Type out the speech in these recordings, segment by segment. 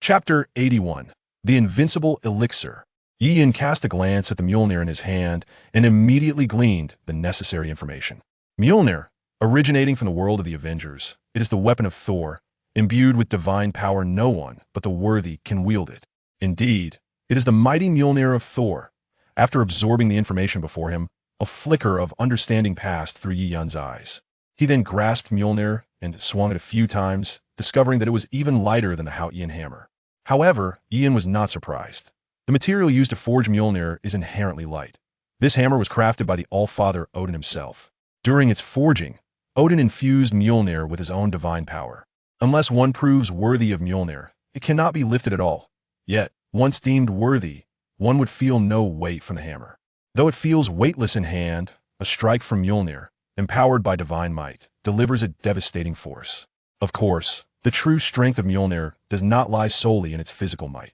Chapter 81. The Invincible Elixir. Yian cast a glance at the Mjolnir in his hand and immediately gleaned the necessary information. Mjolnir, originating from the world of the Avengers, it is the weapon of Thor, imbued with divine power. No one but the worthy can wield it. Indeed, it is the mighty Mjolnir of Thor. After absorbing the information before him, a flicker of understanding passed through Yian's eyes. He then grasped Mjolnir and swung it a few times, discovering that it was even lighter than the Haotian hammer. However, Yian was not surprised. The material used to forge Mjolnir is inherently light. This hammer was crafted by the All-Father Odin himself. During its forging, Odin infused Mjolnir with his own divine power. Unless one proves worthy of Mjolnir, it cannot be lifted at all. Yet, once deemed worthy, one would feel no weight from the hammer. Though it feels weightless in hand, a strike from Mjolnir, empowered by divine might, delivers a devastating force. Of course, the true strength of Mjolnir does not lie solely in its physical might.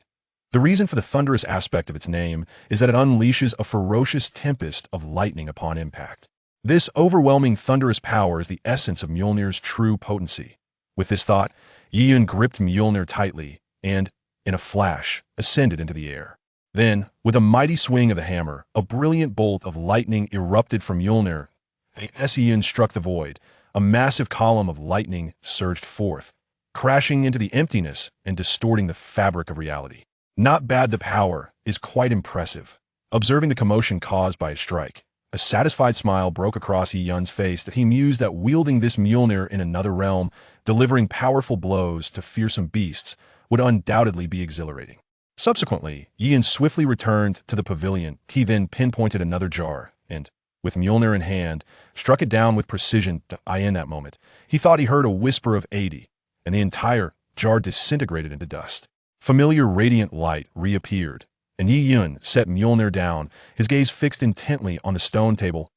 The reason for the thunderous aspect of its name is that it unleashes a ferocious tempest of lightning upon impact. This overwhelming thunderous power is the essence of Mjolnir's true potency. With this thought, Yian gripped Mjolnir tightly and, in a flash, ascended into the air. Then, with a mighty swing of the hammer, a brilliant bolt of lightning erupted from Mjolnir. As Yian struck the void, a massive column of lightning surged forth, crashing into the emptiness and distorting the fabric of reality. Not bad, the power is quite impressive. Observing the commotion caused by a strike, a satisfied smile broke across Yian's face that he mused that wielding this Mjolnir in another realm, delivering powerful blows to fearsome beasts, would undoubtedly be exhilarating. Subsequently, Yian swiftly returned to the pavilion. He then pinpointed another jar and, with Mjolnir in hand, struck it down with precision. In that moment, he thought he heard a whisper of 80, and the entire jar disintegrated into dust. Familiar radiant light reappeared, and Yian set Mjolnir down, his gaze fixed intently on the stone table.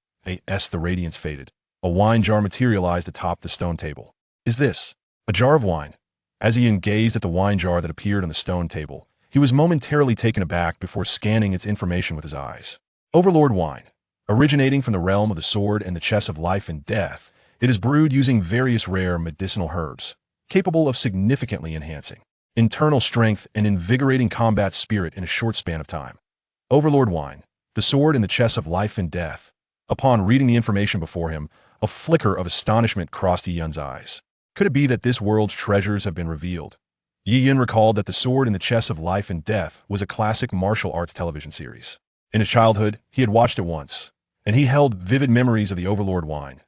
As the radiance faded, a wine jar materialized atop the stone table. Is this a jar of wine? As Yian gazed at the wine jar that appeared on the stone table, he was momentarily taken aback before scanning its information with his eyes. Overlord wine. Originating from the realm of the sword and the chess of life and death, it is brewed using various rare medicinal herbs, capable of significantly enhancing internal strength and invigorating combat spirit in a short span of time. Overlord wine, the sword and the chess of life and death. Upon reading the information before him, a flicker of astonishment crossed Yian's eyes. Could it be that this world's treasures have been revealed? Yian recalled that the sword and the chess of life and death was a classic martial arts television series. In his childhood, he had watched it once, and he held vivid memories of the Overlord wine.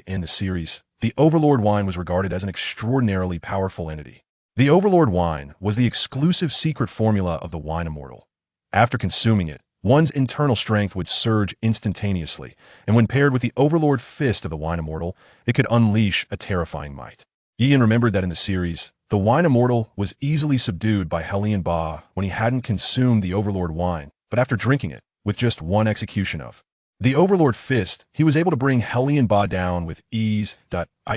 In the series, the Overlord wine was regarded as an extraordinarily powerful entity. The Overlord wine was the exclusive secret formula of the wine immortal. After consuming it, one's internal strength would surge instantaneously, and when paired with the Overlord fist of the wine immortal, it could unleash a terrifying might. Yian remembered that in the series, the wine immortal was easily subdued by Helion Ba when he hadn't consumed the Overlord wine, but after drinking it, with just one execution of the Overlord fist, he was able to bring Helion Ba down with ease.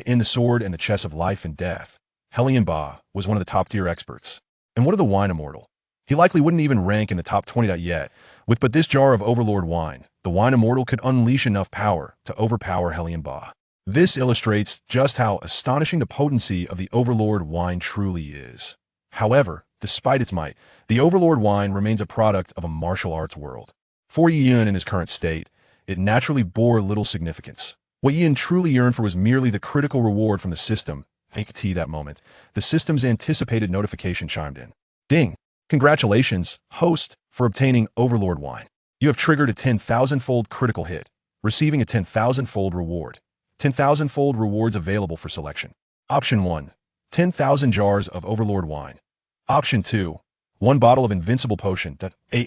In the sword and the chess of life and death, Helion Ba was one of the top-tier experts. And what of the wine immortal? He likely wouldn't even rank in the top 20 yet. But this jar of Overlord wine, the wine immortal could unleash enough power to overpower Helion Ba. This illustrates just how astonishing the potency of the Overlord wine truly is. However, despite its might, the Overlord wine remains a product of a martial arts world. For Yian in his current state, it naturally bore little significance. What Yian truly yearned for was merely the critical reward from the system. That moment, the system's anticipated notification chimed in. Ding! Congratulations, host, for obtaining Overlord wine. You have triggered a 10,000-fold critical hit, receiving a 10,000-fold reward. 10,000-fold rewards available for selection. Option 1. 10,000 jars of Overlord wine. Option 2. 1 bottle of invincible potion.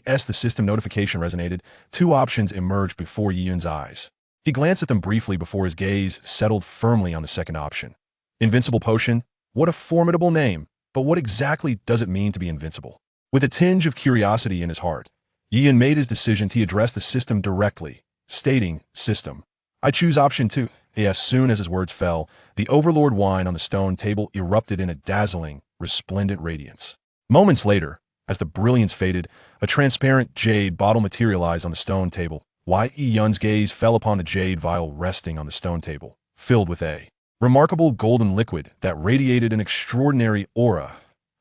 As the system notification resonated, 2 options emerged before Yian's eyes. He glanced at them briefly before his gaze settled firmly on the second option. Invincible potion? What a formidable name, but what exactly does it mean to be invincible? With a tinge of curiosity in his heart, Yian made his decision to address the system directly, stating, System, I choose option 2. As soon as his words fell, the Overlord wine on the stone table erupted in a dazzling, resplendent radiance. Moments later, as the brilliance faded, a transparent jade bottle materialized on the stone table. Yian's gaze fell upon the jade vial resting on the stone table, filled with a remarkable golden liquid that radiated an extraordinary aura.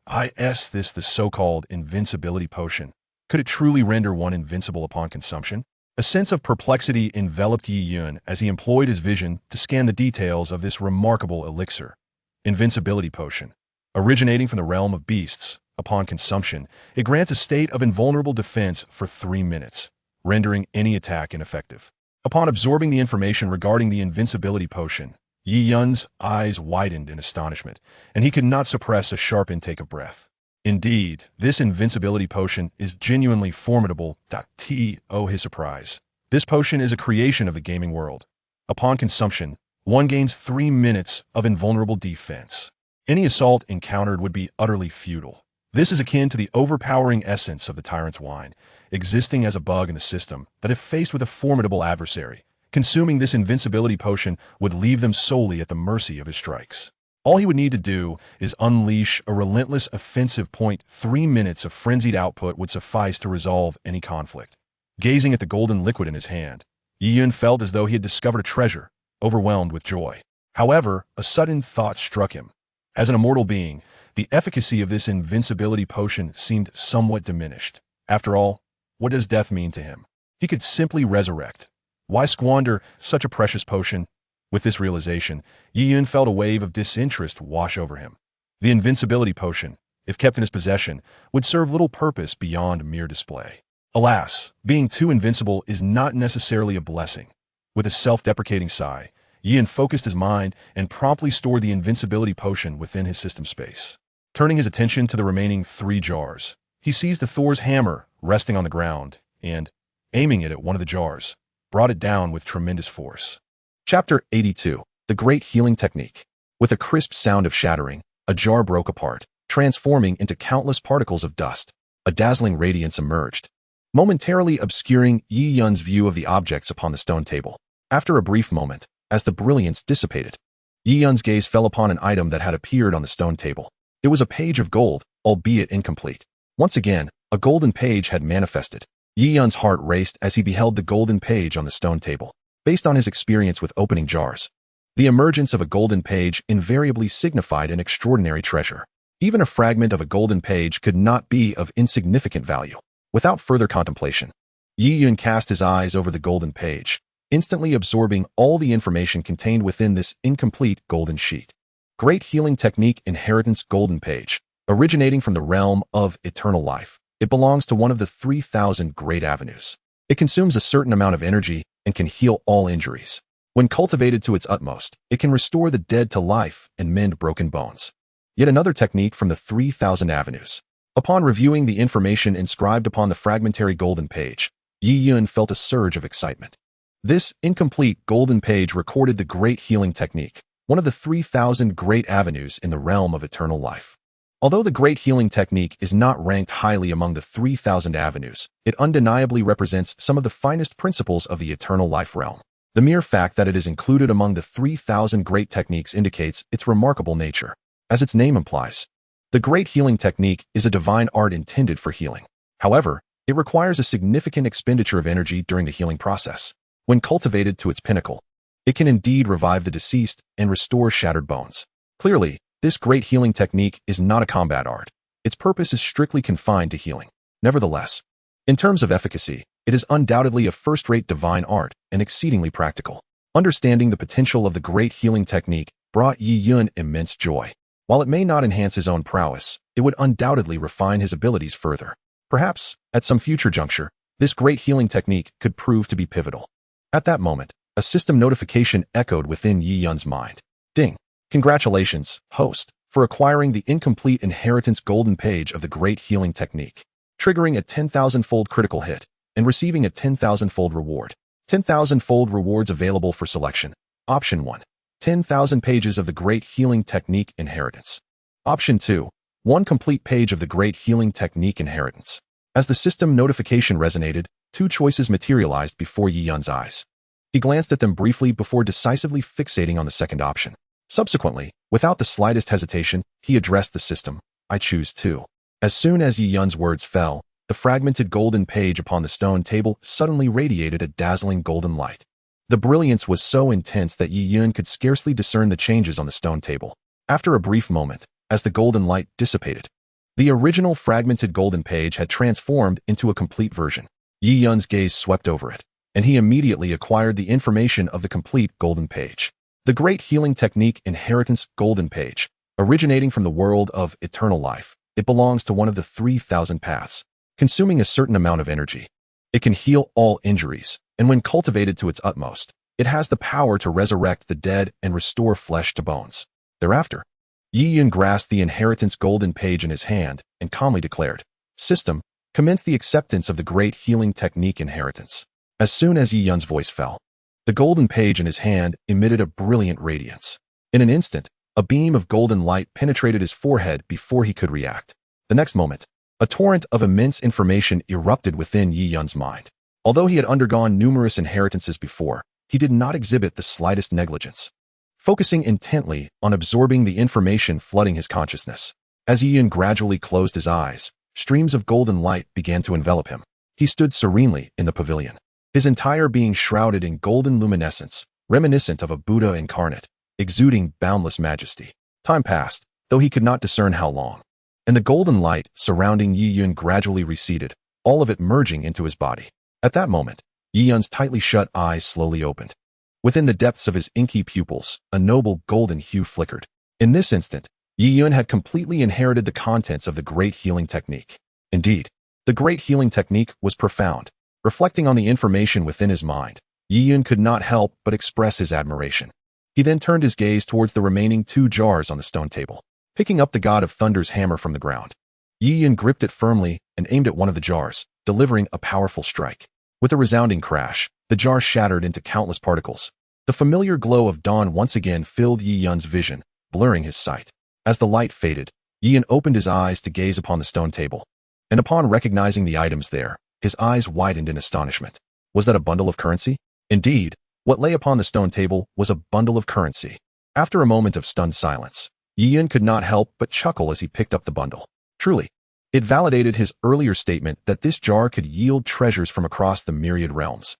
Is this the so-called invincibility potion? Could it truly render one invincible upon consumption? A sense of perplexity enveloped Yi Yun as he employed his vision to scan the details of this remarkable elixir. Invincibility potion. Originating from the realm of beasts, upon consumption, it grants a state of invulnerable defense for 3 minutes, rendering any attack ineffective. Upon absorbing the information regarding the invincibility potion, Yi Yun's eyes widened in astonishment, and he could not suppress a sharp intake of breath. Indeed, this invincibility potion is genuinely formidable. To his surprise, this potion is a creation of the gaming world. Upon consumption, one gains 3 minutes of invulnerable defense. Any assault encountered would be utterly futile. This is akin to the overpowering essence of the tyrant's wine, existing as a bug in the system that if faced with a formidable adversary, consuming this invincibility potion would leave them solely at the mercy of his strikes. All he would need to do is unleash a relentless offensive point. 3 minutes of frenzied output would suffice to resolve any conflict. Gazing at the golden liquid in his hand, Yi Yun felt as though he had discovered a treasure, overwhelmed with joy. However, a sudden thought struck him. As an immortal being, the efficacy of this invincibility potion seemed somewhat diminished. After all, what does death mean to him? He could simply resurrect. Why squander such a precious potion? With this realization, Yi Yun felt a wave of disinterest wash over him. The invincibility potion, if kept in his possession, would serve little purpose beyond mere display. Alas, being too invincible is not necessarily a blessing. With a self-deprecating sigh, Yi Yun focused his mind and promptly stored the invincibility potion within his system space. Turning his attention to the remaining 3 jars, he seized the Thor's hammer resting on the ground and, aiming it at one of the jars, brought it down with tremendous force. Chapter 82. The Great Healing Technique. With a crisp sound of shattering, a jar broke apart, transforming into countless particles of dust. A dazzling radiance emerged, momentarily obscuring Yi Yun's view of the objects upon the stone table. After a brief moment, as the brilliance dissipated, Yi Yun's gaze fell upon an item that had appeared on the stone table. It was a page of gold, albeit incomplete. Once again, a golden page had manifested. Yi Yun's heart raced as he beheld the golden page on the stone table. Based on his experience with opening jars, the emergence of a golden page invariably signified an extraordinary treasure. Even a fragment of a golden page could not be of insignificant value. Without further contemplation, Yi Yun cast his eyes over the golden page, instantly absorbing all the information contained within this incomplete golden sheet. Great Healing Technique Inheritance Golden Page. Originating from the realm of eternal life, it belongs to one of the 3,000 great avenues. It consumes a certain amount of energy and can heal all injuries. When cultivated to its utmost, it can restore the dead to life and mend broken bones. Yet another technique from the 3,000 avenues. Upon reviewing the information inscribed upon the fragmentary golden page, Yi Yun felt a surge of excitement. This incomplete golden page recorded the Great Healing Technique, one of the 3,000 great avenues in the realm of eternal life. Although the Great Healing Technique is not ranked highly among the 3,000 avenues, it undeniably represents some of the finest principles of the eternal life realm. The mere fact that it is included among the 3,000 great techniques indicates its remarkable nature. As its name implies, the Great Healing Technique is a divine art intended for healing. However, it requires a significant expenditure of energy during the healing process. When cultivated to its pinnacle, it can indeed revive the deceased and restore shattered bones. Clearly, this Great Healing Technique is not a combat art. Its purpose is strictly confined to healing. Nevertheless, in terms of efficacy, it is undoubtedly a first-rate divine art and exceedingly practical. Understanding the potential of the Great Healing Technique brought Yi Yun immense joy. While it may not enhance his own prowess, it would undoubtedly refine his abilities further. Perhaps, at some future juncture, this Great Healing Technique could prove to be pivotal. At that moment, a system notification echoed within Yi Yun's mind. Ding! Congratulations, host, for acquiring the incomplete inheritance golden page of the Great Healing Technique, triggering a 10,000-fold critical hit and receiving a 10,000-fold reward. 10,000-fold rewards available for selection. Option 1. 10,000 pages of the Great Healing Technique Inheritance. Option 2. 1 complete page of the Great Healing Technique Inheritance. As the system notification resonated, 2 choices materialized before Yi Yun's eyes. He glanced at them briefly before decisively fixating on the second option. Subsequently, without the slightest hesitation, he addressed the system. I choose 2. As soon as Yi Yun's words fell, the fragmented golden page upon the stone table suddenly radiated a dazzling golden light. The brilliance was so intense that Yi Yun could scarcely discern the changes on the stone table. After a brief moment, as the golden light dissipated, The original fragmented golden page had transformed into a complete version. Yi Yun's gaze swept over it, and he immediately acquired the information of the complete golden page. The great healing technique Inheritance Golden Page, originating from the world of eternal life. It belongs to one of the 3,000 paths, consuming a certain amount of energy. It can heal all injuries, and when cultivated to its utmost, it has the power to resurrect the dead and restore flesh to bones. Thereafter, Yi Yun grasped the Inheritance Golden Page in his hand and calmly declared, "System, commence the acceptance of the great healing technique Inheritance." As soon as Yi Yun's voice fell, the golden page in his hand emitted a brilliant radiance. In an instant, a beam of golden light penetrated his forehead before he could react. The next moment, a torrent of immense information erupted within Yi Yun's mind. Although he had undergone numerous inheritances before, he did not exhibit the slightest negligence, focusing intently on absorbing the information flooding his consciousness. As Yi Yun gradually closed his eyes, streams of golden light began to envelop him. He stood serenely in the pavilion, his entire being shrouded in golden luminescence, reminiscent of a Buddha incarnate, exuding boundless majesty. Time passed, though he could not discern how long, and the golden light surrounding Yi Yun gradually receded, all of it merging into his body. At that moment, Yi Yun's tightly shut eyes slowly opened. Within the depths of his inky pupils, a noble golden hue flickered. In this instant, Yi Yun had completely inherited the contents of the great healing technique. Indeed, the great healing technique was profound. Reflecting on the information within his mind, Yi Yun could not help but express his admiration. He then turned his gaze towards the remaining 2 jars on the stone table. Picking up the God of Thunder's hammer from the ground, Yi Yun gripped it firmly and aimed at one of the jars, delivering a powerful strike. With a resounding crash, the jar shattered into countless particles. The familiar glow of dawn once again filled Yi Yun's vision, blurring his sight. As the light faded, Yi Yun opened his eyes to gaze upon the stone table, and upon recognizing the items there, his eyes widened in astonishment. Was that a bundle of currency? Indeed, what lay upon the stone table was a bundle of currency. After a moment of stunned silence, Yi Yun could not help but chuckle as he picked up the bundle. Truly, it validated his earlier statement that this jar could yield treasures from across the myriad realms,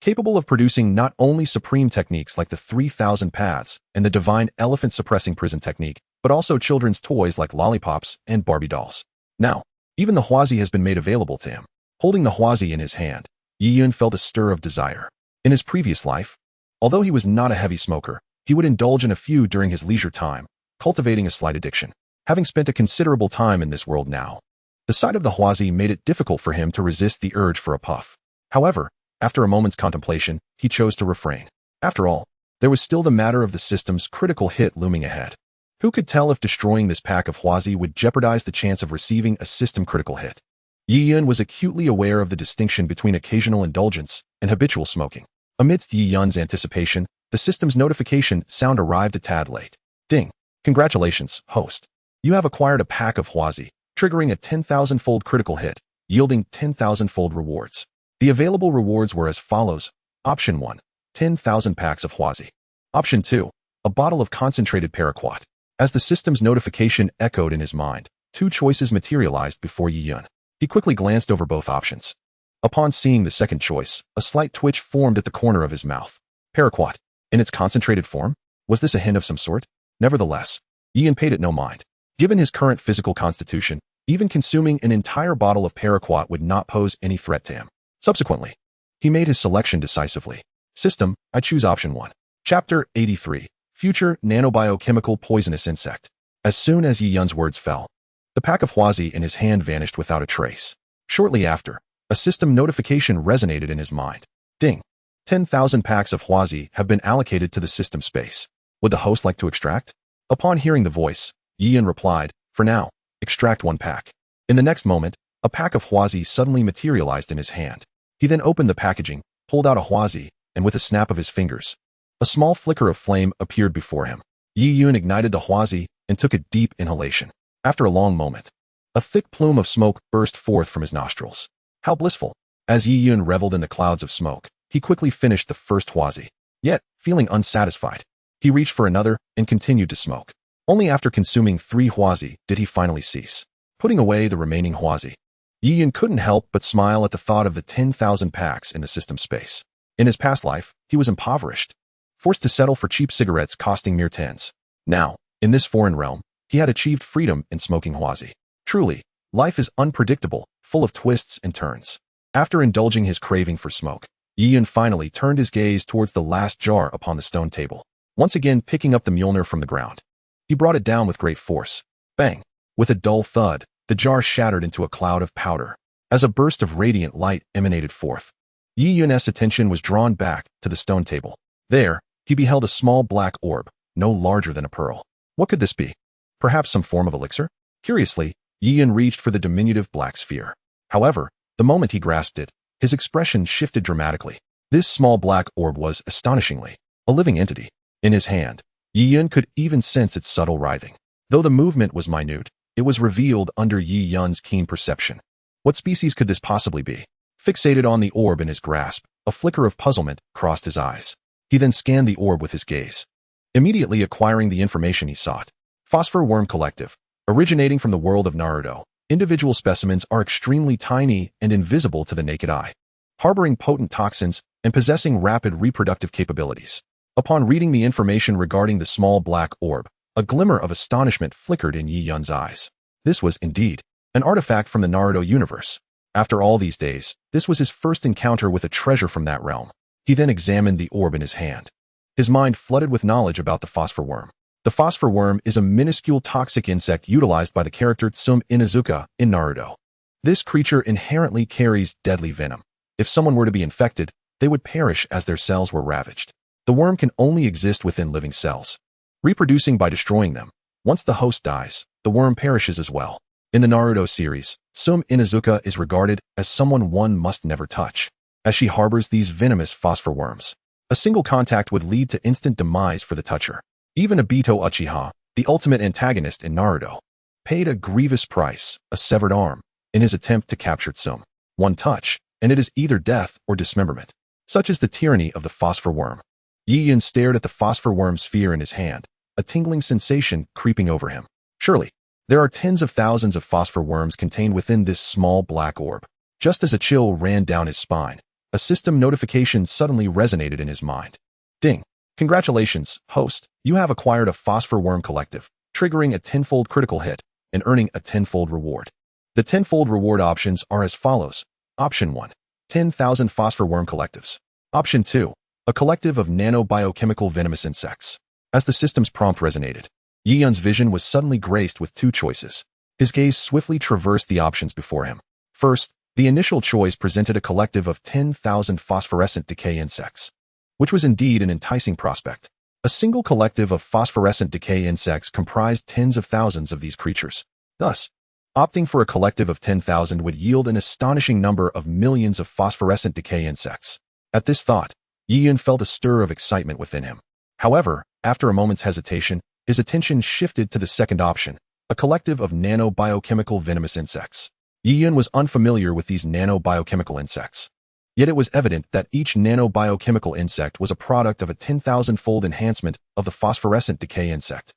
capable of producing not only supreme techniques like the 3,000 paths and the divine elephant suppressing prison technique, but also children's toys like lollipops and Barbie dolls. Now, even the Huazi has been made available to him. Holding the Huazi in his hand, Yi Yun felt a stir of desire. In his previous life, although he was not a heavy smoker, he would indulge in a few during his leisure time, cultivating a slight addiction. Having spent a considerable time in this world now, the sight of the Huazi made it difficult for him to resist the urge for a puff. However, after a moment's contemplation, he chose to refrain. After all, there was still the matter of the system's critical hit looming ahead. Who could tell if destroying this pack of Huazi would jeopardize the chance of receiving a system critical hit? Yi Yun was acutely aware of the distinction between occasional indulgence and habitual smoking. Amidst Yi Yun's anticipation, the system's notification sound arrived a tad late. Ding. Congratulations, host. You have acquired a pack of Huazi, triggering a 10,000-fold critical hit, yielding 10,000-fold rewards. The available rewards were as follows. Option 1, 10,000 packs of Huazi. Option 2, a bottle of concentrated paraquat. As the system's notification echoed in his mind, 2 choices materialized before Yi Yun. He quickly glanced over both options. Upon seeing the second choice, a slight twitch formed at the corner of his mouth. Paraquat, in its concentrated form? Was this a hint of some sort? Nevertheless, Yi Yun paid it no mind. Given his current physical constitution, even consuming an entire bottle of paraquat would not pose any threat to him. Subsequently, he made his selection decisively. System, I choose option 1. Chapter 83, Future Nanobiochemical Poisonous Insect. As soon as Yi Yun's words fell, the pack of Huazi in his hand vanished without a trace. Shortly after, a system notification resonated in his mind. Ding. 10,000 packs of Huazi have been allocated to the system space. Would the host like to extract? Upon hearing the voice, Yi Yun replied, for now, extract 1 pack. In the next moment, a pack of Huazi suddenly materialized in his hand. He then opened the packaging, pulled out a Huazi, and with a snap of his fingers, a small flicker of flame appeared before him. Yi Yun ignited the Huazi and took a deep inhalation. After a long moment, a thick plume of smoke burst forth from his nostrils. How blissful! As Yi Yun reveled in the clouds of smoke, he quickly finished the first Huazi. Yet, feeling unsatisfied, he reached for another and continued to smoke. Only after consuming 3 Huazi did he finally cease. Putting away the remaining Huazi, Yi Yun couldn't help but smile at the thought of the 10,000 packs in the system space. In his past life, he was impoverished, forced to settle for cheap cigarettes costing mere tens. Now, in this foreign realm, he had achieved freedom in smoking Huazi. Truly, life is unpredictable, full of twists and turns. After indulging his craving for smoke, Yiyun finally turned his gaze towards the last jar upon the stone table, once again picking up the Mjolnir from the ground. He brought it down with great force. Bang! With a dull thud, the jar shattered into a cloud of powder. As a burst of radiant light emanated forth, Yiyun's attention was drawn back to the stone table. There, he beheld a small black orb, no larger than a pearl. What could this be? Perhaps some form of elixir? Curiously, Yiyun reached for the diminutive black sphere. However, the moment he grasped it, his expression shifted dramatically. This small black orb was, astonishingly, a living entity. In his hand, Yiyun could even sense its subtle writhing. Though the movement was minute, it was revealed under Yiyun's keen perception. What species could this possibly be? Fixated on the orb in his grasp, a flicker of puzzlement crossed his eyes. He then scanned the orb with his gaze, immediately acquiring the information he sought. Phosphor Worm Collective. Originating from the world of Naruto, individual specimens are extremely tiny and invisible to the naked eye, harboring potent toxins and possessing rapid reproductive capabilities. Upon reading the information regarding the small black orb, a glimmer of astonishment flickered in Yiyun's eyes. This was, indeed, an artifact from the Naruto universe. After all these days, this was his first encounter with a treasure from that realm. He then examined the orb in his hand. His mind flooded with knowledge about the phosphor worm. The phosphor worm is a minuscule toxic insect utilized by the character Tsume Inuzuka in Naruto. This creature inherently carries deadly venom. If someone were to be infected, they would perish as their cells were ravaged. The worm can only exist within living cells, reproducing by destroying them. Once the host dies, the worm perishes as well. In the Naruto series, Tsume Inuzuka is regarded as someone one must never touch, as she harbors these venomous phosphor worms. A single contact would lead to instant demise for the toucher. Even Obito Uchiha, the ultimate antagonist in Naruto, paid a grievous price, a severed arm, in his attempt to capture Tsume. One touch, and it is either death or dismemberment. Such is the tyranny of the phosphor worm. Yiyun stared at the phosphor worm sphere in his hand, a tingling sensation creeping over him. Surely, there are tens of thousands of phosphor worms contained within this small black orb. Just as a chill ran down his spine, a system notification suddenly resonated in his mind. Ding! Congratulations, host. You have acquired a phosphor worm collective, triggering a tenfold critical hit and earning a tenfold reward. The tenfold reward options are as follows. Option 1. 10,000 phosphor worm collectives. Option 2. A collective of nanobiochemical venomous insects. As the system's prompt resonated, Yiyun's vision was suddenly graced with two choices. His gaze swiftly traversed the options before him. First, the initial choice presented a collective of 10,000 phosphorescent decay insects, which was indeed an enticing prospect. A single collective of phosphorescent decay insects comprised tens of thousands of these creatures. Thus, opting for a collective of 10,000 would yield an astonishing number of millions of phosphorescent decay insects. At this thought, Yiyun felt a stir of excitement within him. However, after a moment's hesitation, his attention shifted to the second option, a collective of nanobiochemical venomous insects. Yiyun was unfamiliar with these nanobiochemical insects. Yet it was evident that each nanobiochemical insect was a product of a 10,000-fold enhancement of the phosphorescent decay insect.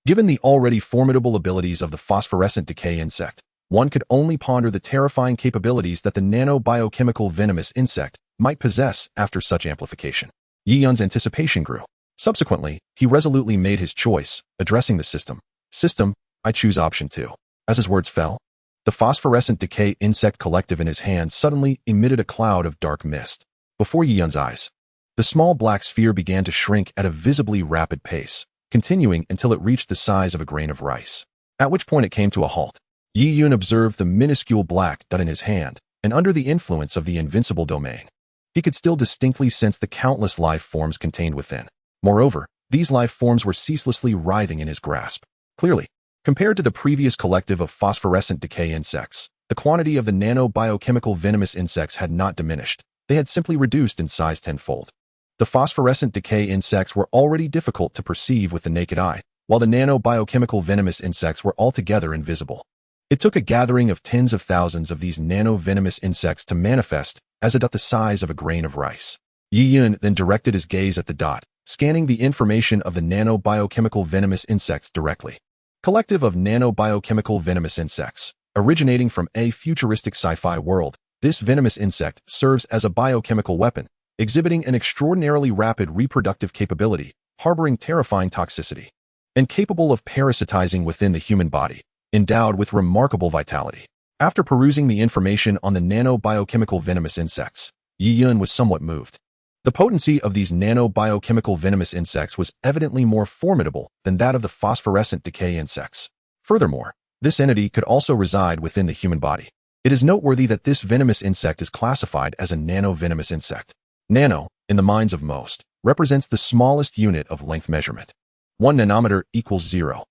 Given the already formidable abilities of the phosphorescent decay insect, one could only ponder the terrifying capabilities that the nanobiochemical venomous insect might possess after such amplification. Yiyun's anticipation grew. Subsequently, he resolutely made his choice, addressing the system. System, I choose option 2. As his words fell, the phosphorescent decay insect collective in his hand suddenly emitted a cloud of dark mist. Before Yiyun's eyes, the small black sphere began to shrink at a visibly rapid pace, continuing until it reached the size of a grain of rice, at which point it came to a halt. Yiyun observed the minuscule black dot in his hand, and under the influence of the invincible domain, he could still distinctly sense the countless life forms contained within. Moreover, these life forms were ceaselessly writhing in his grasp. Clearly, compared to the previous collective of phosphorescent decay insects, the quantity of the nanobiochemical venomous insects had not diminished. They had simply reduced in size tenfold. The phosphorescent decay insects were already difficult to perceive with the naked eye, while the nanobiochemical venomous insects were altogether invisible. It took a gathering of tens of thousands of these nano-venomous insects to manifest as a dot the size of a grain of rice. Yiyun then directed his gaze at the dot, scanning the information of the nanobiochemical venomous insects directly. Collective of nanobiochemical venomous insects. Originating from a futuristic sci-fi world, this venomous insect serves as a biochemical weapon, exhibiting an extraordinarily rapid reproductive capability, harboring terrifying toxicity, and capable of parasitizing within the human body. endowed with remarkable vitality. After perusing the information on the nanobiochemical venomous insects, Yi Yun was somewhat moved. The potency of these nanobiochemical venomous insects was evidently more formidable than that of the phosphorescent decay insects. Furthermore, this entity could also reside within the human body. It is noteworthy that this venomous insect is classified as a nanovenomous insect. Nano, in the minds of most, represents the smallest unit of length measurement. 1 nanometer equals 0.0001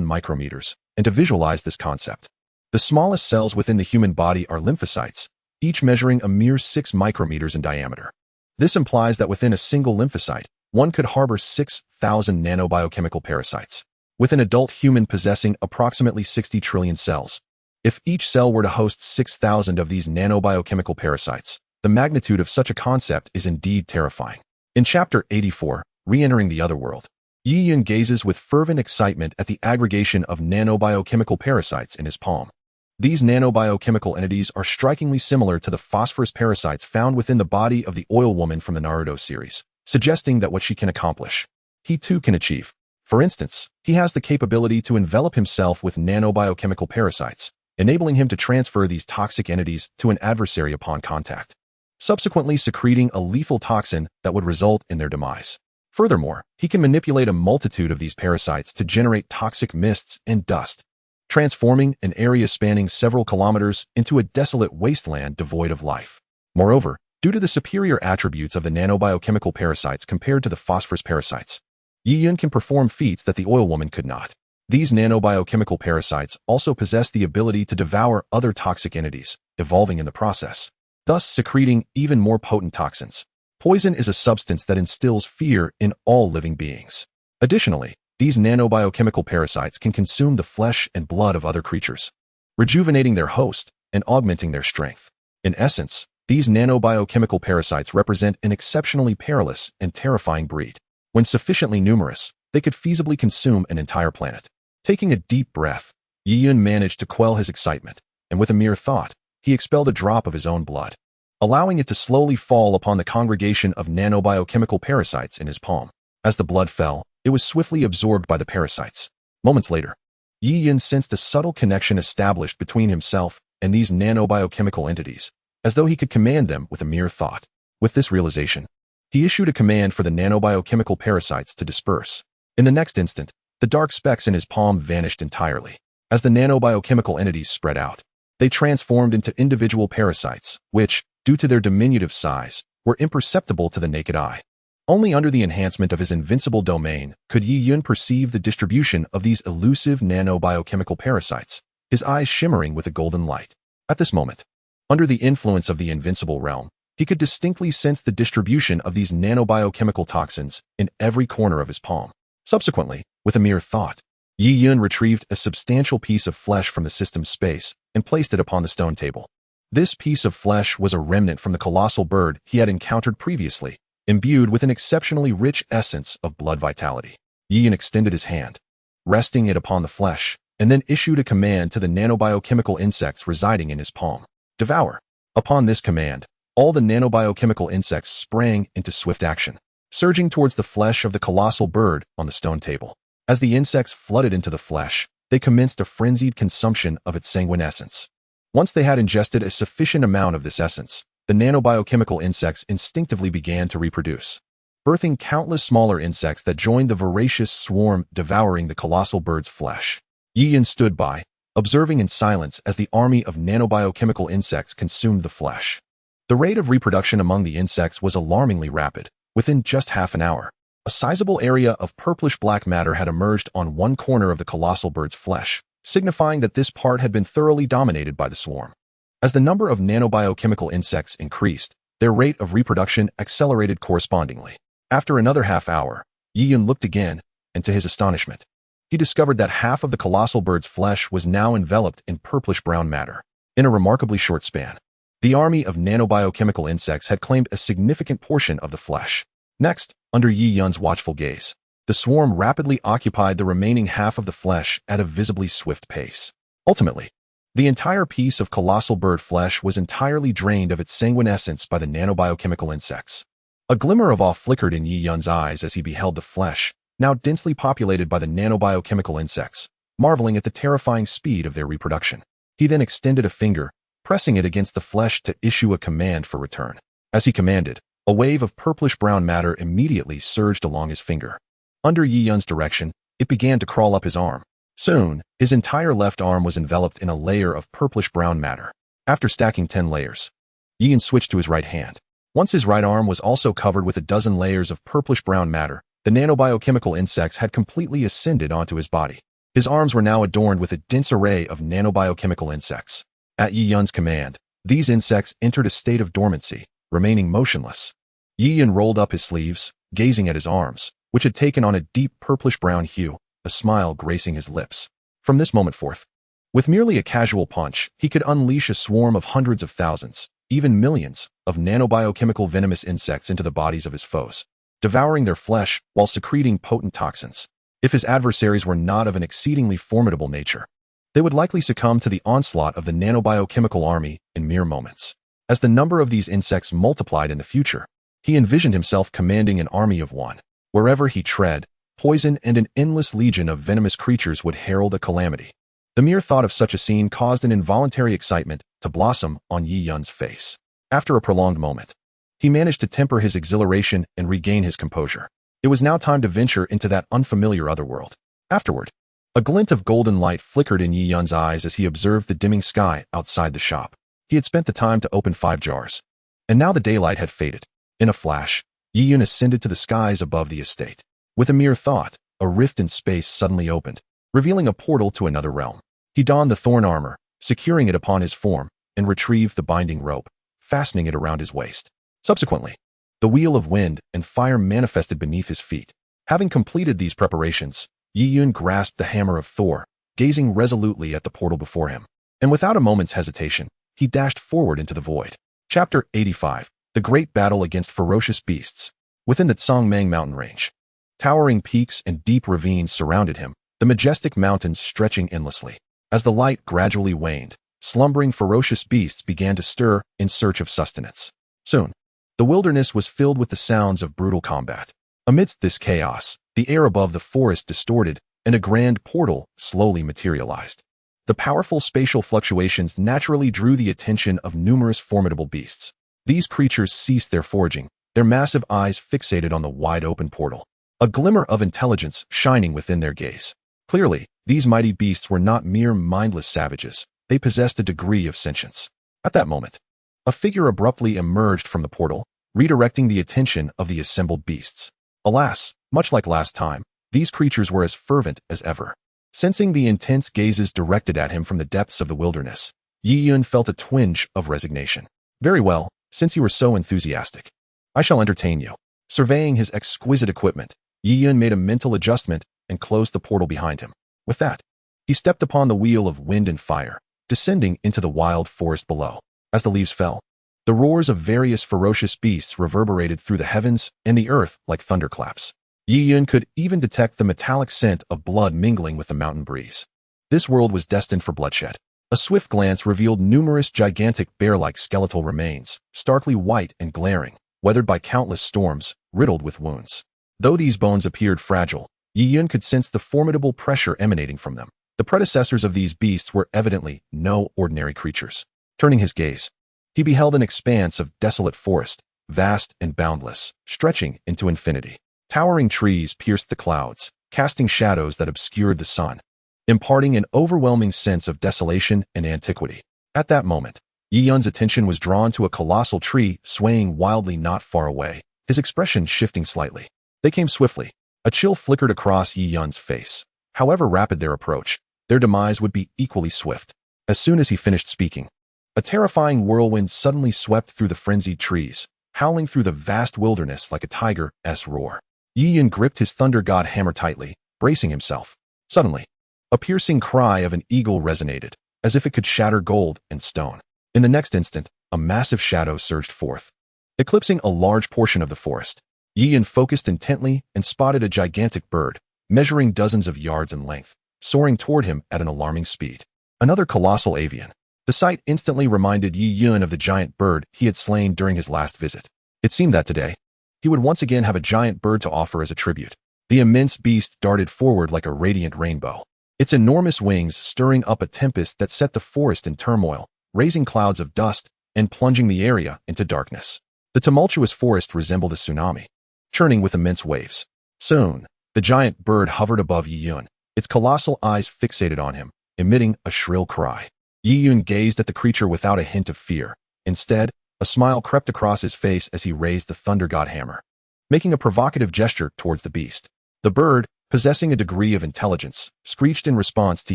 micrometers, and to visualize this concept, the smallest cells within the human body are lymphocytes, each measuring a mere 6 micrometers in diameter. This implies that within a single lymphocyte, one could harbor 6,000 nanobiochemical parasites, with an adult human possessing approximately 60 trillion cells. If each cell were to host 6,000 of these nanobiochemical parasites, the magnitude of such a concept is indeed terrifying. In Chapter 84, Re-entering the Otherworld, Yi Yun gazes with fervent excitement at the aggregation of nanobiochemical parasites in his palm. These nanobiochemical entities are strikingly similar to the phosphorus parasites found within the body of the oil woman from the Naruto series, suggesting that what she can accomplish, he too can achieve. For instance, he has the capability to envelop himself with nanobiochemical parasites, enabling him to transfer these toxic entities to an adversary upon contact, subsequently secreting a lethal toxin that would result in their demise. Furthermore, he can manipulate a multitude of these parasites to generate toxic mists and dust, transforming an area spanning several kilometers into a desolate wasteland devoid of life. Moreover, due to the superior attributes of the nanobiochemical parasites compared to the phosphorus parasites, Yi Yun can perform feats that the oil woman could not. These nanobiochemical parasites also possess the ability to devour other toxic entities, evolving in the process, thus secreting even more potent toxins. Poison is a substance that instills fear in all living beings. Additionally, these nanobiochemical parasites can consume the flesh and blood of other creatures, rejuvenating their host and augmenting their strength. In essence, these nanobiochemical parasites represent an exceptionally perilous and terrifying breed. When sufficiently numerous, they could feasibly consume an entire planet. Taking a deep breath, Yi Yun managed to quell his excitement, and with a mere thought, he expelled a drop of his own blood, allowing it to slowly fall upon the congregation of nanobiochemical parasites in his palm. As the blood fell, it was swiftly absorbed by the parasites. Moments later, Yi Yun sensed a subtle connection established between himself and these nanobiochemical entities, as though he could command them with a mere thought. With this realization, he issued a command for the nanobiochemical parasites to disperse. In the next instant, the dark specks in his palm vanished entirely. As the nanobiochemical entities spread out, they transformed into individual parasites, which, due to their diminutive size, were imperceptible to the naked eye. Only under the enhancement of his invincible domain could Yi Yun perceive the distribution of these elusive nanobiochemical parasites, his eyes shimmering with a golden light. At this moment, under the influence of the invincible realm, he could distinctly sense the distribution of these nanobiochemical toxins in every corner of his palm. Subsequently, with a mere thought, Yi Yun retrieved a substantial piece of flesh from the system's space and placed it upon the stone table. This piece of flesh was a remnant from the colossal bird he had encountered previously, imbued with an exceptionally rich essence of blood vitality. Yi Yun extended his hand, resting it upon the flesh, and then issued a command to the nanobiochemical insects residing in his palm. Devour. Upon this command, all the nanobiochemical insects sprang into swift action, surging towards the flesh of the colossal bird on the stone table. As the insects flooded into the flesh, they commenced a frenzied consumption of its sanguine essence. Once they had ingested a sufficient amount of this essence, the nanobiochemical insects instinctively began to reproduce, birthing countless smaller insects that joined the voracious swarm devouring the colossal bird's flesh. Yi Yun stood by, observing in silence as the army of nanobiochemical insects consumed the flesh. The rate of reproduction among the insects was alarmingly rapid. Within just half an hour, a sizable area of purplish-black matter had emerged on one corner of the colossal bird's flesh, signifying that this part had been thoroughly dominated by the swarm. As the number of nanobiochemical insects increased, their rate of reproduction accelerated correspondingly. After another half hour, Yi Yun looked again, and to his astonishment, he discovered that half of the colossal bird's flesh was now enveloped in purplish-brown matter. In a remarkably short span, the army of nanobiochemical insects had claimed a significant portion of the flesh. Next, under Yi Yun's watchful gaze, the swarm rapidly occupied the remaining half of the flesh at a visibly swift pace. Ultimately, the entire piece of colossal bird flesh was entirely drained of its sanguine essence by the nanobiochemical insects. A glimmer of awe flickered in Yi Yun's eyes as he beheld the flesh, now densely populated by the nanobiochemical insects, marveling at the terrifying speed of their reproduction. He then extended a finger, pressing it against the flesh to issue a command for return. As he commanded, a wave of purplish-brown matter immediately surged along his finger. Under Yi Yun's direction, it began to crawl up his arm. Soon, his entire left arm was enveloped in a layer of purplish-brown matter. After stacking 10 layers, Yi Yun switched to his right hand. Once his right arm was also covered with a dozen layers of purplish-brown matter, the nanobiochemical insects had completely ascended onto his body. His arms were now adorned with a dense array of nanobiochemical insects. At Yi Yun's command, these insects entered a state of dormancy, remaining motionless. Yi Yun rolled up his sleeves, gazing at his arms, which had taken on a deep purplish-brown hue, a smile gracing his lips. From this moment forth, with merely a casual punch, he could unleash a swarm of hundreds of thousands, even millions, of nanobiochemical venomous insects into the bodies of his foes, devouring their flesh while secreting potent toxins. If his adversaries were not of an exceedingly formidable nature, they would likely succumb to the onslaught of the nanobiochemical army in mere moments. As the number of these insects multiplied in the future, he envisioned himself commanding an army of one. Wherever he tread, poison and an endless legion of venomous creatures would herald a calamity. The mere thought of such a scene caused an involuntary excitement to blossom on Yi Yun's face. After a prolonged moment, he managed to temper his exhilaration and regain his composure. It was now time to venture into that unfamiliar otherworld. Afterward, a glint of golden light flickered in Yi Yun's eyes as he observed the dimming sky outside the shop. He had spent the time to open 5 jars, and now the daylight had faded. In a flash, Yi Yun ascended to the skies above the estate. With a mere thought, a rift in space suddenly opened, revealing a portal to another realm. He donned the thorn armor, securing it upon his form, and retrieved the binding rope, fastening it around his waist. Subsequently, the wheel of wind and fire manifested beneath his feet. Having completed these preparations, Yi Yun grasped the hammer of Thor, gazing resolutely at the portal before him. And without a moment's hesitation, he dashed forward into the void. Chapter 85. The Great Battle Against Ferocious Beasts. Within the Tsangmang mountain range, towering peaks and deep ravines surrounded him, the majestic mountains stretching endlessly. As the light gradually waned, slumbering ferocious beasts began to stir in search of sustenance. Soon, the wilderness was filled with the sounds of brutal combat. Amidst this chaos, the air above the forest distorted, and a grand portal slowly materialized. The powerful spatial fluctuations naturally drew the attention of numerous formidable beasts. These creatures ceased their foraging, their massive eyes fixated on the wide-open portal, a glimmer of intelligence shining within their gaze. Clearly, these mighty beasts were not mere mindless savages. They possessed a degree of sentience. At that moment, a figure abruptly emerged from the portal, redirecting the attention of the assembled beasts. Alas, much like last time, these creatures were as fervent as ever. Sensing the intense gazes directed at him from the depths of the wilderness, Yi Yun felt a twinge of resignation. Very well, since you were so enthusiastic, I shall entertain you. Surveying his exquisite equipment, Yi Yun made a mental adjustment and closed the portal behind him. With that, he stepped upon the wheel of wind and fire, descending into the wild forest below. As the leaves fell, the roars of various ferocious beasts reverberated through the heavens and the earth like thunderclaps. Yi Yun could even detect the metallic scent of blood mingling with the mountain breeze. This world was destined for bloodshed. A swift glance revealed numerous gigantic bear-like skeletal remains, starkly white and glaring, weathered by countless storms, riddled with wounds. Though these bones appeared fragile, Yi Yun could sense the formidable pressure emanating from them. The predecessors of these beasts were evidently no ordinary creatures. Turning his gaze, he beheld an expanse of desolate forest, vast and boundless, stretching into infinity. Towering trees pierced the clouds, casting shadows that obscured the sun, imparting an overwhelming sense of desolation and antiquity. At that moment, Yi Yun's attention was drawn to a colossal tree swaying wildly not far away, his expression shifting slightly. They came swiftly. A chill flickered across Yi Yun's face. However rapid their approach, their demise would be equally swift. As soon as he finished speaking, a terrifying whirlwind suddenly swept through the frenzied trees, howling through the vast wilderness like a tiger's roar. Yi Yun gripped his thunder god hammer tightly, bracing himself. Suddenly, a piercing cry of an eagle resonated, as if it could shatter gold and stone. In the next instant, a massive shadow surged forth, eclipsing a large portion of the forest. Yi Yun focused intently and spotted a gigantic bird, measuring dozens of yards in length, soaring toward him at an alarming speed. Another colossal avian. The sight instantly reminded Yi Yun of the giant bird he had slain during his last visit. It seemed that today, he would once again have a giant bird to offer as a tribute. The immense beast darted forward like a radiant rainbow, its enormous wings stirring up a tempest that set the forest in turmoil, raising clouds of dust and plunging the area into darkness. The tumultuous forest resembled a tsunami, churning with immense waves. Soon, the giant bird hovered above Yi Yun, its colossal eyes fixated on him, emitting a shrill cry. Yi Yun gazed at the creature without a hint of fear. Instead, a smile crept across his face as he raised the Thunder God hammer, making a provocative gesture towards the beast. The bird, possessing a degree of intelligence, screeched in response to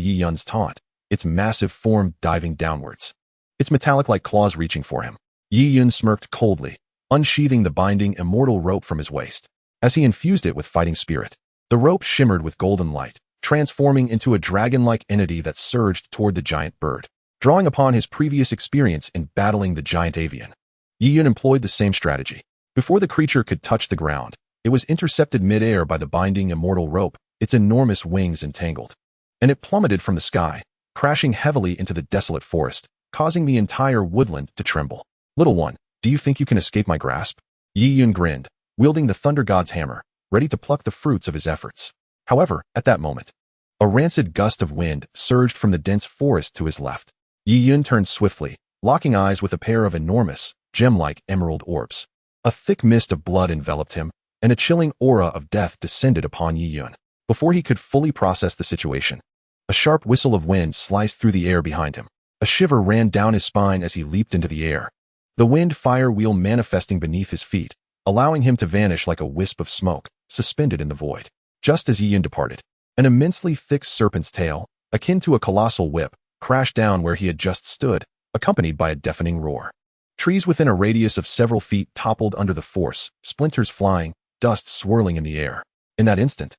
Yi Yun's taunt, its massive form diving downwards, its metallic-like claws reaching for him. Yi Yun smirked coldly, unsheathing the binding immortal rope from his waist. As he infused it with fighting spirit, the rope shimmered with golden light, transforming into a dragon-like entity that surged toward the giant bird. Drawing upon his previous experience in battling the giant avian, Yi Yun employed the same strategy. Before the creature could touch the ground, it was intercepted mid-air by the binding immortal rope, its enormous wings entangled, and it plummeted from the sky, crashing heavily into the desolate forest, causing the entire woodland to tremble. Little one, do you think you can escape my grasp? Yi Yun grinned, wielding the Thunder God's hammer, ready to pluck the fruits of his efforts. However, at that moment, a rancid gust of wind surged from the dense forest to his left. Yi Yun turned swiftly, locking eyes with a pair of enormous, gem-like emerald orbs. A thick mist of blood enveloped him, and a chilling aura of death descended upon Yi Yun. Before he could fully process the situation, a sharp whistle of wind sliced through the air behind him. A shiver ran down his spine as he leaped into the air, the wind-fire wheel manifesting beneath his feet, allowing him to vanish like a wisp of smoke, suspended in the void. Just as Yi Yun departed, an immensely thick serpent's tail, akin to a colossal whip, crashed down where he had just stood, accompanied by a deafening roar. Trees within a radius of several feet toppled under the force, splinters flying, dust swirling in the air. In that instant,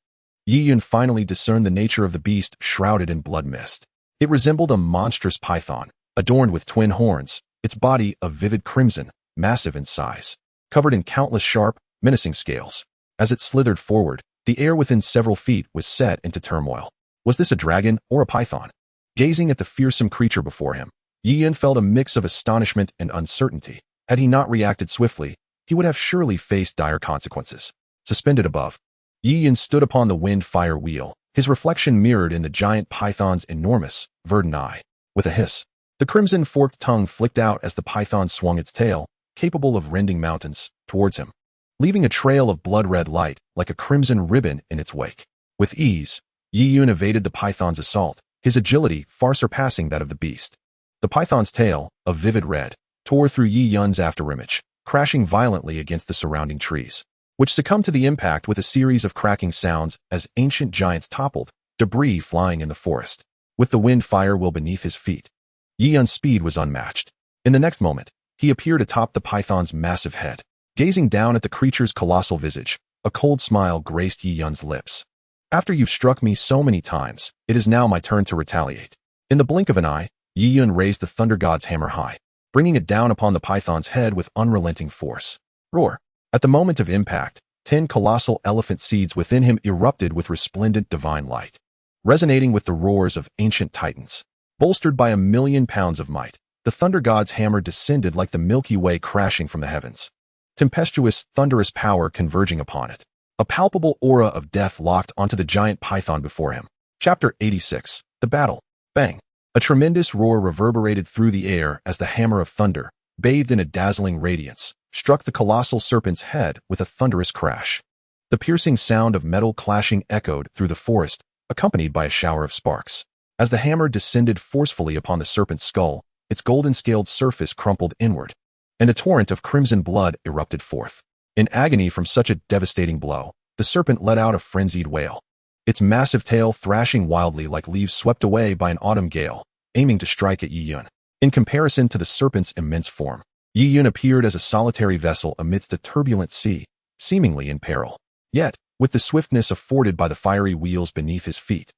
Yi Yun finally discerned the nature of the beast shrouded in blood mist. It resembled a monstrous python, adorned with twin horns, its body of vivid crimson, massive in size, covered in countless sharp, menacing scales. As it slithered forward, the air within several feet was set into turmoil. Was this a dragon or a python? Gazing at the fearsome creature before him, Yi Yun felt a mix of astonishment and uncertainty. Had he not reacted swiftly, he would have surely faced dire consequences. Suspended above, Yi Yun stood upon the wind-fire wheel, his reflection mirrored in the giant python's enormous, verdant eye. With a hiss, the crimson forked tongue flicked out as the python swung its tail, capable of rending mountains, towards him, leaving a trail of blood-red light like a crimson ribbon in its wake. With ease, Yi Yun evaded the python's assault, his agility far surpassing that of the beast. The python's tail, a vivid red, tore through Yi Yun's afterimage, crashing violently against the surrounding trees, which succumbed to the impact with a series of cracking sounds as ancient giants toppled, debris flying in the forest. With the wind-fire wheel beneath his feet, Yi Yun's speed was unmatched. In the next moment, he appeared atop the python's massive head. Gazing down at the creature's colossal visage, a cold smile graced Yi Yun's lips. After you've struck me so many times, it is now my turn to retaliate. In the blink of an eye, Yi Yun raised the Thunder God's hammer high, bringing it down upon the python's head with unrelenting force. Roar! At the moment of impact, 10 colossal elephant seeds within him erupted with resplendent divine light, resonating with the roars of ancient titans. Bolstered by 1,000,000 pounds of might, the Thunder God's hammer descended like the Milky Way crashing from the heavens. Tempestuous, thunderous power converging upon it. A palpable aura of death locked onto the giant python before him. Chapter 86. The Battle. Bang! A tremendous roar reverberated through the air as the hammer of thunder, bathed in a dazzling radiance, struck the colossal serpent's head with a thunderous crash. The piercing sound of metal clashing echoed through the forest, accompanied by a shower of sparks. As the hammer descended forcefully upon the serpent's skull, its golden-scaled surface crumpled inward, and a torrent of crimson blood erupted forth. In agony from such a devastating blow, the serpent let out a frenzied wail, its massive tail thrashing wildly like leaves swept away by an autumn gale, aiming to strike at Yi Yun. In comparison to the serpent's immense form, Yi Yun appeared as a solitary vessel amidst a turbulent sea, seemingly in peril. Yet, with the swiftness afforded by the fiery wheels beneath his feet,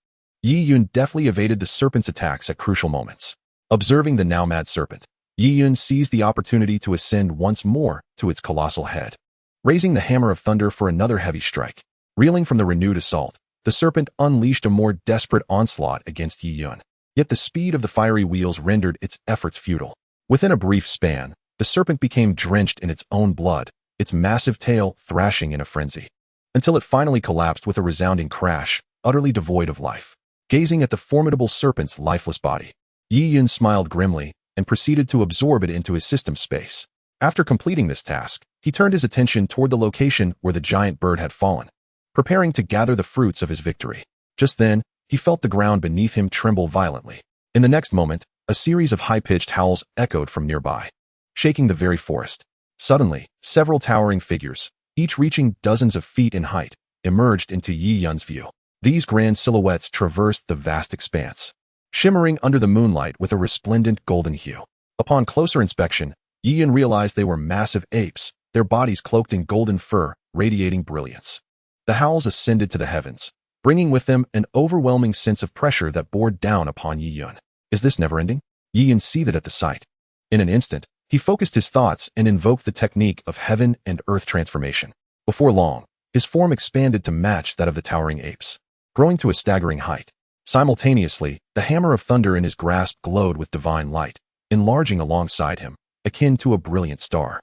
Yi Yun deftly evaded the serpent's attacks at crucial moments. Observing the now mad serpent, Yi Yun seized the opportunity to ascend once more to its colossal head, raising the hammer of thunder for another heavy strike. Reeling from the renewed assault, the serpent unleashed a more desperate onslaught against Yi Yun. Yet the speed of the fiery wheels rendered its efforts futile. Within a brief span, the serpent became drenched in its own blood, its massive tail thrashing in a frenzy, until it finally collapsed with a resounding crash, utterly devoid of life. gazing at the formidable serpent's lifeless body. Yi Yun smiled grimly and proceeded to absorb it into his system space. After completing this task, he turned his attention toward the location where the giant bird had fallen, preparing to gather the fruits of his victory. Just then, he felt the ground beneath him tremble violently. In the next moment, a series of high-pitched howls echoed from nearby, shaking the very forest. Suddenly, several towering figures, each reaching dozens of feet in height, emerged into Yi Yun's view. These grand silhouettes traversed the vast expanse, shimmering under the moonlight with a resplendent golden hue. Upon closer inspection, Yi Yun realized they were massive apes, their bodies cloaked in golden fur, radiating brilliance. The howls ascended to the heavens, bringing with them an overwhelming sense of pressure that bore down upon Yi Yun. Is this never-ending? Yi Yun seethed at the sight. In an instant, he focused his thoughts and invoked the technique of heaven and earth transformation. Before long, his form expanded to match that of the towering apes, growing to a staggering height. Simultaneously, the hammer of thunder in his grasp glowed with divine light, enlarging alongside him, akin to a brilliant star.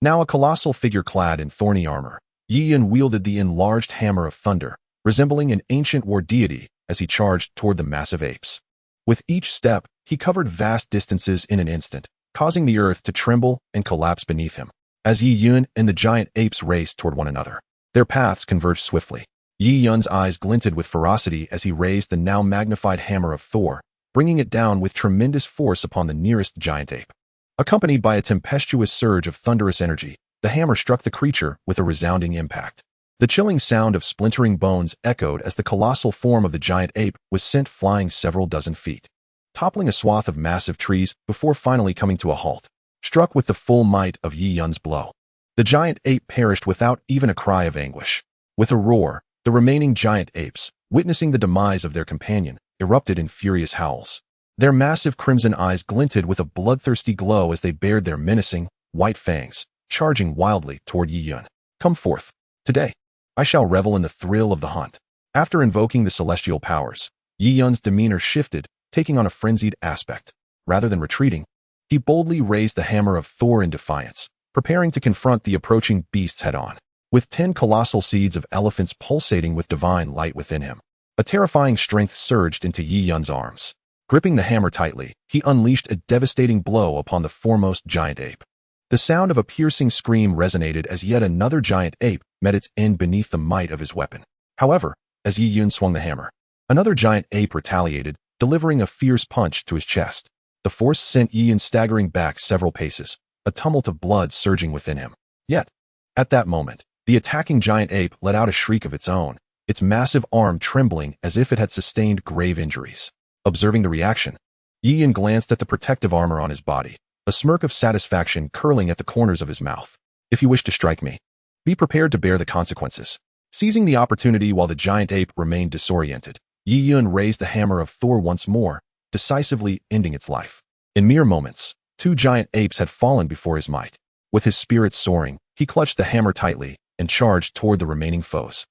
Now a colossal figure clad in thorny armor, Yi Yun wielded the enlarged hammer of thunder, resembling an ancient war deity as he charged toward the massive apes. With each step, he covered vast distances in an instant, causing the earth to tremble and collapse beneath him. As Yi Yun and the giant apes raced toward one another, their paths converged swiftly. Yi Yun's eyes glinted with ferocity as he raised the now magnified hammer of Thor, bringing it down with tremendous force upon the nearest giant ape. Accompanied by a tempestuous surge of thunderous energy, the hammer struck the creature with a resounding impact. The chilling sound of splintering bones echoed as the colossal form of the giant ape was sent flying several dozen feet, toppling a swath of massive trees before finally coming to a halt, struck with the full might of Yi Yun's blow. The giant ape perished without even a cry of anguish. With a roar, the remaining giant apes, witnessing the demise of their companion, erupted in furious howls. Their massive crimson eyes glinted with a bloodthirsty glow as they bared their menacing, white fangs, charging wildly toward Yi Yun. Come forth. Today, I shall revel in the thrill of the hunt. After invoking the celestial powers, Yi Yun's demeanor shifted, taking on a frenzied aspect. Rather than retreating, he boldly raised the hammer of Thor in defiance, preparing to confront the approaching beasts head-on. With 10 colossal seeds of elephants pulsating with divine light within him, a terrifying strength surged into Yi Yun's arms. Gripping the hammer tightly, he unleashed a devastating blow upon the foremost giant ape. The sound of a piercing scream resonated as yet another giant ape met its end beneath the might of his weapon. However, as Yi Yun swung the hammer, another giant ape retaliated, delivering a fierce punch to his chest. The force sent Yi Yun staggering back several paces, a tumult of blood surging within him. Yet, at that moment, the attacking giant ape let out a shriek of its own, its massive arm trembling as if it had sustained grave injuries. Observing the reaction, Yi Yun glanced at the protective armor on his body, a smirk of satisfaction curling at the corners of his mouth. If you wish to strike me, be prepared to bear the consequences. Seizing the opportunity while the giant ape remained disoriented, Yi Yun raised the hammer of Thor once more, decisively ending its life. In mere moments, 2 giant apes had fallen before his might. With his spirits soaring, he clutched the hammer tightly and charged toward the remaining foes.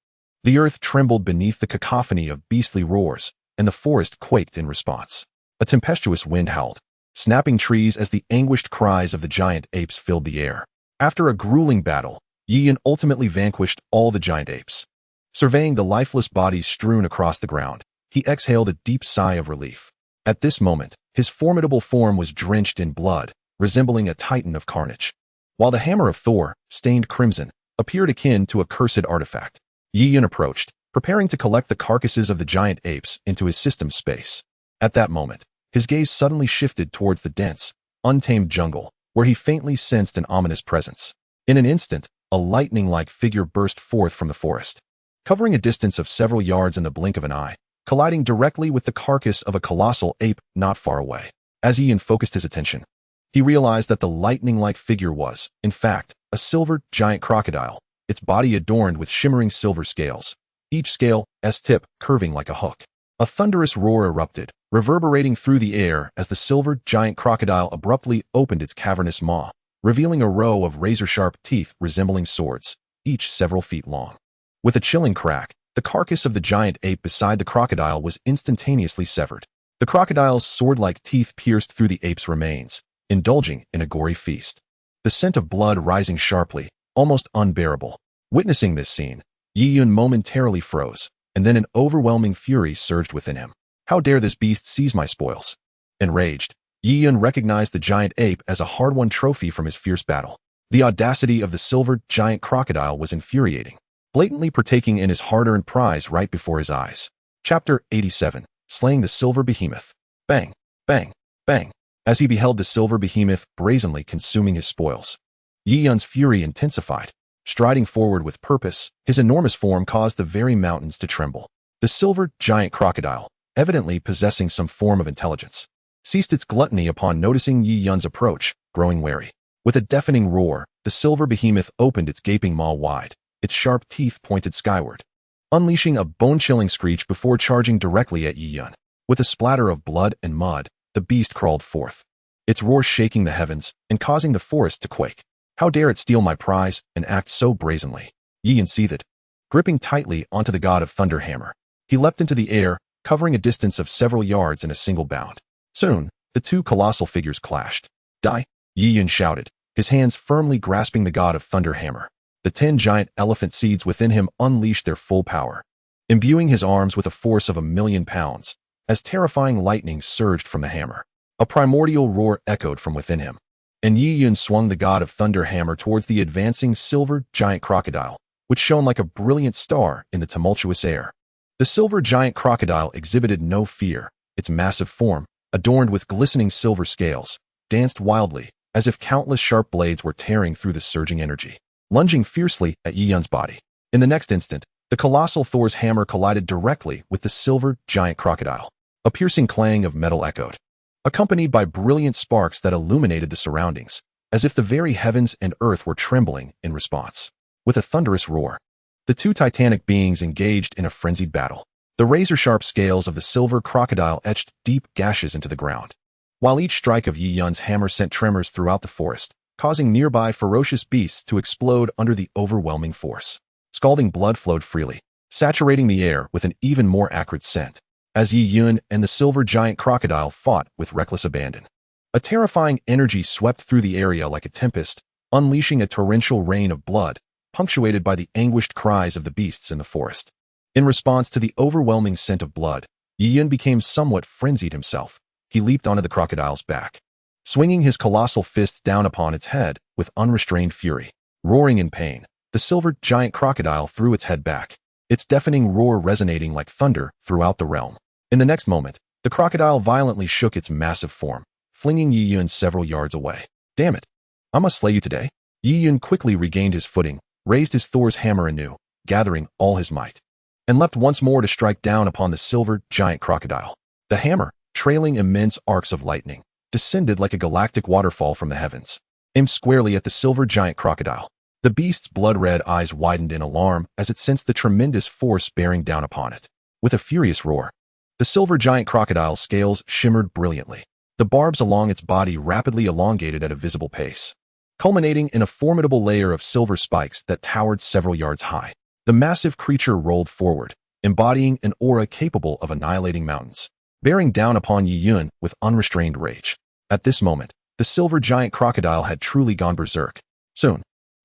The earth trembled beneath the cacophony of beastly roars, and the forest quaked in response. A tempestuous wind howled, snapping trees as the anguished cries of the giant apes filled the air. After a grueling battle, Yi Yun ultimately vanquished all the giant apes. Surveying the lifeless bodies strewn across the ground, he exhaled a deep sigh of relief. At this moment, his formidable form was drenched in blood, resembling a titan of carnage. While the hammer of Thor, stained crimson, appeared akin to a cursed artifact, Yi Yun approached, preparing to collect the carcasses of the giant apes into his system space. At that moment, his gaze suddenly shifted towards the dense, untamed jungle, where he faintly sensed an ominous presence. In an instant, a lightning-like figure burst forth from the forest, covering a distance of several yards in the blink of an eye, colliding directly with the carcass of a colossal ape not far away. As Ian focused his attention, he realized that the lightning-like figure was, in fact, a silver giant crocodile, its body adorned with shimmering silver scales, each scale's tip curving like a hook. A thunderous roar erupted, reverberating through the air as the silver giant crocodile abruptly opened its cavernous maw, revealing a row of razor-sharp teeth resembling swords, each several feet long. With a chilling crack, the carcass of the giant ape beside the crocodile was instantaneously severed. The crocodile's sword-like teeth pierced through the ape's remains, indulging in a gory feast. The scent of blood rising sharply, almost unbearable. Witnessing this scene, Yi Yun momentarily froze, and then an overwhelming fury surged within him. How dare this beast seize my spoils? Enraged, Yi Yun recognized the giant ape as a hard-won trophy from his fierce battle. The audacity of the silver giant crocodile was infuriating, blatantly partaking in his hard-earned prize right before his eyes. Chapter 87. Slaying the Silver Behemoth. Bang, bang, bang. As he beheld the silver behemoth brazenly consuming his spoils, Yi Yun's fury intensified. Striding forward with purpose, his enormous form caused the very mountains to tremble. The silver giant crocodile, evidently possessing some form of intelligence, ceased its gluttony upon noticing Yi Yun's approach, growing wary. With a deafening roar, the silver behemoth opened its gaping maw wide, its sharp teeth pointed skyward, unleashing a bone-chilling screech before charging directly at Yi Yun. With a splatter of blood and mud, the beast crawled forth, its roar shaking the heavens and causing the forest to quake. How dare it steal my prize and act so brazenly? Yi Yun seethed, gripping tightly onto the god of thunder hammer. He leapt into the air, covering a distance of several yards in a single bound. Soon, the two colossal figures clashed. Die! Yi Yun shouted, his hands firmly grasping the god of thunder hammer. The 10 giant elephant seeds within him unleashed their full power, imbuing his arms with a force of 1,000,000 pounds, as terrifying lightning surged from the hammer. A primordial roar echoed from within him, and Yi Yun swung the god of thunder hammer towards the advancing silver giant crocodile, which shone like a brilliant star in the tumultuous air. The silver giant crocodile exhibited no fear. Its massive form, adorned with glistening silver scales, danced wildly, as if countless sharp blades were tearing through the surging energy, lunging fiercely at Yi Yun's body. In the next instant, the colossal Thor's hammer collided directly with the silver giant crocodile. A piercing clang of metal echoed, accompanied by brilliant sparks that illuminated the surroundings, as if the very heavens and earth were trembling in response. With a thunderous roar, the two titanic beings engaged in a frenzied battle. The razor-sharp scales of the silver crocodile etched deep gashes into the ground, while each strike of Yi Yun's hammer sent tremors throughout the forest, causing nearby ferocious beasts to explode under the overwhelming force. Scalding blood flowed freely, saturating the air with an even more acrid scent, as Yi Yun and the silver giant crocodile fought with reckless abandon. A terrifying energy swept through the area like a tempest, unleashing a torrential rain of blood, punctuated by the anguished cries of the beasts in the forest. In response to the overwhelming scent of blood, Yi Yun became somewhat frenzied himself. He leaped onto the crocodile's back, swinging his colossal fists down upon its head with unrestrained fury. Roaring in pain, the silver giant crocodile threw its head back, its deafening roar resonating like thunder throughout the realm. In the next moment, the crocodile violently shook its massive form, flinging Yi Yun several yards away. Damn it! I must slay you today. Yi Yun quickly regained his footing, raised his Thor's hammer anew, gathering all his might, and leapt once more to strike down upon the silver giant crocodile. The hammer, trailing immense arcs of lightning, descended like a galactic waterfall from the heavens, aimed squarely at the silver giant crocodile. The beast's blood-red eyes widened in alarm as it sensed the tremendous force bearing down upon it. With a furious roar, the silver giant crocodile's scales shimmered brilliantly. The barbs along its body rapidly elongated at a visible pace, culminating in a formidable layer of silver spikes that towered several yards high. The massive creature rolled forward, embodying an aura capable of annihilating mountains, bearing down upon Yi Yun with unrestrained rage. At this moment, the silver giant crocodile had truly gone berserk. Soon,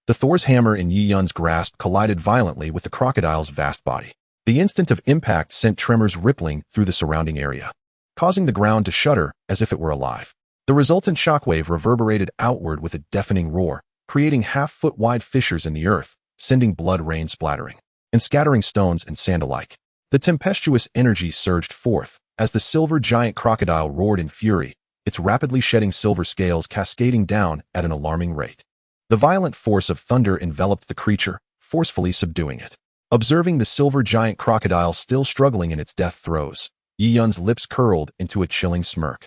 the Thor's hammer in Yi Yun's grasp collided violently with the crocodile's vast body. The instant of impact sent tremors rippling through the surrounding area, causing the ground to shudder as if it were alive. The resultant shockwave reverberated outward with a deafening roar, creating half-foot-wide fissures in the earth, sending blood rain splattering and scattering stones and sand alike. The tempestuous energy surged forth as the silver giant crocodile roared in fury, its rapidly shedding silver scales cascading down at an alarming rate. The violent force of thunder enveloped the creature, forcefully subduing it. Observing the silver giant crocodile still struggling in its death throes, Yi Yun's lips curled into a chilling smirk.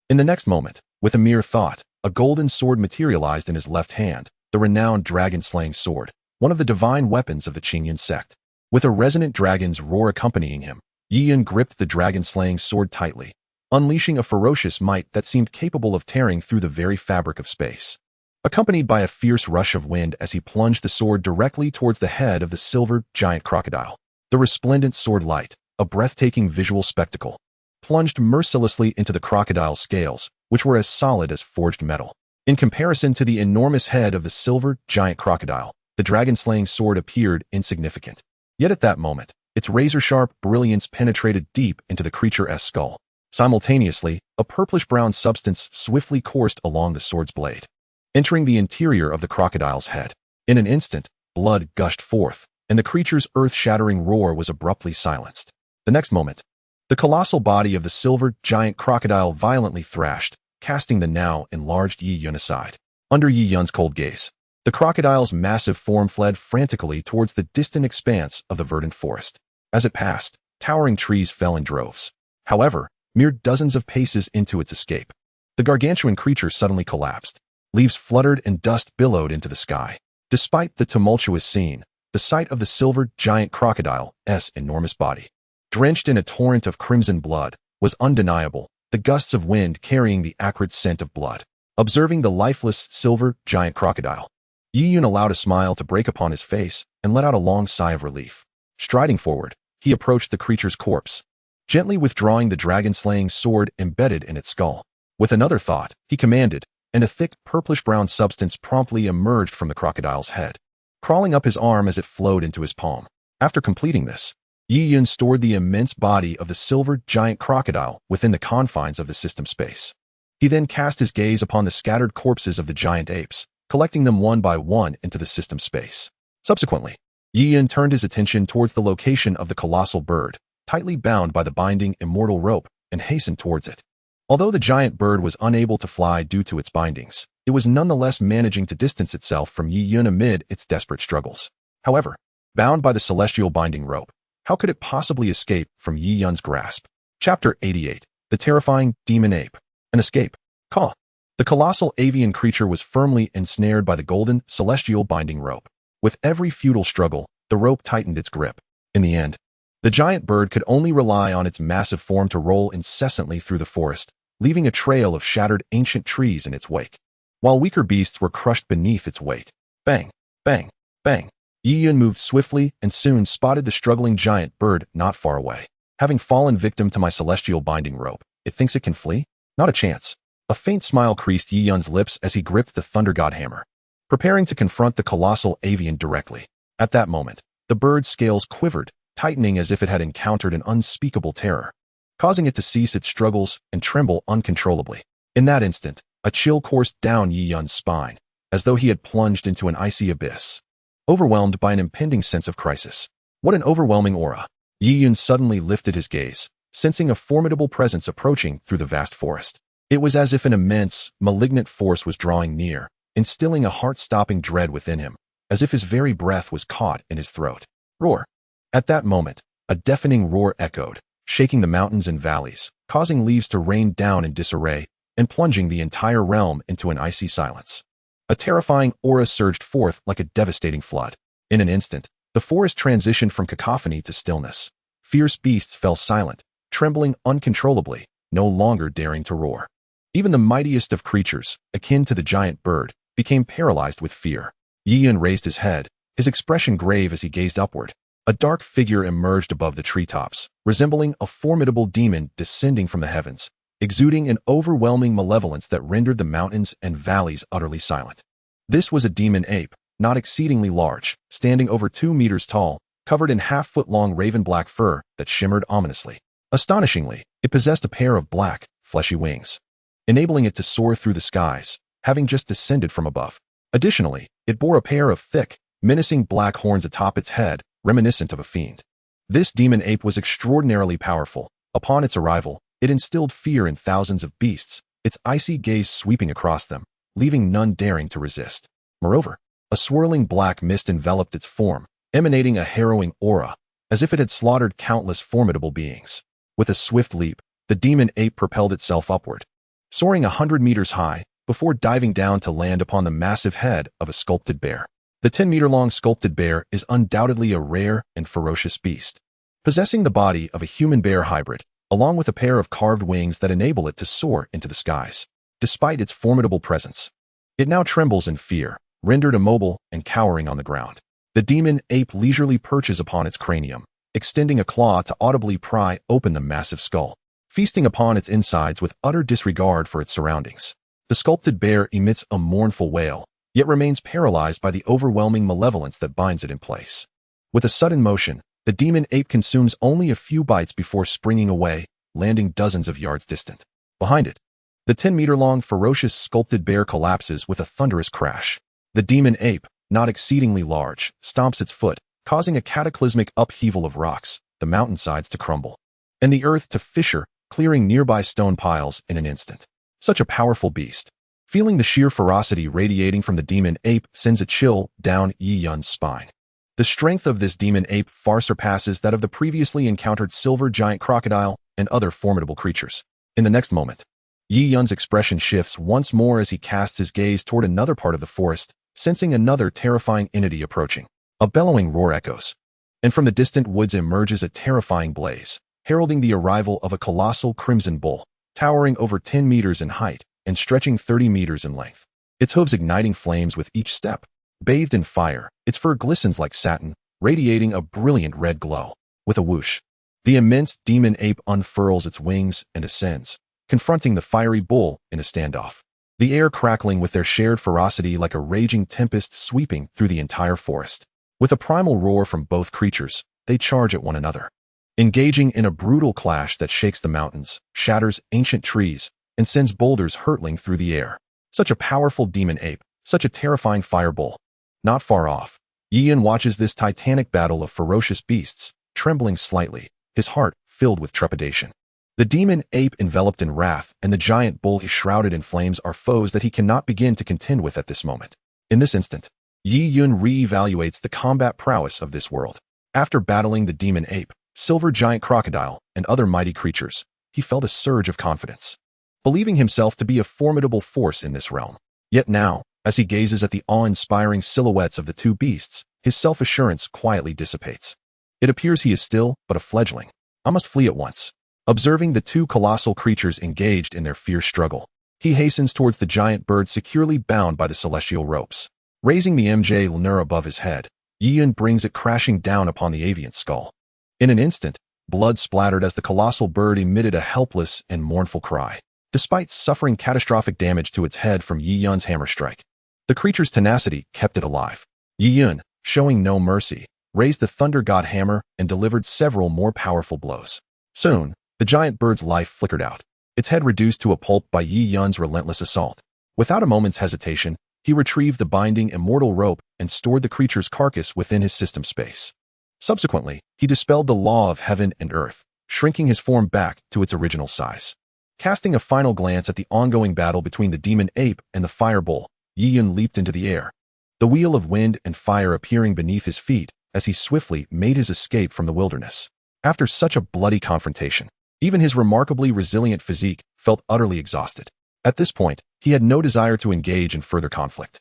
In the next moment, with a mere thought, a golden sword materialized in his left hand, the renowned dragon-slaying sword, one of the divine weapons of the Chiian sect. With a resonant dragon's roar accompanying him, Yi Yun gripped the dragon-slaying sword tightly, unleashing a ferocious might that seemed capable of tearing through the very fabric of space, accompanied by a fierce rush of wind as he plunged the sword directly towards the head of the silver giant crocodile. The resplendent sword light, a breathtaking visual spectacle, plunged mercilessly into the crocodile's scales, which were as solid as forged metal. In comparison to the enormous head of the silver giant crocodile, the dragon-slaying sword appeared insignificant. Yet at that moment, Its razor-sharp brilliance penetrated deep into the creature's skull. Simultaneously, a purplish-brown substance swiftly coursed along the sword's blade, entering the interior of the crocodile's head. In an instant, blood gushed forth, and the creature's earth-shattering roar was abruptly silenced. The next moment, the colossal body of the silver giant crocodile violently thrashed, casting the now enlarged Yi Yun aside. Under Yi Yun's cold gaze, the crocodile's massive form fled frantically towards the distant expanse of the verdant forest. As it passed, towering trees fell in droves. However, mere dozens of paces into its escape, the gargantuan creature suddenly collapsed. Leaves fluttered and dust billowed into the sky. Despite the tumultuous scene, the sight of the silver giant crocodile's enormous body, drenched in a torrent of crimson blood, was undeniable, the gusts of wind carrying the acrid scent of blood. Observing the lifeless silver giant crocodile, Yi Yun allowed a smile to break upon his face and let out a long sigh of relief. Striding forward, he approached the creature's corpse, gently withdrawing the dragon-slaying sword embedded in its skull. With another thought, he commanded, and a thick purplish-brown substance promptly emerged from the crocodile's head, crawling up his arm as it flowed into his palm. After completing this, Yi Yun stored the immense body of the silver giant crocodile within the confines of the system space. He then cast his gaze upon the scattered corpses of the giant apes, collecting them one by one into the system space. Subsequently, Yi Yun turned his attention towards the location of the colossal bird, tightly bound by the binding immortal rope, and hastened towards it. Although the giant bird was unable to fly due to its bindings, it was nonetheless managing to distance itself from Yi Yun amid its desperate struggles. However, bound by the celestial binding rope, how could it possibly escape from Yi Yun's grasp? Chapter 88. The Terrifying Demon Ape. An Escape. Caw. The colossal avian creature was firmly ensnared by the golden, celestial binding rope. With every futile struggle, the rope tightened its grip. In the end, the giant bird could only rely on its massive form to roll incessantly through the forest, leaving a trail of shattered ancient trees in its wake, while weaker beasts were crushed beneath its weight. Bang, bang, bang. Yi Yun moved swiftly and soon spotted the struggling giant bird not far away. Having fallen victim to my celestial binding rope, it thinks it can flee? Not a chance. A faint smile creased Yi Yun's lips as he gripped the Thunder God hammer, preparing to confront the colossal avian directly. At that moment, the bird's scales quivered, tightening as if it had encountered an unspeakable terror, causing it to cease its struggles and tremble uncontrollably. In that instant, a chill coursed down Yi Yun's spine, as though he had plunged into an icy abyss, overwhelmed by an impending sense of crisis. What an overwhelming aura! Yi Yun suddenly lifted his gaze, sensing a formidable presence approaching through the vast forest. It was as if an immense, malignant force was drawing near, instilling a heart-stopping dread within him, as if his very breath was caught in his throat. Roar! At that moment, a deafening roar echoed, shaking the mountains and valleys, causing leaves to rain down in disarray, and plunging the entire realm into an icy silence. A terrifying aura surged forth like a devastating flood. In an instant, the forest transitioned from cacophony to stillness. Fierce beasts fell silent, trembling uncontrollably, no longer daring to roar. Even the mightiest of creatures, akin to the giant bird, became paralyzed with fear. Yi Yun raised his head, his expression grave as he gazed upward. A dark figure emerged above the treetops, resembling a formidable demon descending from the heavens, exuding an overwhelming malevolence that rendered the mountains and valleys utterly silent. This was a demon ape, not exceedingly large, standing over 2 meters tall, covered in half-foot-long raven-black fur that shimmered ominously. Astonishingly, it possessed a pair of black, fleshy wings, enabling it to soar through the skies, having just descended from above. Additionally, it bore a pair of thick, menacing black horns atop its head, reminiscent of a fiend. This demon ape was extraordinarily powerful. Upon its arrival, it instilled fear in thousands of beasts, its icy gaze sweeping across them, leaving none daring to resist. Moreover, a swirling black mist enveloped its form, emanating a harrowing aura, as if it had slaughtered countless formidable beings. With a swift leap, the demon ape propelled itself upward, soaring 100 meters high, before diving down to land upon the massive head of a sculpted bear. The 10-meter-long sculpted bear is undoubtedly a rare and ferocious beast, possessing the body of a human-bear hybrid, along with a pair of carved wings that enable it to soar into the skies. Despite its formidable presence, it now trembles in fear, rendered immobile and cowering on the ground. The demon ape leisurely perches upon its cranium, extending a claw to audibly pry open the massive skull, feasting upon its insides with utter disregard for its surroundings. The sculpted bear emits a mournful wail, yet remains paralyzed by the overwhelming malevolence that binds it in place. With a sudden motion, The demon ape consumes only a few bites before springing away, landing dozens of yards distant. Behind it, the 10-meter-long ferocious sculpted bear collapses with a thunderous crash. The demon ape, not exceedingly large, stomps its foot, causing a cataclysmic upheaval of rocks, the mountainsides to crumble, and the earth to fissure, clearing nearby stone piles in an instant. Such a powerful beast. Feeling the sheer ferocity radiating from the demon ape sends a chill down Yi Yun's spine. The strength of this demon ape far surpasses that of the previously encountered silver giant crocodile and other formidable creatures. In the next moment, Yi Yun's expression shifts once more as he casts his gaze toward another part of the forest, sensing another terrifying entity approaching. A bellowing roar echoes, and from the distant woods emerges a terrifying blaze, heralding the arrival of a colossal crimson bull, towering over 10 meters in height and stretching 30 meters in length. Its hooves igniting flames with each step. Bathed in fire, its fur glistens like satin, radiating a brilliant red glow. With a whoosh, the immense demon ape unfurls its wings and ascends, confronting the fiery bull in a standoff. The air crackling with their shared ferocity like a raging tempest sweeping through the entire forest. With a primal roar from both creatures, they charge at one another, engaging in a brutal clash that shakes the mountains, shatters ancient trees, and sends boulders hurtling through the air. Such a powerful demon ape, such a terrifying fire bull. Not far off, Yi Yun watches this titanic battle of ferocious beasts, trembling slightly, his heart filled with trepidation. The demon ape enveloped in wrath and the giant bull shrouded in flames are foes that he cannot begin to contend with at this moment. In this instant, Yi Yun re-evaluates the combat prowess of this world. After battling the demon ape, silver giant crocodile, and other mighty creatures, he felt a surge of confidence, believing himself to be a formidable force in this realm. Yet now, as he gazes at the awe-inspiring silhouettes of the two beasts, his self-assurance quietly dissipates. It appears he is still but a fledgling. I must flee at once. Observing the two colossal creatures engaged in their fierce struggle, he hastens towards the giant bird securely bound by the celestial ropes. Raising the MJ Lnur above his head, Yi Yun brings it crashing down upon the avian's skull. In an instant, blood splattered as the colossal bird emitted a helpless and mournful cry. Despite suffering catastrophic damage to its head from Yi Yun's hammer strike, the creature's tenacity kept it alive. Yi Yun, showing no mercy, raised the Thunder God hammer and delivered several more powerful blows. Soon, the giant bird's life flickered out, its head reduced to a pulp by Yi Yun's relentless assault. Without a moment's hesitation, he retrieved the binding immortal rope and stored the creature's carcass within his system space. Subsequently, he dispelled the law of heaven and earth, shrinking his form back to its original size. Casting a final glance at the ongoing battle between the demon ape and the fire bull, Yi Yun leaped into the air, the wheel of wind and fire appearing beneath his feet as he swiftly made his escape from the wilderness. After such a bloody confrontation, even his remarkably resilient physique felt utterly exhausted. At this point, he had no desire to engage in further conflict.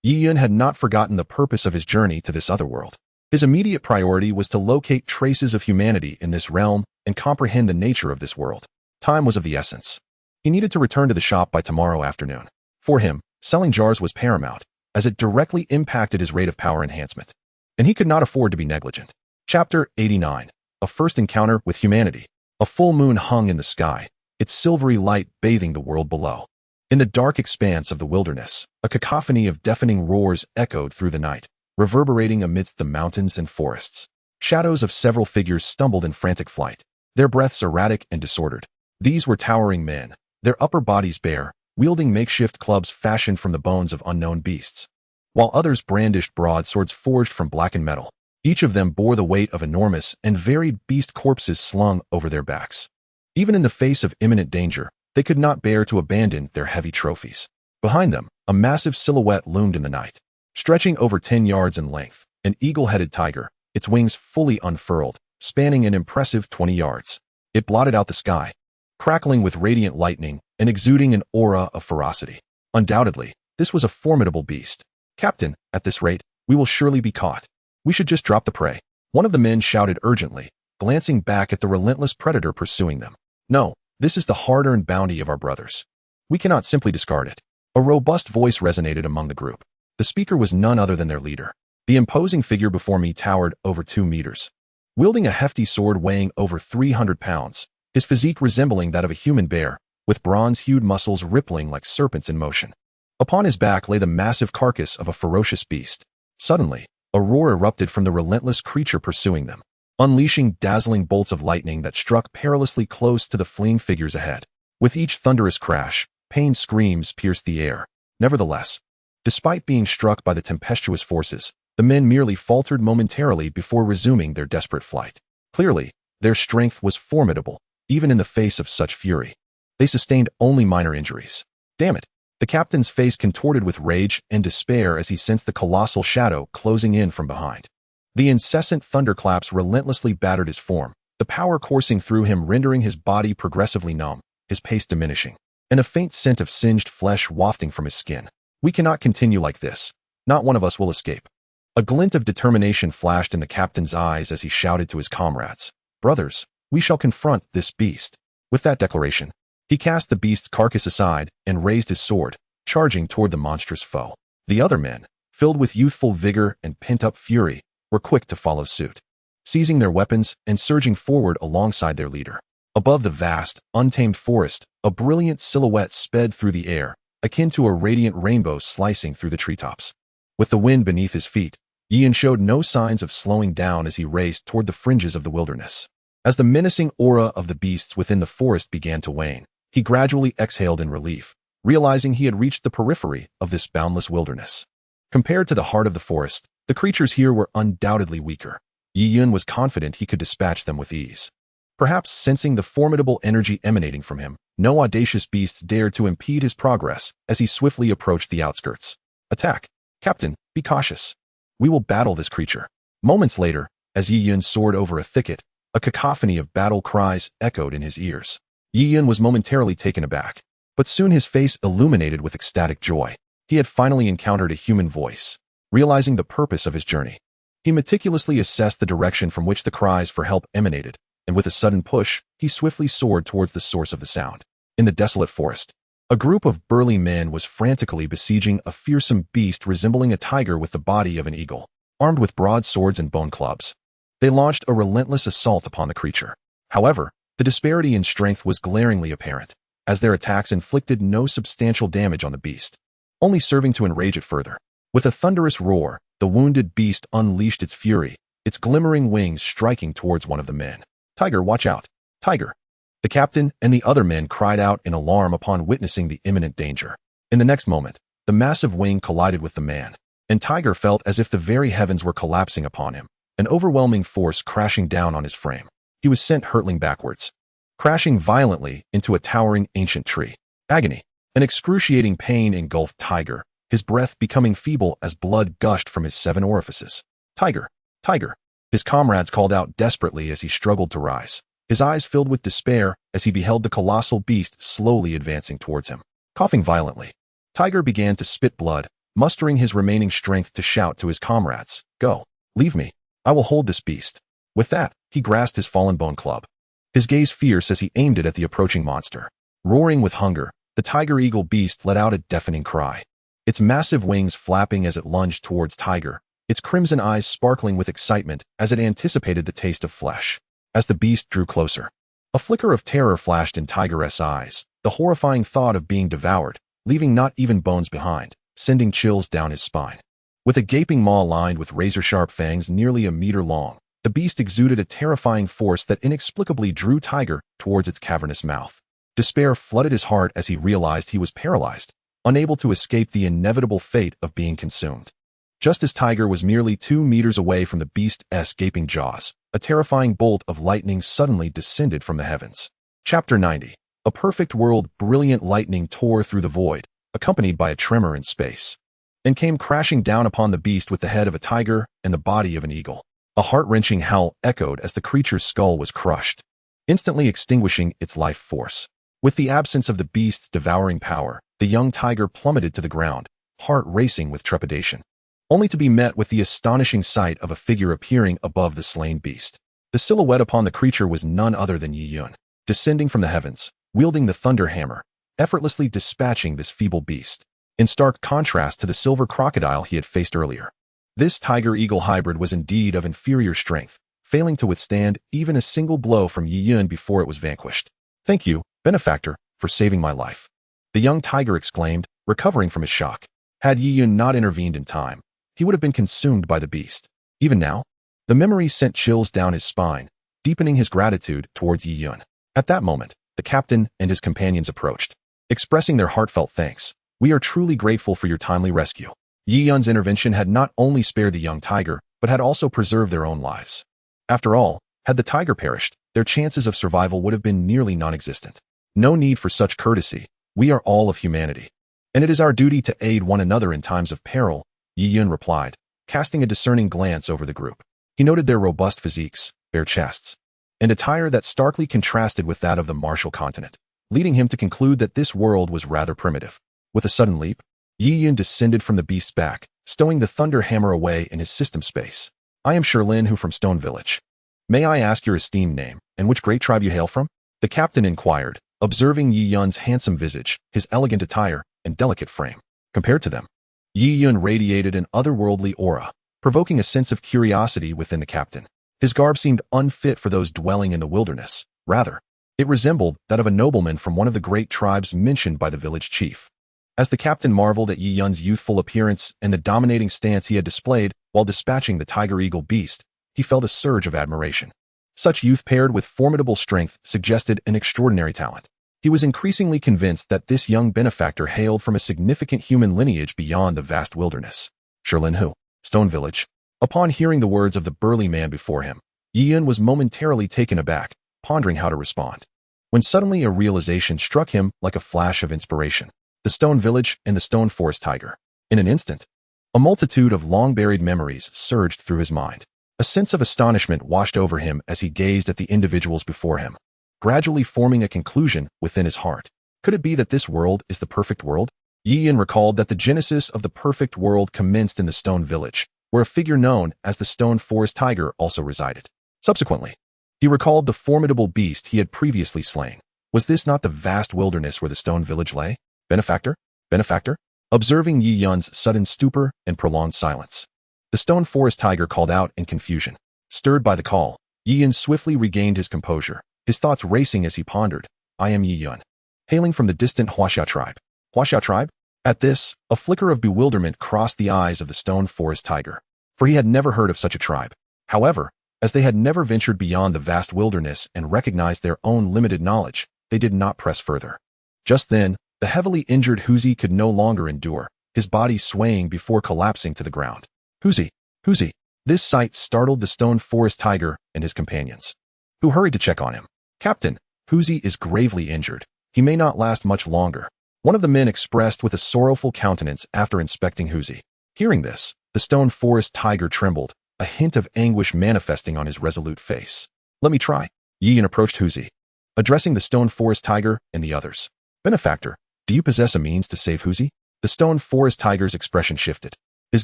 Yi Yun had not forgotten the purpose of his journey to this otherworld. His immediate priority was to locate traces of humanity in this realm and comprehend the nature of this world. Time was of the essence. He needed to return to the shop by tomorrow afternoon. For him, selling jars was paramount, as it directly impacted his rate of power enhancement, and he could not afford to be negligent. Chapter 89. A first encounter with humanity. A full moon hung in the sky, its silvery light bathing the world below. In the dark expanse of the wilderness, a cacophony of deafening roars echoed through the night, reverberating amidst the mountains and forests. Shadows of several figures stumbled in frantic flight, their breaths erratic and disordered. These were towering men, their upper bodies bare, wielding makeshift clubs fashioned from the bones of unknown beasts, while others brandished broadswords forged from blackened metal. Each of them bore the weight of enormous and varied beast corpses slung over their backs. Even in the face of imminent danger, they could not bear to abandon their heavy trophies. Behind them, a massive silhouette loomed in the night. Stretching over 10 yards in length, an eagle-headed tiger, its wings fully unfurled, spanning an impressive 20 yards. It blotted out the sky, crackling with radiant lightning and exuding an aura of ferocity. Undoubtedly, this was a formidable beast. "Captain, at this rate, we will surely be caught. We should just drop the prey," one of the men shouted urgently, glancing back at the relentless predator pursuing them. "No, this is the hard-earned bounty of our brothers. We cannot simply discard it." A robust voice resonated among the group. The speaker was none other than their leader. The imposing figure before me towered over 2 meters. Wielding a hefty sword weighing over 300 pounds, his physique resembling that of a human bear, with bronze-hued muscles rippling like serpents in motion. Upon his back lay the massive carcass of a ferocious beast. Suddenly, a roar erupted from the relentless creature pursuing them. unleashing dazzling bolts of lightning that struck perilously close to the fleeing figures ahead. With each thunderous crash, pain screams pierced the air. Nevertheless, despite being struck by the tempestuous forces, the men merely faltered momentarily before resuming their desperate flight. Clearly, their strength was formidable, even in the face of such fury. They sustained only minor injuries. Damn it! The captain's face contorted with rage and despair as he sensed the colossal shadow closing in from behind. The incessant thunderclaps relentlessly battered his form, the power coursing through him rendering his body progressively numb, his pace diminishing, and a faint scent of singed flesh wafting from his skin. We cannot continue like this. Not one of us will escape. A glint of determination flashed in the captain's eyes as he shouted to his comrades, "Brothers, we shall confront this beast." With that declaration, he cast the beast's carcass aside and raised his sword, charging toward the monstrous foe. The other men, filled with youthful vigor and pent-up fury, were quick to follow suit, seizing their weapons and surging forward alongside their leader. Above the vast, untamed forest, a brilliant silhouette sped through the air, akin to a radiant rainbow slicing through the treetops. With the wind beneath his feet, Yian showed no signs of slowing down as he raced toward the fringes of the wilderness. As the menacing aura of the beasts within the forest began to wane, he gradually exhaled in relief, realizing he had reached the periphery of this boundless wilderness. Compared to the heart of the forest, the creatures here were undoubtedly weaker. Yian was confident he could dispatch them with ease. Perhaps sensing the formidable energy emanating from him, no audacious beasts dared to impede his progress as he swiftly approached the outskirts. "Attack! Captain, be cautious. We will battle this creature." Moments later, as Yian soared over a thicket, a cacophony of battle cries echoed in his ears. Yian was momentarily taken aback, but soon his face illuminated with ecstatic joy. He had finally encountered a human voice. Realizing the purpose of his journey, he meticulously assessed the direction from which the cries for help emanated, and with a sudden push, he swiftly soared towards the source of the sound. In the desolate forest, a group of burly men was frantically besieging a fearsome beast resembling a tiger with the body of an eagle, armed with broad swords and bone clubs. They launched a relentless assault upon the creature. However, the disparity in strength was glaringly apparent, as their attacks inflicted no substantial damage on the beast, only serving to enrage it further. With a thunderous roar, the wounded beast unleashed its fury, its glimmering wings striking towards one of the men. "Tiger, watch out! Tiger!" The captain and the other men cried out in alarm upon witnessing the imminent danger. In the next moment, the massive wing collided with the man, and Tiger felt as if the very heavens were collapsing upon him, an overwhelming force crashing down on his frame. He was sent hurtling backwards, crashing violently into a towering ancient tree. Agony, an excruciating pain engulfed Tiger, his breath becoming feeble as blood gushed from his 7 orifices. "Tiger! Tiger!" His comrades called out desperately as he struggled to rise, his eyes filled with despair as he beheld the colossal beast slowly advancing towards him. Coughing violently, Tiger began to spit blood, mustering his remaining strength to shout to his comrades, "Go! Leave me! I will hold this beast." With that, he grasped his fallen bone club, his gaze fierce as he aimed it at the approaching monster. Roaring with hunger, the tiger eagle beast let out a deafening cry, its massive wings flapping as it lunged towards Tiger, its crimson eyes sparkling with excitement as it anticipated the taste of flesh. As the beast drew closer, a flicker of terror flashed in Tiger's eyes, the horrifying thought of being devoured, leaving not even bones behind, sending chills down his spine. With a gaping maw lined with razor-sharp fangs nearly a meter long, the beast exuded a terrifying force that inexplicably drew Tiger towards its cavernous mouth. Despair flooded his heart as he realized he was paralyzed, unable to escape the inevitable fate of being consumed. Just as Tiger was merely 2 meters away from the beast's gaping jaws, a terrifying bolt of lightning suddenly descended from the heavens. Chapter 90. A perfect world. Brilliant lightning tore through the void, accompanied by a tremor in space, and came crashing down upon the beast with the head of a tiger and the body of an eagle. A heart-wrenching howl echoed as the creature's skull was crushed, instantly extinguishing its life force. With the absence of the beast's devouring power, the young tiger plummeted to the ground, heart racing with trepidation, only to be met with the astonishing sight of a figure appearing above the slain beast. The silhouette upon the creature was none other than Yian, descending from the heavens, wielding the thunder hammer, effortlessly dispatching this feeble beast, in stark contrast to the silver crocodile he had faced earlier. This tiger-eagle hybrid was indeed of inferior strength, failing to withstand even a single blow from Yian before it was vanquished. "Thank you, benefactor, for saving my life," the young tiger exclaimed, recovering from his shock. Had Yian not intervened in time, he would have been consumed by the beast. Even now, The memory sent chills down his spine, deepening his gratitude towards Yi Yun. At that moment, the captain and his companions approached, expressing their heartfelt thanks. "We are truly grateful for your timely rescue." Yi Yun's intervention had not only spared the young tiger, but had also preserved their own lives. After all, had the tiger perished, their chances of survival would have been nearly non-existent. No need for such courtesy. We are all of humanity, and it is our duty to aid one another in times of peril, Yi Yun replied, casting a discerning glance over the group. He noted their robust physiques, bare chests, and attire that starkly contrasted with that of the martial continent, leading him to conclude that this world was rather primitive. With a sudden leap, Yi Yun descended from the beast's back, stowing the thunder hammer away in his system space. "I am Sherlin Hu from Stone Village. May I ask your esteemed name, and which great tribe you hail from?" The captain inquired, observing Yi Yun's handsome visage, his elegant attire, and delicate frame. Compared to them, Yi Yun radiated an otherworldly aura, provoking a sense of curiosity within the captain. His garb seemed unfit for those dwelling in the wilderness. Rather, it resembled that of a nobleman from one of the great tribes mentioned by the village chief. As the captain marveled at Yi Yun's youthful appearance and the dominating stance he had displayed while dispatching the tiger-eagle beast, he felt a surge of admiration. Such youth paired with formidable strength suggested an extraordinary talent. He was increasingly convinced that this young benefactor hailed from a significant human lineage beyond the vast wilderness. Sherlin Hu, Stone Village. Upon hearing the words of the burly man before him, Yi Yun was momentarily taken aback, pondering how to respond, when suddenly a realization struck him like a flash of inspiration. The Stone Village and the Stone Forest Tiger. In an instant, a multitude of long-buried memories surged through his mind. A sense of astonishment washed over him as he gazed at the individuals before him, gradually forming a conclusion within his heart. Could it be that this world is the perfect world? Yi Yun recalled that the genesis of the perfect world commenced in the Stone Village, where a figure known as the Stone Forest Tiger also resided. Subsequently, he recalled the formidable beast he had previously slain. Was this not the vast wilderness where the Stone Village lay? Benefactor? Benefactor? Observing Yi Yun's sudden stupor and prolonged silence, the Stone Forest Tiger called out in confusion. Stirred by the call, Yi Yun swiftly regained his composure, his thoughts racing as he pondered. "I am Yi Yun, hailing from the distant Huaxia tribe." Huaxia tribe? At this, a flicker of bewilderment crossed the eyes of the Stone Forest Tiger, for he had never heard of such a tribe. However, as they had never ventured beyond the vast wilderness and recognized their own limited knowledge, they did not press further. Just then, the heavily injured Huzi could no longer endure, his body swaying before collapsing to the ground. Huzi! Huzi! This sight startled the Stone Forest Tiger and his companions, who hurried to check on him. "Captain, Huzi is gravely injured. He may not last much longer," one of the men expressed with a sorrowful countenance after inspecting Huzi. Hearing this, the Stone Forest Tiger trembled, a hint of anguish manifesting on his resolute face. "Let me try." Yi Yun approached Huzi, addressing the Stone Forest Tiger and the others. "Benefactor, do you possess a means to save Huzi?" The Stone Forest Tiger's expression shifted, his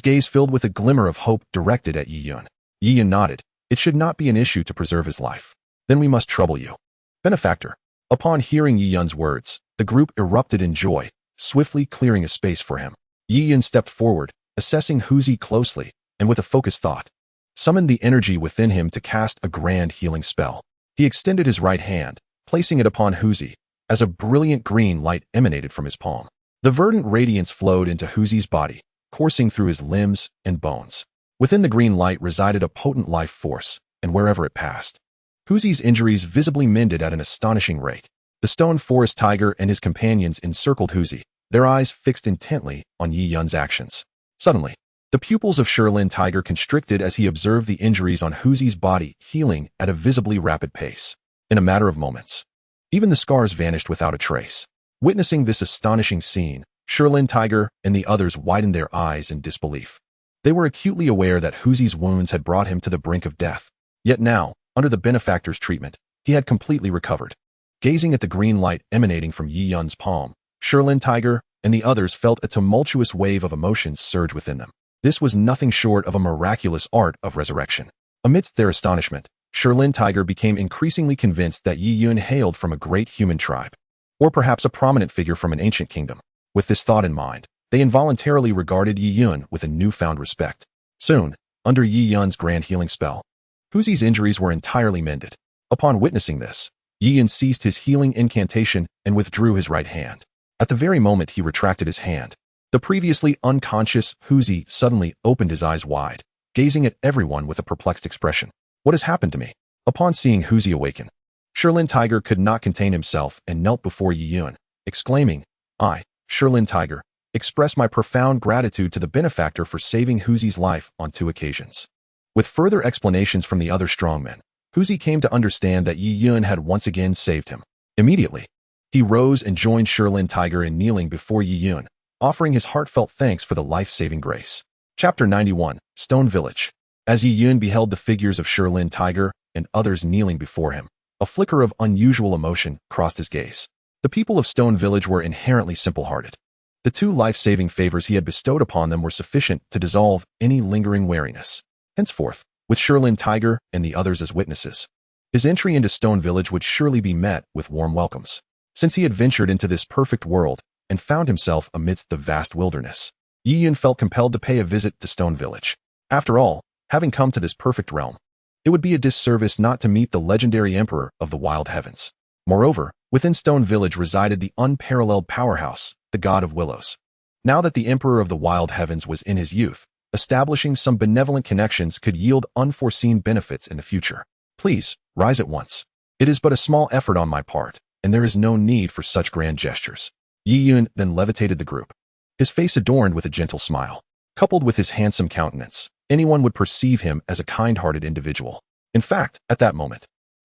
gaze filled with a glimmer of hope directed at Yi Yun. Yi Yun nodded. "It should not be an issue to preserve his life. Then we must trouble you." "Benefactor." Upon hearing Yi Yun's words, the group erupted in joy, swiftly clearing a space for him. Yi Yun stepped forward, assessing Huzi closely, and with a focused thought, summoned the energy within him to cast a grand healing spell. He extended his right hand, placing it upon Huzi, as a brilliant green light emanated from his palm. The verdant radiance flowed into Huzi's body, coursing through his limbs and bones. Within the green light resided a potent life force, and wherever it passed, Huzi's injuries visibly mended at an astonishing rate. The Stone Forest Tiger and his companions encircled Huzi, their eyes fixed intently on Yi Yun's actions. Suddenly, the pupils of Sherlin Tiger constricted as he observed the injuries on Huzi's body healing at a visibly rapid pace. In a matter of moments, even the scars vanished without a trace. Witnessing this astonishing scene, Sherlin Tiger and the others widened their eyes in disbelief. They were acutely aware that Huzi's wounds had brought him to the brink of death. Yet now, under the benefactor's treatment, he had completely recovered. Gazing at the green light emanating from Yi Yun's palm, Sherlin Tiger and the others felt a tumultuous wave of emotions surge within them. This was nothing short of a miraculous art of resurrection. Amidst their astonishment, Sherlin Tiger became increasingly convinced that Yi Yun hailed from a great human tribe, or perhaps a prominent figure from an ancient kingdom. With this thought in mind, they involuntarily regarded Yi Yun with a newfound respect. Soon, under Yi Yun's grand healing spell, Huzi's injuries were entirely mended. Upon witnessing this, Yi Yun ceased his healing incantation and withdrew his right hand. At the very moment he retracted his hand, the previously unconscious Huzi suddenly opened his eyes wide, gazing at everyone with a perplexed expression. What has happened to me? Upon seeing Huzi awaken, Shilin Tiger could not contain himself and knelt before Yi Yun, exclaiming, I, Shilin Tiger, express my profound gratitude to the benefactor for saving Huzi's life on 2 occasions. With further explanations from the other strongmen, Huzi came to understand that Yi Yun had once again saved him. Immediately, he rose and joined Shilin Tiger in kneeling before Yi Yun, offering his heartfelt thanks for the life-saving grace. Chapter 91, Stone Village. As Yi Yun beheld the figures of Shilin Tiger and others kneeling before him, a flicker of unusual emotion crossed his gaze. The people of Stone Village were inherently simple-hearted. The 2 life-saving favors he had bestowed upon them were sufficient to dissolve any lingering wariness. Henceforth, with Shilin Tiger and the others as witnesses, his entry into Stone Village would surely be met with warm welcomes. Since he had ventured into this perfect world and found himself amidst the vast wilderness, Yi Yun felt compelled to pay a visit to Stone Village. After all, having come to this perfect realm, it would be a disservice not to meet the legendary emperor of the wild heavens. Moreover, within Stone Village resided the unparalleled powerhouse, the god of willows. Now that the emperor of the wild heavens was in his youth, establishing some benevolent connections could yield unforeseen benefits in the future. Please, rise at once. It is but a small effort on my part, and there is no need for such grand gestures. Yi Yun then levitated the group, his face adorned with a gentle smile. Coupled with his handsome countenance, anyone would perceive him as a kind-hearted individual. In fact, at that moment,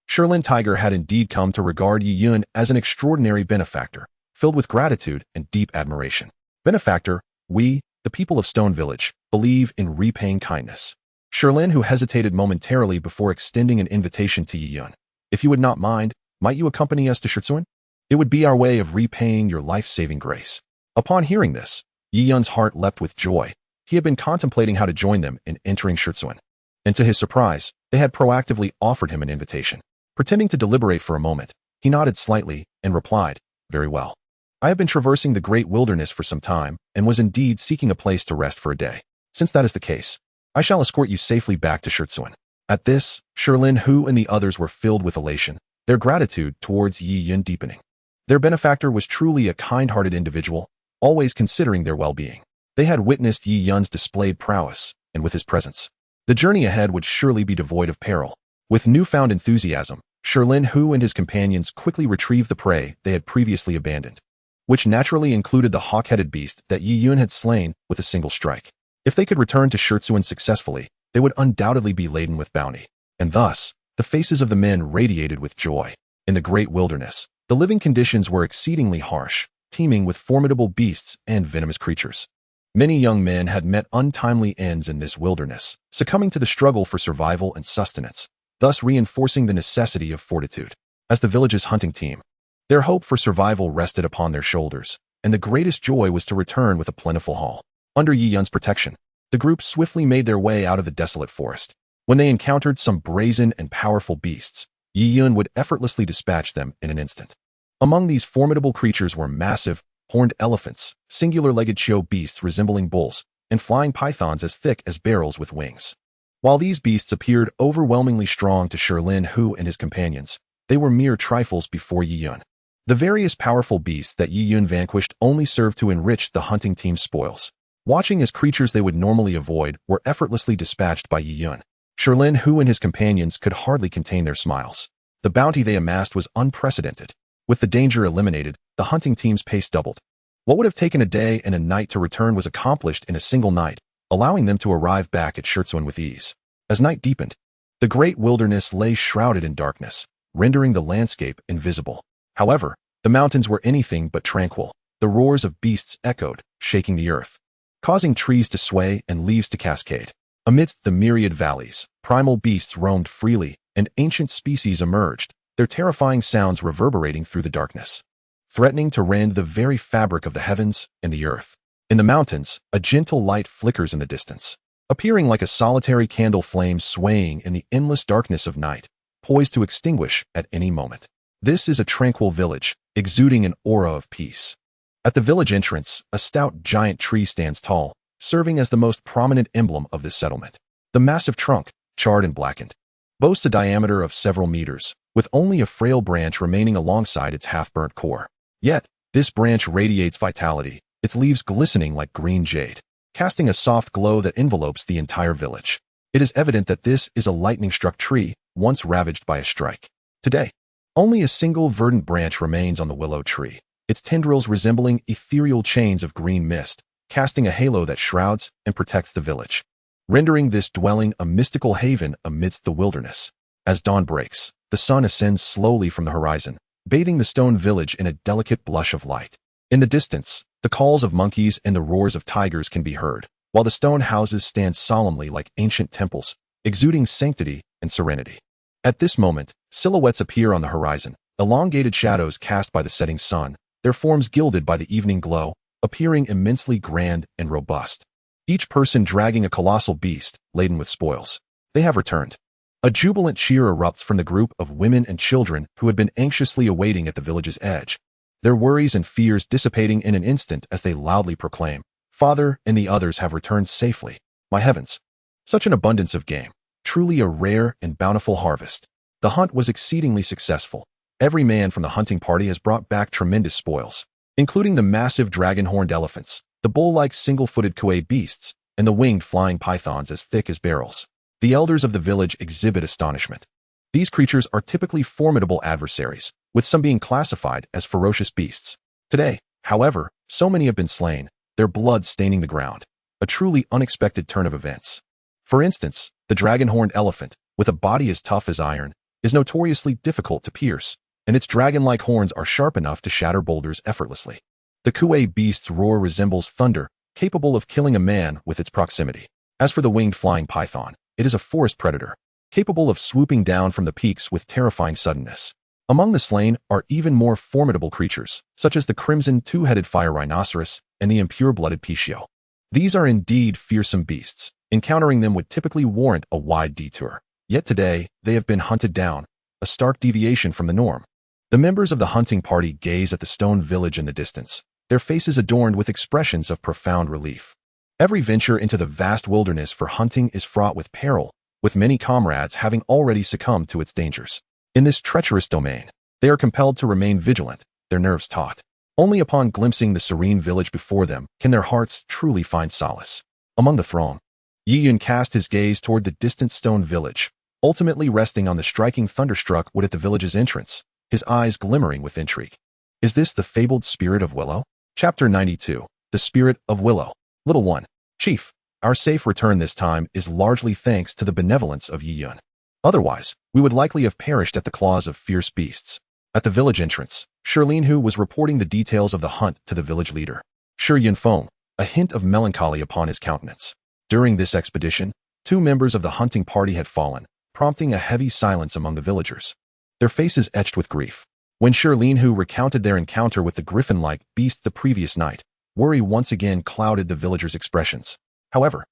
Shilin Tiger had indeed come to regard Yi Yun as an extraordinary benefactor, filled with gratitude and deep admiration. Benefactor, we, the people of Stone Village, believe in repaying kindness. Shilin, who hesitated momentarily before extending an invitation to Yi Yun. If you would not mind, might you accompany us to Shitsuan? It would be our way of repaying your life-saving grace. Upon hearing this, Yi Yun's heart leapt with joy. He had been contemplating how to join them in entering Shitsuan, and to his surprise, they had proactively offered him an invitation. Pretending to deliberate for a moment, he nodded slightly and replied, very well. I have been traversing the great wilderness for some time and was indeed seeking a place to rest for a day. Since that is the case, I shall escort you safely back to Shitsuan. At this, Shilin Hu and the others were filled with elation, their gratitude towards Yi Yun deepening. Their benefactor was truly a kind-hearted individual, always considering their well-being. They had witnessed Yi Yun's displayed prowess, and with his presence, the journey ahead would surely be devoid of peril. With newfound enthusiasm, Shilin Hu and his companions quickly retrieved the prey they had previously abandoned, which naturally included the hawk-headed beast that Yi Yun had slain with a single strike. If they could return to Shitsuan successfully, they would undoubtedly be laden with bounty, and thus, the faces of the men radiated with joy. In the great wilderness, the living conditions were exceedingly harsh, teeming with formidable beasts and venomous creatures. Many young men had met untimely ends in this wilderness, succumbing to the struggle for survival and sustenance, thus reinforcing the necessity of fortitude. As the village's hunting team, their hope for survival rested upon their shoulders, and the greatest joy was to return with a plentiful haul. Under Yi Yun's protection, the group swiftly made their way out of the desolate forest. When they encountered some brazen and powerful beasts, Yi Yun would effortlessly dispatch them in an instant. Among these formidable creatures were massive, horned elephants, singular-legged Xiao beasts resembling bulls, and flying pythons as thick as barrels with wings. While these beasts appeared overwhelmingly strong to Shilin Hu and his companions, they were mere trifles before Yi Yun. The various powerful beasts that Yi Yun vanquished only served to enrich the hunting team's spoils. Watching as creatures they would normally avoid were effortlessly dispatched by Yi Yun, Shilin Hu and his companions could hardly contain their smiles. The bounty they amassed was unprecedented. With the danger eliminated, the hunting team's pace doubled. What would have taken a day and a night to return was accomplished in a single night, allowing them to arrive back at Shitsuan with ease. As night deepened, the great wilderness lay shrouded in darkness, rendering the landscape invisible. However, the mountains were anything but tranquil. The roars of beasts echoed, shaking the earth, causing trees to sway and leaves to cascade. Amidst the myriad valleys, primal beasts roamed freely, and ancient species emerged, their terrifying sounds reverberating through the darkness, threatening to rend the very fabric of the heavens and the earth. In the mountains, a gentle light flickers in the distance, appearing like a solitary candle flame swaying in the endless darkness of night, poised to extinguish at any moment. This is a tranquil village, exuding an aura of peace. At the village entrance, a stout giant tree stands tall, serving as the most prominent emblem of this settlement. The massive trunk, charred and blackened, boasts a diameter of several meters, with only a frail branch remaining alongside its half-burnt core. Yet, this branch radiates vitality, its leaves glistening like green jade, casting a soft glow that envelopes the entire village. It is evident that this is a lightning-struck tree, once ravaged by a strike. Today, only a single verdant branch remains on the willow tree, its tendrils resembling ethereal chains of green mist, casting a halo that shrouds and protects the village, rendering this dwelling a mystical haven amidst the wilderness. As dawn breaks, the sun ascends slowly from the horizon, bathing the stone village in a delicate blush of light. In the distance, the calls of monkeys and the roars of tigers can be heard, while the stone houses stand solemnly like ancient temples, exuding sanctity and serenity. At this moment, silhouettes appear on the horizon, elongated shadows cast by the setting sun, their forms gilded by the evening glow, appearing immensely grand and robust. Each person dragging a colossal beast, laden with spoils. They have returned. A jubilant cheer erupts from the group of women and children who had been anxiously awaiting at the village's edge, their worries and fears dissipating in an instant as they loudly proclaim, "Father and the others have returned safely. My heavens! Such an abundance of game. Truly a rare and bountiful harvest." The hunt was exceedingly successful. Every man from the hunting party has brought back tremendous spoils, including the massive dragon-horned elephants, the bull-like single-footed kuei beasts, and the winged flying pythons as thick as barrels. The elders of the village exhibit astonishment. These creatures are typically formidable adversaries, with some being classified as ferocious beasts. Today, however, so many have been slain, their blood staining the ground. A truly unexpected turn of events. For instance, the dragon-horned elephant, with a body as tough as iron, is notoriously difficult to pierce, and its dragon-like horns are sharp enough to shatter boulders effortlessly. The kuei beast's roar resembles thunder, capable of killing a man with its proximity. As for the winged flying python, it is a forest predator, capable of swooping down from the peaks with terrifying suddenness. Among the slain are even more formidable creatures, such as the crimson two-headed fire rhinoceros and the impure-blooded Xiao. These are indeed fearsome beasts. Encountering them would typically warrant a wide detour. Yet today, they have been hunted down, a stark deviation from the norm. The members of the hunting party gaze at the stone village in the distance, their faces adorned with expressions of profound relief. Every venture into the vast wilderness for hunting is fraught with peril, with many comrades having already succumbed to its dangers. In this treacherous domain, they are compelled to remain vigilant, their nerves taut. Only upon glimpsing the serene village before them can their hearts truly find solace. Among the throng, Yiyun cast his gaze toward the distant stone village, ultimately resting on the striking thunderstruck wood at the village's entrance, his eyes glimmering with intrigue. Is this the fabled spirit of Willow? Chapter 92. The Spirit of Willow. Little one, Chief, our safe return this time is largely thanks to the benevolence of Yiyun. Otherwise, we would likely have perished at the claws of fierce beasts. At the village entrance, Shirlin-Hu was reporting the details of the hunt to the village leader, Shi Yunfeng, a hint of melancholy upon his countenance. During this expedition, 2 members of the hunting party had fallen, prompting a heavy silence among the villagers, their faces etched with grief. When Shirlin-Hu recounted their encounter with the griffin-like beast the previous night, worry once again clouded the villagers' expressions. However,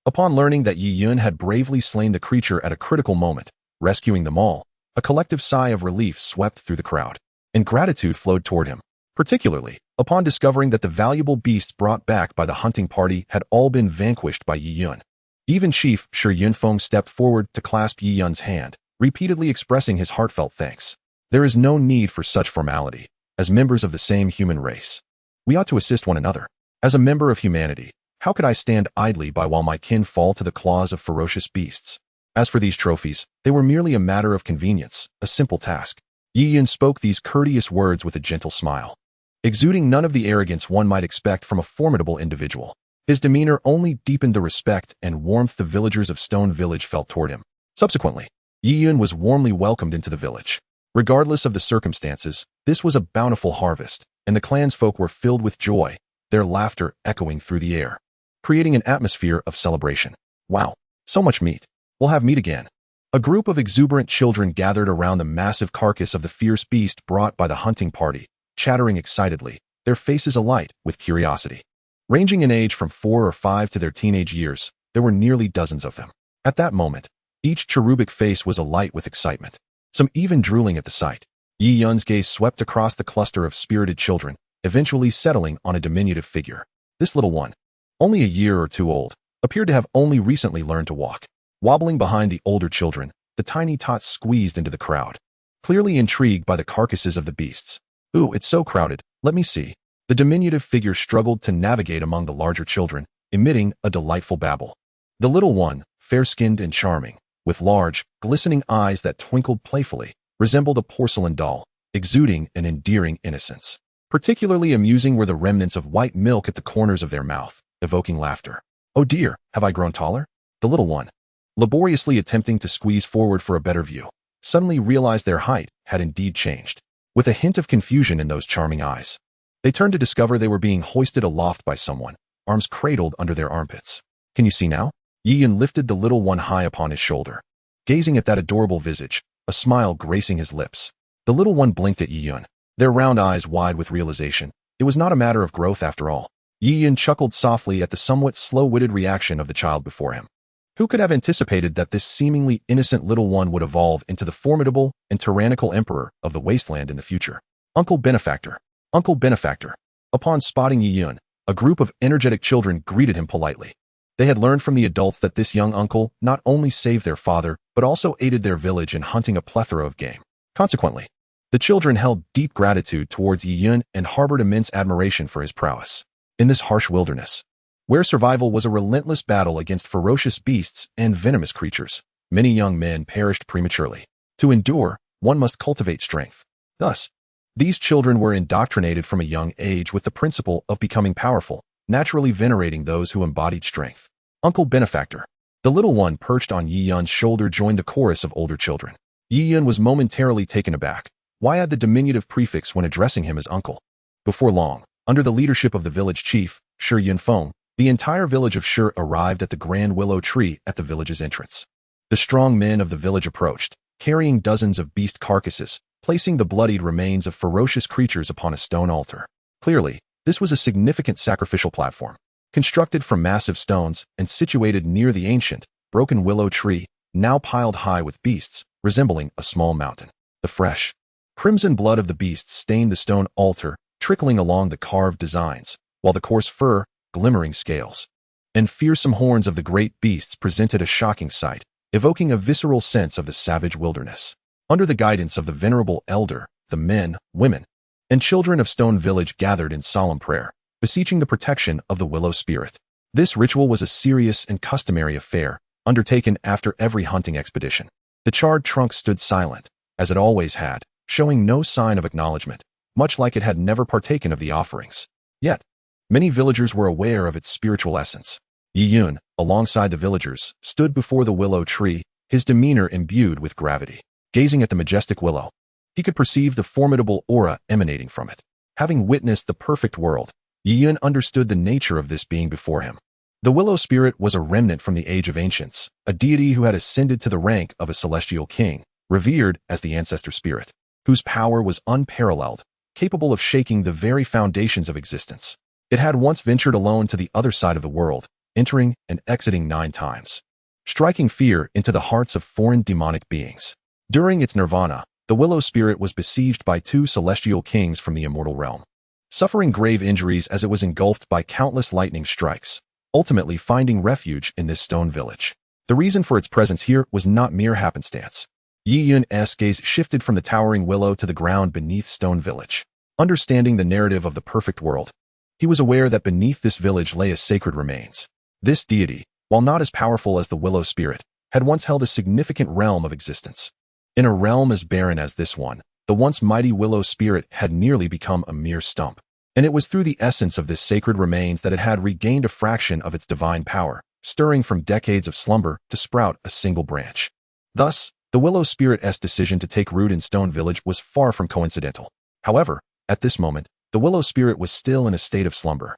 upon learning that Yiyun had bravely slain the creature at a critical moment, rescuing them all, a collective sigh of relief swept through the crowd, and gratitude flowed toward him, particularly upon discovering that the valuable beasts brought back by the hunting party had all been vanquished by Yiyun. Even Chief Shi Yunfeng stepped forward to clasp Yiyun's hand, repeatedly expressing his heartfelt thanks. There is no need for such formality. As members of the same human race, we ought to assist one another. As a member of humanity, how could I stand idly by while my kin fall to the claws of ferocious beasts? As for these trophies, they were merely a matter of convenience, a simple task. Yiyun spoke these courteous words with a gentle smile, exuding none of the arrogance one might expect from a formidable individual. His demeanor only deepened the respect and warmth the villagers of Stone Village felt toward him. Subsequently, Yiyun was warmly welcomed into the village. Regardless of the circumstances, this was a bountiful harvest, and the clansfolk were filled with joy, their laughter echoing through the air, creating an atmosphere of celebration. Wow, so much meat. We'll have meat again. A group of exuberant children gathered around the massive carcass of the fierce beast brought by the hunting party, chattering excitedly, their faces alight with curiosity. Ranging in age from 4 or 5 to their teenage years, there were nearly dozens of them. At that moment, each cherubic face was alight with excitement, some even drooling at the sight. Yiyun's gaze swept across the cluster of spirited children, eventually settling on a diminutive figure. This little one, only a year or 2 old, appeared to have only recently learned to walk. Wobbling behind the older children, the tiny tots squeezed into the crowd, clearly intrigued by the carcasses of the beasts. Ooh, it's so crowded, let me see. The diminutive figure struggled to navigate among the larger children, emitting a delightful babble. The little one, fair-skinned and charming, with large, glistening eyes that twinkled playfully, resembled a porcelain doll, exuding an endearing innocence. Particularly amusing were the remnants of white milk at the corners of their mouth, evoking laughter. "Oh dear, have I grown taller?" The little one, laboriously attempting to squeeze forward for a better view, suddenly realized their height had indeed changed. With a hint of confusion in those charming eyes, they turned to discover they were being hoisted aloft by someone, arms cradled under their armpits. "Can you see now?" Yiyan lifted the little one high upon his shoulder, gazing at that adorable visage, a smile gracing his lips. The little one blinked at Yiyan, their round eyes wide with realization. It was not a matter of growth after all. Yiyan chuckled softly at the somewhat slow-witted reaction of the child before him. Who could have anticipated that this seemingly innocent little one would evolve into the formidable and tyrannical emperor of the wasteland in the future? "Uncle Benefactor! Uncle Benefactor!" Upon spotting Yiyan, a group of energetic children greeted him politely. They had learned from the adults that this young uncle not only saved their father, but also aided their village in hunting a plethora of game. Consequently, the children held deep gratitude towards Yiyan and harbored immense admiration for his prowess. In this harsh wilderness, where survival was a relentless battle against ferocious beasts and venomous creatures, many young men perished prematurely. To endure, one must cultivate strength. Thus, these children were indoctrinated from a young age with the principle of becoming powerful, naturally venerating those who embodied strength. "Uncle Benefactor." The little one perched on Yiyan's shoulder joined the chorus of older children. Yiyan was momentarily taken aback. Why add the diminutive prefix when addressing him as uncle? Before long, under the leadership of the village chief, Shi Yunfeng, the entire village of Shi arrived at the grand willow tree at the village's entrance. The strong men of the village approached, carrying dozens of beast carcasses, placing the bloodied remains of ferocious creatures upon a stone altar. Clearly, this was a significant sacrificial platform, constructed from massive stones and situated near the ancient, broken willow tree, now piled high with beasts, resembling a small mountain. The fresh, crimson blood of the beasts stained the stone altar, trickling along the carved designs, while the coarse fur, glimmering scales, and fearsome horns of the great beasts presented a shocking sight, evoking a visceral sense of the savage wilderness. Under the guidance of the venerable elder, the men, women, and children of Stone Village gathered in solemn prayer, beseeching the protection of the willow spirit. This ritual was a serious and customary affair, undertaken after every hunting expedition. The charred trunk stood silent, as it always had, showing no sign of acknowledgement, much like it had never partaken of the offerings. Yet, many villagers were aware of its spiritual essence. Yiyan, alongside the villagers, stood before the willow tree, his demeanor imbued with gravity. Gazing at the majestic willow, he could perceive the formidable aura emanating from it. Having witnessed the perfect world, Yiyan understood the nature of this being before him. The willow spirit was a remnant from the age of ancients, a deity who had ascended to the rank of a celestial king, revered as the ancestor spirit, whose power was unparalleled, capable of shaking the very foundations of existence. It had once ventured alone to the other side of the world, entering and exiting 9 times, striking fear into the hearts of foreign demonic beings. During its nirvana, the willow spirit was besieged by 2 celestial kings from the immortal realm, suffering grave injuries as it was engulfed by countless lightning strikes, ultimately finding refuge in this stone village. The reason for its presence here was not mere happenstance. Yiyan's gaze shifted from the towering willow to the ground beneath Stone Village. Understanding the narrative of the perfect world, he was aware that beneath this village lay a sacred remains. This deity, while not as powerful as the willow spirit, had once held a significant realm of existence. In a realm as barren as this one, the once mighty willow spirit had nearly become a mere stump. And it was through the essence of this sacred remains that it had regained a fraction of its divine power, stirring from decades of slumber to sprout a single branch. Thus, the willow spirit's decision to take root in Stone Village was far from coincidental. However, at this moment, the willow spirit was still in a state of slumber.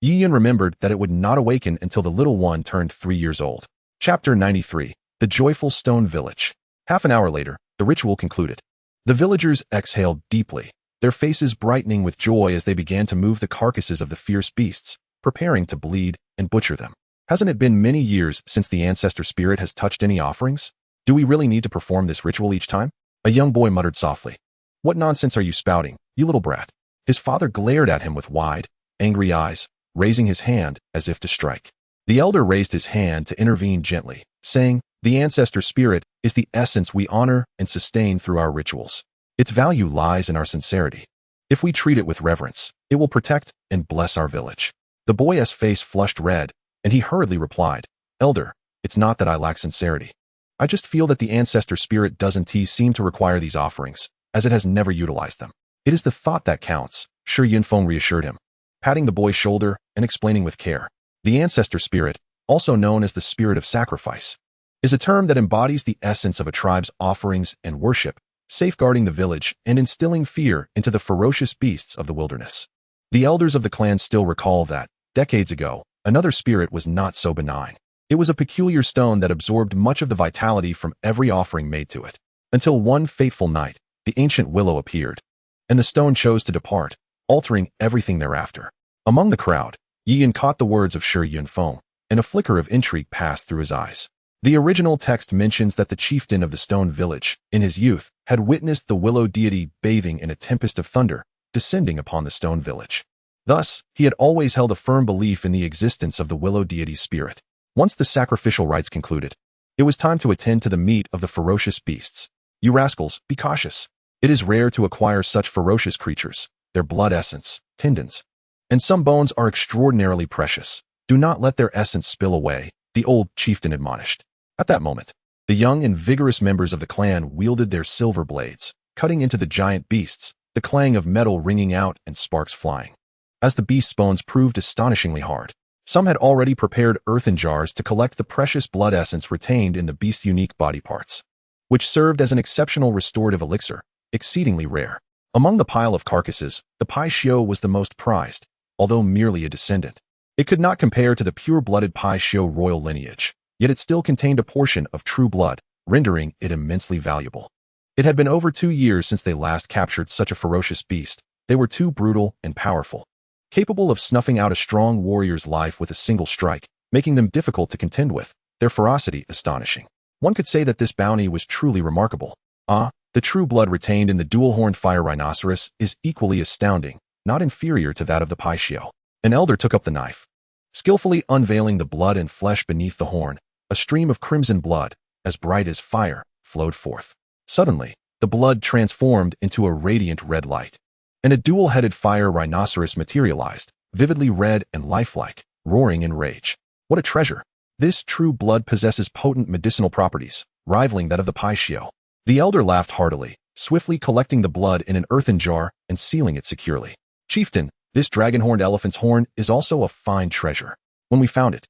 Yiyan remembered that it would not awaken until the little one turned 3 years old. Chapter 93. The Joyful Stone Village. Half an hour later, the ritual concluded. The villagers exhaled deeply, their faces brightening with joy as they began to move the carcasses of the fierce beasts, preparing to bleed and butcher them. Hasn't it been many years since the ancestor spirit has touched any offerings? Do we really need to perform this ritual each time? A young boy muttered softly. What nonsense are you spouting, you little brat? His father glared at him with wide, angry eyes, raising his hand as if to strike. The elder raised his hand to intervene gently, saying, "The ancestor spirit is the essence we honor and sustain through our rituals. Its value lies in our sincerity. If we treat it with reverence, it will protect and bless our village." The boy's face flushed red, and he hurriedly replied, "Elder, It's not that I lack sincerity. I just feel that the ancestor spirit doesn't seem to require these offerings, as it has never utilized them. It is the thought that counts, Shi Yunfeng reassured him, patting the boy's shoulder and explaining with care. The ancestor spirit, also known as the spirit of sacrifice, is a term that embodies the essence of a tribe's offerings and worship, safeguarding the village and instilling fear into the ferocious beasts of the wilderness. The elders of the clan still recall that, decades ago, another spirit was not so benign. It was a peculiar stone that absorbed much of the vitality from every offering made to it. Until one fateful night, the ancient willow appeared, and the stone chose to depart, altering everything thereafter. Among the crowd, Yiyan caught the words of Shi Yunfeng, and a flicker of intrigue passed through his eyes. The original text mentions that the chieftain of the stone village, in his youth, had witnessed the willow deity bathing in a tempest of thunder, descending upon the stone village. Thus, he had always held a firm belief in the existence of the willow deity's spirit. Once the sacrificial rites concluded, it was time to attend to the meat of the ferocious beasts. You rascals, be cautious. It is rare to acquire such ferocious creatures. Their blood essence, tendons, and some bones are extraordinarily precious. Do not let their essence spill away, the old chieftain admonished. At that moment, the young and vigorous members of the clan wielded their silver blades, cutting into the giant beasts, the clang of metal ringing out and sparks flying. As the beasts' bones proved astonishingly hard, some had already prepared earthen jars to collect the precious blood essence retained in the beast's unique body parts, which served as an exceptional restorative elixir, exceedingly rare. Among the pile of carcasses, the Xiao was the most prized, although merely a descendant. It could not compare to the pure-blooded Xiao royal lineage, yet it still contained a portion of true blood, rendering it immensely valuable. It had been over 2 years since they last captured such a ferocious beast. They were too brutal and powerful, capable of snuffing out a strong warrior's life with a single strike, making them difficult to contend with, their ferocity astonishing. One could say that this bounty was truly remarkable. The true blood retained in the dual-horned fire rhinoceros is equally astounding, not inferior to that of the Xiao. An elder took up the knife, skillfully unveiling the blood and flesh beneath the horn. A stream of crimson blood, as bright as fire, flowed forth. Suddenly, the blood transformed into a radiant red light, and a dual-headed fire rhinoceros materialized, vividly red and lifelike, roaring in rage. What a treasure! This true blood possesses potent medicinal properties, rivaling that of the Xiao. The elder laughed heartily, swiftly collecting the blood in an earthen jar and sealing it securely. Chieftain, this dragon-horned elephant's horn is also a fine treasure. When we found it,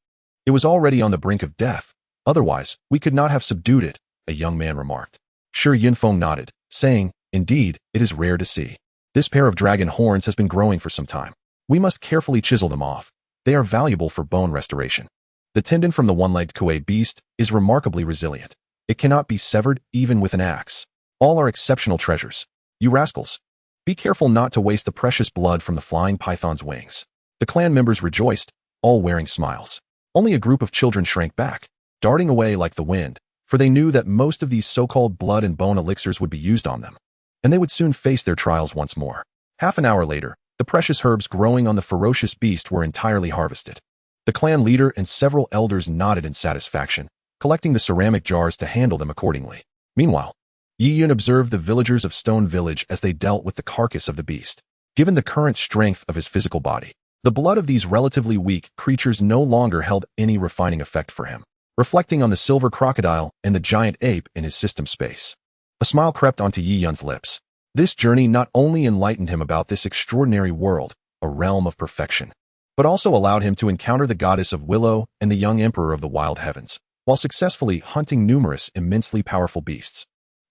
it was already on the brink of death. Otherwise, we could not have subdued it, a young man remarked. Shi Yunfeng nodded, saying, Indeed, it is rare to see. This pair of dragon horns has been growing for some time. We must carefully chisel them off. They are valuable for bone restoration. The tendon from the one-legged Kuei beast is remarkably resilient. It cannot be severed even with an axe. All are exceptional treasures. You rascals, be careful not to waste the precious blood from the flying python's wings. The clan members rejoiced, all wearing smiles. Only a group of children shrank back, darting away like the wind, for they knew that most of these so-called blood and bone elixirs would be used on them, and they would soon face their trials once more. Half an hour later, the precious herbs growing on the ferocious beast were entirely harvested. The clan leader and several elders nodded in satisfaction, collecting the ceramic jars to handle them accordingly. Meanwhile, Yiyan observed the villagers of Stone Village as they dealt with the carcass of the beast. Given the current strength of his physical body, the blood of these relatively weak creatures no longer held any refining effect for him. Reflecting on the silver crocodile and the giant ape in his system space, a smile crept onto Yiyan's lips. This journey not only enlightened him about this extraordinary world, a realm of perfection, but also allowed him to encounter the goddess of Willow and the young emperor of the wild heavens, while successfully hunting numerous immensely powerful beasts.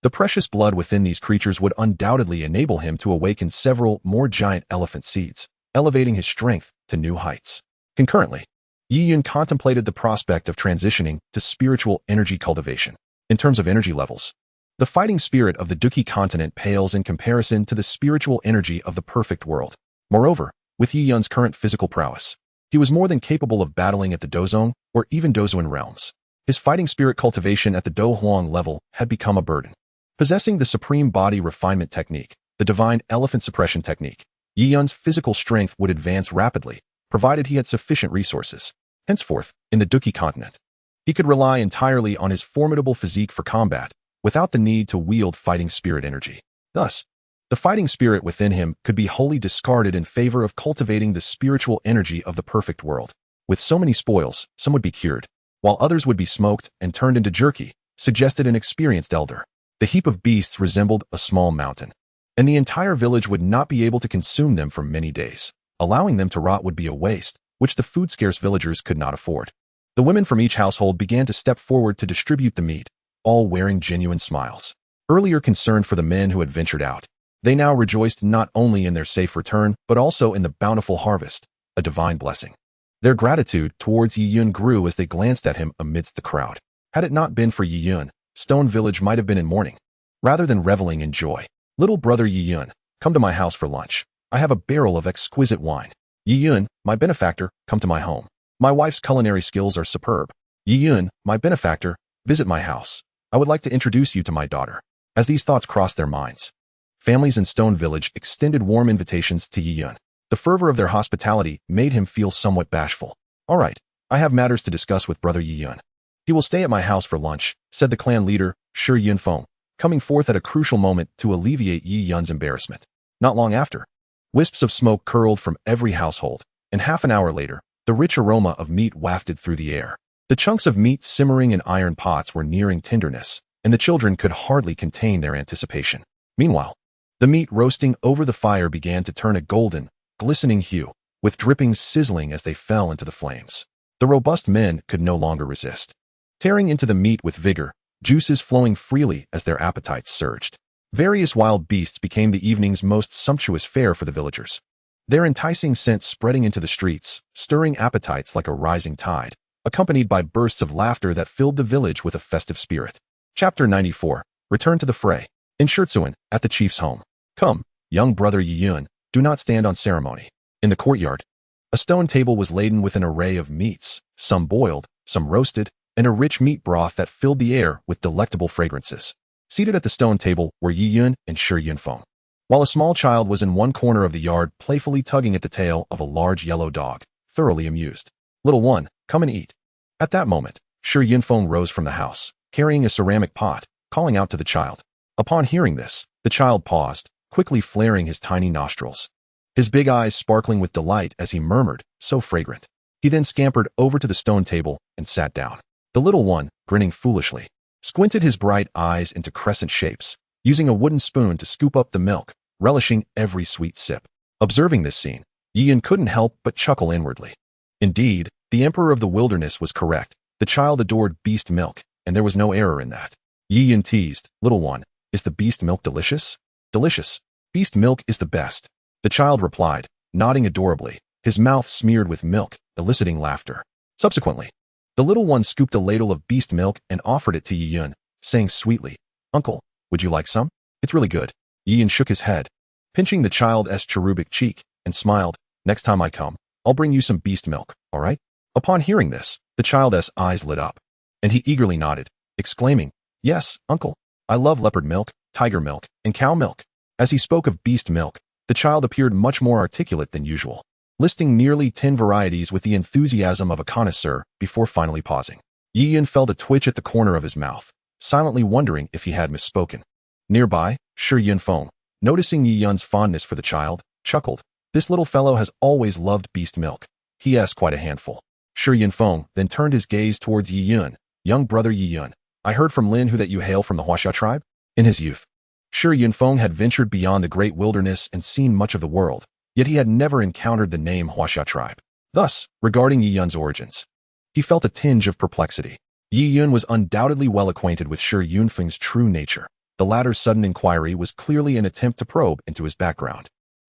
The precious blood within these creatures would undoubtedly enable him to awaken several more giant elephant seeds, elevating his strength to new heights. Concurrently, Yiyan contemplated the prospect of transitioning to spiritual energy cultivation. In terms of energy levels, the fighting spirit of the Dou Qi continent pales in comparison to the spiritual energy of the perfect world. Moreover, with Yiyan's current physical prowess, he was more than capable of battling at the Dozong or even Dozuan realms. His fighting spirit cultivation at the Dou Huang level had become a burden. Possessing the supreme body refinement technique, the divine elephant suppression technique, Yiyan's physical strength would advance rapidly, provided he had sufficient resources. Henceforth, in the Dou Qi continent, he could rely entirely on his formidable physique for combat, without the need to wield fighting spirit energy. Thus, the fighting spirit within him could be wholly discarded in favor of cultivating the spiritual energy of the perfect world. With so many spoils, some would be cured. while others would be smoked and turned into jerky, suggested an experienced elder. The heap of beasts resembled a small mountain, and the entire village would not be able to consume them for many days. Allowing them to rot would be a waste, which the food-scarce villagers could not afford. The women from each household began to step forward to distribute the meat, all wearing genuine smiles. Earlier concerned for the men who had ventured out, they now rejoiced not only in their safe return, but also in the bountiful harvest, a divine blessing. Their gratitude towards Yiyun grew as they glanced at him amidst the crowd. Had it not been for Yiyun, Stone Village might have been in mourning, rather than reveling in joy. Little brother Yiyun, come to my house for lunch. I have a barrel of exquisite wine. Yiyun, my benefactor, come to my home. My wife's culinary skills are superb. Yiyun, my benefactor, visit my house. I would like to introduce you to my daughter. As these thoughts crossed their minds, families in Stone Village extended warm invitations to Yiyun. The fervor of their hospitality made him feel somewhat bashful. All right, I have matters to discuss with brother Yiyun. He will stay at my house for lunch, said the clan leader, Shi Yunfeng, coming forth at a crucial moment to alleviate Yiyun's embarrassment. Not long after, wisps of smoke curled from every household, and half an hour later, the rich aroma of meat wafted through the air. The chunks of meat simmering in iron pots were nearing tenderness, and the children could hardly contain their anticipation. Meanwhile, the meat roasting over the fire began to turn a golden, glistening hue, with drippings sizzling as they fell into the flames. The robust men could no longer resist, tearing into the meat with vigor, juices flowing freely as their appetites surged. Various wild beasts became the evening's most sumptuous fare for the villagers, their enticing scent spreading into the streets, stirring appetites like a rising tide, accompanied by bursts of laughter that filled the village with a festive spirit. Chapter 94. Return to the fray. In Shurtsuan, at the chief's home. Come, young brother Yiyun, do not stand on ceremony. In the courtyard, a stone table was laden with an array of meats, some boiled, some roasted, and a rich meat broth that filled the air with delectable fragrances. Seated at the stone table were Yiyun and Shi Yunfeng, while a small child was in one corner of the yard playfully tugging at the tail of a large yellow dog, thoroughly amused. Little one, come and eat. At that moment, Shi Yunfeng rose from the house, carrying a ceramic pot, calling out to the child. Upon hearing this, the child paused, quickly flaring his tiny nostrils, his big eyes sparkling with delight as he murmured, so fragrant. He then scampered over to the stone table and sat down. The little one, grinning foolishly, squinted his bright eyes into crescent shapes, using a wooden spoon to scoop up the milk, relishing every sweet sip. Observing this scene, Yiyun couldn't help but chuckle inwardly. Indeed, the Emperor of the Wilderness was correct. The child adored beast milk, and there was no error in that. Yiyun teased, little one, is the beast milk delicious? Delicious. Beast milk is the best. The child replied, nodding adorably, his mouth smeared with milk, eliciting laughter. Subsequently, the little one scooped a ladle of beast milk and offered it to Yiyun, saying sweetly, Uncle, would you like some? It's really good. Yiyun shook his head, pinching the child's cherubic cheek, and smiled, next time I come, I'll bring you some beast milk, all right? Upon hearing this, the child's eyes lit up, and he eagerly nodded, exclaiming, yes, uncle, I love leopard milk, tiger milk, and cow milk. As he spoke of beast milk, the child appeared much more articulate than usual, listing nearly 10 varieties with the enthusiasm of a connoisseur before finally pausing. Yiyun felt a twitch at the corner of his mouth, silently wondering if he had misspoken. Nearby, Shi Yunfeng, noticing Yiyun's fondness for the child, chuckled. This little fellow has always loved beast milk. He has quite a handful. Shi Yunfeng then turned his gaze towards Yiyun. Young brother Yiyun, I heard from Lin Hu that you hail from the Huaxia tribe? In his youth, Shi Yunfeng had ventured beyond the great wilderness and seen much of the world, yet he had never encountered the name Huaxia tribe. Thus, regarding Yiyun's origins, he felt a tinge of perplexity. Yiyun was undoubtedly well acquainted with Shi Yunfeng's true nature. The latter's sudden inquiry was clearly an attempt to probe into his background.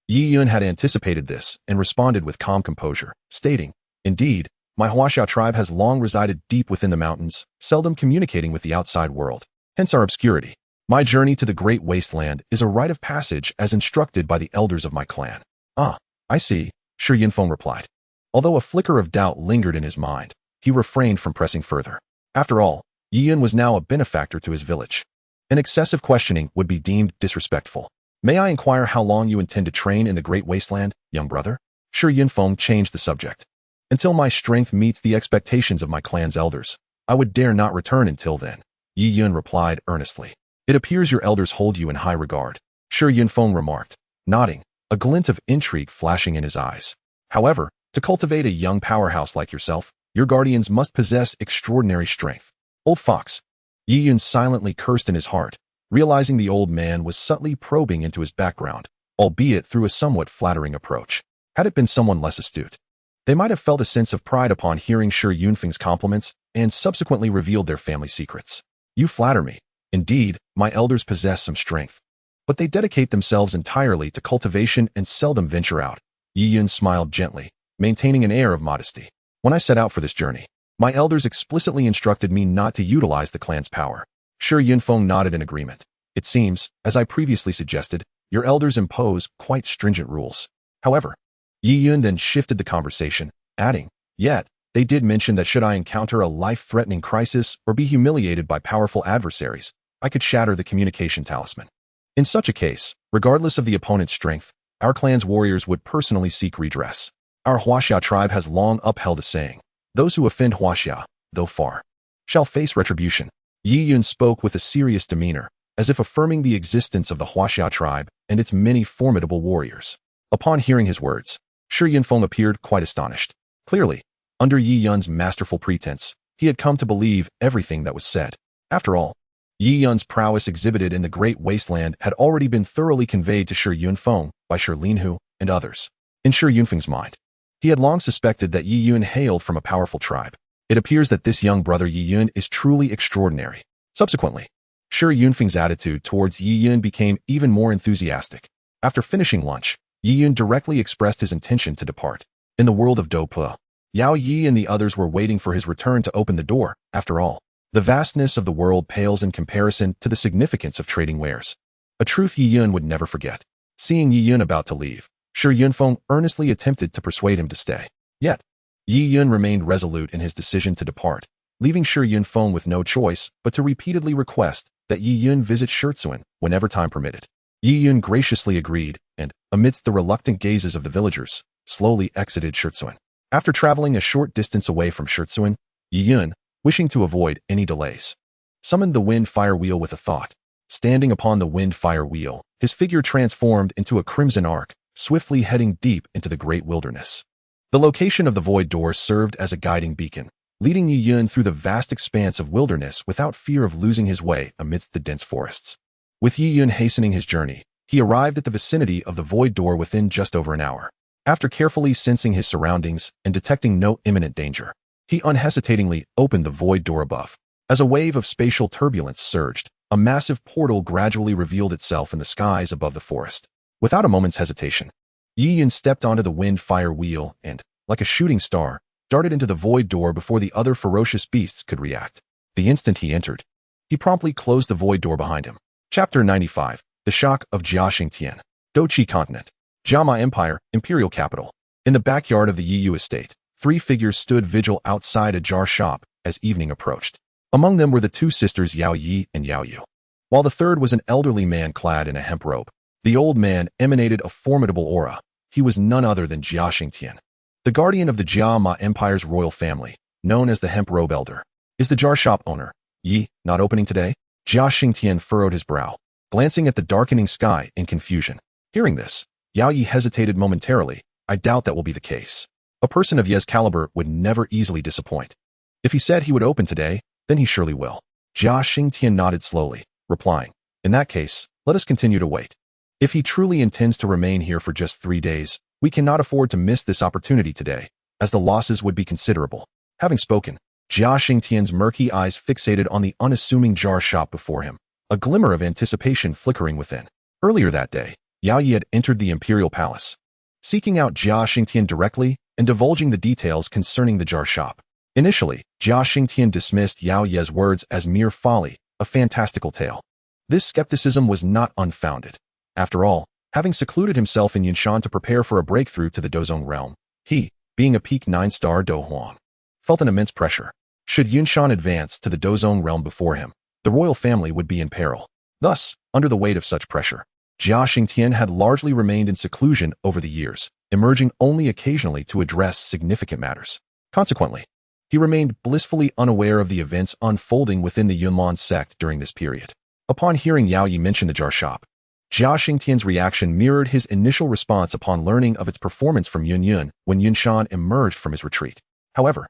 Yiyun had anticipated this and responded with calm composure, stating, indeed, my Huaxia tribe has long resided deep within the mountains, seldom communicating with the outside world, hence our obscurity. My journey to the great wasteland is a rite of passage as instructed by the elders of my clan. Ah, I see, Shi Yunfeng replied. Although a flicker of doubt lingered in his mind, he refrained from pressing further. After all, Yiyun was now a benefactor to his village. An excessive questioning would be deemed disrespectful. May I inquire how long you intend to train in the great wasteland, young brother? Shi Yunfeng changed the subject. Until my strength meets the expectations of my clan's elders, I would dare not return until then, Yiyun replied earnestly. It appears your elders hold you in high regard, Shi Yunfeng remarked, nodding, a glint of intrigue flashing in his eyes. However, to cultivate a young powerhouse like yourself, Your guardians must possess extraordinary strength. Old fox. Yi Yun silently cursed in his heart, realizing the old man was subtly probing into his background, albeit through a somewhat flattering approach. Had it been someone less astute, they might have felt a sense of pride upon hearing Shi Yunfeng's compliments and subsequently revealed their family secrets. You flatter me. Indeed, my elders possess some strength, but they dedicate themselves entirely to cultivation and seldom venture out. Yi Yun smiled gently, maintaining an air of modesty. When I set out for this journey, my elders explicitly instructed me not to utilize the clan's power. Shi Yunfeng nodded in agreement. It seems, as I previously suggested, your elders impose quite stringent rules. However, Yi Yun then shifted the conversation, adding, yet, they did mention that should I encounter a life-threatening crisis or be humiliated by powerful adversaries, I could shatter the communication talisman. In such a case, regardless of the opponent's strength, our clan's warriors would personally seek redress. Our Huaxia tribe has long upheld a saying, those who offend Huaxia, though far, shall face retribution. Yi Yun spoke with a serious demeanor, as if affirming the existence of the Huaxia tribe and its many formidable warriors. Upon hearing his words, Shi Yunfeng appeared quite astonished. Clearly, under Yi Yun's masterful pretense, he had come to believe everything that was said. After all, Yi Yun's prowess exhibited in the Great Wasteland had already been thoroughly conveyed to Shi Yunfeng by Shi Linhu and others. In Shi Yunfeng's mind, he had long suspected that Yi Yun hailed from a powerful tribe. It appears that this young brother Yi Yun is truly extraordinary. Subsequently, Shi Yunfeng's attitude towards Yi Yun became even more enthusiastic. After finishing lunch, Yi Yun directly expressed his intention to depart. In the world of Dou Qi, Yao Yi and the others were waiting for his return to open the door. After all, the vastness of the world pales in comparison to the significance of trading wares. A truth Yi Yun would never forget. Seeing Yi Yun about to leave, Shi Yunfeng earnestly attempted to persuade him to stay. Yet, Yi Yun remained resolute in his decision to depart, leaving Shi Yunfeng with no choice but to repeatedly request that Yi Yun visit Shurtsuan whenever time permitted. Yi Yun graciously agreed and, amidst the reluctant gazes of the villagers, slowly exited Shurtsuan. After traveling a short distance away from Shurtsuan, Yi Yun, wishing to avoid any delays, summoned the wind-fire wheel with a thought. Standing upon the wind-fire wheel, his figure transformed into a crimson arc, swiftly heading deep into the great wilderness. The location of the void door served as a guiding beacon, leading Yi Yun through the vast expanse of wilderness without fear of losing his way amidst the dense forests. With Yi Yun hastening his journey, he arrived at the vicinity of the void door within just over an hour. After carefully sensing his surroundings and detecting no imminent danger, he unhesitatingly opened the void door above. As a wave of spatial turbulence surged, a massive portal gradually revealed itself in the skies above the forest. Without a moment's hesitation, Yi Yun stepped onto the wind-fire wheel and, like a shooting star, darted into the void door before the other ferocious beasts could react. The instant he entered, he promptly closed the void door behind him. Chapter 95. The Shock of Jiaxingtian. Dou Qi Continent. Jiama Empire, Imperial Capital. In the backyard of the Yiyu estate, three figures stood vigil outside a jar shop as evening approached. Among them were the two sisters Yao Yi and Yao Yu, while the third was an elderly man clad in a hemp robe. The old man emanated a formidable aura. He was none other than Jiaxingtian, the guardian of the Jiama Empire's royal family, known as the Hemp Robe Elder. Is the jar shop owner, Yi, not opening today? Jiaxingtian furrowed his brow, glancing at the darkening sky in confusion. Hearing this, Yao Yi hesitated momentarily. I doubt that will be the case. A person of Ye's caliber would never easily disappoint. If he said he would open today, then he surely will. Jiaxingtian nodded slowly, replying, in that case, let us continue to wait. If he truly intends to remain here for just 3 days, we cannot afford to miss this opportunity today, as the losses would be considerable. Having spoken, Jiaxingtian's murky eyes fixated on the unassuming jar shop before him, a glimmer of anticipation flickering within. Earlier that day, Yao Yi had entered the imperial palace, seeking out Jiaxingtian directly and divulging the details concerning the jar shop. Initially, Jiaxingtian dismissed Yao Yi's words as mere folly, a fantastical tale. This skepticism was not unfounded. After all, having secluded himself in Yunshan to prepare for a breakthrough to the Dozong realm, he, being a peak 9-star Do Huang, felt an immense pressure. Should Yunshan advance to the Dozong realm before him, the royal family would be in peril. Thus, under the weight of such pressure, Jiaxingtian had largely remained in seclusion over the years, emerging only occasionally to address significant matters. Consequently, he remained blissfully unaware of the events unfolding within the Yunman sect during this period. Upon hearing Yao Yi mention the jar shop, Jiaxingtian's reaction mirrored his initial response upon learning of its performance from Yun when Yunshan emerged from his retreat. However,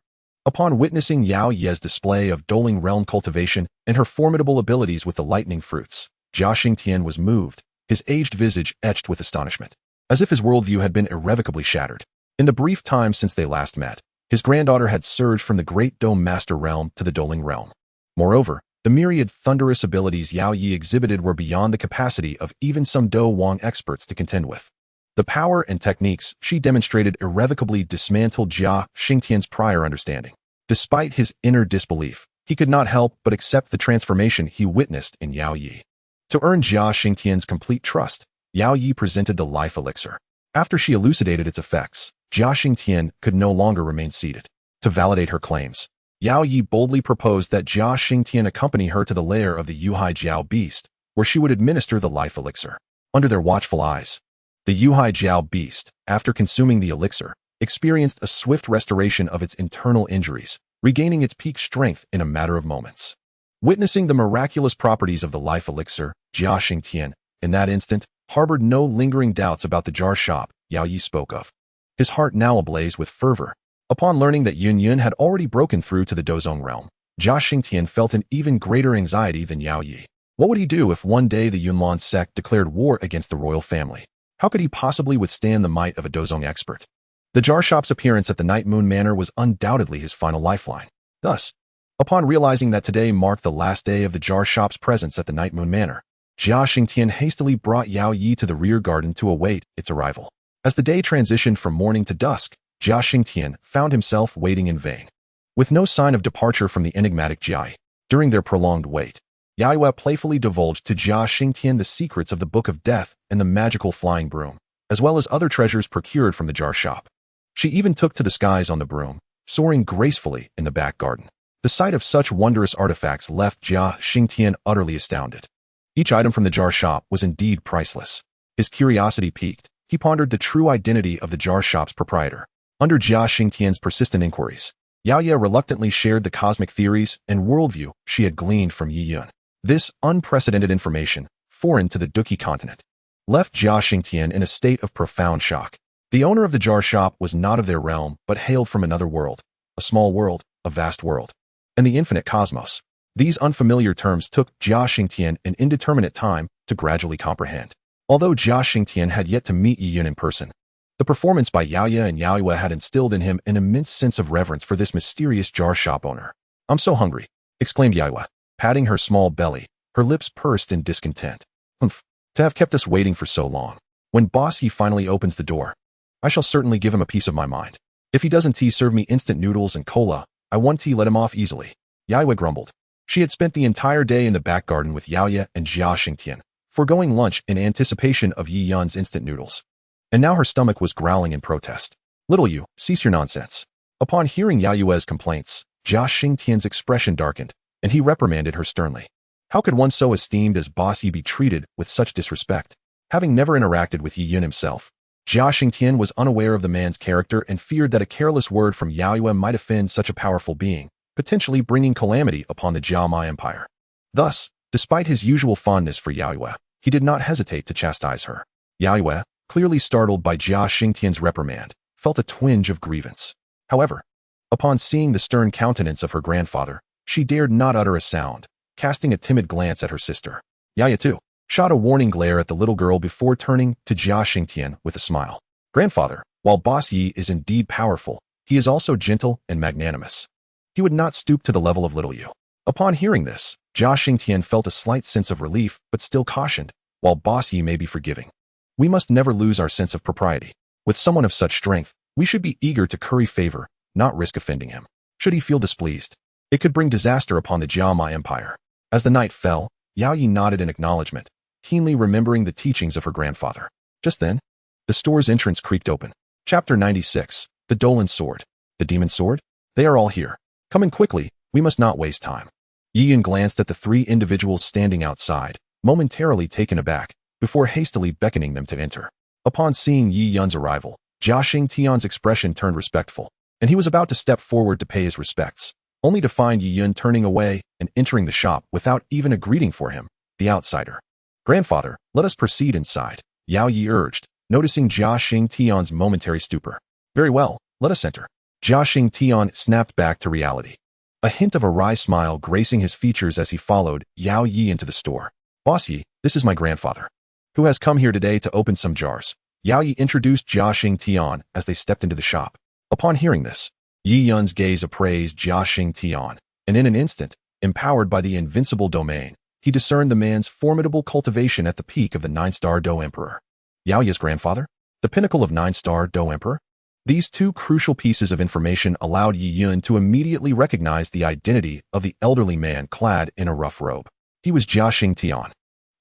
Upon witnessing Yao Ye's display of Doling realm cultivation and her formidable abilities with the lightning fruits, Jia Xingtian was moved, his aged visage etched with astonishment, as if his worldview had been irrevocably shattered. In the brief time since they last met, his granddaughter had surged from the Great Dome Master realm to the Doling realm. Moreover, the myriad thunderous abilities Yao Yi exhibited were beyond the capacity of even some Do Wang experts to contend with. The power and techniques she demonstrated irrevocably dismantled Jia Xingtian's prior understanding. Despite his inner disbelief, he could not help but accept the transformation he witnessed in Yao Yi. To earn Jia Xingtian's complete trust, Yao Yi presented the life elixir. After she elucidated its effects, Jia Xingtian could no longer remain seated. To validate her claims, Yao Yi boldly proposed that Jia Xingtian accompany her to the lair of the Yuhai Jiao beast, where she would administer the life elixir. Under their watchful eyes, the Yuhai Jiao beast, after consuming the elixir, experienced a swift restoration of its internal injuries, regaining its peak strength in a matter of moments. Witnessing the miraculous properties of the life elixir, Jia Xingtian, in that instant, harbored no lingering doubts about the jar shop Yao Yi spoke of. His heart now ablaze with fervor. Upon learning that Yun Yun had already broken through to the Dozong realm, Jia Xingtian felt an even greater anxiety than Yao Yi. What would he do if one day the Yunlan sect declared war against the royal family? How could he possibly withstand the might of a Dozong expert? The jar shop's appearance at the Night Moon Manor was undoubtedly his final lifeline. Thus, upon realizing that today marked the last day of the jar shop's presence at the Night Moon Manor, Jia Xingtian hastily brought Yao Yi to the rear garden to await its arrival. As the day transitioned from morning to dusk, Jia Xingtian found himself waiting in vain. With no sign of departure from the enigmatic Jia, during their prolonged wait, Yao Yi playfully divulged to Jia Xingtian the secrets of the Book of Death and the magical flying broom, as well as other treasures procured from the jar shop. She even took to the skies on the broom, soaring gracefully in the back garden. The sight of such wondrous artifacts left Jia Xingtian utterly astounded. Each item from the jar shop was indeed priceless. His curiosity piqued. He pondered the true identity of the jar shop's proprietor. Under Jia Xingtian's persistent inquiries, Yao Ye reluctantly shared the cosmic theories and worldview she had gleaned from Yi Yun. This unprecedented information, foreign to the Dou Qi continent, left Jia Xingtian in a state of profound shock. The owner of the jar shop was not of their realm, but hailed from another world, a small world, a vast world, and the infinite cosmos. These unfamiliar terms took Jia Xingtian an indeterminate time to gradually comprehend. Although Jia Xingtian had yet to meet Yi Yun in person, the performance by Yao Ye and Yao Yue had instilled in him an immense sense of reverence for this mysterious jar shop owner. "I'm so hungry," exclaimed Yao Yue, patting her small belly, her lips pursed in discontent. "Humph, to have kept us waiting for so long. When Boss Yi finally opens the door, I shall certainly give him a piece of my mind. If he doesn't serve me instant noodles and cola, I won't let him off easily," Yao Yue grumbled. She had spent the entire day in the back garden with Yao Ye and Jia Xingtian, foregoing lunch in anticipation of Yi Yun's instant noodles. And now her stomach was growling in protest. "Little you, cease your nonsense." Upon hearing Yao Yue's complaints, Jia Xingtian's expression darkened, and he reprimanded her sternly. How could one so esteemed as Boss Yi be treated with such disrespect? Having never interacted with Yi Yun himself, Jia Xingtian was unaware of the man's character and feared that a careless word from Yao Yue might offend such a powerful being, potentially bringing calamity upon the Jiao Empire. Thus, despite his usual fondness for Yao Yue, he did not hesitate to chastise her. Yao Yue, clearly startled by Jia Xingtian's reprimand, felt a twinge of grievance. However, upon seeing the stern countenance of her grandfather, she dared not utter a sound, casting a timid glance at her sister. Yao Ye too shot a warning glare at the little girl before turning to Jia Xingtian with a smile. "Grandfather, while Boss Yi is indeed powerful, he is also gentle and magnanimous. He would not stoop to the level of little you." Upon hearing this, Jia Xingtian felt a slight sense of relief, but still cautioned, while Boss Yi may be forgiving, we must never lose our sense of propriety. With someone of such strength, we should be eager to curry favor, not risk offending him. Should he feel displeased, it could bring disaster upon the Jiao Empire. As the night fell, Yao Yi nodded in acknowledgement, keenly remembering the teachings of her grandfather. Just then, the store's entrance creaked open. Chapter 96, The Dolan Sword. The Demon Sword? They are all here. Come in quickly, we must not waste time. Yi Yun glanced at the three individuals standing outside, momentarily taken aback, before hastily beckoning them to enter. Upon seeing Yi Yun's arrival, Jia Xingtian's expression turned respectful, and he was about to step forward to pay his respects, only to find Yi Yun turning away and entering the shop without even a greeting for him, the outsider. "Grandfather, let us proceed inside," Yao Yi urged, noticing Jia Xingtian's momentary stupor. "Very well, let us enter." Tian snapped back to reality. A hint of a wry smile gracing his features as he followed Yao Yi into the store. Boss Yi, this is my grandfather, who has come here today to open some jars. Yao Yi introduced Tian as they stepped into the shop. Upon hearing this, Yi Yun's gaze appraised Tian, and in an instant, empowered by the invincible domain, he discerned the man's formidable cultivation at the peak of the 9-star Dou Emperor. Yao Yi's grandfather? The pinnacle of 9-star Dou Emperor? These two crucial pieces of information allowed Yi Yun to immediately recognize the identity of the elderly man clad in a rough robe. He was Tian,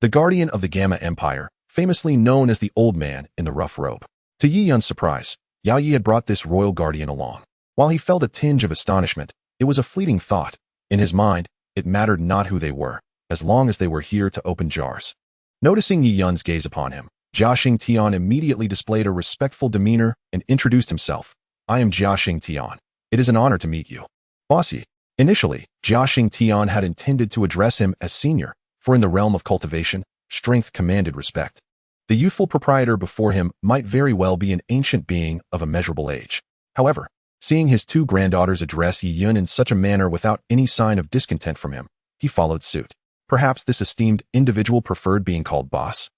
the guardian of the Gamma Empire, famously known as the Old Man in the rough robe. To Yi Yun's surprise, Yao Yi had brought this royal guardian along. While he felt a tinge of astonishment, it was a fleeting thought. In his mind, it mattered not who they were, as long as they were here to open jars. Noticing Yi Yun's gaze upon him, Tian immediately displayed a respectful demeanor and introduced himself. I am Tian. It is an honor to meet you. Boss Yi. Initially, Tian had intended to address him as senior, for in the realm of cultivation, strength commanded respect. The youthful proprietor before him might very well be an ancient being of immeasurable age. However, seeing his two granddaughters address Yi Yun in such a manner without any sign of discontent from him, he followed suit. Perhaps this esteemed individual preferred being called boss?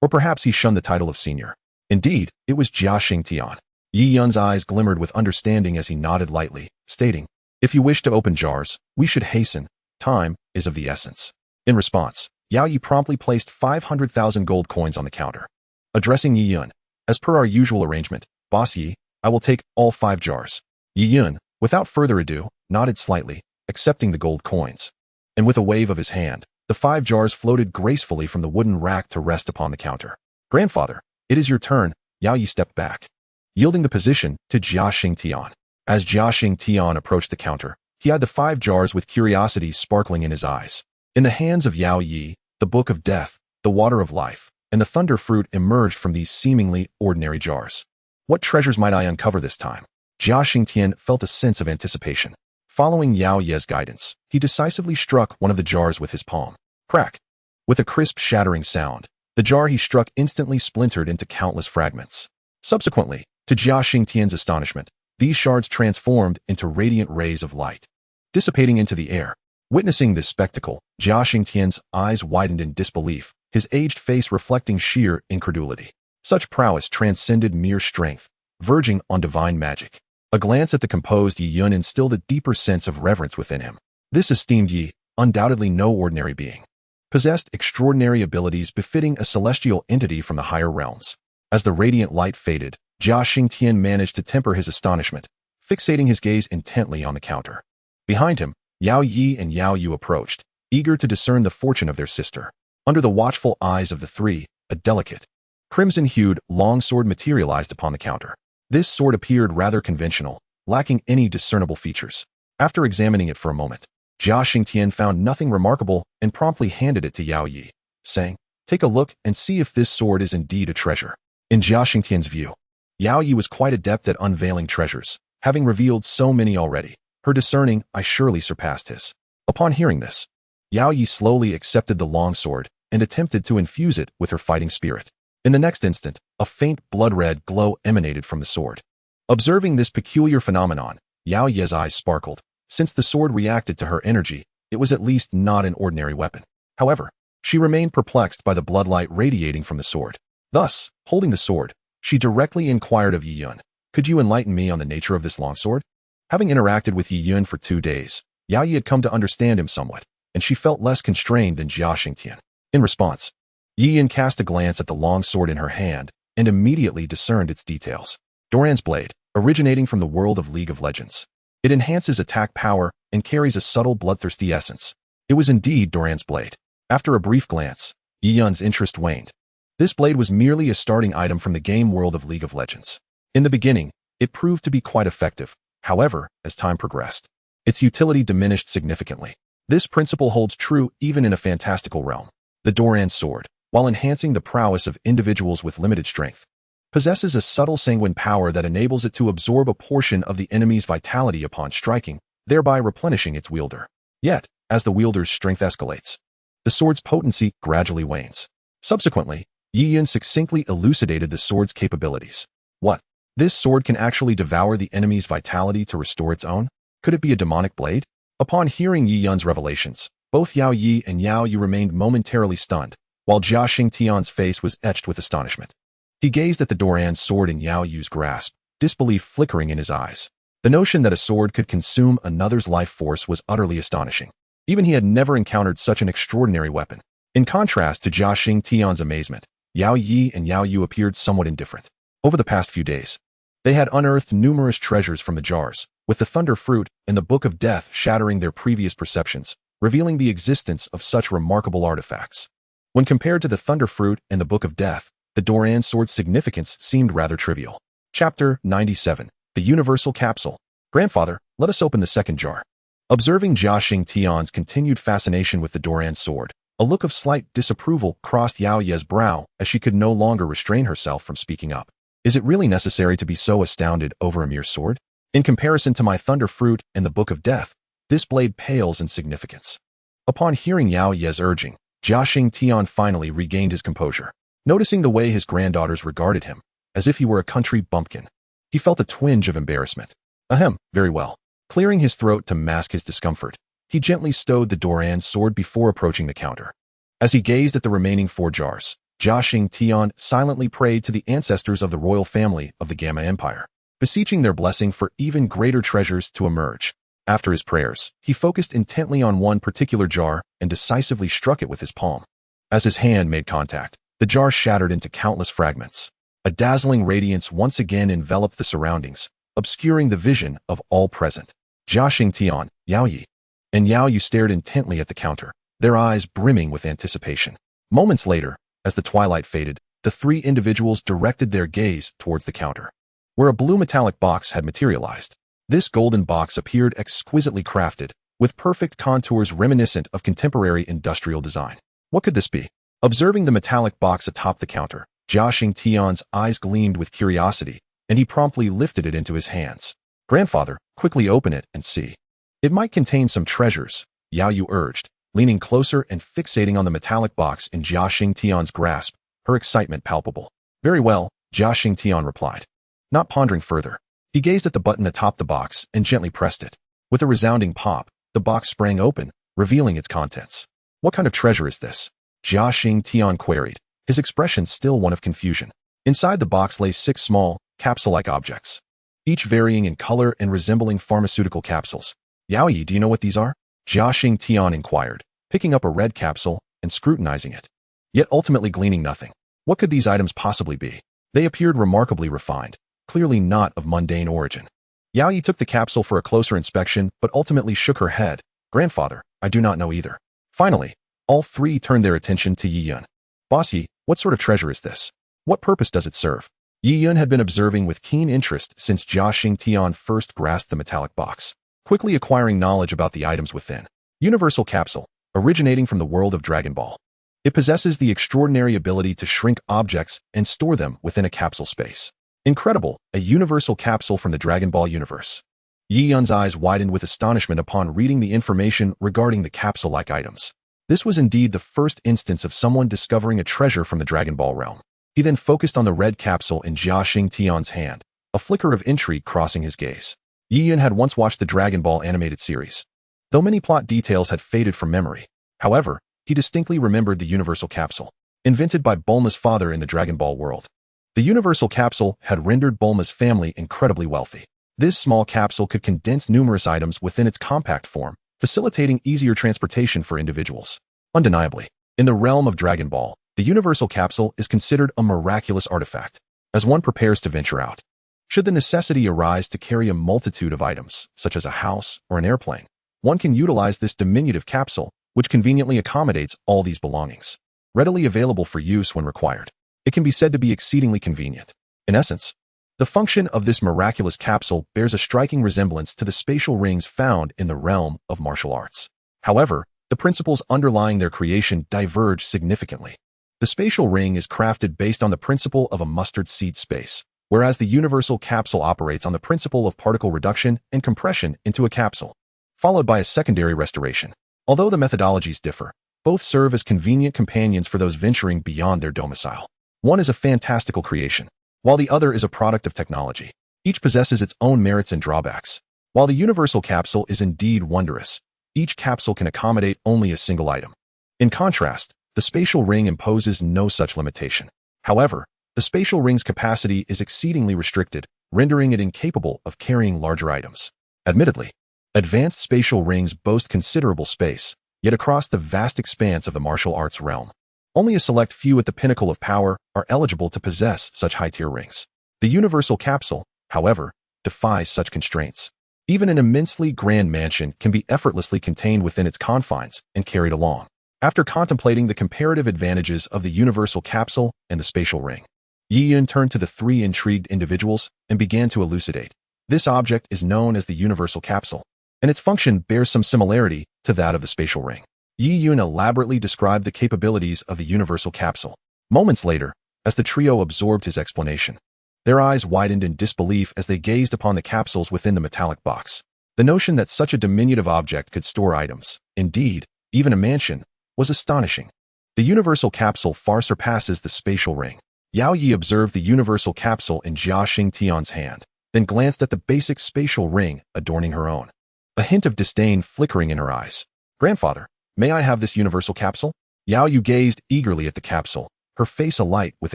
Or perhaps he shunned the title of senior. Indeed, it was Tian. Yi Yun's eyes glimmered with understanding as he nodded lightly, stating, if you wish to open jars, we should hasten. Time is of the essence. In response, Yao Yi promptly placed 500,000 gold coins on the counter. Addressing Yi Yun, as per our usual arrangement, Boss Yi, I will take all 5 jars. Yi Yun, without further ado, nodded slightly, accepting the gold coins. And with a wave of his hand, the 5 jars floated gracefully from the wooden rack to rest upon the counter. Grandfather, it is your turn. Yao Yi stepped back, yielding the position to Tian. As Tian approached the counter, he eyed the 5 jars with curiosity sparkling in his eyes. In the hands of Yao Yi, the Book of Death, the Water of Life, and the Thunder Fruit emerged from these seemingly ordinary jars. What treasures might I uncover this time? Tian felt a sense of anticipation. Following Yao Yi's guidance, he decisively struck one of the jars with his palm. Crack! With a crisp shattering sound, the jar he struck instantly splintered into countless fragments. Subsequently, to Tian's astonishment, these shards transformed into radiant rays of light, dissipating into the air. Witnessing this spectacle, Tian's eyes widened in disbelief, his aged face reflecting sheer incredulity. Such prowess transcended mere strength, verging on divine magic. A glance at the composed Yi Yun instilled a deeper sense of reverence within him. This esteemed Yi, undoubtedly no ordinary being, possessed extraordinary abilities befitting a celestial entity from the higher realms. As the radiant light faded, Tian managed to temper his astonishment, fixating his gaze intently on the counter. Behind him, Yao Yi and Yao Yu approached, eager to discern the fortune of their sister. Under the watchful eyes of the three, a delicate, crimson-hued longsword materialized upon the counter. This sword appeared rather conventional, lacking any discernible features. After examining it for a moment, Tian found nothing remarkable and promptly handed it to Yao Yi, saying, take a look and see if this sword is indeed a treasure. In Tian's view, Yao Yi was quite adept at unveiling treasures, having revealed so many already. Her discerning eye surely surpassed his. Upon hearing this, Yao Yi slowly accepted the longsword and attempted to infuse it with her fighting spirit. In the next instant, a faint blood-red glow emanated from the sword. Observing this peculiar phenomenon, Yao Yi's eyes sparkled. Since the sword reacted to her energy, it was at least not an ordinary weapon. However, she remained perplexed by the bloodlight radiating from the sword. Thus, holding the sword, she directly inquired of Yi Yun, could you enlighten me on the nature of this longsword? Having interacted with Yi Yun for 2 days, Yao Yi had come to understand him somewhat, and she felt less constrained than Tian. In response, Yi Yun cast a glance at the longsword in her hand and immediately discerned its details. Doran's blade, originating from the world of League of Legends. It enhances attack power and carries a subtle bloodthirsty essence. It was indeed Doran's blade. After a brief glance, Yi Yun's interest waned. This blade was merely a starting item from the game world of League of Legends. In the beginning, it proved to be quite effective. However, as time progressed, its utility diminished significantly. This principle holds true even in a fantastical realm. The Doran sword, while enhancing the prowess of individuals with limited strength, possesses a subtle sanguine power that enables it to absorb a portion of the enemy's vitality upon striking, thereby replenishing its wielder. Yet, as the wielder's strength escalates, the sword's potency gradually wanes. Subsequently, Yi Yun succinctly elucidated the sword's capabilities. What? This sword can actually devour the enemy's vitality to restore its own? Could it be a demonic blade? Upon hearing Yi Yun's revelations, both Yao Yi and Yao Yu remained momentarily stunned, while Jia Xingtian's face was etched with astonishment. He gazed at the Doran sword in Yao Yu's grasp, disbelief flickering in his eyes. The notion that a sword could consume another's life force was utterly astonishing. Even he had never encountered such an extraordinary weapon. In contrast to Jia Xingtian's amazement, Yao Yi and Yao Yu appeared somewhat indifferent. Over the past few days, they had unearthed numerous treasures from the jars, with the Thunder Fruit and the Book of Death shattering their previous perceptions, revealing the existence of such remarkable artifacts. When compared to the Thunder Fruit and the Book of Death, the Doran sword's significance seemed rather trivial. Chapter 97. The Universal Capsule. Grandfather, let us open the second jar. Observing Jia Xingtian's continued fascination with the Doran sword, a look of slight disapproval crossed Yao Ye's brow as she could no longer restrain herself from speaking up. Is it really necessary to be so astounded over a mere sword? In comparison to my Thunder Fruit and the Book of Death, this blade pales in significance. Upon hearing Yao Ye's urging, Jia Xingtian finally regained his composure. Noticing the way his granddaughters regarded him, as if he were a country bumpkin, he felt a twinge of embarrassment. Ahem, very well. Clearing his throat to mask his discomfort, he gently stowed the Doran sword before approaching the counter. As he gazed at the remaining 4 jars, Jia Xingtian silently prayed to the ancestors of the royal family of the Gamma Empire, beseeching their blessing for even greater treasures to emerge. After his prayers, he focused intently on one particular jar and decisively struck it with his palm. As his hand made contact, the jar shattered into countless fragments. A dazzling radiance once again enveloped the surroundings, obscuring the vision of all present. Jia Xingtian, Yao Yi, and Yao Yu stared intently at the counter, their eyes brimming with anticipation. Moments later, as the twilight faded, the 3 individuals directed their gaze towards the counter, where a blue metallic box had materialized. This golden box appeared exquisitely crafted, with perfect contours reminiscent of contemporary industrial design. What could this be? Observing the metallic box atop the counter, Jia Xingtian's eyes gleamed with curiosity, and he promptly lifted it into his hands. Grandfather, quickly open it and see. It might contain some treasures, Yao Yu urged, leaning closer and fixating on the metallic box in Jia Xingtian's grasp, her excitement palpable. Very well, Jia Xingtian replied. Not pondering further, he gazed at the button atop the box and gently pressed it. With a resounding pop, the box sprang open, revealing its contents. What kind of treasure is this? Jia Xingtian queried, his expression still one of confusion. Inside the box lay 6 small, capsule-like objects, each varying in color and resembling pharmaceutical capsules. Yao Yi, do you know what these are? Jia Xingtian inquired, picking up a red capsule and scrutinizing it, yet ultimately gleaning nothing. What could these items possibly be? They appeared remarkably refined, clearly not of mundane origin. Yao Yi took the capsule for a closer inspection, but ultimately shook her head. Grandfather, I do not know either. Finally, all 3 turned their attention to Yi Yun. Boss Yi, what sort of treasure is this? What purpose does it serve? Yi Yun had been observing with keen interest since Jia Xingtian first grasped the metallic box, quickly acquiring knowledge about the items within. Universal Capsule, originating from the world of Dragon Ball. It possesses the extraordinary ability to shrink objects and store them within a capsule space. Incredible, a universal capsule from the Dragon Ball universe. Yi Yun's eyes widened with astonishment upon reading the information regarding the capsule-like items. This was indeed the first instance of someone discovering a treasure from the Dragon Ball realm. He then focused on the red capsule in Jia Xingtian's hand, a flicker of intrigue crossing his gaze. Yi Yun had once watched the Dragon Ball animated series, though many plot details had faded from memory. However, he distinctly remembered the Universal Capsule, invented by Bulma's father in the Dragon Ball world. The Universal Capsule had rendered Bulma's family incredibly wealthy. This small capsule could condense numerous items within its compact form, facilitating easier transportation for individuals. Undeniably, in the realm of Dragon Ball, the Universal Capsule is considered a miraculous artifact, as one prepares to venture out. Should the necessity arise to carry a multitude of items, such as a house or an airplane, one can utilize this diminutive capsule, which conveniently accommodates all these belongings. Readily available for use when required, it can be said to be exceedingly convenient. In essence, the function of this miraculous capsule bears a striking resemblance to the spatial rings found in the realm of martial arts. However, the principles underlying their creation diverge significantly. The spatial ring is crafted based on the principle of a mustard seed space, whereas the universal capsule operates on the principle of particle reduction and compression into a capsule, followed by a secondary restoration. Although the methodologies differ, both serve as convenient companions for those venturing beyond their domicile. One is a fantastical creation, while the other is a product of technology. Each possesses its own merits and drawbacks. While the universal capsule is indeed wondrous, each capsule can accommodate only a single item. In contrast, the spatial ring imposes no such limitation. However, the spatial ring's capacity is exceedingly restricted, rendering it incapable of carrying larger items. Admittedly, advanced spatial rings boast considerable space, yet across the vast expanse of the martial arts realm, only a select few at the pinnacle of power are eligible to possess such high-tier rings. The universal capsule, however, defies such constraints. Even an immensely grand mansion can be effortlessly contained within its confines and carried along. After contemplating the comparative advantages of the universal capsule and the spatial ring, Yiyun turned to the three intrigued individuals and began to elucidate. This object is known as the universal capsule, and its function bears some similarity to that of the spatial ring. Yiyun elaborately described the capabilities of the universal capsule. Moments later, as the trio absorbed his explanation, their eyes widened in disbelief as they gazed upon the capsules within the metallic box. The notion that such a diminutive object could store items, indeed, even a mansion, was astonishing. The universal capsule far surpasses the spatial ring. Yao Yi observed the universal capsule in Jia Xingtian's hand, then glanced at the basic spatial ring adorning her own, a hint of disdain flickering in her eyes. "Grandfather, may I have this universal capsule?" Yao Yu gazed eagerly at the capsule, her face alight with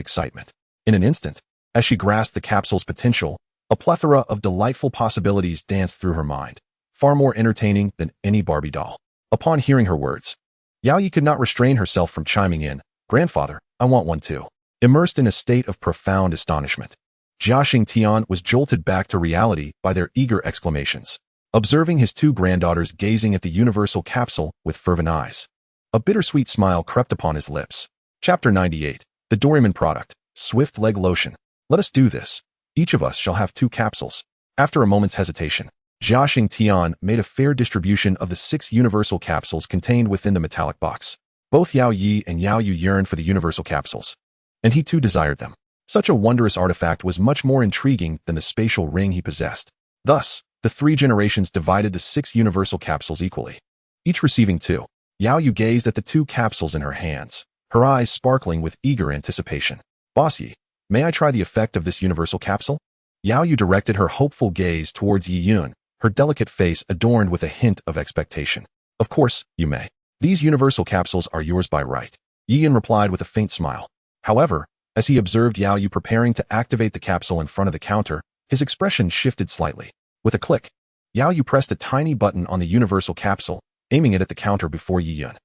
excitement. In an instant, as she grasped the capsule's potential, a plethora of delightful possibilities danced through her mind, far more entertaining than any Barbie doll. Upon hearing her words, Yao Yi could not restrain herself from chiming in, "Grandfather, I want one too." Immersed in a state of profound astonishment, Jia Xingtian was jolted back to reality by their eager exclamations. Observing his two granddaughters gazing at the universal capsule with fervent eyes, a bittersweet smile crept upon his lips. Chapter 98. The Doran Product, Swift Leg Lotion. "Let us do this. Each of us shall have 2 capsules." After a moment's hesitation, Jia Xingtian made a fair distribution of the 6 universal capsules contained within the metallic box. Both Yao Yi and Yao Yu yearned for the universal capsules, and he too desired them. Such a wondrous artifact was much more intriguing than the spatial ring he possessed. Thus, the 3 generations divided the 6 universal capsules equally, each receiving 2. Yao Yu gazed at the 2 capsules in her hands, her eyes sparkling with eager anticipation. "Boss Yi, may I try the effect of this universal capsule?" Yao Yu directed her hopeful gaze towards Yiyun, her delicate face adorned with a hint of expectation. "Of course, you may. These universal capsules are yours by right," Yiyun replied with a faint smile. However, as he observed Yao Yu preparing to activate the capsule in front of the counter, his expression shifted slightly. With a click, Yao Yu pressed a tiny button on the universal capsule, aiming it at the counter before Yiyun.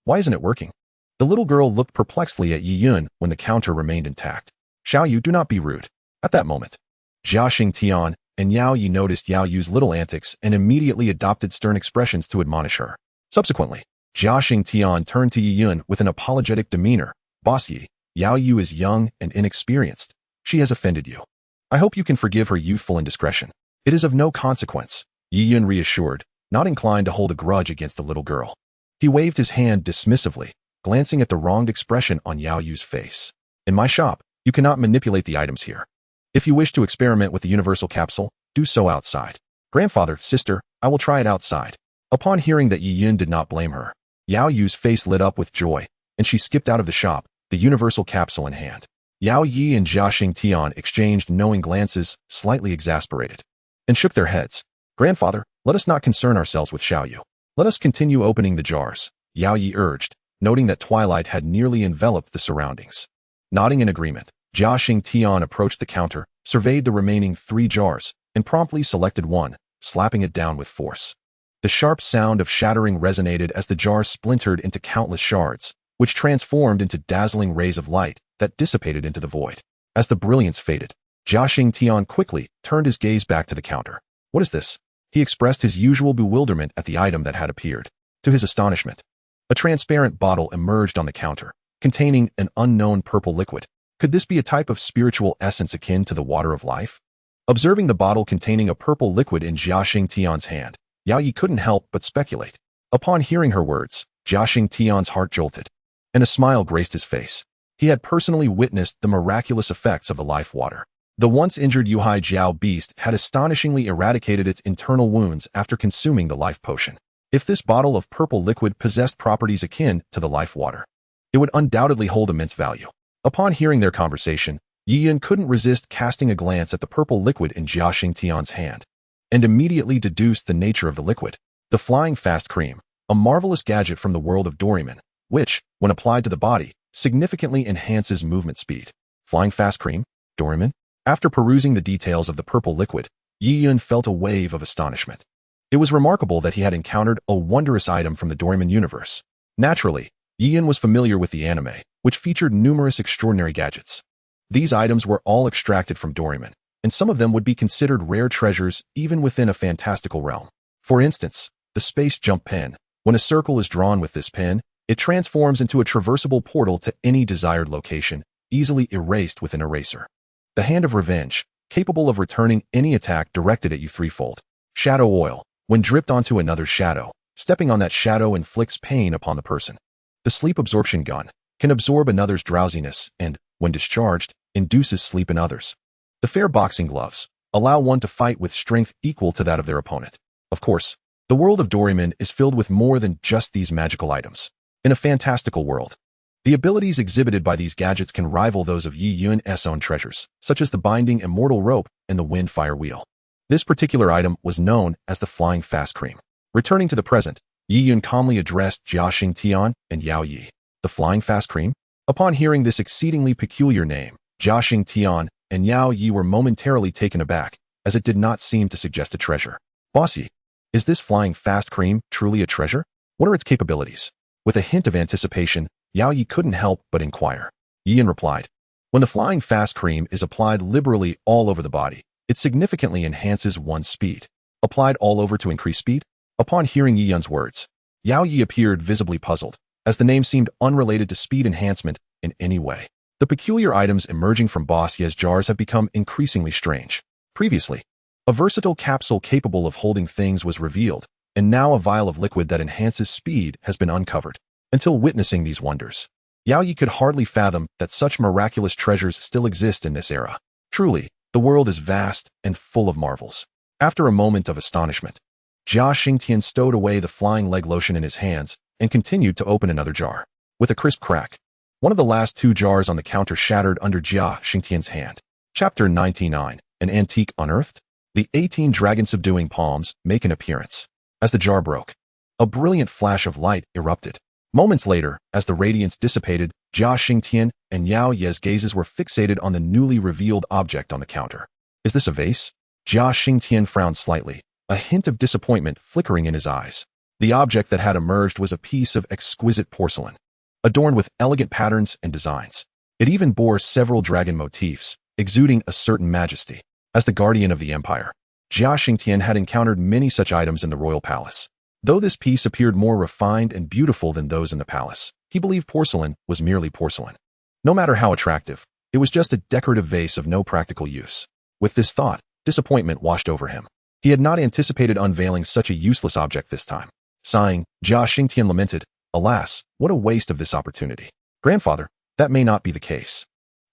Why isn't it working?" The little girl looked perplexedly at Yiyun when the counter remained intact. "Xiao Yu, do not be rude." At that moment, Jia Xingtian and Yao Yi noticed Yao Yu's little antics and immediately adopted stern expressions to admonish her. Subsequently, Jia Xingtian turned to Yiyun with an apologetic demeanor. "Boss Yi, Yao Yu is young and inexperienced. She has offended you. I hope you can forgive her youthful indiscretion. It is of no consequence," Yiyun reassured, not inclined to hold a grudge against the little girl. He waved his hand dismissively, glancing at the wronged expression on Yao Yu's face. "In my shop, you cannot manipulate the items here. If you wish to experiment with the universal capsule, do so outside." "Grandfather, sister, I will try it outside." Upon hearing that Yiyun did not blame her, Yao Yu's face lit up with joy, and she skipped out of the shop, the universal capsule in hand. Yao Yi and Jia Xingtian exchanged knowing glances, slightly exasperated, and shook their heads. "Grandfather, let us not concern ourselves with Xiao Yu. Let us continue opening the jars," Yao Yi urged, noting that twilight had nearly enveloped the surroundings. Nodding in agreement, Jia Xingtian approached the counter, surveyed the remaining 3 jars, and promptly selected one, slapping it down with force. The sharp sound of shattering resonated as the jar splintered into countless shards, which transformed into dazzling rays of light that dissipated into the void. As the brilliance faded, Jia Xingtian quickly turned his gaze back to the counter. "What is this?" He expressed his usual bewilderment at the item that had appeared. To his astonishment, a transparent bottle emerged on the counter, containing an unknown purple liquid. Could this be a type of spiritual essence akin to the water of life? Observing the bottle containing a purple liquid in Jia Xingtian's hand, Yao Yi couldn't help but speculate. Upon hearing her words, Jia Xingtian's heart jolted, and a smile graced his face. He had personally witnessed the miraculous effects of the life water. The once injured Yuhai Jiao beast had astonishingly eradicated its internal wounds after consuming the life potion. If this bottle of purple liquid possessed properties akin to the life water, it would undoubtedly hold immense value. Upon hearing their conversation, Yi Yun couldn't resist casting a glance at the purple liquid in Jia Xingtian's hand, and immediately deduced the nature of the liquid. The Flying Fast Cream, a marvelous gadget from the world of Doraemon, which, when applied to the body, significantly enhances movement speed. Flying Fast Cream? Doraemon? After perusing the details of the purple liquid, Yi Yun felt a wave of astonishment. It was remarkable that he had encountered a wondrous item from the Doraemon universe. Naturally, Yi Yun was familiar with the anime, which featured numerous extraordinary gadgets. These items were all extracted from Doraemon, and some of them would be considered rare treasures even within a fantastical realm. For instance, the Space Jump Pen. When a circle is drawn with this pen, it transforms into a traversable portal to any desired location, easily erased with an eraser. The Hand of Revenge, capable of returning any attack directed at you threefold. Shadow Oil. When dripped onto another shadow, stepping on that shadow inflicts pain upon the person. The Sleep Absorption Gun can absorb another's drowsiness and, when discharged, induces sleep in others. The Fair Boxing Gloves allow one to fight with strength equal to that of their opponent. Of course, the world of Doraemon is filled with more than just these magical items. In a fantastical world, the abilities exhibited by these gadgets can rival those of Yi Yun's own treasures, such as the Binding Immortal Rope and the Wind Fire Wheel. This particular item was known as the Flying Fast Cream. Returning to the present, Yi Yun calmly addressed Jia Xingtian and Yao Yi. The Flying Fast Cream? Upon hearing this exceedingly peculiar name, Jia Xingtian and Yao Yi were momentarily taken aback, as it did not seem to suggest a treasure. Boss Yi, is this Flying Fast Cream truly a treasure? What are its capabilities? With a hint of anticipation, Yao Yi couldn't help but inquire. Yi Yun replied, when the Flying Fast Cream is applied liberally all over the body, it significantly enhances one's speed. Applied all over to increase speed? Upon hearing Yi Yun's words, Yao Yi appeared visibly puzzled, as the name seemed unrelated to speed enhancement in any way. The peculiar items emerging from Boss Ye's jars have become increasingly strange. Previously, a versatile capsule capable of holding things was revealed, and now a vial of liquid that enhances speed has been uncovered. Until witnessing these wonders, Yao Yi could hardly fathom that such miraculous treasures still exist in this era. Truly, the world is vast and full of marvels. After a moment of astonishment, Jia Xingtian stowed away the flying leg lotion in his hands and continued to open another jar. With a crisp crack, one of the last two jars on the counter shattered under Jia Xingtian's hand. Chapter 99, An Antique Unearthed? The 18 dragon-subduing palms make an appearance. As the jar broke, a brilliant flash of light erupted. Moments later, as the radiance dissipated, Jia Xingtian and Yao Yi's gazes were fixated on the newly revealed object on the counter. Is this a vase? Jia Xingtian frowned slightly, a hint of disappointment flickering in his eyes. The object that had emerged was a piece of exquisite porcelain, adorned with elegant patterns and designs. It even bore several dragon motifs, exuding a certain majesty. As the guardian of the empire, Jia Xingtian had encountered many such items in the royal palace. Though this piece appeared more refined and beautiful than those in the palace, he believed porcelain was merely porcelain. No matter how attractive, it was just a decorative vase of no practical use. With this thought, disappointment washed over him. He had not anticipated unveiling such a useless object this time. Sighing, Jia Xingtian lamented, alas, what a waste of this opportunity. Grandfather, that may not be the case.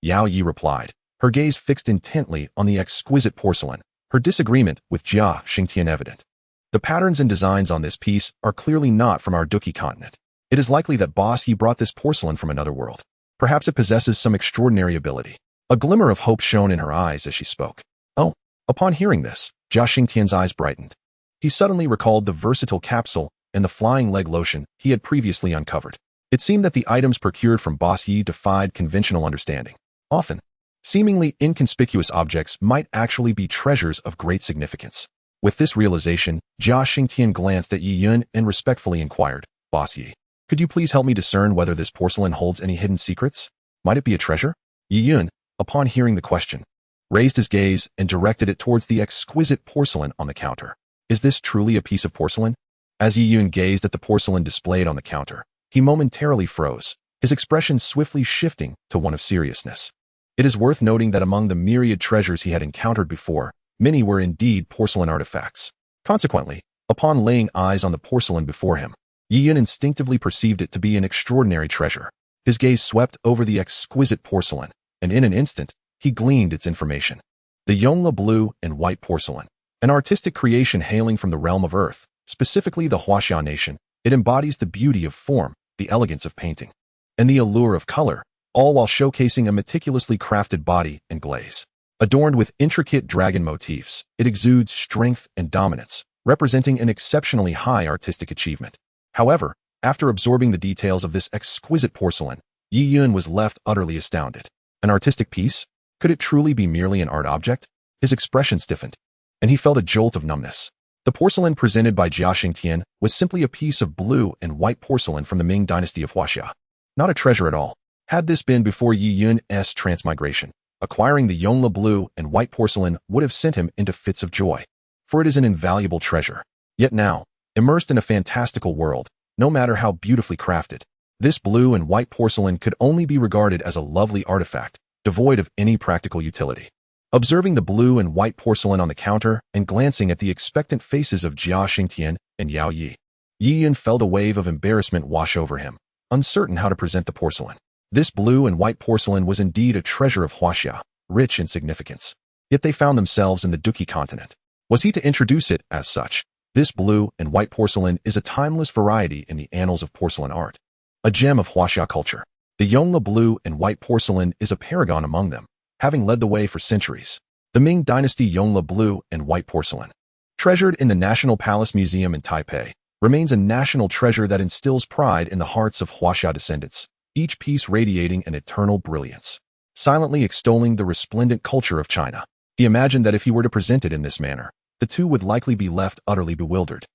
Yao Yi replied, her gaze fixed intently on the exquisite porcelain, her disagreement with Jia Xingtian evident. The patterns and designs on this piece are clearly not from our Dou Qi continent. It is likely that Boss Yi brought this porcelain from another world. Perhaps it possesses some extraordinary ability. A glimmer of hope shone in her eyes as she spoke. Oh, upon hearing this, Jia Xingtian's eyes brightened. He suddenly recalled the versatile capsule and the flying leg lotion he had previously uncovered. It seemed that the items procured from Boss Yi defied conventional understanding. Often, seemingly inconspicuous objects might actually be treasures of great significance. With this realization, Jia Xingtian glanced at Yi Yun and respectfully inquired, Boss Yi, could you please help me discern whether this porcelain holds any hidden secrets? Might it be a treasure? Yi Yun, upon hearing the question, raised his gaze and directed it towards the exquisite porcelain on the counter. Is this truly a piece of porcelain? As Yi Yun gazed at the porcelain displayed on the counter, he momentarily froze, his expression swiftly shifting to one of seriousness. It is worth noting that among the myriad treasures he had encountered before, many were indeed porcelain artifacts. Consequently, upon laying eyes on the porcelain before him, Yi Yun instinctively perceived it to be an extraordinary treasure. His gaze swept over the exquisite porcelain, and in an instant, he gleaned its information. The Yongla blue and white porcelain, an artistic creation hailing from the realm of Earth, specifically the Huaxia nation, it embodies the beauty of form, the elegance of painting, and the allure of color, all while showcasing a meticulously crafted body and glaze. Adorned with intricate dragon motifs, it exudes strength and dominance, representing an exceptionally high artistic achievement. However, after absorbing the details of this exquisite porcelain, Yi Yun was left utterly astounded. An artistic piece? Could it truly be merely an art object? His expression stiffened, and he felt a jolt of numbness. The porcelain presented by Jia Xingtian was simply a piece of blue and white porcelain from the Ming dynasty of Huaxia. Not a treasure at all. Had this been before Yi Yun's transmigration, acquiring the Yongle blue and white porcelain would have sent him into fits of joy, for it is an invaluable treasure. Yet now, immersed in a fantastical world, no matter how beautifully crafted, this blue and white porcelain could only be regarded as a lovely artifact, devoid of any practical utility. Observing the blue and white porcelain on the counter and glancing at the expectant faces of Jia Xingtian and Yao Yi, Yi Yun felt a wave of embarrassment wash over him, uncertain how to present the porcelain. This blue and white porcelain was indeed a treasure of Huaxia, rich in significance. Yet they found themselves in the Dou Qi continent. Was he to introduce it as such? This blue and white porcelain is a timeless variety in the annals of porcelain art. A gem of Huaxia culture. The Yongle blue and white porcelain is a paragon among them, having led the way for centuries. The Ming dynasty Yongle blue and white porcelain, treasured in the National Palace Museum in Taipei, remains a national treasure that instills pride in the hearts of Huaxia descendants, each piece radiating an eternal brilliance, silently extolling the resplendent culture of China. He imagined that if he were to present it in this manner, the two would likely be left utterly bewildered.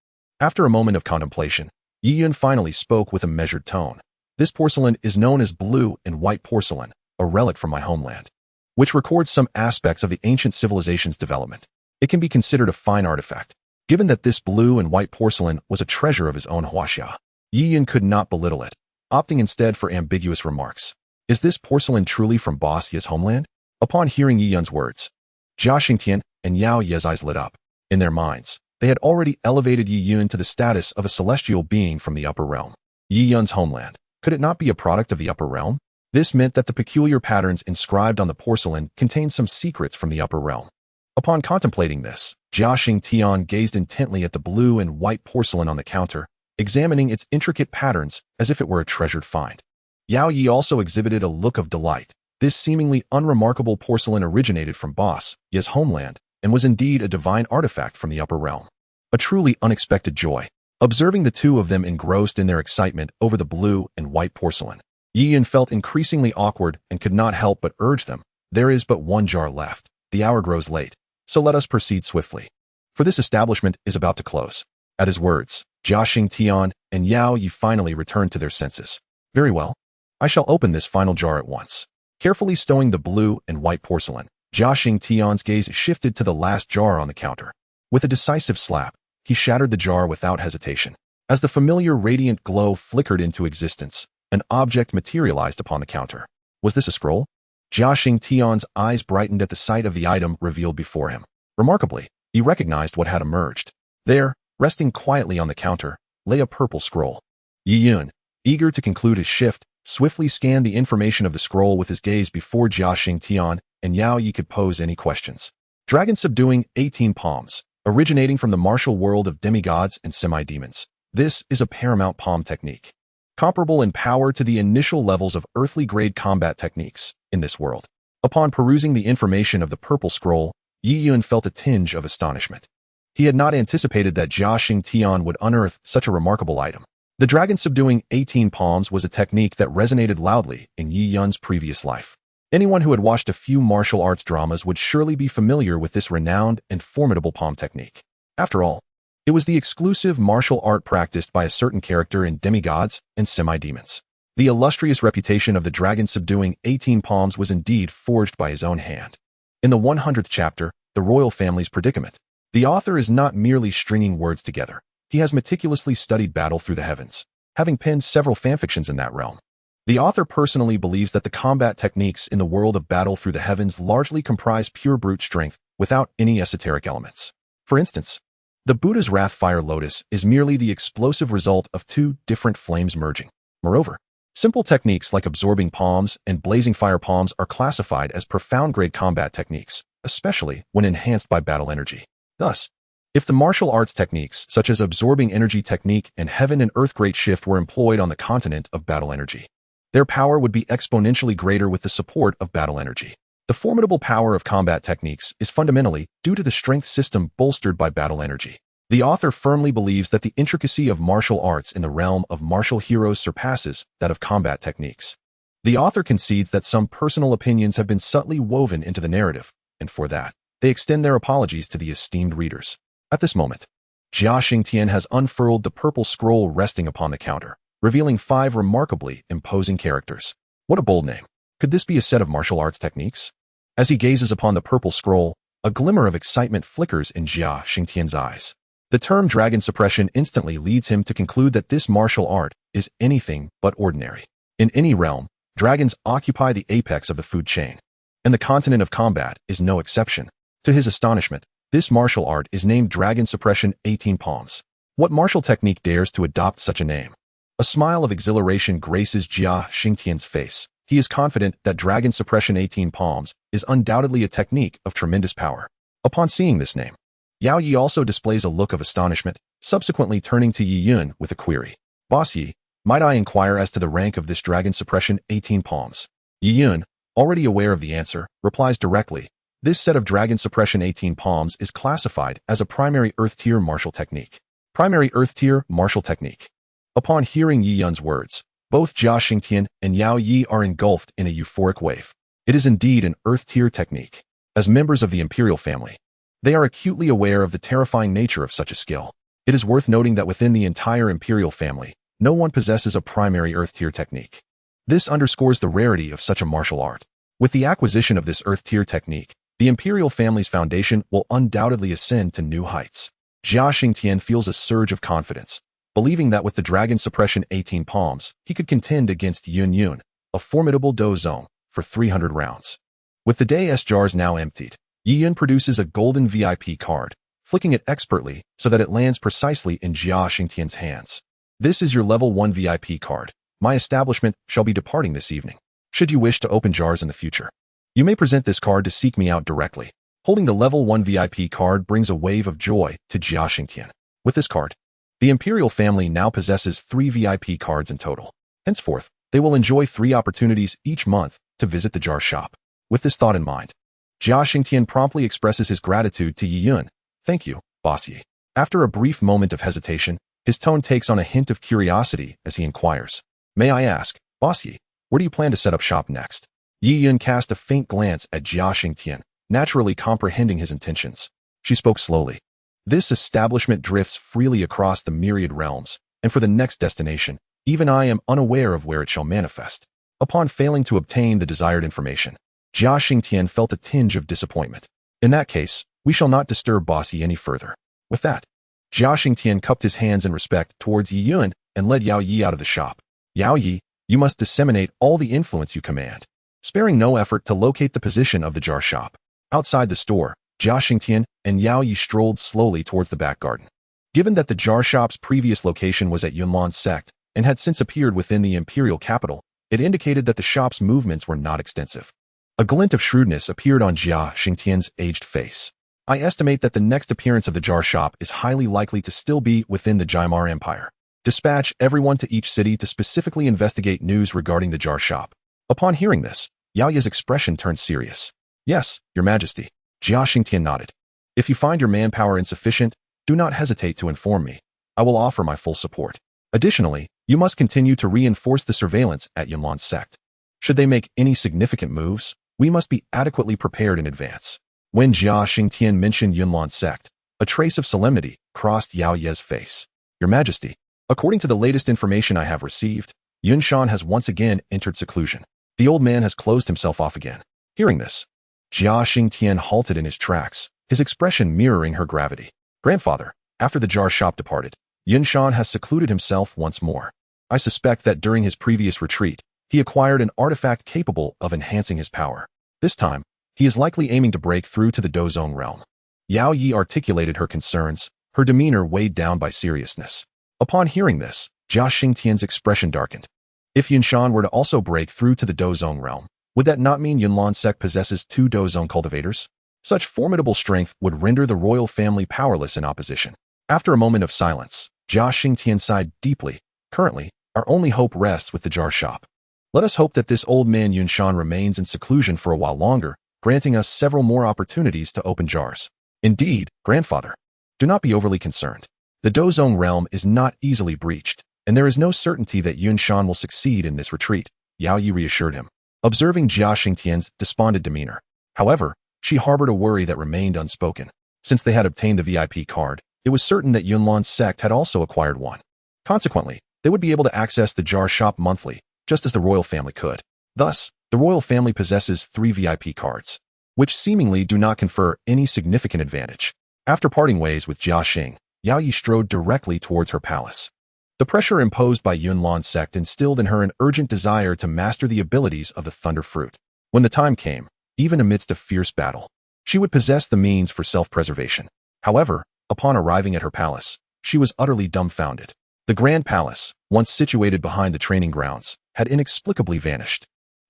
After a moment of contemplation, Yi Yun finally spoke with a measured tone. This porcelain is known as blue and white porcelain, a relic from my homeland, which records some aspects of the ancient civilization's development. It can be considered a fine artifact. Given that this blue and white porcelain was a treasure of his own Huaxia, Yi Yun could not belittle it, opting instead for ambiguous remarks. Is this porcelain truly from Boss Ye's homeland? Upon hearing Yi Yun's words, Jia Xingtian and Yao Ye's eyes lit up. In their minds, they had already elevated Yi Yun to the status of a celestial being from the upper realm. Yi Yun's homeland. Could it not be a product of the upper realm? This meant that the peculiar patterns inscribed on the porcelain contained some secrets from the upper realm. Upon contemplating this, Jia Xingtian gazed intently at the blue and white porcelain on the counter, examining its intricate patterns as if it were a treasured find. Yao Yi also exhibited a look of delight. This seemingly unremarkable porcelain originated from Boss Ye's homeland and was indeed a divine artifact from the upper realm. A truly unexpected joy. Observing the two of them engrossed in their excitement over the blue and white porcelain, Yi Yun felt increasingly awkward and could not help but urge them. There is but one jar left. The hour grows late, so let us proceed swiftly, for this establishment is about to close. At his words, Jia Xingtian and Yao Yi finally returned to their senses. Very well. I shall open this final jar at once. Carefully stowing the blue and white porcelain, Jia Xingtian's gaze shifted to the last jar on the counter. With a decisive slap, he shattered the jar without hesitation. As the familiar radiant glow flickered into existence, an object materialized upon the counter. Was this a scroll? Jia Xingtian's eyes brightened at the sight of the item revealed before him. Remarkably, he recognized what had emerged. There, resting quietly on the counter, lay a purple scroll. Yi Yun, eager to conclude his shift, swiftly scanned the information of the scroll with his gaze before Jia Xingtian and Yao Yi could pose any questions. Dragon subduing 18 palms, originating from the martial world of demigods and semi-demons. This is a paramount palm technique, comparable in power to the initial levels of earthly-grade combat techniques in this world. Upon perusing the information of the purple scroll, Yi Yun felt a tinge of astonishment. He had not anticipated that Jia Xingtian would unearth such a remarkable item. The dragon subduing 18 palms was a technique that resonated loudly in Yi Yun's previous life. Anyone who had watched a few martial arts dramas would surely be familiar with this renowned and formidable palm technique. After all, it was the exclusive martial art practiced by a certain character in demigods and semi-demons. The illustrious reputation of the dragon subduing 18 palms was indeed forged by his own hand. In the 100th chapter, The Royal Family's Predicament, the author is not merely stringing words together. He has meticulously studied Battle Through the Heavens, having penned several fanfictions in that realm. The author personally believes that the combat techniques in the world of Battle Through the Heavens largely comprise pure brute strength without any esoteric elements. For instance, the Buddha's Wrath Fire Lotus is merely the explosive result of two different flames merging. Moreover, simple techniques like absorbing palms and blazing fire palms are classified as profound-grade combat techniques, especially when enhanced by battle energy. Thus, if the martial arts techniques such as absorbing energy technique and heaven and earth great shift were employed on the continent of battle energy, Their power would be exponentially greater with the support of battle energy. The formidable power of combat techniques is fundamentally due to the strength system bolstered by battle energy. The author firmly believes that the intricacy of martial arts in the realm of martial heroes surpasses that of combat techniques. The author concedes that some personal opinions have been subtly woven into the narrative, and for that, they extend their apologies to the esteemed readers. At this moment, Jia Xingtian has unfurled the purple scroll resting upon the counter, revealing 5 remarkably imposing characters. What a bold name. Could this be a set of martial arts techniques? As he gazes upon the purple scroll, a glimmer of excitement flickers in Jia Xingtian's eyes. The term dragon suppression instantly leads him to conclude that this martial art is anything but ordinary. In any realm, dragons occupy the apex of the food chain, and the continent of combat is no exception. To his astonishment, this martial art is named Dragon Suppression 18 Palms. What martial technique dares to adopt such a name? A smile of exhilaration graces Jia Xingtian's face. He is confident that Dragon Suppression 18 Palms is undoubtedly a technique of tremendous power. Upon seeing this name, Yao Yi also displays a look of astonishment, subsequently turning to Yi Yun with a query. Boss Yi, might I inquire as to the rank of this Dragon Suppression 18 Palms? Yi Yun, already aware of the answer, replies directly. This set of Dragon Suppression 18 Palms is classified as a primary Earth Tier martial technique. Primary Earth Tier martial technique. Upon hearing Yi Yun's words, both Jia Xingtian and Yao Yi are engulfed in a euphoric wave. It is indeed an Earth Tier technique. As members of the Imperial family, they are acutely aware of the terrifying nature of such a skill. It is worth noting that within the entire Imperial family, no one possesses a primary Earth Tier technique. This underscores the rarity of such a martial art. With the acquisition of this Earth Tier technique, the Imperial family's foundation will undoubtedly ascend to new heights. Jia Xingtian feels a surge of confidence, believing that with the Dragon Suppression 18 Palms, he could contend against Yun Yun, a formidable Dou Zong, for 300 rounds. With the dais jars now emptied, Yi Yun produces a golden VIP card, flicking it expertly so that it lands precisely in Jia Xingtian's hands. This is your level 1 VIP card. My establishment shall be departing this evening. Should you wish to open jars in the future, you may present this card to seek me out directly. Holding the level 1 VIP card brings a wave of joy to Jia Xingtian. With this card, the Imperial family now possesses 3 VIP cards in total. Henceforth, they will enjoy 3 opportunities each month to visit the jar shop. With this thought in mind, Jia Xingtian promptly expresses his gratitude to Yi Yun. Thank you, Boss Yi. After a brief moment of hesitation, his tone takes on a hint of curiosity as he inquires. May I ask, Boss Yi, where do you plan to set up shop next? Yi Yun cast a faint glance at Jia Xingtian, naturally comprehending his intentions. She spoke slowly. This establishment drifts freely across the myriad realms, and for the next destination, even I am unaware of where it shall manifest. Upon failing to obtain the desired information, Jia Xingtian felt a tinge of disappointment. In that case, we shall not disturb Boss Yi any further. With that, Jia Xingtian cupped his hands in respect towards Yi Yun and led Yao Yi out of the shop. Yao Yi, you must disseminate all the influence you command, sparing no effort to locate the position of the jar shop. Outside the store, Jia Xingtian and Yao Yi strolled slowly towards the back garden. Given that the jar shop's previous location was at Yunlan sect and had since appeared within the imperial capital, it indicated that the shop's movements were not extensive. A glint of shrewdness appeared on Jia Xingtian's aged face. I estimate that the next appearance of the jar shop is highly likely to still be within the Jaimar Empire. Dispatch everyone to each city to specifically investigate news regarding the jar shop. Upon hearing this, Yao Yi's expression turned serious. Yes, Your Majesty. Jia Xingtian nodded. If you find your manpower insufficient, do not hesitate to inform me. I will offer my full support. Additionally, you must continue to reinforce the surveillance at Yunlan sect. Should they make any significant moves, we must be adequately prepared in advance. When Jia Xingtian mentioned Yunlan sect, a trace of solemnity crossed Yao Yi's face. Your Majesty, according to the latest information I have received, Yun Shan has once again entered seclusion. The old man has closed himself off again. Hearing this, Jia Xingtian halted in his tracks, his expression mirroring her gravity. Grandfather, after the jar shop departed, Yun Shan has secluded himself once more. I suspect that during his previous retreat, he acquired an artifact capable of enhancing his power. This time, he is likely aiming to break through to the Dou Zong realm. Yao Yi articulated her concerns, her demeanor weighed down by seriousness. Upon hearing this, Jia Xingtian's expression darkened. If Yun Shan were to also break through to the Dou Zong realm, would that not mean Yunlan sect possesses 2 Dou Zong cultivators? Such formidable strength would render the royal family powerless in opposition. After a moment of silence, Jia Xingtian sighed deeply. Currently, our only hope rests with the jar shop. Let us hope that this old man Yunshan remains in seclusion for a while longer, granting us several more opportunities to open jars. Indeed, grandfather. Do not be overly concerned. The Dozong realm is not easily breached, and there is no certainty that Yunshan will succeed in this retreat, Yao Yi reassured him, observing Jia Xingtian's despondent demeanor. However, she harbored a worry that remained unspoken. Since they had obtained the VIP card, it was certain that Yunlan's sect had also acquired one. Consequently, they would be able to access the jar shop monthly, just as the royal family could. Thus, the royal family possesses 3 VIP cards, which seemingly do not confer any significant advantage. After parting ways with Jia Xing, Yao Yi strode directly towards her palace. The pressure imposed by Yunlan's sect instilled in her an urgent desire to master the abilities of the Thunder Fruit. When the time came, even amidst a fierce battle, she would possess the means for self-preservation. However, upon arriving at her palace, she was utterly dumbfounded. The Grand Palace, once situated behind the training grounds, had inexplicably vanished,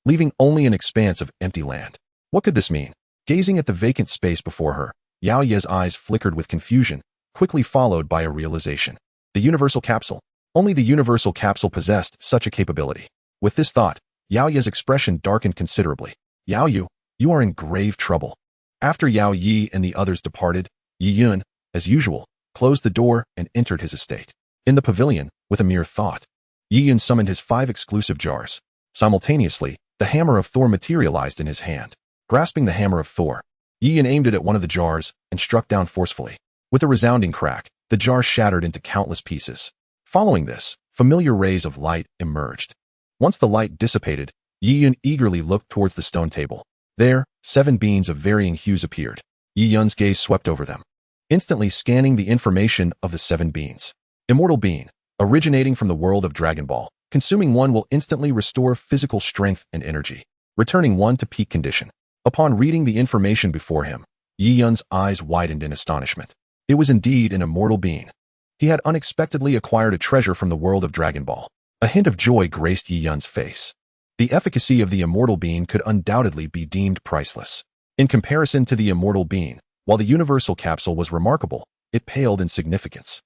leaving only an expanse of empty land. What could this mean? Gazing at the vacant space before her, Yao Ye's eyes flickered with confusion, quickly followed by a realization. The Universal Capsule. Only the Universal Capsule possessed such a capability. With this thought, Yao Ye's expression darkened considerably. Yao Yu, you are in grave trouble. After Yao Yi and the others departed, Yi Yun, as usual, closed the door and entered his estate. In the pavilion, with a mere thought, Yi Yun summoned his 5 exclusive jars. Simultaneously, the hammer of Thor materialized in his hand. Grasping the hammer of Thor, Yi Yun aimed it at one of the jars and struck down forcefully. With a resounding crack, the jar shattered into countless pieces. Following this, familiar rays of light emerged. Once the light dissipated, Yi Yun eagerly looked towards the stone table. There, 7 beans of varying hues appeared. Yi Yun's gaze swept over them, instantly scanning the information of the 7 beans. Immortal bean, originating from the world of Dragon Ball. Consuming 1 will instantly restore physical strength and energy, returning 1 to peak condition. Upon reading the information before him, Yi Yun's eyes widened in astonishment. It was indeed an immortal being. He had unexpectedly acquired a treasure from the world of Dragon Ball. A hint of joy graced Yi Yun's face. The efficacy of the immortal being could undoubtedly be deemed priceless. In comparison to the immortal being, while the Universal Capsule was remarkable, it paled in significance.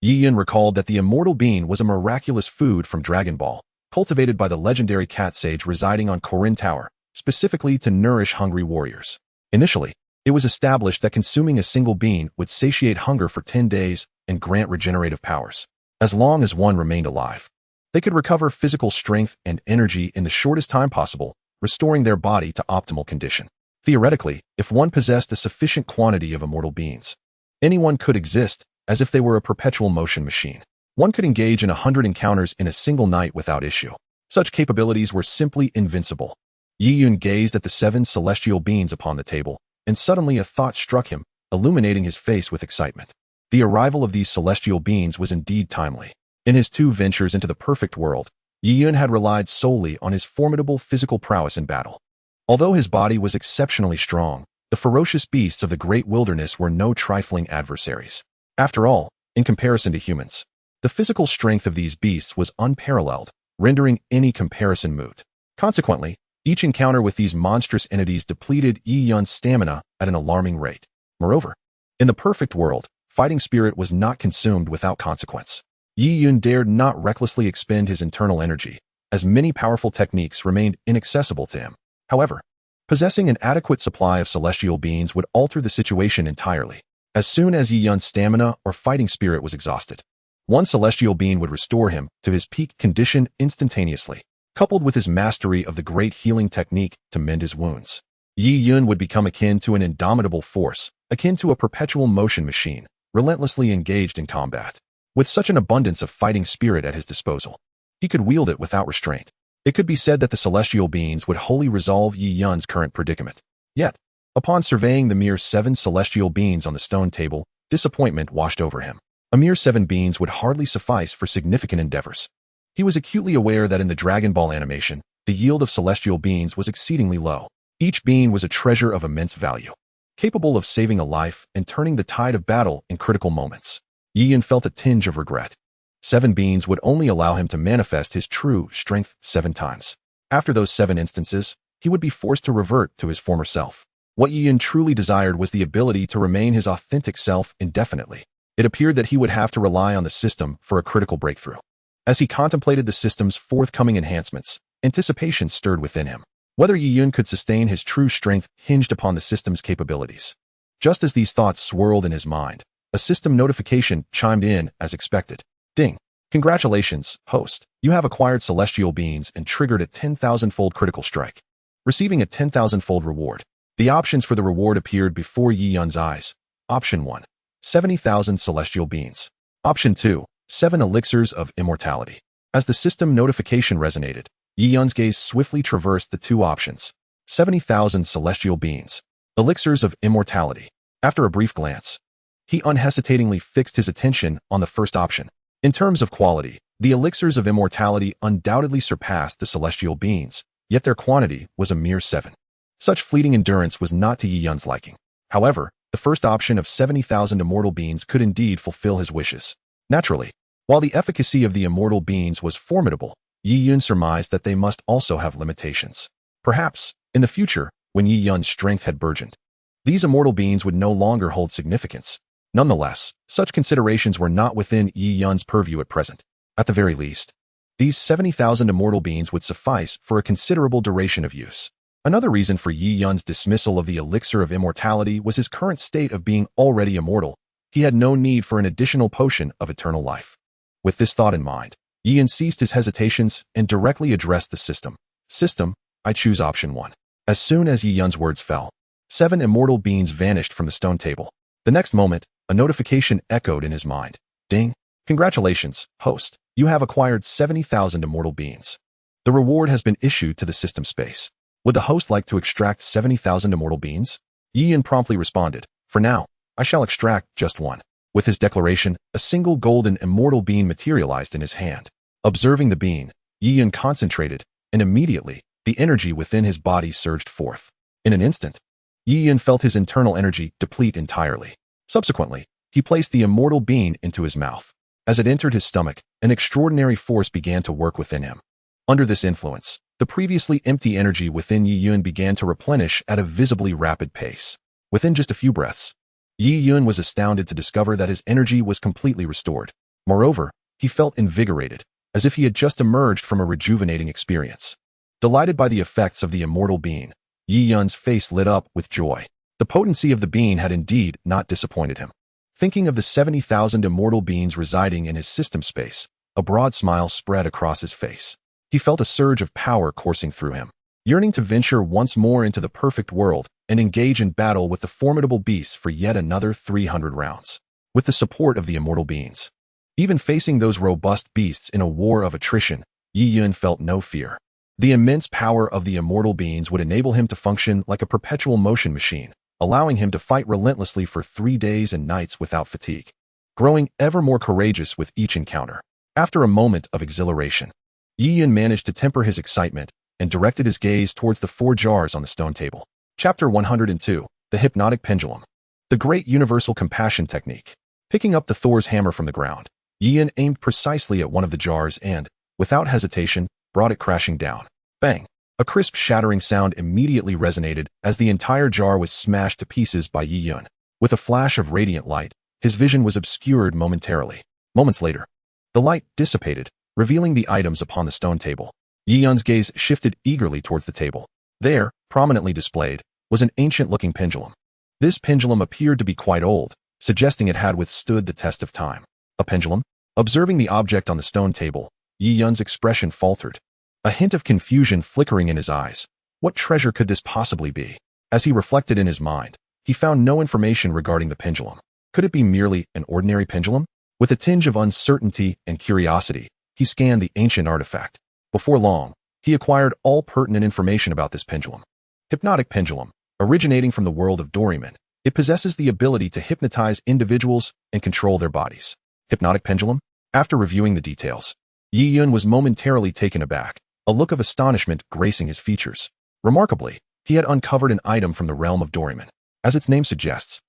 Yi Yun recalled that the immortal being was a miraculous food from Dragon Ball, cultivated by the legendary cat sage residing on Korin Tower, specifically to nourish hungry warriors. Initially, it was established that consuming a single bean would satiate hunger for 10 days and grant regenerative powers. As long as one remained alive, they could recover physical strength and energy in the shortest time possible, restoring their body to optimal condition. Theoretically, if one possessed a sufficient quantity of immortal beans, anyone could exist as if they were a perpetual motion machine. One could engage in 100 encounters in a single night without issue. Such capabilities were simply invincible. Yi Yun gazed at the 7 celestial beans upon the table, and suddenly a thought struck him, illuminating his face with excitement. The arrival of these celestial beings was indeed timely. In his 2 ventures into the perfect world, Yi Yun had relied solely on his formidable physical prowess in battle. Although his body was exceptionally strong, the ferocious beasts of the great wilderness were no trifling adversaries. After all, in comparison to humans, the physical strength of these beasts was unparalleled, rendering any comparison moot. Consequently, each encounter with these monstrous entities depleted Yi Yun's stamina at an alarming rate. Moreover, in the perfect world, fighting spirit was not consumed without consequence. Yi Yun dared not recklessly expend his internal energy, as many powerful techniques remained inaccessible to him. However, possessing an adequate supply of celestial beings would alter the situation entirely. As soon as Yi Yun's stamina or fighting spirit was exhausted, 1 celestial being would restore him to his peak condition instantaneously, coupled with his mastery of the great healing technique to mend his wounds. Yi Yun would become akin to an indomitable force, akin to a perpetual motion machine, relentlessly engaged in combat. With such an abundance of fighting spirit at his disposal, he could wield it without restraint. It could be said that the celestial beings would wholly resolve Yi Yun's current predicament. Yet, upon surveying the mere 7 celestial beings on the stone table, disappointment washed over him. A mere 7 beings would hardly suffice for significant endeavors. He was acutely aware that in the Dragon Ball animation, the yield of celestial beings was exceedingly low. Each being was a treasure of immense value, capable of saving a life and turning the tide of battle in critical moments. Yi Yun felt a tinge of regret. 7 beings would only allow him to manifest his true strength 7 times. After those 7 instances, he would be forced to revert to his former self. What Yi Yun truly desired was the ability to remain his authentic self indefinitely. It appeared that he would have to rely on the system for a critical breakthrough. As he contemplated the system's forthcoming enhancements, Anticipation stirred within him. Whether Yi Yun could sustain his true strength hinged upon the system's capabilities. Just as these thoughts swirled in his mind, a system notification chimed in as expected. Ding. Congratulations, host. You have acquired celestial beings and triggered a 10,000-fold critical strike. Receiving a 10,000-fold reward. The options for the reward appeared before Yi Yun's eyes. Option 1. 70,000 celestial beings. Option 2. 7 elixirs of immortality. As the system notification resonated, Yi Yun's gaze swiftly traversed the two options. 70,000 celestial beings. Elixirs of immortality. After a brief glance, he unhesitatingly fixed his attention on the first option. In terms of quality, the elixirs of immortality undoubtedly surpassed the celestial beings, yet their quantity was a mere 7. Such fleeting endurance was not to Yi Yun's liking. However, the first option of 70,000 immortal beings could indeed fulfill his wishes. Naturally, while the efficacy of the immortal beings was formidable, Yi Yun surmised that they must also have limitations. Perhaps, in the future, when Yi Yun's strength had burgeoned, these immortal beings would no longer hold significance. Nonetheless, such considerations were not within Yi Yun's purview at present. At the very least, these 70,000 immortal beings would suffice for a considerable duration of use. Another reason for Yi Yun's dismissal of the elixir of immortality was his current state of being already immortal. He had no need for an additional potion of eternal life. With this thought in mind, Yi Yun ceased his hesitations and directly addressed the system. System, I choose option 1. As soon as Yi Yun's words fell, 7 immortal beings vanished from the stone table. The next moment, a notification echoed in his mind. Ding. Congratulations, host. You have acquired 70,000 immortal beings. The reward has been issued to the system space. Would the host like to extract 70,000 immortal beings? Yi Yun promptly responded. For now, I shall extract just 1. With his declaration, a single golden immortal being materialized in his hand. Observing the being, Yi Yun concentrated, and immediately, the energy within his body surged forth. In an instant, Yi Yun felt his internal energy deplete entirely. Subsequently, he placed the immortal being into his mouth. As it entered his stomach, an extraordinary force began to work within him. Under this influence, the previously empty energy within Yi Yun began to replenish at a visibly rapid pace. Within just a few breaths, Yi Yun was astounded to discover that his energy was completely restored. Moreover, he felt invigorated, as if he had just emerged from a rejuvenating experience. Delighted by the effects of the immortal being, Yi Yun's face lit up with joy. The potency of the being had indeed not disappointed him. Thinking of the 70,000 immortal beings residing in his system space, a broad smile spread across his face. He felt a surge of power coursing through him, yearning to venture once more into the perfect world and engage in battle with the formidable beasts for yet another 300 rounds. With the support of the immortal beings, even facing those robust beasts in a war of attrition, Yi Yun felt no fear. The immense power of the immortal beings would enable him to function like a perpetual motion machine, allowing him to fight relentlessly for 3 days and nights without fatigue, growing ever more courageous with each encounter. After a moment of exhilaration, Yi Yun managed to temper his excitement and directed his gaze towards the 4 jars on the stone table. Chapter 102, The Hypnotic Pendulum. The Great Universal Compassion Technique. Picking up the Thor's hammer from the ground, Yi Yun aimed precisely at one of the jars and, without hesitation, brought it crashing down. Bang! A crisp shattering sound immediately resonated as the entire jar was smashed to pieces by Yi Yun. With a flash of radiant light, his vision was obscured momentarily. Moments later, the light dissipated, revealing the items upon the stone table. Yi Yun's gaze shifted eagerly towards the table. There, prominently displayed, was an ancient-looking pendulum. This pendulum appeared to be quite old, suggesting it had withstood the test of time. A pendulum? Observing the object on the stone table, Yi Yun's expression faltered, a hint of confusion flickering in his eyes. What treasure could this possibly be? As he reflected in his mind, he found no information regarding the pendulum. Could it be merely an ordinary pendulum? With a tinge of uncertainty and curiosity, he scanned the ancient artifact. Before long, he acquired all pertinent information about this pendulum. Hypnotic pendulum, originating from the world of Doran, it possesses the ability to hypnotize individuals and control their bodies. Hypnotic pendulum? After reviewing the details, Yi Yun was momentarily taken aback, a look of astonishment gracing his features. Remarkably, he had uncovered an item from the realm of Doran. As its name suggests,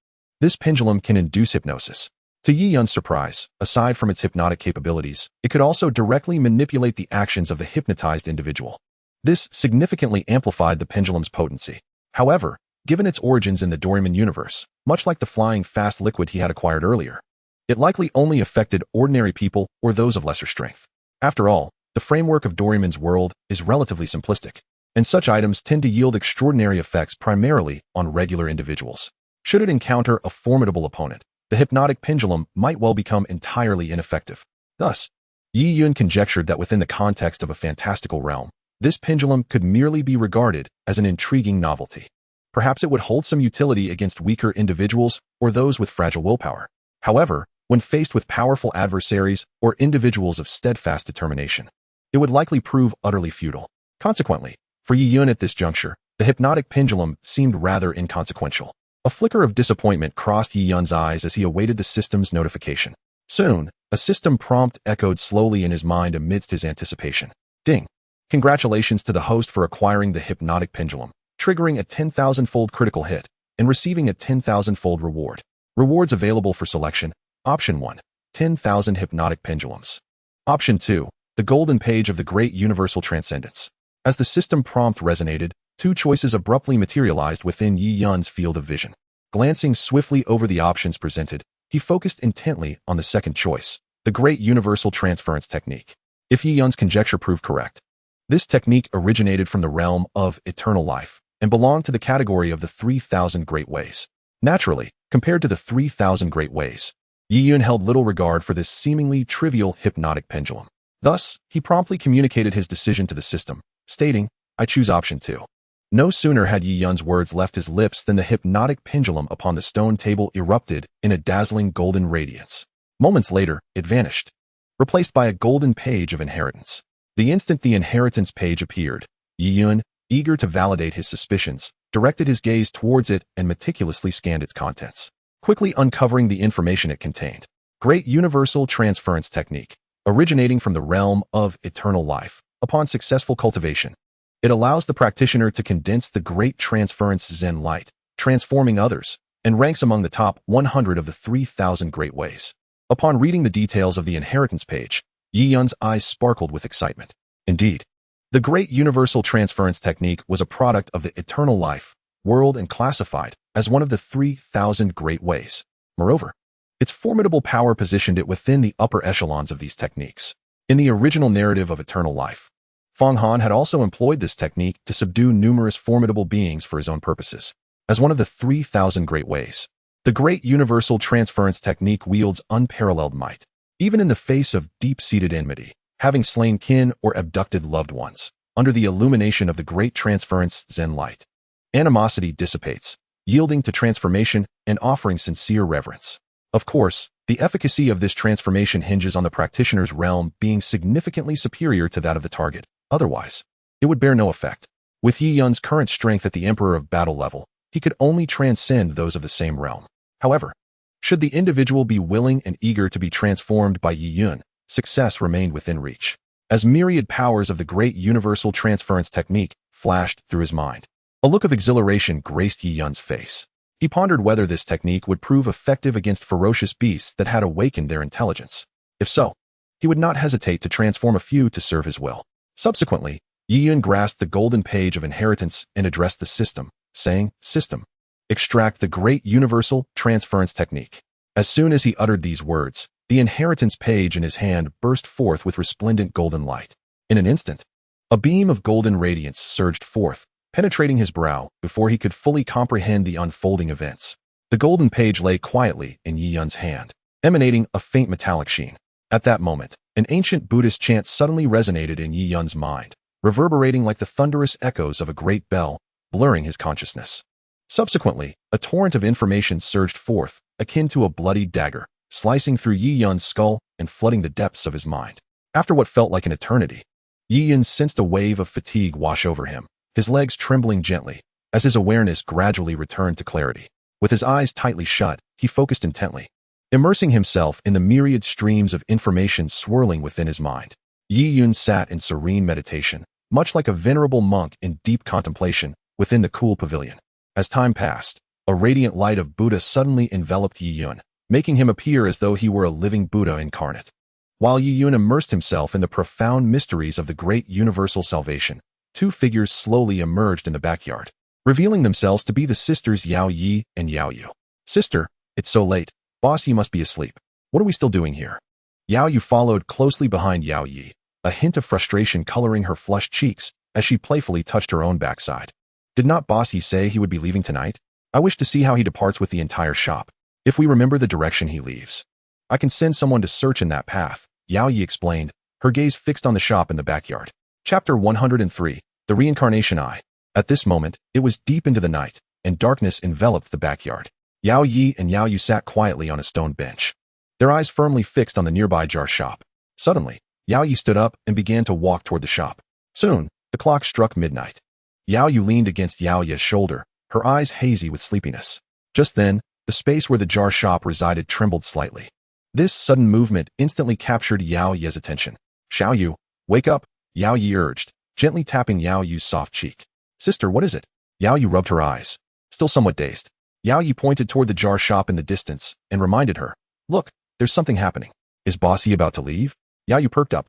this pendulum can induce hypnosis. To Yi Yun's surprise, aside from its hypnotic capabilities, it could also directly manipulate the actions of the hypnotized individual. This significantly amplified the pendulum's potency. However, given its origins in the Doran universe, much like the flying fast liquid he had acquired earlier, it likely only affected ordinary people or those of lesser strength. After all, The framework of Doraemon's world is relatively simplistic, and such items tend to yield extraordinary effects primarily on regular individuals. Should it encounter a formidable opponent, the hypnotic pendulum might well become entirely ineffective. Thus, Yi Yun conjectured that within the context of a fantastical realm, this pendulum could merely be regarded as an intriguing novelty. Perhaps it would hold some utility against weaker individuals or those with fragile willpower. However, when faced with powerful adversaries or individuals of steadfast determination, it would likely prove utterly futile. Consequently, for Yi Yun at this juncture, the hypnotic pendulum seemed rather inconsequential. A flicker of disappointment crossed Yi Yun's eyes as he awaited the system's notification. Soon, a system prompt echoed slowly in his mind amidst his anticipation. Ding! Congratulations to the host for acquiring the hypnotic pendulum, triggering a 10,000-fold critical hit, and receiving a 10,000-fold reward. Rewards available for selection. Option 1. 10,000 hypnotic pendulums. Option 2. The golden page of the great universal transcendence. As the system prompt resonated, two choices abruptly materialized within Yi Yun's field of vision. Glancing swiftly over the options presented, he focused intently on the second choice, the great universal transference technique. If Yi Yun's conjecture proved correct, this technique originated from the realm of eternal life and belonged to the category of the 3,000 great ways. Naturally, compared to the 3,000 great ways, Yi Yun held little regard for this seemingly trivial hypnotic pendulum. Thus, he promptly communicated his decision to the system, stating, "I choose option 2. No sooner had Yi Yun's words left his lips than the hypnotic pendulum upon the stone table erupted in a dazzling golden radiance. Moments later, it vanished, replaced by a golden page of inheritance. The instant the inheritance page appeared, Yi Yun, eager to validate his suspicions, directed his gaze towards it and meticulously scanned its contents, quickly uncovering the information it contained. Great Universal Transference Technique, originating from the realm of eternal life. Upon successful cultivation, it allows the practitioner to condense the great transference Zen light, transforming others, and ranks among the top 100 of the 3,000 great ways. Upon reading the details of the inheritance page, Yi Yun's eyes sparkled with excitement. Indeed, the Great Universal Transference Technique was a product of the eternal life world and classified as one of the 3,000 great ways. Moreover, its formidable power positioned it within the upper echelons of these techniques. In the original narrative of eternal life, Feng Han had also employed this technique to subdue numerous formidable beings for his own purposes. As one of the 3,000 great ways, the Great Universal Transference Technique wields unparalleled might, even in the face of deep-seated enmity. Having slain kin or abducted loved ones, under the illumination of the great transference Zen light, animosity dissipates, yielding to transformation and offering sincere reverence. Of course, the efficacy of this transformation hinges on the practitioner's realm being significantly superior to that of the target. Otherwise, it would bear no effect. With Yi Yun's current strength at the Emperor of Battle level, he could only transcend those of the same realm. However, should the individual be willing and eager to be transformed by Yi Yun, success remained within reach. As myriad powers of the Great Universal Transference Technique flashed through his mind, a look of exhilaration graced Yi Yun's face. He pondered whether this technique would prove effective against ferocious beasts that had awakened their intelligence. If so, he would not hesitate to transform a few to serve his will. Subsequently, Yi Yun grasped the golden page of inheritance and addressed the system, saying, "System, extract the Great Universal Transference Technique." As soon as he uttered these words, the inheritance page in his hand burst forth with resplendent golden light. In an instant, a beam of golden radiance surged forth, penetrating his brow before he could fully comprehend the unfolding events. The golden page lay quietly in Yi Yun's hand, emanating a faint metallic sheen. At that moment, an ancient Buddhist chant suddenly resonated in Yi Yun's mind, reverberating like the thunderous echoes of a great bell, blurring his consciousness. Subsequently, a torrent of information surged forth, akin to a bloody dagger, slicing through Yi Yun's skull and flooding the depths of his mind. After what felt like an eternity, Yi Yun sensed a wave of fatigue wash over him, his legs trembling gently, as his awareness gradually returned to clarity. With his eyes tightly shut, he focused intently, immersing himself in the myriad streams of information swirling within his mind. Yi Yun sat in serene meditation, much like a venerable monk in deep contemplation within the cool pavilion. As time passed, a radiant light of Buddha suddenly enveloped Yi Yun, making him appear as though he were a living Buddha incarnate. While Yi Yun immersed himself in the profound mysteries of the great universal salvation, two figures slowly emerged in the backyard, revealing themselves to be the sisters Yao Yi and Yao Yu. "Sister, it's so late. Boss, you must be asleep. What are we still doing here?" Yao Yu followed closely behind Yao Yi, a hint of frustration coloring her flushed cheeks as she playfully touched her own backside. Did not Boss Yi say he would be leaving tonight? I wish to see how he departs with the entire shop. If we remember the direction he leaves, I can send someone to search in that path, Yao Yi explained, her gaze fixed on the shop in the backyard. Chapter 103, The Reincarnation Eye. At this moment, it was deep into the night, and darkness enveloped the backyard. Yao Yi and Yao Yu sat quietly on a stone bench, their eyes firmly fixed on the nearby jar shop. Suddenly, Yao Yi stood up and began to walk toward the shop. Soon, the clock struck midnight. Yao Yu leaned against Yao Yi's shoulder, her eyes hazy with sleepiness. Just then, the space where the jar shop resided trembled slightly. This sudden movement instantly captured Yao Yi's attention. Xiao Yu, wake up, Yao Yi urged, gently tapping Yao Yu's soft cheek. Sister, what is it? Yao Yu rubbed her eyes, still somewhat dazed. Yao Yi pointed toward the jar shop in the distance and reminded her, look, there's something happening. Is Boss Yi about to leave? Yao Yu perked up,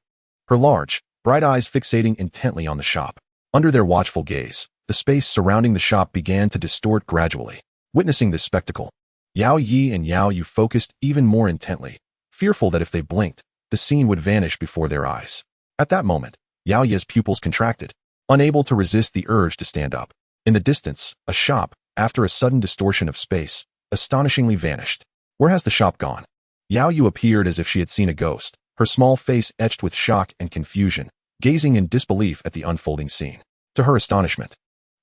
her large, bright eyes fixating intently on the shop. Under their watchful gaze, the space surrounding the shop began to distort gradually. Witnessing this spectacle, Yao Yi and Yao Yu focused even more intently, fearful that if they blinked, the scene would vanish before their eyes. At that moment, Yao Yi's pupils contracted, unable to resist the urge to stand up. In the distance, a shop, after a sudden distortion of space, astonishingly vanished. Where has the shop gone? Yao Yu appeared as if she had seen a ghost, her small face etched with shock and confusion, gazing in disbelief at the unfolding scene. To her astonishment,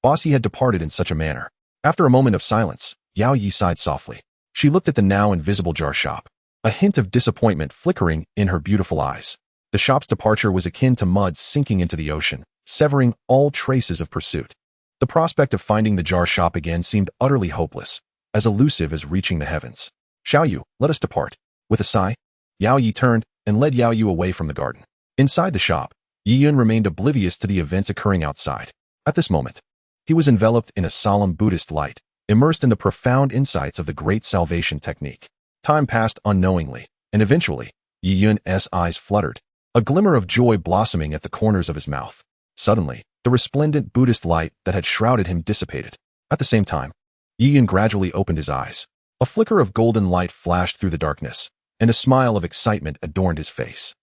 Boss Yi had departed in such a manner. After a moment of silence, Yao Yi sighed softly. She looked at the now invisible jar shop, a hint of disappointment flickering in her beautiful eyes. The shop's departure was akin to mud sinking into the ocean, severing all traces of pursuit. The prospect of finding the jar shop again seemed utterly hopeless, as elusive as reaching the heavens. Xiao Yu, let us depart. With a sigh, Yao Yi turned and led Yao Yu away from the garden. Inside the shop, Yi Yun remained oblivious to the events occurring outside. At this moment, he was enveloped in a solemn Buddhist light, immersed in the profound insights of the Great Salvation technique. Time passed unknowingly, and eventually, Yi Yun's eyes fluttered, a glimmer of joy blossoming at the corners of his mouth. Suddenly, the resplendent Buddhist light that had shrouded him dissipated. At the same time, Yi Yun gradually opened his eyes. A flicker of golden light flashed through the darkness, and a smile of excitement adorned his face.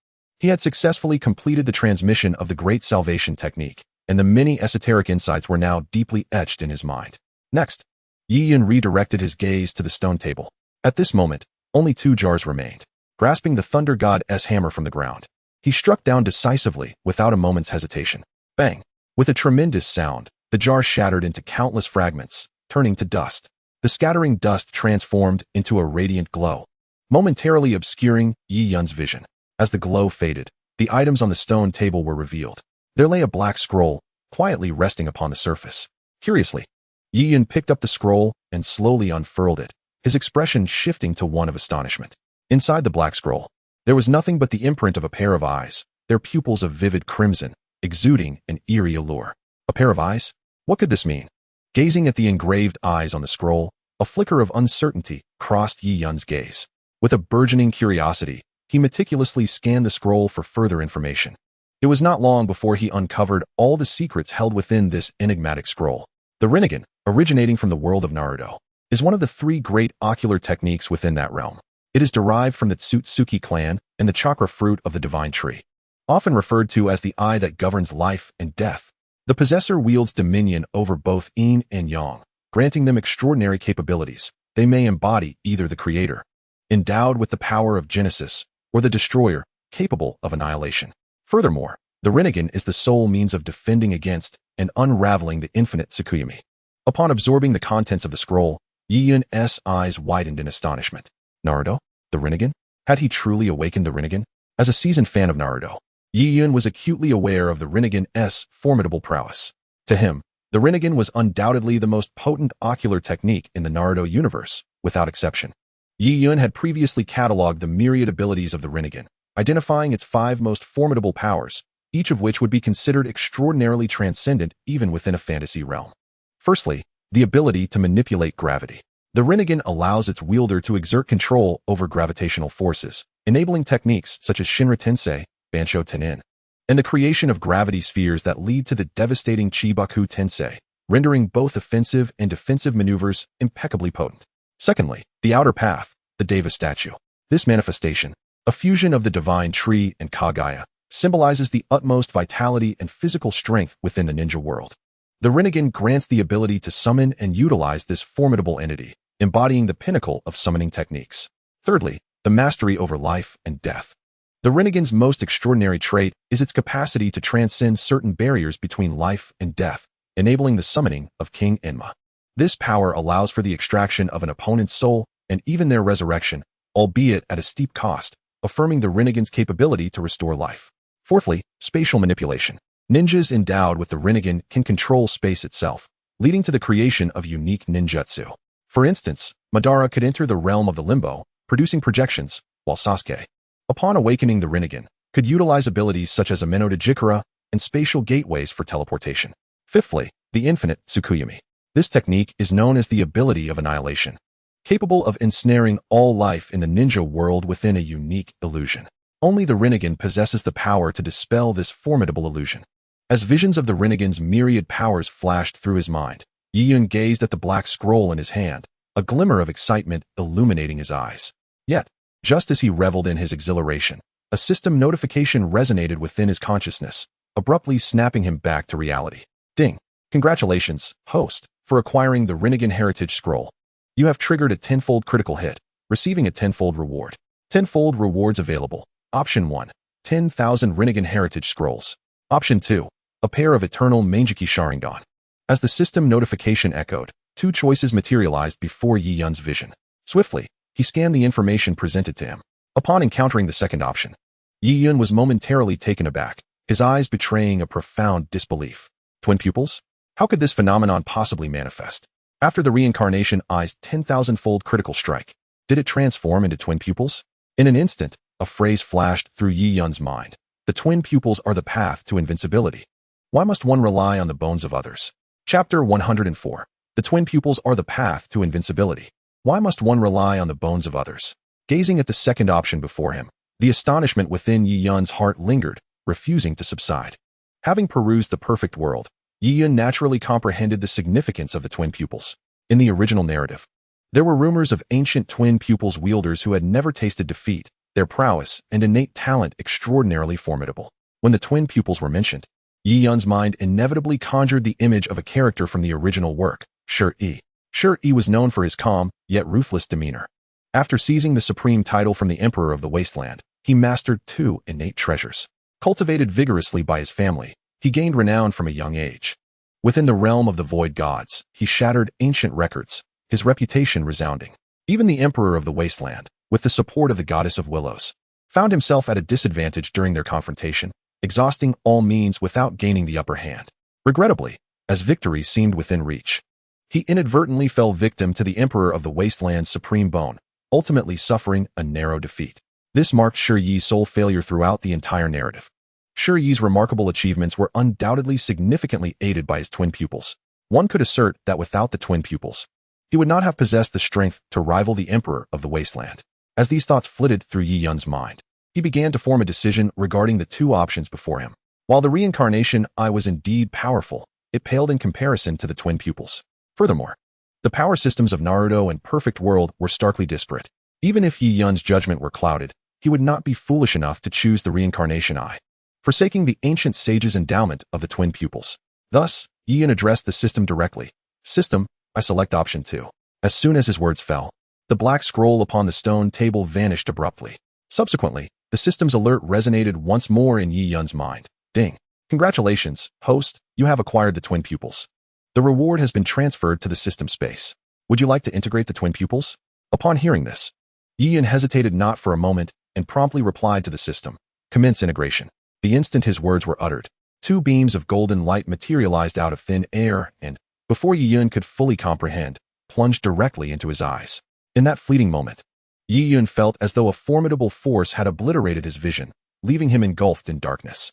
He had successfully completed the transmission of the Great Salvation technique, and the many esoteric insights were now deeply etched in his mind. Next, Yi Yun redirected his gaze to the stone table. At this moment, only 2 jars remained. Grasping the Thunder God's hammer from the ground, he struck down decisively without a moment's hesitation. Bang! With a tremendous sound, the jar shattered into countless fragments, turning to dust. The scattering dust transformed into a radiant glow, momentarily obscuring Yi Yun's vision. As the glow faded, the items on the stone table were revealed. There lay a black scroll, quietly resting upon the surface. Curiously, Yi Yun picked up the scroll and slowly unfurled it, his expression shifting to one of astonishment. Inside the black scroll, there was nothing but the imprint of a pair of eyes, their pupils of vivid crimson, exuding an eerie allure. A pair of eyes? What could this mean? Gazing at the engraved eyes on the scroll, a flicker of uncertainty crossed Yi Yun's gaze. With a burgeoning curiosity, he meticulously scanned the scroll for further information. It was not long before he uncovered all the secrets held within this enigmatic scroll. The Rinnegan, originating from the world of Naruto, is one of the 3 great ocular techniques within that realm. It is derived from the Tsutsuki clan and the chakra fruit of the divine tree. Often referred to as the eye that governs life and death, the possessor wields dominion over both yin and yang, granting them extraordinary capabilities. They may embody either the creator, endowed with the power of Genesis, or the destroyer, capable of annihilation. Furthermore, the Rinnegan is the sole means of defending against and unraveling the infinite Tsukuyomi. Upon absorbing the contents of the scroll, Yi Yun's eyes widened in astonishment. Naruto? The Rinnegan? Had he truly awakened the Rinnegan? As a seasoned fan of Naruto, Yi Yun was acutely aware of the Rinnegan's formidable prowess. To him, the Rinnegan was undoubtedly the most potent ocular technique in the Naruto universe, without exception. Yi Yun had previously cataloged the myriad abilities of the Rinnegan, identifying its 5 most formidable powers, each of which would be considered extraordinarily transcendent even within a fantasy realm. Firstly, the ability to manipulate gravity. The Rinnegan allows its wielder to exert control over gravitational forces, enabling techniques such as Shinra Tensei, Bansho Tenin, and the creation of gravity spheres that lead to the devastating Chibaku Tensei, rendering both offensive and defensive maneuvers impeccably potent. Secondly, the outer path, the Deva statue. This manifestation, a fusion of the divine tree and Kagaya, symbolizes the utmost vitality and physical strength within the ninja world. The Rinnegan grants the ability to summon and utilize this formidable entity, embodying the pinnacle of summoning techniques. Thirdly, the mastery over life and death. The Rinnegan's most extraordinary trait is its capacity to transcend certain barriers between life and death, enabling the summoning of King Enma. This power allows for the extraction of an opponent's soul and even their resurrection, albeit at a steep cost, affirming the Rinnegan's capability to restore life. Fourthly, spatial manipulation. Ninjas endowed with the Rinnegan can control space itself, leading to the creation of unique ninjutsu. For instance, Madara could enter the realm of the limbo, producing projections, while Sasuke, upon awakening the Rinnegan, could utilize abilities such as Ameno de Jikara and spatial gateways for teleportation. Fifthly, the infinite Tsukuyami. This technique is known as the ability of annihilation, capable of ensnaring all life in the ninja world within a unique illusion. Only the Rinnegan possesses the power to dispel this formidable illusion. As visions of the Rinnegan's myriad powers flashed through his mind, Yi-Yun gazed at the black scroll in his hand, a glimmer of excitement illuminating his eyes. Yet, just as he reveled in his exhilaration, a system notification resonated within his consciousness, abruptly snapping him back to reality. Ding! Congratulations, host, for acquiring the Rinnegan Heritage Scroll. You have triggered a tenfold critical hit, receiving a tenfold reward. Tenfold rewards available. Option 1. 10,000 Rinnegan Heritage Scrolls. Option 2. A pair of Eternal Mangeki Sharingan. As the system notification echoed, two choices materialized before Yi-Yun's vision. Swiftly, he scanned the information presented to him. Upon encountering the second option, Yi-Yun was momentarily taken aback, his eyes betraying a profound disbelief. Twin pupils? How could this phenomenon possibly manifest? After the reincarnation I's 10,000-fold critical strike, did it transform into twin pupils? In an instant, a phrase flashed through Yi-Yun's mind. The twin pupils are the path to invincibility. Why must one rely on the bones of others? Chapter 104. The twin pupils are the path to invincibility. Why must one rely on the bones of others? Gazing at the second option before him, the astonishment within Yi-Yun's heart lingered, refusing to subside. Having perused the perfect world, Yi-Yun naturally comprehended the significance of the twin pupils. In the original narrative, there were rumors of ancient twin pupils wielders who had never tasted defeat, their prowess and innate talent extraordinarily formidable. When the twin pupils were mentioned, Yi-Yun's mind inevitably conjured the image of a character from the original work, Shi. Shi was known for his calm, yet ruthless demeanor. After seizing the supreme title from the Emperor of the Wasteland, he mastered two innate treasures. Cultivated vigorously by his family, he gained renown from a young age. Within the realm of the void gods, he shattered ancient records, his reputation resounding. Even the Emperor of the Wasteland, with the support of the Goddess of Willows, found himself at a disadvantage during their confrontation, exhausting all means without gaining the upper hand. Regrettably, as victory seemed within reach, he inadvertently fell victim to the Emperor of the Wasteland's supreme bone, ultimately suffering a narrow defeat. This marked Shi Yi's sole failure throughout the entire narrative. Shi Yi's remarkable achievements were undoubtedly significantly aided by his twin pupils. One could assert that without the twin pupils, he would not have possessed the strength to rival the Emperor of the Wasteland. As these thoughts flitted through Yi-Yun's mind, he began to form a decision regarding the two options before him. While the reincarnation I was indeed powerful, it paled in comparison to the twin pupils. Furthermore, the power systems of Naruto and Perfect World were starkly disparate. Even if Yi-Yun's judgment were clouded, he would not be foolish enough to choose the reincarnation I, forsaking the ancient sage's endowment of the twin pupils. Thus, Yi-Yun addressed the system directly. System, I select option 2. As soon as his words fell, the black scroll upon the stone table vanished abruptly. Subsequently, the system's alert resonated once more in Yi-Yun's mind. Ding! Congratulations, host, you have acquired the twin pupils. The reward has been transferred to the system space. Would you like to integrate the twin pupils? Upon hearing this, Yi-Yun hesitated not for a moment and promptly replied to the system. Commence integration. The instant his words were uttered, two beams of golden light materialized out of thin air and, before Yi-Yun could fully comprehend, plunged directly into his eyes. In that fleeting moment, Yi-Yun felt as though a formidable force had obliterated his vision, leaving him engulfed in darkness.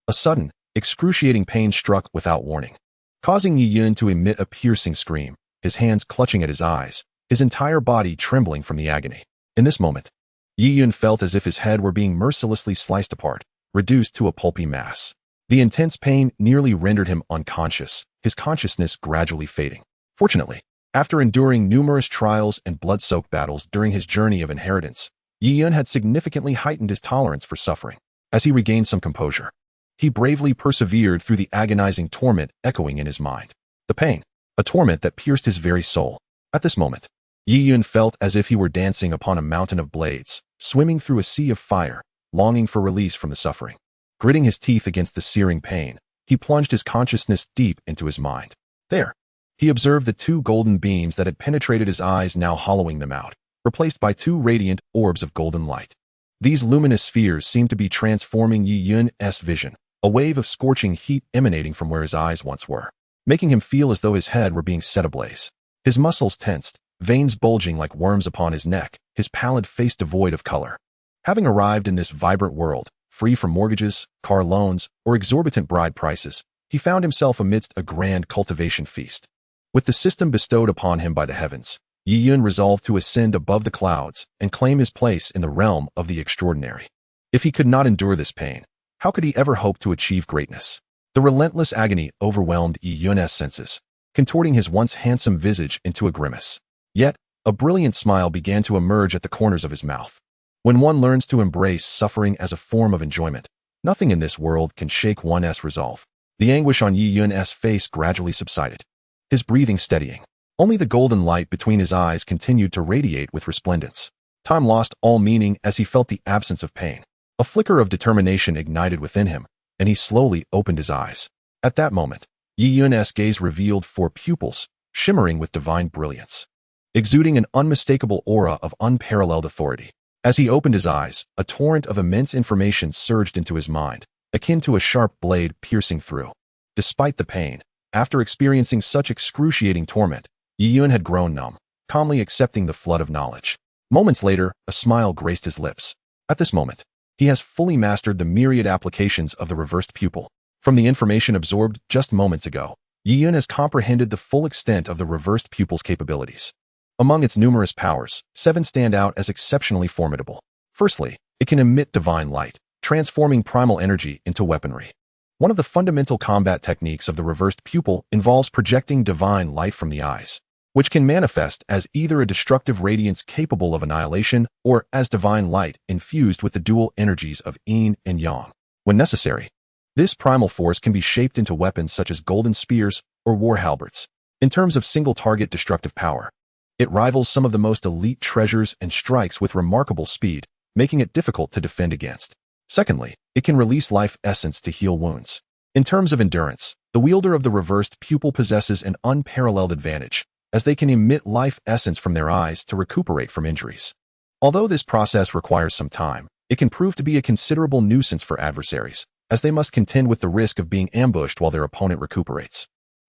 A sudden, excruciating pain struck without warning, causing Yi-Yun to emit a piercing scream, his hands clutching at his eyes, his entire body trembling from the agony. In this moment, Yi-Yun felt as if his head were being mercilessly sliced apart, reduced to a pulpy mass. The intense pain nearly rendered him unconscious, his consciousness gradually fading. Fortunately, after enduring numerous trials and blood-soaked battles during his journey of inheritance, Yi-Yun had significantly heightened his tolerance for suffering. As he regained some composure, he bravely persevered through the agonizing torment echoing in his mind. The pain, a torment that pierced his very soul. At this moment, Yi Yun felt as if he were dancing upon a mountain of blades, swimming through a sea of fire, longing for release from the suffering. Gritting his teeth against the searing pain, he plunged his consciousness deep into his mind. There, he observed the two golden beams that had penetrated his eyes now hollowing them out, replaced by two radiant orbs of golden light. These luminous spheres seemed to be transforming Yi Yun's vision, a wave of scorching heat emanating from where his eyes once were, making him feel as though his head were being set ablaze. His muscles tensed, veins bulging like worms upon his neck, his pallid face devoid of color. Having arrived in this vibrant world, free from mortgages, car loans, or exorbitant bride prices, he found himself amidst a grand cultivation feast. With the system bestowed upon him by the heavens, Yi Yun resolved to ascend above the clouds and claim his place in the realm of the extraordinary. If he could not endure this pain, how could he ever hope to achieve greatness? The relentless agony overwhelmed Yi Yun's senses, contorting his once handsome visage into a grimace. Yet, a brilliant smile began to emerge at the corners of his mouth. When one learns to embrace suffering as a form of enjoyment, nothing in this world can shake one's resolve. The anguish on Yi Yun's face gradually subsided, his breathing steadying. Only the golden light between his eyes continued to radiate with resplendence. Time lost all meaning as he felt the absence of pain. A flicker of determination ignited within him, and he slowly opened his eyes. At that moment, Yi Yun's gaze revealed four pupils, shimmering with divine brilliance, exuding an unmistakable aura of unparalleled authority. As he opened his eyes, a torrent of immense information surged into his mind, akin to a sharp blade piercing through. Despite the pain, after experiencing such excruciating torment, Yi Yun had grown numb, calmly accepting the flood of knowledge. Moments later, a smile graced his lips. At this moment, he has fully mastered the myriad applications of the reversed pupil. From the information absorbed just moments ago, Yi Yun has comprehended the full extent of the reversed pupil's capabilities. Among its numerous powers, 7 stand out as exceptionally formidable. Firstly, it can emit divine light, transforming primal energy into weaponry. One of the fundamental combat techniques of the reversed pupil involves projecting divine light from the eyes, which can manifest as either a destructive radiance capable of annihilation or as divine light infused with the dual energies of yin and yang. When necessary, this primal force can be shaped into weapons such as golden spears or war halberds. In terms of single-target destructive power, it rivals some of the most elite treasures and strikes with remarkable speed, making it difficult to defend against. Secondly, it can release life essence to heal wounds. In terms of endurance, the wielder of the reversed pupil possesses an unparalleled advantage, as they can emit life essence from their eyes to recuperate from injuries. Although this process requires some time, it can prove to be a considerable nuisance for adversaries, as they must contend with the risk of being ambushed while their opponent recuperates.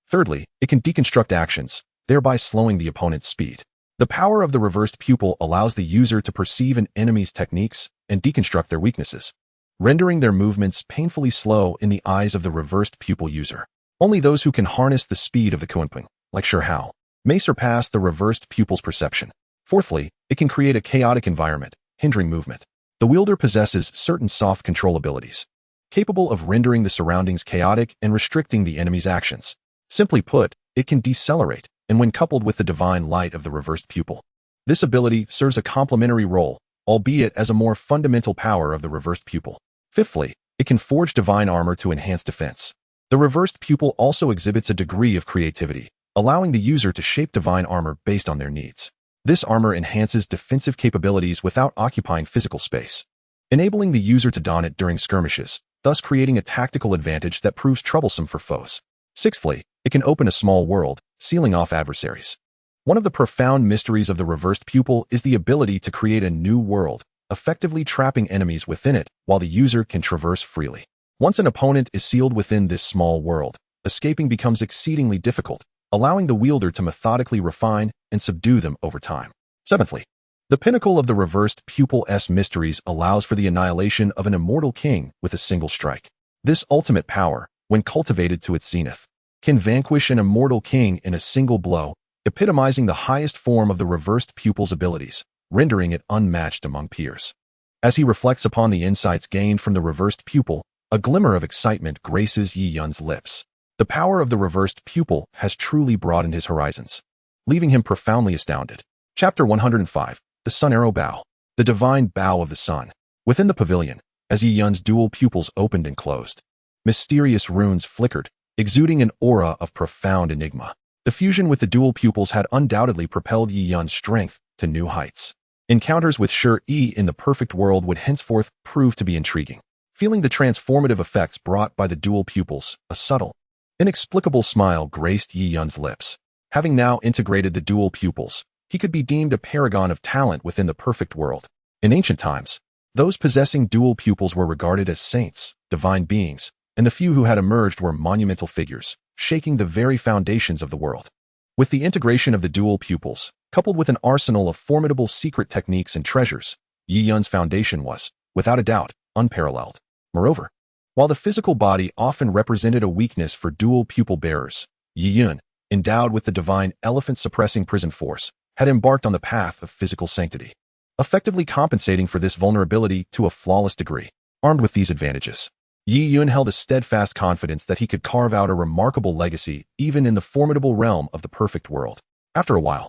Thirdly, it can deconstruct actions, thereby slowing the opponent's speed. The power of the reversed pupil allows the user to perceive an enemy's techniques and deconstruct their weaknesses, rendering their movements painfully slow in the eyes of the reversed pupil user. Only those who can harness the speed of the Kunping, like Xiao, may surpass the reversed pupil's perception. Fourthly, it can create a chaotic environment, hindering movement. The wielder possesses certain soft control abilities, capable of rendering the surroundings chaotic and restricting the enemy's actions. Simply put, it can decelerate, and when coupled with the divine light of the reversed pupil, this ability serves a complementary role, albeit as a more fundamental power of the reversed pupil. Fifthly, it can forge divine armor to enhance defense. The reversed pupil also exhibits a degree of creativity, allowing the user to shape divine armor based on their needs. This armor enhances defensive capabilities without occupying physical space, enabling the user to don it during skirmishes, thus creating a tactical advantage that proves troublesome for foes. Sixthly, it can open a small world, sealing off adversaries. One of the profound mysteries of the reversed pupil is the ability to create a new world, effectively trapping enemies within it while the user can traverse freely. Once an opponent is sealed within this small world, escaping becomes exceedingly difficult, allowing the wielder to methodically refine and subdue them over time. Seventhly, the pinnacle of the reversed pupil's mysteries allows for the annihilation of an immortal king with a single strike. This ultimate power, when cultivated to its zenith, can vanquish an immortal king in a single blow, epitomizing the highest form of the reversed pupil's abilities, rendering it unmatched among peers. As he reflects upon the insights gained from the reversed pupil, a glimmer of excitement graces Yi Yun's lips. The power of the reversed pupil has truly broadened his horizons, leaving him profoundly astounded. Chapter 105, The Sun Arrow Bow. The Divine Bow of the Sun. Within the pavilion, as Yi Yun's dual pupils opened and closed. Mysterious runes flickered, exuding an aura of profound enigma. The fusion with the dual pupils had undoubtedly propelled Yi Yun's strength to new heights. Encounters with Yi in the perfect world would henceforth prove to be intriguing. Feeling the transformative effects brought by the dual pupils, a subtle, inexplicable smile graced Yi Yun's lips. Having now integrated the dual pupils, he could be deemed a paragon of talent within the perfect world. In ancient times, those possessing dual pupils were regarded as saints, divine beings, and the few who had emerged were monumental figures, shaking the very foundations of the world. With the integration of the dual pupils, coupled with an arsenal of formidable secret techniques and treasures, Yi Yun's foundation was, without a doubt, unparalleled. Moreover, while the physical body often represented a weakness for dual pupil bearers, Yi Yun, endowed with the divine elephant-suppressing prison force, had embarked on the path of physical sanctity, effectively compensating for this vulnerability to a flawless degree. Armed with these advantages, Yi Yun held a steadfast confidence that he could carve out a remarkable legacy even in the formidable realm of the perfect world. After a while,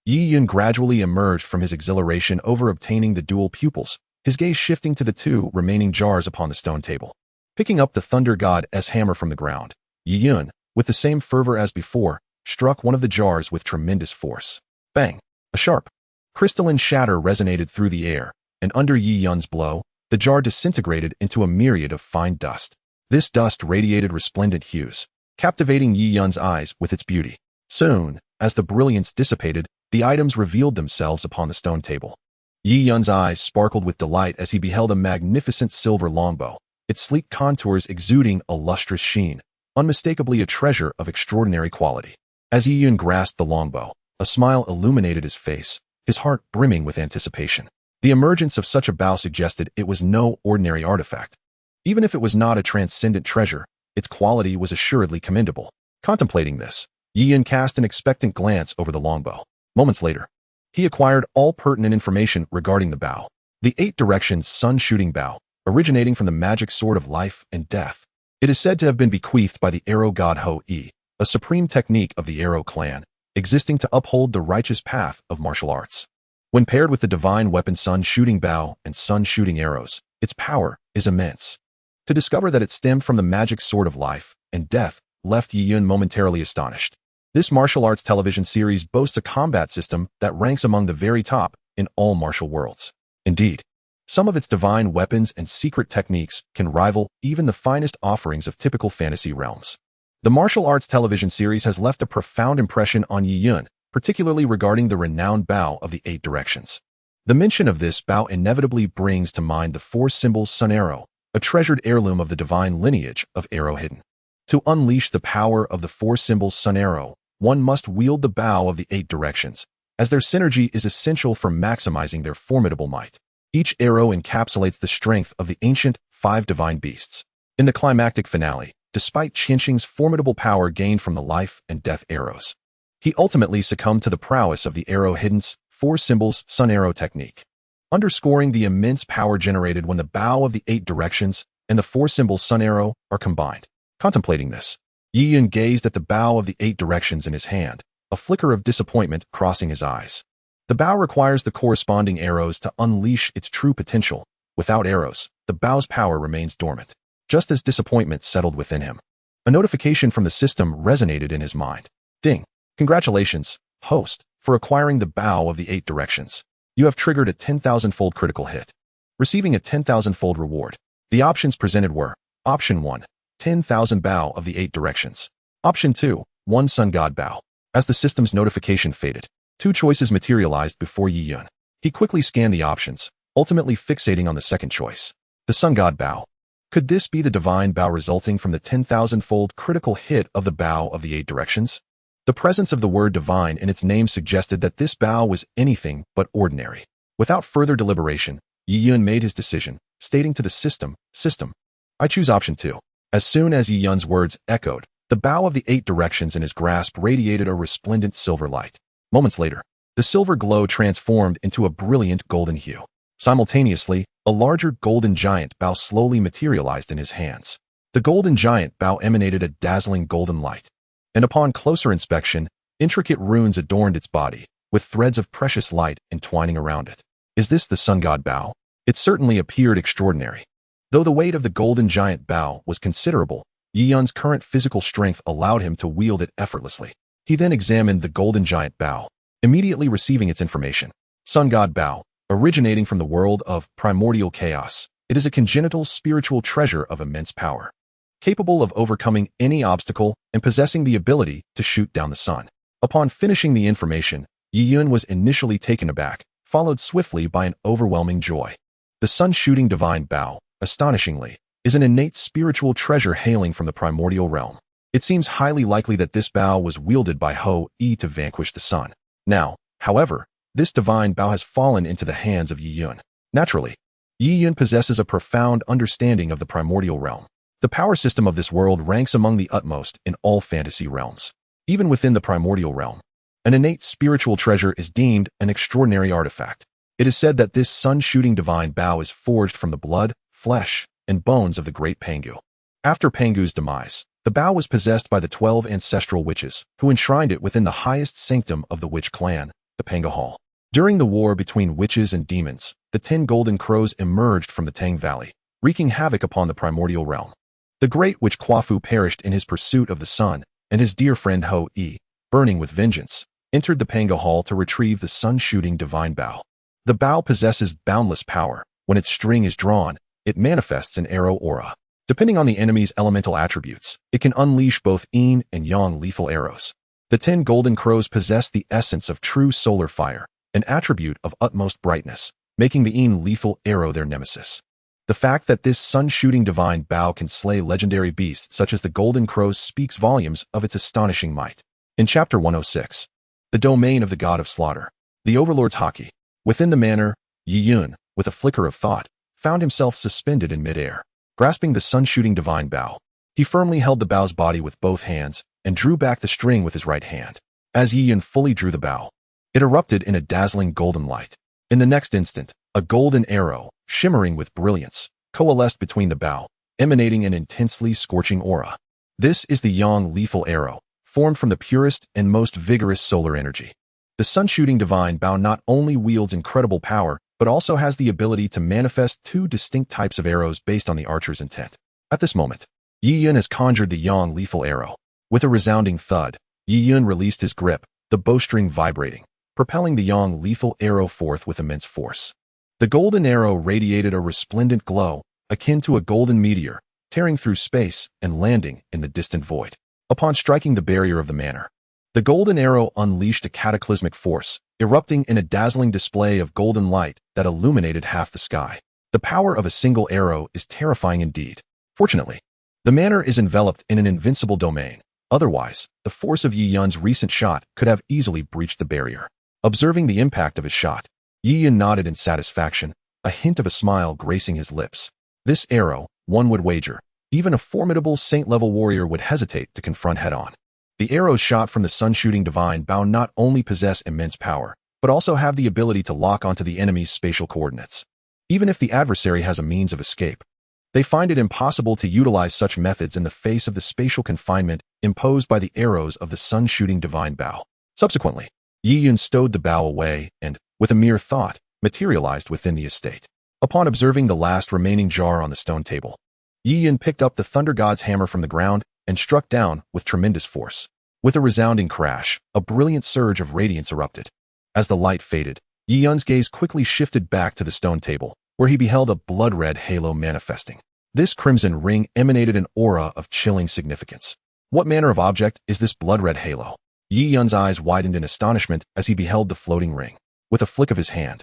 Yi Yun gradually emerged from his exhilaration over obtaining the dual pupils, his gaze shifting to the two remaining jars upon the stone table. Picking up the Thunder God's hammer from the ground, Yi Yun, with the same fervor as before, struck one of the jars with tremendous force. Bang! A sharp, crystalline shatter resonated through the air, and under Yi Yun's blow, the jar disintegrated into a myriad of fine dust. This dust radiated resplendent hues, captivating Yi Yun's eyes with its beauty. Soon, as the brilliance dissipated, the items revealed themselves upon the stone table. Yi Yun's eyes sparkled with delight as he beheld a magnificent silver longbow, its sleek contours exuding a lustrous sheen, unmistakably a treasure of extraordinary quality. As Yi Yun grasped the longbow, a smile illuminated his face, his heart brimming with anticipation. The emergence of such a bow suggested it was no ordinary artifact. Even if it was not a transcendent treasure, its quality was assuredly commendable. Contemplating this, Yi Yun cast an expectant glance over the longbow. Moments later, he acquired all pertinent information regarding the bow. The 8 directions sun-shooting bow, originating from the magic sword of life and death. It is said to have been bequeathed by the arrow god Dou Qi, a supreme technique of the arrow clan, existing to uphold the righteous path of martial arts. When paired with the divine weapon sun-shooting bow and sun-shooting arrows, its power is immense. To discover that it stemmed from the magic sword of life and death left Yi Yun momentarily astonished. This martial arts television series boasts a combat system that ranks among the very top in all martial worlds. Indeed, some of its divine weapons and secret techniques can rival even the finest offerings of typical fantasy realms. The martial arts television series has left a profound impression on Yi Yun, particularly regarding the renowned bow of the 8 directions. The mention of this bow inevitably brings to mind the 4 symbols sun arrow, a treasured heirloom of the divine lineage of Arrow Hidden. To unleash the power of the 4 symbols sun arrow, one must wield the bow of the 8 directions, as their synergy is essential for maximizing their formidable might. Each arrow encapsulates the strength of the ancient 5 divine beasts. In the climactic finale, despite Qianqing's formidable power gained from the life and death arrows, he ultimately succumbed to the prowess of the Arrow Hidden's 4 symbols sun arrow technique, underscoring the immense power generated when the bow of the 8 directions and the 4 symbols sun arrow are combined. Contemplating this, Yi Yun gazed at the bow of the 8 directions in his hand, a flicker of disappointment crossing his eyes. The bow requires the corresponding arrows to unleash its true potential. Without arrows, the bow's power remains dormant. Just as disappointment settled within him, a notification from the system resonated in his mind. Ding! Congratulations, host, for acquiring the bow of the 8 directions. You have triggered a 10,000-fold critical hit, receiving a 10,000-fold reward. The options presented were: Option 1, 10,000 bow of the 8 directions. Option 2, 1 sun god bow. As the system's notification faded, 2 choices materialized before Yi Yun. He quickly scanned the options, ultimately fixating on the second choice, the sun god bow. Could this be the divine bow resulting from the 10,000-fold critical hit of the bow of the 8 directions? The presence of the word divine in its name suggested that this bow was anything but ordinary. Without further deliberation, Yi Yun made his decision, stating to the system, I choose option 2. As soon as Yi Yun's words echoed, the bow of the 8 directions in his grasp radiated a resplendent silver light. Moments later, the silver glow transformed into a brilliant golden hue. Simultaneously, a larger golden giant bow slowly materialized in his hands. The golden giant bow emanated a dazzling golden light, and upon closer inspection, intricate runes adorned its body, with threads of precious light entwining around it. Is this the sun god bow? It certainly appeared extraordinary. Though the weight of the golden giant bow was considerable, Yi Yun's current physical strength allowed him to wield it effortlessly. He then examined the golden giant bow, immediately receiving its information. Sun God Bow, originating from the world of primordial chaos, it is a congenital spiritual treasure of immense power, capable of overcoming any obstacle and possessing the ability to shoot down the sun. Upon finishing the information, Yi Yun was initially taken aback, followed swiftly by an overwhelming joy. The sun-shooting divine bow, astonishingly, is an innate spiritual treasure hailing from the primordial realm. It seems highly likely that this bow was wielded by Hou-Yi to vanquish the sun. Now, however, this divine bow has fallen into the hands of Yi Yun. Naturally, Yi Yun possesses a profound understanding of the primordial realm. The power system of this world ranks among the utmost in all fantasy realms. Even within the primordial realm, an innate spiritual treasure is deemed an extraordinary artifact. It is said that this sun-shooting divine bow is forged from the blood, flesh, and bones of the great Pangu. After Pangu's demise, the bow was possessed by the 12 ancestral witches, who enshrined it within the highest sanctum of the witch clan, the Panga Hall. During the war between witches and demons, the 10 golden crows emerged from the Tang Valley, wreaking havoc upon the primordial realm. The great witch Quafu perished in his pursuit of the sun, and his dear friend Hou-Yi, burning with vengeance, entered the Panga Hall to retrieve the sun-shooting divine bow. The bow possesses boundless power. When its string is drawn, it manifests an arrow aura. Depending on the enemy's elemental attributes, it can unleash both yin and yang lethal arrows. The 10 golden crows possess the essence of true solar fire, an attribute of utmost brightness, making the yin lethal arrow their nemesis. The fact that this sun-shooting divine bow can slay legendary beasts such as the golden crows speaks volumes of its astonishing might. In Chapter 106, the domain of the god of slaughter, the overlord's haki. Within the manor, Yi Yun, with a flicker of thought, found himself suspended in midair, grasping the sun-shooting divine bow. He firmly held the bow's body with both hands and drew back the string with his right hand. As Yi Yun fully drew the bow, it erupted in a dazzling golden light. In the next instant, a golden arrow, shimmering with brilliance, coalesced between the bow, emanating an intensely scorching aura. This is the yang lethal arrow, formed from the purest and most vigorous solar energy. The sun-shooting divine bow not only wields incredible power, but also has the ability to manifest 2 distinct types of arrows based on the archer's intent. At this moment, Yi Yun has conjured the yang lethal arrow. With a resounding thud, Yi Yun released his grip, the bowstring vibrating, propelling the yang lethal arrow forth with immense force. The golden arrow radiated a resplendent glow, akin to a golden meteor, tearing through space and landing in the distant void. Upon striking the barrier of the manor, the golden arrow unleashed a cataclysmic force, erupting in a dazzling display of golden light that illuminated half the sky. The power of a single arrow is terrifying indeed. Fortunately, the manor is enveloped in an invincible domain. Otherwise, the force of Yi Yun's recent shot could have easily breached the barrier. Observing the impact of his shot, Yi Yun nodded in satisfaction, a hint of a smile gracing his lips. This arrow, one would wager, even a formidable saint-level warrior would hesitate to confront head-on. The arrows shot from the sun-shooting divine bow not only possess immense power, but also have the ability to lock onto the enemy's spatial coordinates. Even if the adversary has a means of escape, they find it impossible to utilize such methods in the face of the spatial confinement imposed by the arrows of the sun-shooting divine bow. Subsequently, Yi Yun stowed the bow away and, with a mere thought, materialized within the estate. Upon observing the last remaining jar on the stone table, Yi Yun picked up the Thunder God's hammer from the ground and struck down with tremendous force. With a resounding crash, a brilliant surge of radiance erupted. As the light faded, Yi Yun's gaze quickly shifted back to the stone table, where he beheld a blood-red halo manifesting. This crimson ring emanated an aura of chilling significance. What manner of object is this blood-red halo? Yi Yun's eyes widened in astonishment as he beheld the floating ring. With a flick of his hand,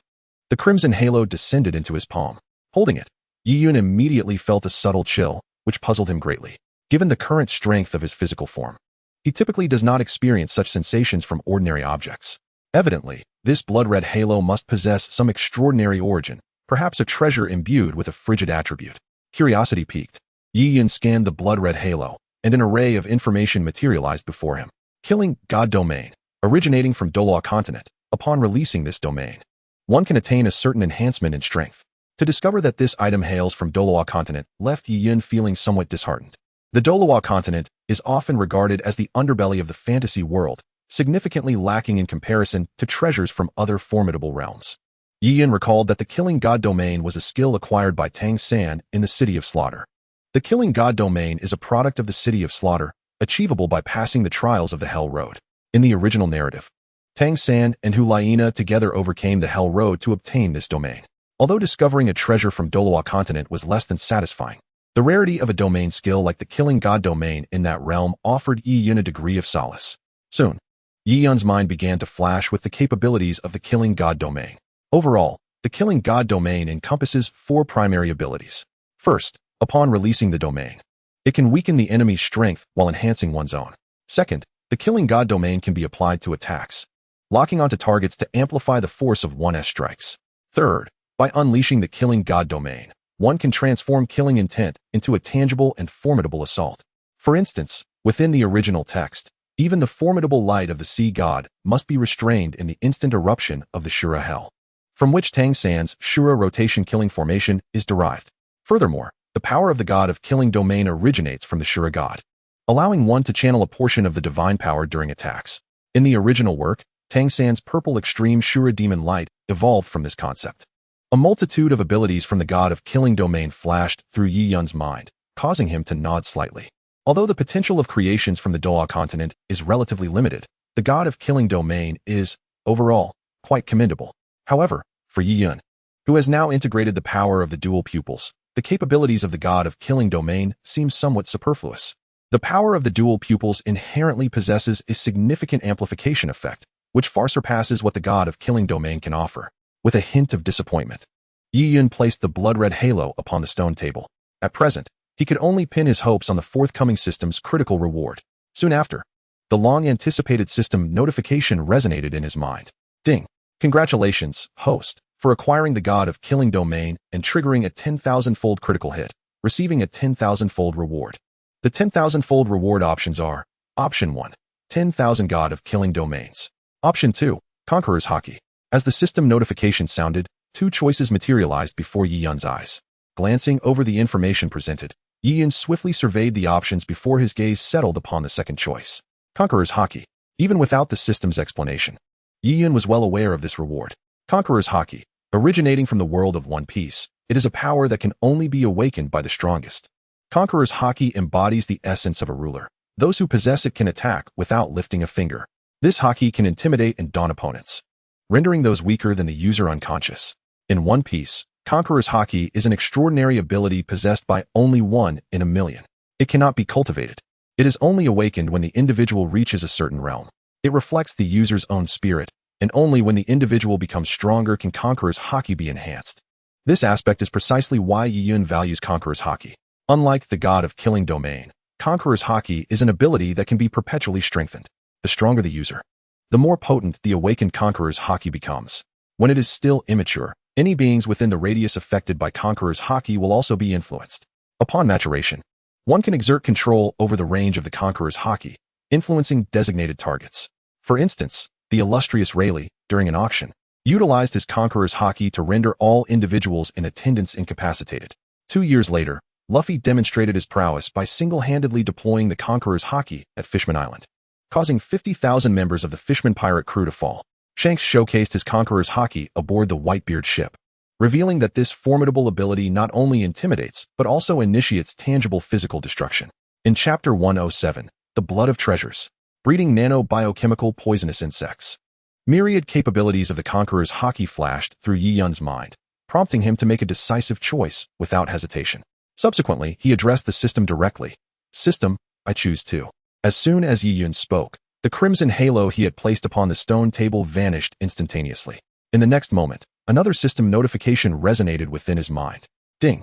the crimson halo descended into his palm. Holding it, Yi Yun immediately felt a subtle chill, which puzzled him greatly. Given the current strength of his physical form, he typically does not experience such sensations from ordinary objects. Evidently, this blood-red halo must possess some extraordinary origin, perhaps a treasure imbued with a frigid attribute. Curiosity piqued, Yi Yun scanned the blood-red halo, and an array of information materialized before him. Killing God Domain, originating from Douluo continent. Upon releasing this domain, one can attain a certain enhancement in strength. To discover that this item hails from Douluo continent left Yi Yun feeling somewhat disheartened. The Douluo continent is often regarded as the underbelly of the fantasy world, significantly lacking in comparison to treasures from other formidable realms. Yi Yun recalled that the Killing God Domain was a skill acquired by Tang San in the City of Slaughter. The Killing God Domain is a product of the City of Slaughter, achievable by passing the trials of the Hell Road. In the original narrative, Tang San and Hu Liena together overcame the Hell Road to obtain this domain. Although discovering a treasure from Douluo continent was less than satisfying, the rarity of a domain skill like the Killing God Domain in that realm offered Yi Yun a degree of solace. Soon, Yi Yun's mind began to flash with the capabilities of the Killing God Domain. Overall, the Killing God Domain encompasses 4 primary abilities. First, upon releasing the domain, it can weaken the enemy's strength while enhancing one's own. Second, the Killing God Domain can be applied to attacks, locking onto targets to amplify the force of one's strikes. Third, by unleashing the Killing God Domain, one can transform killing intent into a tangible and formidable assault. For instance, within the original text, even the formidable light of the sea god must be restrained in the instant eruption of the Shura Hell, from which Tang San's Shura rotation killing formation is derived. Furthermore, the power of the god of killing domain originates from the Shura god, allowing one to channel a portion of the divine power during attacks. In the original work, Tang San's purple extreme Shura demon light evolved from this concept. A multitude of abilities from the god of killing domain flashed through Yi Yun's mind, causing him to nod slightly. Although the potential of creations from the Douluo continent is relatively limited, the god of killing domain is, overall, quite commendable. However, for Yi Yun, who has now integrated the power of the dual pupils, the capabilities of the god of killing domain seem somewhat superfluous. The power of the dual pupils inherently possesses a significant amplification effect, which far surpasses what the god of killing domain can offer. With a hint of disappointment, Yi Yun placed the blood-red halo upon the stone table. At present, he could only pin his hopes on the forthcoming system's critical reward. Soon after, the long-anticipated system notification resonated in his mind. Ding! Congratulations, host, for acquiring the god of killing domain and triggering a 10,000-fold critical hit, receiving a 10,000-fold reward. The 10,000-fold reward options are: Option 1, 10,000 god of killing domains. Option 2, Conqueror's Haki. As the system notification sounded, 2 choices materialized before Yi Yun's eyes. Glancing over the information presented, Yi Yun swiftly surveyed the options before his gaze settled upon the second choice, Conqueror's Haki. Even without the system's explanation, Yi Yun was well aware of this reward. Conqueror's Haki, originating from the world of One Piece, it is a power that can only be awakened by the strongest. Conqueror's Haki embodies the essence of a ruler. Those who possess it can attack without lifting a finger. This Haki can intimidate and daunt opponents, rendering those weaker than the user unconscious. In One Piece, Conqueror's Haki is an extraordinary ability possessed by only 1 in a million. It cannot be cultivated. It is only awakened when the individual reaches a certain realm. It reflects the user's own spirit, and only when the individual becomes stronger can Conqueror's Haki be enhanced. This aspect is precisely why Yi Yun values Conqueror's Haki. Unlike the god of killing domain, Conqueror's Haki is an ability that can be perpetually strengthened. The stronger the user, the more potent the awakened Conqueror's Haki becomes. When it is still immature, any beings within the radius affected by Conqueror's Haki will also be influenced. Upon maturation, one can exert control over the range of the Conqueror's Haki, influencing designated targets. For instance, the illustrious Rayleigh, during an auction, utilized his Conqueror's Haki to render all individuals in attendance incapacitated. 2 years later, Luffy demonstrated his prowess by single-handedly deploying the Conqueror's Haki at Fishman Island, causing 50,000 members of the Fishman pirate crew to fall. Shanks showcased his Conqueror's Haki aboard the Whitebeard ship, revealing that this formidable ability not only intimidates but also initiates tangible physical destruction. In Chapter 107, The Blood of Treasures, breeding nanobiochemical poisonous insects, myriad capabilities of the Conqueror's Haki flashed through Yi Yun's mind, prompting him to make a decisive choice without hesitation. Subsequently, he addressed the system directly. System, I choose to. As soon as Yi Yun spoke, the crimson halo he had placed upon the stone table vanished instantaneously. In the next moment, another system notification resonated within his mind. Ding!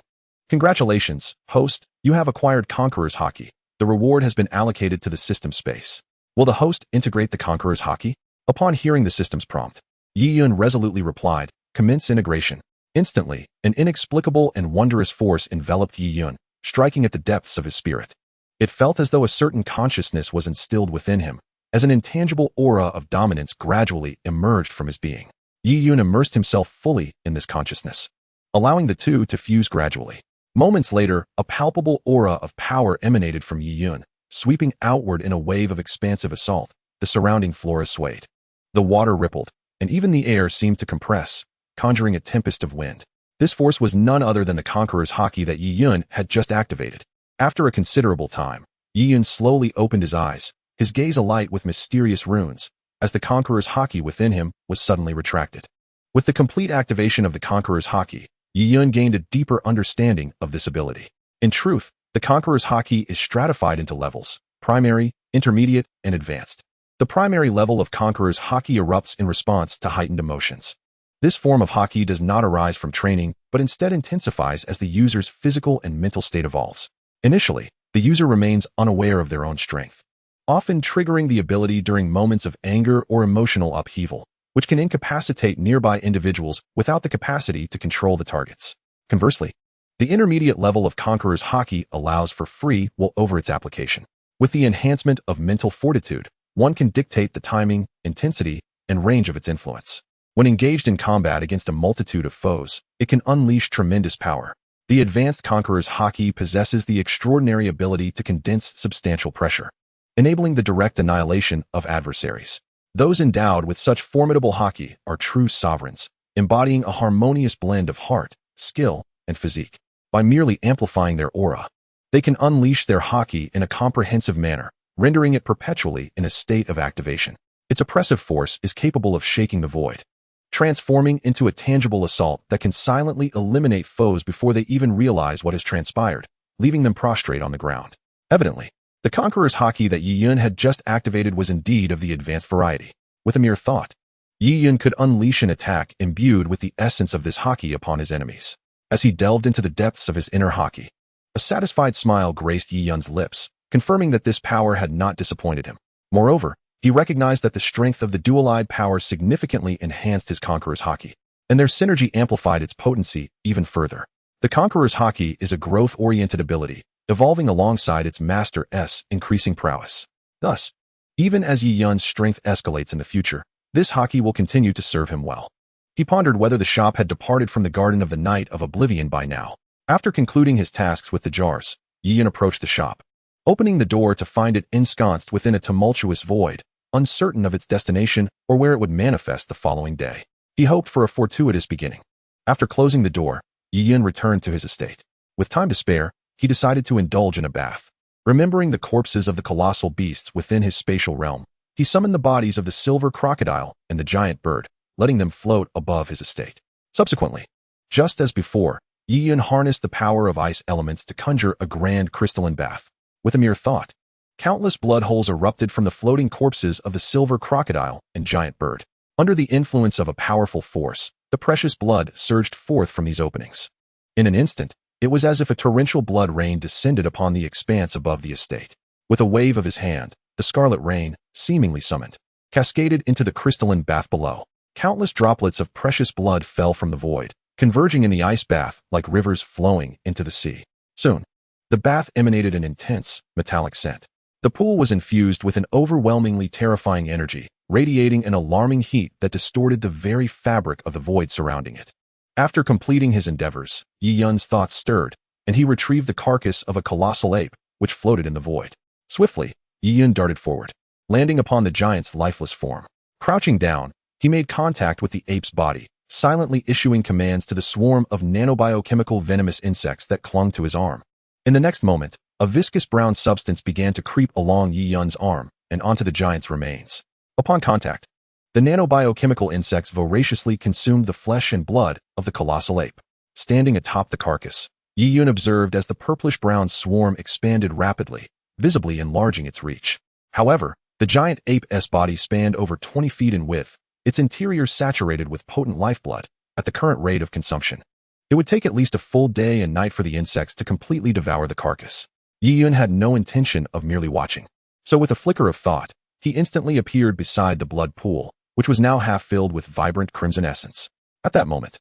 Congratulations, host, you have acquired Conqueror's Haki. The reward has been allocated to the system space. Will the host integrate the Conqueror's Haki? Upon hearing the system's prompt, Yi Yun resolutely replied, Commence integration. Instantly, an inexplicable and wondrous force enveloped Yi Yun, striking at the depths of his spirit. It felt as though a certain consciousness was instilled within him, as an intangible aura of dominance gradually emerged from his being. Yi Yun immersed himself fully in this consciousness, allowing the two to fuse gradually. Moments later, a palpable aura of power emanated from Yi Yun, sweeping outward in a wave of expansive assault. The surrounding flora swayed. The water rippled, and even the air seemed to compress, conjuring a tempest of wind. This force was none other than the Conqueror's Haki that Yi Yun had just activated. After a considerable time, Yi Yun slowly opened his eyes, his gaze alight with mysterious runes, as the Conqueror's Haki within him was suddenly retracted. With the complete activation of the Conqueror's Haki, Yi Yun gained a deeper understanding of this ability. In truth, the Conqueror's Haki is stratified into levels: primary, intermediate, and advanced. The primary level of Conqueror's Haki erupts in response to heightened emotions. This form of Haki does not arise from training, but instead intensifies as the user's physical and mental state evolves. Initially, the user remains unaware of their own strength, often triggering the ability during moments of anger or emotional upheaval, which can incapacitate nearby individuals without the capacity to control the targets. Conversely, the intermediate level of Conqueror's Haki allows for free will over its application. With the enhancement of mental fortitude, one can dictate the timing, intensity, and range of its influence. When engaged in combat against a multitude of foes, it can unleash tremendous power. The advanced Conqueror's Haki possesses the extraordinary ability to condense substantial pressure, enabling the direct annihilation of adversaries. Those endowed with such formidable Haki are true sovereigns, embodying a harmonious blend of heart, skill, and physique. By merely amplifying their aura, they can unleash their Haki in a comprehensive manner, rendering it perpetually in a state of activation. Its oppressive force is capable of shaking the void, transforming into a tangible assault that can silently eliminate foes before they even realize what has transpired, leaving them prostrate on the ground. Evidently, the Conqueror's Haki that Yi Yun had just activated was indeed of the advanced variety. With a mere thought, Yi Yun could unleash an attack imbued with the essence of this Haki upon his enemies. As he delved into the depths of his inner Haki, a satisfied smile graced Yi Yun's lips, confirming that this power had not disappointed him. Moreover, he recognized that the strength of the dual-eyed power significantly enhanced his Conqueror's Haki, and their synergy amplified its potency even further. The Conqueror's Haki is a growth-oriented ability, evolving alongside its master's increasing prowess. Thus, even as Yi Yun's strength escalates in the future, this Haki will continue to serve him well. He pondered whether the shop had departed from the Garden of the Night of Oblivion by now. After concluding his tasks with the jars, Yi Yun approached the shop, opening the door to find it ensconced within a tumultuous void, uncertain of its destination or where it would manifest the following day. He hoped for a fortuitous beginning. After closing the door, Yi Yun returned to his estate. With time to spare, he decided to indulge in a bath. Remembering the corpses of the colossal beasts within his spatial realm, he summoned the bodies of the silver crocodile and the giant bird, letting them float above his estate. Subsequently, just as before, Yi Yun harnessed the power of ice elements to conjure a grand crystalline bath. With a mere thought, countless blood holes erupted from the floating corpses of the silver crocodile and giant bird. Under the influence of a powerful force, the precious blood surged forth from these openings. In an instant, it was as if a torrential blood rain descended upon the expanse above the estate. With a wave of his hand, the scarlet rain, seemingly summoned, cascaded into the crystalline bath below. Countless droplets of precious blood fell from the void, converging in the ice bath like rivers flowing into the sea. Soon, the bath emanated an intense, metallic scent. The pool was infused with an overwhelmingly terrifying energy, radiating an alarming heat that distorted the very fabric of the void surrounding it. After completing his endeavors, Yi Yun's thoughts stirred, and he retrieved the carcass of a colossal ape, which floated in the void. Swiftly, Yi Yun darted forward, landing upon the giant's lifeless form. Crouching down, he made contact with the ape's body, silently issuing commands to the swarm of nanobiochemical venomous insects that clung to his arm. In the next moment, a viscous brown substance began to creep along Yi Yun's arm and onto the giant's remains. Upon contact, the nanobiochemical insects voraciously consumed the flesh and blood of the colossal ape. Standing atop the carcass, Yi Yun observed as the purplish-brown swarm expanded rapidly, visibly enlarging its reach. However, the giant ape's body spanned over 20 feet in width, its interior saturated with potent lifeblood. At the current rate of consumption, it would take at least a full day and night for the insects to completely devour the carcass. Yi Yun had no intention of merely watching, so with a flicker of thought, he instantly appeared beside the blood pool, which was now half filled with vibrant crimson essence. At that moment,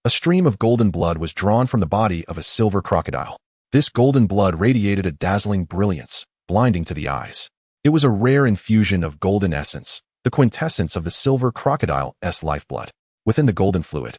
a stream of golden blood was drawn from the body of a silver crocodile. This golden blood radiated a dazzling brilliance, blinding to the eyes. It was a rare infusion of golden essence, the quintessence of the silver crocodile's lifeblood. Within the golden fluid,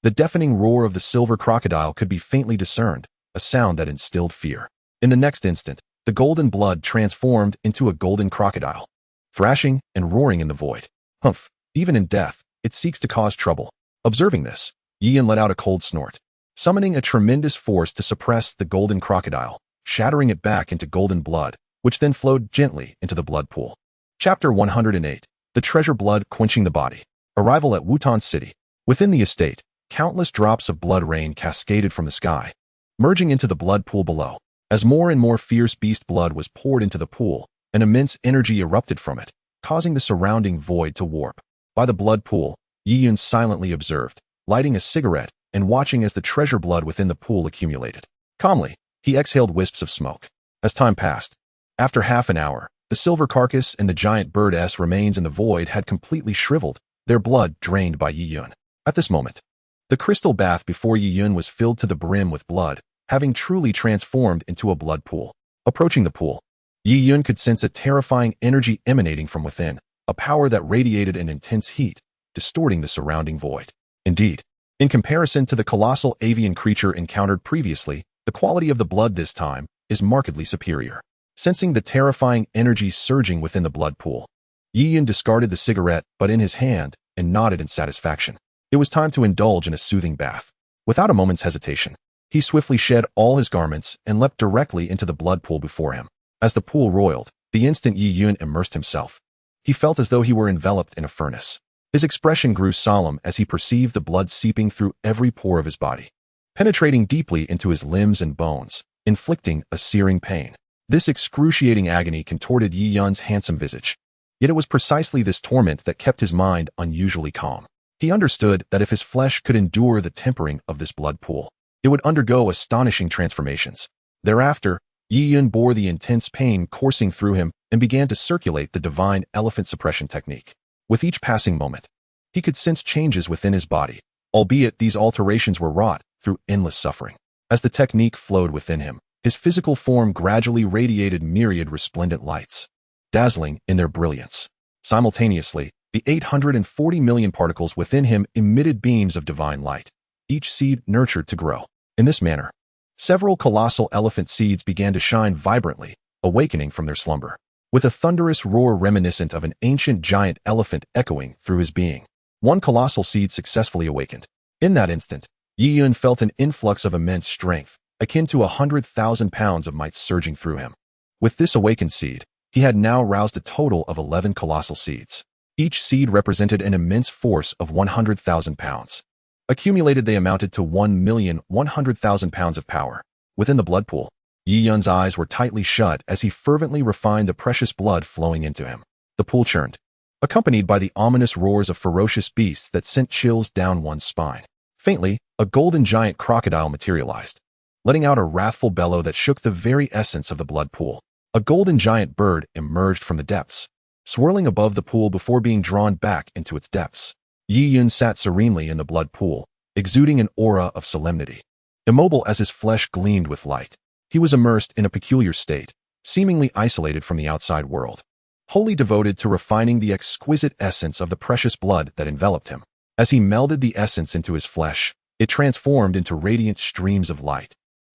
the deafening roar of the silver crocodile could be faintly discerned, a sound that instilled fear. In the next instant, the golden blood transformed into a golden crocodile, thrashing and roaring in the void. Humph, even in death, it seeks to cause trouble. Observing this, Yiyan let out a cold snort, summoning a tremendous force to suppress the golden crocodile, shattering it back into golden blood, which then flowed gently into the blood pool. Chapter 108. The treasure blood quenching the body. Arrival at Wutan City. Within the estate, countless drops of blood rain cascaded from the sky, merging into the blood pool below. As more and more fierce beast blood was poured into the pool, an immense energy erupted from it, causing the surrounding void to warp. By the blood pool, Yiyan silently observed, lighting a cigarette and watching as the treasure blood within the pool accumulated. Calmly, he exhaled wisps of smoke. As time passed, after half an hour, the silver carcass and the giant bird's remains in the void had completely shriveled, their blood drained by Yiyan. At this moment, the crystal bath before Yiyan was filled to the brim with blood, having truly transformed into a blood pool. Approaching the pool, Yiyan could sense a terrifying energy emanating from within, a power that radiated an intense heat, distorting the surrounding void. Indeed, in comparison to the colossal avian creature encountered previously, the quality of the blood this time is markedly superior. Sensing the terrifying energy surging within the blood pool, Yiyan discarded the cigarette but in his hand and nodded in satisfaction. It was time to indulge in a soothing bath. Without a moment's hesitation, he swiftly shed all his garments and leapt directly into the blood pool before him. As the pool roiled, the instant Yiyan immersed himself, he felt as though he were enveloped in a furnace. His expression grew solemn as he perceived the blood seeping through every pore of his body, penetrating deeply into his limbs and bones, inflicting a searing pain. This excruciating agony contorted Yiyan's handsome visage. Yet it was precisely this torment that kept his mind unusually calm. He understood that if his flesh could endure the tempering of this blood pool, it would undergo astonishing transformations. Thereafter, Yiyan bore the intense pain coursing through him and began to circulate the divine elephant suppression technique. With each passing moment, he could sense changes within his body, albeit these alterations were wrought through endless suffering. As the technique flowed within him, his physical form gradually radiated myriad resplendent lights, dazzling in their brilliance. Simultaneously, the 840 million particles within him emitted beams of divine light, each seed nurtured to grow. In this manner, several colossal elephant seeds began to shine vibrantly, awakening from their slumber. With a thunderous roar reminiscent of an ancient giant elephant echoing through his being, one colossal seed successfully awakened. In that instant, Yiyan felt an influx of immense strength, akin to 100,000 pounds of might surging through him. With this awakened seed, he had now roused a total of 11 colossal seeds. Each seed represented an immense force of 100,000 pounds. Accumulated, they amounted to 1,100,000 pounds of power. Within the blood pool, Yiyan's eyes were tightly shut as he fervently refined the precious blood flowing into him. The pool churned, accompanied by the ominous roars of ferocious beasts that sent chills down one's spine. Faintly, a golden giant crocodile materialized, letting out a wrathful bellow that shook the very essence of the blood pool. A golden giant bird emerged from the depths, swirling above the pool before being drawn back into its depths. Yiyan sat serenely in the blood pool, exuding an aura of solemnity. Immobile as his flesh gleamed with light, he was immersed in a peculiar state, seemingly isolated from the outside world, wholly devoted to refining the exquisite essence of the precious blood that enveloped him. As he melded the essence into his flesh, it transformed into radiant streams of light,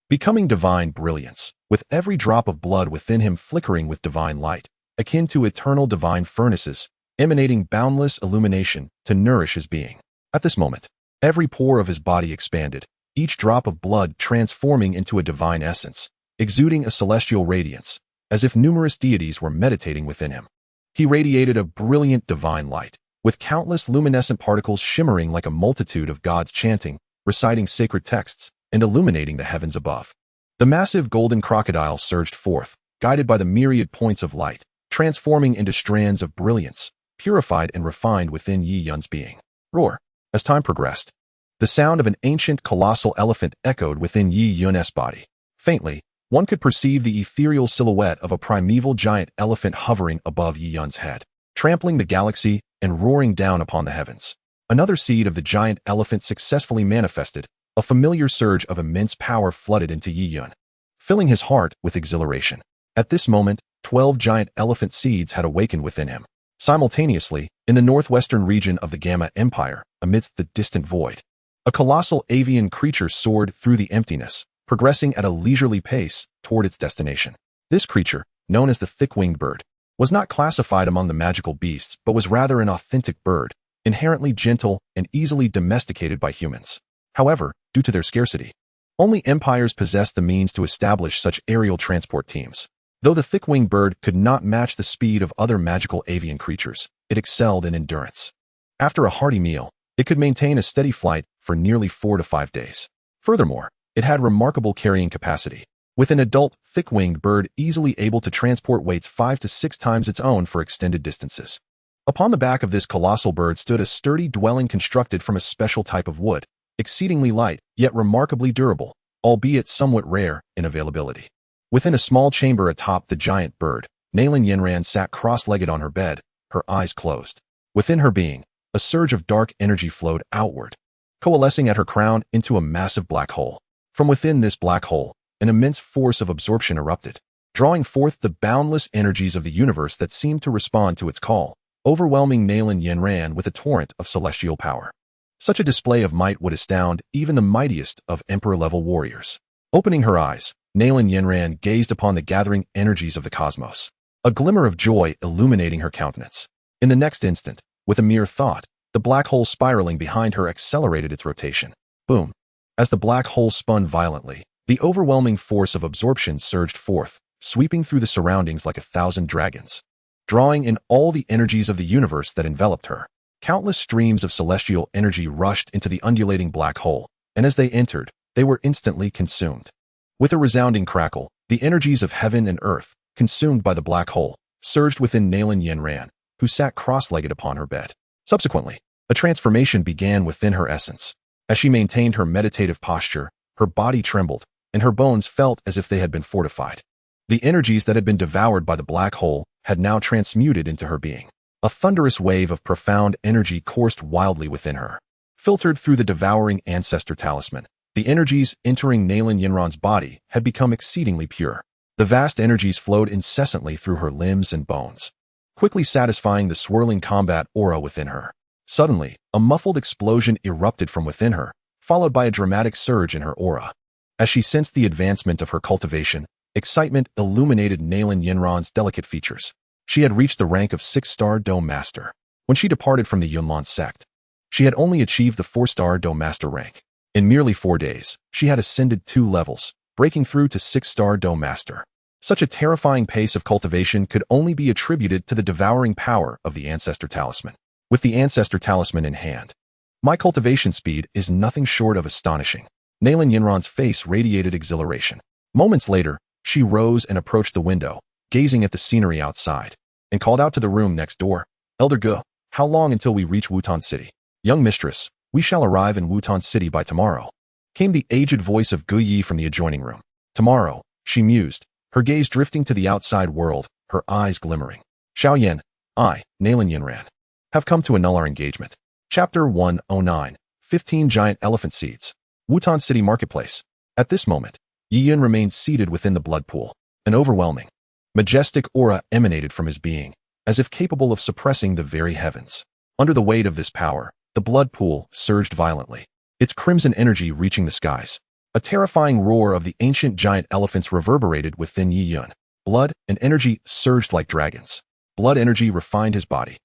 becoming divine brilliance, with every drop of blood within him flickering with divine light, akin to eternal divine furnaces, emanating boundless illumination to nourish his being. At this moment, every pore of his body expanded, each drop of blood transforming into a divine essence, exuding a celestial radiance, as if numerous deities were meditating within him. He radiated a brilliant divine light, with countless luminescent particles shimmering like a multitude of gods chanting, reciting sacred texts, and illuminating the heavens above. The massive golden crocodile surged forth, guided by the myriad points of light, transforming into strands of brilliance, purified and refined within Yiyan's being. Roar. As time progressed, the sound of an ancient colossal elephant echoed within Yiyan's body. Faintly, one could perceive the ethereal silhouette of a primeval giant elephant hovering above Yiyan's head, trampling the galaxy and roaring down upon the heavens. Another seed of the giant elephant successfully manifested. A familiar surge of immense power flooded into Yiyan, filling his heart with exhilaration. At this moment, 12 giant elephant seeds had awakened within him. Simultaneously, in the northwestern region of the Gamma Empire, amidst the distant void, a colossal avian creature soared through the emptiness, progressing at a leisurely pace toward its destination. This creature, known as the thick-winged bird, was not classified among the magical beasts but was rather an authentic bird, inherently gentle and easily domesticated by humans. However, due to their scarcity, only empires possessed the means to establish such aerial transport teams. Though the thick-winged bird could not match the speed of other magical avian creatures, it excelled in endurance. After a hearty meal, it could maintain a steady flight for nearly 4 to 5 days. Furthermore, it had remarkable carrying capacity, with an adult thick-winged bird easily able to transport weights 5 to 6 times its own for extended distances. Upon the back of this colossal bird stood a sturdy dwelling constructed from a special type of wood, exceedingly light, yet remarkably durable, albeit somewhat rare in availability. Within a small chamber atop the giant bird, Nalan Yanran sat cross-legged on her bed, her eyes closed. Within her being, a surge of dark energy flowed outward, coalescing at her crown into a massive black hole. From within this black hole, an immense force of absorption erupted, drawing forth the boundless energies of the universe that seemed to respond to its call, overwhelming Nalan Yanran with a torrent of celestial power. Such a display of might would astound even the mightiest of emperor-level warriors. Opening her eyes, Nalan Yanran gazed upon the gathering energies of the cosmos, a glimmer of joy illuminating her countenance. In the next instant, with a mere thought, the black hole spiraling behind her accelerated its rotation. Boom! As the black hole spun violently, the overwhelming force of absorption surged forth, sweeping through the surroundings like 1,000 dragons, drawing in all the energies of the universe that enveloped her. Countless streams of celestial energy rushed into the undulating black hole, and as they entered, they were instantly consumed. With a resounding crackle, the energies of heaven and earth, consumed by the black hole, surged within Nalan Yanran, who sat cross-legged upon her bed. Subsequently, a transformation began within her essence. As she maintained her meditative posture, her body trembled, and her bones felt as if they had been fortified. The energies that had been devoured by the black hole had now transmuted into her being. A thunderous wave of profound energy coursed wildly within her. Filtered through the Devouring Ancestral Talisman, the energies entering Nalan Yanran's body had become exceedingly pure. The vast energies flowed incessantly through her limbs and bones, quickly satisfying the swirling combat aura within her. Suddenly, a muffled explosion erupted from within her, followed by a dramatic surge in her aura. As she sensed the advancement of her cultivation, excitement illuminated Nalan Yanran's delicate features. She had reached the rank of 6-star Dome Master. When she departed from the Yunlan sect, she had only achieved the 4-star Dome Master rank. In merely 4 days, she had ascended 2 levels, breaking through to 6-star Dome Master. Such a terrifying pace of cultivation could only be attributed to the devouring power of the Ancestral Talisman. With the Ancestral Talisman in hand, my cultivation speed is nothing short of astonishing. Nalan Yanran's face radiated exhilaration. Moments later, she rose and approached the window, gazing at the scenery outside, and called out to the room next door. Elder Ge, how long until we reach Wutan City? Young mistress, we shall arrive in Wutan City by tomorrow, came the aged voice of Gu Yi from the adjoining room. Tomorrow, she mused, her gaze drifting to the outside world, her eyes glimmering. Xiao Yan, I, Nalan Yanran, have come to annul our engagement. Chapter 109, 15 Giant Elephant Seeds. Wutan City Marketplace. At this moment, Yi Yun remained seated within the blood pool. An overwhelming, majestic aura emanated from his being, as if capable of suppressing the very heavens. Under the weight of this power, the blood pool surged violently, its crimson energy reaching the skies. A terrifying roar of the ancient giant elephants reverberated within Yi Yun. Blood and energy surged like dragons. Blood energy refined his body.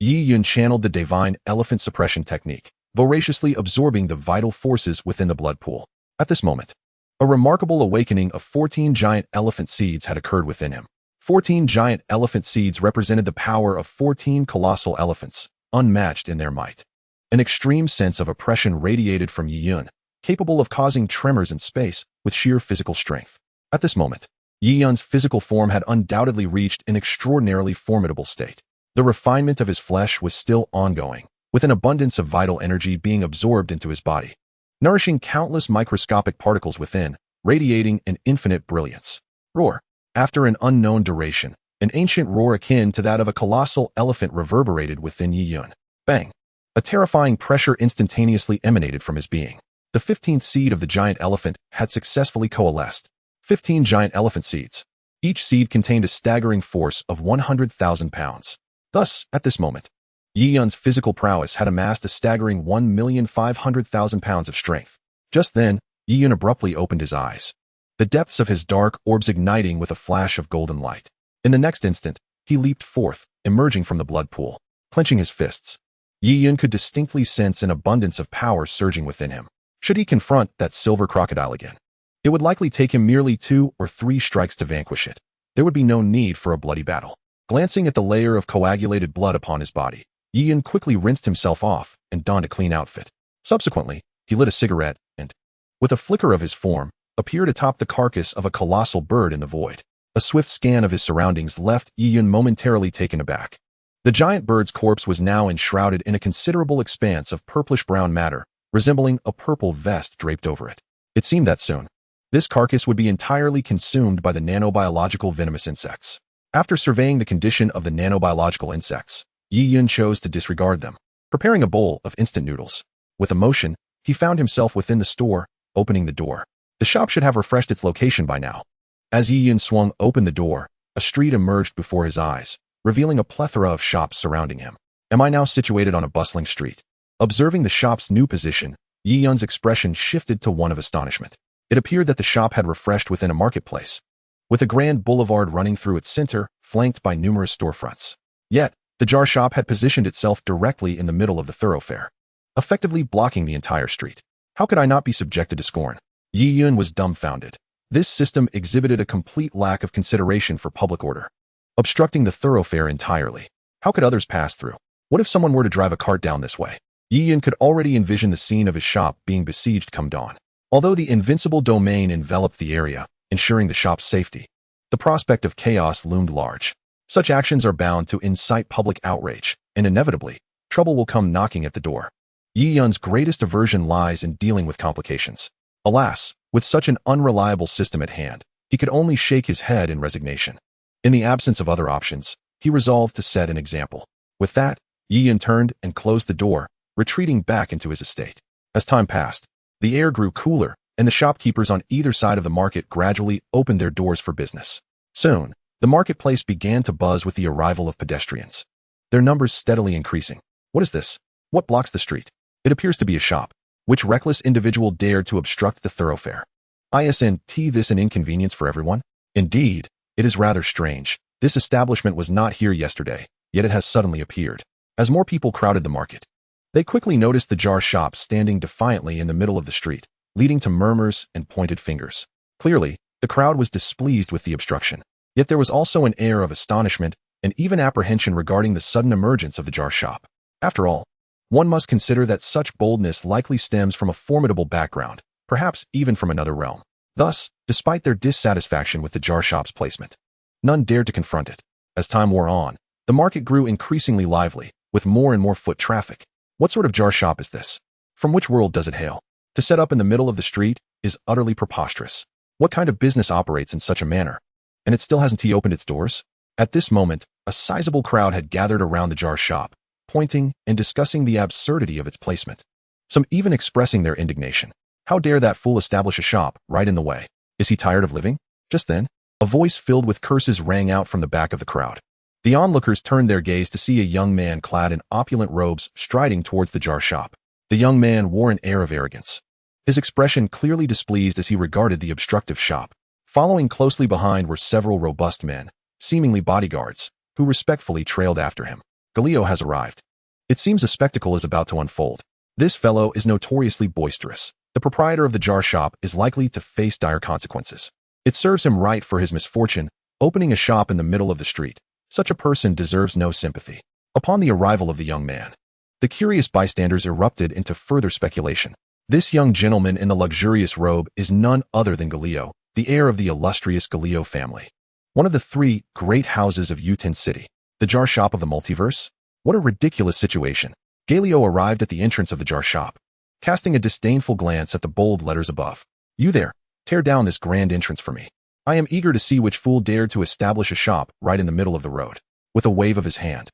Yi Yun channeled the divine elephant suppression technique, voraciously absorbing the vital forces within the blood pool. At this moment, a remarkable awakening of 14 giant elephant seeds had occurred within him. 14 giant elephant seeds represented the power of 14 colossal elephants, unmatched in their might. An extreme sense of oppression radiated from Yi Yun, capable of causing tremors in space with sheer physical strength. At this moment, Yi Yun's physical form had undoubtedly reached an extraordinarily formidable state. The refinement of his flesh was still ongoing, with an abundance of vital energy being absorbed into his body, nourishing countless microscopic particles within, radiating an infinite brilliance. Roar. After an unknown duration, an ancient roar akin to that of a colossal elephant reverberated within Yi Yun. Bang. A terrifying pressure instantaneously emanated from his being. The 15th seed of the giant elephant had successfully coalesced. 15 giant elephant seeds. Each seed contained a staggering force of 100,000 pounds. Thus, at this moment, Yi Yun's physical prowess had amassed a staggering 1,500,000 pounds of strength. Just then, Yi Yun abruptly opened his eyes, the depths of his dark orbs igniting with a flash of golden light. In the next instant, he leaped forth, emerging from the blood pool, clenching his fists. Yi Yun could distinctly sense an abundance of power surging within him. Should he confront that silver crocodile again? It would likely take him merely 2 or 3 strikes to vanquish it. There would be no need for a bloody battle. Glancing at the layer of coagulated blood upon his body, Chiian quickly rinsed himself off and donned a clean outfit. Subsequently, he lit a cigarette and, with a flicker of his form, appeared atop the carcass of a colossal bird in the void. A swift scan of his surroundings left Chiian momentarily taken aback. The giant bird's corpse was now enshrouded in a considerable expanse of purplish-brown matter, resembling a purple vest draped over it. It seemed that soon, this carcass would be entirely consumed by the nanobiological venomous insects. After surveying the condition of the nanobiological insects, Chiian chose to disregard them, preparing a bowl of instant noodles. With emotion, he found himself within the store, opening the door. The shop should have refreshed its location by now. As Chiian swung open the door, a street emerged before his eyes, revealing a plethora of shops surrounding him. Am I now situated on a bustling street? Observing the shop's new position, Chiian's expression shifted to one of astonishment. It appeared that the shop had refreshed within a marketplace, with a grand boulevard running through its center, flanked by numerous storefronts. Yet, the jar shop had positioned itself directly in the middle of the thoroughfare, effectively blocking the entire street. How could I not be subjected to scorn? Chiian was dumbfounded. This system exhibited a complete lack of consideration for public order, obstructing the thoroughfare entirely. How could others pass through? What if someone were to drive a cart down this way? Chiian could already envision the scene of his shop being besieged come dawn. Although the invincible domain enveloped the area, ensuring the shop's safety, the prospect of chaos loomed large. Such actions are bound to incite public outrage, and inevitably, trouble will come knocking at the door. Chiian's greatest aversion lies in dealing with complications. Alas, with such an unreliable system at hand, he could only shake his head in resignation. In the absence of other options, he resolved to set an example. With that, Chiian turned and closed the door, retreating back into his estate. As time passed, the air grew cooler, and the shopkeepers on either side of the market gradually opened their doors for business. Soon, the marketplace began to buzz with the arrival of pedestrians, their numbers steadily increasing. What is this? What blocks the street? It appears to be a shop. Which reckless individual dared to obstruct the thoroughfare? Isn't this an inconvenience for everyone? Indeed, it is rather strange. This establishment was not here yesterday, yet it has suddenly appeared. As more people crowded the market, they quickly noticed the jar shop standing defiantly in the middle of the street, leading to murmurs and pointed fingers. Clearly, the crowd was displeased with the obstruction. Yet there was also an air of astonishment and even apprehension regarding the sudden emergence of the jar shop. After all, one must consider that such boldness likely stems from a formidable background, perhaps even from another realm. Thus, despite their dissatisfaction with the jar shop's placement, none dared to confront it. As time wore on, the market grew increasingly lively, with more and more foot traffic. What sort of jar shop is this? From which world does it hail? To set up in the middle of the street is utterly preposterous. What kind of business operates in such a manner? And it still hasn't opened its doors? At this moment, a sizable crowd had gathered around the jar shop, pointing and discussing the absurdity of its placement. Some even expressing their indignation. How dare that fool establish a shop right in the way? Is he tired of living? Just then, a voice filled with curses rang out from the back of the crowd. The onlookers turned their gaze to see a young man clad in opulent robes striding towards the jar shop. The young man wore an air of arrogance, his expression clearly displeased as he regarded the obstructive shop. Following closely behind were several robust men, seemingly bodyguards, who respectfully trailed after him. Douluo has arrived. It seems a spectacle is about to unfold. This fellow is notoriously boisterous. The proprietor of the jar shop is likely to face dire consequences. It serves him right for his misfortune, opening a shop in the middle of the street. Such a person deserves no sympathy. Upon the arrival of the young man, the curious bystanders erupted into further speculation. This young gentleman in the luxurious robe is none other than Douluo, the heir of the illustrious Douluo family. One of the 3 great houses of Yutin City. The jar shop of the multiverse? What a ridiculous situation. Douluo arrived at the entrance of the jar shop, casting a disdainful glance at the bold letters above. You there, tear down this grand entrance for me. I am eager to see which fool dared to establish a shop right in the middle of the road. With a wave of his hand,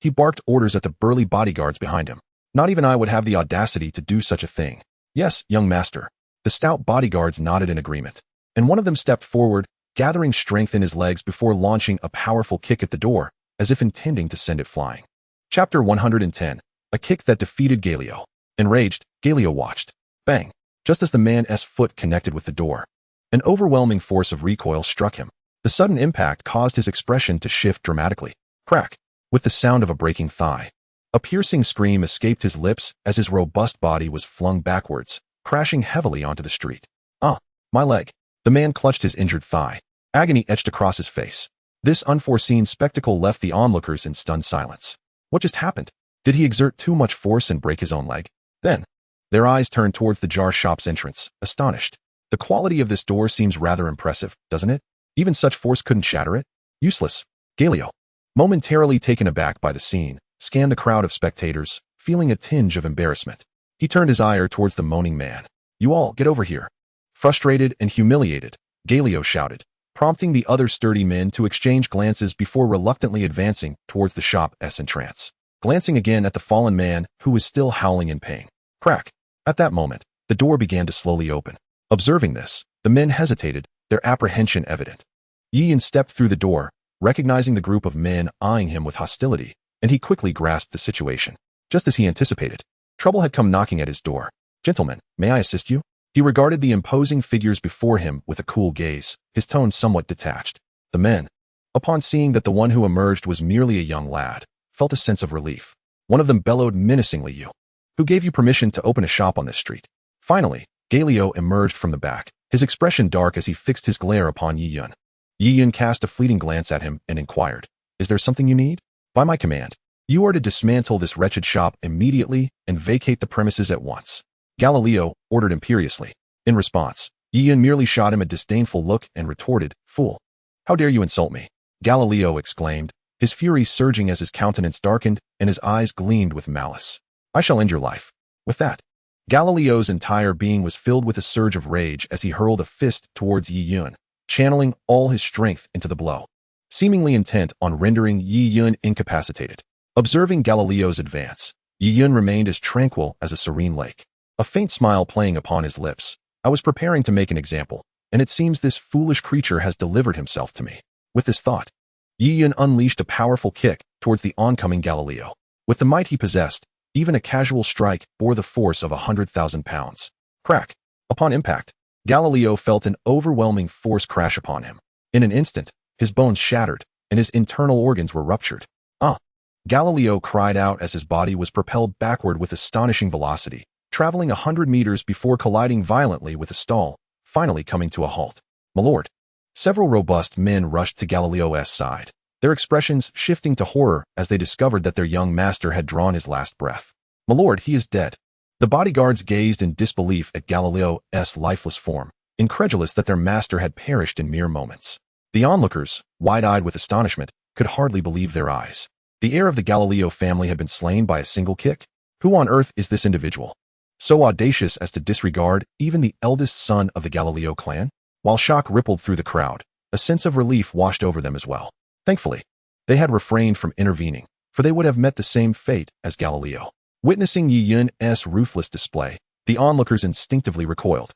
he barked orders at the burly bodyguards behind him. Not even I would have the audacity to do such a thing. Yes, young master. The stout bodyguards nodded in agreement, and one of them stepped forward, gathering strength in his legs before launching a powerful kick at the door, as if intending to send it flying. Chapter 110. A kick that defeated Douluo. Enraged, Douluo watched. Bang! Just as the man's foot connected with the door, an overwhelming force of recoil struck him. The sudden impact caused his expression to shift dramatically. Crack! With the sound of a breaking thigh, a piercing scream escaped his lips as his robust body was flung backwards, crashing heavily onto the street. "Ah, my leg." The man clutched his injured thigh. Agony etched across his face. This unforeseen spectacle left the onlookers in stunned silence. What just happened? Did he exert too much force and break his own leg? Then, their eyes turned towards the jar shop's entrance, astonished. The quality of this door seems rather impressive, doesn't it? Even such force couldn't shatter it? Useless. Galileo, momentarily taken aback by the scene, scanned the crowd of spectators, feeling a tinge of embarrassment. He turned his ire towards the moaning man. "You all, get over here." Frustrated and humiliated, Galileo shouted, prompting the other sturdy men to exchange glances before reluctantly advancing towards the shop's entrance. Glancing again at the fallen man, who was still howling in pain. Crack. At that moment, the door began to slowly open. Observing this, the men hesitated, their apprehension evident. Yiyan stepped through the door, recognizing the group of men eyeing him with hostility, and he quickly grasped the situation. Just as he anticipated, trouble had come knocking at his door. "Gentlemen, may I assist you?" He regarded the imposing figures before him with a cool gaze, his tone somewhat detached. The men, upon seeing that the one who emerged was merely a young lad, felt a sense of relief. One of them bellowed menacingly, "You! Who gave you permission to open a shop on this street?" Finally, Galileo emerged from the back, his expression dark as he fixed his glare upon Yiyan. Yiyan cast a fleeting glance at him and inquired, "Is there something you need?" "By my command, you are to dismantle this wretched shop immediately and vacate the premises at once," Galileo ordered imperiously. In response, Yiyan merely shot him a disdainful look and retorted, "Fool! How dare you insult me?" Galileo exclaimed, his fury surging as his countenance darkened and his eyes gleamed with malice. "I shall end your life." With that, Galileo's entire being was filled with a surge of rage as he hurled a fist towards Yiyan, channeling all his strength into the blow, seemingly intent on rendering Yiyan incapacitated. Observing Galileo's advance, Yiyan remained as tranquil as a serene lake, a faint smile playing upon his lips. "I was preparing to make an example, and it seems this foolish creature has delivered himself to me." With this thought, Yiyan unleashed a powerful kick towards the oncoming Galileo. With the might he possessed, even a casual strike bore the force of 100,000 pounds. Crack! Upon impact, Galileo felt an overwhelming force crash upon him. In an instant, his bones shattered, and his internal organs were ruptured. "Ah!" Galileo cried out as his body was propelled backward with astonishing velocity, traveling 100 meters before colliding violently with a stall, finally coming to a halt. "My lord!" Several robust men rushed to Galileo's side, their expressions shifting to horror as they discovered that their young master had drawn his last breath. "My lord, he is dead." The bodyguards gazed in disbelief at Galileo's lifeless form, incredulous that their master had perished in mere moments. The onlookers, wide-eyed with astonishment, could hardly believe their eyes. The heir of the Galileo family had been slain by a single kick? Who on earth is this individual, so audacious as to disregard even the eldest son of the Galileo clan? While shock rippled through the crowd, a sense of relief washed over them as well. Thankfully, they had refrained from intervening, for they would have met the same fate as Galileo. Witnessing Yiyan's ruthless display, the onlookers instinctively recoiled,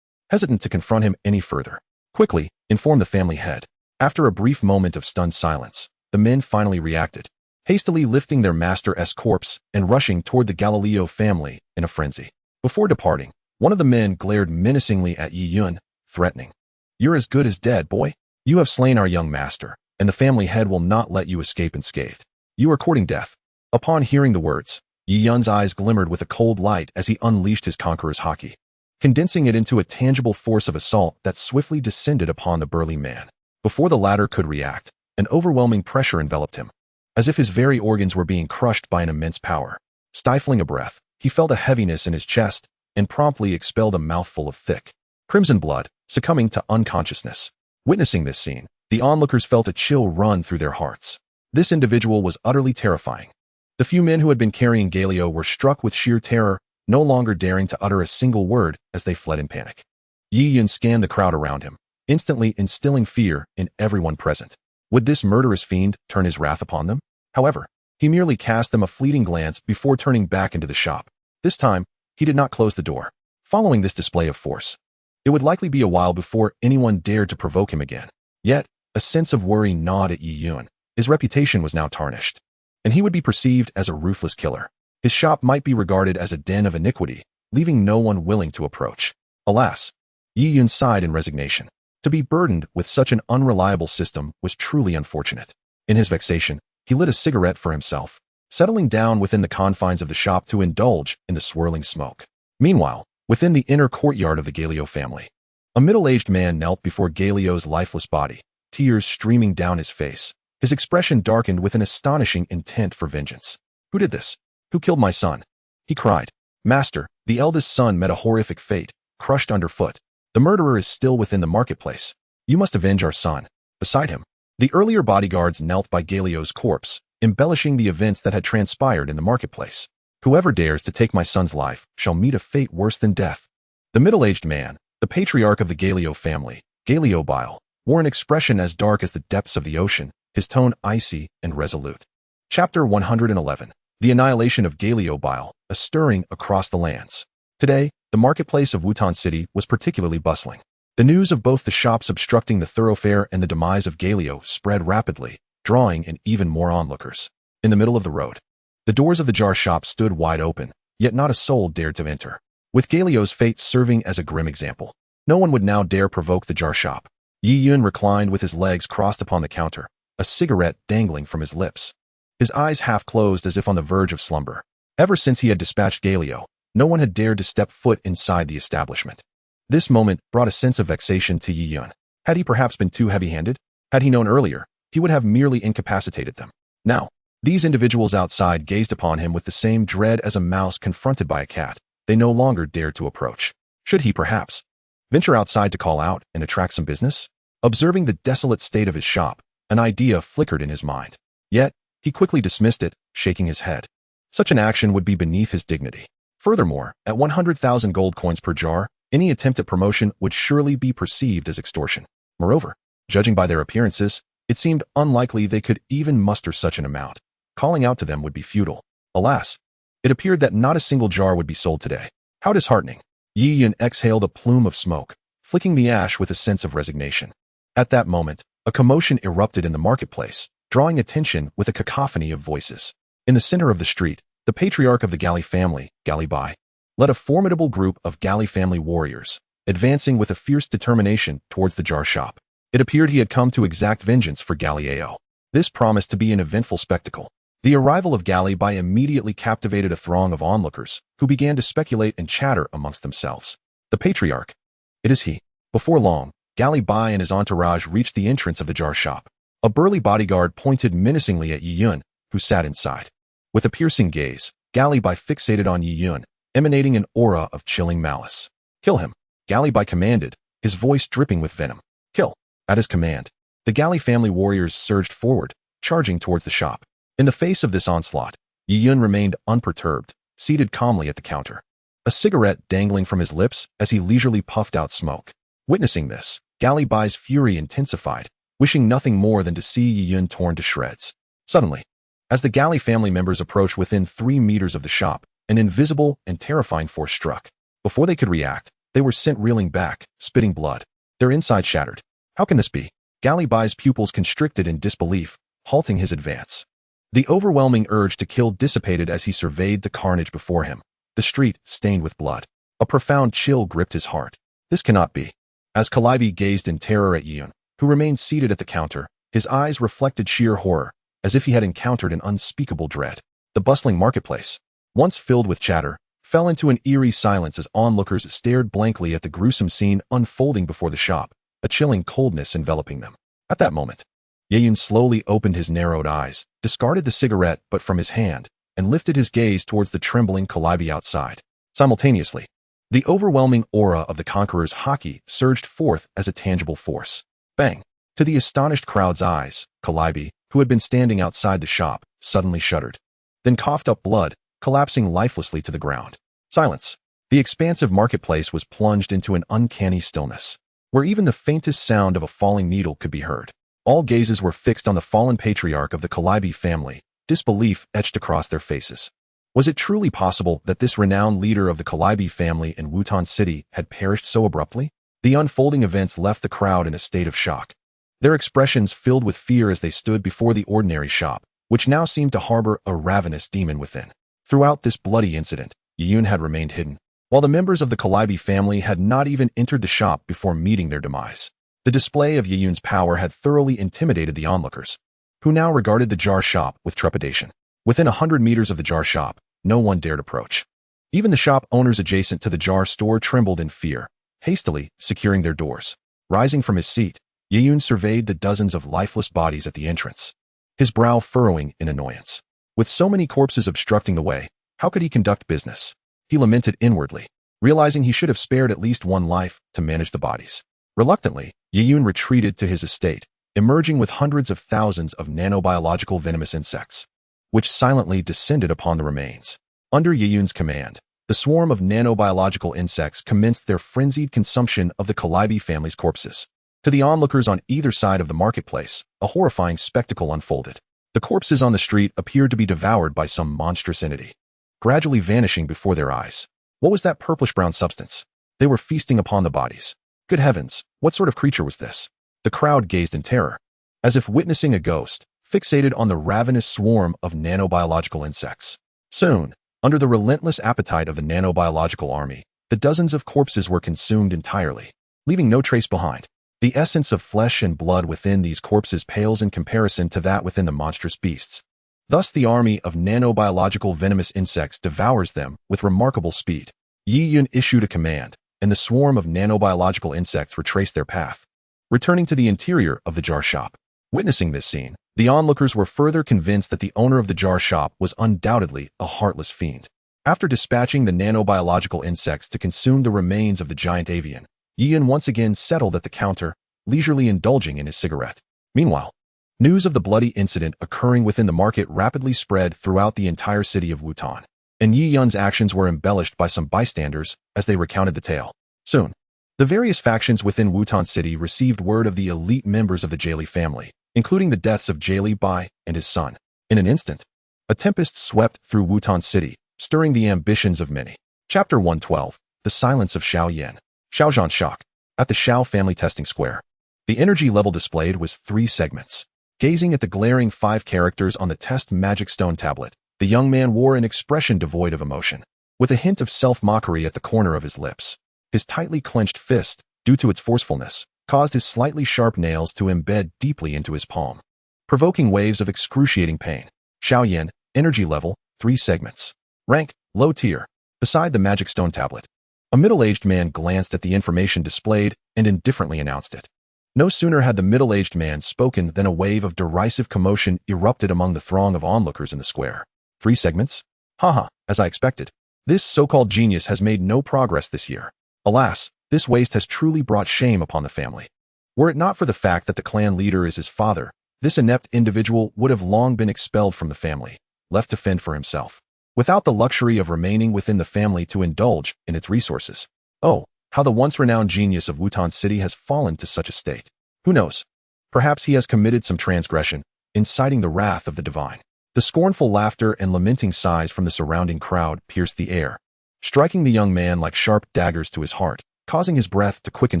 hesitant to confront him any further. "Quickly, inform the family head." After a brief moment of stunned silence, the men finally reacted, hastily lifting their master's corpse and rushing toward the Galileo family in a frenzy. Before departing, one of the men glared menacingly at Yiyan, threatening, "You're as good as dead, boy. You have slain our young master, and the family head will not let you escape unscathed. You are courting death." Upon hearing the words, Yiyan's eyes glimmered with a cold light as he unleashed his conqueror's haki, condensing it into a tangible force of assault that swiftly descended upon the burly man. Before the latter could react, an overwhelming pressure enveloped him, as if his very organs were being crushed by an immense power. Stifling a breath, he felt a heaviness in his chest and promptly expelled a mouthful of thick, crimson blood, succumbing to unconsciousness. Witnessing this scene, the onlookers felt a chill run through their hearts. This individual was utterly terrifying. The few men who had been carrying Galileo were struck with sheer terror, no longer daring to utter a single word as they fled in panic. Yiyan scanned the crowd around him, instantly instilling fear in everyone present. Would this murderous fiend turn his wrath upon them? However, he merely cast them a fleeting glance before turning back into the shop. This time, he did not close the door. Following this display of force, it would likely be a while before anyone dared to provoke him again. Yet, a sense of worry gnawed at Yiyan. His reputation was now tarnished, and he would be perceived as a ruthless killer. His shop might be regarded as a den of iniquity, leaving no one willing to approach. Alas, Yiyan sighed in resignation. To be burdened with such an unreliable system was truly unfortunate. In his vexation, he lit a cigarette for himself, settling down within the confines of the shop to indulge in the swirling smoke. Meanwhile, Within the inner courtyard of the Douluo family, a middle-aged man knelt before Douluo's lifeless body, tears streaming down his face. His expression darkened with an astonishing intent for vengeance. "Who did this? Who killed my son?" he cried. "Master, the eldest son met a horrific fate, crushed underfoot. The murderer is still within the marketplace. You must avenge our son." Beside him, the earlier bodyguards knelt by Douluo's corpse, embellishing the events that had transpired in the marketplace. "Whoever dares to take my son's life shall meet a fate worse than death." The middle-aged man, the patriarch of the Douluo family, Douluo, wore an expression as dark as the depths of the ocean, his tone icy and resolute. Chapter 111. The Annihilation of Douluo, a stirring across the lands. Today, the marketplace of Wutan City was particularly bustling. The news of both the shops obstructing the thoroughfare and the demise of Douluo spread rapidly, drawing in even more onlookers. In the middle of the road, the doors of the jar shop stood wide open, yet not a soul dared to enter. With Douluo's fate serving as a grim example, no one would now dare provoke the jar shop. Yiyun reclined with his legs crossed upon the counter, a cigarette dangling from his lips. His eyes half closed as if on the verge of slumber. Ever since he had dispatched Douluo, no one had dared to step foot inside the establishment. This moment brought a sense of vexation to Yiyun. Had he perhaps been too heavy-handed? Had he known earlier, he would have merely incapacitated them. Now, these individuals outside gazed upon him with the same dread as a mouse confronted by a cat. They no longer dared to approach. Should he perhaps venture outside to call out and attract some business? Observing the desolate state of his shop, an idea flickered in his mind. Yet, he quickly dismissed it, shaking his head. Such an action would be beneath his dignity. Furthermore, at 100,000 gold coins per jar, any attempt at promotion would surely be perceived as extortion. Moreover, judging by their appearances, it seemed unlikely they could even muster such an amount. Calling out to them would be futile. Alas, it appeared that not a single jar would be sold today. How disheartening. Yiyun exhaled a plume of smoke, flicking the ash with a sense of resignation. At that moment, a commotion erupted in the marketplace, drawing attention with a cacophony of voices. In the center of the street, the patriarch of the Gali family, Gali Bai, led a formidable group of Gali family warriors, advancing with a fierce determination towards the jar shop. It appeared he had come to exact vengeance for Gali Ao. This promised to be an eventful spectacle. The arrival of Gali Bai immediately captivated a throng of onlookers, who began to speculate and chatter amongst themselves. The patriarch. It is he. Before long, Gali Bai and his entourage reached the entrance of the jar shop. A burly bodyguard pointed menacingly at Yiyun, who sat inside. With a piercing gaze, Gali Bai fixated on Yiyun, emanating an aura of chilling malice. "Kill him," Gali Bai commanded, his voice dripping with venom. "Kill." At his command, the Gali family warriors surged forward, charging towards the shop. In the face of this onslaught, Yiyun remained unperturbed, seated calmly at the counter, a cigarette dangling from his lips as he leisurely puffed out smoke. Witnessing this, Gali Bai's fury intensified, wishing nothing more than to see Yiyun torn to shreds. Suddenly, as the Gali family members approached within 3 meters of the shop, an invisible and terrifying force struck. Before they could react, they were sent reeling back, spitting blood. Their insides shattered. How can this be? Gali Bai's pupils constricted in disbelief, halting his advance. The overwhelming urge to kill dissipated as he surveyed the carnage before him, the street stained with blood. A profound chill gripped his heart. This cannot be. As Calliope gazed in terror at Yiyun, who remained seated at the counter, his eyes reflected sheer horror, as if he had encountered an unspeakable dread. The bustling marketplace, once filled with chatter, fell into an eerie silence as onlookers stared blankly at the gruesome scene unfolding before the shop, a chilling coldness enveloping them. At that moment, Yiyun slowly opened his narrowed eyes, discarded the cigarette but from his hand, and lifted his gaze towards the trembling Calliope outside. Simultaneously, the overwhelming aura of the conqueror's haki surged forth as a tangible force. Bang! To the astonished crowd's eyes, Calliope, who had been standing outside the shop, suddenly shuddered, then coughed up blood, collapsing lifelessly to the ground. Silence. The expansive marketplace was plunged into an uncanny stillness, where even the faintest sound of a falling needle could be heard. All gazes were fixed on the fallen patriarch of the Calliope family, disbelief etched across their faces. Was it truly possible that this renowned leader of the Calliope family in Wutan City had perished so abruptly? The unfolding events left the crowd in a state of shock, their expressions filled with fear as they stood before the ordinary shop, which now seemed to harbor a ravenous demon within. Throughout this bloody incident, Yiyun had remained hidden, while the members of the Calliope family had not even entered the shop before meeting their demise. The display of Yiyun's power had thoroughly intimidated the onlookers, who now regarded the jar shop with trepidation. Within 100 meters of the jar shop, no one dared approach. Even the shop owners adjacent to the jar store trembled in fear, hastily securing their doors. Rising from his seat, Yeyun surveyed the dozens of lifeless bodies at the entrance, his brow furrowing in annoyance. With so many corpses obstructing the way, how could he conduct business? He lamented inwardly, realizing he should have spared at least one life to manage the bodies. Reluctantly, Yeyun retreated to his estate, emerging with hundreds of thousands of nanobiological venomous insects, which silently descended upon the remains. Under Yeyun's command, the swarm of nanobiological insects commenced their frenzied consumption of the Calibi family's corpses. To the onlookers on either side of the marketplace, a horrifying spectacle unfolded. The corpses on the street appeared to be devoured by some monstrous entity, gradually vanishing before their eyes. What was that purplish-brown substance? They were feasting upon the bodies. Good heavens, what sort of creature was this? The crowd gazed in terror, as if witnessing a ghost, fixated on the ravenous swarm of nanobiological insects. Soon, under the relentless appetite of the nanobiological army, the dozens of corpses were consumed entirely, leaving no trace behind. The essence of flesh and blood within these corpses pales in comparison to that within the monstrous beasts. Thus the army of nanobiological venomous insects devours them with remarkable speed. Yeyun issued a command, and the swarm of nanobiological insects retraced their path, returning to the interior of the jar shop. Witnessing this scene, the onlookers were further convinced that the owner of the jar shop was undoubtedly a heartless fiend. After dispatching the nanobiological insects to consume the remains of the giant avian, Yeyun once again settled at the counter, leisurely indulging in his cigarette. Meanwhile, news of the bloody incident occurring within the market rapidly spread throughout the entire city of Wutan, and Yeyun's actions were embellished by some bystanders as they recounted the tale. Soon, the various factions within Wutan City received word of the elite members of the Jieli family, including the deaths of Jieli Bai and his son. In an instant, a tempest swept through Wutan City, stirring the ambitions of many. Chapter 112, The Silence of Xiao Yan. Xiaozhan shock. At the Xiao family testing square, the energy level displayed was 3 segments. Gazing at the glaring 5 characters on the test magic stone tablet, the young man wore an expression devoid of emotion, with a hint of self-mockery at the corner of his lips. His tightly clenched fist, due to its forcefulness, caused his slightly sharp nails to embed deeply into his palm, provoking waves of excruciating pain. Xiao Yan, energy level, 3 segments. Rank, low tier. Beside the magic stone tablet, a middle-aged man glanced at the information displayed and indifferently announced it. No sooner had the middle-aged man spoken than a wave of derisive commotion erupted among the throng of onlookers in the square. 3 segments? Haha, as I expected. This so-called genius has made no progress this year. Alas, this waste has truly brought shame upon the family. Were it not for the fact that the clan leader is his father, this inept individual would have long been expelled from the family, left to fend for himself, without the luxury of remaining within the family to indulge in its resources. Oh, how the once renowned genius of Wutan City has fallen to such a state. Who knows? Perhaps he has committed some transgression, inciting the wrath of the divine. The scornful laughter and lamenting sighs from the surrounding crowd pierced the air, striking the young man like sharp daggers to his heart, causing his breath to quicken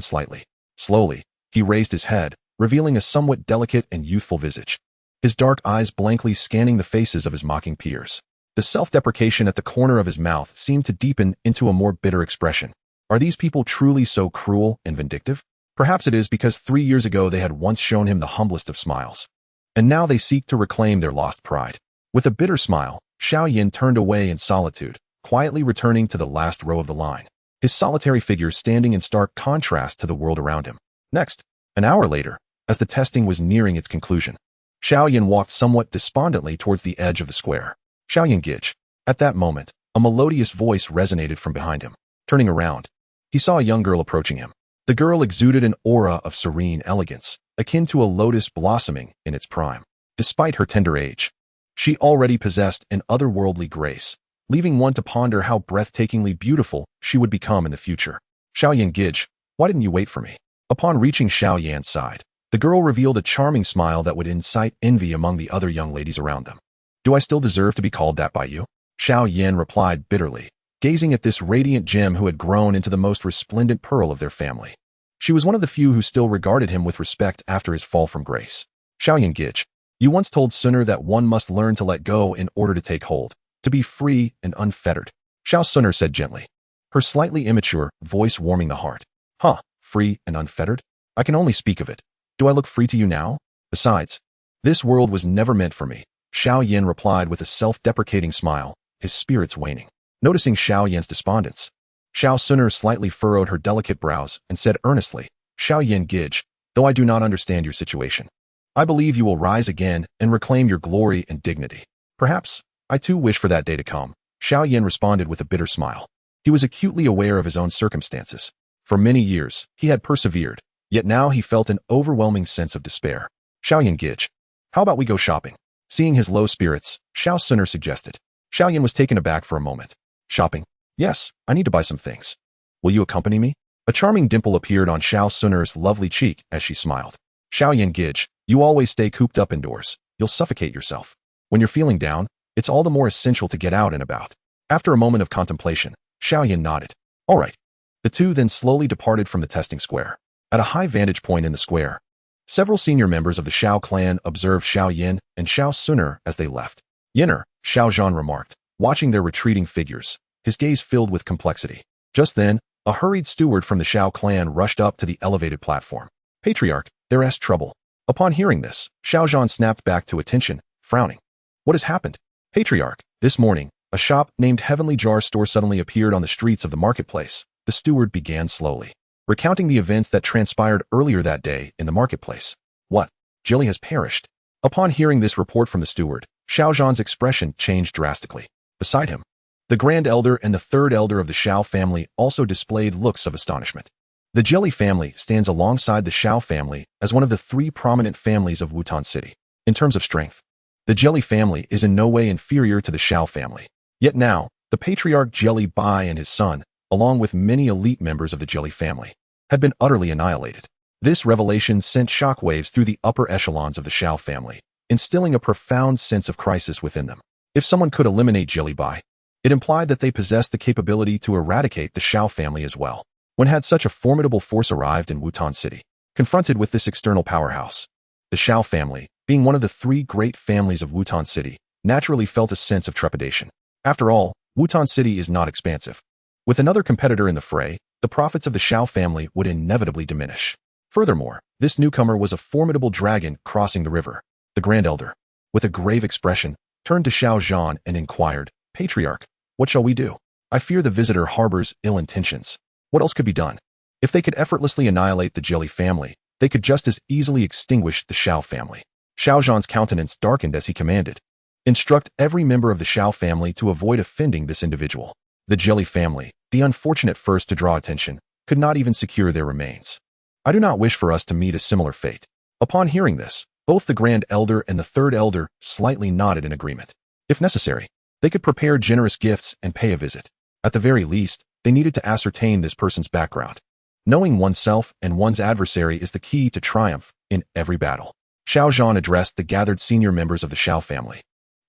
slightly. Slowly, he raised his head, revealing a somewhat delicate and youthful visage, his dark eyes blankly scanning the faces of his mocking peers. The self-deprecation at the corner of his mouth seemed to deepen into a more bitter expression. Are these people truly so cruel and vindictive? Perhaps it is because 3 years ago they had once shown him the humblest of smiles, and now they seek to reclaim their lost pride. With a bitter smile, Xiao Yan turned away in solitude, quietly returning to the last row of the line, his solitary figure standing in stark contrast to the world around him. Next, an hour later, as the testing was nearing its conclusion, Xiao Yan walked somewhat despondently towards the edge of the square. Xiao Yan Gij. At that moment, a melodious voice resonated from behind him. Turning around, he saw a young girl approaching him. The girl exuded an aura of serene elegance, akin to a lotus blossoming in its prime. Despite her tender age, she already possessed an otherworldly grace, leaving one to ponder how breathtakingly beautiful she would become in the future. Xiao Yan Gij, why didn't you wait for me? Upon reaching Xiao Yan's side, the girl revealed a charming smile that would incite envy among the other young ladies around them. Do I still deserve to be called that by you? Xiao Yan replied bitterly, gazing at this radiant gem who had grown into the most resplendent pearl of their family. She was one of the few who still regarded him with respect after his fall from grace. Xiao Yan Gij, you once told Suner that one must learn to let go in order to take hold, to be free and unfettered. Xiao Suner said gently, her slightly immature voice warming the heart. Huh, free and unfettered? I can only speak of it. Do I look free to you now? Besides, this world was never meant for me. Xiao Yan replied with a self-deprecating smile, his spirits waning. Noticing Xiao Yan's despondence, Xiao Suner slightly furrowed her delicate brows and said earnestly, Xiao Yan Gij, though I do not understand your situation, I believe you will rise again and reclaim your glory and dignity. Perhaps, I too wish for that day to come. Xiao Yan responded with a bitter smile. He was acutely aware of his own circumstances. For many years, he had persevered, yet now he felt an overwhelming sense of despair. Xiao Yan Gij, how about we go shopping? Seeing his low spirits, Xiao Suner suggested. Xiao Yan was taken aback for a moment. Shopping? Yes, I need to buy some things. Will you accompany me? A charming dimple appeared on Xiao Suner's lovely cheek as she smiled. Xiao Yan Gij, you always stay cooped up indoors. You'll suffocate yourself. When you're feeling down, it's all the more essential to get out and about. After a moment of contemplation, Xiao Yan nodded. All right. The two then slowly departed from the testing square. At a high vantage point in the square, several senior members of the Xiao clan observed Xiao Yan and Xiao Suner as they left. Yinner, Xiao Zhan remarked, watching their retreating figures, his gaze filled with complexity. Just then, a hurried steward from the Xiao clan rushed up to the elevated platform. Patriarch, there's trouble. Upon hearing this, Xiao Zhan snapped back to attention, frowning. What has happened? Patriarch, this morning, a shop named Heavenly Jar Store suddenly appeared on the streets of the marketplace. The steward began slowly, recounting the events that transpired earlier that day in the marketplace. What? Jilly has perished. Upon hearing this report from the steward, Xiao Zhan's expression changed drastically. Beside him, the Grand Elder and the Third Elder of the Xiao family also displayed looks of astonishment. The Jelly family stands alongside the Xiao family as one of the three prominent families of Wutan City. In terms of strength, the Jelly family is in no way inferior to the Xiao family. Yet now, the patriarch Jelly Bai and his son, along with many elite members of the Jelly family, had been utterly annihilated. This revelation sent shockwaves through the upper echelons of the Xiao family, instilling a profound sense of crisis within them. If someone could eliminate Jelly Bai, it implied that they possessed the capability to eradicate the Xiao family as well. When had such a formidable force arrived in Wutan City? Confronted with this external powerhouse, the Xiao family, being one of the three great families of Wutan City, naturally felt a sense of trepidation. After all, Wutan City is not expansive. With another competitor in the fray, the profits of the Xiao family would inevitably diminish. Furthermore, this newcomer was a formidable dragon crossing the river. The Grand Elder, with a grave expression, turned to Xiao Zhan and inquired, Patriarch, what shall we do? I fear the visitor harbors ill intentions. What else could be done? If they could effortlessly annihilate the Jelly family, they could just as easily extinguish the Xiao family. Xiao Zhan's countenance darkened as he commanded. Instruct every member of the Xiao family to avoid offending this individual. The Jelly family, the unfortunate first to draw attention, could not even secure their remains. I do not wish for us to meet a similar fate. Upon hearing this, both the Grand Elder and the Third Elder slightly nodded in agreement. If necessary, they could prepare generous gifts and pay a visit. At the very least, they needed to ascertain this person's background. Knowing oneself and one's adversary is the key to triumph in every battle. Xiao Zhan addressed the gathered senior members of the Xiao family,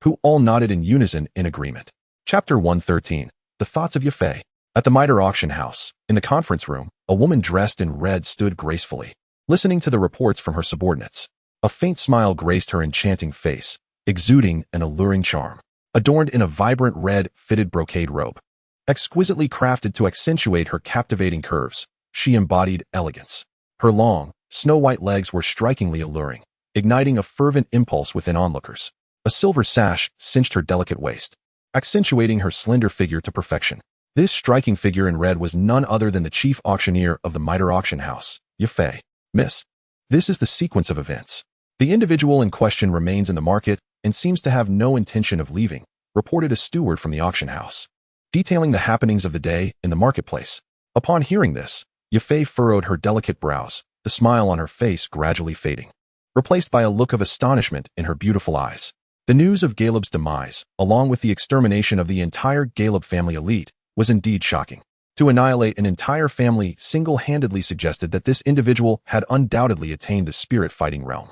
who all nodded in unison in agreement. Chapter 113. The Thoughts of Yafei. At the Mitre auction house, in the conference room, a woman dressed in red stood gracefully, listening to the reports from her subordinates. A faint smile graced her enchanting face, exuding an alluring charm. Adorned in a vibrant red, fitted brocade robe, exquisitely crafted to accentuate her captivating curves, she embodied elegance. Her long, snow-white legs were strikingly alluring, igniting a fervent impulse within onlookers. A silver sash cinched her delicate waist, accentuating her slender figure to perfection. This striking figure in red was none other than the chief auctioneer of the Mitre auction house, Yafei. Miss, this is the sequence of events. The individual in question remains in the market and seems to have no intention of leaving, reported a steward from the auction house, detailing the happenings of the day in the marketplace. Upon hearing this, Yafei furrowed her delicate brows, the smile on her face gradually fading, replaced by a look of astonishment in her beautiful eyes. The news of Galeb's demise, along with the extermination of the entire Galeb family elite, was indeed shocking. To annihilate an entire family single-handedly suggested that this individual had undoubtedly attained the spirit-fighting realm.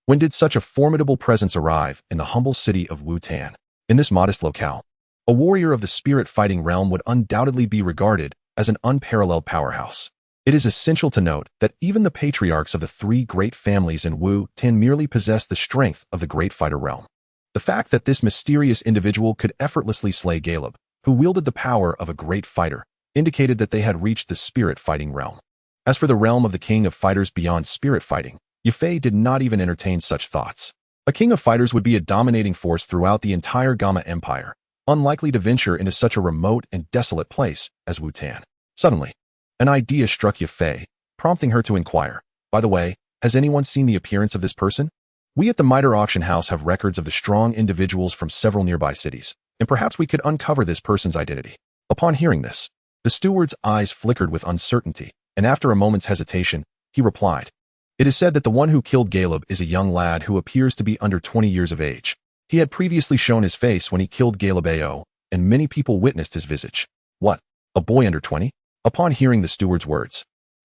When did such a formidable presence arrive in the humble city of Wutan? In this modest locale, a warrior of the spirit-fighting realm would undoubtedly be regarded as an unparalleled powerhouse. It is essential to note that even the patriarchs of the three great families in Wutan merely possess the strength of the great fighter realm. The fact that this mysterious individual could effortlessly slay Galeb, who wielded the power of a great fighter, indicated that they had reached the spirit-fighting realm. As for the realm of the king of fighters beyond spirit fighting, Yafei did not even entertain such thoughts. A king of fighters would be a dominating force throughout the entire Gamma Empire, unlikely to venture into such a remote and desolate place as Wutan. Suddenly, an idea struck Yafei, prompting her to inquire, "By the way, has anyone seen the appearance of this person? We at the Miter Auction House have records of the strong individuals from several nearby cities, and perhaps we could uncover this person's identity." Upon hearing this, the steward's eyes flickered with uncertainty, and after a moment's hesitation, he replied, "It is said that the one who killed Galeb is a young lad who appears to be under 20 years of age. He had previously shown his face when he killed Galeb AO, and many people witnessed his visage." What? A boy under 20? Upon hearing the steward's words,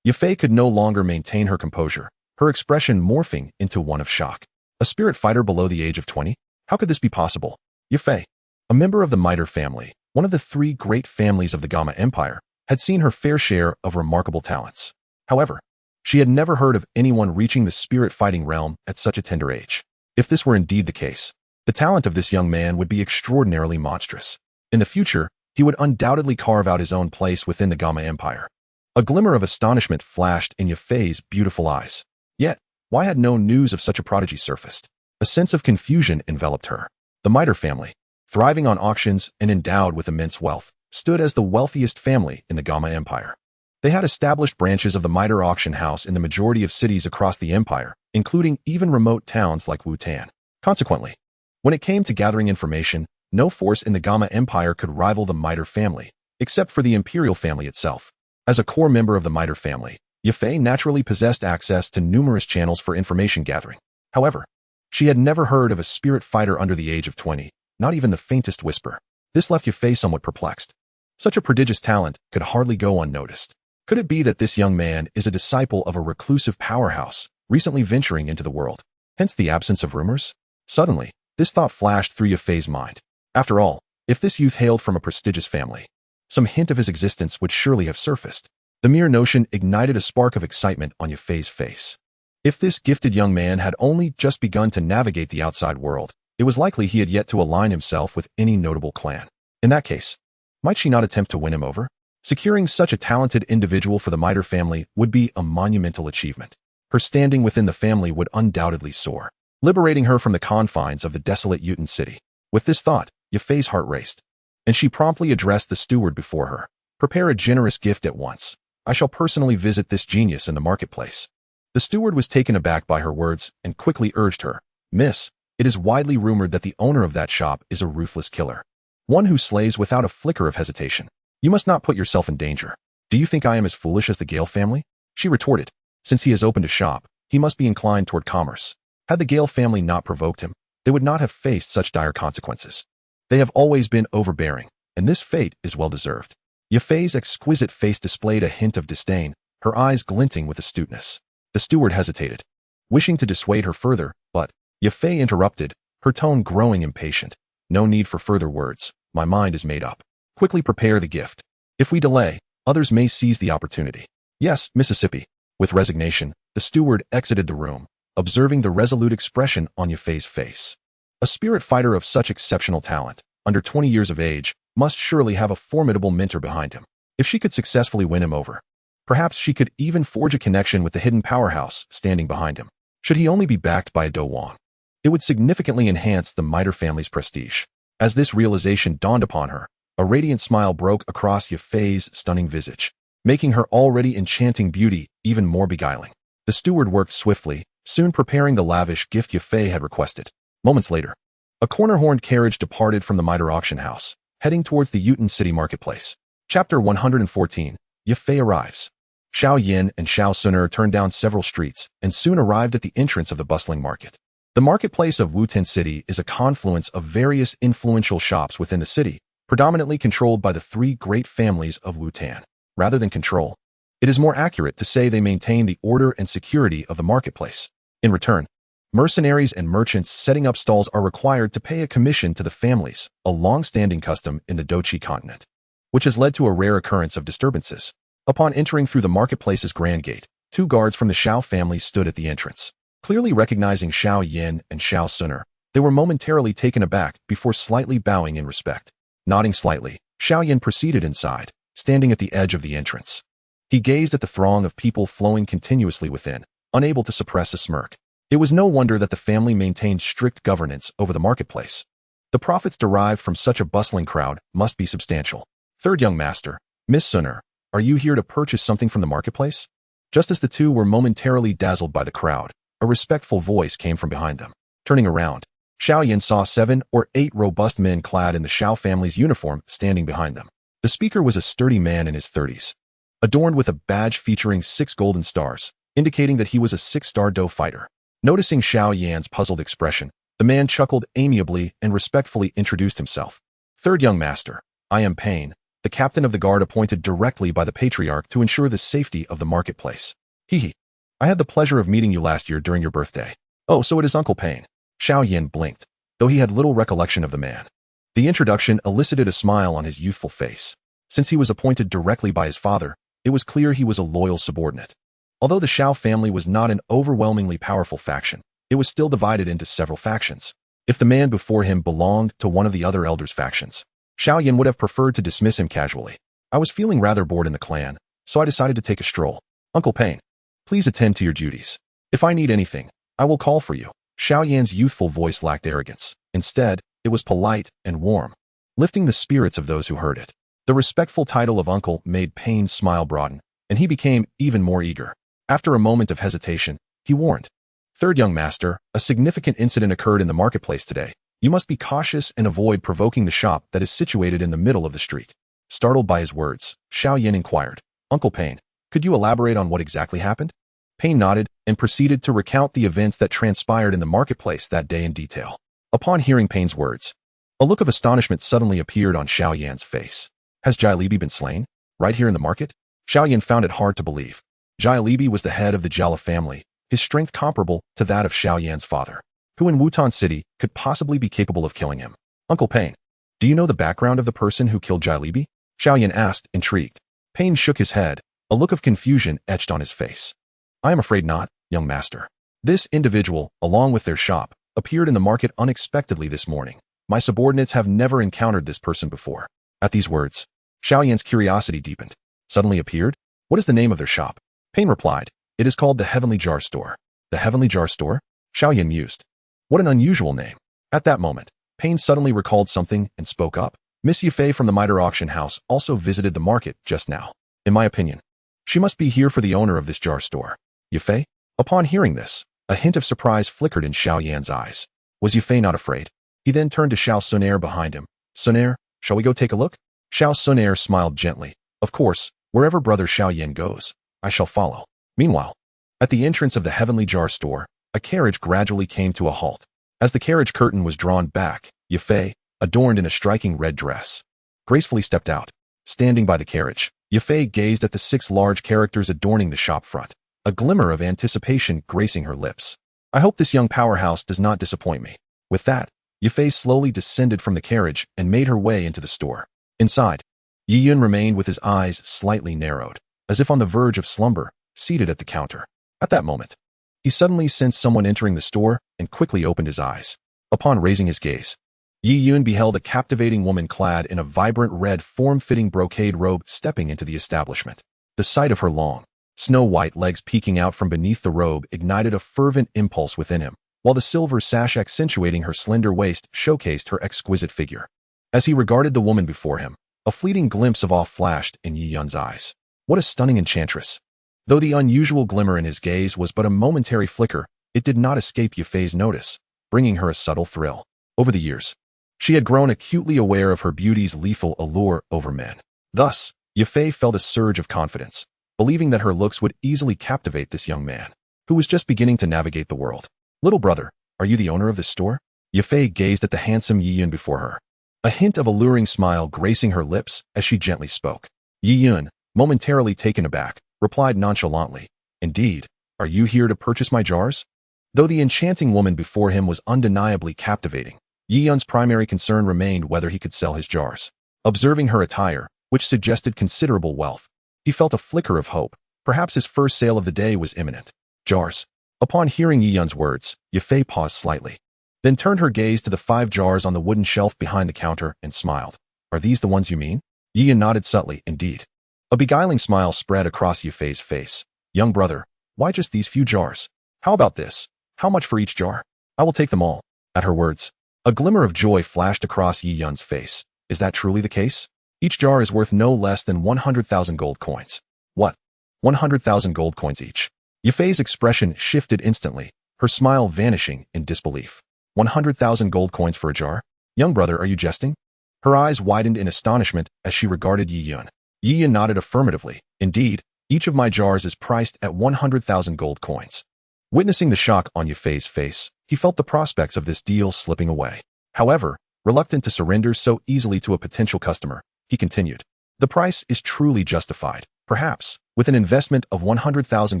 Yafei could no longer maintain her composure, her expression morphing into one of shock. A spirit fighter below the age of 20? How could this be possible? Yafei, a member of the Miter family, one of the three great families of the Gamma Empire, had seen her fair share of remarkable talents. However, she had never heard of anyone reaching the spirit fighting realm at such a tender age. If this were indeed the case, the talent of this young man would be extraordinarily monstrous. In the future, he would undoubtedly carve out his own place within the Gamma Empire. A glimmer of astonishment flashed in Yafei's beautiful eyes. Yet, why had no news of such a prodigy surfaced? A sense of confusion enveloped her. The Miter family, thriving on auctions and endowed with immense wealth, stood as the wealthiest family in the Gamma Empire. They had established branches of the Miter Auction House in the majority of cities across the empire, including even remote towns like Wutan. Consequently, when it came to gathering information, no force in the Gamma Empire could rival the Miter family, except for the Imperial family itself. As a core member of the Miter family, Yafei naturally possessed access to numerous channels for information gathering. However, she had never heard of a spirit fighter under the age of 20, not even the faintest whisper. This left Yafei somewhat perplexed. Such a prodigious talent could hardly go unnoticed. Could it be that this young man is a disciple of a reclusive powerhouse, recently venturing into the world? Hence the absence of rumors? Suddenly, this thought flashed through Yafei's mind. After all, if this youth hailed from a prestigious family, some hint of his existence would surely have surfaced. The mere notion ignited a spark of excitement on Yafei's face. If this gifted young man had only just begun to navigate the outside world, it was likely he had yet to align himself with any notable clan. In that case, might she not attempt to win him over? Securing such a talented individual for the Miter family would be a monumental achievement. Her standing within the family would undoubtedly soar, liberating her from the confines of the desolate Utan city. With this thought, Yafei's heart raced, and she promptly addressed the steward before her. "Prepare a generous gift at once. I shall personally visit this genius in the marketplace." The steward was taken aback by her words and quickly urged her, "Miss, it is widely rumored that the owner of that shop is a ruthless killer. One who slays without a flicker of hesitation. You must not put yourself in danger. Do you think I am as foolish as the Gale family?" She retorted, "Since he has opened a shop, he must be inclined toward commerce. Had the Gale family not provoked him, they would not have faced such dire consequences. They have always been overbearing, and this fate is well-deserved." Yafei's exquisite face displayed a hint of disdain, her eyes glinting with astuteness. The steward hesitated, wishing to dissuade her further, but Yafei interrupted, her tone growing impatient. "No need for further words. My mind is made up. Quickly prepare the gift. If we delay, others may seize the opportunity." "Yes, Mississippi." With resignation, the steward exited the room, observing the resolute expression on Yafei's face. A spirit fighter of such exceptional talent, under 20 years of age, must surely have a formidable mentor behind him. If she could successfully win him over, perhaps she could even forge a connection with the hidden powerhouse standing behind him. Should he only be backed by a Dou Wang, it would significantly enhance the Miter family's prestige. As this realization dawned upon her, a radiant smile broke across Yafei's stunning visage, making her already enchanting beauty even more beguiling. The steward worked swiftly, soon preparing the lavish gift Yafei had requested. Moments later, a corner-horned carriage departed from the Miter auction house, heading towards the Utan city marketplace. Chapter 114. Yafei arrives. Xiao Yin and Xiao Suner turned down several streets and soon arrived at the entrance of the bustling market. The marketplace of Wutan City is a confluence of various influential shops within the city, predominantly controlled by the three great families of Wutan. Rather than control, it is more accurate to say they maintain the order and security of the marketplace. In return, mercenaries and merchants setting up stalls are required to pay a commission to the families, a long-standing custom in the Dou Qi continent, which has led to a rare occurrence of disturbances. Upon entering through the marketplace's grand gate, two guards from the Xiao family stood at the entrance. Clearly recognizing Xiao Yin and Xiao Suner, they were momentarily taken aback before slightly bowing in respect. Nodding slightly, Xiao Yin proceeded inside, standing at the edge of the entrance. He gazed at the throng of people flowing continuously within, unable to suppress a smirk. It was no wonder that the family maintained strict governance over the marketplace. The profits derived from such a bustling crowd must be substantial. Third young master, Miss Suner, are you here to purchase something from the marketplace? Just as the two were momentarily dazzled by the crowd, a respectful voice came from behind them. Turning around, Xiao saw 7 or 8 robust men clad in the Xiao family's uniform standing behind them. The speaker was a sturdy man in his 30s, adorned with a badge featuring 6 golden stars, indicating that he was a 6-star Dou fighter. Noticing Xiao Yan's puzzled expression, the man chuckled amiably and respectfully introduced himself. Third young master, I am Pain, the captain of the guard appointed directly by the patriarch to ensure the safety of the marketplace. Hee. I had the pleasure of meeting you last year during your birthday. Oh, so it is Uncle Pain. Xiao Yan blinked, though he had little recollection of the man. The introduction elicited a smile on his youthful face. Since he was appointed directly by his father, it was clear he was a loyal subordinate. Although the Xiao family was not an overwhelmingly powerful faction, it was still divided into several factions. If the man before him belonged to one of the other elders' factions, Xiao Yan would have preferred to dismiss him casually. I was feeling rather bored in the clan, so I decided to take a stroll. Uncle Pain, please attend to your duties. If I need anything, I will call for you. Xiao Yan's youthful voice lacked arrogance. Instead, it was polite and warm, lifting the spirits of those who heard it. The respectful title of uncle made Pain's smile broaden, and he became even more eager. After a moment of hesitation, he warned, Third young master, a significant incident occurred in the marketplace today. You must be cautious and avoid provoking the shop that is situated in the middle of the street. Startled by his words, Xiao Yan inquired, Uncle Pain, could you elaborate on what exactly happened? Pain nodded and proceeded to recount the events that transpired in the marketplace that day in detail. Upon hearing Pain's words, a look of astonishment suddenly appeared on Xiao Yan's face. Has Jialibi been slain? Right here in the market? Xiao Yan found it hard to believe. Jialibi was the head of the Jala family, his strength comparable to that of Xiao Yan's father. Who in Wutan City could possibly be capable of killing him? Uncle Pain, do you know the background of the person who killed Jialibi? Xiao Yan asked, intrigued. Pain shook his head, a look of confusion etched on his face. I am afraid not, young master. This individual, along with their shop, appeared in the market unexpectedly this morning. My subordinates have never encountered this person before. At these words, Xiao Yan's curiosity deepened. Suddenly appeared? What is the name of their shop? Pain replied, it is called the Heavenly Jar Store. The Heavenly Jar Store? Xiao Yan mused. What an unusual name. At that moment, Pain suddenly recalled something and spoke up. Miss Yufei from the Mitre Auction House also visited the market just now. In my opinion, she must be here for the owner of this jar store. Yufei? Upon hearing this, a hint of surprise flickered in Xiao Yan's eyes. Was Yufei not afraid? He then turned to Xiao Sunair behind him. Sunair, shall we go take a look? Xiao Sunair smiled gently. Of course, wherever brother Xiao Yan goes, I shall follow. Meanwhile, at the entrance of the Heavenly Jar Store, a carriage gradually came to a halt. As the carriage curtain was drawn back, Yufei, adorned in a striking red dress, gracefully stepped out. Standing by the carriage, Yufei gazed at the 6 large characters adorning the shop front, a glimmer of anticipation gracing her lips. I hope this young powerhouse does not disappoint me. With that, Yufei slowly descended from the carriage and made her way into the store. Inside, Yi Yun remained with his eyes slightly narrowed, as if on the verge of slumber, seated at the counter. At that moment, he suddenly sensed someone entering the store and quickly opened his eyes. Upon raising his gaze, Yi Yun beheld a captivating woman clad in a vibrant red form-fitting brocade robe stepping into the establishment. The sight of her long, snow-white legs peeking out from beneath the robe ignited a fervent impulse within him, while the silver sash accentuating her slender waist showcased her exquisite figure. As he regarded the woman before him, a fleeting glimpse of awe flashed in Yi Yun's eyes. What a stunning enchantress! Though the unusual glimmer in his gaze was but a momentary flicker, it did not escape Yufei's notice, bringing her a subtle thrill. Over the years, she had grown acutely aware of her beauty's lethal allure over men. Thus, Yufei felt a surge of confidence, believing that her looks would easily captivate this young man, who was just beginning to navigate the world. Little brother, are you the owner of this store? Yufei gazed at the handsome Yi Yun before her, a hint of alluring smile gracing her lips as she gently spoke. Yi Yun, momentarily taken aback, replied nonchalantly, Indeed, are you here to purchase my jars? Though the enchanting woman before him was undeniably captivating, Yi Yun's primary concern remained whether he could sell his jars. Observing her attire, which suggested considerable wealth, he felt a flicker of hope. Perhaps his first sale of the day was imminent. Jars. Upon hearing Yi Yun's words, Yufei paused slightly, then turned her gaze to the 5 jars on the wooden shelf behind the counter and smiled. Are these the ones you mean? Yi Yun nodded subtly, indeed. A beguiling smile spread across Yufei's face. Young brother, why just these few jars? How about this? How much for each jar? I will take them all. At her words, A glimmer of joy flashed across Yi Yun's face. Is that truly the case? Each jar is worth no less than 100,000 gold coins. What? 100,000 gold coins each? Yifei's expression shifted instantly, her smile vanishing in disbelief. 100,000 gold coins for a jar? Young brother, are you jesting? Her eyes widened in astonishment as she regarded Yi Yun. Yi Yun nodded affirmatively. Indeed, each of my jars is priced at 100,000 gold coins. Witnessing the shock on Yifei's face, he felt the prospects of this deal slipping away. However, reluctant to surrender so easily to a potential customer, he continued. The price is truly justified. Perhaps, with an investment of 100,000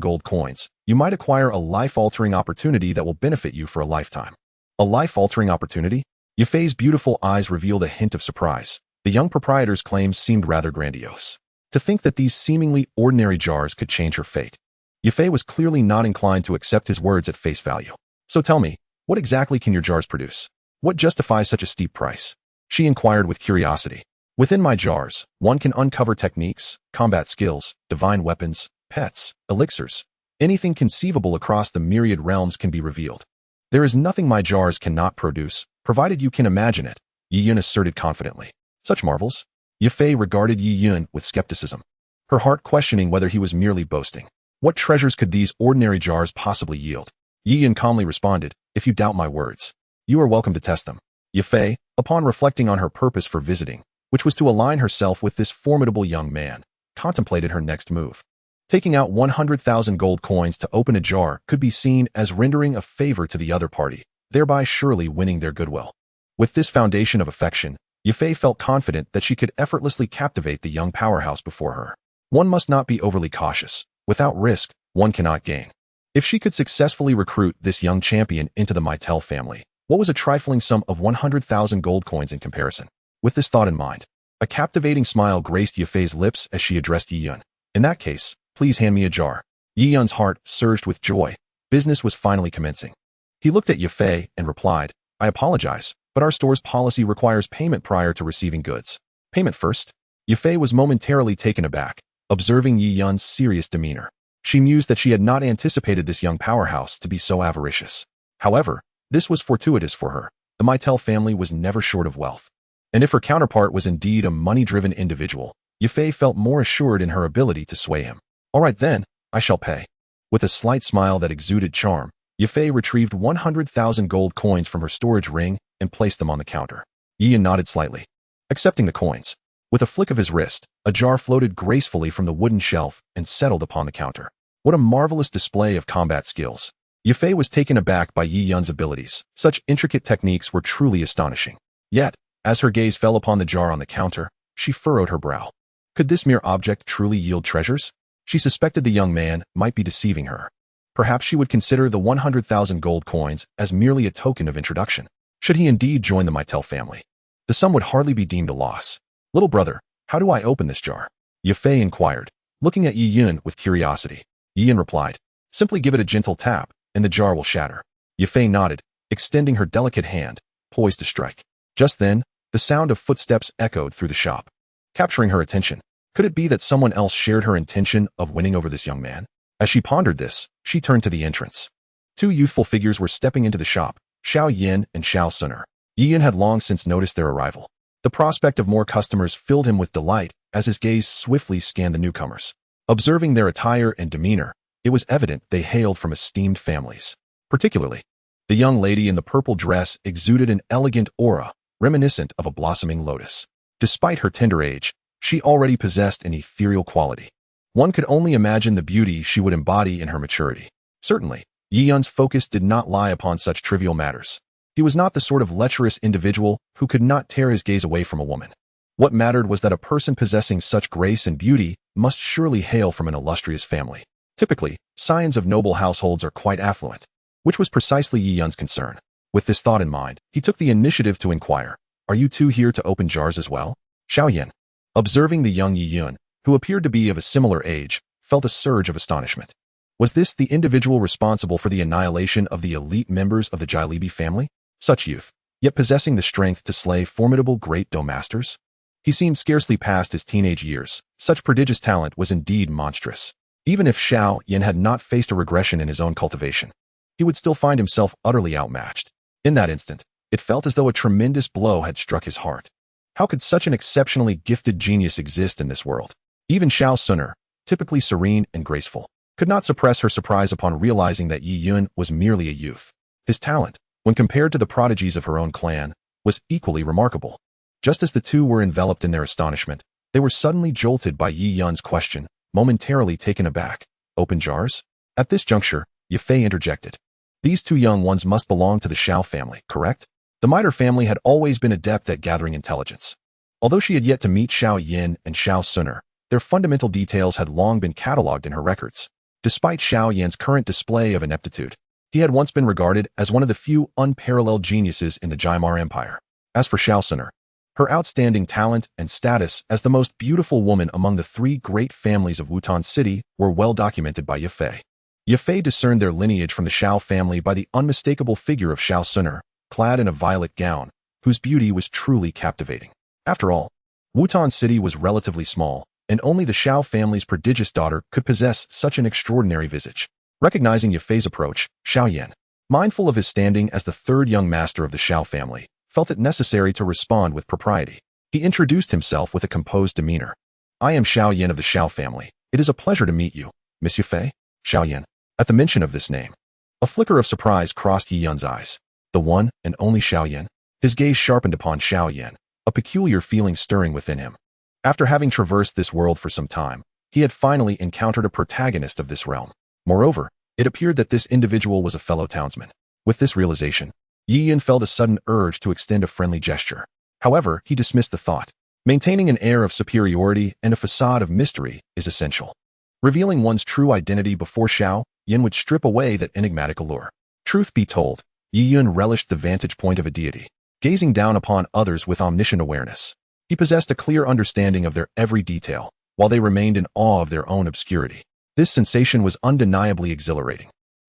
gold coins, you might acquire a life-altering opportunity that will benefit you for a lifetime. A life-altering opportunity? Yifei's beautiful eyes revealed a hint of surprise. The young proprietor's claims seemed rather grandiose. To think that these seemingly ordinary jars could change her fate. Yifei was clearly not inclined to accept his words at face value. So tell me, what exactly can your jars produce? What justifies such a steep price? She inquired with curiosity. Within my jars, one can uncover techniques, combat skills, divine weapons, pets, elixirs. Anything conceivable across the myriad realms can be revealed. There is nothing my jars cannot produce, provided you can imagine it, Yi Yun asserted confidently. Such marvels? Yifei regarded Yi Yun with skepticism, her heart questioning whether he was merely boasting. What treasures could these ordinary jars possibly yield? Yi Yun calmly responded, if you doubt my words, you are welcome to test them. Yifei, upon reflecting on her purpose for visiting, which was to align herself with this formidable young man, contemplated her next move. Taking out 100,000 gold coins to open a jar could be seen as rendering a favor to the other party, thereby surely winning their goodwill. With this foundation of affection, Yifei felt confident that she could effortlessly captivate the young powerhouse before her. One must not be overly cautious. Without risk, one cannot gain. If she could successfully recruit this young champion into the Meitel family, what was a trifling sum of 100,000 gold coins in comparison? With this thought in mind, a captivating smile graced Yifei's lips as she addressed Yi Yun. In that case, please hand me a jar. Yi Yun's heart surged with joy. Business was finally commencing. He looked at Yifei and replied, I apologize, but our store's policy requires payment prior to receiving goods. Payment first? Yifei was momentarily taken aback, observing Yi Yun's serious demeanor. She mused that she had not anticipated this young powerhouse to be so avaricious. However, this was fortuitous for her. The Meitel family was never short of wealth. And if her counterpart was indeed a money-driven individual, Yifei felt more assured in her ability to sway him. All right then, I shall pay. With a slight smile that exuded charm, Yifei retrieved 100,000 gold coins from her storage ring and placed them on the counter. Yi Yun nodded slightly, accepting the coins. With a flick of his wrist, a jar floated gracefully from the wooden shelf and settled upon the counter. What a marvelous display of combat skills. Yifei was taken aback by Yi Yun's abilities. Such intricate techniques were truly astonishing. Yet, as her gaze fell upon the jar on the counter, she furrowed her brow. Could this mere object truly yield treasures? She suspected the young man might be deceiving her. Perhaps she would consider the 100,000 gold coins as merely a token of introduction. Should he indeed join the Meitel family, the sum would hardly be deemed a loss. Little brother, how do I open this jar? Yifei inquired, looking at Yi Yun with curiosity. Yi Yun replied, simply give it a gentle tap, and the jar will shatter. Yifei nodded, extending her delicate hand, poised to strike. Just then, the sound of footsteps echoed through the shop, capturing her attention. Could it be that someone else shared her intention of winning over this young man? As she pondered this, she turned to the entrance. Two youthful figures were stepping into the shop, Xiao Yin and Xiao Suner. Yi Yun had long since noticed their arrival. The prospect of more customers filled him with delight as his gaze swiftly scanned the newcomers. Observing their attire and demeanor, it was evident they hailed from esteemed families. Particularly, the young lady in the purple dress exuded an elegant aura, reminiscent of a blossoming lotus. Despite her tender age, she already possessed an ethereal quality. One could only imagine the beauty she would embody in her maturity. Certainly, Yi Yun's focus did not lie upon such trivial matters. He was not the sort of lecherous individual who could not tear his gaze away from a woman. What mattered was that a person possessing such grace and beauty must surely hail from an illustrious family. Typically, scions of noble households are quite affluent, which was precisely Yi Yun's concern. With this thought in mind, he took the initiative to inquire, are you two here to open jars as well? Xiao Yin, observing the young Yi Yun, who appeared to be of a similar age, felt a surge of astonishment. Was this the individual responsible for the annihilation of the elite members of the Jailebi family? Such youth, yet possessing the strength to slay formidable great Dou masters? He seemed scarcely past his teenage years. Such prodigious talent was indeed monstrous. Even if Xiao Yin had not faced a regression in his own cultivation, he would still find himself utterly outmatched. In that instant, It felt as though a tremendous blow had struck his heart. How could such an exceptionally gifted genius exist in this world? Even Xiao Suner, typically serene and graceful, could not suppress her surprise upon realizing that Yi Yun was merely a youth. His talent, when compared to the prodigies of her own clan, was equally remarkable. Just as the two were enveloped in their astonishment, they were suddenly jolted by Yi Yun's question, momentarily taken aback. Open jars? At this juncture, Yafei interjected. These two young ones must belong to the Xiao family, correct? The Miter family had always been adept at gathering intelligence. Although she had yet to meet Xiao Yin and Xiao Suner, their fundamental details had long been catalogued in her records. Despite Xiao Yan's current display of ineptitude, he had once been regarded as one of the few unparalleled geniuses in the Jaimar Empire. As for Xiao Suner, her outstanding talent and status as the most beautiful woman among the three great families of Wutan City were well documented by Yafei. Yafei discerned their lineage from the Xiao family by the unmistakable figure of Xiao Suner, clad in a violet gown, whose beauty was truly captivating. After all, Wutan City was relatively small, and only the Xiao family's prodigious daughter could possess such an extraordinary visage. Recognizing Yafei's approach, Xiao Yan, mindful of his standing as the third young master of the Xiao family, felt it necessary to respond with propriety. He introduced himself with a composed demeanor. I am Xiao Yan of the Xiao family. It is a pleasure to meet you, Miss Yafei. Xiao Yan. At the mention of this name, a flicker of surprise crossed Yi Yun's eyes. The one and only Xiao Yan. His gaze sharpened upon Xiao Yan, a peculiar feeling stirring within him. After having traversed this world for some time, he had finally encountered a protagonist of this realm. Moreover, it appeared that this individual was a fellow townsman. With this realization, Yi Yun felt a sudden urge to extend a friendly gesture. However, he dismissed the thought. Maintaining an air of superiority and a facade of mystery is essential. Revealing one's true identity before Xiao Yan would strip away that enigmatic allure. Truth be told, Yi Yun relished the vantage point of a deity, gazing down upon others with omniscient awareness. He possessed a clear understanding of their every detail, while they remained in awe of their own obscurity. This sensation was undeniably exhilarating.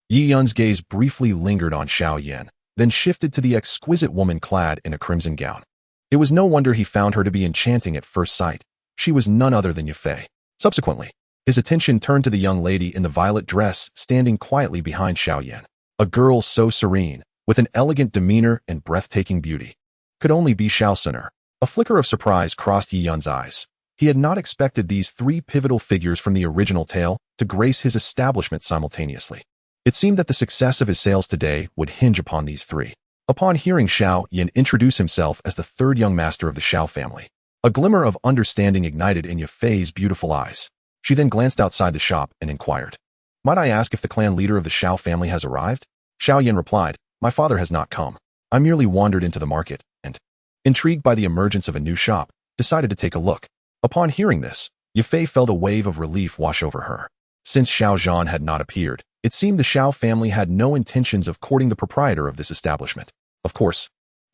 Yi Yun's gaze briefly lingered on Xiao Yan, then shifted to the exquisite woman clad in a crimson gown. It was no wonder he found her to be enchanting at first sight. She was none other than Yafei. Subsequently, his attention turned to the young lady in the violet dress standing quietly behind Xiao Yan. A girl so serene, with an elegant demeanor and breathtaking beauty, could only be Xiao Suner. A flicker of surprise crossed Yi Yun's eyes. He had not expected these three pivotal figures from the original tale to grace his establishment simultaneously. It seemed that the success of his sales today would hinge upon these three. Upon hearing Xiao Yan introduce himself as the third young master of the Xiao family, a glimmer of understanding ignited in Yafei's beautiful eyes. She then glanced outside the shop and inquired, "Might I ask if the clan leader of the Xiao family has arrived?" Xiao Yan replied, "My father has not come. I merely wandered into the market and, intrigued by the emergence of a new shop, decided to take a look." Upon hearing this, Yafei felt a wave of relief wash over her. Since Xiao Zhan had not appeared, it seemed the Xiao family had no intentions of courting the proprietor of this establishment. Of course,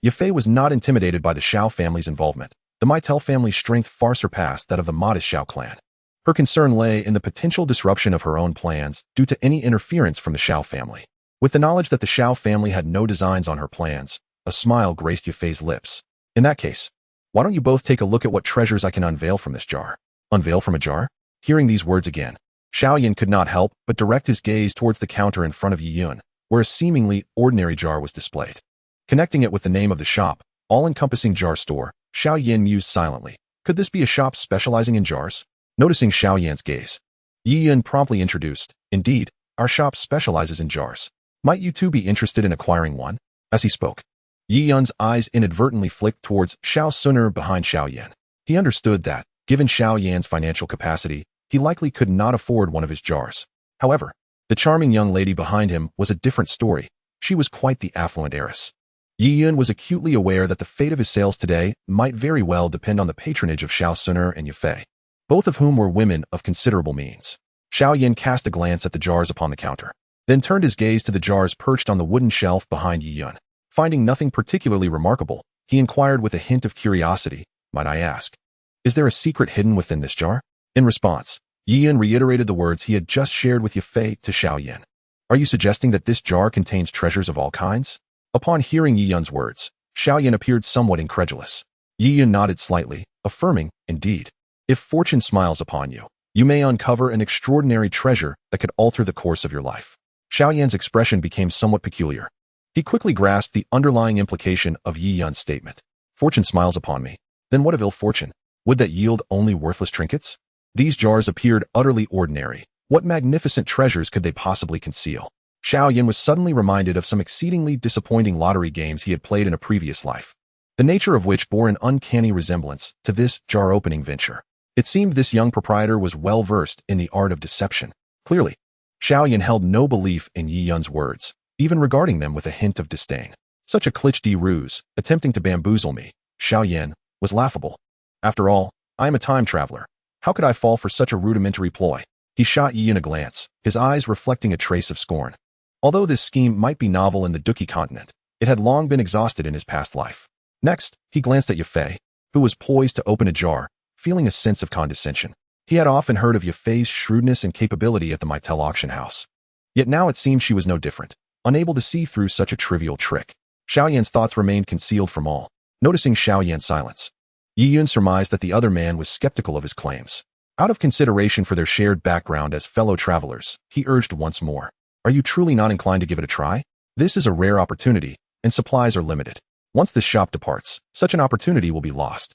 Yafei was not intimidated by the Xiao family's involvement. The Meitel family's strength far surpassed that of the modest Xiao clan. Her concern lay in the potential disruption of her own plans due to any interference from the Xiao family. With the knowledge that the Xiao family had no designs on her plans, a smile graced Yafei's lips. "In that case, why don't you both take a look at what treasures I can unveil from this jar?" Unveil from a jar? Hearing these words again, Xiao Yan could not help but direct his gaze towards the counter in front of Yi Yun, where a seemingly ordinary jar was displayed. Connecting it with the name of the shop, all-encompassing jar store, Xiao Yan mused silently. Could this be a shop specializing in jars? Noticing Xiao Yan's gaze, Yi Yun promptly introduced, "Indeed, our shop specializes in jars. Might you two be interested in acquiring one?" As he spoke, Yi Yun's eyes inadvertently flicked towards Xiao Suner behind Xiao Yan. He understood that, given Xiao Yan's financial capacity, he likely could not afford one of his jars. However, the charming young lady behind him was a different story. She was quite the affluent heiress. Yi Yun was acutely aware that the fate of his sales today might very well depend on the patronage of Xiao Suner and Yafei, both of whom were women of considerable means. Xiao Yan cast a glance at the jars upon the counter, then turned his gaze to the jars perched on the wooden shelf behind Yi Yun. Finding nothing particularly remarkable, he inquired with a hint of curiosity, "Might I ask, is there a secret hidden within this jar?" In response, Yi Yun reiterated the words he had just shared with Yafei to Xiao Yan. "Are you suggesting that this jar contains treasures of all kinds?" Upon hearing Yi Yun's words, Xiao Yan appeared somewhat incredulous. Yi Yun nodded slightly, affirming, "Indeed. If fortune smiles upon you, you may uncover an extraordinary treasure that could alter the course of your life." Xiao Yan's expression became somewhat peculiar. He quickly grasped the underlying implication of Yi Yun's statement. Fortune smiles upon me. Then what of ill fortune? Would that yield only worthless trinkets? These jars appeared utterly ordinary. What magnificent treasures could they possibly conceal? Xiao Yan was suddenly reminded of some exceedingly disappointing lottery games he had played in a previous life, the nature of which bore an uncanny resemblance to this jar-opening venture. It seemed this young proprietor was well-versed in the art of deception. Clearly, Xiao Yan held no belief in Yi Yun's words, even regarding them with a hint of disdain. Such a cliché ruse, attempting to bamboozle me, Xiao Yan, was laughable. After all, I am a time traveler. How could I fall for such a rudimentary ploy? He shot Yi Yun a glance, his eyes reflecting a trace of scorn. Although this scheme might be novel in the Dou Qi continent, it had long been exhausted in his past life. Next, he glanced at Yafei, who was poised to open a jar, feeling a sense of condescension. He had often heard of Yafei's shrewdness and capability at the Maitel auction house. Yet now it seemed she was no different, unable to see through such a trivial trick. Xiao Yan's thoughts remained concealed from all. Noticing Xiao Yan's silence, Yi Yun surmised that the other man was skeptical of his claims. Out of consideration for their shared background as fellow travelers, he urged once more. Are you truly not inclined to give it a try? This is a rare opportunity, and supplies are limited. Once this shop departs, such an opportunity will be lost.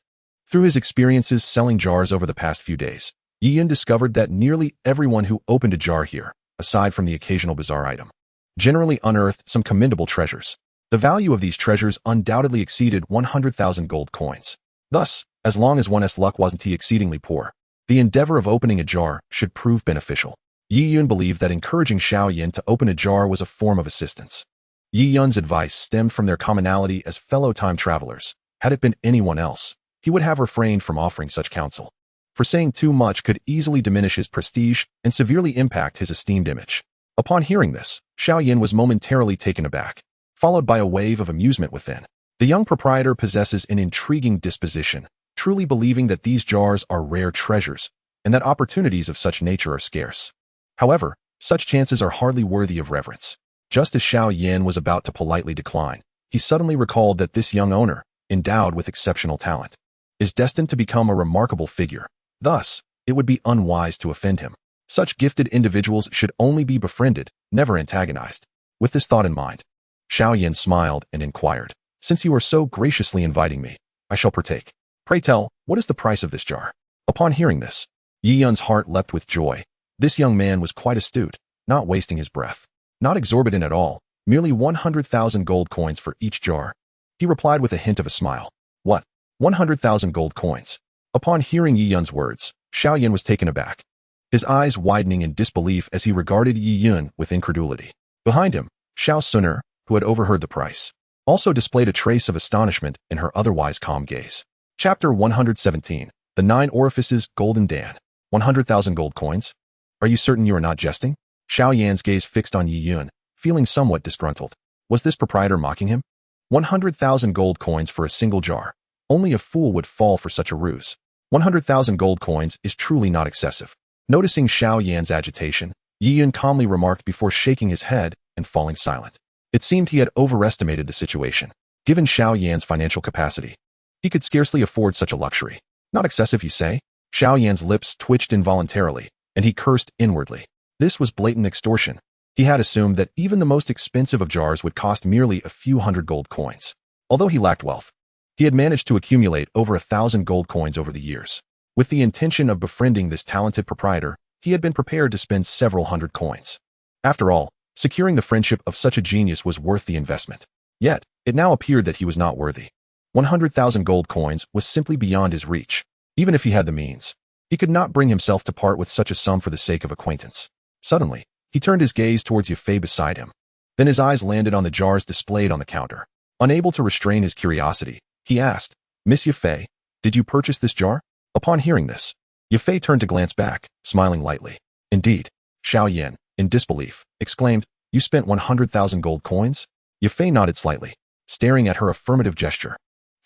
Through his experiences selling jars over the past few days, Yi Yun discovered that nearly everyone who opened a jar here, aside from the occasional bizarre item, generally unearthed some commendable treasures. The value of these treasures undoubtedly exceeded 100,000 gold coins. Thus, as long as one's luck wasn't exceedingly poor, the endeavor of opening a jar should prove beneficial. Yi Yun believed that encouraging Xiao Yan to open a jar was a form of assistance. Yi Yun's advice stemmed from their commonality as fellow time travelers. Had it been anyone else, he would have refrained from offering such counsel. For saying too much could easily diminish his prestige and severely impact his esteemed image. Upon hearing this, Xiao Yan was momentarily taken aback, followed by a wave of amusement within. The young proprietor possesses an intriguing disposition, truly believing that these jars are rare treasures, and that opportunities of such nature are scarce. However, such chances are hardly worthy of reverence. Just as Xiao Yan was about to politely decline, he suddenly recalled that this young owner, endowed with exceptional talent, is destined to become a remarkable figure. Thus, it would be unwise to offend him. Such gifted individuals should only be befriended, never antagonized. With this thought in mind, Xiao Yan smiled and inquired, Since you are so graciously inviting me, I shall partake. Pray tell, what is the price of this jar? Upon hearing this, Yi Yun's heart leapt with joy. This young man was quite astute, not wasting his breath. Not exorbitant at all, merely 100,000 gold coins for each jar. He replied with a hint of a smile. What? 100,000 gold coins? Upon hearing Yi Yun's words, Xiao Yan was taken aback, his eyes widening in disbelief as he regarded Yi Yun with incredulity. Behind him, Xiao Suner, who had overheard the price, also displayed a trace of astonishment in her otherwise calm gaze. Chapter 117, The Nine Orifices Golden Dan. 100,000 gold coins? Are you certain you are not jesting? Xiao Yan's gaze fixed on Yi Yun, feeling somewhat disgruntled. Was this proprietor mocking him? 100,000 gold coins for a single jar. Only a fool would fall for such a ruse. 100,000 gold coins is truly not excessive. Noticing Xiao Yan's agitation, Yi Yun calmly remarked before shaking his head and falling silent. It seemed he had overestimated the situation. Given Xiao Yan's financial capacity, he could scarcely afford such a luxury. Not excessive, you say? Xiao Yan's lips twitched involuntarily, and he cursed inwardly. This was blatant extortion. He had assumed that even the most expensive of jars would cost merely a few hundred gold coins. Although he lacked wealth, he had managed to accumulate over 1,000 gold coins over the years. With the intention of befriending this talented proprietor, he had been prepared to spend several hundred coins. After all, securing the friendship of such a genius was worth the investment. Yet, it now appeared that he was not worthy. 100,000 gold coins was simply beyond his reach. Even if he had the means, he could not bring himself to part with such a sum for the sake of acquaintance. Suddenly, he turned his gaze towards Yafei beside him. Then his eyes landed on the jars displayed on the counter. Unable to restrain his curiosity, he asked, Miss Yafei, did you purchase this jar? Upon hearing this, Yafei turned to glance back, smiling lightly. Indeed, Xiao Yan, in disbelief, exclaimed, You spent 100,000 gold coins? Yafei nodded slightly, staring at her affirmative gesture.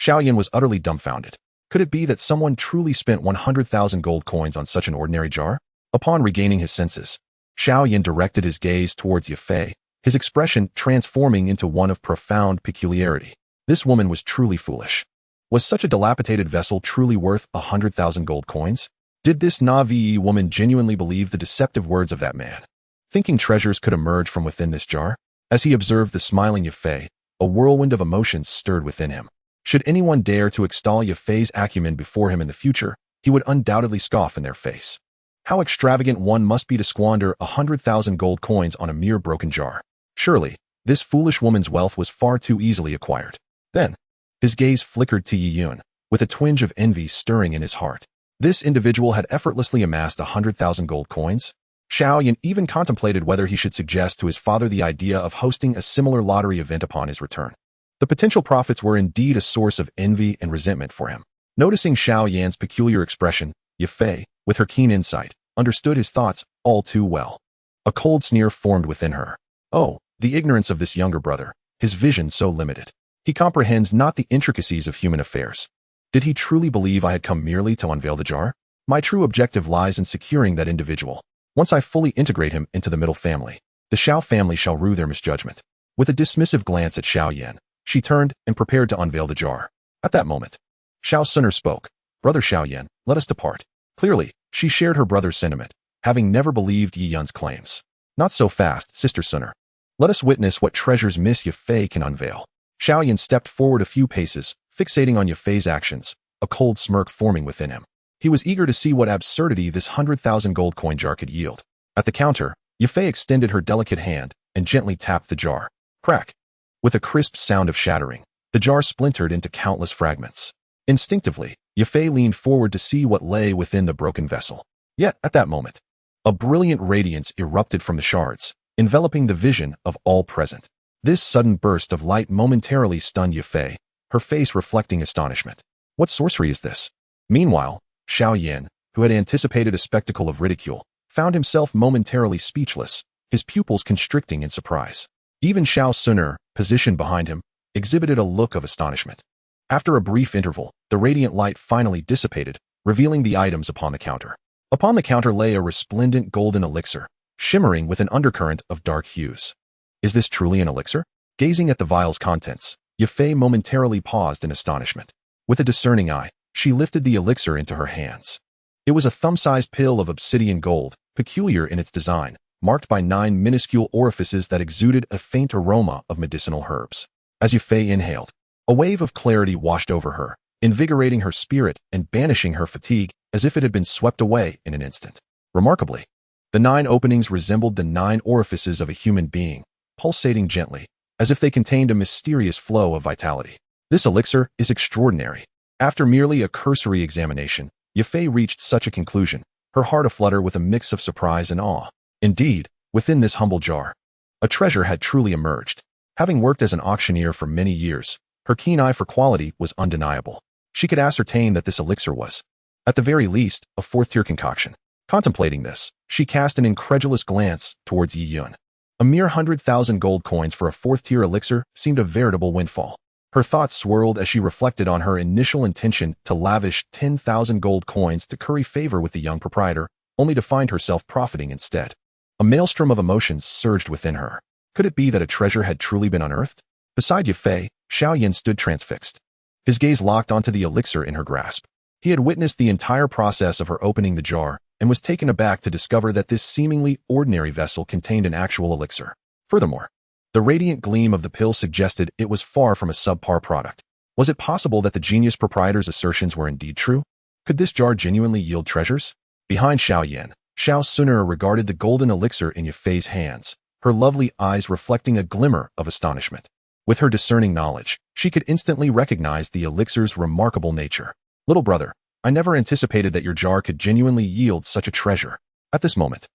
Xiao Yan was utterly dumbfounded. Could it be that someone truly spent 100,000 gold coins on such an ordinary jar? Upon regaining his senses, Xiao Yan directed his gaze towards Yafei, his expression transforming into one of profound peculiarity. This woman was truly foolish. Was such a dilapidated vessel truly worth 100,000 gold coins? Did this Navi woman genuinely believe the deceptive words of that man, thinking treasures could emerge from within this jar? As he observed the smiling Yafei, a whirlwind of emotions stirred within him. Should anyone dare to extol Yafei's acumen before him in the future, he would undoubtedly scoff in their face. How extravagant one must be to squander 100,000 gold coins on a mere broken jar. Surely, this foolish woman's wealth was far too easily acquired. Then, his gaze flickered to Yi Yun, with a twinge of envy stirring in his heart. This individual had effortlessly amassed 100,000 gold coins. Xiao Yan even contemplated whether he should suggest to his father the idea of hosting a similar lottery event upon his return. The potential profits were indeed a source of envy and resentment for him. Noticing Xiao Yan's peculiar expression, Yafei, with her keen insight, understood his thoughts all too well. A cold sneer formed within her. Oh, the ignorance of this younger brother, his vision so limited. He comprehends not the intricacies of human affairs. Did he truly believe I had come merely to unveil the jar? My true objective lies in securing that individual. Once I fully integrate him into the middle family, the Xiao family shall rue their misjudgment. With a dismissive glance at Xiao Yan, she turned and prepared to unveil the jar. At that moment, Xiao Suner spoke. Brother Xiao Yan, let us depart. Clearly, she shared her brother's sentiment, having never believed Yi Yun's claims. Not so fast, Sister Suner. Let us witness what treasures Miss Yafei can unveil. Xiao Yan stepped forward a few paces, fixating on Yafei's actions, a cold smirk forming within him. He was eager to see what absurdity this 100,000 gold coin jar could yield. At the counter, Yafei extended her delicate hand and gently tapped the jar. Crack! With a crisp sound of shattering, the jar splintered into countless fragments. Instinctively, Yafei leaned forward to see what lay within the broken vessel. Yet, at that moment, a brilliant radiance erupted from the shards, enveloping the vision of all present. This sudden burst of light momentarily stunned Yafei, her face reflecting astonishment. What sorcery is this? Meanwhile, Xiao Yan, who had anticipated a spectacle of ridicule, found himself momentarily speechless, his pupils constricting in surprise. Even Xiao Suner, positioned behind him, exhibited a look of astonishment. After a brief interval, the radiant light finally dissipated, revealing the items upon the counter. Upon the counter lay a resplendent golden elixir, shimmering with an undercurrent of dark hues. Is this truly an elixir? Gazing at the vial's contents, Yafei momentarily paused in astonishment. With a discerning eye, she lifted the elixir into her hands. It was a thumb-sized pill of obsidian gold, peculiar in its design, marked by 9 minuscule orifices that exuded a faint aroma of medicinal herbs. As Yafei inhaled, a wave of clarity washed over her, invigorating her spirit and banishing her fatigue as if it had been swept away in an instant. Remarkably, the 9 openings resembled the 9 orifices of a human being, pulsating gently, as if they contained a mysterious flow of vitality. This elixir is extraordinary. After merely a cursory examination, Yafei reached such a conclusion, her heart aflutter with a mix of surprise and awe. Indeed, within this humble jar, a treasure had truly emerged. Having worked as an auctioneer for many years, her keen eye for quality was undeniable. She could ascertain that this elixir was, at the very least, a 4th-tier concoction. Contemplating this, she cast an incredulous glance towards Yi Yun. A mere 100,000 gold coins for a 4th-tier elixir seemed a veritable windfall. Her thoughts swirled as she reflected on her initial intention to lavish 10,000 gold coins to curry favor with the young proprietor, only to find herself profiting instead. A maelstrom of emotions surged within her. Could it be that a treasure had truly been unearthed? Beside Yafei, Xiao Yan stood transfixed. His gaze locked onto the elixir in her grasp. He had witnessed the entire process of her opening the jar, and was taken aback to discover that this seemingly ordinary vessel contained an actual elixir. Furthermore, the radiant gleam of the pill suggested it was far from a subpar product. Was it possible that the genius proprietor's assertions were indeed true? Could this jar genuinely yield treasures? Behind Xiao Yan, Xiao Suner regarded the golden elixir in Yafei's hands, her lovely eyes reflecting a glimmer of astonishment. With her discerning knowledge, she could instantly recognize the elixir's remarkable nature. Little brother, I never anticipated that your jar could genuinely yield such a treasure. At this moment,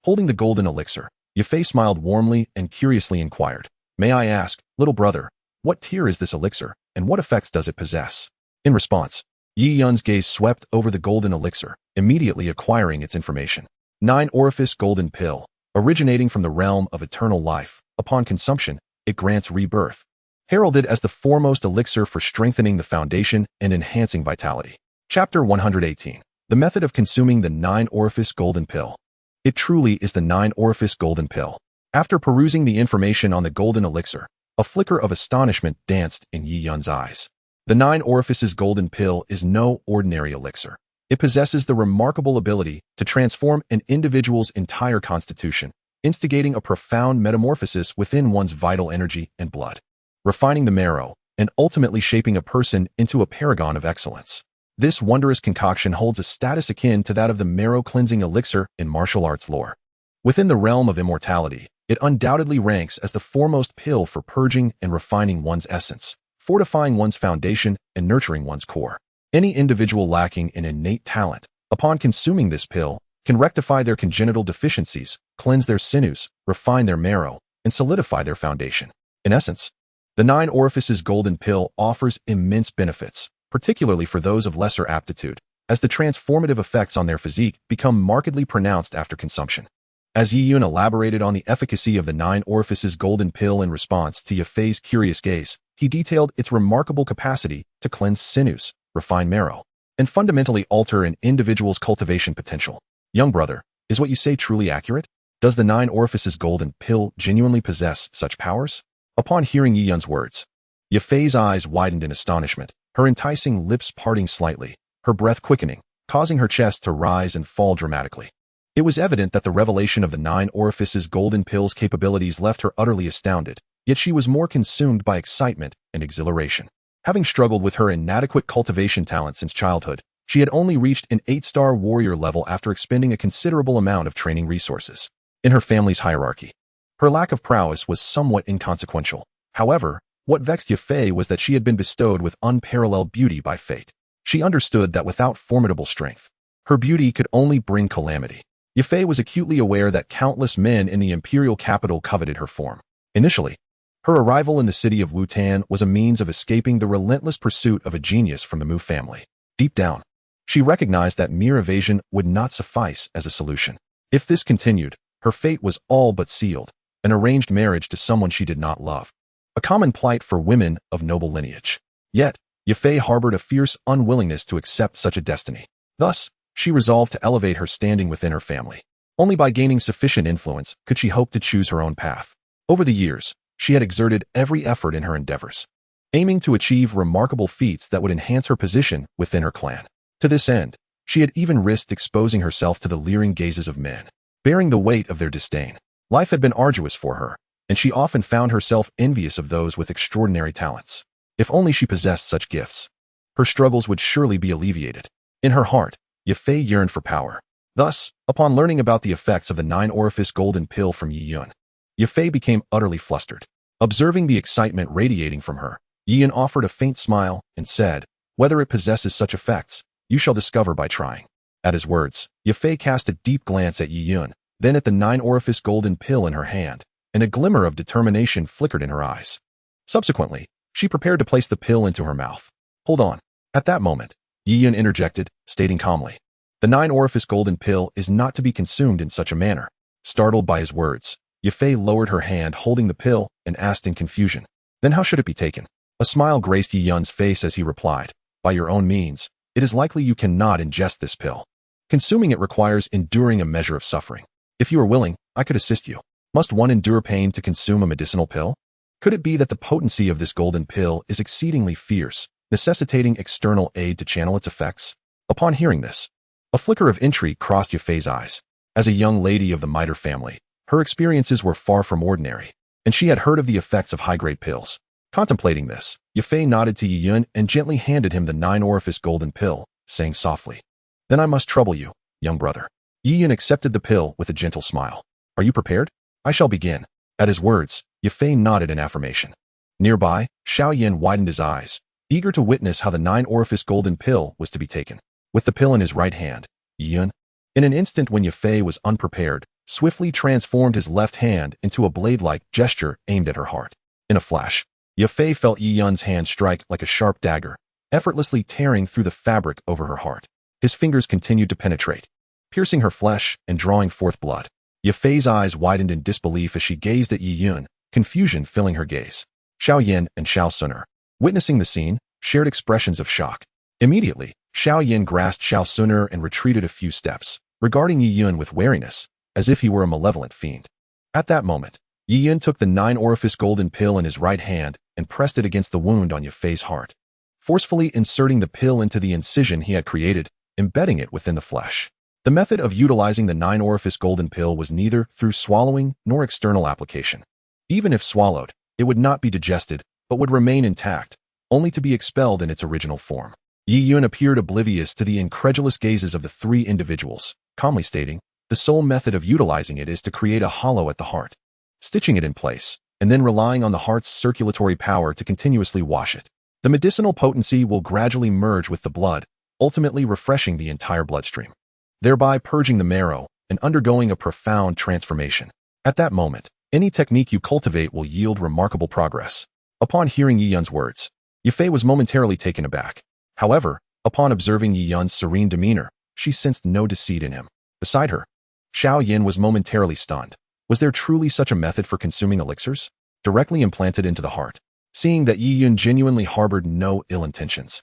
holding the golden elixir, Yafei smiled warmly and curiously inquired, May I ask, little brother, what tier is this elixir, and what effects does it possess? In response, Yi Yun's gaze swept over the golden elixir, immediately acquiring its information. 9 orifice golden pill, originating from the realm of eternal life. Upon consumption, it grants rebirth. Heralded as the foremost elixir for strengthening the foundation and enhancing vitality. Chapter 118. The method of consuming the 9 orifice golden pill. It truly is the 9 orifice golden pill. After perusing the information on the golden elixir, a flicker of astonishment danced in Yi Yun's eyes. The 9 orifices golden pill is no ordinary elixir. It possesses the remarkable ability to transform an individual's entire constitution, instigating a profound metamorphosis within one's vital energy and blood, refining the marrow, and ultimately shaping a person into a paragon of excellence. This wondrous concoction holds a status akin to that of the marrow-cleansing elixir in martial arts lore. Within the realm of immortality, it undoubtedly ranks as the foremost pill for purging and refining one's essence, fortifying one's foundation and nurturing one's core. Any individual lacking in innate talent, upon consuming this pill, can rectify their congenital deficiencies, cleanse their sinews, refine their marrow, and solidify their foundation. In essence, the Nine Orifices Golden Pill offers immense benefits, particularly for those of lesser aptitude, as the transformative effects on their physique become markedly pronounced after consumption. As Yiyun elaborated on the efficacy of the Nine Orifices Golden Pill in response to Yafei's curious gaze, he detailed its remarkable capacity to cleanse sinews, refine marrow, and fundamentally alter an individual's cultivation potential. Young brother, is what you say truly accurate? Does the Nine Orifices Golden Pill genuinely possess such powers? Upon hearing Yiyun's words, Yafei's eyes widened in astonishment, her enticing lips parting slightly, her breath quickening, causing her chest to rise and fall dramatically. It was evident that the revelation of the Nine Orifices Golden Pill's capabilities left her utterly astounded, yet she was more consumed by excitement and exhilaration. Having struggled with her inadequate cultivation talent since childhood, she had only reached an 8-star warrior level after expending a considerable amount of training resources. In her family's hierarchy, her lack of prowess was somewhat inconsequential. However, what vexed Yafei was that she had been bestowed with unparalleled beauty by fate. She understood that without formidable strength, her beauty could only bring calamity. Yafei was acutely aware that countless men in the imperial capital coveted her form. Initially, her arrival in the city of Wutan was a means of escaping the relentless pursuit of a genius from the Mu family. Deep down, she recognized that mere evasion would not suffice as a solution. If this continued, her fate was all but sealed, an arranged marriage to someone she did not love. A common plight for women of noble lineage. Yet, Yafei harbored a fierce unwillingness to accept such a destiny. Thus, she resolved to elevate her standing within her family. Only by gaining sufficient influence could she hope to choose her own path. Over the years, she had exerted every effort in her endeavors, aiming to achieve remarkable feats that would enhance her position within her clan. To this end, she had even risked exposing herself to the leering gazes of men, bearing the weight of their disdain. Life had been arduous for her, and she often found herself envious of those with extraordinary talents. If only she possessed such gifts, her struggles would surely be alleviated. In her heart, Yafei yearned for power. Thus, upon learning about the effects of the Nine Orifice Golden Pill from Yiyun, Yafei became utterly flustered. Observing the excitement radiating from her, Yiyun offered a faint smile and said, "Whether it possesses such effects, you shall discover by trying." At his words, Yafei cast a deep glance at Yiyun, then at the Nine Orifice Golden Pill in her hand, and a glimmer of determination flickered in her eyes. Subsequently, she prepared to place the pill into her mouth. "Hold on." At that moment, Yiyun interjected, stating calmly, "The Nine Orifice Golden Pill is not to be consumed in such a manner." Startled by his words, Yafei lowered her hand holding the pill and asked in confusion, "Then how should it be taken?" A smile graced Yiyun's face as he replied, "By your own means, it is likely you cannot ingest this pill. Consuming it requires enduring a measure of suffering. If you are willing, I could assist you. Must one endure pain to consume a medicinal pill? Could it be that the potency of this golden pill is exceedingly fierce, necessitating external aid to channel its effects?" Upon hearing this, a flicker of intrigue crossed Yafei's eyes. As a young lady of the Miter family, her experiences were far from ordinary, and she had heard of the effects of high-grade pills. Contemplating this, Yafei nodded to Yiyun and gently handed him the Nine Orifice Golden Pill, saying softly, "Then I must trouble you, young brother." Yiyun accepted the pill with a gentle smile. "Are you prepared? I shall begin." At his words, Yafei nodded in affirmation. Nearby, Xiao widened his eyes, eager to witness how the Nine Orifice Golden Pill was to be taken. With the pill in his right hand, Yiyun, in an instant when Yafei was unprepared, swiftly transformed his left hand into a blade-like gesture aimed at her heart. In a flash, Yafei felt Yiyun's hand strike like a sharp dagger, effortlessly tearing through the fabric over her heart. His fingers continued to penetrate, piercing her flesh and drawing forth blood. Yafei's eyes widened in disbelief as she gazed at Yiyun, confusion filling her gaze. Xiao and Xiao Suner, witnessing the scene, shared expressions of shock. Immediately, Xiao grasped Xiao Suner and retreated a few steps, regarding Yiyun with wariness, as if he were a malevolent fiend. At that moment, Yiyun took the Nine Orifice Golden Pill in his right hand and pressed it against the wound on Yafei's heart, forcefully inserting the pill into the incision he had created, embedding it within the flesh. The method of utilizing the nine-orifice golden pill was neither through swallowing nor external application. Even if swallowed, it would not be digested, but would remain intact, only to be expelled in its original form. Yi Yun appeared oblivious to the incredulous gazes of the three individuals, calmly stating, the sole method of utilizing it is to create a hollow at the heart, stitching it in place, and then relying on the heart's circulatory power to continuously wash it. The medicinal potency will gradually merge with the blood, ultimately refreshing the entire bloodstream, thereby purging the marrow and undergoing a profound transformation. At that moment, any technique you cultivate will yield remarkable progress. Upon hearing Yi Yun's words, Yifei was momentarily taken aback. However, upon observing Yi Yun's serene demeanor, she sensed no deceit in him. Beside her, Xiao Yin was momentarily stunned. Was there truly such a method for consuming elixirs, directly implanted into the heart? Seeing that Yi Yun genuinely harbored no ill intentions,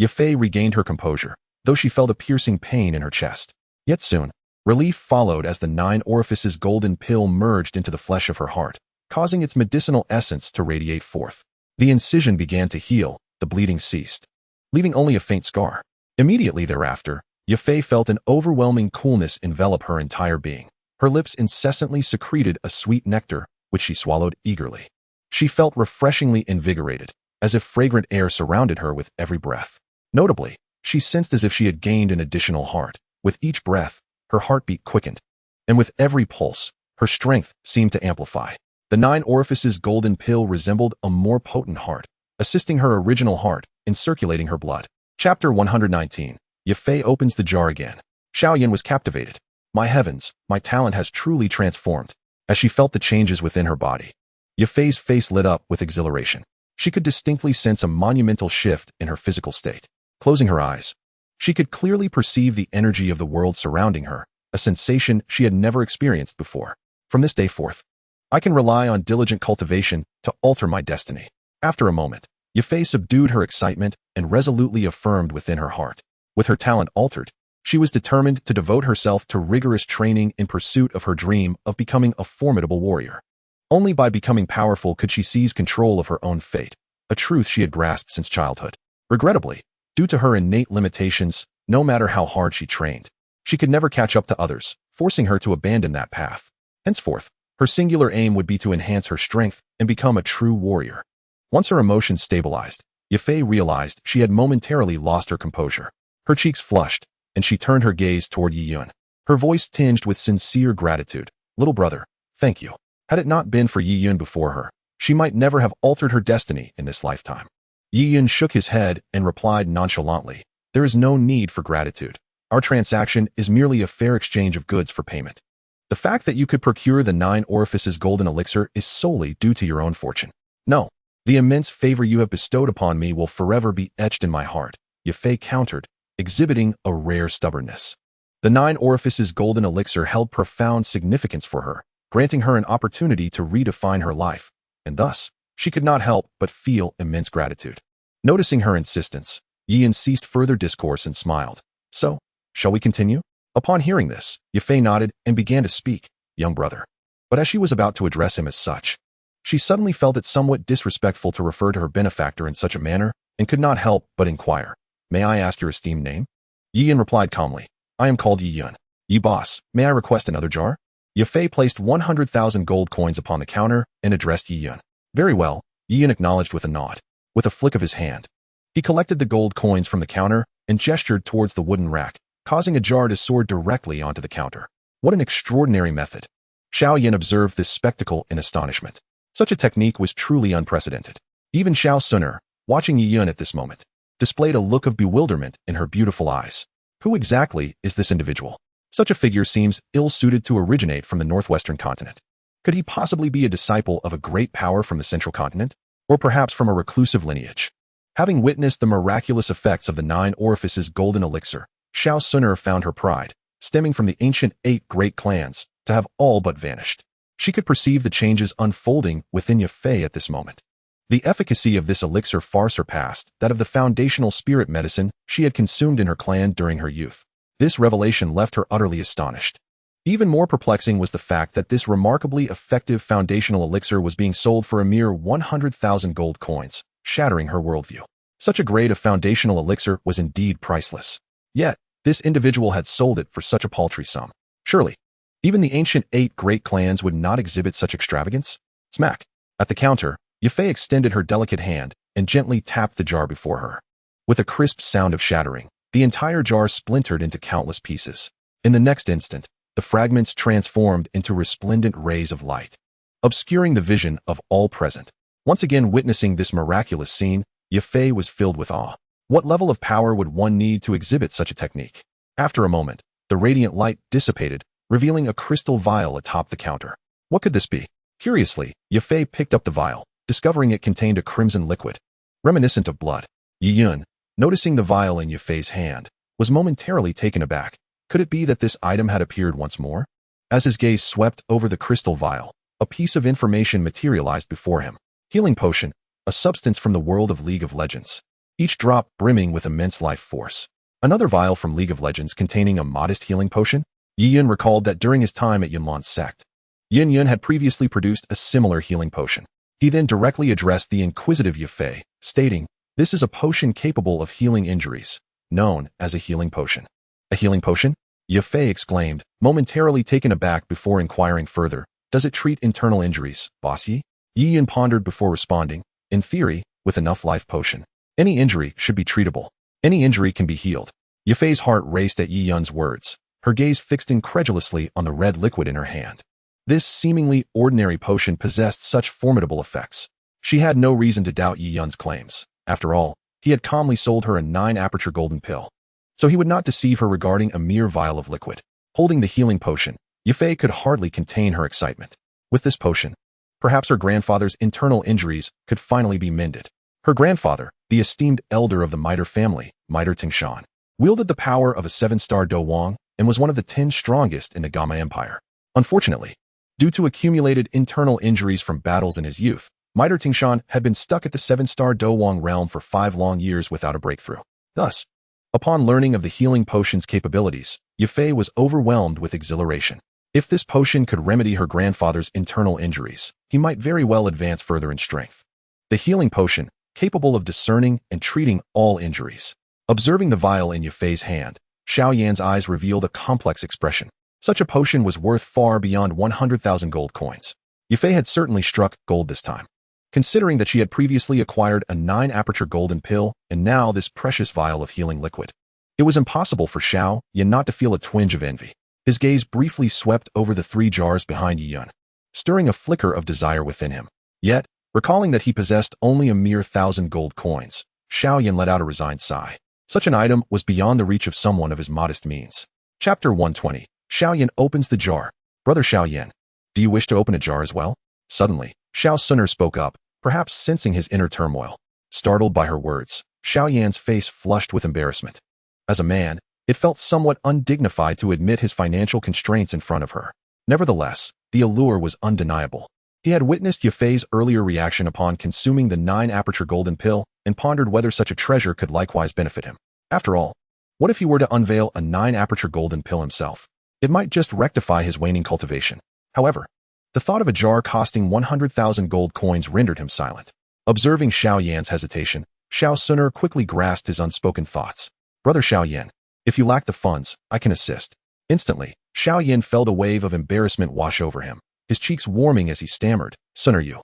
Yifei regained her composure, though she felt a piercing pain in her chest. Yet soon, relief followed as the nine orifices golden pill merged into the flesh of her heart, causing its medicinal essence to radiate forth. The incision began to heal, the bleeding ceased, leaving only a faint scar. Immediately thereafter, Yifei felt an overwhelming coolness envelop her entire being. Her lips incessantly secreted a sweet nectar, which she swallowed eagerly. She felt refreshingly invigorated, as if fragrant air surrounded her with every breath. Notably, she sensed as if she had gained an additional heart. With each breath, her heartbeat quickened, and with every pulse, her strength seemed to amplify. The nine orifices golden pill resembled a more potent heart, assisting her original heart in circulating her blood. Chapter 119. Yifei opens the jar again. Xiao Yin was captivated. My heavens, my talent has truly transformed. As she felt the changes within her body, Yifei's face lit up with exhilaration. She could distinctly sense a monumental shift in her physical state. Closing her eyes, she could clearly perceive the energy of the world surrounding her, a sensation she had never experienced before. From this day forth, I can rely on diligent cultivation to alter my destiny. After a moment, Yifei subdued her excitement and resolutely affirmed within her heart. With her talent altered, she was determined to devote herself to rigorous training in pursuit of her dream of becoming a formidable warrior. Only by becoming powerful could she seize control of her own fate, a truth she had grasped since childhood. Regrettably, due to her innate limitations, no matter how hard she trained, she could never catch up to others, forcing her to abandon that path. Henceforth, her singular aim would be to enhance her strength and become a true warrior. Once her emotions stabilized, Yifei realized she had momentarily lost her composure. Her cheeks flushed, and she turned her gaze toward Yi Yun. Her voice tinged with sincere gratitude. Little brother, thank you. Had it not been for Yi Yun before her, she might never have altered her destiny in this lifetime. Yi Yun shook his head and replied nonchalantly, there is no need for gratitude. Our transaction is merely a fair exchange of goods for payment. The fact that you could procure the nine orifices golden elixir is solely due to your own fortune. No, the immense favor you have bestowed upon me will forever be etched in my heart, Yifei countered, exhibiting a rare stubbornness. The nine orifices golden elixir held profound significance for her, granting her an opportunity to redefine her life, and thus, she could not help but feel immense gratitude. Noticing her insistence, Yi Yun ceased further discourse and smiled. So, shall we continue? Upon hearing this, Yifei nodded and began to speak, young brother. But as she was about to address him as such, she suddenly felt it somewhat disrespectful to refer to her benefactor in such a manner and could not help but inquire, may I ask your esteemed name? Yi Yun replied calmly, I am called Yi Yun. Yi boss, may I request another jar? Yifei placed 100,000 gold coins upon the counter and addressed Yi Yun. Very well, Yi Yun acknowledged with a nod. With a flick of his hand, he collected the gold coins from the counter and gestured towards the wooden rack, causing a jar to soar directly onto the counter. What an extraordinary method! Xiao Yin observed this spectacle in astonishment. Such a technique was truly unprecedented. Even Xiao Suner, watching Yi Yun at this moment, displayed a look of bewilderment in her beautiful eyes. Who exactly is this individual? Such a figure seems ill-suited to originate from the northwestern continent. Could he possibly be a disciple of a great power from the central continent? Or perhaps from a reclusive lineage? Having witnessed the miraculous effects of the nine orifices golden elixir, Xiao Suner found her pride, stemming from the ancient 8 great clans, to have all but vanished. She could perceive the changes unfolding within Yifei at this moment. The efficacy of this elixir far surpassed that of the foundational spirit medicine she had consumed in her clan during her youth. This revelation left her utterly astonished. Even more perplexing was the fact that this remarkably effective foundational elixir was being sold for a mere 100,000 gold coins, shattering her worldview. Such a grade of foundational elixir was indeed priceless. Yet, This individual had sold it for such a paltry sum. Surely, even the ancient 8 great clans would not exhibit such extravagance? Smack. At the counter, Yafei extended her delicate hand and gently tapped the jar before her. With a crisp sound of shattering, the entire jar splintered into countless pieces. In the next instant, the fragments transformed into resplendent rays of light, obscuring the vision of all present. Once again witnessing this miraculous scene, Yafei was filled with awe. What level of power would one need to exhibit such a technique? After a moment, the radiant light dissipated, revealing a crystal vial atop the counter. What could this be? Curiously, Yafei picked up the vial, discovering it contained a crimson liquid, reminiscent of blood. Yi Yun, noticing the vial in Yafei's hand, was momentarily taken aback. Could it be that this item had appeared once more? As his gaze swept over the crystal vial, a piece of information materialized before him. Healing potion, a substance from the world of League of Legends, each drop brimming with immense life force. Another vial from League of Legends containing a modest healing potion? Yi Yun recalled that during his time at Yunlan's sect, Yin Yun had previously produced a similar healing potion. He then directly addressed the inquisitive Yafei, stating, "This is a potion capable of healing injuries, known as a healing potion." A healing potion? Yafei exclaimed, momentarily taken aback before inquiring further. Does it treat internal injuries, boss Yi? Yi Yun pondered before responding, "In theory, with enough life potion, any injury should be treatable. Any injury can be healed." Yafei's heart raced at Yi Yun's words, her gaze fixed incredulously on the red liquid in her hand. This seemingly ordinary potion possessed such formidable effects. She had no reason to doubt Yi Yun's claims. After all, he had calmly sold her a 9-aperture golden pill, so he would not deceive her regarding a mere vial of liquid. Holding the healing potion, Yafei could hardly contain her excitement. With this potion, perhaps her grandfather's internal injuries could finally be mended. Her grandfather, the esteemed elder of the Miter family, Miter Tingshan, wielded the power of a 7-star Dou Wang and was one of the 10 strongest in the Gamma Empire. Unfortunately, due to accumulated internal injuries from battles in his youth, Miter Tingshan had been stuck at the 7-star Dou Wang realm for 5 long years without a breakthrough. Thus, upon learning of the healing potion's capabilities, Yafei was overwhelmed with exhilaration. If this potion could remedy her grandfather's internal injuries, he might very well advance further in strength. The healing potion, capable of discerning and treating all injuries. Observing the vial in Yafei's hand, Xiao Yan's eyes revealed a complex expression. Such a potion was worth far beyond 100,000 gold coins. Yafei had certainly struck gold this time, considering that she had previously acquired a 9-aperture golden pill and now this precious vial of healing liquid. It was impossible for Xiao Yan not to feel a twinge of envy. His gaze briefly swept over the 3 jars behind Yi Yun, stirring a flicker of desire within him. Yet, recalling that he possessed only a mere 1,000 gold coins, Xiao Yan let out a resigned sigh. Such an item was beyond the reach of someone of his modest means. Chapter 120. Xiao Yan opens the jar. Brother Xiao Yan, do you wish to open a jar as well? Suddenly, Xiao Suner spoke up, perhaps sensing his inner turmoil. Startled by her words, Xiao Yan's face flushed with embarrassment. As a man, it felt somewhat undignified to admit his financial constraints in front of her. Nevertheless, the allure was undeniable. He had witnessed Yafei's earlier reaction upon consuming the 9-aperture golden pill and pondered whether such a treasure could likewise benefit him. After all, what if he were to unveil a 9-aperture golden pill himself? It might just rectify his waning cultivation. However, the thought of a jar costing 100,000 gold coins rendered him silent. Observing Xiao Yan's hesitation, Xiao Suner quickly grasped his unspoken thoughts. Brother Xiao Yan, if you lack the funds, I can assist. Instantly, Xiao Yan felt a wave of embarrassment wash over him, his cheeks warming as he stammered, Suner you.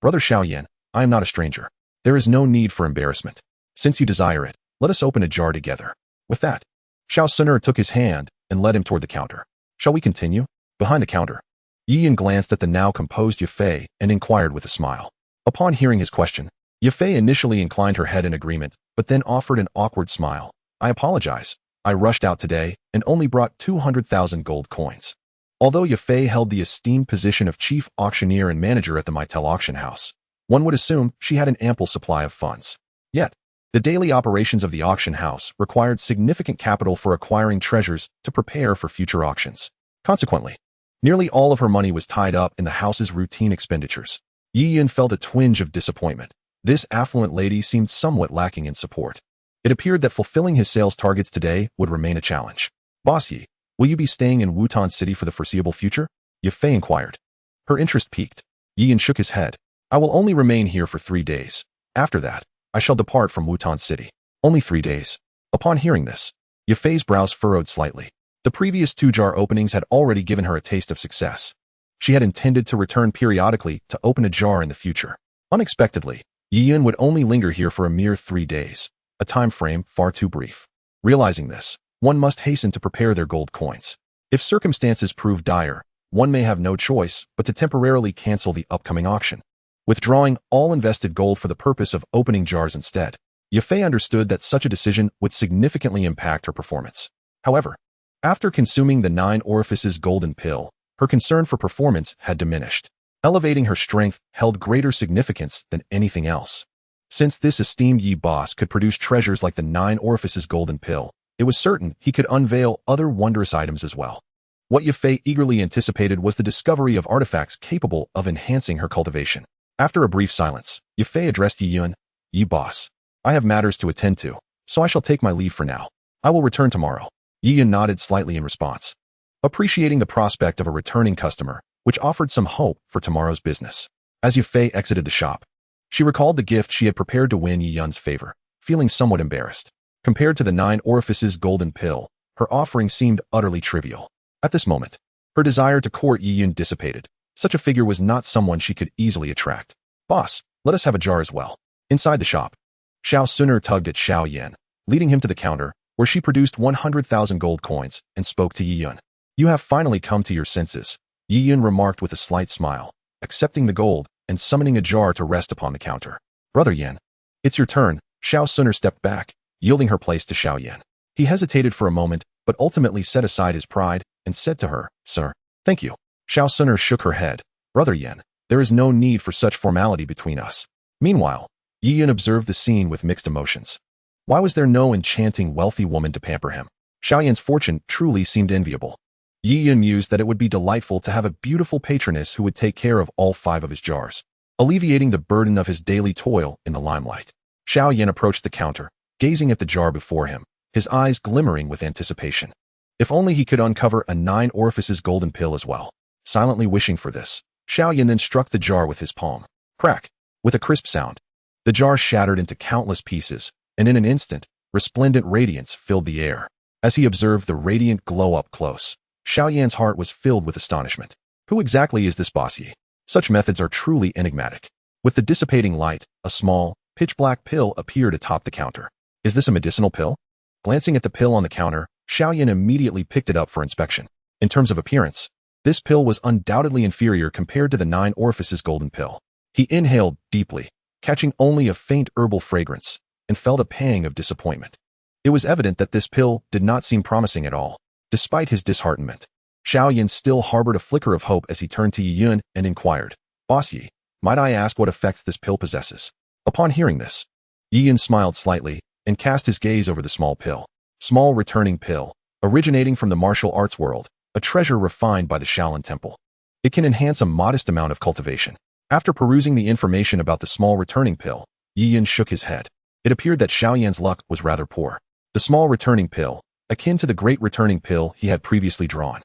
Brother Xiao Yan, I am not a stranger. There is no need for embarrassment. Since you desire it, let us open a jar together. With that, Xiao Suner took his hand and led him toward the counter. Shall we continue? Behind the counter, Yi Yun glanced at the now composed Yafei and inquired with a smile. Upon hearing his question, Yafei initially inclined her head in agreement, but then offered an awkward smile. I apologize. I rushed out today and only brought 200,000 gold coins. Although Yafei held the esteemed position of chief auctioneer and manager at the Meitel auction house, one would assume she had an ample supply of funds. Yet, the daily operations of the auction house required significant capital for acquiring treasures to prepare for future auctions. Consequently, nearly all of her money was tied up in the house's routine expenditures. Yi Yun felt a twinge of disappointment. This affluent lady seemed somewhat lacking in support. It appeared that fulfilling his sales targets today would remain a challenge. Boss Yi, will you be staying in Wutan City for the foreseeable future? Yafei inquired. Her interest piqued. Yi Yun shook his head. I will only remain here for 3 days. After that, I shall depart from Wutan City. Only 3 days. Upon hearing this, Yafei's brows furrowed slightly. The previous 2-jar openings had already given her a taste of success. She had intended to return periodically to open a jar in the future. Unexpectedly, Yiyun would only linger here for a mere 3 days, a time frame far too brief. Realizing this, one must hasten to prepare their gold coins. If circumstances prove dire, one may have no choice but to temporarily cancel the upcoming auction, withdrawing all invested gold for the purpose of opening jars instead. Yafei understood that such a decision would significantly impact her performance. However, after consuming the 9 orifices golden pill, her concern for performance had diminished. Elevating her strength held greater significance than anything else. Since this esteemed Yi boss could produce treasures like the 9 orifices golden pill, it was certain he could unveil other wondrous items as well. What Yafei eagerly anticipated was the discovery of artifacts capable of enhancing her cultivation. After a brief silence, Yafei addressed Yiyun. Yi boss, I have matters to attend to, so I shall take my leave for now. I will return tomorrow. Yiyun nodded slightly in response, appreciating the prospect of a returning customer, which offered some hope for tomorrow's business. As Yafei exited the shop, she recalled the gift she had prepared to win Yiyun's favor, feeling somewhat embarrassed. Compared to the 9 orifices golden pill, her offering seemed utterly trivial. At this moment, her desire to court Yiyun dissipated. Such a figure was not someone she could easily attract. Boss, let us have a jar as well. Inside the shop, Xiao sooner tugged at Xiao Yan, leading him to the counter, where she produced 100,000 gold coins and spoke to Yiyun. You have finally come to your senses, Yiyun remarked with a slight smile, accepting the gold and summoning a jar to rest upon the counter. Brother Yan, it's your turn. Xiao sooner stepped back, yielding her place to Xiao Yan. He hesitated for a moment, but ultimately set aside his pride and said to her, Sir, thank you. Xiao sooner shook her head. Brother Yan, there is no need for such formality between us. Meanwhile, Yiyun observed the scene with mixed emotions. Why was there no enchanting wealthy woman to pamper him? Xiao Yan's fortune truly seemed enviable. Yiyun mused that it would be delightful to have a beautiful patroness who would take care of all 5 of his jars, alleviating the burden of his daily toil in the limelight. Xiao Yan approached the counter, gazing at the jar before him, his eyes glimmering with anticipation. If only he could uncover a 9 orifices golden pill as well. Silently wishing for this, Xiao Yan then struck the jar with his palm. Crack! With a crisp sound, the jar shattered into countless pieces, and in an instant, resplendent radiance filled the air. As he observed the radiant glow up close, Xiao Yan's heart was filled with astonishment. Who exactly is this bossy? Such methods are truly enigmatic. With the dissipating light, a small, pitch-black pill appeared atop the counter. Is this a medicinal pill? Glancing at the pill on the counter, Xiao Yan immediately picked it up for inspection. In terms of appearance, this pill was undoubtedly inferior compared to the 9 orifices golden pill. He inhaled deeply, catching only a faint herbal fragrance, and felt a pang of disappointment. It was evident that this pill did not seem promising at all. Despite his disheartenment, Xiao Yan still harbored a flicker of hope as he turned to Yiyun and inquired, Boss Yi, might I ask what effects this pill possesses? Upon hearing this, Yiyun smiled slightly and cast his gaze over the small pill. Small returning pill, originating from the martial arts world, a treasure refined by the Shaolin Temple. It can enhance a modest amount of cultivation. After perusing the information about the small returning pill, Yiyun shook his head. It appeared that Xiao Yan's luck was rather poor. The small returning pill, akin to the great returning pill he had previously drawn,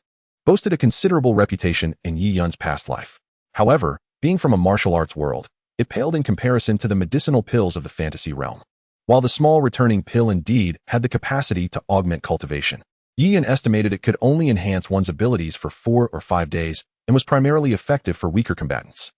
boasted a considerable reputation in Yiyun's past life. However, being from a martial arts world, it paled in comparison to the medicinal pills of the fantasy realm. While the small returning pill indeed had the capacity to augment cultivation, Yiyun estimated it could only enhance one's abilities for 4 or 5 days and was primarily effective for weaker combatants.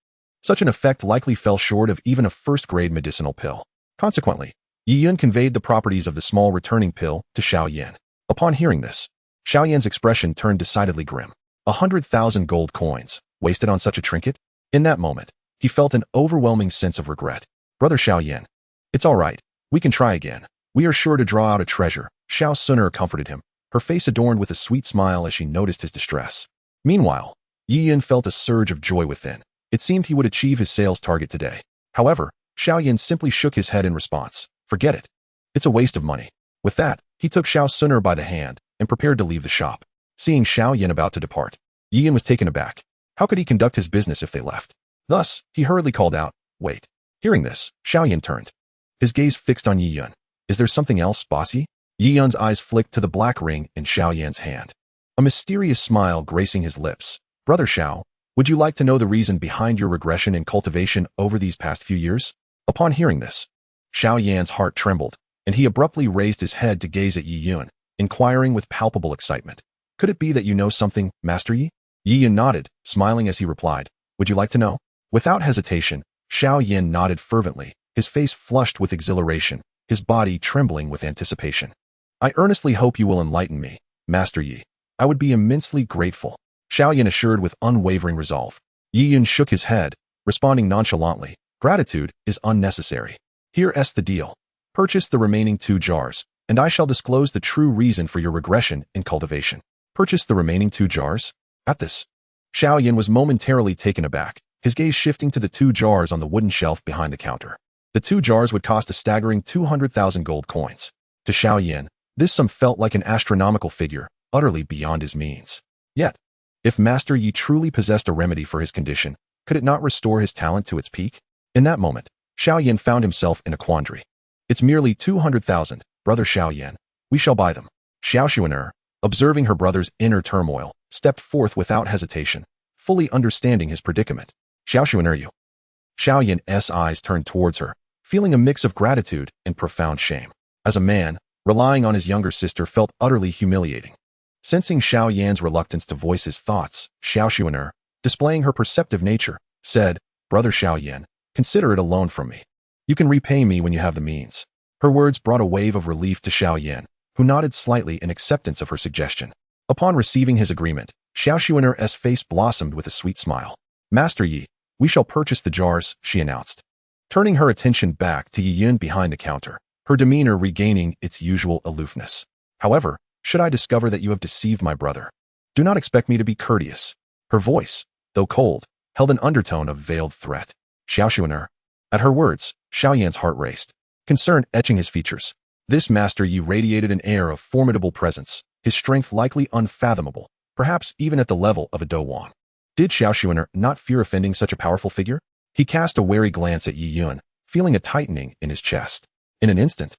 Such an effect likely fell short of even a first-grade medicinal pill. Consequently, Yiyun conveyed the properties of the small returning pill to Xiao Yan. Upon hearing this, Xiao Yan's expression turned decidedly grim. 100,000 gold coins, wasted on such a trinket? In that moment, he felt an overwhelming sense of regret. Brother Xiao Yan, it's all right. We can try again. We are sure to draw out a treasure. Xiao Suner comforted him, her face adorned with a sweet smile as she noticed his distress. Meanwhile, Yiyun felt a surge of joy within. It seemed he would achieve his sales target today. However, Xiao Yan simply shook his head in response. Forget it. It's a waste of money. With that, he took Xiao Suner by the hand and prepared to leave the shop. Seeing Xiao Yan about to depart, Yiyun was taken aback. How could he conduct his business if they left? Thus, he hurriedly called out, Wait. Hearing this, Xiao Yan turned, his gaze fixed on Yiyun. Is there something else, bossy? Yiyun's eyes flicked to the black ring in Xiao Yan's hand. A mysterious smile gracing his lips. Brother Xiao, would you like to know the reason behind your regression in cultivation over these past few years? Upon hearing this, Xiao Yan's heart trembled, and he abruptly raised his head to gaze at Yiyun, inquiring with palpable excitement. Could it be that you know something, Master Yi? Yi Yun nodded, smiling as he replied. Would you like to know? Without hesitation, Xiao Yin nodded fervently, his face flushed with exhilaration, his body trembling with anticipation. I earnestly hope you will enlighten me, Master Yi. I would be immensely grateful, Xiao Yin assured with unwavering resolve. Yi Yun shook his head, responding nonchalantly. Gratitude is unnecessary. Here's the deal. Purchase the remaining 2 jars, and I shall disclose the true reason for your regression in cultivation. Purchase the remaining 2 jars? At this, Xiao Yin was momentarily taken aback, his gaze shifting to the 2 jars on the wooden shelf behind the counter. The 2 jars would cost a staggering 200,000 gold coins. To Xiao Yin, this sum felt like an astronomical figure, utterly beyond his means. Yet, if Master Yi truly possessed a remedy for his condition, could it not restore his talent to its peak? In that moment, Xiao Yin found himself in a quandary. It's merely 200,000, brother Xiao Yin. We shall buy them. Xiao Xuaner, observing her brother's inner turmoil, stepped forth without hesitation, fully understanding his predicament. Xiao Xuaner, you. Xiao Yin's eyes turned towards her, feeling a mix of gratitude and profound shame. As a man, relying on his younger sister felt utterly humiliating. Sensing Xiao Yan's reluctance to voice his thoughts, Xiao Xuaner, displaying her perceptive nature, said, Brother Xiao Yan, consider it a loan from me. You can repay me when you have the means. Her words brought a wave of relief to Xiao Yan, who nodded slightly in acceptance of her suggestion. Upon receiving his agreement, Xiao Xuaner's face blossomed with a sweet smile. Master Yi, we shall purchase the jars, she announced. Turning her attention back to Yi Yun behind the counter, her demeanor regaining its usual aloofness. However, should I discover that you have deceived my brother, do not expect me to be courteous. Her voice, though cold, held an undertone of veiled threat. Xiao Xuaner. At her words, Xiao Yan's heart raced, concern etching his features. This Master Yi radiated an air of formidable presence, his strength likely unfathomable, perhaps even at the level of a Dowan. Did Xiao Xuaner not fear offending such a powerful figure? He cast a wary glance at Yi Yun, feeling a tightening in his chest. In an instant,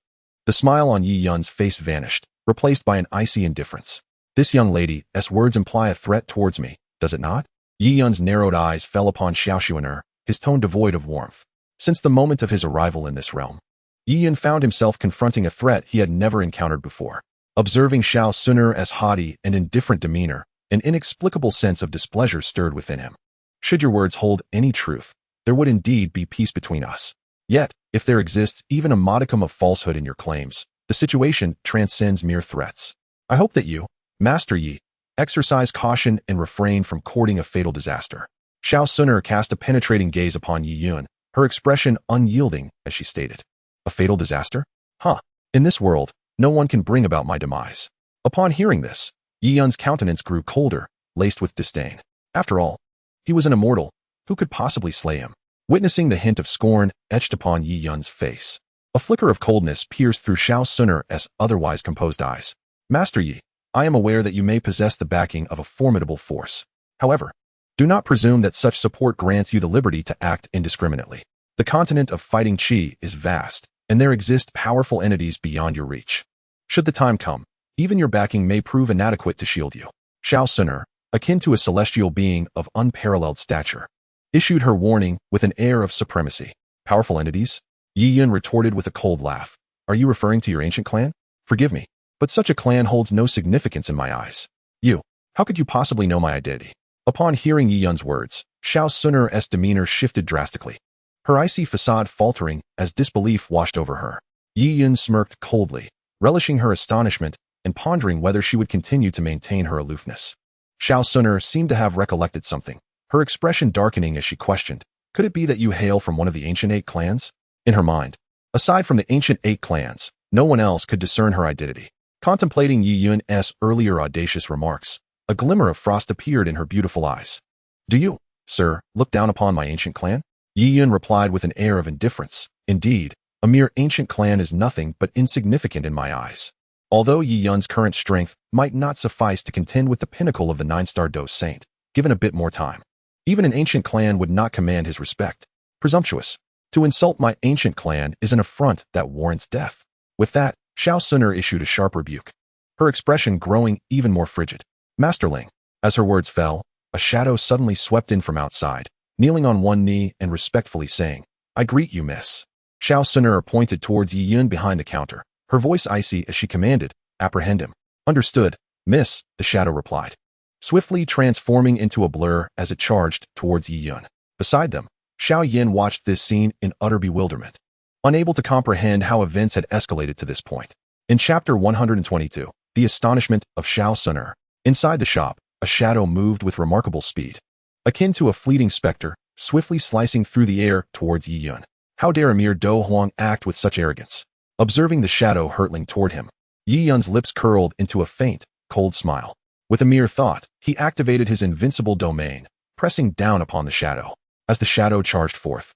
the smile on Yi Yun's face vanished, replaced by an icy indifference. This young lady's words imply a threat towards me, does it not? Yi Yun's narrowed eyes fell upon Xiao Xuaner, his tone devoid of warmth. Since the moment of his arrival in this realm, Yi Yun found himself confronting a threat he had never encountered before. Observing Xiao Xuaner's haughty and indifferent demeanor, an inexplicable sense of displeasure stirred within him. Should your words hold any truth, there would indeed be peace between us. Yet, if there exists even a modicum of falsehood in your claims, the situation transcends mere threats. I hope that you, Master Yi, exercise caution and refrain from courting a fatal disaster. Xiao Xuaner cast a penetrating gaze upon Yi Yun, her expression unyielding as she stated. A fatal disaster? Huh. In this world, no one can bring about my demise. Upon hearing this, Yi Yun's countenance grew colder, laced with disdain. After all, he was an immortal. Who could possibly slay him? Witnessing the hint of scorn etched upon Yi Yun's face, a flicker of coldness pierced through Xiao Xuaner's otherwise composed eyes. Master Yi, I am aware that you may possess the backing of a formidable force. However, do not presume that such support grants you the liberty to act indiscriminately. The continent of fighting Qi is vast, and there exist powerful entities beyond your reach. Should the time come, even your backing may prove inadequate to shield you. Xiao Xuaner, akin to a celestial being of unparalleled stature, issued her warning with an air of supremacy. Powerful entities? Yi Yun retorted with a cold laugh. Are you referring to your ancient clan? Forgive me, but such a clan holds no significance in my eyes. You, how could you possibly know my identity? Upon hearing Yi Yun's words, Xiao Xuaner's demeanor shifted drastically, her icy facade faltering as disbelief washed over her. Yi Yun smirked coldly, relishing her astonishment and pondering whether she would continue to maintain her aloofness. Xiao Xuaner seemed to have recollected something, her expression darkening as she questioned, could it be that you hail from one of the ancient 8 clans? In her mind, aside from the ancient 8 clans, no one else could discern her identity. Contemplating Yi Yun's earlier audacious remarks, a glimmer of frost appeared in her beautiful eyes. Do you, sir, look down upon my ancient clan? Yi Yun replied with an air of indifference. Indeed, a mere ancient clan is nothing but insignificant in my eyes. Although Yi Yun's current strength might not suffice to contend with the pinnacle of the 9-star Dou Saint, given a bit more time, even an ancient clan would not command his respect. Presumptuous. To insult my ancient clan is an affront that warrants death. With that, Xiao Xuaner issued a sharp rebuke, her expression growing even more frigid. Masterling. As her words fell, a shadow suddenly swept in from outside, kneeling on one knee and respectfully saying, I greet you, miss. Xiao Xuaner pointed towards Yi Yun behind the counter, her voice icy as she commanded, apprehend him. Understood, miss, the shadow replied, swiftly transforming into a blur as it charged towards Yi Yun. Beside them, Xiao Yin watched this scene in utter bewilderment, unable to comprehend how events had escalated to this point. In chapter 122, the astonishment of Xiao Suner. Inside the shop, a shadow moved with remarkable speed, akin to a fleeting specter, swiftly slicing through the air towards Yi Yun. How dare a mere Do Huang act with such arrogance? Observing the shadow hurtling toward him, Yi Yun's lips curled into a faint, cold smile. With a mere thought, he activated his invincible domain, pressing down upon the shadow. As the shadow charged forth,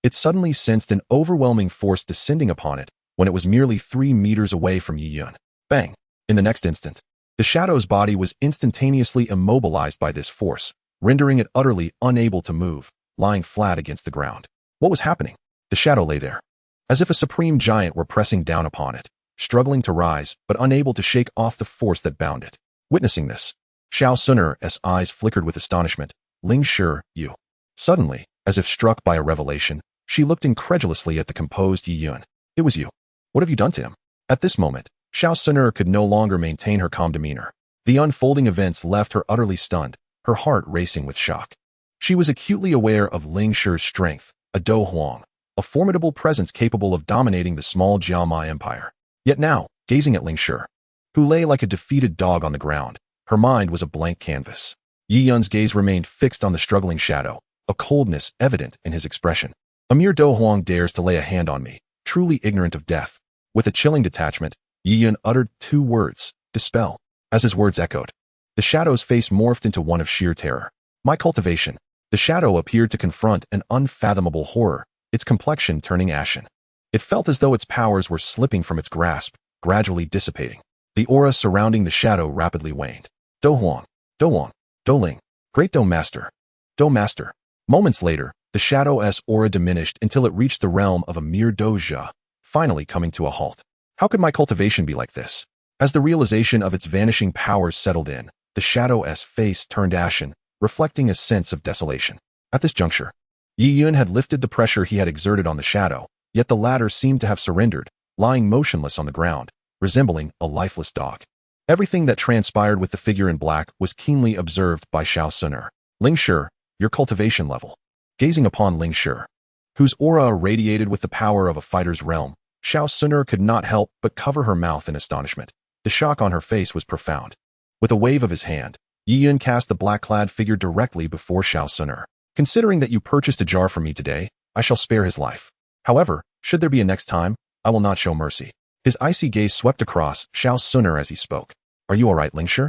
it suddenly sensed an overwhelming force descending upon it when it was merely 3 meters away from Yi Yun. Bang! In the next instant, the shadow's body was instantaneously immobilized by this force, rendering it utterly unable to move, lying flat against the ground. What was happening? The shadow lay there, as if a supreme giant were pressing down upon it, struggling to rise but unable to shake off the force that bound it. Witnessing this, Xiao Suner's eyes flickered with astonishment. Ling Shi, you. Suddenly, as if struck by a revelation, she looked incredulously at the composed Yi Yun. It was you. What have you done to him? At this moment, Xiao Suner could no longer maintain her calm demeanor. The unfolding events left her utterly stunned, her heart racing with shock. She was acutely aware of Ling Shi's strength, a Do Huang, a formidable presence capable of dominating the small Jiama Empire. Yet now, gazing at Ling Shi, who lay like a defeated dog on the ground, her mind was a blank canvas. Yi Yun's gaze remained fixed on the struggling shadow, a coldness evident in his expression. A mere Do Huang dares to lay a hand on me, truly ignorant of death. With a chilling detachment, Yi Yun uttered 2 words, dispel. As his words echoed, the shadow's face morphed into one of sheer terror. My cultivation. The shadow appeared to confront an unfathomable horror, its complexion turning ashen. It felt as though its powers were slipping from its grasp, gradually dissipating. The aura surrounding the shadow rapidly waned. Do Huang, Do Wang, Do Ling, Great Do Master, Do Master. Moments later, the shadow's aura diminished until it reached the realm of a mere doja, finally coming to a halt. How could my cultivation be like this? As the realization of its vanishing powers settled in, the shadow's face turned ashen, reflecting a sense of desolation. At this juncture, Yi Yun had lifted the pressure he had exerted on the shadow, yet the latter seemed to have surrendered, lying motionless on the ground, resembling a lifeless dog. Everything that transpired with the figure in black was keenly observed by Xiao Suner. Ling Shi, your cultivation level. Gazing upon Ling Shi, whose aura radiated with the power of a fighter's realm, Xiao Suner could not help but cover her mouth in astonishment. The shock on her face was profound. With a wave of his hand, Yi Yun cast the black-clad figure directly before Xiao Suner. Considering that you purchased a jar from me today, I shall spare his life. However, should there be a next time, I will not show mercy. His icy gaze swept across Xiao Suner as he spoke. Are you all right, Ling Shi?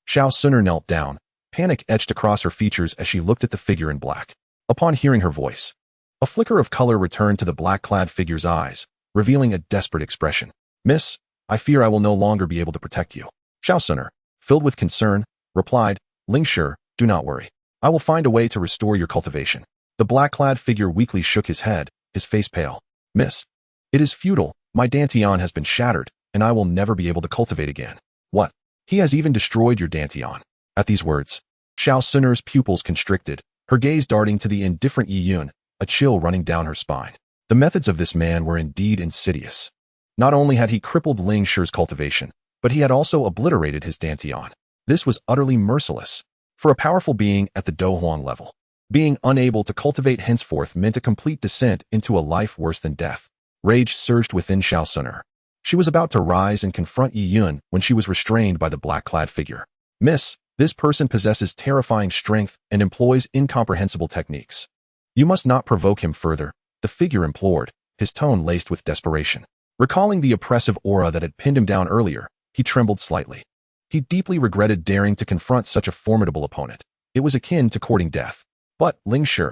Xiao Suner knelt down, panic etched across her features as she looked at the figure in black. Upon hearing her voice, a flicker of color returned to the black-clad figure's eyes, revealing a desperate expression. Miss, I fear I will no longer be able to protect you. Xiao Suner, filled with concern, replied, Ling Shi, do not worry. I will find a way to restore your cultivation. The black-clad figure weakly shook his head, his face pale. Miss, it is futile. My Dantian has been shattered, and I will never be able to cultivate again. What? He has even destroyed your Dantian. At these words, Xiao Suner's pupils constricted, her gaze darting to the indifferent Yi Yun, a chill running down her spine. The methods of this man were indeed insidious. Not only had he crippled Ling Shi's cultivation, but he had also obliterated his Dantian. This was utterly merciless. For a powerful being at the Do Huang level, being unable to cultivate henceforth meant a complete descent into a life worse than death. Rage surged within Xiao Suner. She was about to rise and confront Yi Yun when she was restrained by the black-clad figure. Miss, this person possesses terrifying strength and employs incomprehensible techniques. You must not provoke him further, the figure implored, his tone laced with desperation. Recalling the oppressive aura that had pinned him down earlier, he trembled slightly. He deeply regretted daring to confront such a formidable opponent. It was akin to courting death. But, Ling Shi,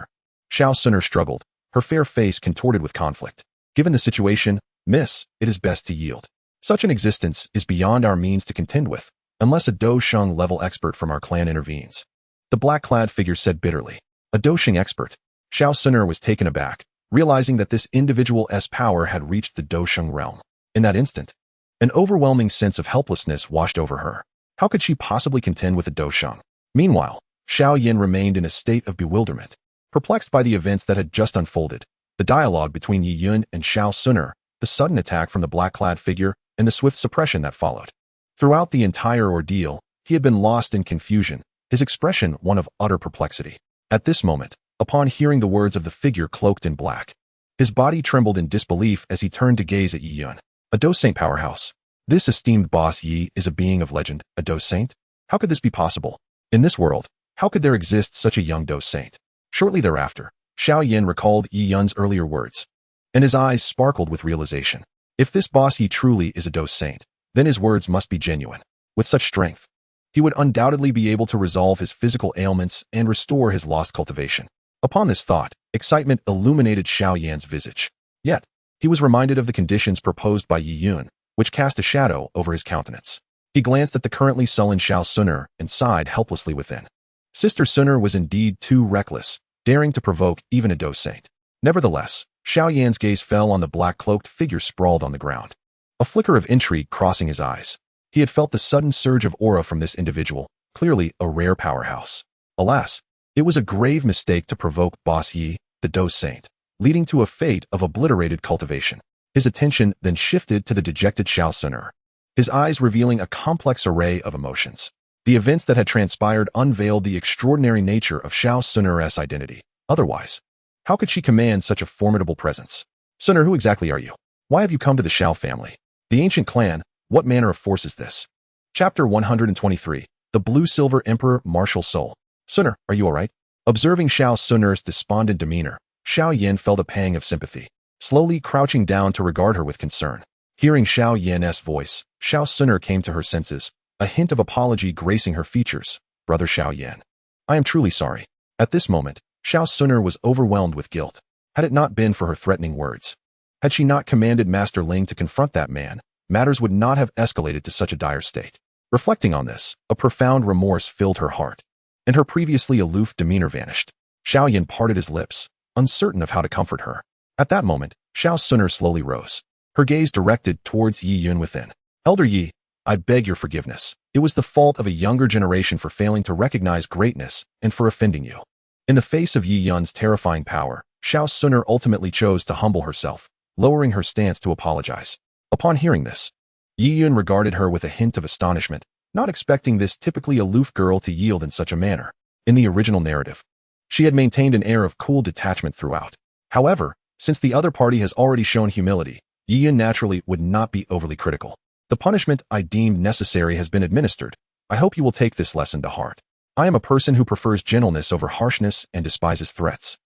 Xiao Suner struggled, her fair face contorted with conflict. Given the situation, miss, it is best to yield. Such an existence is beyond our means to contend with, unless a Do Sheng level expert from our clan intervenes. The black-clad figure said bitterly. A Do Sheng expert. Xiao Suner was taken aback, realizing that this individual's power had reached the Do Sheng realm. In that instant, an overwhelming sense of helplessness washed over her. How could she possibly contend with a Do Sheng? Meanwhile, Xiao Yin remained in a state of bewilderment, perplexed by the events that had just unfolded. The dialogue between Yi Yun and Xiao Suner, the sudden attack from the black-clad figure, and the swift suppression that followed. Throughout the entire ordeal, he had been lost in confusion, his expression one of utter perplexity. At this moment, upon hearing the words of the figure cloaked in black, his body trembled in disbelief as he turned to gaze at Yi Yun. A Dou Saint powerhouse. This esteemed boss Yi is a being of legend, a Dou Saint? How could this be possible? In this world, how could there exist such a young Dou Saint? Shortly thereafter, Xiao Yin recalled Yi Yun's earlier words, and his eyes sparkled with realization. If this boss Yi truly is a Dou Saint, then his words must be genuine. With such strength, he would undoubtedly be able to resolve his physical ailments and restore his lost cultivation. Upon this thought, excitement illuminated Xiao Yan's visage. Yet, he was reminded of the conditions proposed by Yi Yun, which cast a shadow over his countenance. He glanced at the currently sullen Xiao Suner and sighed helplessly within. Sister Suner was indeed too reckless, daring to provoke even a Dou Saint. Nevertheless, Xiao Yan's gaze fell on the black-cloaked figure sprawled on the ground. A flicker of intrigue crossing his eyes. He had felt the sudden surge of aura from this individual, clearly a rare powerhouse. Alas, it was a grave mistake to provoke Boss Yi, the Dou Saint, leading to a fate of obliterated cultivation. His attention then shifted to the dejected Xiao Suner, his eyes revealing a complex array of emotions. The events that had transpired unveiled the extraordinary nature of Xiao Suner's identity. Otherwise, how could she command such a formidable presence? Suner, who exactly are you? Why have you come to the Xiao family? The ancient clan, what manner of force is this? Chapter 123, The Blue-Silver Emperor Martial Soul. Suner, are you alright? Observing Xiao Suner's despondent demeanor, Xiao Yin felt a pang of sympathy, slowly crouching down to regard her with concern. Hearing Xiao Yin's voice, Xiao Suner came to her senses, a hint of apology gracing her features. Brother Xiao Yin, I am truly sorry. At this moment, Xiao Suner was overwhelmed with guilt. Had it not been for her threatening words, had she not commanded Master Ling to confront that man, matters would not have escalated to such a dire state. Reflecting on this, a profound remorse filled her heart, and her previously aloof demeanor vanished. Xiao Yin parted his lips, uncertain of how to comfort her. At that moment, Xiao Suner slowly rose, her gaze directed towards Yi Yun within. Elder Yi, I beg your forgiveness. It was the fault of a younger generation for failing to recognize greatness and for offending you. In the face of Yi Yun's terrifying power, Xiao Suner ultimately chose to humble herself, lowering her stance to apologize. Upon hearing this, Yi Yun regarded her with a hint of astonishment, not expecting this typically aloof girl to yield in such a manner. In the original narrative, she had maintained an air of cool detachment throughout. However, since the other party has already shown humility, Yi Yun naturally would not be overly critical. The punishment I deemed necessary has been administered. I hope you will take this lesson to heart. I am a person who prefers gentleness over harshness and despises threats.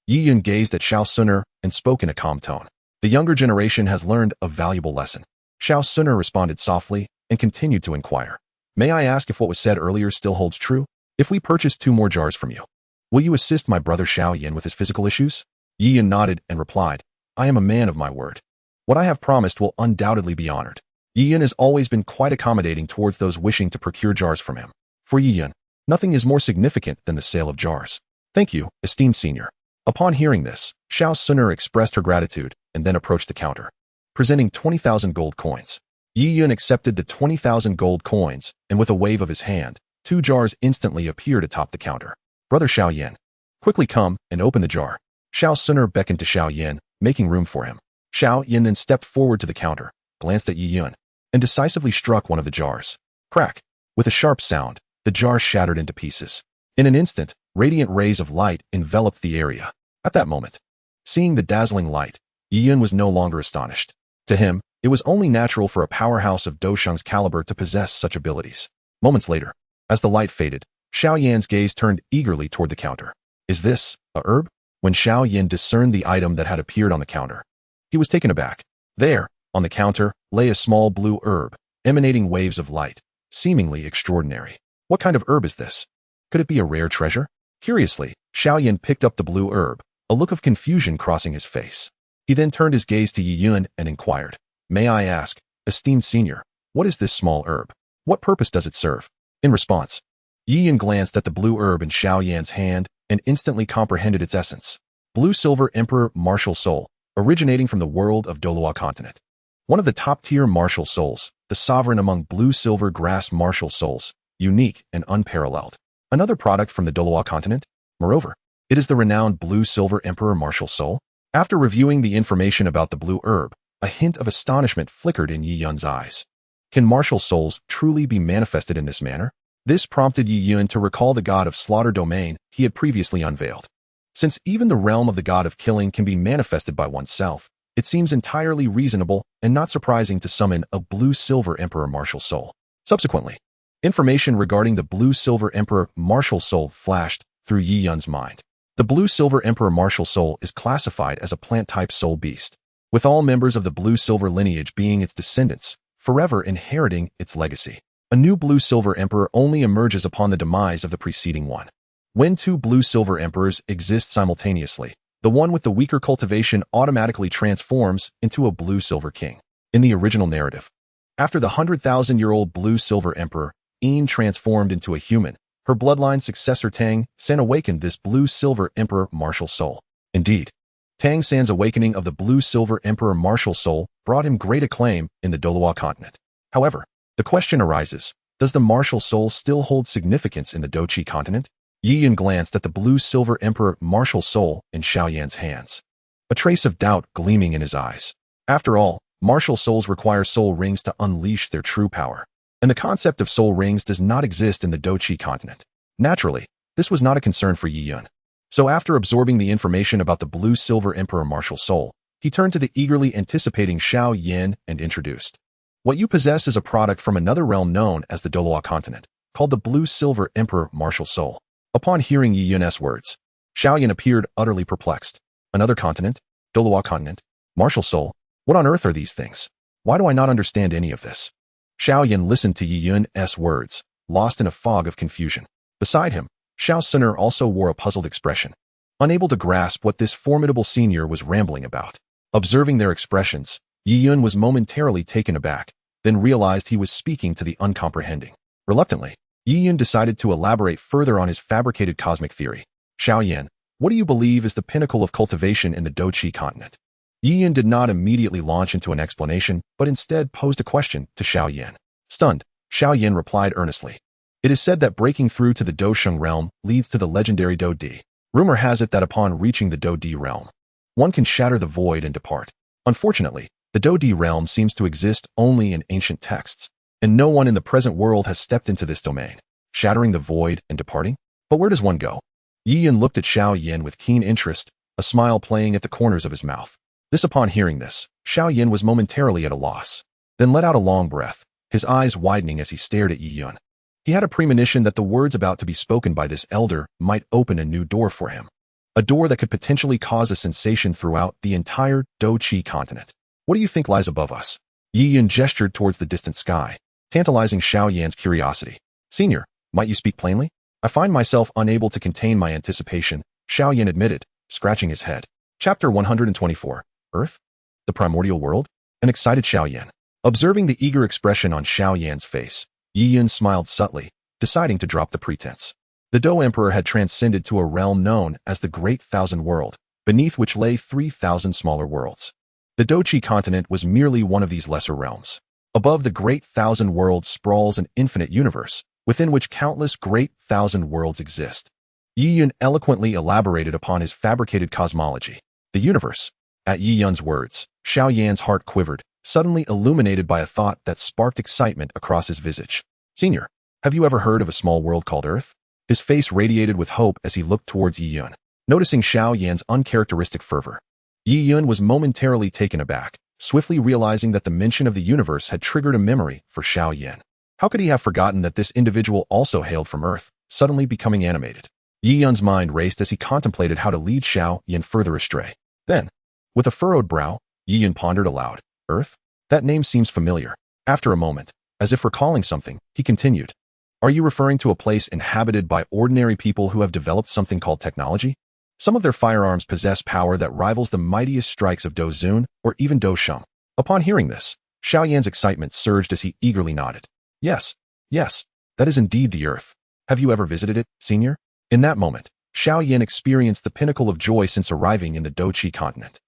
Yi Yun gazed at Xiao Suner and spoke in a calm tone. The younger generation has learned a valuable lesson. Xiao Suner responded softly and continued to inquire. May I ask if what was said earlier still holds true? If we purchase 2 more jars from you, will you assist my brother Xiao Yin with his physical issues? Yi Yun nodded and replied, I am a man of my word. What I have promised will undoubtedly be honored. Yi Yun has always been quite accommodating towards those wishing to procure jars from him. For Yi Yun, nothing is more significant than the sale of jars. Thank you, esteemed senior. Upon hearing this, Xiao Suner expressed her gratitude and then approached the counter, presenting 20,000 gold coins. Yi Yun accepted the 20,000 gold coins, and with a wave of his hand, 2 jars instantly appeared atop the counter. Brother Xiao Yin, quickly come and open the jar. Xiao Suner beckoned to Xiao Yin, making room for him. Xiao Yin then stepped forward to the counter, glanced at Yi Yun, and decisively struck one of the jars. Crack! With a sharp sound, the jar shattered into pieces. In an instant, radiant rays of light enveloped the area. At that moment, seeing the dazzling light, Yi Yun was no longer astonished. To him, it was only natural for a powerhouse of Dou Sheng's caliber to possess such abilities. Moments later, as the light faded, Xiao Yan's gaze turned eagerly toward the counter. Is this a herb? When Xiao Yan discerned the item that had appeared on the counter, he was taken aback. There, on the counter, lay a small blue herb, emanating waves of light, seemingly extraordinary. What kind of herb is this? Could it be a rare treasure? Curiously, Xiao Yan picked up the blue herb, a look of confusion crossing his face. He then turned his gaze to Yi Yun and inquired, May I ask, esteemed senior, what is this small herb? What purpose does it serve? In response, Yi Yun glanced at the blue herb in Xiao Yan's hand and instantly comprehended its essence. Blue-Silver Emperor Martial Soul, originating from the world of Douluo continent. One of the top-tier martial souls, the sovereign among blue-silver grass martial souls, unique and unparalleled. Another product from the Douluo continent? Moreover, it is the renowned Blue-Silver Emperor Martial Soul. After reviewing the information about the blue herb, a hint of astonishment flickered in Yi Yun's eyes. Can martial souls truly be manifested in this manner? This prompted Yi Yun to recall the god of slaughter domain he had previously unveiled. Since even the realm of the god of killing can be manifested by oneself, it seems entirely reasonable and not surprising to summon a blue-silver emperor martial soul. Subsequently, information regarding the blue-silver emperor martial soul flashed through Yi Yun's mind. The blue-silver emperor martial soul is classified as a plant-type soul beast, with all members of the blue-silver lineage being its descendants, forever inheriting its legacy. A new blue-silver emperor only emerges upon the demise of the preceding one. When two blue-silver emperors exist simultaneously, the one with the weaker cultivation automatically transforms into a blue-silver king. In the original narrative, after the 100,000-year-old blue-silver emperor, Yin transformed into a human, her bloodline successor Tang San awakened this blue-silver emperor martial soul. Indeed, Tang San's awakening of the blue-silver emperor martial soul brought him great acclaim in the Douluo continent. However, the question arises, does the martial soul still hold significance in the Dou Qi continent? Yi Yun glanced at the blue-silver emperor martial soul in Xiao Yan's hands, a trace of doubt gleaming in his eyes. After all, martial souls require soul rings to unleash their true power, and the concept of soul rings does not exist in the Dou Qi continent. Naturally, this was not a concern for Yi Yun. So after absorbing the information about the blue-silver emperor martial soul, he turned to the eagerly anticipating Xiao Yan and introduced. What you possess is a product from another realm known as the Douluo continent, called the blue-silver emperor martial soul. Upon hearing Yi Yun's words, Xiao Yan appeared utterly perplexed. Another continent? Douluo continent? Martial soul? What on earth are these things? Why do I not understand any of this? Xiao Yan listened to Yi Yun's words, lost in a fog of confusion. Beside him, Xiao Suner also wore a puzzled expression, unable to grasp what this formidable senior was rambling about. Observing their expressions, Yi Yun was momentarily taken aback, then realized he was speaking to the uncomprehending. Reluctantly, Yi Yun decided to elaborate further on his fabricated cosmic theory. Xiao Yan, what do you believe is the pinnacle of cultivation in the Dou Qi continent? Yi Yun did not immediately launch into an explanation, but instead posed a question to Xiao Yan. Stunned, Xiao Yan replied earnestly. It is said that breaking through to the Dou Sheng realm leads to the legendary Dou Di. Rumor has it that upon reaching the Dou Di realm, one can shatter the void and depart. Unfortunately, the Dou Di realm seems to exist only in ancient texts, and no one in the present world has stepped into this domain. Shattering the void and departing? But where does one go? Yi Yun looked at Xiao Yan with keen interest, a smile playing at the corners of his mouth. Upon hearing this, Xiao Yan was momentarily at a loss, then let out a long breath, his eyes widening as he stared at Yi Yun. He had a premonition that the words about to be spoken by this elder might open a new door for him, a door that could potentially cause a sensation throughout the entire Dou Qi continent. What do you think lies above us? Yi Yun gestured towards the distant sky, tantalizing Xiao Yan's curiosity. Senior, might you speak plainly? I find myself unable to contain my anticipation, Xiao Yan admitted, scratching his head. Chapter 124. Earth? The primordial world? An excited Xiao Yan. Observing the eager expression on Xiao Yan's face, Yi Yun smiled subtly, deciding to drop the pretense. The Dou Emperor had transcended to a realm known as the Great Thousand World, beneath which lay 3,000 smaller worlds. The Dou Qi continent was merely one of these lesser realms. Above the Great Thousand Worlds sprawls an infinite universe, within which countless Great Thousand Worlds exist. Yi Yun eloquently elaborated upon his fabricated cosmology. The universe. At Yi Yun's words, Xiao Yan's heart quivered, suddenly illuminated by a thought that sparked excitement across his visage. Senior, have you ever heard of a small world called Earth? His face radiated with hope as he looked towards Yi Yun, noticing Xiao Yan's uncharacteristic fervor. Yi Yun was momentarily taken aback, swiftly realizing that the mention of the universe had triggered a memory for Xiao Yan. How could he have forgotten that this individual also hailed from Earth, suddenly becoming animated? Yi Yun's mind raced as he contemplated how to lead Xiao Yan further astray. Then, with a furrowed brow, Yi Yun pondered aloud. Earth? That name seems familiar. After a moment, as if recalling something, he continued. Are you referring to a place inhabited by ordinary people who have developed something called technology? Some of their firearms possess power that rivals the mightiest strikes of Dou Zun or even Dou Sheng. Upon hearing this, Xiao Yan's excitement surged as he eagerly nodded. Yes, that is indeed the Earth. Have you ever visited it, senior? In that moment, Xiao Yan experienced the pinnacle of joy since arriving in the Dou Qi continent.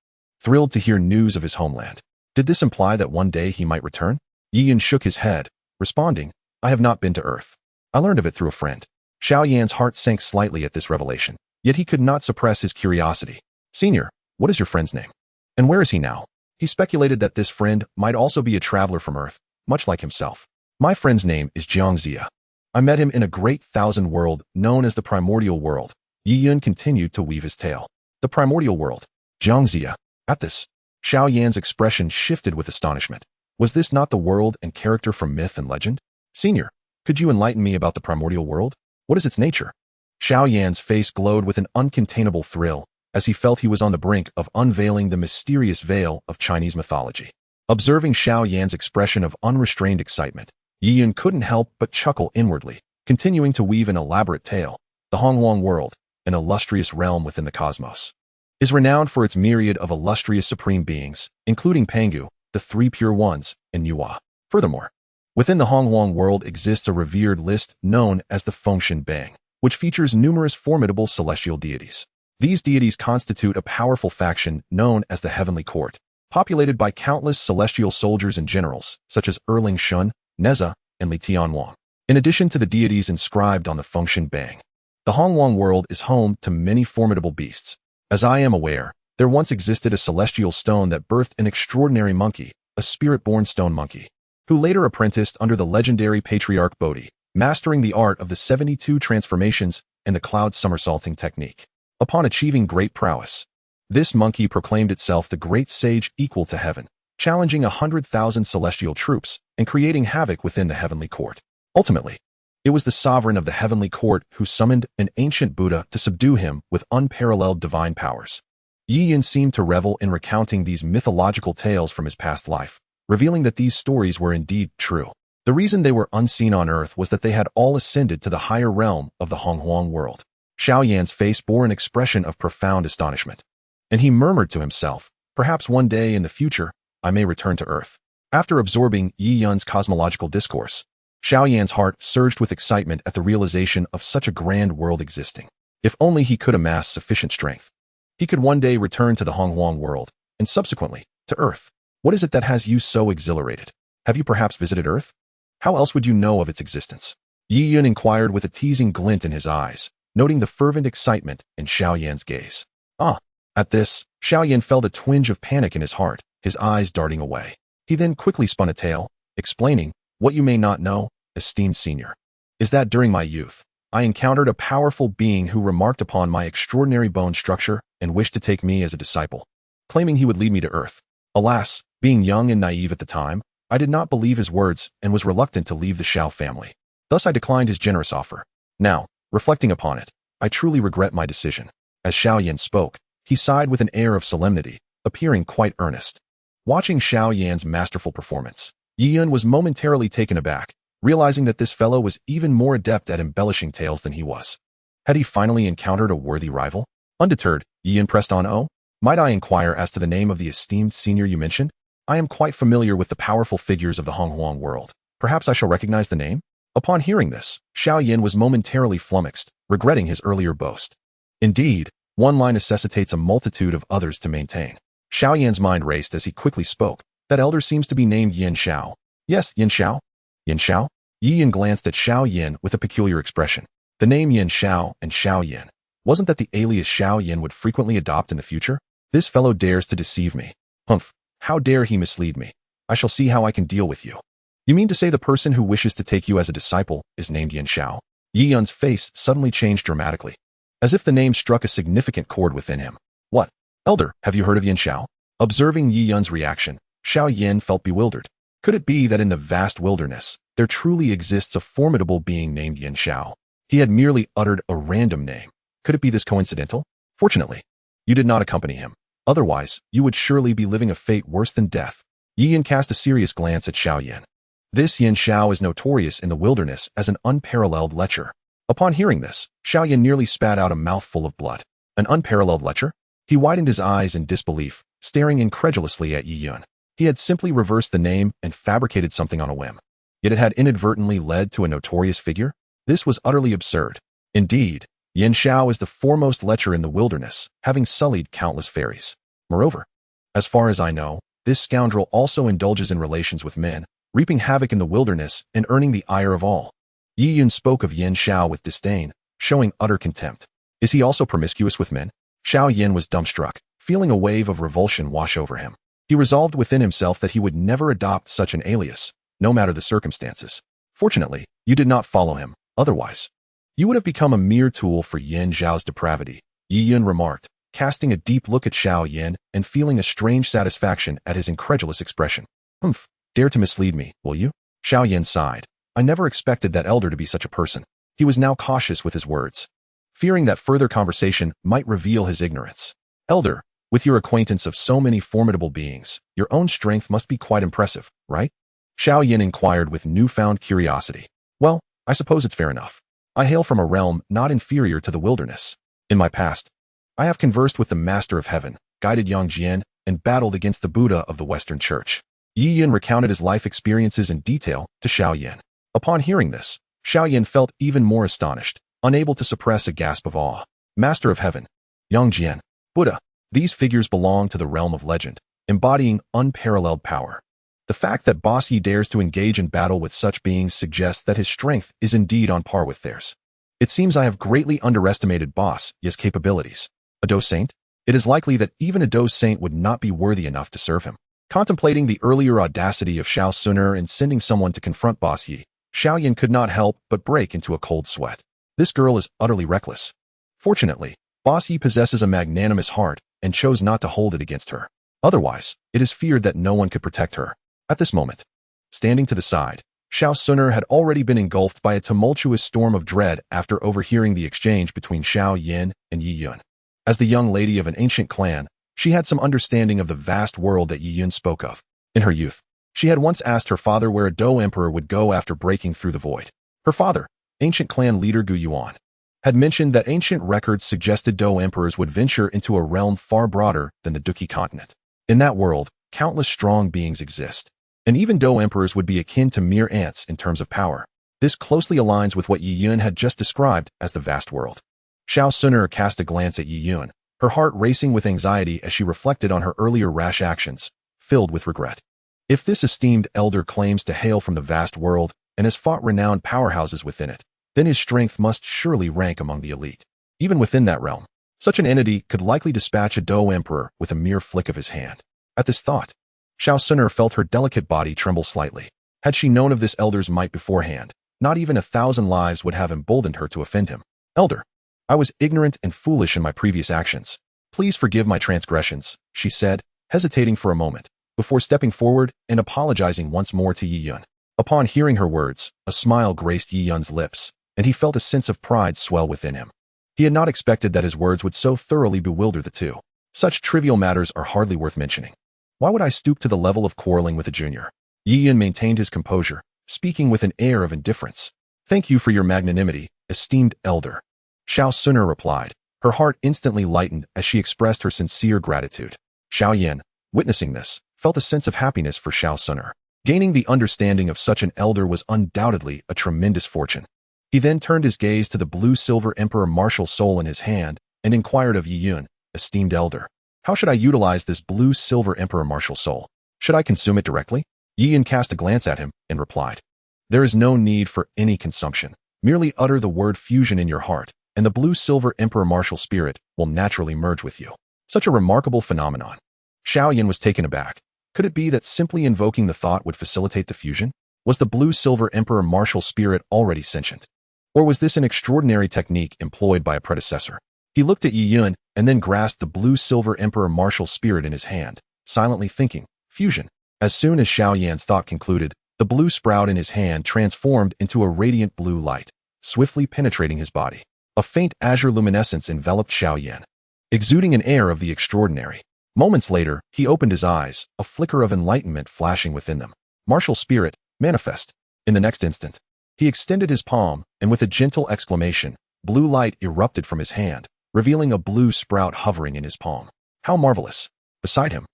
Thrilled to hear news of his homeland. Did this imply that one day he might return? Yi Yun shook his head, responding, I have not been to Earth. I learned of it through a friend. Xiao Yan's heart sank slightly at this revelation, yet he could not suppress his curiosity. Senior, what is your friend's name? And where is he now? He speculated that this friend might also be a traveler from Earth, much like himself. My friend's name is Jiangxia. I met him in a great thousand world known as the Primordial World. Yi Yun continued to weave his tale. The Primordial World. Jiangxia. At this, Xiao Yan's expression shifted with astonishment. Was this not the world and character from myth and legend? Senior, could you enlighten me about the Primordial World? What is its nature? Xiao Yan's face glowed with an uncontainable thrill as he felt he was on the brink of unveiling the mysterious veil of Chinese mythology. Observing Xiao Yan's expression of unrestrained excitement, Yi Yun couldn't help but chuckle inwardly, continuing to weave an elaborate tale. The Hongwang World, an illustrious realm within the cosmos, is renowned for its myriad of illustrious supreme beings, including Pangu, the Three Pure Ones, and Yuhua. Furthermore, within the Hongwang World exists a revered list known as the Fengshen Bang, which features numerous formidable celestial deities. These deities constitute a powerful faction known as the Heavenly Court, populated by countless celestial soldiers and generals, such as Erling Shun, Neza, and Li Tianwang. In addition to the deities inscribed on the Fengshen Bang, the Hongwang World is home to many formidable beasts. As I am aware, there once existed a celestial stone that birthed an extraordinary monkey, a spirit-born stone monkey, who later apprenticed under the legendary patriarch Bodhi, mastering the art of the 72 transformations and the cloud somersaulting technique. Upon achieving great prowess, this monkey proclaimed itself the great sage equal to heaven, challenging 100,000 celestial troops and creating havoc within the heavenly court. Ultimately, it was the sovereign of the heavenly court who summoned an ancient Buddha to subdue him with unparalleled divine powers. Yi Yun seemed to revel in recounting these mythological tales from his past life, revealing that these stories were indeed true. The reason they were unseen on Earth was that they had all ascended to the higher realm of the Hongwang World. Xiao Yan's face bore an expression of profound astonishment, and he murmured to himself, perhaps one day in the future, I may return to Earth. After absorbing Yi Yun's cosmological discourse, Xiao Yan's heart surged with excitement at the realization of such a grand world existing. If only he could amass sufficient strength, he could one day return to the Hongwang World, and subsequently, to Earth. What is it that has you so exhilarated? Have you perhaps visited Earth? How else would you know of its existence? Yi Yun inquired with a teasing glint in his eyes, noting the fervent excitement in Xiao Yan's gaze. At this, Xiao Yan felt a twinge of panic in his heart, his eyes darting away. He then quickly spun a tale, explaining, what you may not know, esteemed senior, is that during my youth, I encountered a powerful being who remarked upon my extraordinary bone structure and wished to take me as a disciple, claiming he would lead me to Earth. Alas, being young and naive at the time, I did not believe his words and was reluctant to leave the Xiao family. Thus I declined his generous offer. Now, reflecting upon it, I truly regret my decision. As Xiao Yan spoke, he sighed with an air of solemnity, appearing quite earnest. Watching Xiao Yan's masterful performance, Yi Yun was momentarily taken aback, realizing that this fellow was even more adept at embellishing tales than he was. Had he finally encountered a worthy rival? Undeterred, Yi Yun pressed on. Oh, might I inquire as to the name of the esteemed senior you mentioned? I am quite familiar with the powerful figures of the Hongwang World. Perhaps I shall recognize the name? Upon hearing this, Xiao Yan was momentarily flummoxed, regretting his earlier boast. Indeed, one line necessitates a multitude of others to maintain. Xiao Yan's mind raced as he quickly spoke. That elder seems to be named Yin Xiao. Yes, Yin Xiao. Yin Xiao? Yi Yun glanced at Xiao Yan with a peculiar expression. The name Yin Xiao and Xiao Yan. Wasn't that the alias Xiao Yan would frequently adopt in the future? This fellow dares to deceive me. Humph, how dare he mislead me? I shall see how I can deal with you. You mean to say the person who wishes to take you as a disciple is named Yin Xiao? Yi Yun's face suddenly changed dramatically, as if the name struck a significant chord within him. What? Elder, have you heard of Yin Xiao? Observing Yi Yun's reaction, Xiao Yan felt bewildered. Could it be that in the vast wilderness, there truly exists a formidable being named Yin Xiao? He had merely uttered a random name. Could it be this coincidental? Fortunately, you did not accompany him. Otherwise, you would surely be living a fate worse than death. Yi Yun cast a serious glance at Xiao Yan. This Yin Xiao is notorious in the wilderness as an unparalleled lecher. Upon hearing this, Xiao Yan nearly spat out a mouthful of blood. An unparalleled lecher? He widened his eyes in disbelief, staring incredulously at Yi Yun. He had simply reversed the name and fabricated something on a whim. Yet it had inadvertently led to a notorious figure? This was utterly absurd. Indeed, Yin Xiao is the foremost lecher in the wilderness, having sullied countless fairies. Moreover, as far as I know, this scoundrel also indulges in relations with men, reaping havoc in the wilderness and earning the ire of all. Yi Yun spoke of Yin Xiao with disdain, showing utter contempt. Is he also promiscuous with men? Xiao Yan was dumbstruck, feeling a wave of revulsion wash over him. He resolved within himself that he would never adopt such an alias, no matter the circumstances. Fortunately, you did not follow him, otherwise you would have become a mere tool for Yin Zhao's depravity, Yi Yun remarked, casting a deep look at Xiao Yin and feeling a strange satisfaction at his incredulous expression. Humph, dare to mislead me, will you? Xiao Yin sighed. I never expected that elder to be such a person. He was now cautious with his words, fearing that further conversation might reveal his ignorance. Elder, with your acquaintance of so many formidable beings, your own strength must be quite impressive, right? Xiao Yin inquired with newfound curiosity. Well, I suppose it's fair enough. I hail from a realm not inferior to the wilderness. In my past, I have conversed with the Master of Heaven, guided Yang Jian, and battled against the Buddha of the Western Church. Yi Yin recounted his life experiences in detail to Xiao Yin. Upon hearing this, Xiao Yin felt even more astonished, unable to suppress a gasp of awe. Master of Heaven, Yang Jian, Buddha, these figures belong to the realm of legend, embodying unparalleled power. The fact that Boss Yi dares to engage in battle with such beings suggests that his strength is indeed on par with theirs. It seems I have greatly underestimated Boss Yi's capabilities. A Dou Saint? It is likely that even a Dou Saint would not be worthy enough to serve him. Contemplating the earlier audacity of Xiao Suner in sending someone to confront Boss Yi, Xiao Yin could not help but break into a cold sweat. This girl is utterly reckless. Fortunately, Boss Yi possesses a magnanimous heart and chose not to hold it against her. Otherwise, it is feared that no one could protect her. At this moment, standing to the side, Xiao Suner had already been engulfed by a tumultuous storm of dread after overhearing the exchange between Xiao Yin and Yi Yun. As the young lady of an ancient clan, she had some understanding of the vast world that Yi Yun spoke of. In her youth, she had once asked her father where a Dou emperor would go after breaking through the void. Her father, ancient clan leader Gu Yuan, had mentioned that ancient records suggested Dou emperors would venture into a realm far broader than the Dou Qi continent. In that world, countless strong beings exist, and even Dou emperors would be akin to mere ants in terms of power. This closely aligns with what Yi Yun had just described as the vast world. Xiao Suner cast a glance at Yi Yun, her heart racing with anxiety as she reflected on her earlier rash actions, filled with regret. If this esteemed elder claims to hail from the vast world and has fought renowned powerhouses within it, then his strength must surely rank among the elite. Even within that realm, such an entity could likely dispatch a Dou emperor with a mere flick of his hand. At this thought, Xiao Suner felt her delicate body tremble slightly. Had she known of this elder's might beforehand, not even 1,000 lives would have emboldened her to offend him. Elder, I was ignorant and foolish in my previous actions. Please forgive my transgressions, she said, hesitating for a moment, before stepping forward and apologizing once more to Yi Yun. Upon hearing her words, a smile graced Yi Yun's lips, and he felt a sense of pride swell within him. He had not expected that his words would so thoroughly bewilder the two. Such trivial matters are hardly worth mentioning. Why would I stoop to the level of quarreling with a junior? Yi Yun maintained his composure, speaking with an air of indifference. Thank you for your magnanimity, esteemed elder. Xiao Suner replied, her heart instantly lightened as she expressed her sincere gratitude. Xiao Yin, witnessing this, felt a sense of happiness for Xiao Suner. Gaining the understanding of such an elder was undoubtedly a tremendous fortune. He then turned his gaze to the blue-silver Emperor Martial Soul in his hand and inquired of Yi Yun, esteemed elder. How should I utilize this blue-silver Emperor Martial Soul? Should I consume it directly? Yi Yun cast a glance at him and replied, there is no need for any consumption. Merely utter the word fusion in your heart, and the blue-silver Emperor Martial Spirit will naturally merge with you. Such a remarkable phenomenon. Xiao Yin was taken aback. Could it be that simply invoking the thought would facilitate the fusion? Was the blue-silver Emperor Martial Spirit already sentient? Or was this an extraordinary technique employed by a predecessor? He looked at Yi Yun and then grasped the blue-silver Emperor Martial Spirit in his hand, silently thinking, fusion. As soon as Xiao Yan's thought concluded, the blue sprout in his hand transformed into a radiant blue light, swiftly penetrating his body. A faint azure luminescence enveloped Xiao Yan, exuding an air of the extraordinary. Moments later, he opened his eyes, a flicker of enlightenment flashing within them. Martial Spirit, manifest. In the next instant, he extended his palm, and with a gentle exclamation, blue light erupted from his hand, revealing a blue sprout hovering in his palm. How marvelous! Beside him,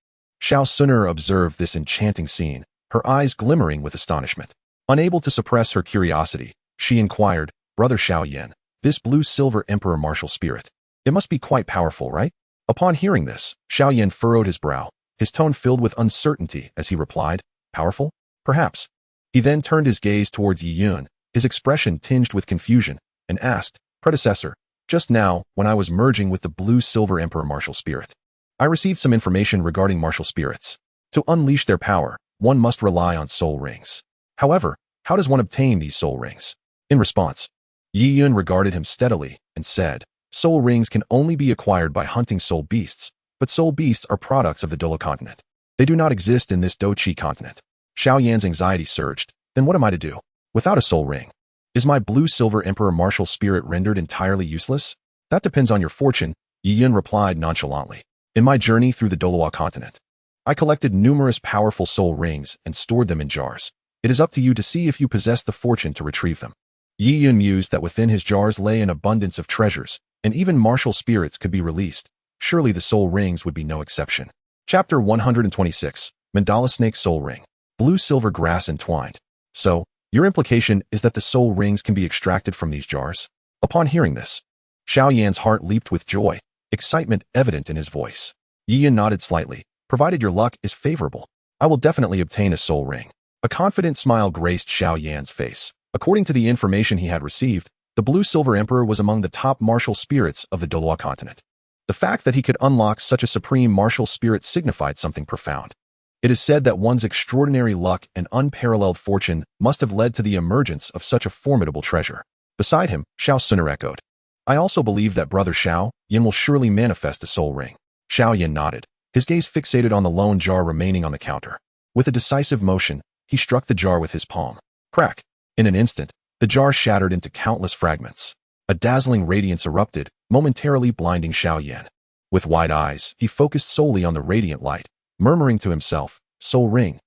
Xiao Suner observed this enchanting scene, her eyes glimmering with astonishment. Unable to suppress her curiosity, she inquired, Brother Xiao Yan, this blue-silver Emperor Martial Spirit, it must be quite powerful, right? Upon hearing this, Xiao Yan furrowed his brow, his tone filled with uncertainty as he replied, powerful? Perhaps. He then turned his gaze towards Yi Yun, his expression tinged with confusion, and asked, Predecessor, just now, when I was merging with the blue-silver Emperor Martial Spirit, I received some information regarding martial spirits. To unleash their power, one must rely on soul rings. However, how does one obtain these soul rings? In response, Yi Yun regarded him steadily and said, soul rings can only be acquired by hunting soul beasts, but soul beasts are products of the Douluo continent. They do not exist in this Dou Qi continent. Xiao Yan's anxiety surged. Then what am I to do? Without a soul ring, is my blue-silver emperor martial spirit rendered entirely useless? That depends on your fortune, Yi Yun replied nonchalantly. In my journey through the Douluo continent, I collected numerous powerful soul rings and stored them in jars. It is up to you to see if you possess the fortune to retrieve them. Yi Yun mused that within his jars lay an abundance of treasures, and even martial spirits could be released. Surely the soul rings would be no exception. Chapter 126, Mandala Snake Soul Ring. Blue-silver grass entwined. So, your implication is that the soul rings can be extracted from these jars? Upon hearing this, Xiao Yan's heart leaped with joy, excitement evident in his voice. Yi Yun nodded slightly. Provided your luck is favorable, I will definitely obtain a soul ring. A confident smile graced Xiao Yan's face. According to the information he had received, the Blue-Silver Emperor was among the top martial spirits of the Douluo continent. The fact that he could unlock such a supreme martial spirit signified something profound. It is said that one's extraordinary luck and unparalleled fortune must have led to the emergence of such a formidable treasure. Beside him, Xiao Suner echoed. I also believe that brother Xiao Yan will surely manifest a soul ring. Xiao Yan nodded, his gaze fixated on the lone jar remaining on the counter. With a decisive motion, he struck the jar with his palm. Crack! In an instant, the jar shattered into countless fragments. A dazzling radiance erupted, momentarily blinding Xiao Yan. With wide eyes, he focused solely on the radiant light, murmuring to himself, soul ring,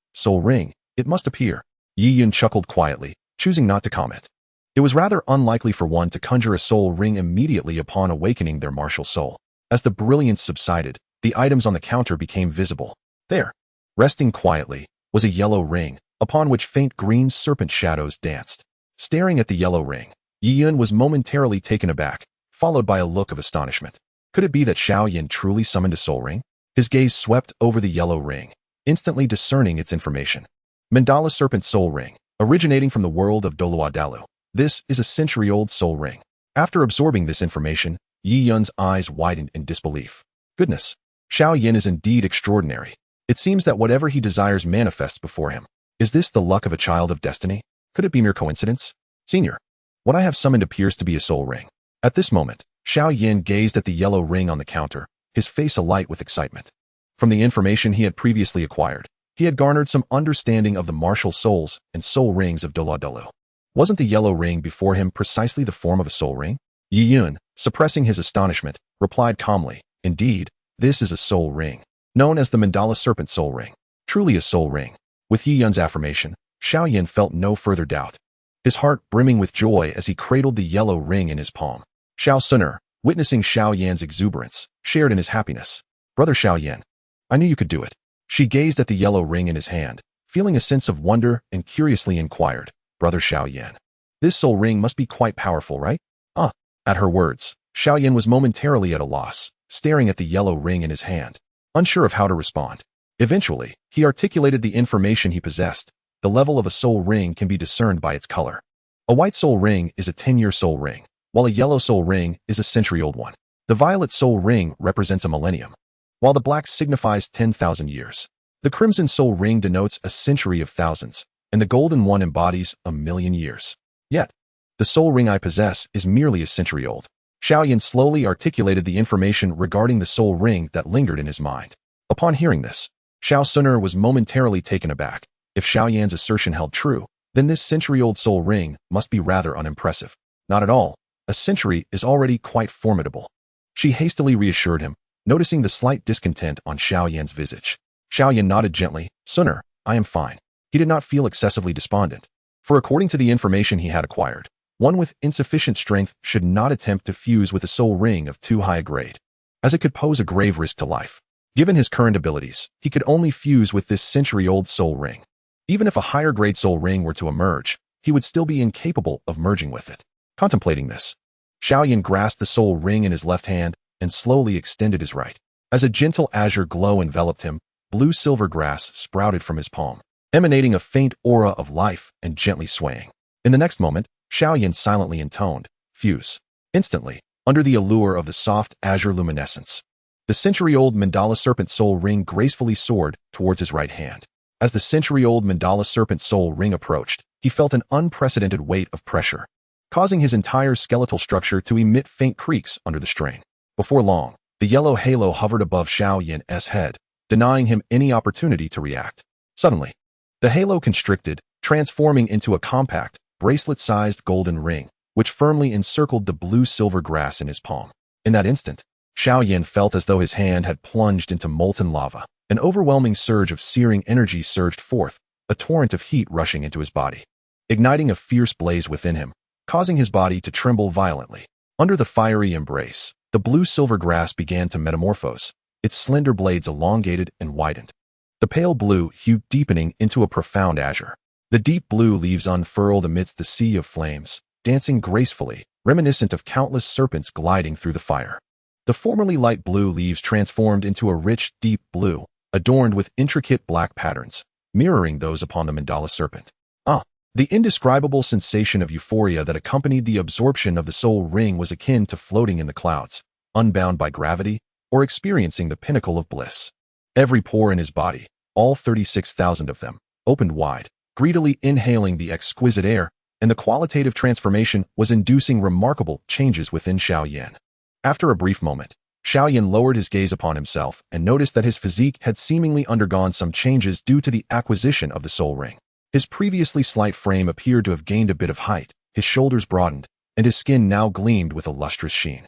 it must appear. Yi Yun chuckled quietly, choosing not to comment. It was rather unlikely for one to conjure a soul ring immediately upon awakening their martial soul. As the brilliance subsided, the items on the counter became visible. There, resting quietly, was a yellow ring, upon which faint green serpent shadows danced. Staring at the yellow ring, Yi Yun was momentarily taken aback, followed by a look of astonishment. Could it be that Xiao Yan truly summoned a soul ring? His gaze swept over the yellow ring, instantly discerning its information. Mandala Serpent Soul Ring, originating from the world of Douluo Dalu. This is a century-old soul ring. After absorbing this information, Yi Yun's eyes widened in disbelief. Goodness, Xiao Yan is indeed extraordinary. It seems that whatever he desires manifests before him. Is this the luck of a child of destiny? Could it be mere coincidence? Senior, what I have summoned appears to be a soul ring. At this moment, Xiao Yan gazed at the yellow ring on the counter, his face alight with excitement. From the information he had previously acquired, he had garnered some understanding of the martial souls and soul rings of Douluo. Wasn't the yellow ring before him precisely the form of a soul ring? Yi Yun, suppressing his astonishment, replied calmly, indeed, this is a soul ring, known as the Mandala Serpent Soul Ring. Truly a soul ring. With Yi Yun's affirmation, Xiao Yan felt no further doubt, his heart brimming with joy as he cradled the yellow ring in his palm. Xiao Suner, witnessing Xiao Yan's exuberance, shared in his happiness. Brother Xiao Yan, I knew you could do it. She gazed at the yellow ring in his hand, feeling a sense of wonder and curiously inquired, Brother Xiao Yan, this soul ring must be quite powerful, right? At her words, Xiao Yan was momentarily at a loss, staring at the yellow ring in his hand, unsure of how to respond. Eventually, he articulated the information he possessed. The level of a soul ring can be discerned by its color. A white soul ring is a 10-year soul ring, while a yellow soul ring is a century-old one. The violet soul ring represents a millennium, while the black signifies 10,000 years. The crimson soul ring denotes a century of thousands, and the golden one embodies 1,000,000 years. Yet, the soul ring I possess is merely a century old. Xiao Yan slowly articulated the information regarding the soul ring that lingered in his mind. Upon hearing this, Xiao Suner was momentarily taken aback. If Xiao Yan's assertion held true, then this century-old soul ring must be rather unimpressive. Not at all. A century is already quite formidable. She hastily reassured him, noticing the slight discontent on Xiao Yan's visage. Xiao Yan nodded gently. Suner, I am fine. He did not feel excessively despondent. For according to the information he had acquired, one with insufficient strength should not attempt to fuse with a soul ring of too high a grade, as it could pose a grave risk to life. Given his current abilities, he could only fuse with this century-old soul ring. Even if a higher-grade soul ring were to emerge, he would still be incapable of merging with it. Contemplating this, Xiao Yan grasped the soul ring in his left hand and slowly extended his right. As a gentle azure glow enveloped him, blue-silver grass sprouted from his palm, emanating a faint aura of life and gently swaying. In the next moment, Xiao Yan silently intoned, fuse. Instantly, under the allure of the soft azure luminescence, the century-old Mandala Serpent Soul Ring gracefully soared towards his right hand. As the century-old mandala serpent soul ring approached, he felt an unprecedented weight of pressure, causing his entire skeletal structure to emit faint creaks under the strain. Before long, the yellow halo hovered above Xiao Yan's head, denying him any opportunity to react. Suddenly, the halo constricted, transforming into a compact, bracelet-sized golden ring, which firmly encircled the blue-silver grass in his palm. In that instant, Xiao Yan felt as though his hand had plunged into molten lava. An overwhelming surge of searing energy surged forth, a torrent of heat rushing into his body, igniting a fierce blaze within him, causing his body to tremble violently. Under the fiery embrace, the blue-silver grass began to metamorphose, its slender blades elongated and widened, the pale blue hue deepening into a profound azure. The deep blue leaves unfurled amidst the sea of flames, dancing gracefully, reminiscent of countless serpents gliding through the fire. The formerly light blue leaves transformed into a rich, deep blue, adorned with intricate black patterns, mirroring those upon the mandala serpent. The indescribable sensation of euphoria that accompanied the absorption of the soul ring was akin to floating in the clouds, unbound by gravity, or experiencing the pinnacle of bliss. Every pore in his body, all 36,000 of them, opened wide, greedily inhaling the exquisite air, and the qualitative transformation was inducing remarkable changes within Xiao Yan. After a brief moment, Xiao Yan lowered his gaze upon himself and noticed that his physique had seemingly undergone some changes due to the acquisition of the soul ring. His previously slight frame appeared to have gained a bit of height, his shoulders broadened, and his skin now gleamed with a lustrous sheen.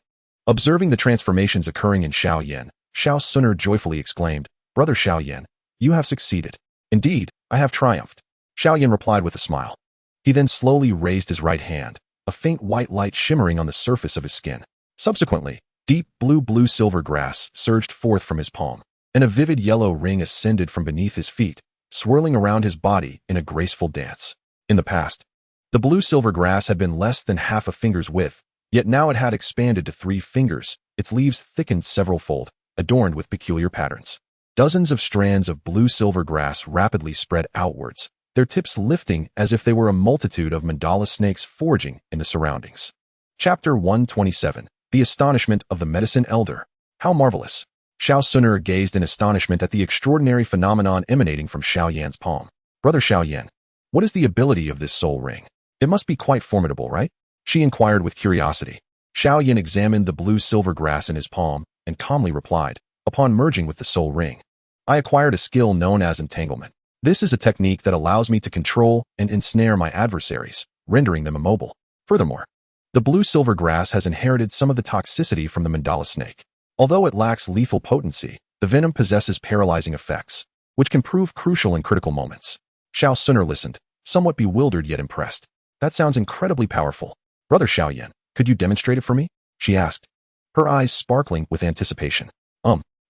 Observing the transformations occurring in Xiao Yan, Xiao Suner joyfully exclaimed, "Brother Xiao Yan, you have succeeded. Indeed, I have triumphed." Xiao Yan replied with a smile. He then slowly raised his right hand, a faint white light shimmering on the surface of his skin. Subsequently, deep blue-silver grass surged forth from his palm, and a vivid yellow ring ascended from beneath his feet, swirling around his body in a graceful dance. In the past, the blue-silver grass had been less than half a finger's width, yet now it had expanded to 3 fingers, its leaves thickened several-fold, adorned with peculiar patterns. Dozens of strands of blue-silver grass rapidly spread outwards, their tips lifting as if they were a multitude of mandala snakes foraging in the surroundings. Chapter 127. The Astonishment of the Medicine Elder. How marvelous! Xiao Suner gazed in astonishment at the extraordinary phenomenon emanating from Xiao Yan's palm. Brother Xiao Yan, what is the ability of this soul ring? It must be quite formidable, right? She inquired with curiosity. Xiao Yan examined the blue-silver grass in his palm and calmly replied, upon merging with the soul ring, I acquired a skill known as entanglement. This is a technique that allows me to control and ensnare my adversaries, rendering them immobile. Furthermore, the blue-silver grass has inherited some of the toxicity from the mandala snake. Although it lacks lethal potency, the venom possesses paralyzing effects, which can prove crucial in critical moments. Xiao Suner listened, somewhat bewildered yet impressed. That sounds incredibly powerful. Brother Xiao Yan, could you demonstrate it for me? She asked, her eyes sparkling with anticipation.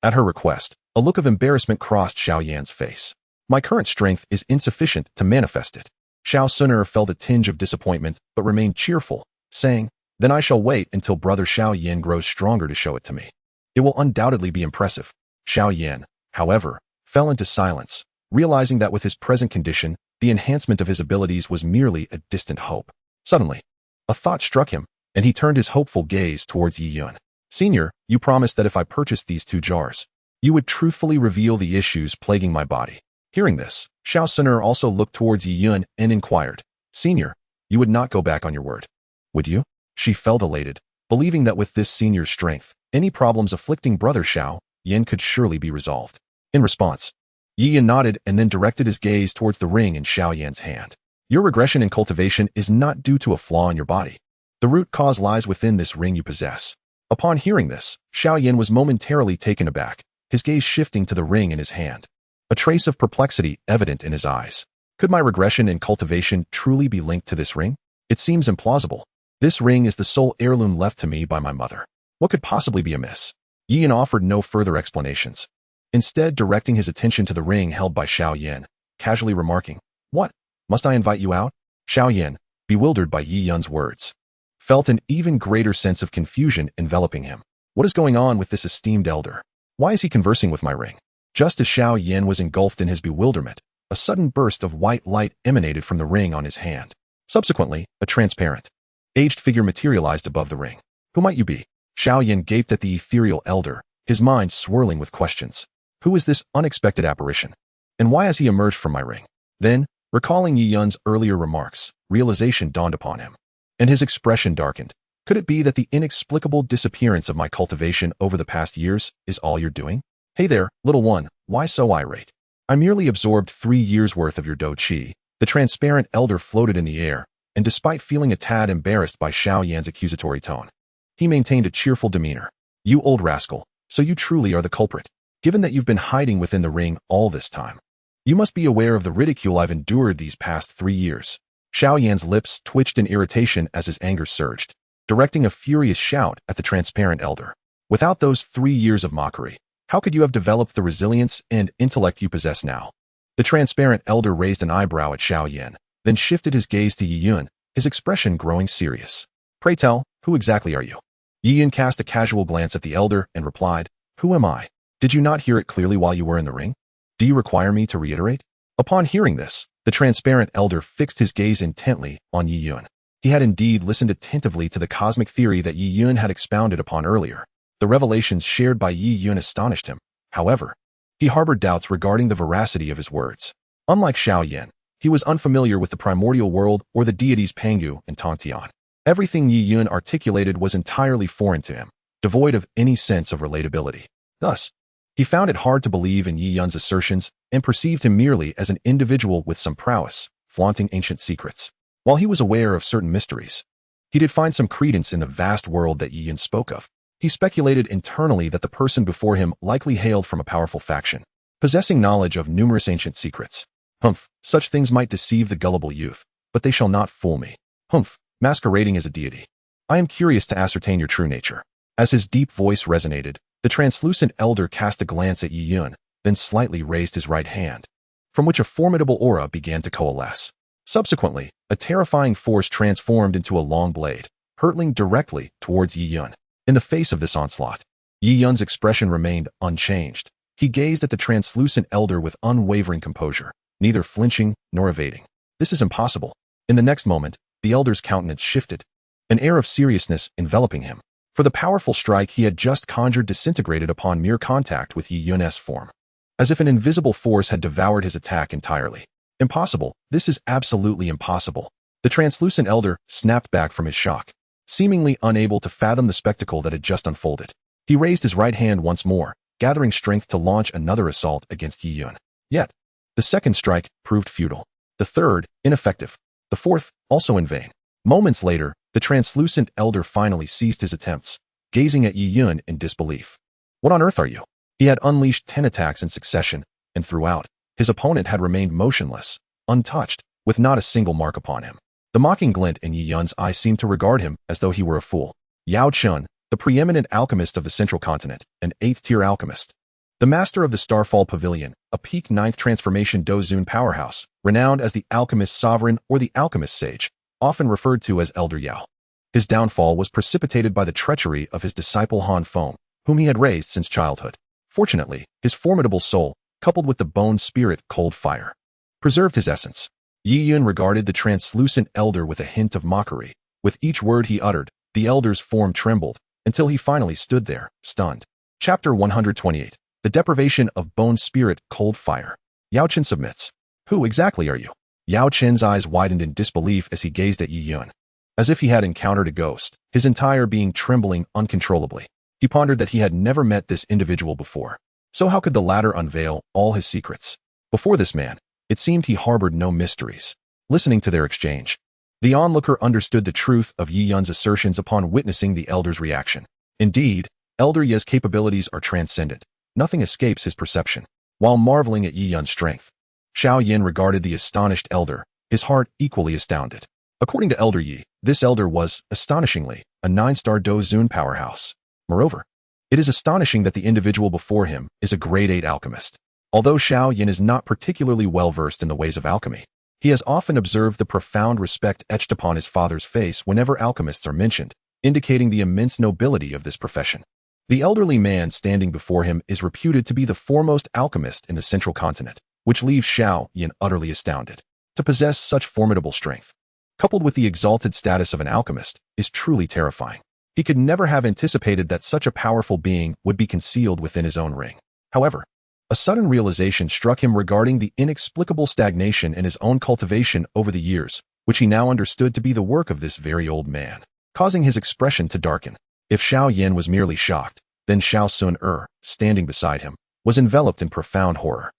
At her request, a look of embarrassment crossed Xiao Yan's face. My current strength is insufficient to manifest it. Xiao Suner felt a tinge of disappointment, but remained cheerful, saying, Then I shall wait until Brother Xiao Yan grows stronger to show it to me. It will undoubtedly be impressive. Xiao Yan, however, fell into silence, realizing that with his present condition, the enhancement of his abilities was merely a distant hope. Suddenly, a thought struck him, and he turned his hopeful gaze towards Yi Yun. Senior, you promised that if I purchased these 2 jars, you would truthfully reveal the issues plaguing my body. Hearing this, Xiao Suner also looked towards Yi Yun and inquired, Senior, you would not go back on your word, would you? She felt elated, believing that with this senior's strength, any problems afflicting Brother Xiao Yan could surely be resolved. In response, Yi Yun nodded and then directed his gaze towards the ring in Xiao Yan's hand. Your regression in cultivation is not due to a flaw in your body. The root cause lies within this ring you possess. Upon hearing this, Xiao Yan was momentarily taken aback, his gaze shifting to the ring in his hand, a trace of perplexity evident in his eyes. Could my regression in cultivation truly be linked to this ring? It seems implausible. This ring is the sole heirloom left to me by my mother. What could possibly be amiss? Yi Yun offered no further explanations, instead directing his attention to the ring held by Xiao Yan, casually remarking, What? Must I invite you out? Xiao Yan, bewildered by Yi Yun's words, felt an even greater sense of confusion enveloping him. What is going on with this esteemed elder? Why is he conversing with my ring? Just as Xiao Yan was engulfed in his bewilderment, a sudden burst of white light emanated from the ring on his hand. Subsequently, a transparent, aged figure materialized above the ring. Who might you be? Xiao Yan gaped at the ethereal elder, his mind swirling with questions. Who is this unexpected apparition? And why has he emerged from my ring? Then, recalling Yi Yun's earlier remarks, realization dawned upon him, and his expression darkened. Could it be that the inexplicable disappearance of my cultivation over the past years is all you're doing? Hey there, little one, why so irate? I merely absorbed 3 years' worth of your Dou Qi. The transparent elder floated in the air, and despite feeling a tad embarrassed by Xiao Yan's accusatory tone, he maintained a cheerful demeanor. You old rascal, so you truly are the culprit. Given that you've been hiding within the ring all this time, you must be aware of the ridicule I've endured these past 3 years. Xiao Yan's lips twitched in irritation as his anger surged, directing a furious shout at the transparent elder. Without those 3 years of mockery, how could you have developed the resilience and intellect you possess now? The transparent elder raised an eyebrow at Xiao Yan, then shifted his gaze to Yi Yun, his expression growing serious. Pray tell, who exactly are you? Yi Yun cast a casual glance at the elder and replied, Who am I? Did you not hear it clearly while you were in the ring? Do you require me to reiterate? Upon hearing this, the transparent elder fixed his gaze intently on Yi Yun. He had indeed listened attentively to the cosmic theory that Yi Yun had expounded upon earlier. The revelations shared by Yi Yun astonished him. However, he harbored doubts regarding the veracity of his words. Unlike Xiao Yan, he was unfamiliar with the primordial world or the deities Pangu and Tongtian. Everything Yi Yun articulated was entirely foreign to him, devoid of any sense of relatability. Thus, he found it hard to believe in Yi Yun's assertions and perceived him merely as an individual with some prowess, flaunting ancient secrets. While he was aware of certain mysteries, he did find some credence in the vast world that Yi Yun spoke of. He speculated internally that the person before him likely hailed from a powerful faction, possessing knowledge of numerous ancient secrets. Humph, such things might deceive the gullible youth, but they shall not fool me. Humph, masquerading as a deity. I am curious to ascertain your true nature. As his deep voice resonated, the translucent elder cast a glance at Yi Yun, then slightly raised his right hand, from which a formidable aura began to coalesce. Subsequently, a terrifying force transformed into a long blade, hurtling directly towards Yi Yun. In the face of this onslaught, Yi Yun's expression remained unchanged. He gazed at the translucent elder with unwavering composure, neither flinching nor evading. This is impossible. In the next moment, the elder's countenance shifted, an air of seriousness enveloping him. For the powerful strike he had just conjured disintegrated upon mere contact with Yi Yun's form, as if an invisible force had devoured his attack entirely. Impossible. This is absolutely impossible. The translucent elder snapped back from his shock, seemingly unable to fathom the spectacle that had just unfolded. He raised his right hand once more, gathering strength to launch another assault against Yi Yun. Yet, the second strike proved futile. The third, ineffective. The fourth, also in vain. Moments later, the translucent elder finally ceased his attempts, gazing at Yi Yun in disbelief. What on earth are you? He had unleashed 10 attacks in succession, and throughout, his opponent had remained motionless, untouched, with not a single mark upon him. The mocking glint in Yi Yun's eye seemed to regard him as though he were a fool. Yao Chun, the preeminent alchemist of the Central Continent, an 8th-tier alchemist. The master of the Starfall Pavilion, a peak 9th transformation Dozun powerhouse, renowned as the alchemist sovereign or the alchemist sage, often referred to as Elder Yao. His downfall was precipitated by the treachery of his disciple Han Feng, whom he had raised since childhood. Fortunately, his formidable soul, coupled with the bone spirit cold fire, preserved his essence. Yi Yun regarded the translucent elder with a hint of mockery. With each word he uttered, the elder's form trembled, until he finally stood there, stunned. Chapter 128. The Deprivation of Bone Spirit Cold Fire. Yao Chen submits. Who exactly are you? Yao Chen's eyes widened in disbelief as he gazed at Yi Yun, as if he had encountered a ghost, his entire being trembling uncontrollably. He pondered that he had never met this individual before. So how could the latter unveil all his secrets? Before this man, it seemed he harbored no mysteries. Listening to their exchange, the onlooker understood the truth of Yi Yun's assertions upon witnessing the elder's reaction. Indeed, Elder Ye's capabilities are transcendent. Nothing escapes his perception. While marveling at Yi Yun's strength, Xiao Yan regarded the astonished elder, his heart equally astounded. According to Elder Yi, this elder was, astonishingly, a 9-star Dozun powerhouse. Moreover, it is astonishing that the individual before him is a grade 8 alchemist. Although Xiao Yan is not particularly well-versed in the ways of alchemy, he has often observed the profound respect etched upon his father's face whenever alchemists are mentioned, indicating the immense nobility of this profession. The elderly man standing before him is reputed to be the foremost alchemist in the Central Continent, which leaves Xiao Yan utterly astounded. To possess such formidable strength, coupled with the exalted status of an alchemist, is truly terrifying. He could never have anticipated that such a powerful being would be concealed within his own ring. However, A sudden realization struck him regarding the inexplicable stagnation in his own cultivation over the years, which he now understood to be the work of this very old man, causing his expression to darken. If Xiao Yan was merely shocked, then Xiao Sun standing beside him, was enveloped in profound horror.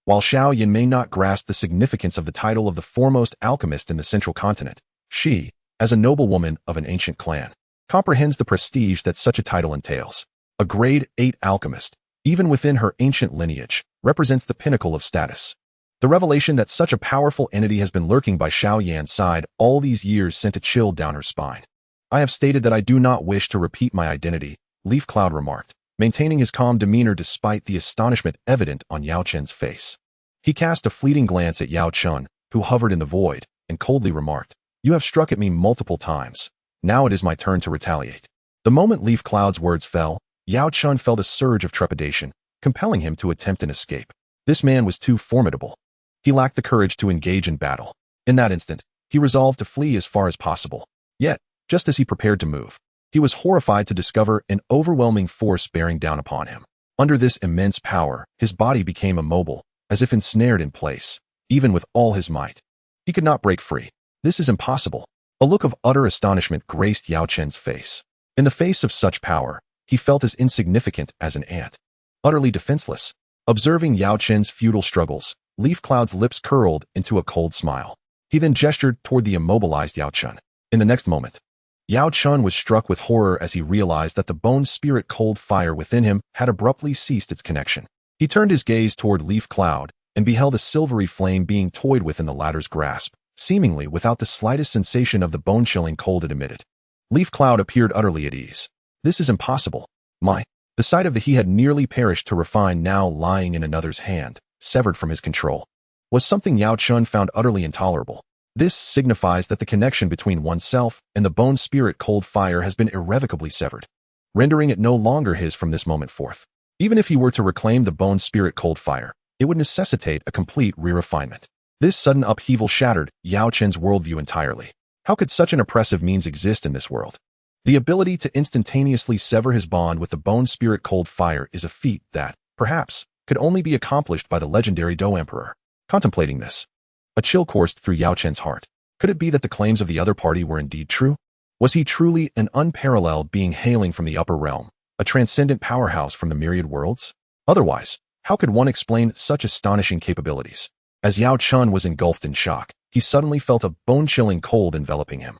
While Xiao Yan may not grasp the significance of the title of the foremost alchemist in the central continent, she, as a noblewoman of an ancient clan, comprehends the prestige that such a title entails. A grade 8 alchemist, even within her ancient lineage, represents the pinnacle of status. The revelation that such a powerful entity has been lurking by Xiao Yan's side all these years sent a chill down her spine. I have stated that I do not wish to repeat my identity, Leaf Cloud remarked, maintaining his calm demeanor despite the astonishment evident on Yao Chen's face. He cast a fleeting glance at Yao Chen, who hovered in the void, and coldly remarked, "You have struck at me multiple times. Now it is my turn to retaliate." The moment Leaf Cloud's words fell, Yao Chen felt a surge of trepidation, compelling him to attempt an escape. This man was too formidable. He lacked the courage to engage in battle. In that instant, he resolved to flee as far as possible. Yet, just as he prepared to move, he was horrified to discover an overwhelming force bearing down upon him. Under this immense power, his body became immobile, as if ensnared in place, even with all his might. He could not break free. This is impossible. A look of utter astonishment graced Yao Chen's face. In the face of such power, he felt as insignificant as an ant. Utterly defenseless. Observing Yao Chen's futile struggles, Leaf Cloud's lips curled into a cold smile. He then gestured toward the immobilized Yao Chen. In the next moment, Yao Chen was struck with horror as he realized that the bone spirit cold fire within him had abruptly ceased its connection. He turned his gaze toward Leaf Cloud and beheld a silvery flame being toyed with in the latter's grasp, seemingly without the slightest sensation of the bone-chilling cold it emitted. Leaf Cloud appeared utterly at ease. This is impossible. The sight of the he had nearly perished to refine now lying in another's hand, severed from his control, was something Yao Chen found utterly intolerable. This signifies that the connection between oneself and the bone spirit cold fire has been irrevocably severed, rendering it no longer his from this moment forth. Even if he were to reclaim the bone spirit cold fire, it would necessitate a complete re-refinement. This sudden upheaval shattered Yao Chen's worldview entirely. How could such an oppressive means exist in this world? The ability to instantaneously sever his bond with the bone spirit cold fire is a feat that, perhaps, could only be accomplished by the legendary Dou Emperor. Contemplating this, a chill coursed through Yao Chen's heart. Could it be that the claims of the other party were indeed true? Was he truly an unparalleled being hailing from the upper realm, a transcendent powerhouse from the myriad worlds? Otherwise, how could one explain such astonishing capabilities? As Yao Chen was engulfed in shock, he suddenly felt a bone-chilling cold enveloping him.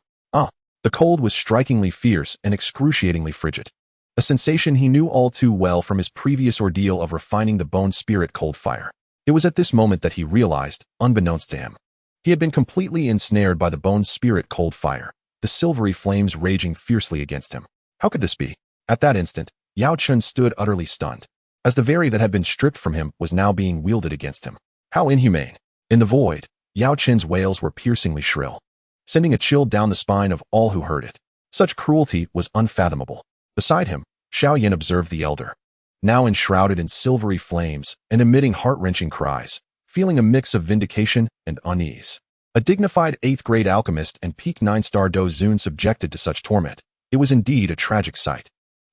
The cold was strikingly fierce and excruciatingly frigid, a sensation he knew all too well from his previous ordeal of refining the bone spirit cold fire. It was at this moment that he realized, unbeknownst to him, he had been completely ensnared by the bone spirit cold fire, the silvery flames raging fiercely against him. How could this be? At that instant, Yao Chen stood utterly stunned, as the very that had been stripped from him was now being wielded against him. How inhumane! In the void, Yao Chen's wails were piercingly shrill, sending a chill down the spine of all who heard it. Such cruelty was unfathomable. Beside him, Xiao Yan observed the elder, now enshrouded in silvery flames and emitting heart-wrenching cries, feeling a mix of vindication and unease. A dignified 8th-grade alchemist and peak 9-star Dou Zun subjected to such torment. It was indeed a tragic sight.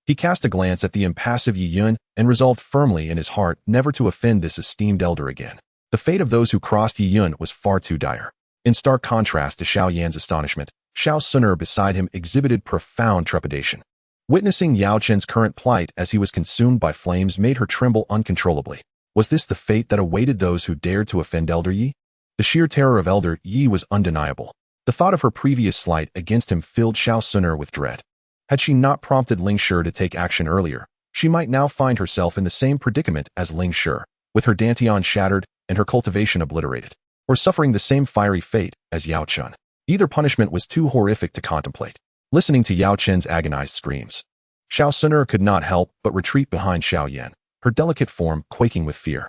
He cast a glance at the impassive Yi Yun and resolved firmly in his heart never to offend this esteemed elder again. The fate of those who crossed Yi Yun was far too dire. In stark contrast to Xiao Yan's astonishment, Xiao Sun beside him exhibited profound trepidation. Witnessing Yao Chen's current plight as he was consumed by flames made her tremble uncontrollably. Was this the fate that awaited those who dared to offend Elder Yi? The sheer terror of Elder Yi was undeniable. The thought of her previous slight against him filled Xiao Sun with dread. Had she not prompted Ling Shi to take action earlier, she might now find herself in the same predicament as Ling Shi, with her dantian shattered and her cultivation obliterated, or suffering the same fiery fate as Yao Chen. Either punishment was too horrific to contemplate. Listening to Yao Chen's agonized screams, Xiao Sun could not help but retreat behind Xiao Yan, her delicate form quaking with fear.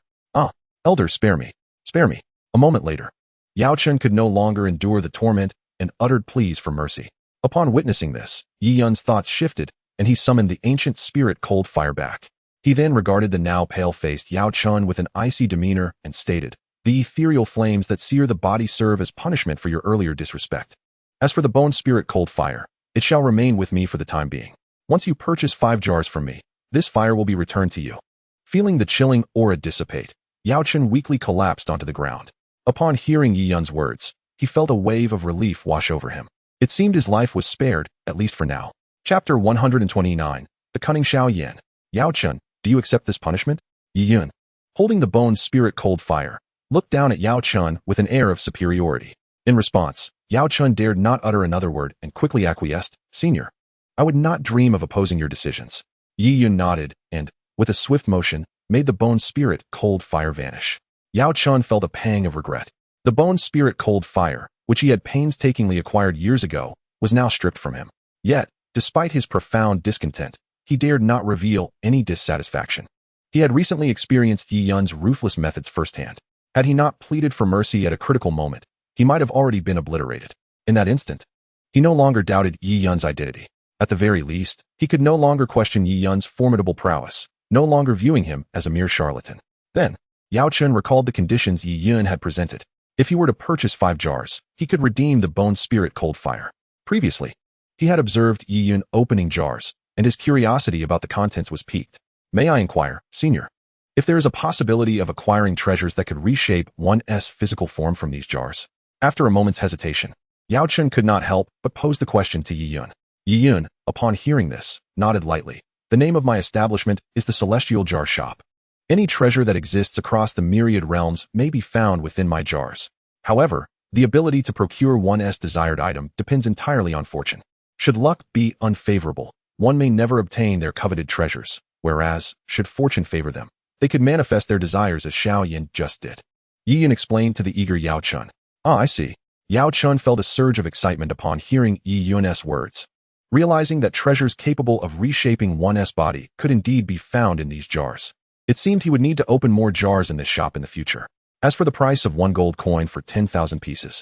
Elder, spare me. Spare me. A moment later, Yao Chen could no longer endure the torment and uttered pleas for mercy. Upon witnessing this, Yi Yun's thoughts shifted, and he summoned the ancient spirit cold fire back. He then regarded the now pale-faced Yao Chen with an icy demeanor and stated, "The ethereal flames that sear the body serve as punishment for your earlier disrespect. As for the bone spirit cold fire, it shall remain with me for the time being. Once you purchase 5 jars from me, this fire will be returned to you." Feeling the chilling aura dissipate, Yao Chen weakly collapsed onto the ground. Upon hearing Yi Yun's words, he felt a wave of relief wash over him. It seemed his life was spared, at least for now. Chapter 129. The Cunning Xiao Yan. Yao Chen, do you accept this punishment? Yi Yun, holding the bone spirit cold fire, looked down at Yao Chen with an air of superiority. In response, Yao Chen dared not utter another word and quickly acquiesced. Senior, I would not dream of opposing your decisions. Yi Yun nodded and, with a swift motion, made the bone spirit cold fire vanish. Yao Chen felt a pang of regret. The bone spirit cold fire, which he had painstakingly acquired years ago, was now stripped from him. Yet, despite his profound discontent, he dared not reveal any dissatisfaction. He had recently experienced Yi Yun's ruthless methods firsthand. Had he not pleaded for mercy at a critical moment, he might have already been obliterated. In that instant, he no longer doubted Yi Yun's identity. At the very least, he could no longer question Yi Yun's formidable prowess, no longer viewing him as a mere charlatan. Then, Yao Chen recalled the conditions Yi Yun had presented. If he were to purchase 5 jars, he could redeem the bone spirit cold fire. Previously, he had observed Yi Yun opening jars, and his curiosity about the contents was piqued. May I inquire, Senior, if there is a possibility of acquiring treasures that could reshape one's physical form from these jars? After a moment's hesitation, Yao Chen could not help but pose the question to Yi Yun. Yi Yun, upon hearing this, nodded lightly. The name of my establishment is the Celestial Jar Shop. Any treasure that exists across the myriad realms may be found within my jars. However, the ability to procure one's desired item depends entirely on fortune. Should luck be unfavorable, one may never obtain their coveted treasures, whereas, should fortune favor them, they could manifest their desires as Xiao Yan just did. Yi Yun explained to the eager Yao Chen. Ah, I see. Yao Chen felt a surge of excitement upon hearing Yi Yun's words. Realizing that treasures capable of reshaping one's body could indeed be found in these jars. It seemed he would need to open more jars in this shop in the future. As for the price of 1 gold coin for 10,000 pieces,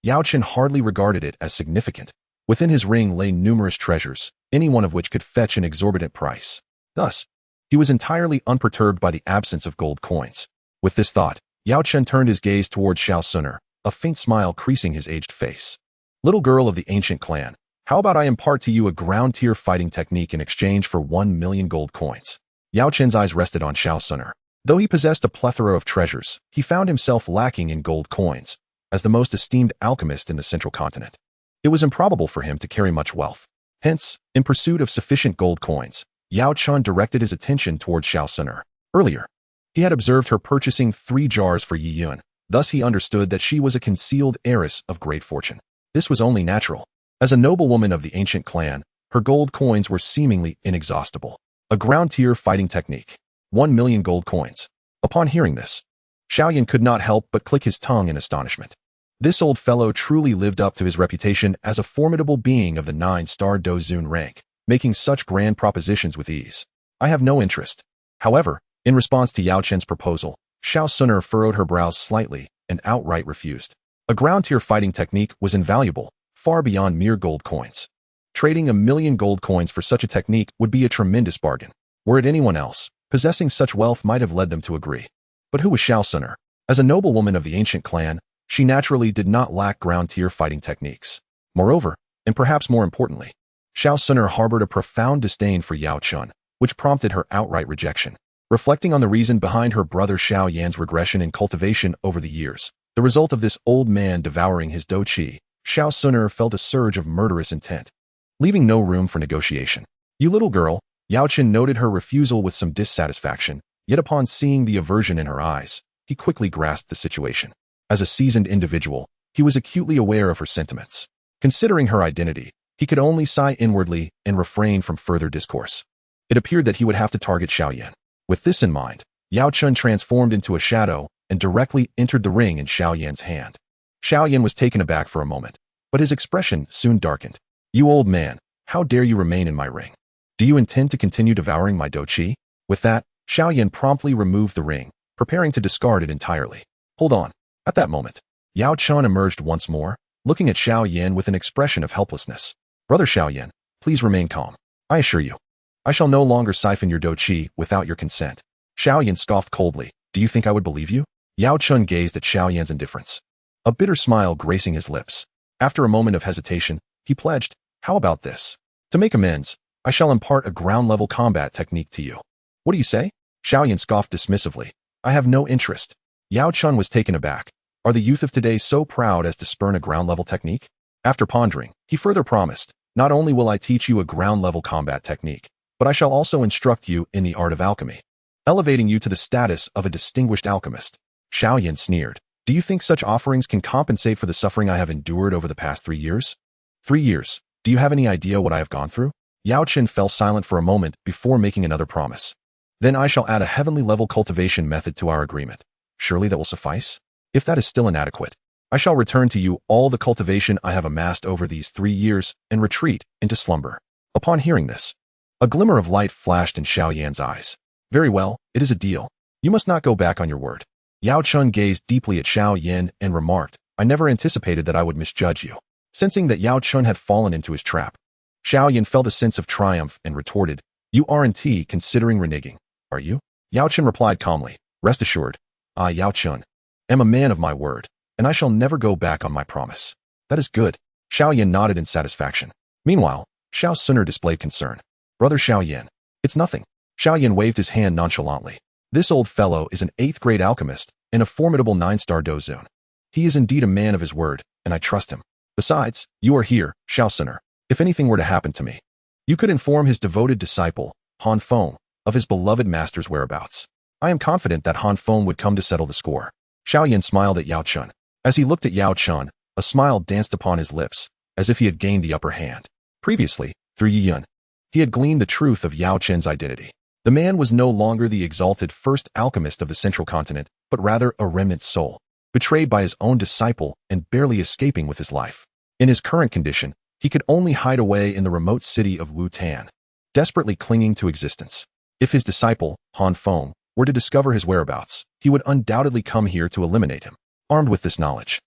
Yao Chen hardly regarded it as significant. Within his ring lay numerous treasures, any one of which could fetch an exorbitant price. Thus, he was entirely unperturbed by the absence of gold coins. With this thought, Yao Chen turned his gaze towards Xiao Suner, a faint smile creasing his aged face. Little girl of the ancient clan, how about I impart to you a ground-tier fighting technique in exchange for 1 million gold coins? Yao Chen's eyes rested on Xiao Suner. Though he possessed a plethora of treasures, he found himself lacking in gold coins, as the most esteemed alchemist in the central continent. It was improbable for him to carry much wealth. Hence, in pursuit of sufficient gold coins, Yao Chen directed his attention towards Xiao Suner. Earlier, he had observed her purchasing 3 jars for Yi Yun, thus he understood that she was a concealed heiress of great fortune. This was only natural. As a noblewoman of the ancient clan, her gold coins were seemingly inexhaustible. A ground-tier fighting technique. 1 million gold coins. Upon hearing this, Xiao Yan could not help but click his tongue in astonishment. This old fellow truly lived up to his reputation as a formidable being of the 9-star Dou Zun rank, making such grand propositions with ease. I have no interest. However, in response to Yao Chen's proposal, Xiao Suner furrowed her brows slightly and outright refused. A ground-tier fighting technique was invaluable, far beyond mere gold coins. Trading 1 million gold coins for such a technique would be a tremendous bargain. Were it anyone else, possessing such wealth might have led them to agree. But who was Xiao Suner? As a noblewoman of the ancient clan, she naturally did not lack ground-tier fighting techniques. Moreover, and perhaps more importantly, Xiao Suner harbored a profound disdain for Yao Chen, which prompted her outright rejection. Reflecting on the reason behind her brother Xiao Yan's regression in cultivation over the years, the result of this old man devouring his Dou Qi, Xiao Suner felt a surge of murderous intent, leaving no room for negotiation. You little girl, Yao Chen noted her refusal with some dissatisfaction, yet upon seeing the aversion in her eyes, he quickly grasped the situation. As a seasoned individual, he was acutely aware of her sentiments. Considering her identity, he could only sigh inwardly and refrain from further discourse. It appeared that he would have to target Xiao Yan. With this in mind, Yao Chen transformed into a shadow and directly entered the ring in Xiao Yan's hand. Xiao Yan was taken aback for a moment, but his expression soon darkened. You old man, how dare you remain in my ring? Do you intend to continue devouring my Dou Qi? With that, Xiao Yan promptly removed the ring, preparing to discard it entirely. Hold on. At that moment, Yao Chen emerged once more, looking at Xiao Yan with an expression of helplessness. Brother Xiao Yan, please remain calm. I assure you, I shall no longer siphon your Dou Qi without your consent. Xiao Yan scoffed coldly. Do you think I would believe you? Yao Chen gazed at Xiao Yan's indifference, a bitter smile gracing his lips. After a moment of hesitation, he pledged, how about this? To make amends, I shall impart a ground-level combat technique to you. What do you say? Xiao scoffed dismissively. I have no interest. Yao Chun was taken aback. Are the youth of today so proud as to spurn a ground-level technique? After pondering, he further promised, not only will I teach you a ground-level combat technique, but I shall also instruct you in the art of alchemy, elevating you to the status of a distinguished alchemist. Xiao sneered. Do you think such offerings can compensate for the suffering I have endured over the past 3 years? 3 years. Do you have any idea what I have gone through? Yao Chen fell silent for a moment before making another promise. Then I shall add a heavenly-level cultivation method to our agreement. Surely that will suffice? If that is still inadequate, I shall return to you all the cultivation I have amassed over these 3 years and retreat into slumber. Upon hearing this, a glimmer of light flashed in Xiao eyes. Very well, it is a deal. You must not go back on your word. Yao Chun gazed deeply at Xiao and remarked, I never anticipated that I would misjudge you. Sensing that Yao Chun had fallen into his trap, Xiao felt a sense of triumph and retorted, You aren't considering reneging, are you? Yao Chun replied calmly, Rest assured, I, Yao Chun, am a man of my word, and I shall never go back on my promise. That is good. Xiao nodded in satisfaction. Meanwhile, Xiao Suner displayed concern. Brother Xiao, it's nothing. Xiao waved his hand nonchalantly. This old fellow is an 8th grade alchemist and a formidable 9-star dozun. He is indeed a man of his word, and I trust him. Besides, you are here, Xiao Suner. If anything were to happen to me, you could inform his devoted disciple, Han Feng, of his beloved master's whereabouts. I am confident that Han Feng would come to settle the score. Xiao smiled at Yao Chun. As he looked at Yao Chun, a smile danced upon his lips, as if he had gained the upper hand. Previously, through Yi Yun, he had gleaned the truth of Yao Chun's identity. The man was no longer the exalted first alchemist of the central continent, but rather a remnant soul, betrayed by his own disciple and barely escaping with his life. In his current condition, he could only hide away in the remote city of Wu Tan, desperately clinging to existence. If his disciple, Han Feng, were to discover his whereabouts, he would undoubtedly come here to eliminate him. Armed with this knowledge,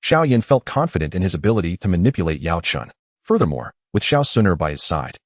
Xiao felt confident in his ability to manipulate Yao Chun. Furthermore, with Xiao Suner by his side,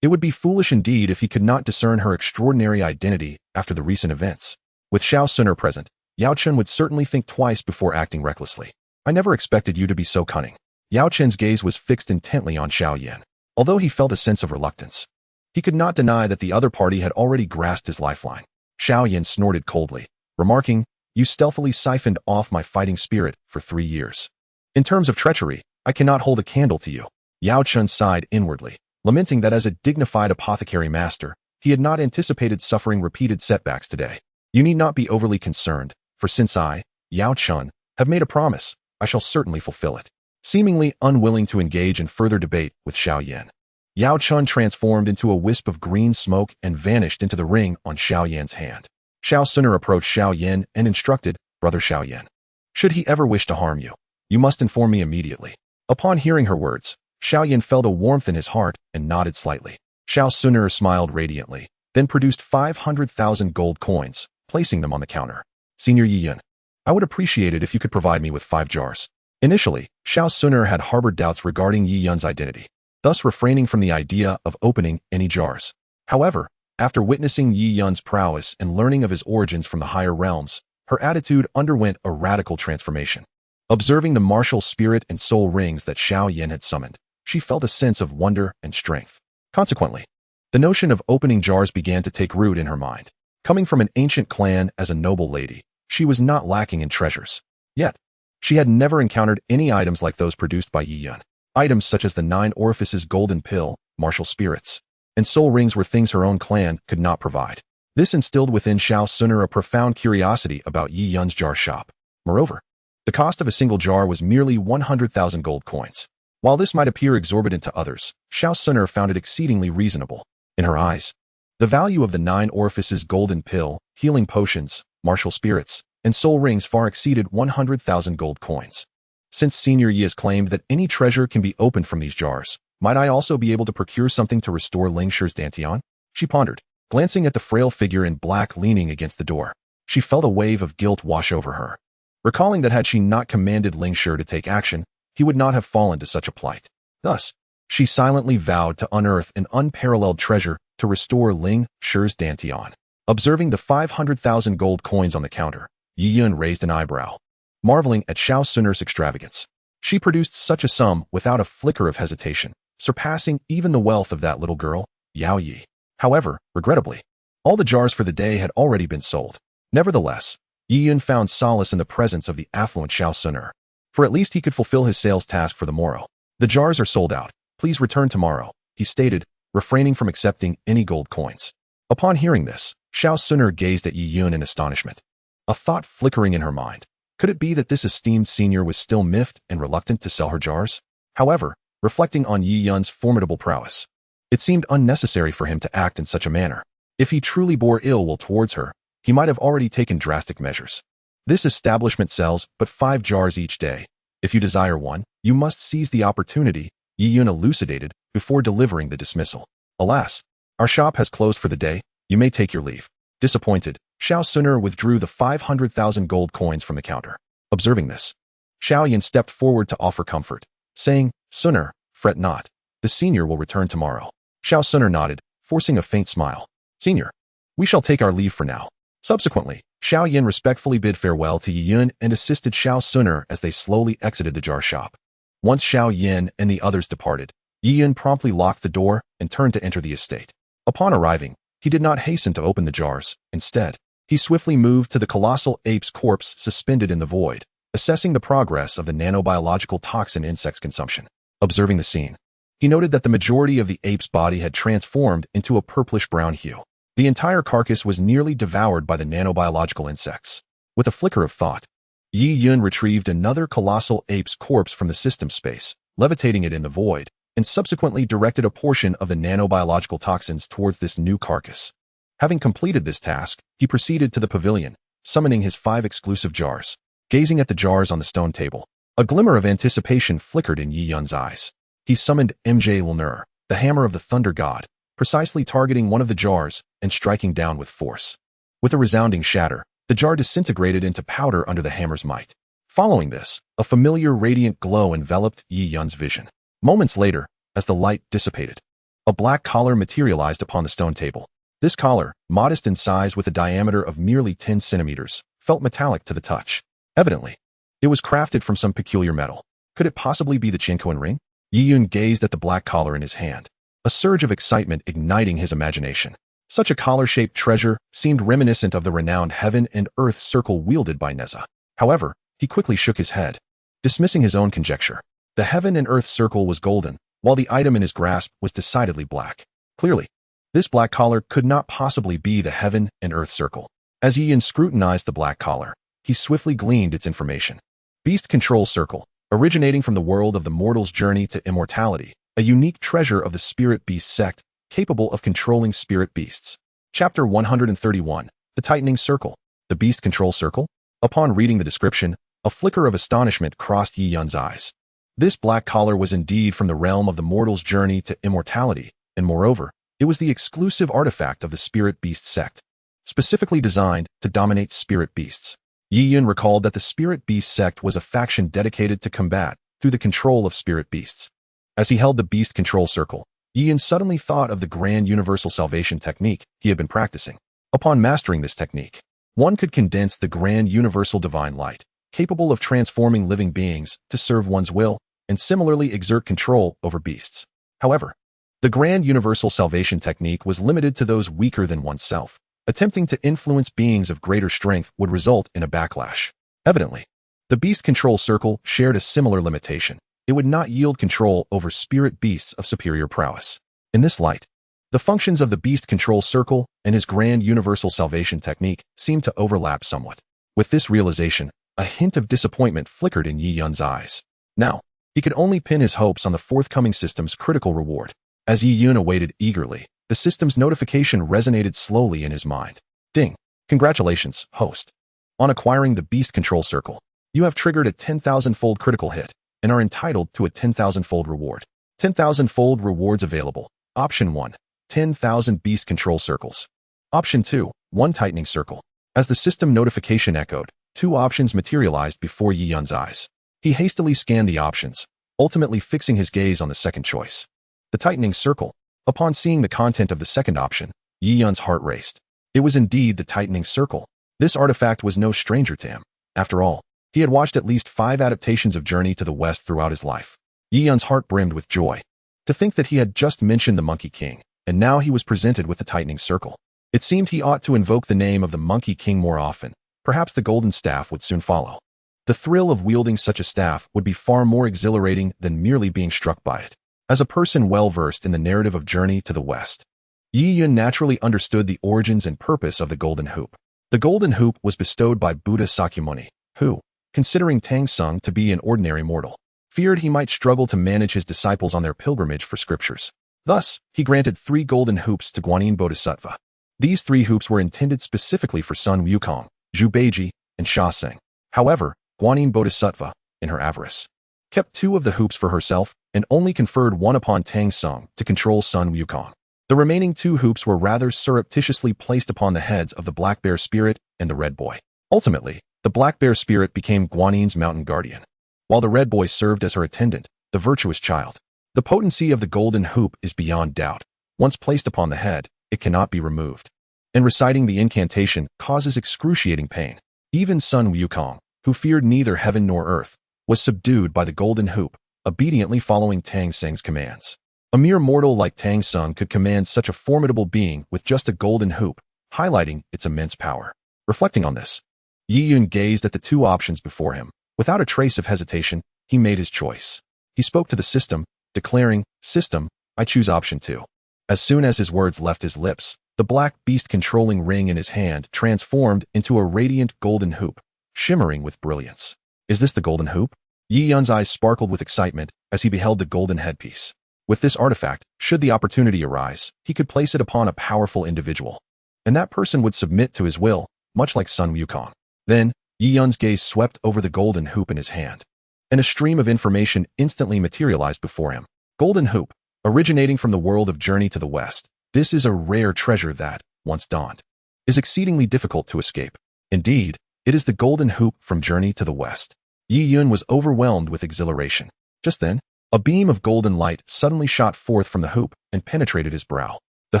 it would be foolish indeed if he could not discern her extraordinary identity after the recent events. With Xiao Suner present, Yao Chun would certainly think twice before acting recklessly. I never expected you to be so cunning. Yao Chun's gaze was fixed intently on Xiao. Although he felt a sense of reluctance, he could not deny that the other party had already grasped his lifeline. Xiao snorted coldly, remarking, You stealthily siphoned off my fighting spirit for 3 years. In terms of treachery, I cannot hold a candle to you. Yao Chun sighed inwardly, lamenting that as a dignified apothecary master, he had not anticipated suffering repeated setbacks today. You need not be overly concerned, for since I, Yao Chun, have made a promise, I shall certainly fulfill it. Seemingly unwilling to engage in further debate with Xiao, Yao Chun transformed into a wisp of green smoke and vanished into the ring on Xiao's hand. Xiao Suner approached Xiao and instructed, Brother Xiao, should he ever wish to harm you, you must inform me immediately. Upon hearing her words, Xiao felt a warmth in his heart and nodded slightly. Xiao Suner smiled radiantly, then produced 500,000 gold coins, placing them on the counter. Senior Yi Yun, I would appreciate it if you could provide me with 5 jars. Initially, Xiao Suner had harbored doubts regarding Yi Yun's identity, thus refraining from the idea of opening any jars. However, after witnessing Yi Yun's prowess and learning of his origins from the higher realms, her attitude underwent a radical transformation. Observing the martial spirit and soul rings that Xiao had summoned, she felt a sense of wonder and strength. Consequently, the notion of opening jars began to take root in her mind. Coming from an ancient clan as a noble lady, she was not lacking in treasures. Yet, she had never encountered any items like those produced by Yi Yun. Items such as the 9 orifices golden pill, martial spirits, and soul rings were things her own clan could not provide. This instilled within Xiao Suner a profound curiosity about Yi Yun's jar shop. Moreover, the cost of a single jar was merely 100,000 gold coins. While this might appear exorbitant to others, Xiao Suner found it exceedingly reasonable. In her eyes, the value of the 9 orifices golden pill, healing potions, martial spirits, and soul rings far exceeded 100,000 gold coins. Since Senior Yi has claimed that any treasure can be opened from these jars, might I also be able to procure something to restore Ling Shi's Dantian? She pondered, glancing at the frail figure in black leaning against the door. She felt a wave of guilt wash over her, recalling that had she not commanded Ling Shi to take action, he would not have fallen to such a plight. Thus, she silently vowed to unearth an unparalleled treasure to restore Ling Shi's Dantian. Observing the 500,000 gold coins on the counter, Yi Yun raised an eyebrow, marveling at Xiao Suner's extravagance. She produced such a sum without a flicker of hesitation, surpassing even the wealth of that little girl, Yao Yi. However, regrettably, All the jars for the day had already been sold. Nevertheless, Yi Yun found solace in the presence of the affluent Xiao Suner, for at least he could fulfill his sales task for the morrow. The jars are sold out. Please return tomorrow, he stated, refraining from accepting any gold coins. Upon hearing this, Xiao Suner gazed at Yi Yun in astonishment, a thought flickering in her mind. Could it be that this esteemed senior was still miffed and reluctant to sell her jars? However, reflecting on Yi Yun's formidable prowess, it seemed unnecessary for him to act in such a manner. If he truly bore ill will towards her, he might have already taken drastic measures. This establishment sells but 5 jars each day. If you desire one, you must seize the opportunity, Yi Yun elucidated before delivering the dismissal. Alas, our shop has closed for the day. You may take your leave. Disappointed, Xiao Suner withdrew the 500,000 gold coins from the counter. Observing this, Xiao Yan stepped forward to offer comfort, saying, Suner, fret not. The senior will return tomorrow. Xiao Suner nodded, forcing a faint smile. Senior, we shall take our leave for now. Subsequently, Xiao Yan respectfully bid farewell to Yi Yun and assisted Xiao Suner as they slowly exited the jar shop. Once Xiao Yan and the others departed, Yi Yun promptly locked the door and turned to enter the estate. Upon arriving, he did not hasten to open the jars. Instead, he swiftly moved to the colossal ape's corpse suspended in the void, assessing the progress of the nanobiological toxin insect's consumption. Observing the scene, he noted that the majority of the ape's body had transformed into a purplish-brown hue. The entire carcass was nearly devoured by the nanobiological insects. With a flicker of thought, Yi Yun retrieved another colossal ape's corpse from the system space, levitating it in the void, and subsequently directed a portion of the nanobiological toxins towards this new carcass. Having completed this task, he proceeded to the pavilion, summoning his 5 exclusive jars. Gazing at the jars on the stone table, a glimmer of anticipation flickered in Yi Yun's eyes. He summoned Mjlnir, the hammer of the thunder god, precisely targeting one of the jars and striking down with force. With a resounding shatter, the jar disintegrated into powder under the hammer's might. Following this, a familiar radiant glow enveloped Yi Yun's vision. Moments later, as the light dissipated, a black collar materialized upon the stone table. This collar, modest in size with a diameter of merely 10 centimeters, felt metallic to the touch. Evidently, it was crafted from some peculiar metal. Could it possibly be the Chiian Kuan ring? Yi Yun gazed at the black collar in his hand, a surge of excitement igniting his imagination. Such a collar-shaped treasure seemed reminiscent of the renowned heaven and earth circle wielded by Neza. However, he quickly shook his head, dismissing his own conjecture. The heaven and earth circle was golden, while the item in his grasp was decidedly black. Clearly, this black collar could not possibly be the heaven and earth circle. As Yi Yun scrutinized the black collar, he swiftly gleaned its information. Beast Control Circle, originating from the world of the mortal's journey to immortality, a unique treasure of the spirit beast sect, capable of controlling spirit beasts. Chapter 131, The Tightening Circle. The Beast Control Circle? Upon reading the description, a flicker of astonishment crossed Yi Yun's eyes. This black collar was indeed from the realm of the mortal's journey to immortality, and moreover, it was the exclusive artifact of the spirit beast sect, specifically designed to dominate spirit beasts. Yi Yun recalled that the spirit beast sect was a faction dedicated to combat through the control of spirit beasts. As he held the Beast Control Circle, Yi Yun suddenly thought of the grand universal salvation technique he had been practicing. Upon mastering this technique, one could condense the grand universal divine light, capable of transforming living beings to serve one's will, and similarly exert control over beasts. However, the grand universal salvation technique was limited to those weaker than oneself. Attempting to influence beings of greater strength would result in a backlash. Evidently, the Beast Control Circle shared a similar limitation. It would not yield control over spirit beasts of superior prowess. In this light, the functions of the Beast Control Circle and his grand universal salvation technique seemed to overlap somewhat. With this realization, a hint of disappointment flickered in Yi Yun's eyes. Now, he could only pin his hopes on the forthcoming system's critical reward. As Yi Yun awaited eagerly, the system's notification resonated slowly in his mind. Ding! Congratulations, host. On acquiring the Beast Control Circle, you have triggered a 10,000-fold critical hit and are entitled to a 10,000-fold reward. 10,000-fold rewards available. Option 1, 10,000 Beast Control Circles. Option 2, 1 Tightening Circle. As the system notification echoed, 2 options materialized before Yi Yun's eyes. He hastily scanned the options, ultimately fixing his gaze on the second choice, the Tightening Circle. Upon seeing the content of the second option, Yi Yun's heart raced. It was indeed the Tightening Circle. This artifact was no stranger to him. After all, he had watched at least 5 adaptations of Journey to the West throughout his life. Yi Yun's heart brimmed with joy. To think that he had just mentioned the Monkey King, and now he was presented with the Tightening Circle. It seemed he ought to invoke the name of the Monkey King more often. Perhaps the golden staff would soon follow. The thrill of wielding such a staff would be far more exhilarating than merely being struck by it. As a person well-versed in the narrative of Journey to the West, Yi Yun naturally understood the origins and purpose of the golden hoop. The golden hoop was bestowed by Buddha Sakyamuni, who, considering Tang Sung to be an ordinary mortal, feared he might struggle to manage his disciples on their pilgrimage for scriptures. Thus, he granted 3 golden hoops to Guanyin Bodhisattva. These 3 hoops were intended specifically for Sun Wukong, Zhu Beiji, and Sha Seng. However, Guanyin Bodhisattva, in her avarice, kept 2 of the hoops for herself and only conferred one upon Tang Sung to control Sun Wukong. The remaining 2 hoops were rather surreptitiously placed upon the heads of the Black Bear Spirit and the Red Boy. Ultimately, the Black Bear Spirit became Guanyin's mountain guardian, while the Red Boy served as her attendant, the virtuous child. The potency of the golden hoop is beyond doubt. Once placed upon the head, it cannot be removed. And reciting the incantation causes excruciating pain. Even Sun Wukong, who feared neither heaven nor earth, was subdued by the golden hoop, obediently following Tang Seng's commands. A mere mortal like Tang Sung could command such a formidable being with just a golden hoop, highlighting its immense power. Reflecting on this, Yi Yun gazed at the 2 options before him. Without a trace of hesitation, he made his choice. He spoke to the system, declaring, "System, I choose option 2. As soon as his words left his lips, the black beast controlling ring in his hand transformed into a radiant golden hoop, shimmering with brilliance. Is this the golden hoop? Yi Yun's eyes sparkled with excitement as he beheld the golden headpiece. With this artifact, should the opportunity arise, he could place it upon a powerful individual, and that person would submit to his will, much like Sun Wukong. Then, Yi Yun's gaze swept over the golden hoop in his hand, and a stream of information instantly materialized before him. Golden hoop, originating from the world of Journey to the West. This is a rare treasure that, once donned, is exceedingly difficult to escape. Indeed, it is the golden hoop from Journey to the West. Yi Yun was overwhelmed with exhilaration. Just then, a beam of golden light suddenly shot forth from the hoop and penetrated his brow. The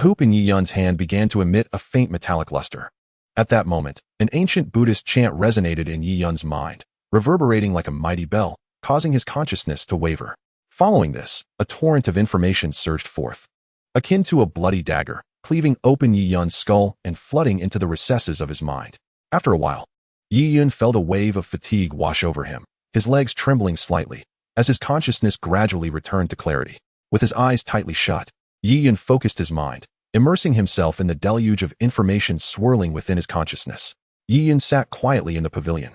hoop in Yi Yun's hand began to emit a faint metallic luster. At that moment, an ancient Buddhist chant resonated in Yi Yun's mind, reverberating like a mighty bell, causing his consciousness to waver. Following this, a torrent of information surged forth, akin to a bloody dagger, cleaving open Yi Yun's skull and flooding into the recesses of his mind. After a while, Yi Yun felt a wave of fatigue wash over him, his legs trembling slightly, as his consciousness gradually returned to clarity. With his eyes tightly shut, Yi Yun focused his mind, immersing himself in the deluge of information swirling within his consciousness. Yi Yun sat quietly in the pavilion,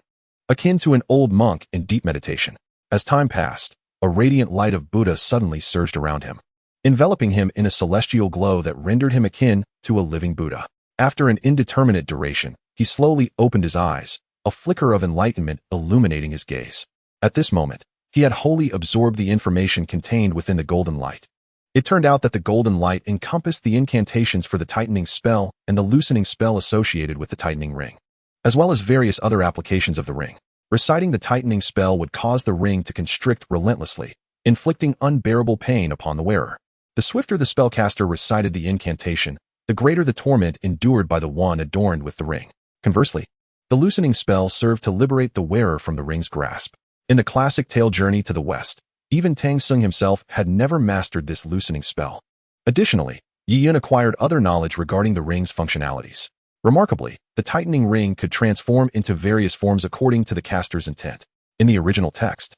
akin to an old monk in deep meditation. As time passed, a radiant light of Buddha suddenly surged around him, enveloping him in a celestial glow that rendered him akin to a living Buddha. After an indeterminate duration, he slowly opened his eyes, a flicker of enlightenment illuminating his gaze. At this moment, he had wholly absorbed the information contained within the golden light. It turned out that the golden light encompassed the incantations for the tightening spell and the loosening spell associated with the tightening ring, as well as various other applications of the ring. Reciting the tightening spell would cause the ring to constrict relentlessly, inflicting unbearable pain upon the wearer. The swifter the spellcaster recited the incantation, the greater the torment endured by the one adorned with the ring. Conversely, the loosening spell served to liberate the wearer from the ring's grasp. In the classic tale Journey to the West, even Tang Sung himself had never mastered this loosening spell. Additionally, Yi Yun acquired other knowledge regarding the ring's functionalities. Remarkably, the tightening ring could transform into various forms according to the caster's intent. In the original text,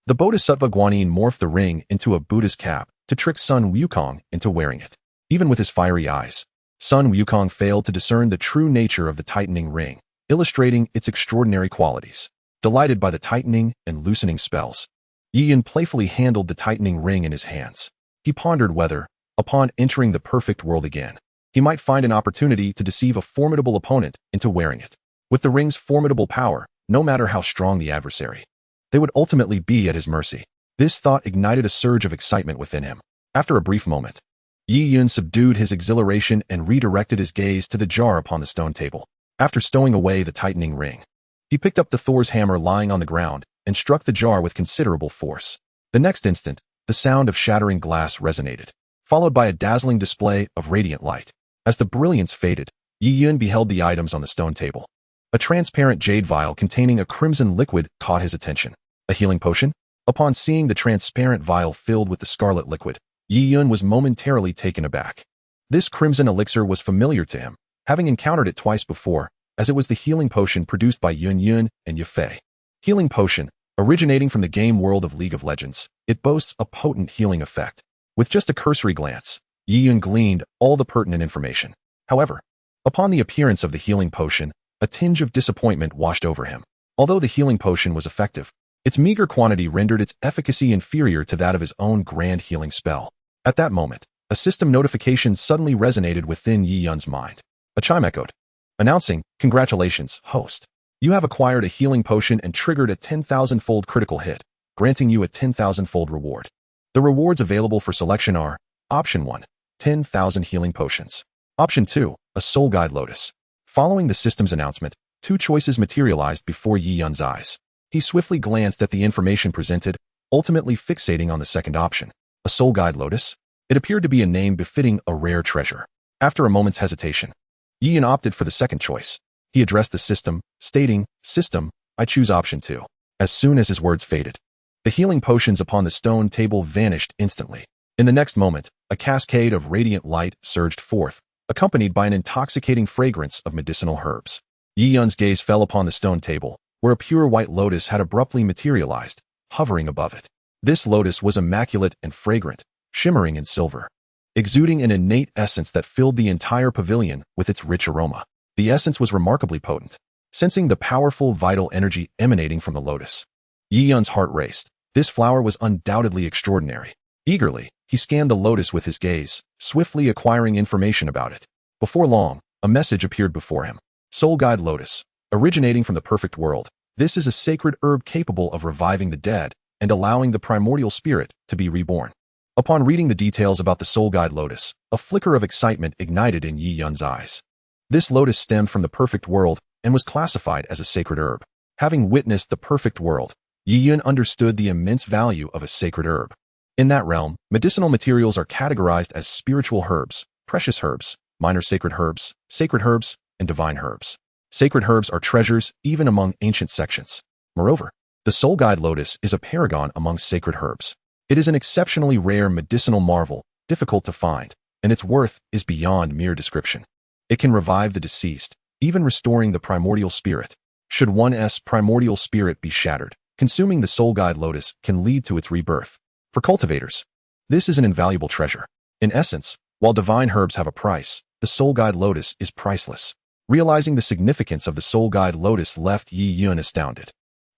the Bodhisattva Guanyin morphed the ring into a Buddha's cap to trick Sun Wukong into wearing it. Even with his fiery eyes, Sun Wukong failed to discern the true nature of the tightening ring, illustrating its extraordinary qualities. Delighted by the tightening and loosening spells, Yi Yun playfully handled the tightening ring in his hands. He pondered whether, upon entering the perfect world again, he might find an opportunity to deceive a formidable opponent into wearing it. With the ring's formidable power, no matter how strong the adversary, they would ultimately be at his mercy. This thought ignited a surge of excitement within him. After a brief moment, Yi Yun subdued his exhilaration and redirected his gaze to the jar upon the stone table. After stowing away the tightening ring, he picked up the Thor's hammer lying on the ground and struck the jar with considerable force. The next instant, the sound of shattering glass resonated, followed by a dazzling display of radiant light. As the brilliance faded, Yi Yun beheld the items on the stone table. A transparent jade vial containing a crimson liquid caught his attention. A healing potion? Upon seeing the transparent vial filled with the scarlet liquid, Yi Yun was momentarily taken aback. This crimson elixir was familiar to him, having encountered it twice before, as it was the healing potion produced by Yun Yun and Yafei. Healing potion, originating from the game world of League of Legends, it boasts a potent healing effect. With just a cursory glance, Yi Yun gleaned all the pertinent information. However, upon the appearance of the healing potion, a tinge of disappointment washed over him. Although the healing potion was effective, its meager quantity rendered its efficacy inferior to that of his own grand healing spell. At that moment, a system notification suddenly resonated within Yi Yun's mind. A chime echoed, announcing, "Congratulations, host. You have acquired a healing potion and triggered a 10,000-fold critical hit, granting you a 10,000-fold reward. The rewards available for selection are: Option 1, 10,000 healing potions. Option 2, a soul guide lotus." Following the system's announcement, two choices materialized before Yi Yun's eyes. He swiftly glanced at the information presented, ultimately fixating on the second option, a soul guide lotus. It appeared to be a name befitting a rare treasure. After a moment's hesitation, Yi Yun opted for the second choice. He addressed the system, stating, "System, I choose option 2. As soon as his words faded, the healing potions upon the stone table vanished instantly. In the next moment, a cascade of radiant light surged forth, accompanied by an intoxicating fragrance of medicinal herbs. Yi Yun's gaze fell upon the stone table, where a pure white lotus had abruptly materialized, hovering above it. This lotus was immaculate and fragrant, shimmering in silver, exuding an innate essence that filled the entire pavilion with its rich aroma. The essence was remarkably potent. Sensing the powerful vital energy emanating from the lotus, Yi Yun's heart raced. This flower was undoubtedly extraordinary. Eagerly, he scanned the lotus with his gaze, swiftly acquiring information about it. Before long, a message appeared before him. Soul Guide Lotus, originating from the perfect world. This is a sacred herb capable of reviving the dead and allowing the primordial spirit to be reborn. Upon reading the details about the Soul Guide Lotus, a flicker of excitement ignited in Yi Yun's eyes. This lotus stemmed from the perfect world and was classified as a sacred herb. Having witnessed the perfect world, Yi Yun understood the immense value of a sacred herb. In that realm, medicinal materials are categorized as spiritual herbs, precious herbs, minor sacred herbs, and divine herbs. Sacred herbs are treasures even among ancient sections. Moreover, the Soul Guide Lotus is a paragon among sacred herbs. It is an exceptionally rare medicinal marvel, difficult to find, and its worth is beyond mere description. It can revive the deceased, even restoring the primordial spirit. Should one's primordial spirit be shattered, consuming the Soul Guide Lotus can lead to its rebirth. For cultivators, this is an invaluable treasure. In essence, while divine herbs have a price, the Soul Guide Lotus is priceless. Realizing the significance of the Soul Guide Lotus left Yi Yun astounded.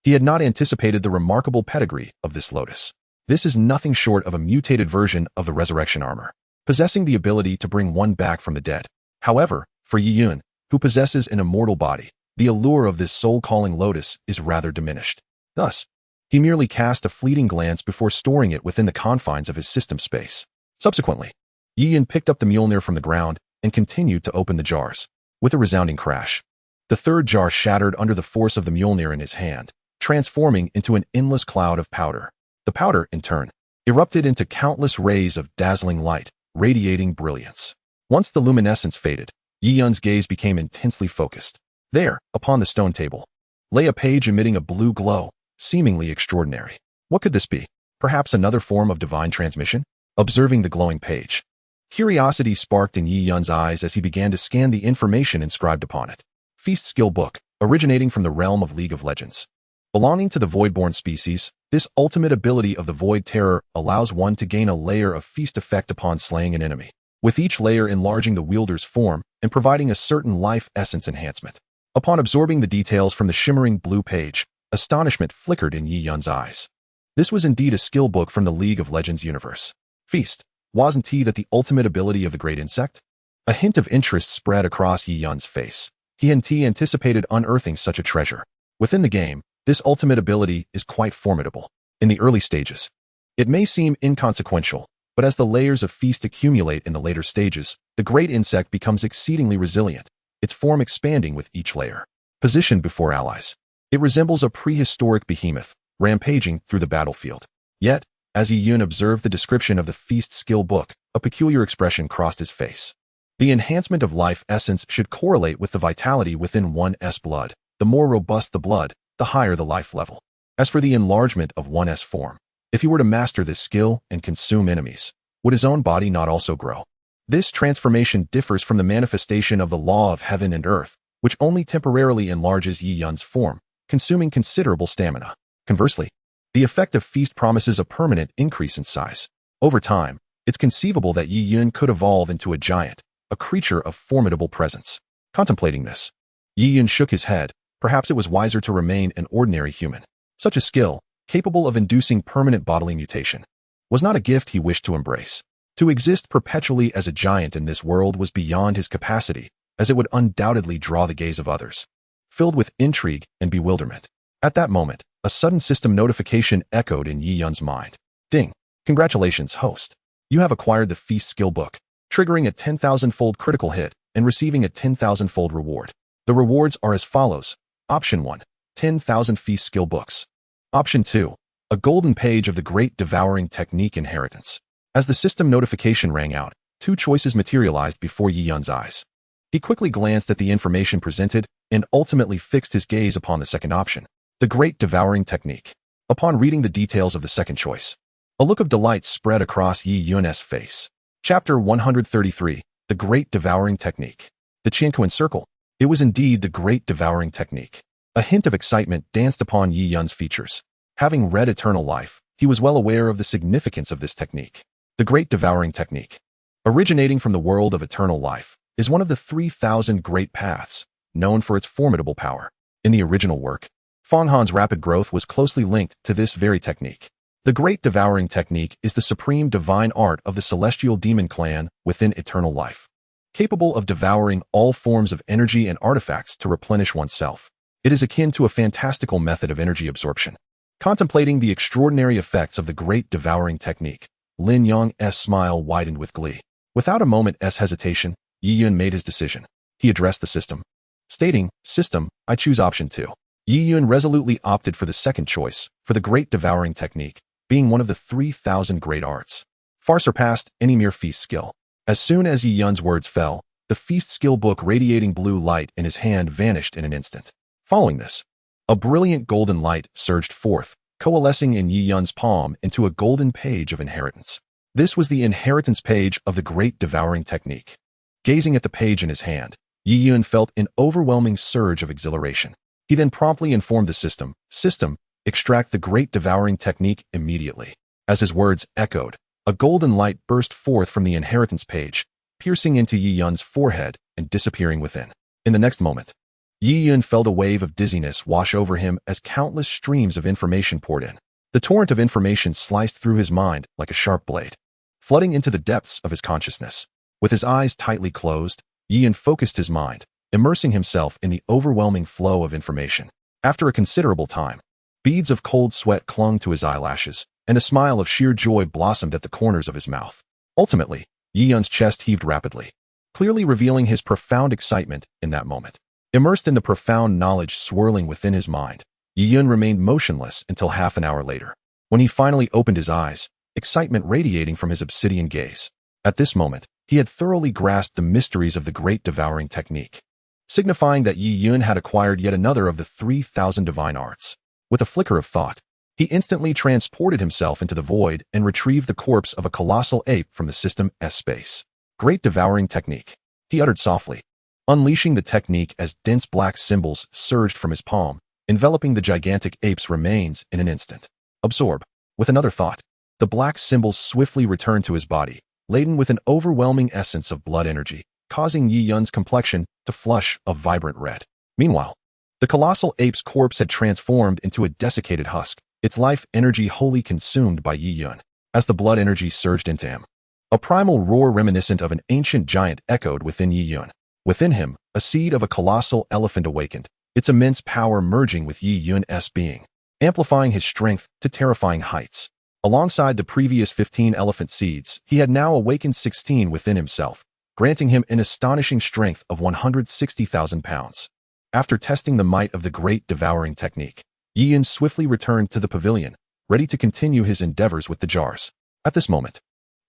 He had not anticipated the remarkable pedigree of this lotus. This is nothing short of a mutated version of the resurrection armor, possessing the ability to bring one back from the dead. However, for Yi Yun, who possesses an immortal body, the allure of this soul-calling lotus is rather diminished. Thus, he merely cast a fleeting glance before storing it within the confines of his system space. Subsequently, Yi Yun picked up the Mjolnir from the ground and continued to open the jars. With a resounding crash, the third jar shattered under the force of the Mjolnir in his hand, transforming into an endless cloud of powder. The powder, in turn, erupted into countless rays of dazzling light, radiating brilliance. Once the luminescence faded, Yi Yun's gaze became intensely focused. There, upon the stone table, lay a page emitting a blue glow, seemingly extraordinary. What could this be? Perhaps another form of divine transmission? Observing the glowing page, curiosity sparked in Yi Yun's eyes as he began to scan the information inscribed upon it. Feast Skill Book, originating from the realm of League of Legends. Belonging to the Voidborn species, this ultimate ability of the Void Terror allows one to gain a layer of feast effect upon slaying an enemy, with each layer enlarging the wielder's form and providing a certain life essence enhancement. Upon absorbing the details from the shimmering blue page, astonishment flickered in Yi Yun's eyes. This was indeed a skill book from the League of Legends universe. Feast, wasn't he that the ultimate ability of the great insect? A hint of interest spread across Yi Yun's face. He anticipated unearthing such a treasure. Within the game, this ultimate ability is quite formidable. In the early stages, it may seem inconsequential, but as the layers of feast accumulate in the later stages, the great insect becomes exceedingly resilient, its form expanding with each layer. Positioned before allies, it resembles a prehistoric behemoth, rampaging through the battlefield. Yet, as Yi Yun observed the description of the Feast Skill Book, a peculiar expression crossed his face. The enhancement of life essence should correlate with the vitality within one's blood. The more robust the blood, the higher the life level. As for the enlargement of one's form, if he were to master this skill and consume enemies, would his own body not also grow? This transformation differs from the manifestation of the law of heaven and earth, which only temporarily enlarges Yi Yun's form, consuming considerable stamina. Conversely, the effect of feast promises a permanent increase in size. Over time, it's conceivable that Yi Yun could evolve into a giant, a creature of formidable presence. Contemplating this, Yi Yun shook his head. Perhaps it was wiser to remain an ordinary human. Such a skill, capable of inducing permanent bodily mutation, was not a gift he wished to embrace. To exist perpetually as a giant in this world was beyond his capacity, as it would undoubtedly draw the gaze of others. Filled with intrigue and bewilderment, at that moment, a sudden system notification echoed in Yi Yun's mind. Ding! Congratulations, host. You have acquired the Feast skill book, triggering a 10,000-fold critical hit and receiving a 10,000-fold reward. The rewards are as follows. Option 1. 10,000 Feast skill books. Option 2. A golden page of the Great Devouring Technique inheritance. As the system notification rang out, two choices materialized before Yi Yun's eyes. He quickly glanced at the information presented and ultimately fixed his gaze upon the second option, the Great Devouring Technique. Upon reading the details of the second choice, a look of delight spread across Yi Yun's face. Chapter 133, The Great Devouring Technique. The Chiian Kuan circle. It was indeed the Great Devouring Technique. A hint of excitement danced upon Yi Yun's features. Having read Eternal Life, he was well aware of the significance of this technique. The Great Devouring Technique, originating from the world of eternal life, is one of the 3,000 great paths, known for its formidable power. In the original work, Feng Han's rapid growth was closely linked to this very technique. The Great Devouring Technique is the supreme divine art of the celestial demon clan within eternal life, capable of devouring all forms of energy and artifacts to replenish oneself. It is akin to a fantastical method of energy absorption. Contemplating the extraordinary effects of the Great Devouring Technique, Lin Yang's smile widened with glee. Without a moment's hesitation, Yi Yun made his decision. He addressed the system, stating, "System, I choose option 2. Yi Yun resolutely opted for the second choice, for the Great Devouring Technique, being one of the 3,000 great arts, far surpassed any mere feast skill. As soon as Yi Yun's words fell, the feast skill book radiating blue light in his hand vanished in an instant. Following this, a brilliant golden light surged forth, coalescing in Yi Yun's palm into a golden page of inheritance. This was the inheritance page of the Great Devouring Technique. Gazing at the page in his hand, Yi Yun felt an overwhelming surge of exhilaration. He then promptly informed the system, extract the Great Devouring Technique immediately. As his words echoed, a golden light burst forth from the inheritance page, piercing into Yi Yun's forehead and disappearing within. In the next moment, Yi Yun felt a wave of dizziness wash over him as countless streams of information poured in. The torrent of information sliced through his mind like a sharp blade, flooding into the depths of his consciousness. With his eyes tightly closed, Yi Yun focused his mind, immersing himself in the overwhelming flow of information. After a considerable time, beads of cold sweat clung to his eyelashes, and a smile of sheer joy blossomed at the corners of his mouth. Ultimately, Yi Yun's chest heaved rapidly, clearly revealing his profound excitement in that moment. Immersed in the profound knowledge swirling within his mind, Yi Yun remained motionless until half an hour later. When he finally opened his eyes, excitement radiating from his obsidian gaze. At this moment, he had thoroughly grasped the mysteries of the Great Devouring Technique, signifying that Yi Yun had acquired yet another of the 3,000 divine arts. With a flicker of thought, he instantly transported himself into the void and retrieved the corpse of a colossal ape from the system's space. Great Devouring Technique, he uttered softly, unleashing the technique as dense black symbols surged from his palm, enveloping the gigantic ape's remains in an instant. Absorb. With another thought, the black symbols swiftly returned to his body, laden with an overwhelming essence of blood energy, causing Yi Yun's complexion to flush a vibrant red. Meanwhile, the colossal ape's corpse had transformed into a desiccated husk, its life energy wholly consumed by Yi Yun. As the blood energy surged into him, a primal roar reminiscent of an ancient giant echoed within Yi Yun. Within him, a seed of a colossal elephant awakened, its immense power merging with Yi Yun's being, amplifying his strength to terrifying heights. Alongside the previous 15 elephant seeds, he had now awakened 16 within himself, granting him an astonishing strength of 160,000 pounds. After testing the might of the Great Devouring Technique, Yi Yun swiftly returned to the pavilion, ready to continue his endeavors with the jars. At this moment,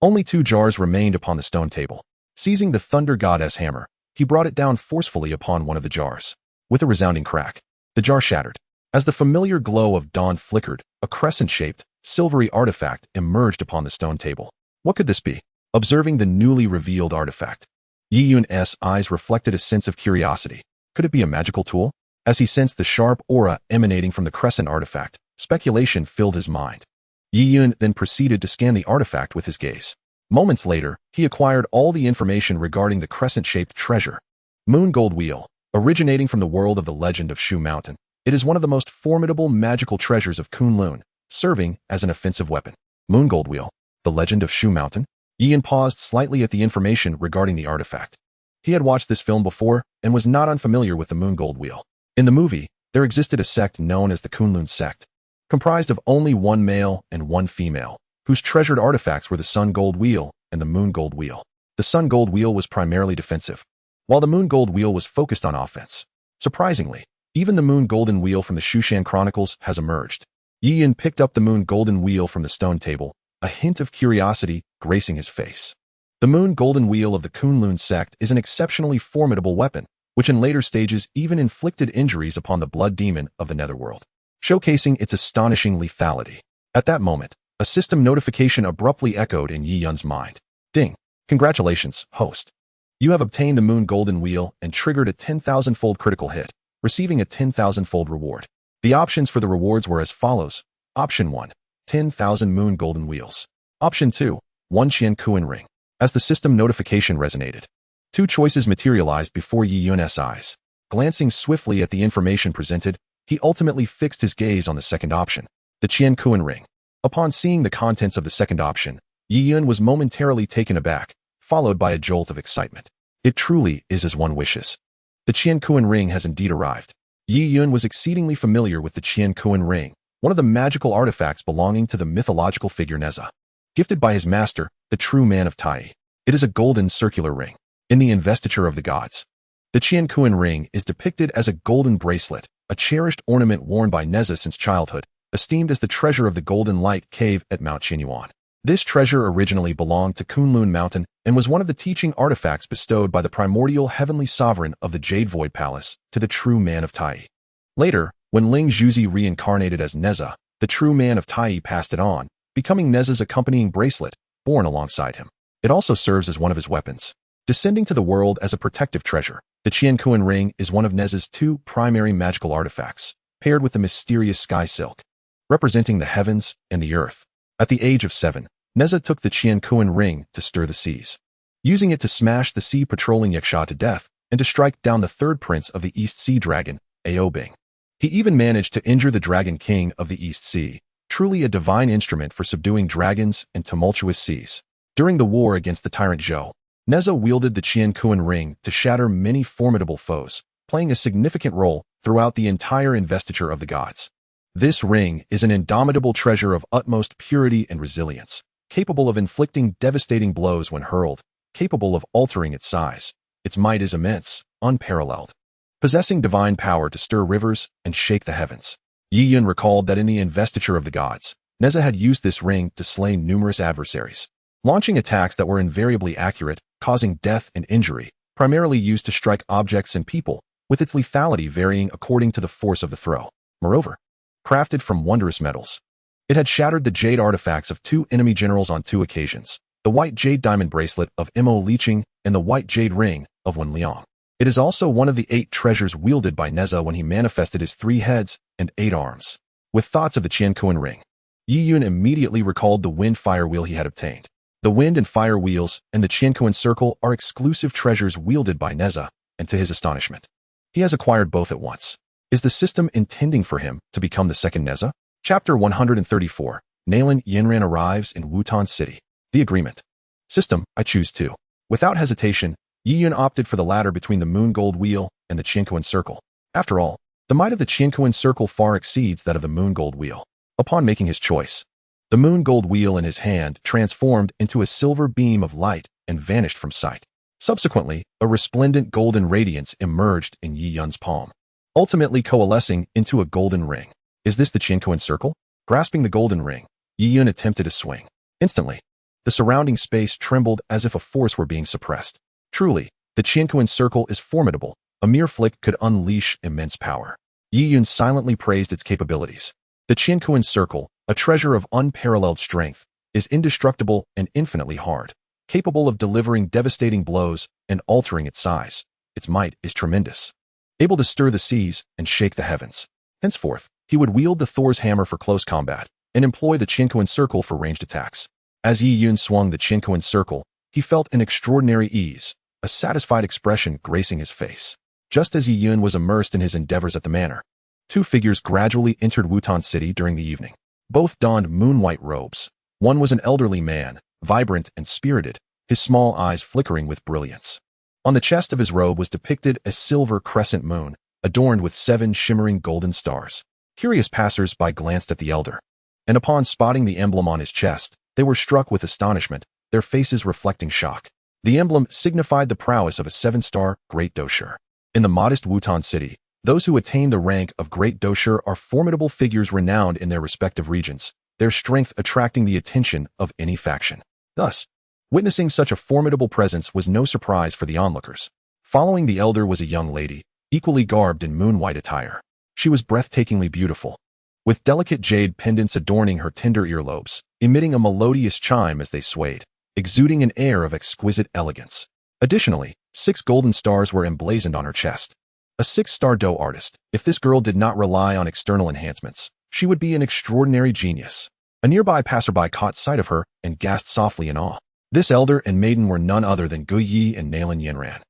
only 2 jars remained upon the stone table. Seizing the Thunder Goddess hammer, he brought it down forcefully upon one of the jars. With a resounding crack, the jar shattered. As the familiar glow of dawn flickered, a crescent-shaped, silvery artifact emerged upon the stone table. What could this be? Observing the newly revealed artifact, Yi Yun's eyes reflected a sense of curiosity. Could it be a magical tool? As he sensed the sharp aura emanating from the crescent artifact, speculation filled his mind. Yi Yun then proceeded to scan the artifact with his gaze. Moments later, he acquired all the information regarding the crescent-shaped treasure. Moon Gold Wheel. Originating from the world of the legend of Shu Mountain, it is one of the most formidable magical treasures of Kunlun, serving as an offensive weapon. Moon Gold Wheel. The legend of Shu Mountain? Yi Yun paused slightly at the information regarding the artifact. He had watched this film before and was not unfamiliar with the Moon Gold Wheel. In the movie, there existed a sect known as the Kunlun sect, comprised of only one male and one female, whose treasured artifacts were the Sun Gold Wheel and the Moon Gold Wheel. The Sun Gold Wheel was primarily defensive, while the Moon Gold Wheel was focused on offense. Surprisingly, even the Moon Golden Wheel from the Shushan Chronicles has emerged. Yi Yun picked up the Moon Golden Wheel from the stone table, a hint of curiosity gracing his face. The Moon Golden Wheel of the Kunlun sect is an exceptionally formidable weapon, which in later stages even inflicted injuries upon the blood demon of the netherworld, showcasing its astonishing lethality. At that moment, a system notification abruptly echoed in Yi Yun's mind. Ding! Congratulations, host. You have obtained the Moon Golden Wheel and triggered a 10,000-fold critical hit, receiving a 10,000-fold reward. The options for the rewards were as follows. Option 1. 10,000 Moon Golden Wheels. Option 2. 1 Chiian Kuan ring. As the system notification resonated, two choices materialized before Yi Yun's eyes. Glancing swiftly at the information presented, he ultimately fixed his gaze on the second option, the Chiian Kuan ring. Upon seeing the contents of the second option, Yi Yun was momentarily taken aback, followed by a jolt of excitement. It truly is as one wishes. The Chiian Kuan ring has indeed arrived. Yi Yun was exceedingly familiar with the Chiian Kuan ring, one of the magical artifacts belonging to the mythological figure Neza. Gifted by his master, the true man of Tai. It is a golden circular ring, in the investiture of the gods. The Chiian Kuan ring is depicted as a golden bracelet, a cherished ornament worn by Neza since childhood, esteemed as the treasure of the Golden Light Cave at Mount Qinyuan. This treasure originally belonged to Kunlun Mountain and was one of the teaching artifacts bestowed by the primordial heavenly sovereign of the Jade Void Palace to the true man of Tai. Later, when Ling Zhuzi reincarnated as Neza, the true man of Tai passed it on, becoming Neza's accompanying bracelet, born alongside him. It also serves as one of his weapons. Descending to the world as a protective treasure, the Chiian Kuan ring is one of Neza's two primary magical artifacts, paired with the mysterious sky silk, representing the heavens and the earth. At the age of 7, Neza took the Chiian Kuan ring to stir the seas, using it to smash the sea-patrolling Yaksha to death and to strike down the third prince of the East Sea dragon, Aobing. He even managed to injure the Dragon King of the East Sea, truly a divine instrument for subduing dragons and tumultuous seas. During the war against the tyrant Zhou, Neza wielded the Chiian Kuan ring to shatter many formidable foes, playing a significant role throughout the entire investiture of the gods. This ring is an indomitable treasure of utmost purity and resilience, capable of inflicting devastating blows when hurled, capable of altering its size. Its might is immense, unparalleled, possessing divine power to stir rivers and shake the heavens. Yi Yun recalled that in the investiture of the gods, Neza had used this ring to slay numerous adversaries, launching attacks that were invariably accurate, causing death and injury, primarily used to strike objects and people, with its lethality varying according to the force of the throw. Moreover, crafted from wondrous metals, it had shattered the jade artifacts of two enemy generals on 2 occasions, the white jade diamond bracelet of Mo Liqing and the white jade ring of Wen Liang. It is also one of the 8 treasures wielded by Neza when he manifested his 3 heads and 8 arms. With thoughts of the Chiian Kuan ring, Yi Yun immediately recalled the wind-fire wheel he had obtained. The wind and fire wheels and the Chiian Kuan circle are exclusive treasures wielded by Neza, and to his astonishment, he has acquired both at once. Is the system intending for him to become the second Neza? Chapter 134. Nalan Yanran arrives in Wutan City. The agreement. System, I choose 2. Without hesitation, Yi Yun opted for the latter between the Moon Gold Wheel and the Chiian Kuan circle. After all, the might of the Chiian Kuan circle far exceeds that of the Moon Gold Wheel. Upon making his choice, the Moon Gold Wheel in his hand transformed into a silver beam of light and vanished from sight. Subsequently, a resplendent golden radiance emerged in Yi Yun's palm, ultimately coalescing into a golden ring. Is this the Chiian Kuan circle? Grasping the golden ring, Yi Yun attempted a swing. Instantly, the surrounding space trembled as if a force were being suppressed. Truly, the Chiian Kuan circle is formidable. A mere flick could unleash immense power. Yi Yun silently praised its capabilities. The Chiian Kuan circle, a treasure of unparalleled strength, is indestructible and infinitely hard. capable of delivering devastating blows and altering its size. Its might is tremendous, able to stir the seas and shake the heavens. Henceforth, he would wield the Thor's hammer for close combat and employ the Chiian Kuan circle for ranged attacks. As Yi Yun swung the Chiian Kuan circle, he felt an extraordinary ease, a satisfied expression gracing his face. Just as Yi Yun was immersed in his endeavors at the manor, two figures gradually entered Wutan City during the evening. Both donned moon-white robes. One was an elderly man, vibrant and spirited, his small eyes flickering with brilliance. On the chest of his robe was depicted a silver crescent moon, adorned with 7 shimmering golden stars. Curious passers-by glanced at the elder, and upon spotting the emblem on his chest, they were struck with astonishment, their faces reflecting shock. The emblem signified the prowess of a 7-star Great Dou Qi. In the modest Wutan City, those who attain the rank of Great Dou Qi are formidable figures renowned in their respective regions, their strength attracting the attention of any faction. Thus, witnessing such a formidable presence was no surprise for the onlookers. Following the elder was a young lady, equally garbed in moon-white attire. She was breathtakingly beautiful, with delicate jade pendants adorning her tender earlobes, emitting a melodious chime as they swayed, exuding an air of exquisite elegance. Additionally, 6 golden stars were emblazoned on her chest. A 6-star Dou artist. If this girl did not rely on external enhancements, she would be an extraordinary genius. A nearby passerby caught sight of her and gasped softly in awe. This elder and maiden were none other than Dou Qi and Nalan Yanran,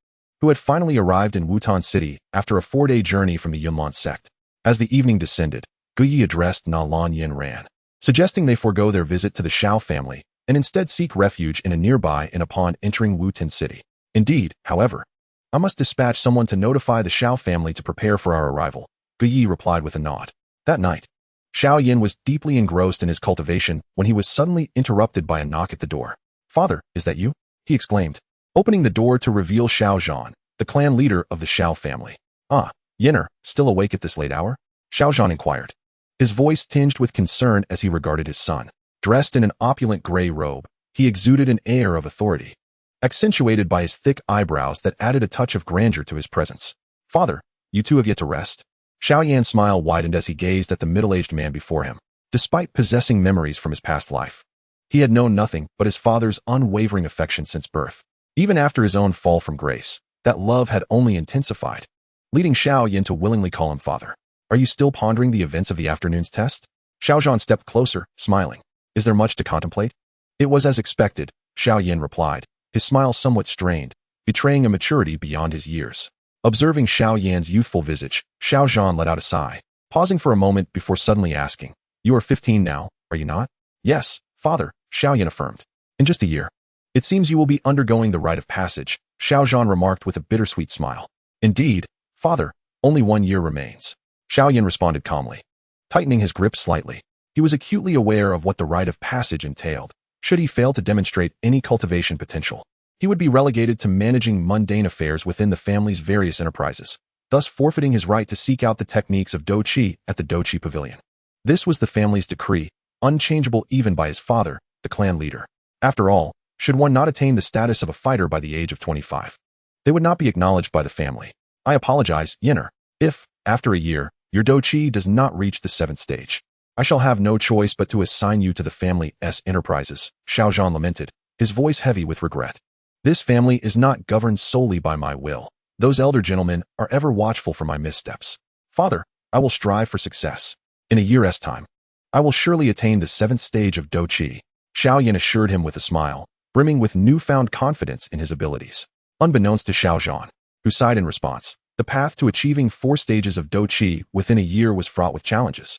who had finally arrived in Wutan City after a 4-day journey from the Yunlan sect. As the evening descended, Dou Qi addressed Nalan Yanran, suggesting they forego their visit to the Xiao family and instead seek refuge in a nearby inn upon entering Wutan City. Indeed, however, I must dispatch someone to notify the Xiao family to prepare for our arrival, Dou Qi replied with a nod. That night, Xiao Yan was deeply engrossed in his cultivation when he was suddenly interrupted by a knock at the door. "Father, is that you?" he exclaimed, opening the door to reveal Xiao Zhan, the clan leader of the Xiao family. "Ah, Yenner, still awake at this late hour?" Xiao Zhan inquired, his voice tinged with concern as he regarded his son. Dressed in an opulent gray robe, he exuded an air of authority, accentuated by his thick eyebrows that added a touch of grandeur to his presence. "Father, you two have yet to rest?" Xiao Yan's smile widened as he gazed at the middle-aged man before him. Despite possessing memories from his past life, he had known nothing but his father's unwavering affection since birth. Even after his own fall from grace, that love had only intensified, leading Xiao Yan to willingly call him father. "Are you still pondering the events of the afternoon's test?" Xiao Zhan stepped closer, smiling. "Is there much to contemplate?" "It was as expected," Xiao Yan replied, his smile somewhat strained, betraying a maturity beyond his years. Observing Xiao Yan's youthful visage, Xiao Zhan let out a sigh, pausing for a moment before suddenly asking, "You are 15 now, are you not?" "Yes, father," Xiao Yan affirmed. "In just a year. It seems you will be undergoing the rite of passage," Xiao Zhan remarked with a bittersweet smile. "Indeed, father, only 1 year remains," Xiao Yan responded calmly, tightening his grip slightly. He was acutely aware of what the rite of passage entailed. Should he fail to demonstrate any cultivation potential, he would be relegated to managing mundane affairs within the family's various enterprises, thus forfeiting his right to seek out the techniques of Dou Qi at the Dou Qi Pavilion. This was the family's decree, unchangeable even by his father, the clan leader. After all, should one not attain the status of a fighter by the age of 25, they would not be acknowledged by the family. "I apologize, Yenner. If, after a year, your Dou Qi does not reach the 7th stage, I shall have no choice but to assign you to the family's enterprises," Xiao Zhan lamented, his voice heavy with regret. "This family is not governed solely by my will. Those elder gentlemen are ever watchful for my missteps. Father, I will strive for success. In a year's time, I will surely attain the 7th stage of Dou Qi," Xiao Yan assured him with a smile, brimming with newfound confidence in his abilities. Unbeknownst to Xiao Zhan, who sighed in response, the path to achieving 4 stages of Dou Qi within a year was fraught with challenges.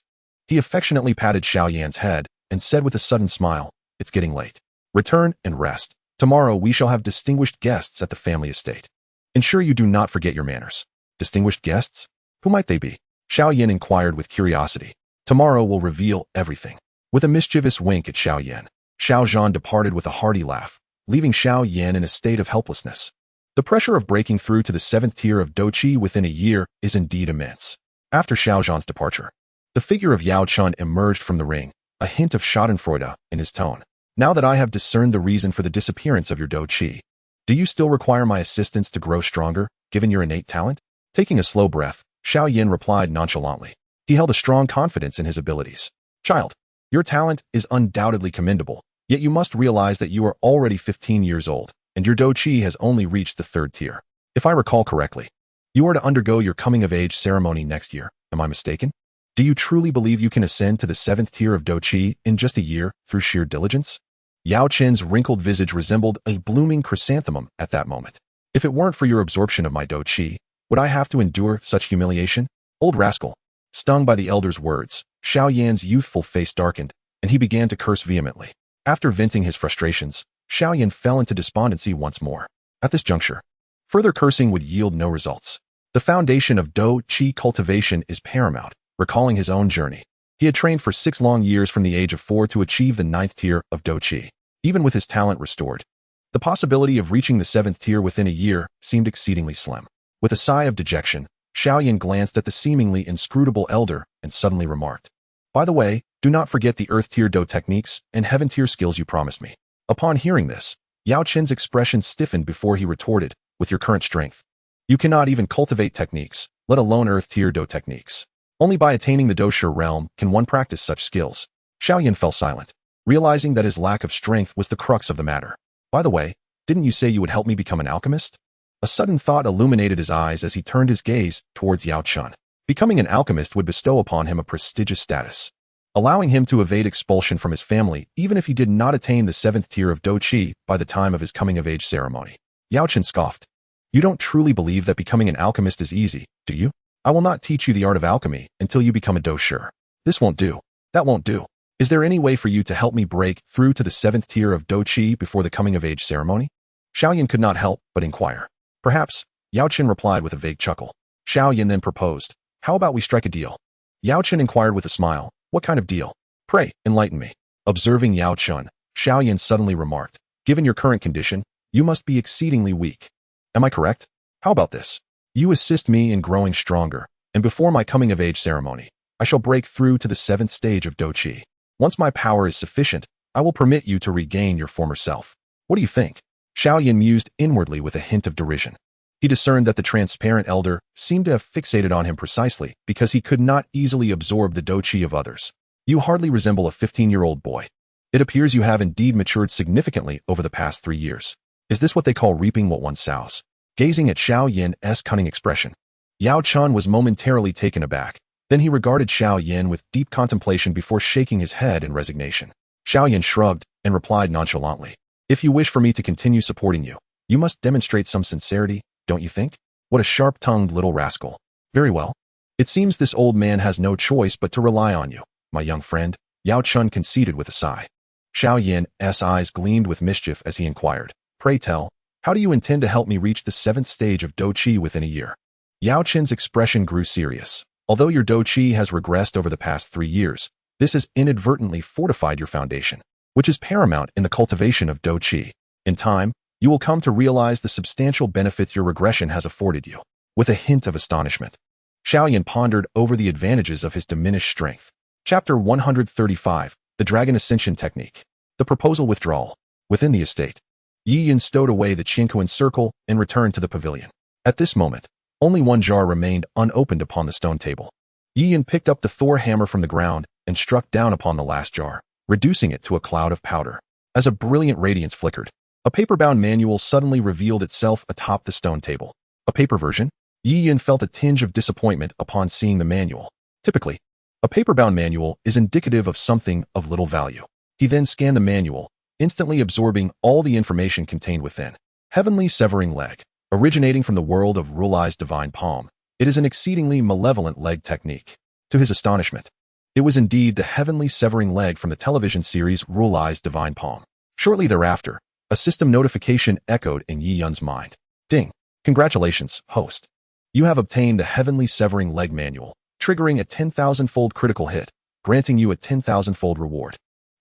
He affectionately patted Xiao Yan's head and said with a sudden smile, "It's getting late. Return and rest. Tomorrow we shall have distinguished guests at the family estate. Ensure you do not forget your manners." "Distinguished guests? Who might they be?" Xiao Yan inquired with curiosity. "Tomorrow will reveal everything." With a mischievous wink at Xiao Yan, Xiao Zhan departed with a hearty laugh, leaving Xiao Yan in a state of helplessness. The pressure of breaking through to the 7th tier of Dou Qi within a year is indeed immense. After Xiao Zhan's departure, the figure of Yao Chun emerged from the ring, a hint of schadenfreude in his tone. "Now that I have discerned the reason for the disappearance of your Dou Qi, do you still require my assistance to grow stronger, given your innate talent?" Taking a slow breath, Xiao Yan replied nonchalantly. He held a strong confidence in his abilities. "Child, your talent is undoubtedly commendable, Yet you must realize that you are already 15 years old, and your Dou Qi has only reached the 3rd tier. If I recall correctly, you are to undergo your coming-of-age ceremony next year. Am I mistaken? Do you truly believe you can ascend to the 7th tier of Dou Qi in just a year through sheer diligence? Yao Chen's wrinkled visage resembled a blooming chrysanthemum at that moment. If it weren't for your absorption of my Dou Qi, would I have to endure such humiliation? Old rascal. Stung by the elder's words, Xiao Yan's youthful face darkened, and he began to curse vehemently. After venting his frustrations, Xiao Yan fell into despondency once more. At this juncture, further cursing would yield no results. The foundation of Dou Qi cultivation is paramount. Recalling his own journey, he had trained for 6 long years from the age of 4 to achieve the 9th tier of Dou Qi. Even with his talent restored, the possibility of reaching the 7th tier within a year seemed exceedingly slim. With a sigh of dejection, Xiao Yan glanced at the seemingly inscrutable elder and suddenly remarked, "By the way, do not forget the Earth tier Dou techniques and Heaven tier skills you promised me." Upon hearing this, Yao Chen's expression stiffened before he retorted, "With your current strength, you cannot even cultivate techniques, let alone Earth tier Dou techniques. Only by attaining the Dou Shi realm can one practice such skills." Xiao Yan fell silent, realizing that his lack of strength was the crux of the matter. "By the way, didn't you say you would help me become an alchemist?" A sudden thought illuminated his eyes as he turned his gaze towards Yao Chen. Becoming an alchemist would bestow upon him a prestigious status, allowing him to evade expulsion from his family even if he did not attain the 7th tier of Dou Qi by the time of his coming-of-age ceremony. Yao Chen scoffed. "You don't truly believe that becoming an alchemist is easy, do you? I will not teach you the art of alchemy until you become a Dou Shi. This won't do. That won't do. Is there any way for you to help me break through to the 7th tier of Dou Qi before the coming-of-age ceremony?" Xiao Yan could not help but inquire. "Perhaps," Yao Chen replied with a vague chuckle. Xiao Yan then proposed, "How about we strike a deal?" Yao Chen inquired with a smile, "What kind of deal? Pray, enlighten me." Observing Yao Chen, Xiao Yan suddenly remarked, "Given your current condition, you must be exceedingly weak. Am I correct? How about this? You assist me in growing stronger, and before my coming-of-age ceremony, I shall break through to the 7th stage of Dou Qi. Once my power is sufficient, I will permit you to regain your former self. What do you think?" Xiao Yan mused inwardly with a hint of derision. He discerned that the transparent elder seemed to have fixated on him precisely because he could not easily absorb the Dou Qi of others. "You hardly resemble a 15-year-old boy. It appears you have indeed matured significantly over the past 3 years. Is this what they call reaping what one sows?" Gazing at Xiao Yan's cunning expression, Yao Chen was momentarily taken aback. Then he regarded Xiao Yan with deep contemplation before shaking his head in resignation. Xiao Yan shrugged and replied nonchalantly, "If you wish for me to continue supporting you, you must demonstrate some sincerity, don't you think?" What a sharp-tongued little rascal. "Very well. It seems this old man has no choice but to rely on you, my young friend," Yao Chen conceded with a sigh. Xiao Yan's eyes gleamed with mischief as he inquired, "Pray tell, how do you intend to help me reach the 7th stage of Dou Qi within a year?" Yao Chen's expression grew serious. "Although your Dou Qi has regressed over the past 3 years, this has inadvertently fortified your foundation, which is paramount in the cultivation of Dou Qi. In time, you will come to realize the substantial benefits your regression has afforded you." With a hint of astonishment, Xiao Yan pondered over the advantages of his diminished strength. Chapter 135, The Dragon Ascension Technique. The Proposal Withdrawal. Within the estate, Yi Yan stowed away the Chiian Kuan circle and returned to the pavilion. At this moment, only one jar remained unopened upon the stone table. Yi Yan picked up the Thor hammer from the ground and struck down upon the last jar, reducing it to a cloud of powder. As a brilliant radiance flickered, a paper-bound manual suddenly revealed itself atop the stone table. A paper version? Yi Yan felt a tinge of disappointment upon seeing the manual. Typically, a paper-bound manual is indicative of something of little value. He then scanned the manual, instantly absorbing all the information contained within. Heavenly Severing Leg. Originating from the world of Rulei's divine palm, it is an exceedingly malevolent leg technique. To his astonishment, it was indeed the heavenly severing leg from the television series Rulei's divine palm. Shortly thereafter, a system notification echoed in Yi Yan's mind. "Ding! Congratulations, host. You have obtained the heavenly severing leg manual, triggering a 10,000-fold critical hit, granting you a 10,000-fold reward."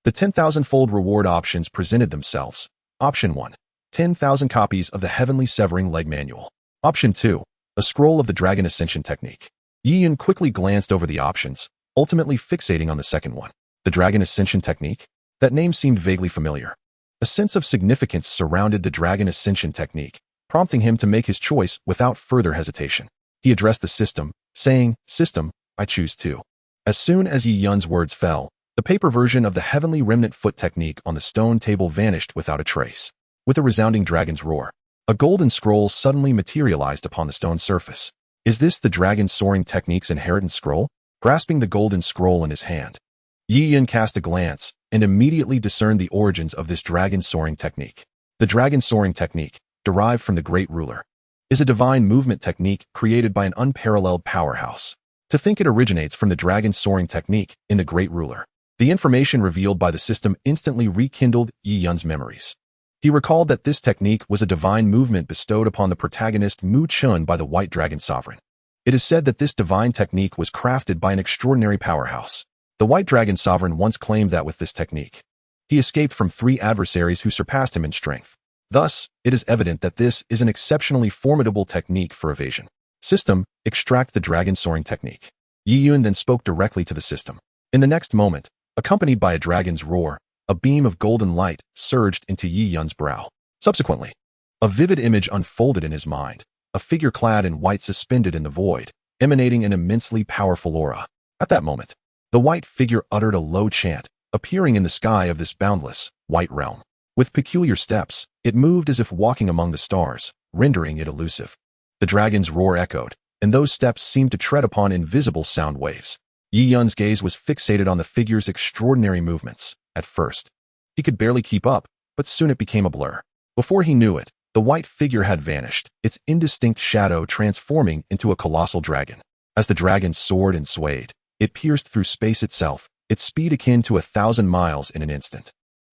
The 10,000-fold reward options presented themselves. Option 1. 10,000 copies of the Heavenly Severing Leg Manual. Option 2. A scroll of the Dragon Ascension Technique. Yi Yan quickly glanced over the options, ultimately fixating on the second one. The Dragon Ascension Technique? That name seemed vaguely familiar. A sense of significance surrounded the Dragon Ascension Technique, prompting him to make his choice without further hesitation. He addressed the system, saying, "System, I choose 2." As soon as Yi Yan's words fell, The paper version of the heavenly remnant foot technique on the stone table vanished without a trace. With a resounding dragon's roar, a golden scroll suddenly materialized upon the stone surface. Is this the dragon soaring technique's inheritance scroll? Grasping the golden scroll in his hand, Yi Yan cast a glance and immediately discerned the origins of this dragon soaring technique. The dragon soaring technique, derived from the great ruler, is a divine movement technique created by an unparalleled powerhouse. To think it originates from the dragon soaring technique in the great ruler. The information revealed by the system instantly rekindled Yi Yan's memories. He recalled that this technique was a divine movement bestowed upon the protagonist Mu Chun by the White Dragon Sovereign. It is said that this divine technique was crafted by an extraordinary powerhouse. The White Dragon Sovereign once claimed that with this technique, he escaped from 3 adversaries who surpassed him in strength. Thus, it is evident that this is an exceptionally formidable technique for evasion. System, extract the dragon soaring technique. Yi Yan then spoke directly to the system. In the next moment, accompanied by a dragon's roar, a beam of golden light surged into Yi Yan's brow. Subsequently, a vivid image unfolded in his mind, a figure clad in white suspended in the void, emanating an immensely powerful aura. At that moment, the white figure uttered a low chant, appearing in the sky of this boundless, white realm. With peculiar steps, it moved as if walking among the stars, rendering it elusive. The dragon's roar echoed, and those steps seemed to tread upon invisible sound waves. Yi Yan's gaze was fixated on the figure's extraordinary movements. At first, he could barely keep up, but soon it became a blur. Before he knew it, the white figure had vanished, its indistinct shadow transforming into a colossal dragon. As the dragon soared and swayed, it pierced through space itself, its speed akin to 1,000 miles in an instant.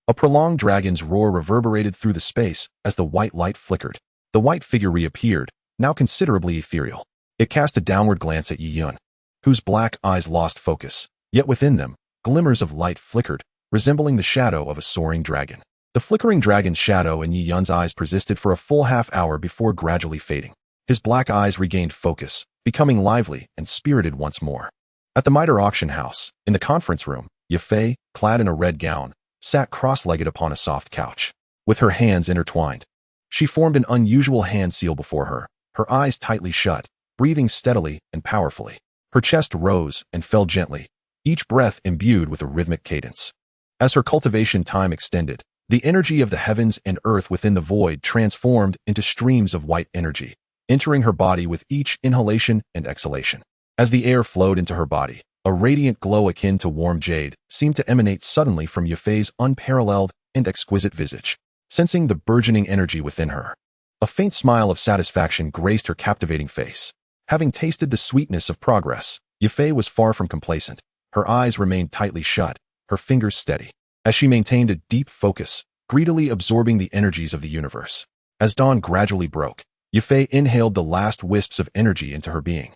A prolonged dragon's roar reverberated through the space as the white light flickered. The white figure reappeared, now considerably ethereal. It cast a downward glance at Yi Yan, whose black eyes lost focus, yet within them, glimmers of light flickered, resembling the shadow of a soaring dragon. The flickering dragon's shadow in Yi Yan's eyes persisted for a full half-hour before gradually fading. His black eyes regained focus, becoming lively and spirited once more. At the Mitre auction house, in the conference room, Yafei, clad in a red gown, sat cross-legged upon a soft couch. With her hands intertwined, she formed an unusual hand seal before her, her eyes tightly shut, breathing steadily and powerfully. Her chest rose and fell gently, each breath imbued with a rhythmic cadence. As her cultivation time extended, the energy of the heavens and earth within the void transformed into streams of white energy, entering her body with each inhalation and exhalation. As the air flowed into her body, a radiant glow akin to warm jade seemed to emanate suddenly from Yafei's unparalleled and exquisite visage. Sensing the burgeoning energy within her, a faint smile of satisfaction graced her captivating face. Having tasted the sweetness of progress, Yafei was far from complacent. Her eyes remained tightly shut, her fingers steady, as she maintained a deep focus, greedily absorbing the energies of the universe. As dawn gradually broke, Yafei inhaled the last wisps of energy into her being.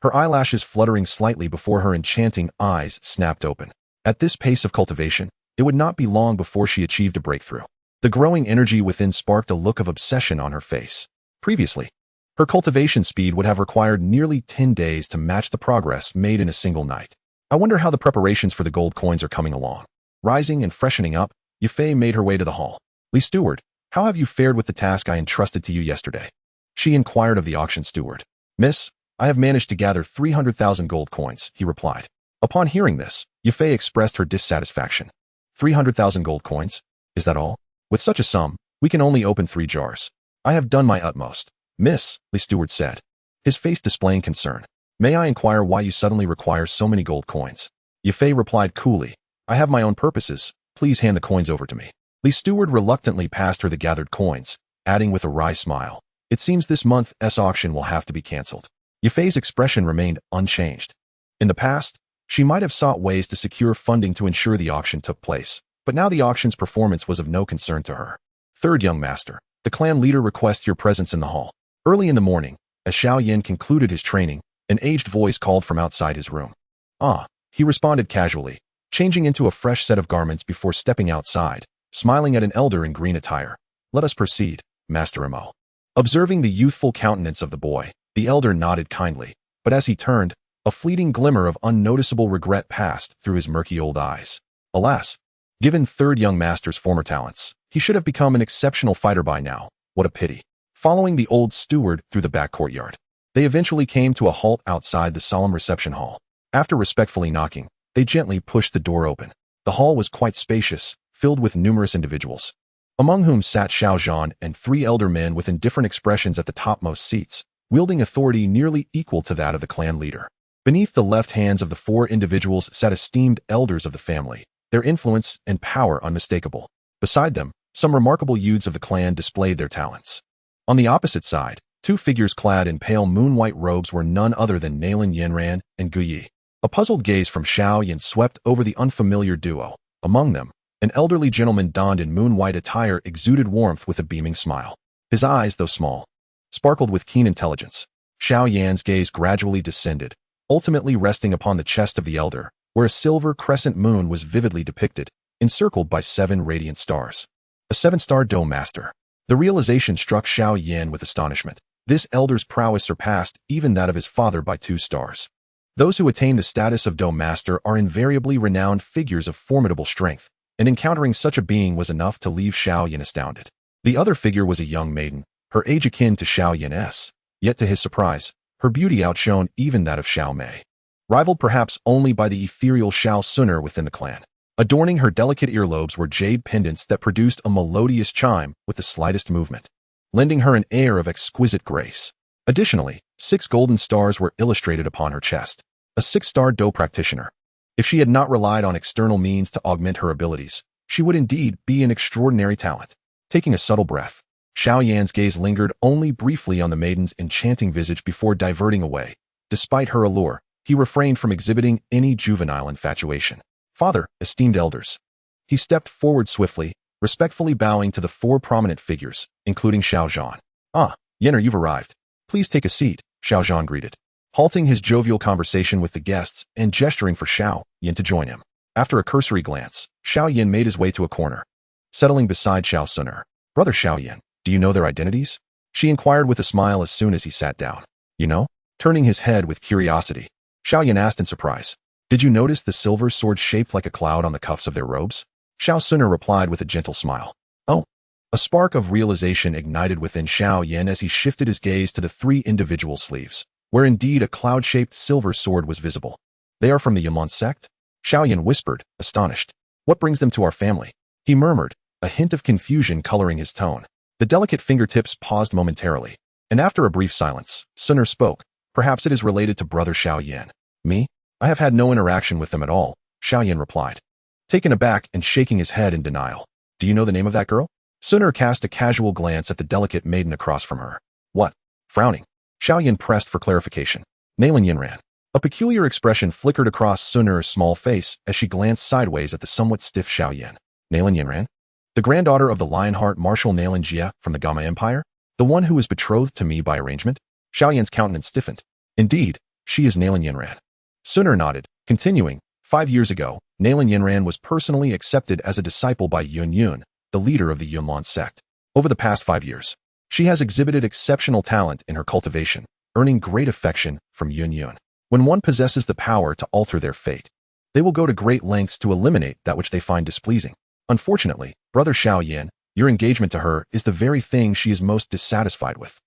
Her eyelashes fluttering slightly before her enchanting eyes snapped open. At this pace of cultivation, it would not be long before she achieved a breakthrough. The growing energy within sparked a look of obsession on her face. Previously, her cultivation speed would have required nearly 10 days to match the progress made in a single night. I wonder how the preparations for the gold coins are coming along. Rising and freshening up, Yafei made her way to the hall. "Lee Steward, how have you fared with the task I entrusted to you yesterday?" She inquired of the auction steward. "Miss, I have managed to gather 300,000 gold coins," he replied. Upon hearing this, Yafei expressed her dissatisfaction. 300,000 gold coins? Is that all? With such a sum, we can only open 3 jars. I have done my utmost, Miss, Lee Steward said, his face displaying concern. "May I inquire why you suddenly require so many gold coins?" Yafei replied coolly, "I have my own purposes. Please hand the coins over to me." Lee Steward reluctantly passed her the gathered coins, adding with a wry smile, "It seems this month's auction will have to be cancelled." Yafei's expression remained unchanged. In the past, she might have sought ways to secure funding to ensure the auction took place, but now the auction's performance was of no concern to her. "Third young master, the clan leader requests your presence in the hall." Early in the morning, as Xiao Yan concluded his training, an aged voice called from outside his room. "Ah," he responded casually, changing into a fresh set of garments before stepping outside, smiling at an elder in green attire. "Let us proceed, Master Mo." Observing the youthful countenance of the boy, the elder nodded kindly, but as he turned, a fleeting glimmer of unnoticeable regret passed through his murky old eyes. Alas, given third young master's former talents, he should have become an exceptional fighter by now. What a pity. Following the old steward through the back courtyard, they eventually came to a halt outside the solemn reception hall. After respectfully knocking, they gently pushed the door open. The hall was quite spacious, filled with numerous individuals, among whom sat Xiao Zhan and 3 elder men with indifferent expressions at the topmost seats, wielding authority nearly equal to that of the clan leader. Beneath the left hands of the 4 individuals sat esteemed elders of the family, their influence and power unmistakable. Beside them, some remarkable youths of the clan displayed their talents. On the opposite side, 2 figures clad in pale moon-white robes were none other than Nalan Yanran and Dou Qi. A puzzled gaze from Xiao Yan swept over the unfamiliar duo. Among them, an elderly gentleman donned in moon-white attire exuded warmth with a beaming smile. His eyes, though small, sparkled with keen intelligence. Xiao Yan's gaze gradually descended, ultimately resting upon the chest of the elder, where a silver crescent moon was vividly depicted, encircled by 7 radiant stars. A 7-star Dou Master. The realization struck Xiao Yan with astonishment. This elder's prowess surpassed even that of his father by 2 stars. Those who attain the status of Dou Master are invariably renowned figures of formidable strength, and encountering such a being was enough to leave Xiao Yan astounded. The other figure was a young maiden, her age akin to Xiao Yan's, yet to his surprise, her beauty outshone even that of Xiao Mei, rivaled perhaps only by the ethereal Xiao Suner within the clan. Adorning her delicate earlobes were jade pendants that produced a melodious chime with the slightest movement, lending her an air of exquisite grace. Additionally, 6 golden stars were illustrated upon her chest, a 6-star Dou practitioner. If she had not relied on external means to augment her abilities, she would indeed be an extraordinary talent. Taking a subtle breath, Xiao Yan's gaze lingered only briefly on the maiden's enchanting visage before diverting away. Despite her allure, he refrained from exhibiting any juvenile infatuation. Father, esteemed elders. He stepped forward swiftly, respectfully bowing to the 4 prominent figures, including Xiao Zhan. Ah, Yanner, you've arrived. Please take a seat, Xiao Zhan greeted, halting his jovial conversation with the guests and gesturing for Xiao Yan to join him. After a cursory glance, Xiao Yan made his way to a corner, settling beside Xiao Suner. Brother Xiao Yan, do you know their identities? She inquired with a smile as soon as he sat down. You know? Turning his head with curiosity, Xiao Yan asked in surprise. Did you notice the silver sword shaped like a cloud on the cuffs of their robes? Xiao Suner replied with a gentle smile. Oh. A spark of realization ignited within Xiao Yan as he shifted his gaze to the 3 individual sleeves, where indeed a cloud-shaped silver sword was visible. They are from the Ultraman sect? Xiao Yan whispered, astonished. What brings them to our family? He murmured, a hint of confusion coloring his tone. The delicate fingertips paused momentarily, and after a brief silence, Suner spoke. Perhaps it is related to brother Xiao Yan. Me? I have had no interaction with them at all, Xiao Yan replied, taken aback and shaking his head in denial. Do you know the name of that girl? Suner cast a casual glance at the delicate maiden across from her. What? Frowning, Xiao Yan pressed for clarification. Nalan Yanran. A peculiar expression flickered across Suner's small face as she glanced sideways at the somewhat stiff Xiao Yan. Nalan Yanran? The granddaughter of the Lionheart Marshal Nalan Jia from the Gamma Empire? The one who was betrothed to me by arrangement? Xiao Yan's countenance stiffened. Indeed, she is Nalan Yanran. Suner nodded, continuing, 5 years ago, Nalan Yanran was personally accepted as a disciple by Yun Yun, the leader of the Ultraman sect. Over the past 5 years, she has exhibited exceptional talent in her cultivation, earning great affection from Yun Yun. When one possesses the power to alter their fate, they will go to great lengths to eliminate that which they find displeasing. Unfortunately, brother Xiao Yan, your engagement to her is the very thing she is most dissatisfied with.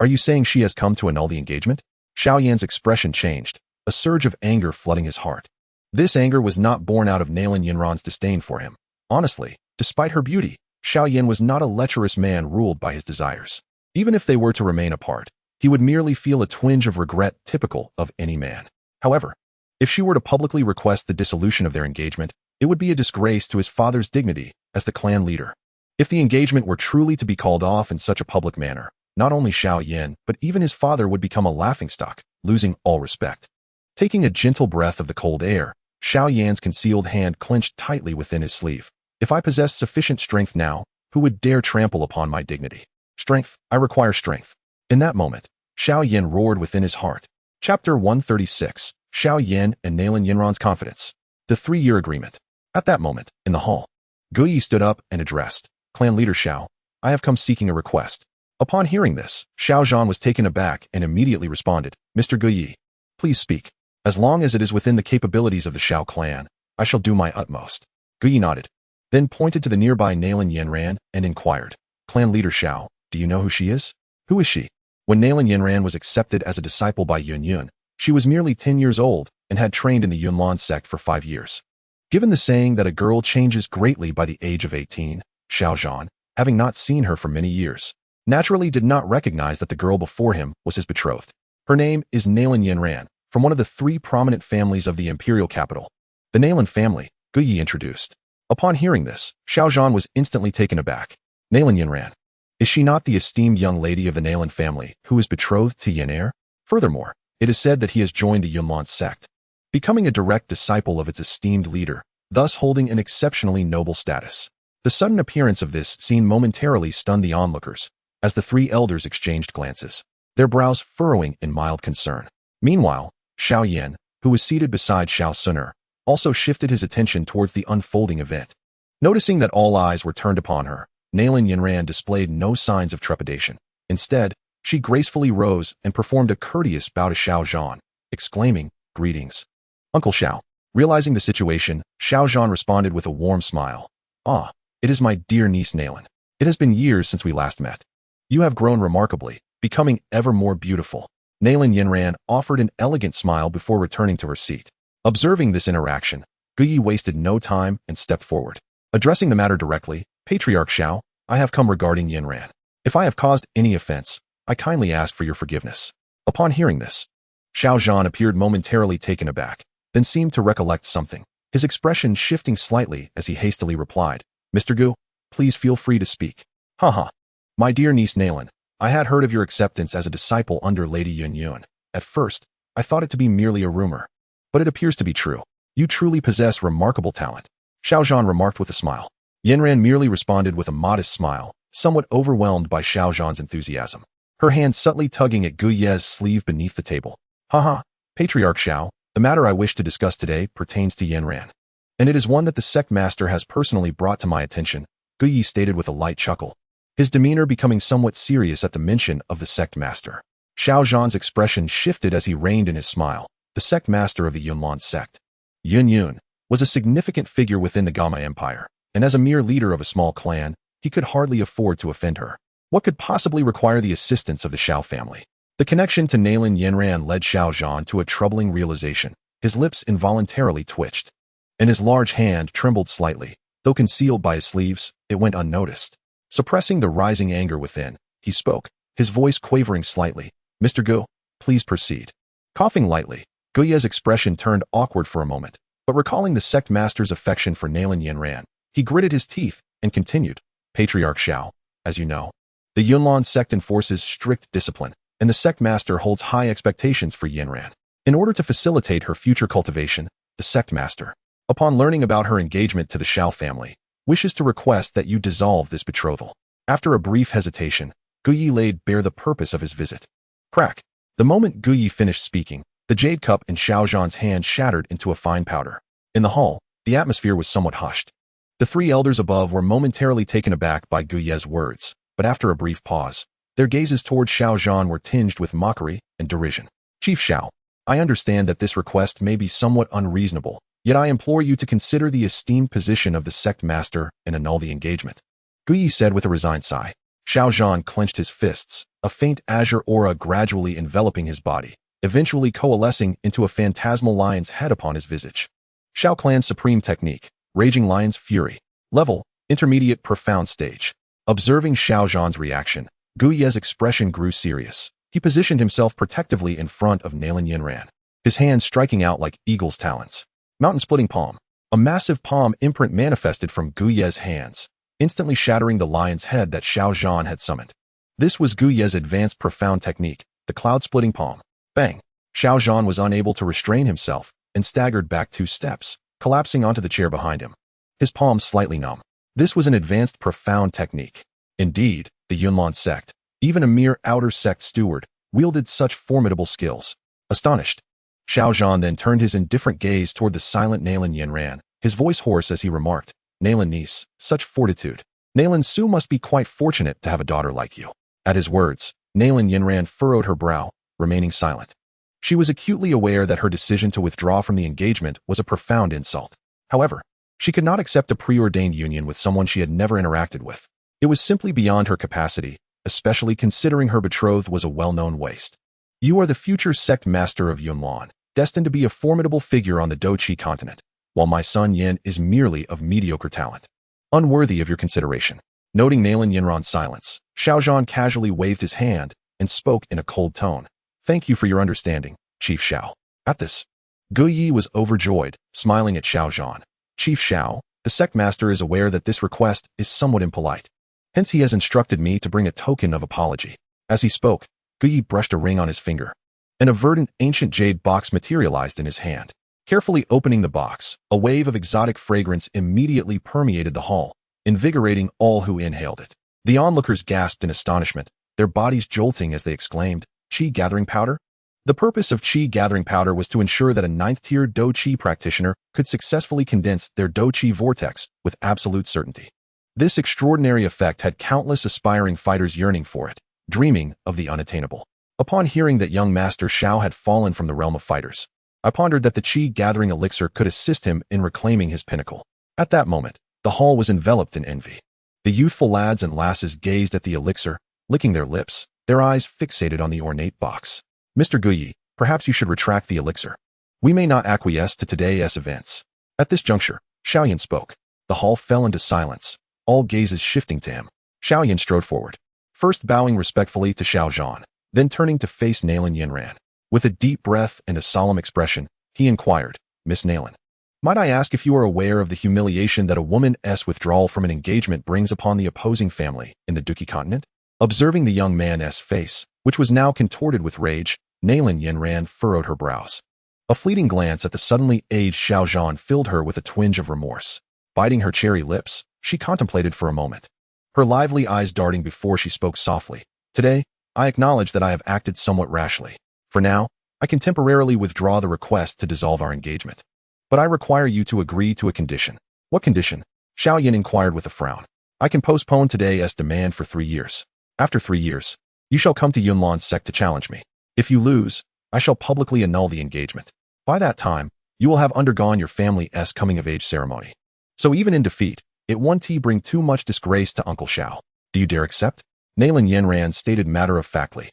Are you saying she has come to annul the engagement? Xiao Yan's expression changed, a surge of anger flooding his heart. This anger was not born out of Nalan Yanran's disdain for him. Honestly, despite her beauty, Xiao Yan was not a lecherous man ruled by his desires. Even if they were to remain apart, he would merely feel a twinge of regret typical of any man. However, if she were to publicly request the dissolution of their engagement, it would be a disgrace to his father's dignity as the clan leader. If the engagement were truly to be called off in such a public manner, not only Xiao Yan, but even his father would become a laughingstock, losing all respect. Taking a gentle breath of the cold air, Xiao Yan's concealed hand clenched tightly within his sleeve. If I possessed sufficient strength now, who would dare trample upon my dignity? Strength, I require strength. In that moment, Xiao Yan roared within his heart. Chapter 136, Xiao Yan and Nalan Yanran's Confidence. The 3-year agreement. At that moment, in the hall, Dou Qi stood up and addressed, Clan leader Xiao, I have come seeking a request. Upon hearing this, Xiao Zhan was taken aback and immediately responded, Mr. Dou Qi, please speak. As long as it is within the capabilities of the Xiao clan, I shall do my utmost. Dou Qi nodded, then pointed to the nearby Nalan Yanran and inquired, Clan leader Xiao, do you know who she is? Who is she? When Nalan Yanran was accepted as a disciple by Yun Yun, she was merely 10 years old and had trained in the Ultraman sect for 5 years. Given the saying that a girl changes greatly by the age of 18, Xiao Zhan, having not seen her for many years, naturally did not recognize that the girl before him was his betrothed. Her name is Nalan Yanran, from one of the 3 prominent families of the imperial capital. The Nalan family, Dou Qi introduced. Upon hearing this, Xiao Zhan was instantly taken aback. Nalan Yanran. Is she not the esteemed young lady of the Nalan family who is betrothed to Yan'er? Furthermore, it is said that he has joined the Yunlan sect, becoming a direct disciple of its esteemed leader, thus holding an exceptionally noble status. The sudden appearance of this scene momentarily stunned the onlookers, as the 3 elders exchanged glances, their brows furrowing in mild concern. Meanwhile, Xiao Yan, who was seated beside Xiao Suner, also shifted his attention towards the unfolding event. Noticing that all eyes were turned upon her, Nalan Yanran displayed no signs of trepidation. Instead, she gracefully rose and performed a courteous bow to Xiao Zhan, exclaiming, "Greetings, Uncle Xiao." Realizing the situation, Xiao Zhan responded with a warm smile. "Ah, it is my dear niece Nalan. It has been years since we last met. You have grown remarkably, becoming ever more beautiful." Nalan Yanran offered an elegant smile before returning to her seat. Observing this interaction, Dou Qi wasted no time and stepped forward. Addressing the matter directly, "Patriarch Xiao, I have come regarding Yanran. If I have caused any offense, I kindly ask for your forgiveness." Upon hearing this, Xiao Zhan appeared momentarily taken aback, then seemed to recollect something, his expression shifting slightly as he hastily replied, "Mr. Gu, please feel free to speak." "Haha. My dear niece Nalan, I had heard of your acceptance as a disciple under Lady Yun Yun. At first, I thought it to be merely a rumor, but it appears to be true. You truly possess remarkable talent," Xiao Zhan remarked with a smile. Yanran merely responded with a modest smile, somewhat overwhelmed by Xiao Zhan's enthusiasm, her hand subtly tugging at Gu Ye's sleeve beneath the table. "Haha, Patriarch Xiao, the matter I wish to discuss today pertains to Yanran, and it is one that the sect master has personally brought to my attention," Gu Yi stated with a light chuckle, his demeanor becoming somewhat serious at the mention of the sect master. Xiao Zhan's expression shifted as he reined in his smile. The sect master of the Yunlan sect, Yun Yun, was a significant figure within the Gamma Empire, and as a mere leader of a small clan, he could hardly afford to offend her. What could possibly require the assistance of the Xiao family? The connection to Nalan Yanran led Xiao Zhan to a troubling realization. His lips involuntarily twitched, and his large hand trembled slightly. Though concealed by his sleeves, it went unnoticed. Suppressing the rising anger within, he spoke, his voice quavering slightly. "Mr. Gu, please proceed." Coughing lightly, Gu Ye's expression turned awkward for a moment, but recalling the sect master's affection for Nalan Yanran, he gritted his teeth and continued, "Patriarch Xiao, as you know, the Yunlan sect enforces strict discipline, and the sect master holds high expectations for Yanran. In order to facilitate her future cultivation, the sect master, upon learning about her engagement to the Xiao family, wishes to request that you dissolve this betrothal." After a brief hesitation, Gu Yi laid bare the purpose of his visit. Crack! The moment Gu Yi finished speaking, the jade cup in Xiao Zhan's hand shattered into a fine powder. In the hall, the atmosphere was somewhat hushed. The 3 elders above were momentarily taken aback by Gu Ye's words, but after a brief pause, their gazes toward Xiao Zhan were tinged with mockery and derision. "Chief Xiao, I understand that this request may be somewhat unreasonable, yet I implore you to consider the esteemed position of the sect master and annul the engagement," Gu Yi said with a resigned sigh. Xiao Zhan clenched his fists, a faint azure aura gradually enveloping his body, eventually coalescing into a phantasmal lion's head upon his visage. Xiao Clan's supreme technique, Raging Lion's Fury. Level, Intermediate Profound Stage. Observing Xiao Zhan's reaction, Gu Ye's expression grew serious. He positioned himself protectively in front of Nalan Yanran, his hands striking out like eagle's talons. Mountain-splitting palm. A massive palm imprint manifested from Gu Ye's hands, instantly shattering the lion's head that Xiao Zhan had summoned. This was Gu Ye's advanced profound technique, the cloud-splitting palm. Bang! Xiao Zhan was unable to restrain himself and staggered back 2 steps, collapsing onto the chair behind him, his palms slightly numb. This was an advanced profound technique. Indeed, the Yunlan sect, even a mere outer sect steward, wielded such formidable skills. Astonished, Xiao Zhan then turned his indifferent gaze toward the silent Nalan Yanran, his voice hoarse as he remarked, "Nalan niece, such fortitude. Nalan Su must be quite fortunate to have a daughter like you." At his words, Nalan Yanran furrowed her brow, remaining silent. She was acutely aware that her decision to withdraw from the engagement was a profound insult. However, she could not accept a preordained union with someone she had never interacted with. It was simply beyond her capacity, especially considering her betrothed was a well-known waste. "You are the future sect master of Yunlan, destined to be a formidable figure on the Dou Qi continent. while my son Yin is merely of mediocre talent. Unworthy of your consideration. Noting Nalan Yanran's silence, Xiao casually waved his hand and spoke in a cold tone. Thank you for your understanding, Chief Xiao. At this, Dou Qi was overjoyed, smiling at Xiao. Chief Xiao, the sect master is aware that this request is somewhat impolite. Hence he has instructed me to bring a token of apology. As he spoke, Dou Qi brushed a ring on his finger. An verdant ancient jade box materialized in his hand. Carefully opening the box, a wave of exotic fragrance immediately permeated the hall, invigorating all who inhaled it. The onlookers gasped in astonishment, their bodies jolting as they exclaimed, Qi gathering powder? The purpose of Qi gathering powder was to ensure that a 9th-tier Dou Qi practitioner could successfully condense their Dou Qi vortex with absolute certainty. This extraordinary effect had countless aspiring fighters yearning for it, dreaming of the unattainable. Upon hearing that young Master Xiao had fallen from the realm of fighters, I pondered that the Qi gathering elixir could assist him in reclaiming his pinnacle. At that moment, the hall was enveloped in envy. The youthful lads and lasses gazed at the elixir, licking their lips, their eyes fixated on the ornate box. Mr. Dou Qi, perhaps you should retract the elixir. We may not acquiesce to today's events. At this juncture, Xiao spoke. The hall fell into silence, all gazes shifting to him. Xiao strode forward, first bowing respectfully to Xiao, then turning to face Nalan Yanran. With a deep breath and a solemn expression, he inquired, Miss Nalan, might I ask if you are aware of the humiliation that a woman's withdrawal from an engagement brings upon the opposing family in the Dou Qi continent? Observing the young man's face, which was now contorted with rage, Nalan Yanran furrowed her brows. A fleeting glance at the suddenly aged Xiao filled her with a twinge of remorse. Biting her cherry lips, she contemplated for a moment, her lively eyes darting before she spoke softly. Today, I acknowledge that I have acted somewhat rashly. For now, I can temporarily withdraw the request to dissolve our engagement. But I require you to agree to a condition. What condition? Xiao inquired with a frown. I can postpone today's demand for 3 years. After 3 years, you shall come to Yunlan's sect to challenge me. If you lose, I shall publicly annul the engagement. By that time, you will have undergone your family's coming-of-age ceremony. So even in defeat, it won't bring too much disgrace to Uncle Xiao. Do you dare accept? Nalan Yanran stated matter-of-factly.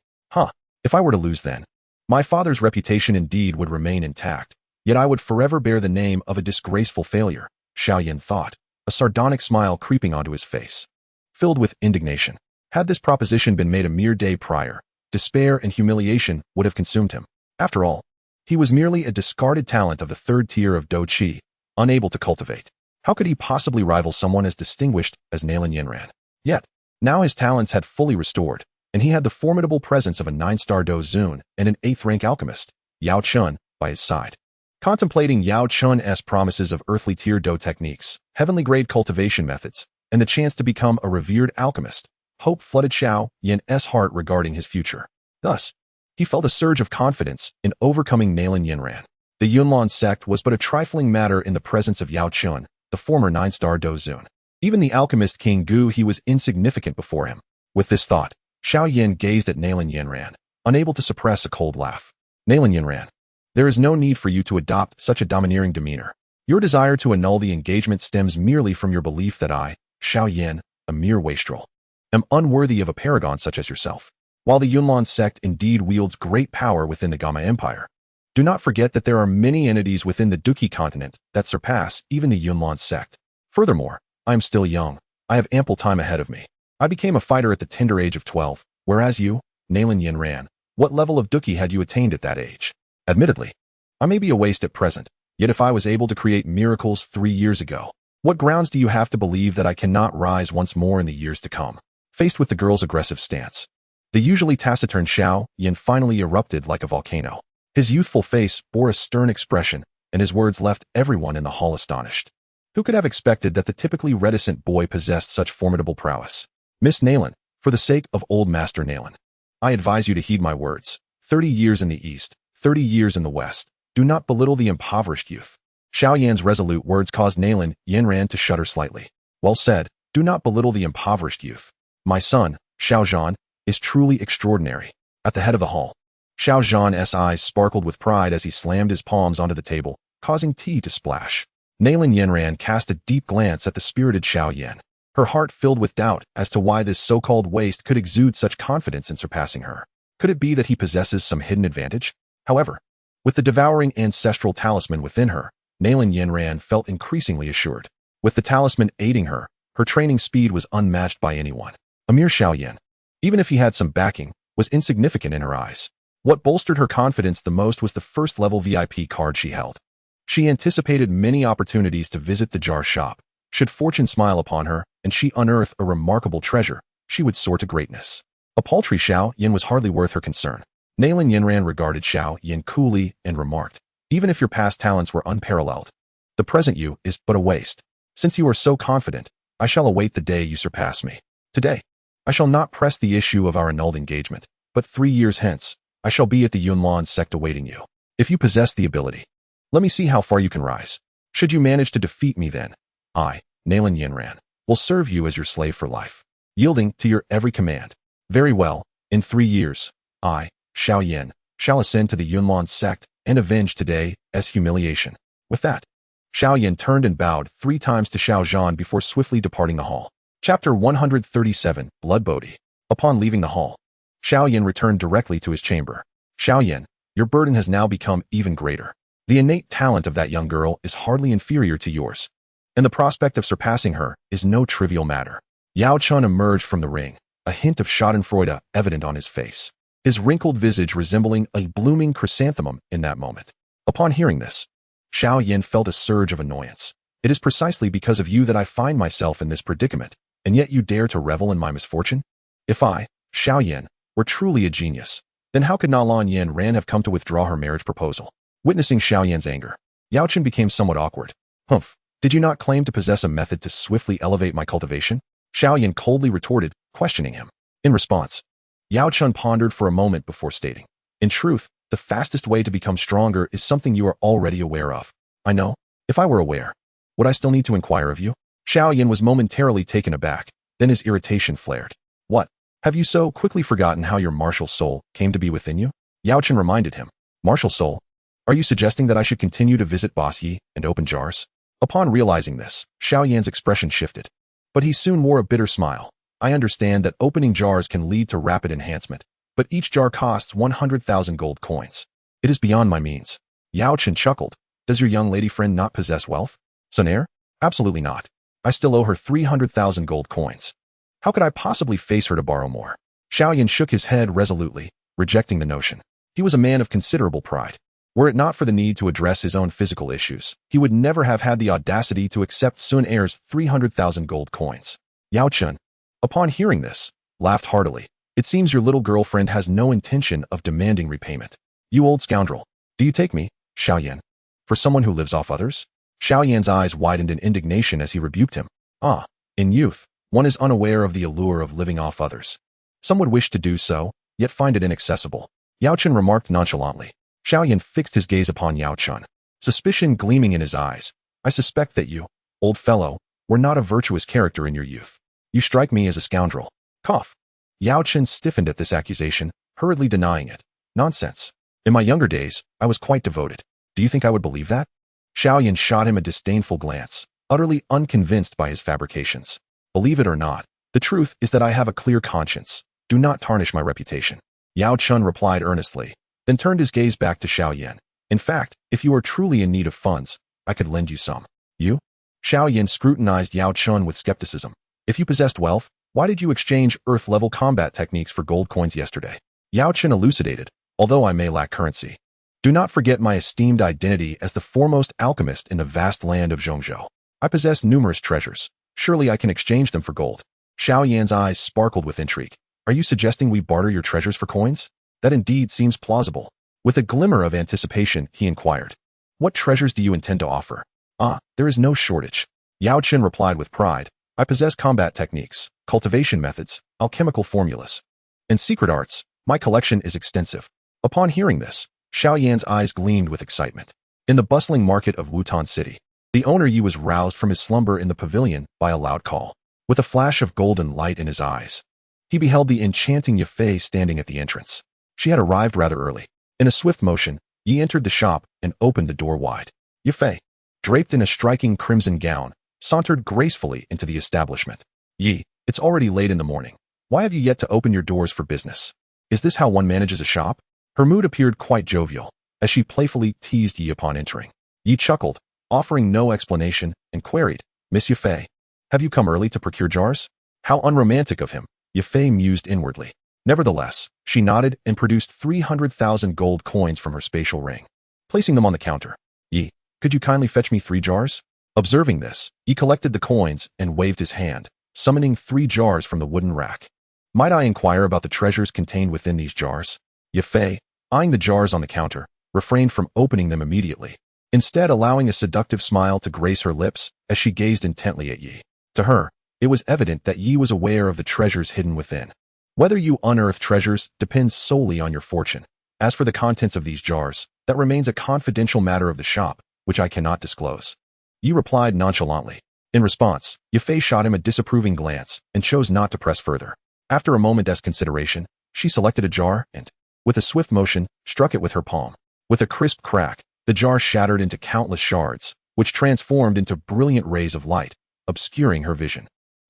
If I were to lose then, my father's reputation indeed would remain intact, yet I would forever bear the name of a disgraceful failure, Xiao thought, a sardonic smile creeping onto his face. Filled with indignation, had this proposition been made a mere day prior, despair and humiliation would have consumed him. After all, he was merely a discarded talent of the 3rd tier of Dou Qi, unable to cultivate. How could he possibly rival someone as distinguished as Nalan Yanran? Yet, now his talents had fully restored, and he had the formidable presence of a 9-star Dou Zun and an 8th-rank alchemist, Yao Chun, by his side. Contemplating Yao Chun's promises of earthly tier Dou techniques, heavenly-grade cultivation methods, and the chance to become a revered alchemist, hope flooded Xiao Yan's heart regarding his future. Thus, he felt a surge of confidence in overcoming Nalan Yanran. The Yunlan sect was but a trifling matter in the presence of Yao Chun, the former 9-star Dou Zun. Even the alchemist King Gu he was insignificant before him. With this thought, Xiao gazed at Nalan Yanran, unable to suppress a cold laugh. Nalan Yanran, there is no need for you to adopt such a domineering demeanor. Your desire to annul the engagement stems merely from your belief that I, Xiao, a mere wastrel, am unworthy of a paragon such as yourself. While the Yunlan sect indeed wields great power within the Gamma Empire, do not forget that there are many entities within the Dou Qi continent that surpass even the Yunlan sect. Furthermore, I am still young. I have ample time ahead of me. I became a fighter at the tender age of 12, whereas you, Nalan Yanran, what level of Dou Qi had you attained at that age? Admittedly, I may be a waste at present, yet if I was able to create miracles 3 years ago, what grounds do you have to believe that I cannot rise once more in the years to come? Faced with the girl's aggressive stance, the usually taciturn Xiao finally erupted like a volcano. His youthful face bore a stern expression, and his words left everyone in the hall astonished. Who could have expected that the typically reticent boy possessed such formidable prowess? Miss Nalan, for the sake of old Master Nalan, I advise you to heed my words. 30 years in the east, 30 years in the west. Do not belittle the impoverished youth. Xiao resolute words caused Nalan Yanran to shudder slightly. Well said, do not belittle the impoverished youth. My son, Xiao, is truly extraordinary. At the head of the hall, Xiao's eyes sparkled with pride as he slammed his palms onto the table, causing tea to splash. Nalan Yanran cast a deep glance at the spirited Xiao. Her heart filled with doubt as to why this so-called waste could exude such confidence in surpassing her. Could it be that he possesses some hidden advantage? However, with the Devouring Ancestral Talisman within her, Nalan Yanran felt increasingly assured. With the talisman aiding her, her training speed was unmatched by anyone. A mere Xiao, even if he had some backing, was insignificant in her eyes. What bolstered her confidence the most was the first-level VIP card she held. She anticipated many opportunities to visit the jar shop. Should fortune smile upon her, and she unearth a remarkable treasure, she would soar to greatness. A paltry Xiao was hardly worth her concern. Nalan Yanran regarded Xiao coolly and remarked, "Even if your past talents were unparalleled, the present you is but a waste. Since you are so confident, I shall await the day you surpass me. Today, I shall not press the issue of our annulled engagement, but 3 years hence, I shall be at the Yunlan sect awaiting you. If you possess the ability, let me see how far you can rise. Should you manage to defeat me then, I, Nalan Yanran, will serve you as your slave for life, yielding to your every command. Very well, in 3 years, I, Xiao shall ascend to the Yunlan sect and avenge today as humiliation." With that, Xiao turned and bowed 3 times to Xiao Zhan before swiftly departing the hall. Chapter 137, Blood Bodhi. Upon leaving the hall, Xiao returned directly to his chamber. "Xiao, your burden has now become even greater. The innate talent of that young girl is hardly inferior to yours, and the prospect of surpassing her is no trivial matter." Yao Chun emerged from the ring, a hint of schadenfreude evident on his face, his wrinkled visage resembling a blooming chrysanthemum in that moment. Upon hearing this, Xiao felt a surge of annoyance. "It is precisely because of you that I find myself in this predicament, and yet you dare to revel in my misfortune? If I, Xiao were truly a genius, then how could Nalan Yanran have come to withdraw her marriage proposal?" Witnessing Xiao anger, Yao Chun became somewhat awkward. "Humph, did you not claim to possess a method to swiftly elevate my cultivation?" Xiao coldly retorted, questioning him. In response, Yao Chun pondered for a moment before stating, "In truth, the fastest way to become stronger is something you are already aware of." "I know. If I were aware, would I still need to inquire of you?" Xiao was momentarily taken aback, then his irritation flared. "What? Have you so quickly forgotten how your martial soul came to be within you?" Yao Chun reminded him. "Martial soul? Are you suggesting that I should continue to visit bodhi and open jars?" Upon realizing this, Xiao expression shifted, but he soon wore a bitter smile. "I understand that opening jars can lead to rapid enhancement, but each jar costs 100,000 gold coins. It is beyond my means." Yao Chun chuckled. "Does your young lady friend not possess wealth? Sonaire? Absolutely not. I still owe her 300,000 gold coins. How could I possibly face her to borrow more?" Xiao shook his head resolutely, rejecting the notion. He was a man of considerable pride. Were it not for the need to address his own physical issues, he would never have had the audacity to accept Sun Heir's 300,000 gold coins. Yao Chun, upon hearing this, laughed heartily. "It seems your little girlfriend has no intention of demanding repayment. You old scoundrel, do you take me, Xiao, for someone who lives off others?" Xiao eyes widened in indignation as he rebuked him. "Ah, in youth, one is unaware of the allure of living off others. Some would wish to do so, yet find it inaccessible." Yao Chun remarked nonchalantly. Xiao fixed his gaze upon Yao Chun, suspicion gleaming in his eyes. "I suspect that you, old fellow, were not a virtuous character in your youth. You strike me as a scoundrel." Cough. Yao Chun stiffened at this accusation, hurriedly denying it. "Nonsense. In my younger days, I was quite devoted. Do you think I would believe that?" Xiao shot him a disdainful glance, utterly unconvinced by his fabrications. "Believe it or not, the truth is that I have a clear conscience. Do not tarnish my reputation." Yao Chun replied earnestly, then turned his gaze back to Xiao. "In fact, if you are truly in need of funds, I could lend you some." "You?" Xiao scrutinized Yao Chun with skepticism. "If you possessed wealth, why did you exchange Earth-level combat techniques for gold coins yesterday?" Yao Chun elucidated, "Although I may lack currency, do not forget my esteemed identity as the foremost alchemist in the vast land of Zhongzhou. I possess numerous treasures. Surely I can exchange them for gold." Xiao eyes sparkled with intrigue. "Are you suggesting we barter your treasures for coins? That indeed seems plausible." With a glimmer of anticipation, he inquired, "What treasures do you intend to offer?" "Ah, there is no shortage." Yao Chun replied with pride. "I possess combat techniques, cultivation methods, alchemical formulas, and secret arts. My collection is extensive." Upon hearing this, Xiao eyes gleamed with excitement. In the bustling market of Wutan City, the owner Yi was roused from his slumber in the pavilion by a loud call. With a flash of golden light in his eyes, he beheld the enchanting Yafei standing at the entrance. She had arrived rather early. In a swift motion, Yi entered the shop and opened the door wide. Yafei, draped in a striking crimson gown, sauntered gracefully into the establishment. "Yi, it's already late in the morning. Why have you yet to open your doors for business? Is this how one manages a shop?" Her mood appeared quite jovial, as she playfully teased Yi upon entering. Yi chuckled, offering no explanation, and queried, "Miss Yafei, have you come early to procure jars?" How unromantic of him, Yafei mused inwardly. Nevertheless, she nodded and produced 300,000 gold coins from her spatial ring, placing them on the counter. "Yi, could you kindly fetch me 3 jars?" Observing this, he collected the coins and waved his hand, summoning 3 jars from the wooden rack. "Might I inquire about the treasures contained within these jars?" Yafei, eyeing the jars on the counter, refrained from opening them immediately, instead allowing a seductive smile to grace her lips as she gazed intently at Yi. To her, it was evident that Yi was aware of the treasures hidden within. Whether you unearth treasures depends solely on your fortune. As for the contents of these jars, that remains a confidential matter of the shop, which I cannot disclose. Yi replied nonchalantly. In response, Yafei shot him a disapproving glance and chose not to press further. After a moment's consideration, she selected a jar and, with a swift motion, struck it with her palm. With a crisp crack, the jar shattered into countless shards, which transformed into brilliant rays of light, obscuring her vision.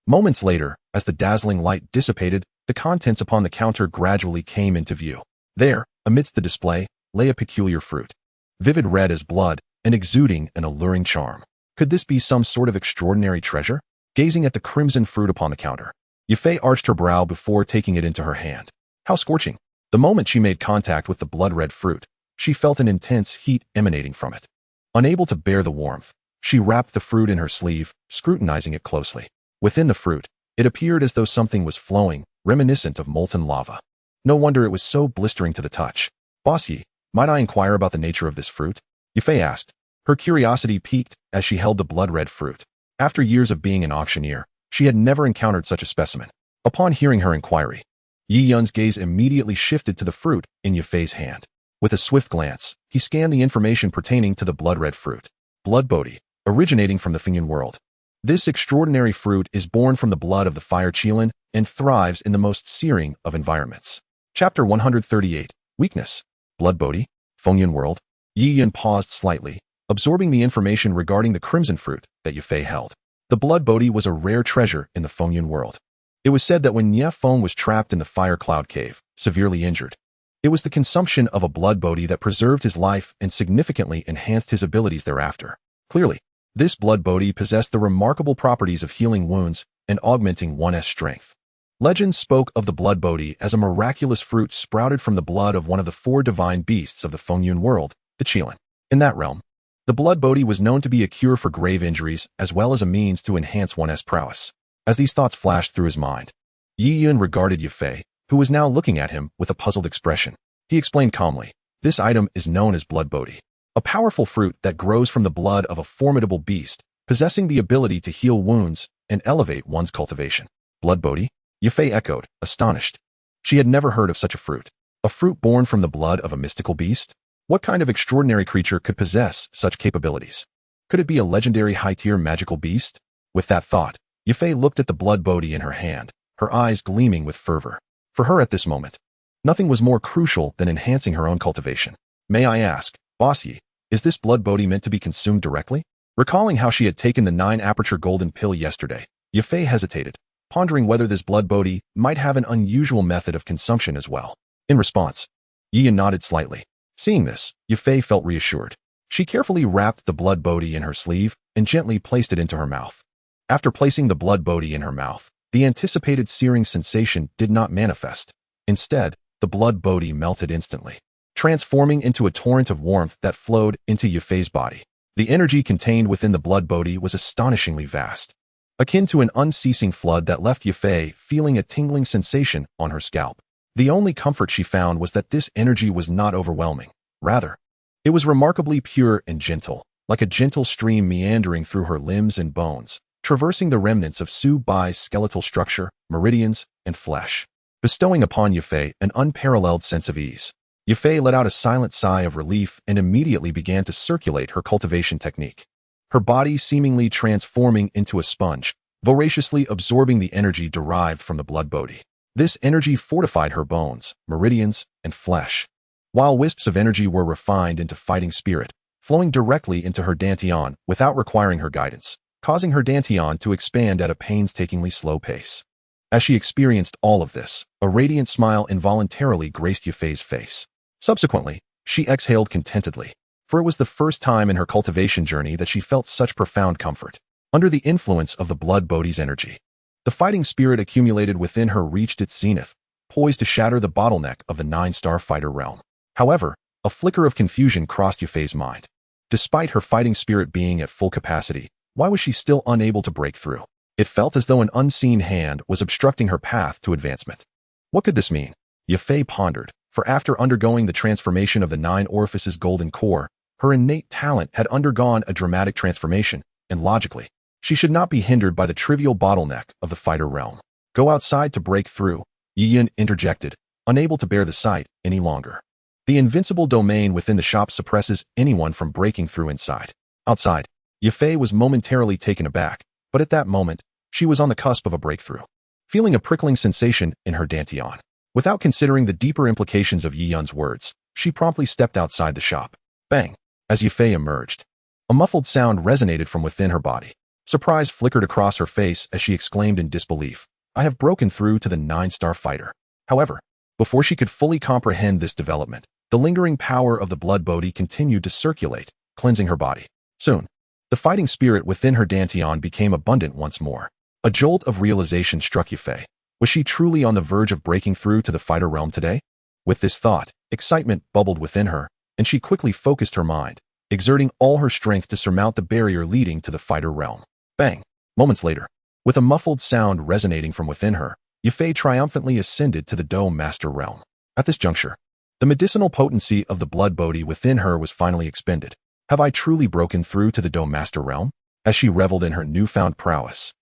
Moments later, as the dazzling light dissipated, the contents upon the counter gradually came into view. There, amidst the display, lay a peculiar fruit, vivid red as blood and exuding an alluring charm. Could this be some sort of extraordinary treasure? Gazing at the crimson fruit upon the counter, Yafei arched her brow before taking it into her hand. How scorching! The moment she made contact with the blood-red fruit, she felt an intense heat emanating from it. Unable to bear the warmth, she wrapped the fruit in her sleeve, scrutinizing it closely. Within the fruit, it appeared as though something was flowing, reminiscent of molten lava. No wonder it was so blistering to the touch. "Boss Yi, might I inquire about the nature of this fruit?" Yafei asked. Her curiosity piqued as she held the blood-red fruit. After years of being an auctioneer, she had never encountered such a specimen. Upon hearing her inquiry, Yi Yun's gaze immediately shifted to the fruit in Yafei's hand. With a swift glance, he scanned the information pertaining to the blood-red fruit. Blood bodhi, originating from the Fengyan world. This extraordinary fruit is born from the blood of the fire Chiian and thrives in the most searing of environments. Chapter 138, Weakness. Blood bodhi, Fengyan world. Yi Yun paused slightly, absorbing the information regarding the crimson fruit that Yafei held. The blood bodhi was a rare treasure in the Fengyan world. It was said that when Nie Feng was trapped in the fire cloud cave, severely injured, it was the consumption of a blood bodhi that preserved his life and significantly enhanced his abilities thereafter. Clearly, this blood bodhi possessed the remarkable properties of healing wounds and augmenting one's strength. Legends spoke of the blood bodhi as a miraculous fruit sprouted from the blood of one of the 4 divine beasts of the Fengyan world, the Chiian. In that realm, the blood bodhi was known to be a cure for grave injuries as well as a means to enhance one's prowess. As these thoughts flashed through his mind, Yi Yun regarded Yafei, who was now looking at him with a puzzled expression. He explained calmly, "This item is known as blood bodhi, a powerful fruit that grows from the blood of a formidable beast, possessing the ability to heal wounds and elevate one's cultivation." Blood bodhi? Yafei echoed, astonished. She had never heard of such a fruit. A fruit born from the blood of a mystical beast? What kind of extraordinary creature could possess such capabilities? Could it be a legendary high-tier magical beast? With that thought, Yafei looked at the blood bodhi in her hand, her eyes gleaming with fervor. For her at this moment, nothing was more crucial than enhancing her own cultivation. "May I ask, Boss Yi, is this blood bodhi meant to be consumed directly?" Recalling how she had taken the 9-aperture golden pill yesterday, Yafei hesitated, pondering whether this blood bodhi might have an unusual method of consumption as well. In response, Yi Yun nodded slightly. Seeing this, Yafei felt reassured. She carefully wrapped the blood bodhi in her sleeve and gently placed it into her mouth. After placing the blood bodhi in her mouth, the anticipated searing sensation did not manifest. Instead, the blood bodhi melted instantly, transforming into a torrent of warmth that flowed into Yafei's body. The energy contained within the blood bodhi was astonishingly vast, akin to an unceasing flood that left Yafei feeling a tingling sensation on her scalp. The only comfort she found was that this energy was not overwhelming. Rather, it was remarkably pure and gentle, like a gentle stream meandering through her limbs and bones, traversing the remnants of Su Bai's skeletal structure, meridians, and flesh, bestowing upon Yafei an unparalleled sense of ease. Yafei let out a silent sigh of relief and immediately began to circulate her cultivation technique, her body seemingly transforming into a sponge, voraciously absorbing the energy derived from the blood bodhi. This energy fortified her bones, meridians, and flesh, while wisps of energy were refined into fighting spirit, flowing directly into her dantian without requiring her guidance, causing her dantian to expand at a painstakingly slow pace. As she experienced all of this, a radiant smile involuntarily graced Yafei's face. Subsequently, she exhaled contentedly. for it was the first time in her cultivation journey that she felt such profound comfort. Under the influence of the blood bodhi's energy, the fighting spirit accumulated within her reached its zenith, poised to shatter the bottleneck of the 9-star fighter realm. However, a flicker of confusion crossed Yufei's mind. Despite her fighting spirit being at full capacity, why was she still unable to break through? It felt as though an unseen hand was obstructing her path to advancement. What could this mean? Yufei pondered, for after undergoing the transformation of the 9 orifices golden core, her innate talent had undergone a dramatic transformation, and logically, she should not be hindered by the trivial bottleneck of the fighter realm. Go outside to break through, Yiyan interjected, unable to bear the sight any longer. The invincible domain within the shop suppresses anyone from breaking through inside. Outside, Yufei was momentarily taken aback, but at that moment, she was on the cusp of a breakthrough. Feeling a prickling sensation in her dantian. Without considering the deeper implications of Yiyan's words, she promptly stepped outside the shop. Bang! As Yufei emerged, a muffled sound resonated from within her body. Surprise flickered across her face as she exclaimed in disbelief, "I have broken through to the 9-star fighter." However, before she could fully comprehend this development, the lingering power of the blood bodhi continued to circulate, cleansing her body. Soon, the fighting spirit within her dantian became abundant once more. A jolt of realization struck Yufei. Was she truly on the verge of breaking through to the fighter realm today? With this thought, excitement bubbled within her, and she quickly focused her mind, exerting all her strength to surmount the barrier leading to the fighter realm. Bang! Moments later, with a muffled sound resonating from within her, Yufei triumphantly ascended to the Dou Master realm. At this juncture, the medicinal potency of the blood bodhi within her was finally expended. Have I truly broken through to the Dou Master realm? As she reveled in her newfound prowess,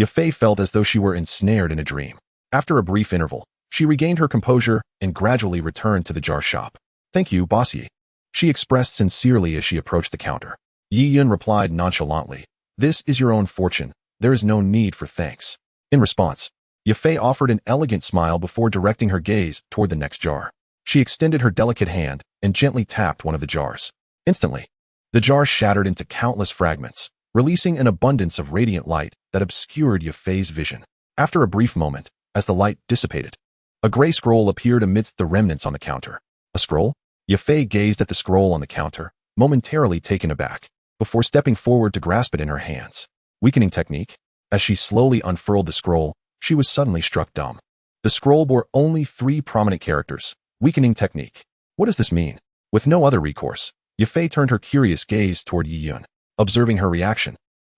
Yufei felt as though she were ensnared in a dream. After a brief interval, she regained her composure and gradually returned to the jar shop. "Thank you, bossy," she expressed sincerely as she approached the counter. Yiyan replied nonchalantly, "This is your own fortune. There is no need for thanks." In response, Yufei offered an elegant smile before directing her gaze toward the next jar. She extended her delicate hand and gently tapped one of the jars. Instantly, the jar shattered into countless fragments, releasing an abundance of radiant light that obscured Yufei's vision. After a brief moment, as the light dissipated, a gray scroll appeared amidst the remnants on the counter. A scroll? Yufei gazed at the scroll on the counter, momentarily taken aback, before stepping forward to grasp it in her hands. Weakening technique? As she slowly unfurled the scroll, she was suddenly struck dumb. The scroll bore only 3 prominent characters. Weakening technique. What does this mean? With no other recourse, Yufei turned her curious gaze toward Yiyan. Observing her reaction,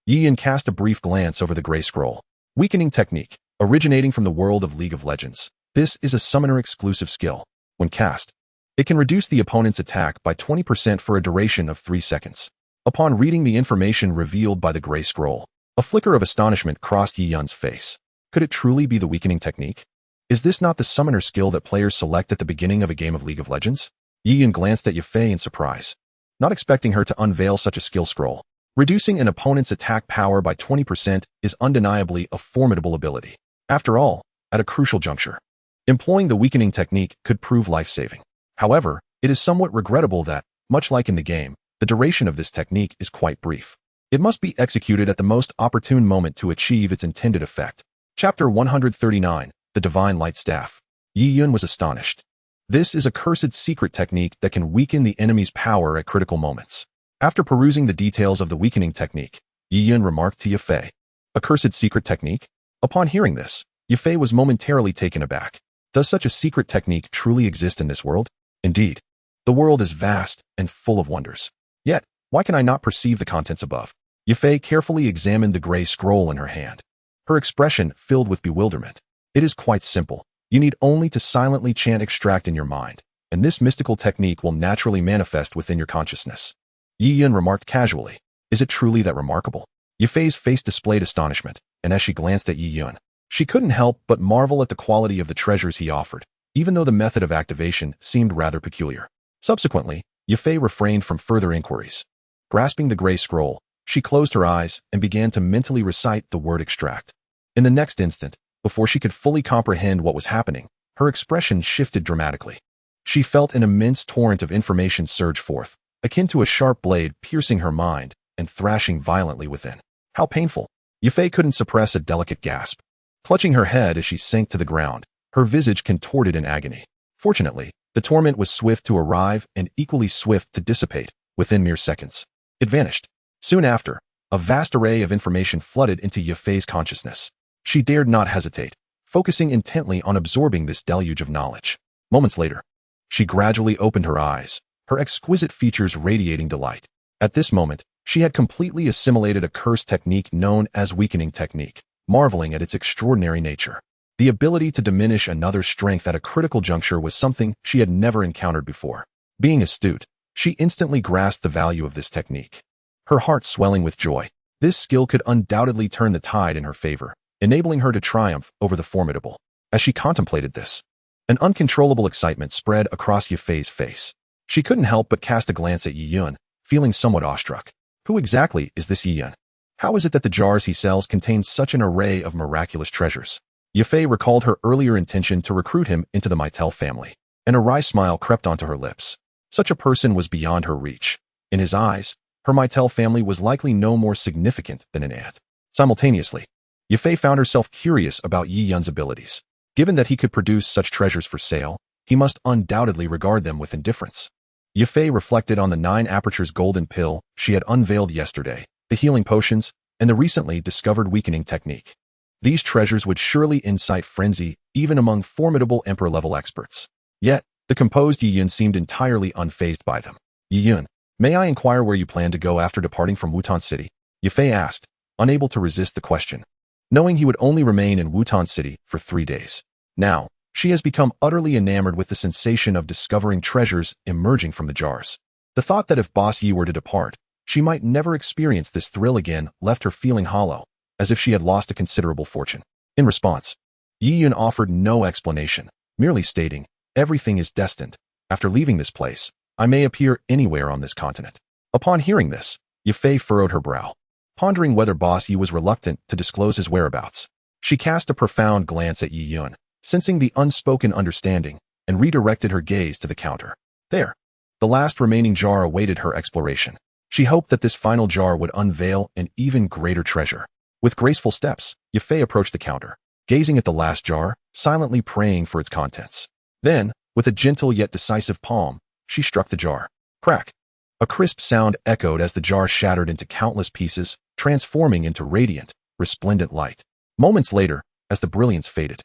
Yiyan cast a brief glance over the gray scroll. Weakening technique, originating from the world of League of Legends. This is a summoner-exclusive skill. When cast, it can reduce the opponent's attack by 20% for a duration of 3 seconds. Upon reading the information revealed by the gray scroll, a flicker of astonishment crossed Yiyan's face. Could it truly be the weakening technique? Is this not the summoner skill that players select at the beginning of a game of League of Legends? Yiyan glanced at Yufei in surprise, not expecting her to unveil such a skill scroll. Reducing an opponent's attack power by 20% is undeniably a formidable ability. After all, at a crucial juncture, employing the weakening technique could prove life-saving. However, it is somewhat regrettable that, much like in the game, the duration of this technique is quite brief. It must be executed at the most opportune moment to achieve its intended effect. Chapter 139, The Divine Light Staff. Yiyan was astonished. This is a cursed secret technique that can weaken the enemy's power at critical moments. After perusing the details of the weakening technique, Yiyan remarked to Yufei, "A cursed secret technique?" Upon hearing this, Yufei was momentarily taken aback. Does such a secret technique truly exist in this world? Indeed, the world is vast and full of wonders. Yet, why can I not perceive the contents above? Yufei carefully examined the gray scroll in her hand, her expression filled with bewilderment. It is quite simple. You need only to silently chant extract in your mind, and this mystical technique will naturally manifest within your consciousness. Yiyan remarked casually, "Is it truly that remarkable?" Yufei's face displayed astonishment, and as she glanced at Yiyan, she couldn't help but marvel at the quality of the treasures he offered, even though the method of activation seemed rather peculiar. Subsequently, Yufei refrained from further inquiries. Grasping the gray scroll, she closed her eyes and began to mentally recite the word extract. In the next instant, before she could fully comprehend what was happening, her expression shifted dramatically. She felt an immense torrent of information surge forth, akin to a sharp blade piercing her mind and thrashing violently within. How painful! Yufei couldn't suppress a delicate gasp. Clutching her head as she sank to the ground, her visage contorted in agony. Fortunately, the torment was swift to arrive and equally swift to dissipate, within mere seconds. It vanished. Soon after, a vast array of information flooded into Yafei's consciousness. She dared not hesitate, focusing intently on absorbing this deluge of knowledge. Moments later, she gradually opened her eyes, her exquisite features radiating delight. At this moment, she had completely assimilated a curse technique known as weakening technique, marveling at its extraordinary nature. The ability to diminish another's strength at a critical juncture was something she had never encountered before. Being astute, she instantly grasped the value of this technique. Her heart swelling with joy, this skill could undoubtedly turn the tide in her favor, enabling her to triumph over the formidable. As she contemplated this, an uncontrollable excitement spread across Yafei's face. She couldn't help but cast a glance at Yi Yun, feeling somewhat awestruck. Who exactly is this Yi Yun? How is it that the jars he sells contain such an array of miraculous treasures? Yafei recalled her earlier intention to recruit him into the Meitel family, and a wry smile crept onto her lips. Such a person was beyond her reach. In his eyes, her Meitel family was likely no more significant than an ant. Simultaneously, Yafei found herself curious about Yi Yun's abilities. Given that he could produce such treasures for sale, he must undoubtedly regard them with indifference. Yafei reflected on the 9 apertures golden pill she had unveiled yesterday, the healing potions, and the recently discovered weakening technique. These treasures would surely incite frenzy even among formidable emperor-level experts. Yet, the composed Yi Yun seemed entirely unfazed by them. Yi Yun, may I inquire where you plan to go after departing from Wutan City? Yafei asked, unable to resist the question. Knowing he would only remain in Wutan City for 3 days. Now, she has become utterly enamored with the sensation of discovering treasures emerging from the jars. The thought that if Boss Yi were to depart, she might never experience this thrill again left her feeling hollow, as if she had lost a considerable fortune. In response, Yi Yun offered no explanation, merely stating, everything is destined. After leaving this place, I may appear anywhere on this continent. Upon hearing this, Yafei furrowed her brow, pondering whether Boss Yi was reluctant to disclose his whereabouts. She cast a profound glance at Yi Yun, sensing the unspoken understanding, and redirected her gaze to the counter. There, the last remaining jar awaited her exploration. She hoped that this final jar would unveil an even greater treasure. With graceful steps, Yafei approached the counter, gazing at the last jar, silently praying for its contents. Then, with a gentle yet decisive palm, she struck the jar. Crack! A crisp sound echoed as the jar shattered into countless pieces, transforming into radiant, resplendent light. Moments later, as the brilliance faded,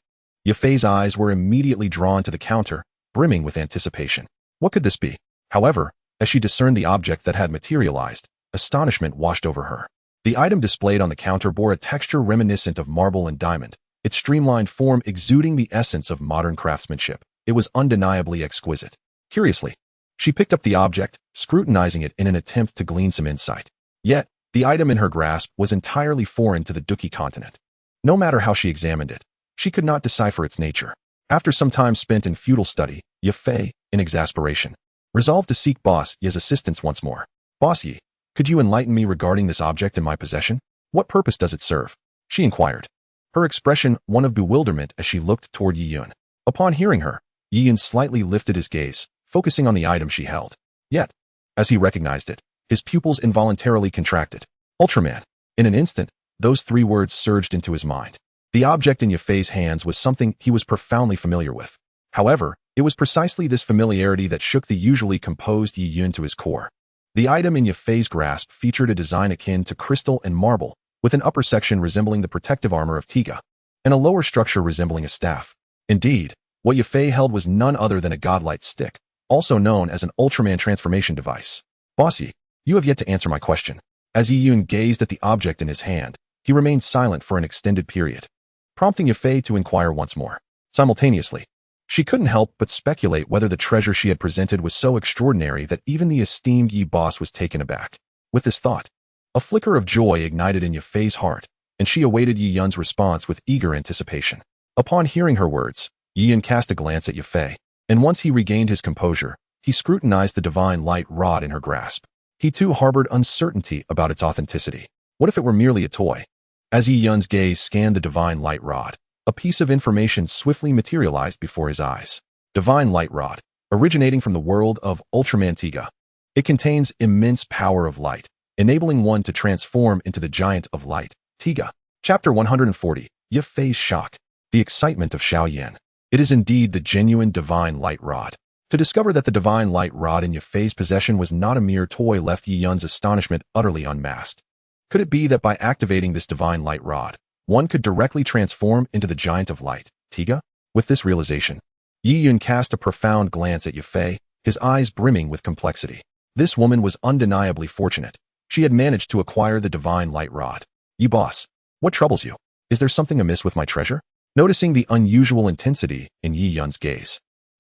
Yafei's eyes were immediately drawn to the counter, brimming with anticipation. What could this be? However, as she discerned the object that had materialized, astonishment washed over her. The item displayed on the counter bore a texture reminiscent of marble and diamond, its streamlined form exuding the essence of modern craftsmanship. It was undeniably exquisite. Curiously, she picked up the object, scrutinizing it in an attempt to glean some insight. Yet, the item in her grasp was entirely foreign to the Dou Qi continent. No matter how she examined it, she could not decipher its nature. After some time spent in futile study, Yafei, in exasperation, resolved to seek Boss Yi's assistance once more. Boss Yi, could you enlighten me regarding this object in my possession? What purpose does it serve? She inquired, her expression one of bewilderment as she looked toward Yi Yun. Upon hearing her, Yi Yun slightly lifted his gaze, focusing on the item she held. Yet, as he recognized it, his pupils involuntarily contracted. Ultraman. In an instant, those 3 words surged into his mind. The object in Yafei's hands was something he was profoundly familiar with. However, it was precisely this familiarity that shook the usually composed Yi Yun to his core. The item in Yafei's grasp featured a design akin to crystal and marble, with an upper section resembling the protective armor of Tiga, and a lower structure resembling a staff. Indeed, what Yafei held was none other than a godlight stick, also known as an Ultraman transformation device. Boss Yi, you have yet to answer my question. As Yi Yun gazed at the object in his hand, he remained silent for an extended period, prompting Yafei to inquire once more. Simultaneously, she couldn't help but speculate whether the treasure she had presented was so extraordinary that even the esteemed Yi boss was taken aback. With this thought, a flicker of joy ignited in Yafei's heart, and she awaited Yi Yun's response with eager anticipation. Upon hearing her words, Yi Yun cast a glance at Yafei, and once he regained his composure, he scrutinized the divine light rod in her grasp. He too harbored uncertainty about its authenticity. What if it were merely a toy? As Yi Yun's gaze scanned the divine light rod, a piece of information swiftly materialized before his eyes. Divine light rod, originating from the world of Ultraman Tiga. It contains immense power of light, enabling one to transform into the giant of light, Tiga. Chapter 140, Yafei's shock. The excitement of Xiao Yan. It is indeed the genuine divine light rod. To discover that the divine light rod in Yafei's possession was not a mere toy left Yi Yun's astonishment utterly unmasked. Could it be that by activating this divine light rod, one could directly transform into the giant of light, Tiga? With this realization, Yi Yun cast a profound glance at Yafei, his eyes brimming with complexity. This woman was undeniably fortunate. She had managed to acquire the divine light rod. Yi boss, what troubles you? Is there something amiss with my treasure? Noticing the unusual intensity in Yi Yun's gaze,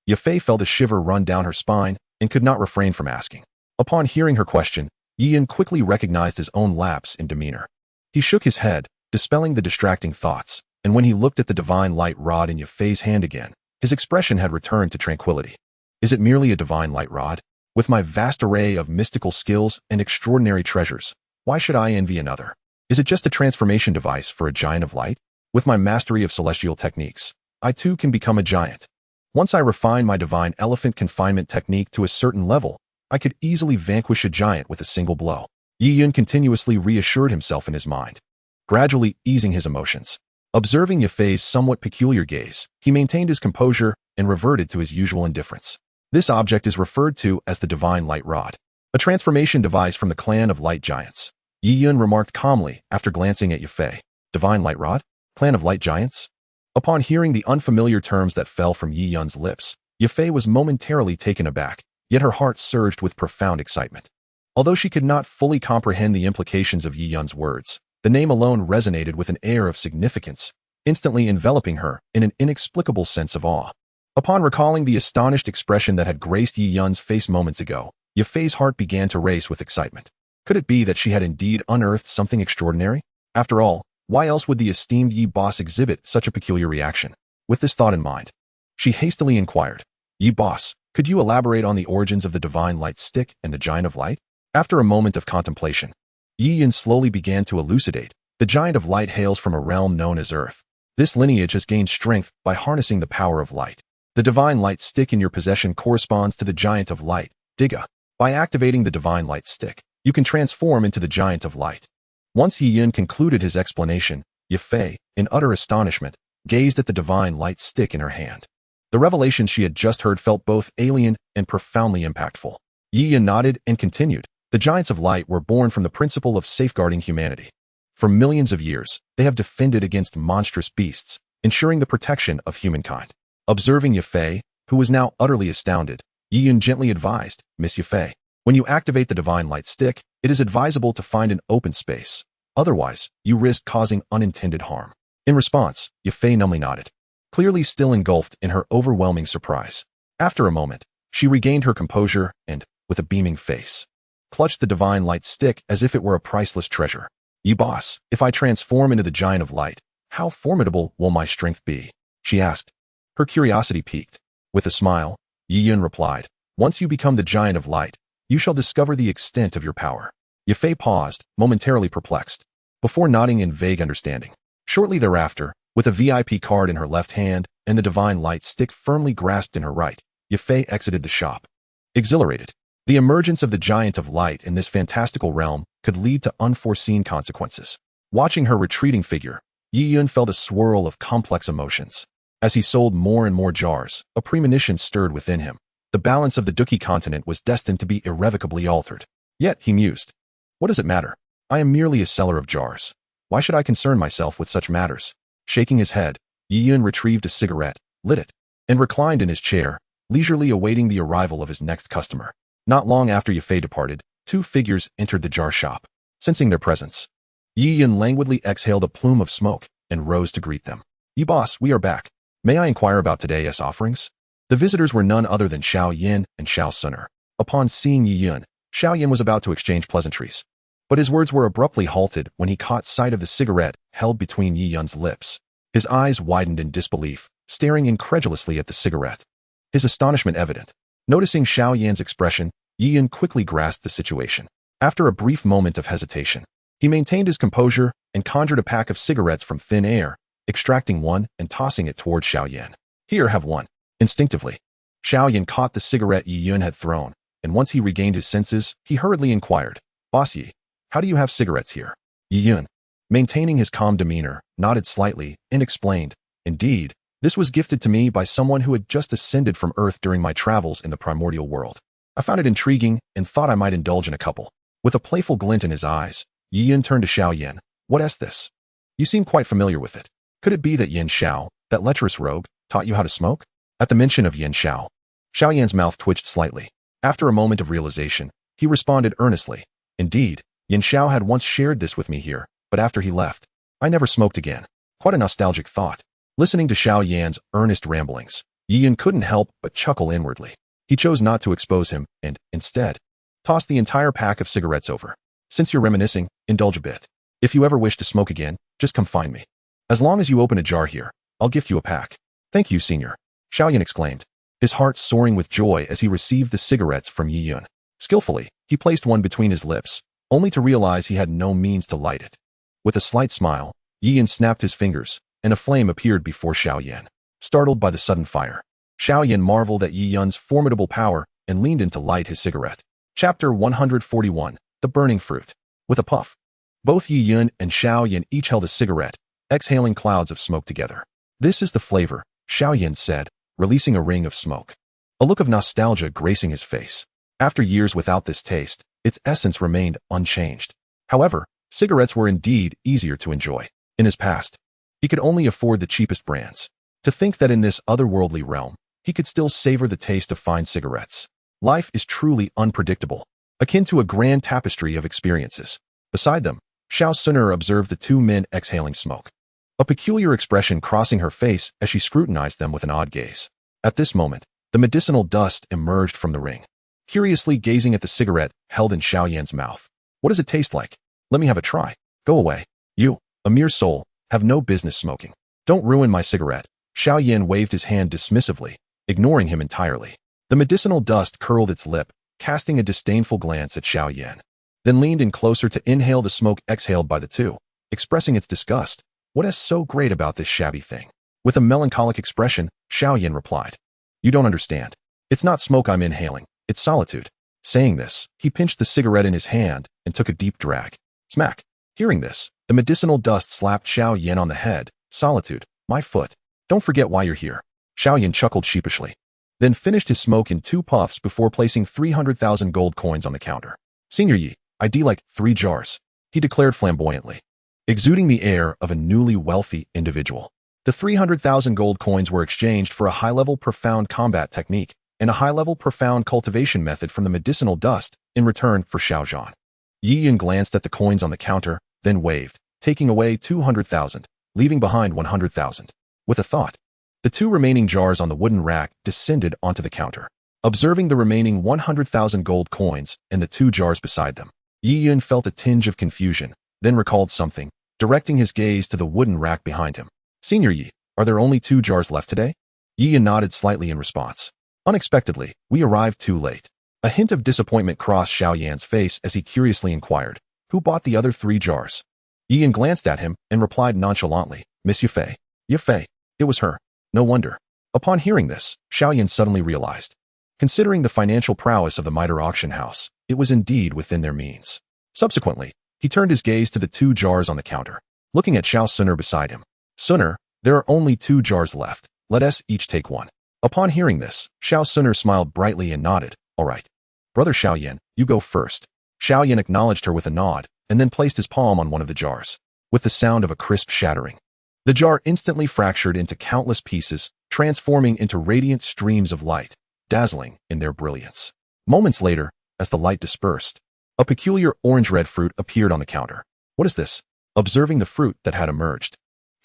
Yafei felt a shiver run down her spine and could not refrain from asking. Upon hearing her question, Yi Yun quickly recognized his own lapse in demeanor. He shook his head, dispelling the distracting thoughts, and when he looked at the divine light rod in Yafei's hand again, his expression had returned to tranquility. Is it merely a divine light rod? With my vast array of mystical skills and extraordinary treasures, why should I envy another? Is it just a transformation device for a giant of light? With my mastery of celestial techniques, I too can become a giant. Once I refine my divine elephant confinement technique to a certain level, I could easily vanquish a giant with a single blow. Yi Yun continuously reassured himself in his mind, gradually easing his emotions. Observing Yafei's somewhat peculiar gaze, he maintained his composure and reverted to his usual indifference. This object is referred to as the divine light rod, a transformation device from the clan of light giants. Yi Yun remarked calmly after glancing at Yafei. Divine light rod? Clan of light giants? Upon hearing the unfamiliar terms that fell from Yi Yun's lips, Yafei was momentarily taken aback, yet her heart surged with profound excitement. Although she could not fully comprehend the implications of Yi Yun's words, the name alone resonated with an air of significance, instantly enveloping her in an inexplicable sense of awe. Upon recalling the astonished expression that had graced Yi Yun's face moments ago, Yafei's heart began to race with excitement. Could it be that she had indeed unearthed something extraordinary? After all, why else would the esteemed Yi boss exhibit such a peculiar reaction? With this thought in mind, she hastily inquired, Yi boss, could you elaborate on the origins of the divine light stick and the giant of light? After a moment of contemplation, Yi Yun slowly began to elucidate. The giant of light hails from a realm known as Earth. This lineage has gained strength by harnessing the power of light. The divine light stick in your possession corresponds to the giant of light, Diga. By activating the divine light stick, you can transform into the giant of light. Once Yi Yun concluded his explanation, Yafei, in utter astonishment, gazed at the divine light stick in her hand. The revelation she had just heard felt both alien and profoundly impactful. Yi Yun nodded and continued. The giants of light were born from the principle of safeguarding humanity. For millions of years, they have defended against monstrous beasts, ensuring the protection of humankind. Observing Yafei, who was now utterly astounded, Yi Yun gently advised, Miss Yafei, when you activate the divine light stick, it is advisable to find an open space. Otherwise, you risk causing unintended harm. In response, Yafei numbly nodded, clearly still engulfed in her overwhelming surprise. After a moment, she regained her composure and, with a beaming face, clutched the divine light stick as if it were a priceless treasure. Yi boss, if I transform into the giant of light, how formidable will my strength be? She asked. Her curiosity piqued. With a smile, Yi Yun replied, once you become the giant of light, you shall discover the extent of your power. Yafei paused, momentarily perplexed, before nodding in vague understanding. Shortly thereafter, with a VIP card in her left hand and the divine light stick firmly grasped in her right, Yafei exited the shop. Exhilarated, the emergence of the giant of light in this fantastical realm could lead to unforeseen consequences. Watching her retreating figure, Yi Yun felt a swirl of complex emotions. As he sold more and more jars, a premonition stirred within him. The balance of the Dou Qi continent was destined to be irrevocably altered. Yet, he mused, what does it matter? I am merely a seller of jars. Why should I concern myself with such matters? Shaking his head, Yi Yun retrieved a cigarette, lit it, and reclined in his chair, leisurely awaiting the arrival of his next customer. Not long after Yafei departed, two figures entered the jar shop. Sensing their presence, Yi Yun languidly exhaled a plume of smoke and rose to greet them. Yi boss, we are back. May I inquire about today's offerings? The visitors were none other than Xiao Yin and Xiao Suner. Upon seeing Yi Yun, Xiao Yin was about to exchange pleasantries, but his words were abruptly halted when he caught sight of the cigarette held between Yi Yun's lips. His eyes widened in disbelief, staring incredulously at the cigarette. His astonishment evident. Noticing Xiao Yan's expression, Yi Yun quickly grasped the situation. After a brief moment of hesitation, he maintained his composure and conjured a pack of cigarettes from thin air, extracting one and tossing it toward Xiao Yan. Here, have one. Instinctively, Xiao Yan caught the cigarette Yi Yun had thrown, and once he regained his senses, he hurriedly inquired, Boss Yi, how do you have cigarettes here? Yi Yun, maintaining his calm demeanor, nodded slightly and explained, indeed, This was gifted to me by someone who had just ascended from Earth during my travels in the primordial world. I found it intriguing and thought I might indulge in a couple. With a playful glint in his eyes, Yi Yun turned to Xiao. What is this? You seem quite familiar with it. Could it be that Yin Xiao, that lecherous rogue, taught you how to smoke? At the mention of Yin Xiao, Xiao mouth twitched slightly. After a moment of realization, he responded earnestly. Indeed, Yin Xiao had once shared this with me here, but after he left, I never smoked again. Quite a nostalgic thought. Listening to Xiao Yan's earnest ramblings, Yi Yun couldn't help but chuckle inwardly. He chose not to expose him and, instead, tossed the entire pack of cigarettes over. Since you're reminiscing, indulge a bit. If you ever wish to smoke again, just come find me. As long as you open a jar here, I'll gift you a pack. Thank you, Senior, Xiao Yan exclaimed, his heart soaring with joy as he received the cigarettes from Yi Yun. Skillfully, he placed one between his lips, only to realize he had no means to light it. With a slight smile, Yi Yun snapped his fingers, and a flame appeared before Xiao Yan. Startled by the sudden fire, Xiao Yan marveled at Yi Yun's formidable power and leaned in to light his cigarette. Chapter 141, The Burning Fruit. With a puff, both Yi Yun and Xiao Yan each held a cigarette, exhaling clouds of smoke together. This is the flavor, Xiao Yan said, releasing a ring of smoke. A look of nostalgia gracing his face. After years without this taste, its essence remained unchanged. However, cigarettes were indeed easier to enjoy. In his past, he could only afford the cheapest brands. To think that in this otherworldly realm, he could still savor the taste of fine cigarettes. Life is truly unpredictable, akin to a grand tapestry of experiences. Beside them, Xiao Suner observed the two men exhaling smoke, a peculiar expression crossing her face as she scrutinized them with an odd gaze. At this moment, the medicinal dust emerged from the ring, curiously gazing at the cigarette held in Xiao Yan's mouth. What does it taste like? Let me have a try. Go away. You, a mere soul, have no business smoking. Don't ruin my cigarette. Xiao Yan waved his hand dismissively, ignoring him entirely. The medicinal dust curled its lip, casting a disdainful glance at Xiao Yan, then leaned in closer to inhale the smoke exhaled by the two, expressing its disgust. What is so great about this shabby thing? With a melancholic expression, Xiao Yan replied. You don't understand. It's not smoke I'm inhaling, it's solitude. Saying this, he pinched the cigarette in his hand and took a deep drag. Smack. Hearing this, the medicinal dust slapped Xiao Yan on the head. Solitude, my foot. Don't forget why you're here. Xiao Yan chuckled sheepishly, then finished his smoke in 2 puffs before placing 300,000 gold coins on the counter. Senior Yi, I'd like 3 jars, he declared flamboyantly, exuding the air of a newly wealthy individual. The 300,000 gold coins were exchanged for a high-level profound combat technique and a high-level profound cultivation method from the medicinal dust in return for Xiaozhan. Yi Yun glanced at the coins on the counter, then waved, taking away 200,000, leaving behind 100,000. With a thought, the 2 remaining jars on the wooden rack descended onto the counter. Observing the remaining 100,000 gold coins and the 2 jars beside them, Yi Yun felt a tinge of confusion, then recalled something, directing his gaze to the wooden rack behind him. Senior Yi, are there only 2 jars left today? Yi Yun nodded slightly in response. Unexpectedly, we arrived too late. A hint of disappointment crossed Xiao Yan's face as he curiously inquired, who bought the other 3 jars? Yi Yun glanced at him and replied nonchalantly, Miss Yafei. Yafei. It was her. No wonder. Upon hearing this, Xiao Yan suddenly realized. Considering the financial prowess of the Mitre auction house, it was indeed within their means. Subsequently, he turned his gaze to the 2 jars on the counter, looking at Xiao Suner beside him. Suner, there are only 2 jars left. Let us each take one. Upon hearing this, Xiao Suner smiled brightly and nodded. All right. Brother Xiao Yan, you go first. Xiao Yan acknowledged her with a nod, and then placed his palm on one of the jars. With the sound of a crisp shattering, the jar instantly fractured into countless pieces, transforming into radiant streams of light, dazzling in their brilliance. Moments later, as the light dispersed, a peculiar orange-red fruit appeared on the counter. What is this? Observing the fruit that had emerged,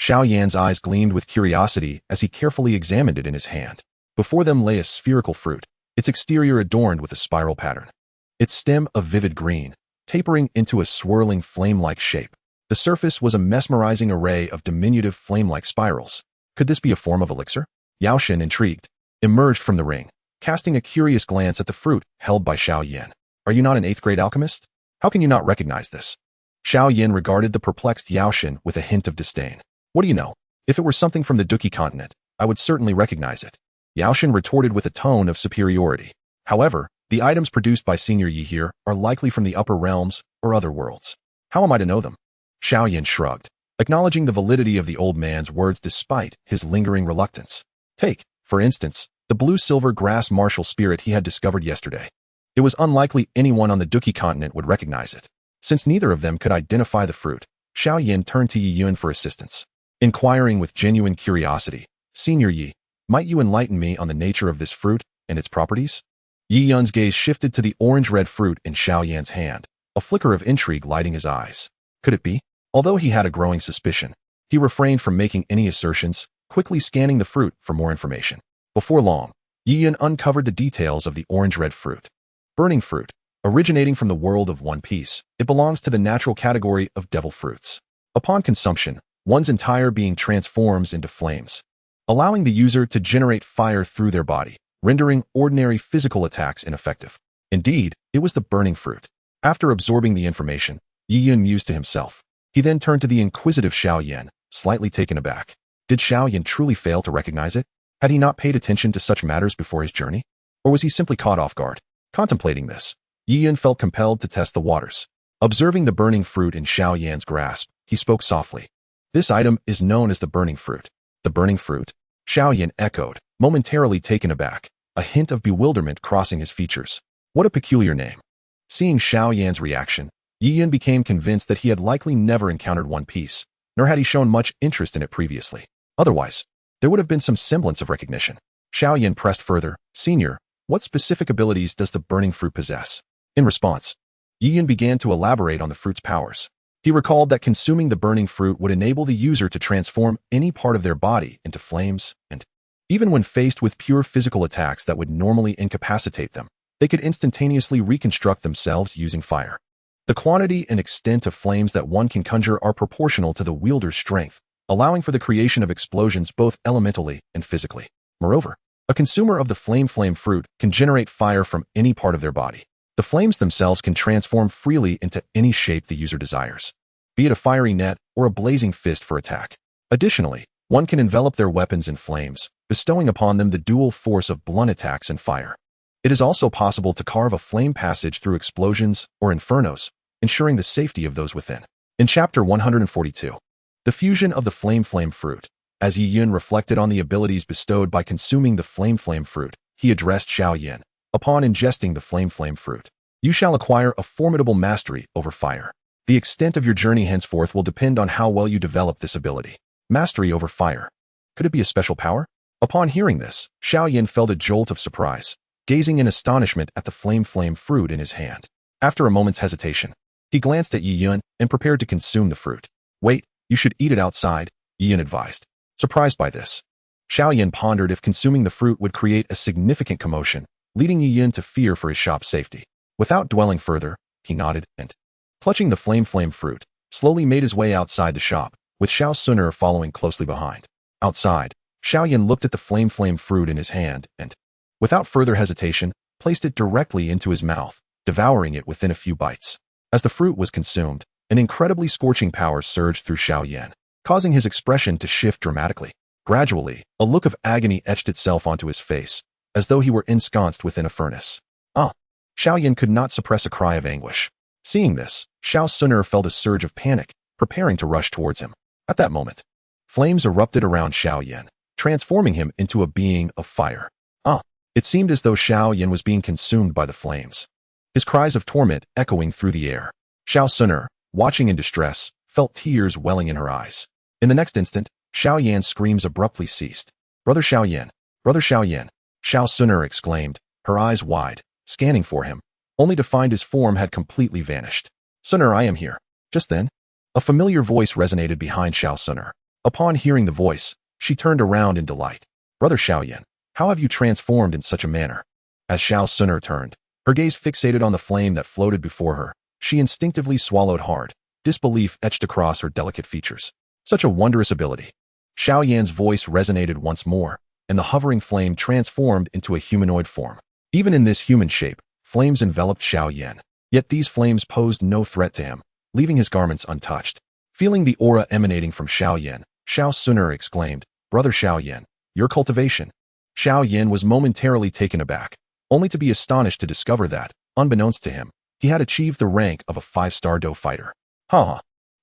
Xiao Yan's eyes gleamed with curiosity as he carefully examined it in his hand. Before them lay a spherical fruit, its exterior adorned with a spiral pattern, its stem a vivid green, tapering into a swirling flame-like shape. The surface was a mesmerizing array of diminutive flame-like spirals. Could this be a form of elixir? Yao Shen, intrigued, emerged from the ring, casting a curious glance at the fruit held by Xiao Yan. Are you not an 8th-grade alchemist? How can you not recognize this? Xiao Yan regarded the perplexed Yao Shen with a hint of disdain. What do you know? If it were something from the Dou Qi continent, I would certainly recognize it. Yao Shen retorted with a tone of superiority. However, the items produced by Senior Yi here are likely from the upper realms or other worlds. How am I to know them? Xiao Yan shrugged. acknowledging the validity of the old man's words despite his lingering reluctance. Take, for instance, the blue-silver grass martial spirit he had discovered yesterday. It was unlikely anyone on the Dou Qi continent would recognize it. Since neither of them could identify the fruit, Xiao Yan turned to Yi Yun for assistance. Inquiring with genuine curiosity, "Senior Yi, might you enlighten me on the nature of this fruit and its properties?" Yi Yun's gaze shifted to the orange-red fruit in Xiao Yan's hand, a flicker of intrigue lighting his eyes. Could it be? Although he had a growing suspicion, he refrained from making any assertions, quickly scanning the fruit for more information. Before long, Yi Yun uncovered the details of the orange-red fruit. Burning fruit. Originating from the world of One Piece, it belongs to the natural category of devil fruits. Upon consumption, one's entire being transforms into flames, allowing the user to generate fire through their body, rendering ordinary physical attacks ineffective. Indeed, it was the burning fruit. After absorbing the information, Yi Yun mused to himself. He then turned to the inquisitive Xiao Yan, slightly taken aback. Did Xiao Yan truly fail to recognize it? Had he not paid attention to such matters before his journey? Or was he simply caught off guard? Contemplating this, Yi Yun felt compelled to test the waters. Observing the burning fruit in Xiao Yan's grasp, he spoke softly. "This item is known as the burning fruit." "The burning fruit?" Xiao Yan echoed, momentarily taken aback, a hint of bewilderment crossing his features. What a peculiar name. Seeing Xiao Yan's reaction, Yi Yun became convinced that he had likely never encountered One Piece, nor had he shown much interest in it previously. Otherwise, there would have been some semblance of recognition. Xiao Yan pressed further, "Senior, what specific abilities does the burning fruit possess?" In response, Yi Yun began to elaborate on the fruit's powers. He recalled that consuming the burning fruit would enable the user to transform any part of their body into flames, and even when faced with pure physical attacks that would normally incapacitate them, they could instantaneously reconstruct themselves using fire. The quantity and extent of flames that one can conjure are proportional to the wielder's strength, allowing for the creation of explosions both elementally and physically. Moreover, a consumer of the flame fruit can generate fire from any part of their body. The flames themselves can transform freely into any shape the user desires, be it a fiery net or a blazing fist for attack. Additionally, one can envelop their weapons in flames, bestowing upon them the dual force of blunt attacks and fire. It is also possible to carve a flame passage through explosions or infernos, ensuring the safety of those within. In Chapter 142, the fusion of the flame fruit, as Yi Yun reflected on the abilities bestowed by consuming the flame fruit, he addressed Xiao Yan. Upon ingesting the flame fruit, you shall acquire a formidable mastery over fire. The extent of your journey henceforth will depend on how well you develop this ability. Mastery over fire. Could it be a special power? Upon hearing this, Xiao Yan felt a jolt of surprise, gazing in astonishment at the flame fruit in his hand. After a moment's hesitation, he glanced at Yi Yun and prepared to consume the fruit. "Wait, you should eat it outside," Yi Yun advised. Surprised by this, Xiao Yan pondered if consuming the fruit would create a significant commotion, leading Yi Yun to fear for his shop's safety. Without dwelling further, he nodded and, clutching the flame fruit, slowly made his way outside the shop, with Xiao Suner following closely behind. Outside, Xiao Yan looked at the flame fruit in his hand and, without further hesitation, placed it directly into his mouth, devouring it within a few bites. As the fruit was consumed, an incredibly scorching power surged through Xiao Yan, causing his expression to shift dramatically. Gradually, a look of agony etched itself onto his face, as though he were ensconced within a furnace. "Ah!" Xiao Yan could not suppress a cry of anguish. Seeing this, Xiao Suner felt a surge of panic, preparing to rush towards him. At that moment, flames erupted around Xiao Yan, transforming him into a being of fire. "Ah!" It seemed as though Xiao Yan was being consumed by the flames, his cries of torment echoing through the air. Xiao Suner, watching in distress, felt tears welling in her eyes. In the next instant, Xiao Yan's screams abruptly ceased. "Brother Xiao Yan! Brother Xiao Yan!" Xiao Suner exclaimed, her eyes wide, scanning for him, only to find his form had completely vanished. "Suner, I am here." Just then, a familiar voice resonated behind Xiao Suner. Upon hearing the voice, she turned around in delight. "Brother Xiao Yan, how have you transformed in such a manner?" As Xiao Suner turned, her gaze fixated on the flame that floated before her, she instinctively swallowed hard, disbelief etched across her delicate features. Such a wondrous ability. Xiao Yan's voice resonated once more, and the hovering flame transformed into a humanoid form. Even in this human shape, flames enveloped Xiao Yan. Yet these flames posed no threat to him, leaving his garments untouched. Feeling the aura emanating from Xiao Yan, Xiao Suner exclaimed, "Brother Xiao Yan, your cultivation." Xiao Yan was momentarily taken aback, only to be astonished to discover that, unbeknownst to him, he had achieved the rank of a 5-star Dou fighter. "Ha ha."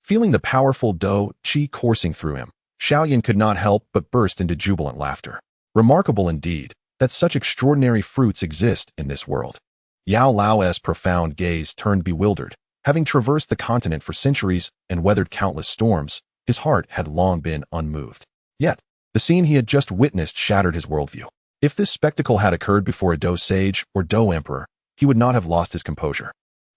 Feeling the powerful Dou Qi coursing through him, Xiao could not help but burst into jubilant laughter. Remarkable indeed that such extraordinary fruits exist in this world. Yao Lao's profound gaze turned bewildered. Having traversed the continent for centuries and weathered countless storms, his heart had long been unmoved. Yet, the scene he had just witnessed shattered his worldview. If this spectacle had occurred before a Dou sage or Dou emperor, he would not have lost his composure.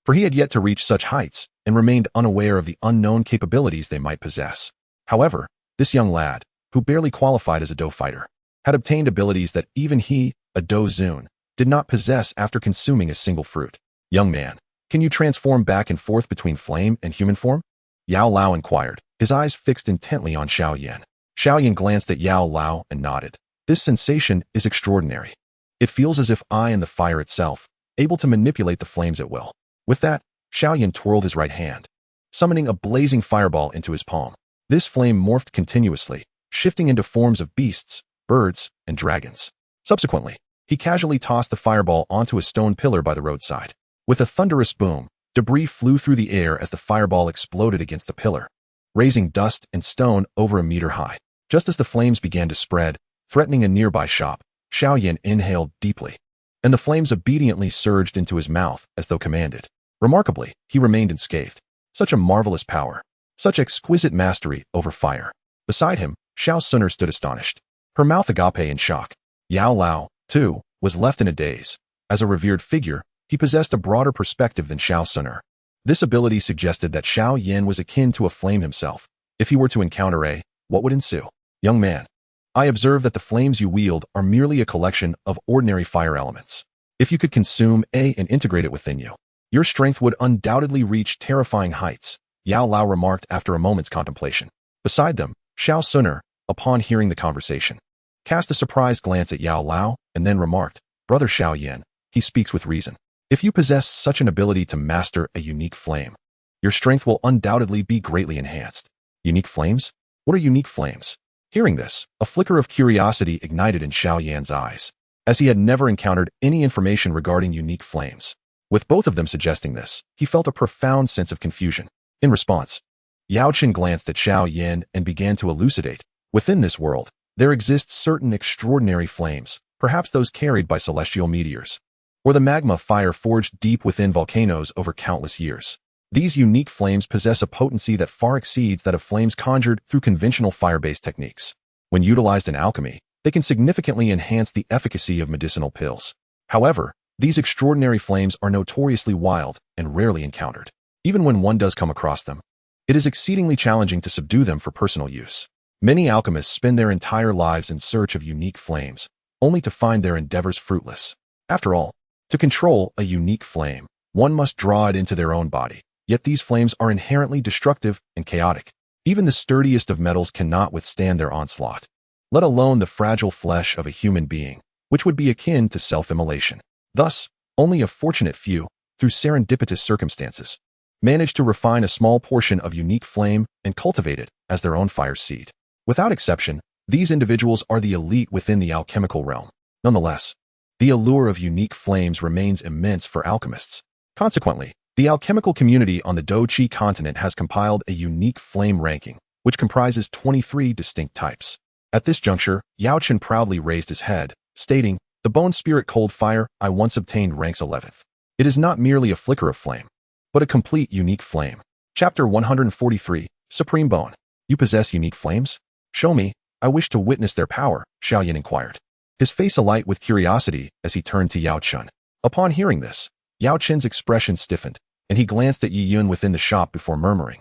For he had yet to reach such heights and remained unaware of the unknown capabilities they might possess. However, this young lad, who barely qualified as a Dou fighter, had obtained abilities that even he, a Dou Zun, did not possess after consuming a single fruit. Young man, can you transform back and forth between flame and human form? Yao Lao inquired, his eyes fixed intently on Xiao. Xiao glanced at Yao Lao and nodded. This sensation is extraordinary. It feels as if I am the fire itself, able to manipulate the flames at will. With that, Xiao twirled his right hand, summoning a blazing fireball into his palm. This flame morphed continuously, shifting into forms of beasts, birds, and dragons. Subsequently, he casually tossed the fireball onto a stone pillar by the roadside. With a thunderous boom, debris flew through the air as the fireball exploded against the pillar, raising dust and stone over a meter high. Just as the flames began to spread, threatening a nearby shop, Xiao inhaled deeply, and the flames obediently surged into his mouth as though commanded. Remarkably, he remained unscathed. Such a marvelous power, such exquisite mastery over fire. Beside him, Xiao Suner stood astonished, her mouth agape in shock. Yao Lao, too, was left in a daze. As a revered figure, he possessed a broader perspective than Xiao Suner. This ability suggested that Xiao was akin to a flame himself. If he were to encounter a, what would ensue? Young man, I observe that the flames you wield are merely a collection of ordinary fire elements. If you could consume a and integrate it within you, your strength would undoubtedly reach terrifying heights, Yao Lao remarked after a moment's contemplation. Beside them, Xiao Suner, upon hearing the conversation, cast a surprised glance at Yao Lao and then remarked, Brother Xiao, he speaks with reason. If you possess such an ability to master a unique flame, your strength will undoubtedly be greatly enhanced. Unique flames? What are unique flames? Hearing this, a flicker of curiosity ignited in Xiao eyes, as he had never encountered any information regarding unique flames. With both of them suggesting this, he felt a profound sense of confusion. In response, Yao Qin glanced at Xiao and began to elucidate. Within this world, there exist certain extraordinary flames, perhaps those carried by celestial meteors, or the magma fire forged deep within volcanoes over countless years. These unique flames possess a potency that far exceeds that of flames conjured through conventional fire-based techniques. When utilized in alchemy, they can significantly enhance the efficacy of medicinal pills. However, these extraordinary flames are notoriously wild and rarely encountered. Even when one does come across them, it is exceedingly challenging to subdue them for personal use. Many alchemists spend their entire lives in search of unique flames, only to find their endeavors fruitless. After all, to control a unique flame, one must draw it into their own body. Yet these flames are inherently destructive and chaotic. Even the sturdiest of metals cannot withstand their onslaught, let alone the fragile flesh of a human being, which would be akin to self-immolation. Thus, only a fortunate few, through serendipitous circumstances, manage to refine a small portion of unique flame and cultivate it as their own fire seed. Without exception, these individuals are the elite within the alchemical realm. Nonetheless, the allure of unique flames remains immense for alchemists. Consequently, the alchemical community on the Dou Qi continent has compiled a unique flame ranking, which comprises 23 distinct types. At this juncture, Yao Qin proudly raised his head, stating, The Bone Spirit Cold Fire I once obtained ranks 11th. It is not merely a flicker of flame, but a complete unique flame. Chapter 143, Supreme Bone. You possess unique flames? Show me, I wish to witness their power, Xiao inquired, his face alight with curiosity as he turned to Yao Qin. Upon hearing this, Yao Qin's expression stiffened, and he glanced at Yi Yun within the shop before murmuring,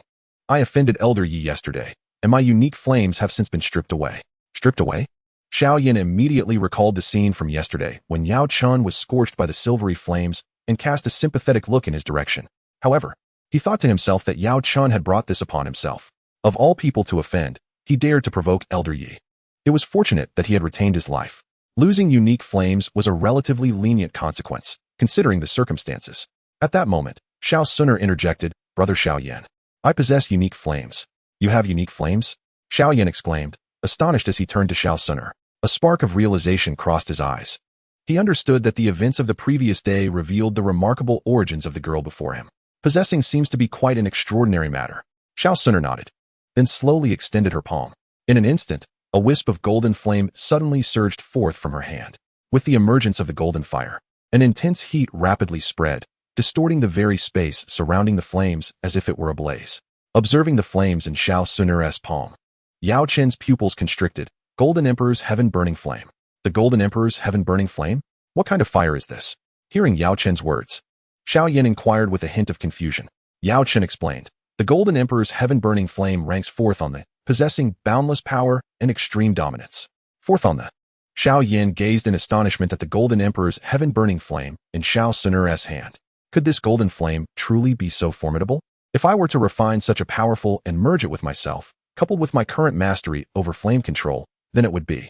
I offended Elder Yi yesterday, and my unique flames have since been stripped away. Stripped away? Xiao Yin immediately recalled the scene from yesterday when Yao Qin was scorched by the silvery flames and cast a sympathetic look in his direction. However, he thought to himself that Yao Qin had brought this upon himself. Of all people to offend, he dared to provoke Elder Yi. It was fortunate that he had retained his life. Losing unique flames was a relatively lenient consequence, considering the circumstances. At that moment, Xiao Suner interjected, Brother Xiao, I possess unique flames. You have unique flames? Xiao exclaimed, astonished as he turned to Xiao Suner. A spark of realization crossed his eyes. He understood that the events of the previous day revealed the remarkable origins of the girl before him. Possessing seems to be quite an extraordinary matter. Xiao Suner nodded, then slowly extended her palm. In an instant, a wisp of golden flame suddenly surged forth from her hand. With the emergence of the golden fire, an intense heat rapidly spread, distorting the very space surrounding the flames as if it were ablaze. Observing the flames in Xiao Suner's palm, Yao Chen's pupils constricted. Golden Emperor's heaven-burning flame. The Golden Emperor's heaven-burning flame? What kind of fire is this? Hearing Yao Chen's words, Xiao Yan inquired with a hint of confusion. Yao Chen explained, the Golden Emperor's heaven-burning flame ranks fourth on the, possessing boundless power and extreme dominance. Fourth on the. Xiao Yan gazed in astonishment at the Golden Emperor's heaven-burning flame in Xiao Suner's hand. Could this golden flame truly be so formidable? If I were to refine such a powerful and merge it with myself, coupled with my current mastery over flame control, then it would be.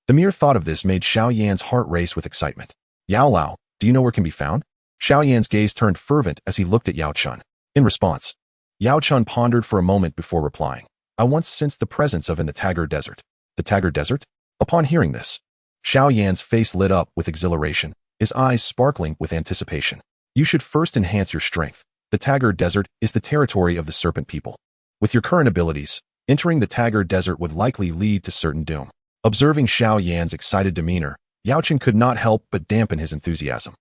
The mere thought of this made Xiao Yan's heart race with excitement. Yao Lao, do you know where it can be found? Xiao Yan's gaze turned fervent as he looked at Yao Chun. In response, Yao Chun pondered for a moment before replying. I once sensed the presence of in the Tagar Desert. The Tagar Desert? Upon hearing this, Xiao Yan's face lit up with exhilaration, his eyes sparkling with anticipation. You should first enhance your strength. The Tagar Desert is the territory of the Serpent people. With your current abilities, entering the Tagar Desert would likely lead to certain doom. Observing Xiao Yan's excited demeanor, Yao Chen could not help but dampen his enthusiasm.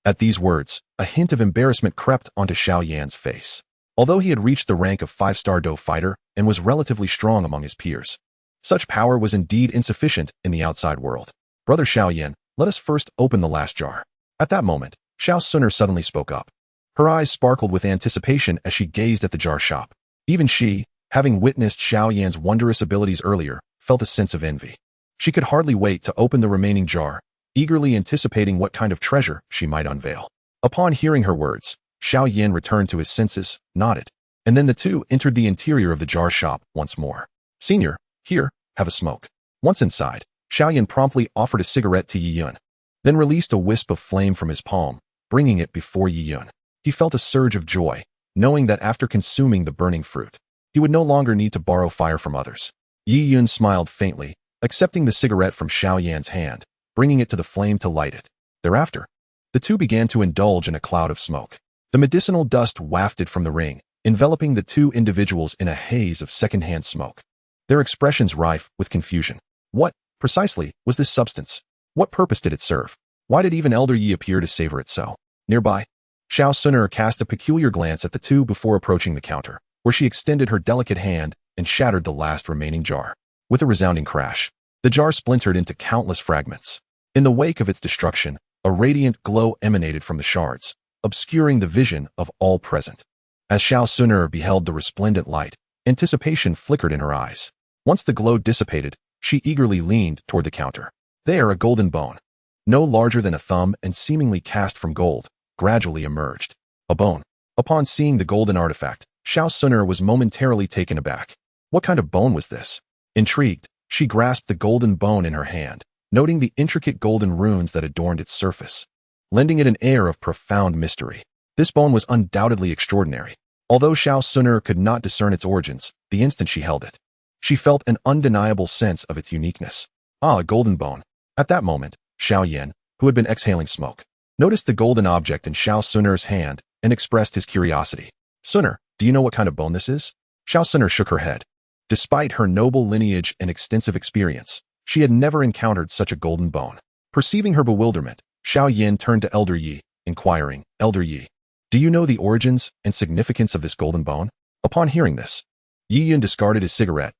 At these words, a hint of embarrassment crept onto Xiao Yan's face. Although he had reached the rank of 5-star Dou fighter and was relatively strong among his peers, such power was indeed insufficient in the outside world. Brother Xiao Yan, let us first open the last jar. At that moment, Xiao Suner suddenly spoke up. Her eyes sparkled with anticipation as she gazed at the jar shop. Even she, having witnessed Xiao Yan's wondrous abilities earlier, felt a sense of envy. She could hardly wait to open the remaining jar, eagerly anticipating what kind of treasure she might unveil. Upon hearing her words, Xiao Yan returned to his senses, nodded, and then the two entered the interior of the jar shop once more. Senior, here, have a smoke. Once inside, Xiao Yan promptly offered a cigarette to Yi Yun, then released a wisp of flame from his palm, bringing it before Yi Yun. He felt a surge of joy, knowing that after consuming the burning fruit, he would no longer need to borrow fire from others. Yi Yun smiled faintly, accepting the cigarette from Xiao Yan's hand, bringing it to the flame to light it. Thereafter, the two began to indulge in a cloud of smoke. The medicinal dust wafted from the ring, enveloping the two individuals in a haze of secondhand smoke. Their expressions rife with confusion. What, precisely, was this substance? What purpose did it serve? Why did even Elder Yi appear to savor it so? Nearby, Xiao Suner cast a peculiar glance at the two before approaching the counter, where she extended her delicate hand and shattered the last remaining jar. With a resounding crash, the jar splintered into countless fragments. In the wake of its destruction, a radiant glow emanated from the shards, obscuring the vision of all present. As Xiao Suner beheld the resplendent light, anticipation flickered in her eyes. Once the glow dissipated, she eagerly leaned toward the counter. There, a golden bone, no larger than a thumb and seemingly cast from gold, gradually emerged. A bone. Upon seeing the golden artifact, Xiao Suner was momentarily taken aback. What kind of bone was this? Intrigued, she grasped the golden bone in her hand, noting the intricate golden runes that adorned its surface, lending it an air of profound mystery. This bone was undoubtedly extraordinary. Although Xiao Suner could not discern its origins, the instant she held it, she felt an undeniable sense of its uniqueness. A golden bone. At that moment, Xiao Yan, who had been exhaling smoke, noticed the golden object in Xiao Suner's hand and expressed his curiosity. Suner, do you know what kind of bone this is? Xiao Suner shook her head. Despite her noble lineage and extensive experience, she had never encountered such a golden bone. Perceiving her bewilderment, Xiao Yan turned to Elder Yi, inquiring, Elder Yi, do you know the origins and significance of this golden bone? Upon hearing this, Yi Yun discarded his cigarette,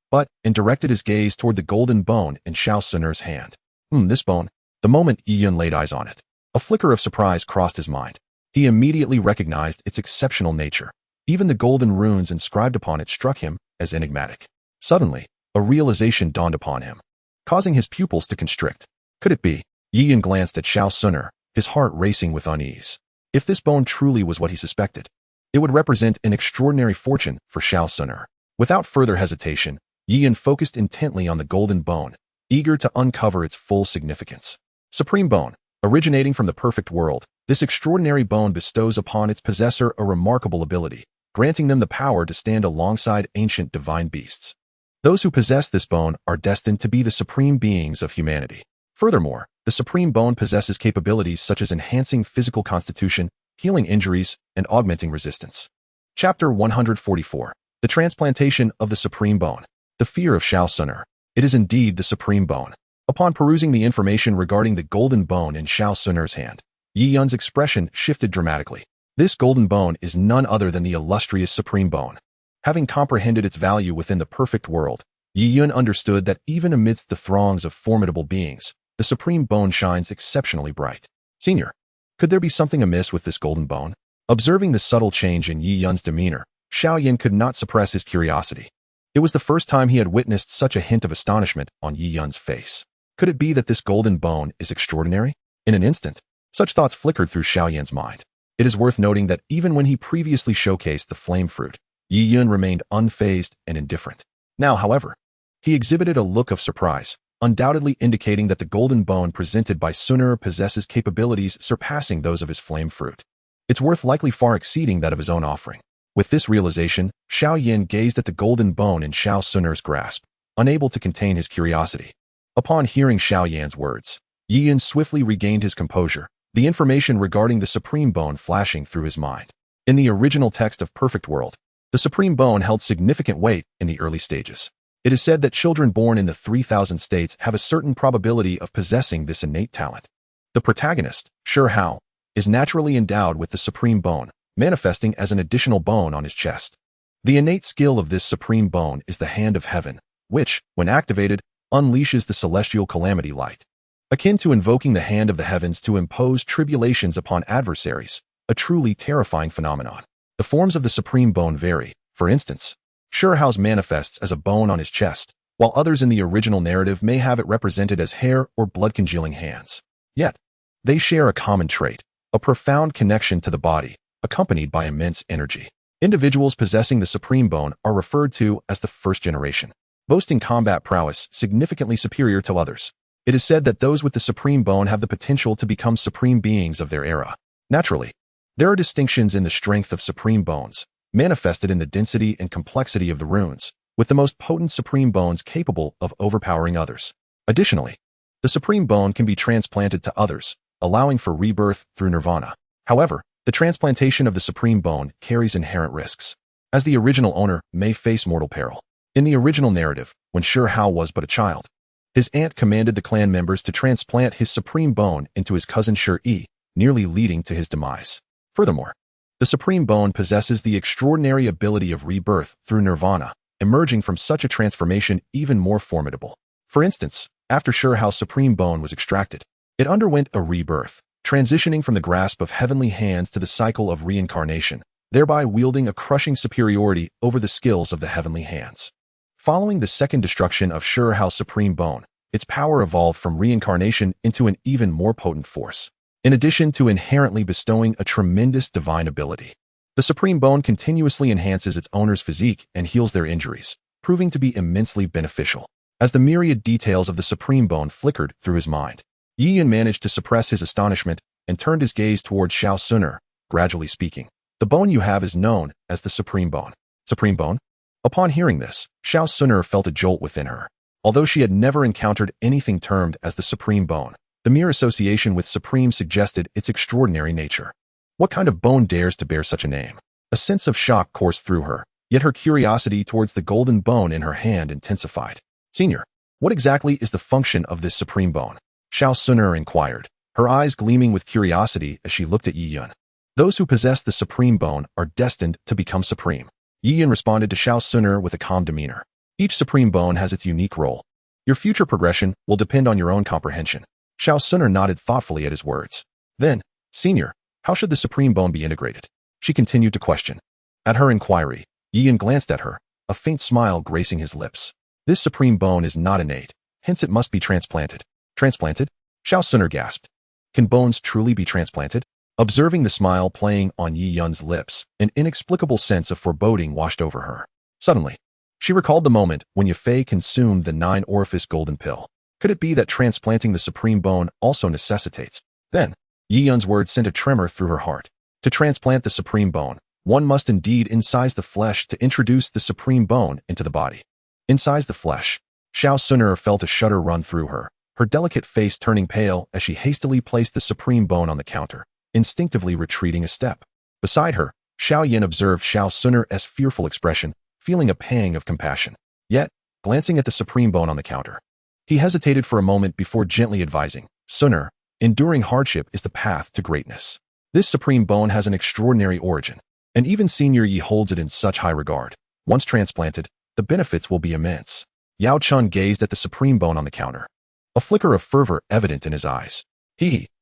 and directed his gaze toward the golden bone in Xiao Suner's hand. This bone. The moment Yi Yun laid eyes on it, a flicker of surprise crossed his mind. He immediately recognized its exceptional nature. Even the golden runes inscribed upon it struck him as enigmatic. Suddenly, a realization dawned upon him, causing his pupils to constrict. Could it be? Yi Yun glanced at Xiao Suner, his heart racing with unease. If this bone truly was what he suspected, it would represent an extraordinary fortune for Xiao Suner. Without further hesitation, Yi Yun focused intently on the golden bone, eager to uncover its full significance. Supreme bone. Originating from the perfect world, this extraordinary bone bestows upon its possessor a remarkable ability, granting them the power to stand alongside ancient divine beasts. Those who possess this bone are destined to be the supreme beings of humanity. Furthermore, the supreme bone possesses capabilities such as enhancing physical constitution, healing injuries, and augmenting resistance. Chapter 144. The transplantation of the supreme bone. The fear of Xiao Suner. It is indeed the supreme bone. Upon perusing the information regarding the golden bone in Xiao Suner's hand, Yi Yun's expression shifted dramatically. This golden bone is none other than the illustrious supreme bone. Having comprehended its value within the perfect world, Yi Yun understood that even amidst the throngs of formidable beings, the supreme bone shines exceptionally bright. Senior, could there be something amiss with this golden bone? Observing the subtle change in Yi Yun's demeanor, Xiao Yin could not suppress his curiosity. It was the first time he had witnessed such a hint of astonishment on Yi Yun's face. Could it be that this golden bone is extraordinary? In an instant, such thoughts flickered through Xiao Yin's mind. It is worth noting that even when he previously showcased the flame fruit, Yi Yun remained unfazed and indifferent. Now, however, he exhibited a look of surprise, undoubtedly indicating that the golden bone presented by Suner possesses capabilities surpassing those of his flame fruit. Its worth likely far exceeding that of his own offering. With this realization, Xiao Yin gazed at the golden bone in Xiao Suner's grasp, unable to contain his curiosity. Upon hearing Xiao Yan's words, Yi Yin swiftly regained his composure, the information regarding the supreme bone flashing through his mind. In the original text of Perfect World, the supreme bone held significant weight in the early stages. It is said that children born in the 3000 states have a certain probability of possessing this innate talent. The protagonist, Shao, is naturally endowed with the supreme bone, manifesting as an additional bone on his chest. The innate skill of this supreme bone is the Hand of Heaven, which, when activated, unleashes the celestial calamity light. Akin to invoking the Hand of the Heavens to impose tribulations upon adversaries, a truly terrifying phenomenon. The forms of the supreme bone vary. For instance, Shao's manifests as a bone on his chest, while others in the original narrative may have it represented as hair or blood-congealing hands. Yet, they share a common trait, a profound connection to the body, accompanied by immense energy. Individuals possessing the supreme bone are referred to as the first generation, boasting combat prowess significantly superior to others. It is said that those with the supreme bone have the potential to become supreme beings of their era. Naturally, there are distinctions in the strength of supreme bones, manifested in the density and complexity of the runes, with the most potent supreme bones capable of overpowering others. Additionally, the supreme bone can be transplanted to others, allowing for rebirth through nirvana. However, the transplantation of the supreme bone carries inherent risks, as the original owner may face mortal peril. In the original narrative, when Shao was but a child, his aunt commanded the clan members to transplant his supreme bone into his cousin Shi, nearly leading to his demise. Furthermore, the supreme bone possesses the extraordinary ability of rebirth through nirvana, emerging from such a transformation even more formidable. For instance, after Shao's supreme bone was extracted, it underwent a rebirth, transitioning from the grasp of heavenly hands to the cycle of reincarnation, thereby wielding a crushing superiority over the skills of the heavenly hands. Following the second destruction of Shao's supreme bone, its power evolved from reincarnation into an even more potent force. In addition to inherently bestowing a tremendous divine ability, the supreme bone continuously enhances its owner's physique and heals their injuries, proving to be immensely beneficial. As the myriad details of the supreme bone flickered through his mind, Yi Yun managed to suppress his astonishment and turned his gaze towards Xiao Suner, gradually speaking. The bone you have is known as the supreme bone. Supreme bone? Upon hearing this, Xiao Suner felt a jolt within her. Although she had never encountered anything termed as the supreme bone, the mere association with supreme suggested its extraordinary nature. What kind of bone dares to bear such a name? A sense of shock coursed through her, yet her curiosity towards the golden bone in her hand intensified. Senior, what exactly is the function of this supreme bone? Xiao Suner inquired, her eyes gleaming with curiosity as she looked at Yi Yun. Those who possess the supreme bone are destined to become supreme. Yi Yun responded to Xiao Suner with a calm demeanor. Each supreme bone has its unique role. Your future progression will depend on your own comprehension. Xiao Suner nodded thoughtfully at his words. Then, Senior, how should the supreme bone be integrated? She continued to question. At her inquiry, Yi Yun glanced at her, a faint smile gracing his lips. This supreme bone is not innate, hence it must be transplanted. Transplanted? Xiao Suner gasped. Can bones truly be transplanted? Observing the smile playing on Yi Yun's lips, an inexplicable sense of foreboding washed over her. Suddenly, she recalled the moment when Yafei consumed the 9-orifice golden pill. Could it be that transplanting the supreme bone also necessitates? Then, Yi Yun's words sent a tremor through her heart. To transplant the supreme bone, one must indeed incise the flesh to introduce the supreme bone into the body. Incise the flesh. Xiao Suner felt a shudder run through her, her delicate face turning pale as she hastily placed the supreme bone on the counter, instinctively retreating a step. Beside her, Xiao Yin observed Xiao Suner's fearful expression, feeling a pang of compassion. Yet, glancing at the supreme bone on the counter, he hesitated for a moment before gently advising, "Sooner, enduring hardship is the path to greatness. This supreme bone has an extraordinary origin, and even Senior Yi holds it in such high regard. Once transplanted, the benefits will be immense." Yao Chun gazed at the supreme bone on the counter, a flicker of fervor evident in his eyes.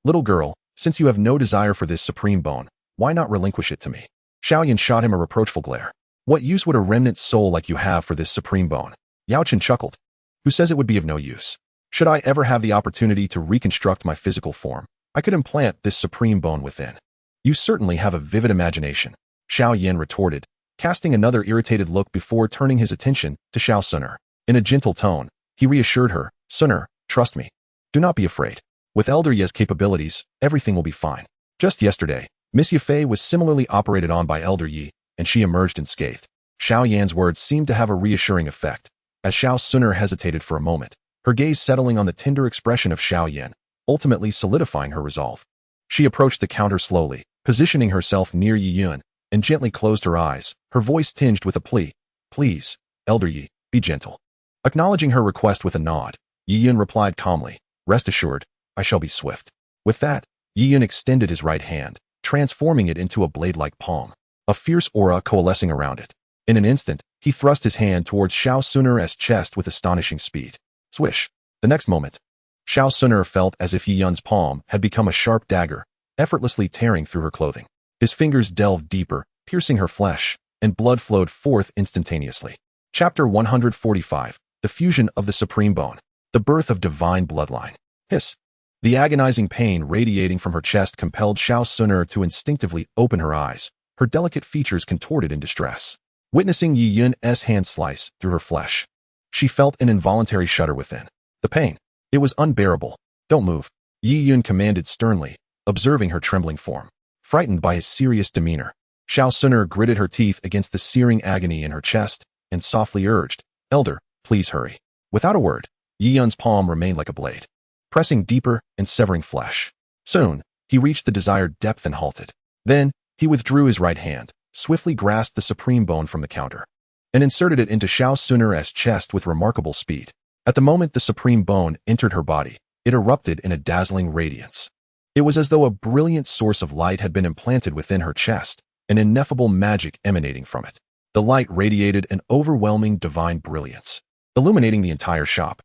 "Little girl, since you have no desire for this supreme bone, why not relinquish it to me?" Xiaoyan shot him a reproachful glare. "What use would a remnant soul like you have for this supreme bone?" Yao Chun chuckled. "Who says it would be of no use? Should I ever have the opportunity to reconstruct my physical form, I could implant this supreme bone within." "You certainly have a vivid imagination," Xiao Yan retorted, casting another irritated look before turning his attention to Xiao Suner. In a gentle tone, he reassured her, "Suner, trust me. Do not be afraid. With Elder Ye's capabilities, everything will be fine." Just yesterday, Miss Yafei was similarly operated on by Elder Yi, and she emerged unscathed. Xiao Yan's words seemed to have a reassuring effect. As Xiao Suner hesitated for a moment, her gaze settling on the tender expression of Xiao Yan, ultimately solidifying her resolve. She approached the counter slowly, positioning herself near Yi Yun, and gently closed her eyes, her voice tinged with a plea. "Please, Elder Yi, be gentle." Acknowledging her request with a nod, Yi Yun replied calmly, "Rest assured, I shall be swift." With that, Yi Yun extended his right hand, transforming it into a blade-like palm, a fierce aura coalescing around it. In an instant, he thrust his hand towards Xiao Suner's chest with astonishing speed. Swish! The next moment, Xiao Suner felt as if Yi Yun's palm had become a sharp dagger, effortlessly tearing through her clothing. His fingers delved deeper, piercing her flesh, and blood flowed forth instantaneously. Chapter 145, The Fusion of the Supreme Bone. The Birth of Divine Bloodline. Hiss! The agonizing pain radiating from her chest compelled Xiao Suner to instinctively open her eyes, her delicate features contorted in distress. Witnessing Yi Yun's hand slice through her flesh, she felt an involuntary shudder within. The pain. It was unbearable. "Don't move," Yi Yun commanded sternly, observing her trembling form. Frightened by his serious demeanor, Xiao Suner gritted her teeth against the searing agony in her chest and softly urged, "Elder, please hurry." Without a word, Yi Yun's palm remained like a blade, pressing deeper and severing flesh. Soon, he reached the desired depth and halted. Then, he withdrew his right hand, swiftly grasped the supreme bone from the counter, and inserted it into Xiao Suner's chest with remarkable speed. At the moment the supreme bone entered her body, it erupted in a dazzling radiance. It was as though a brilliant source of light had been implanted within her chest, an ineffable magic emanating from it. The light radiated an overwhelming divine brilliance, illuminating the entire shop.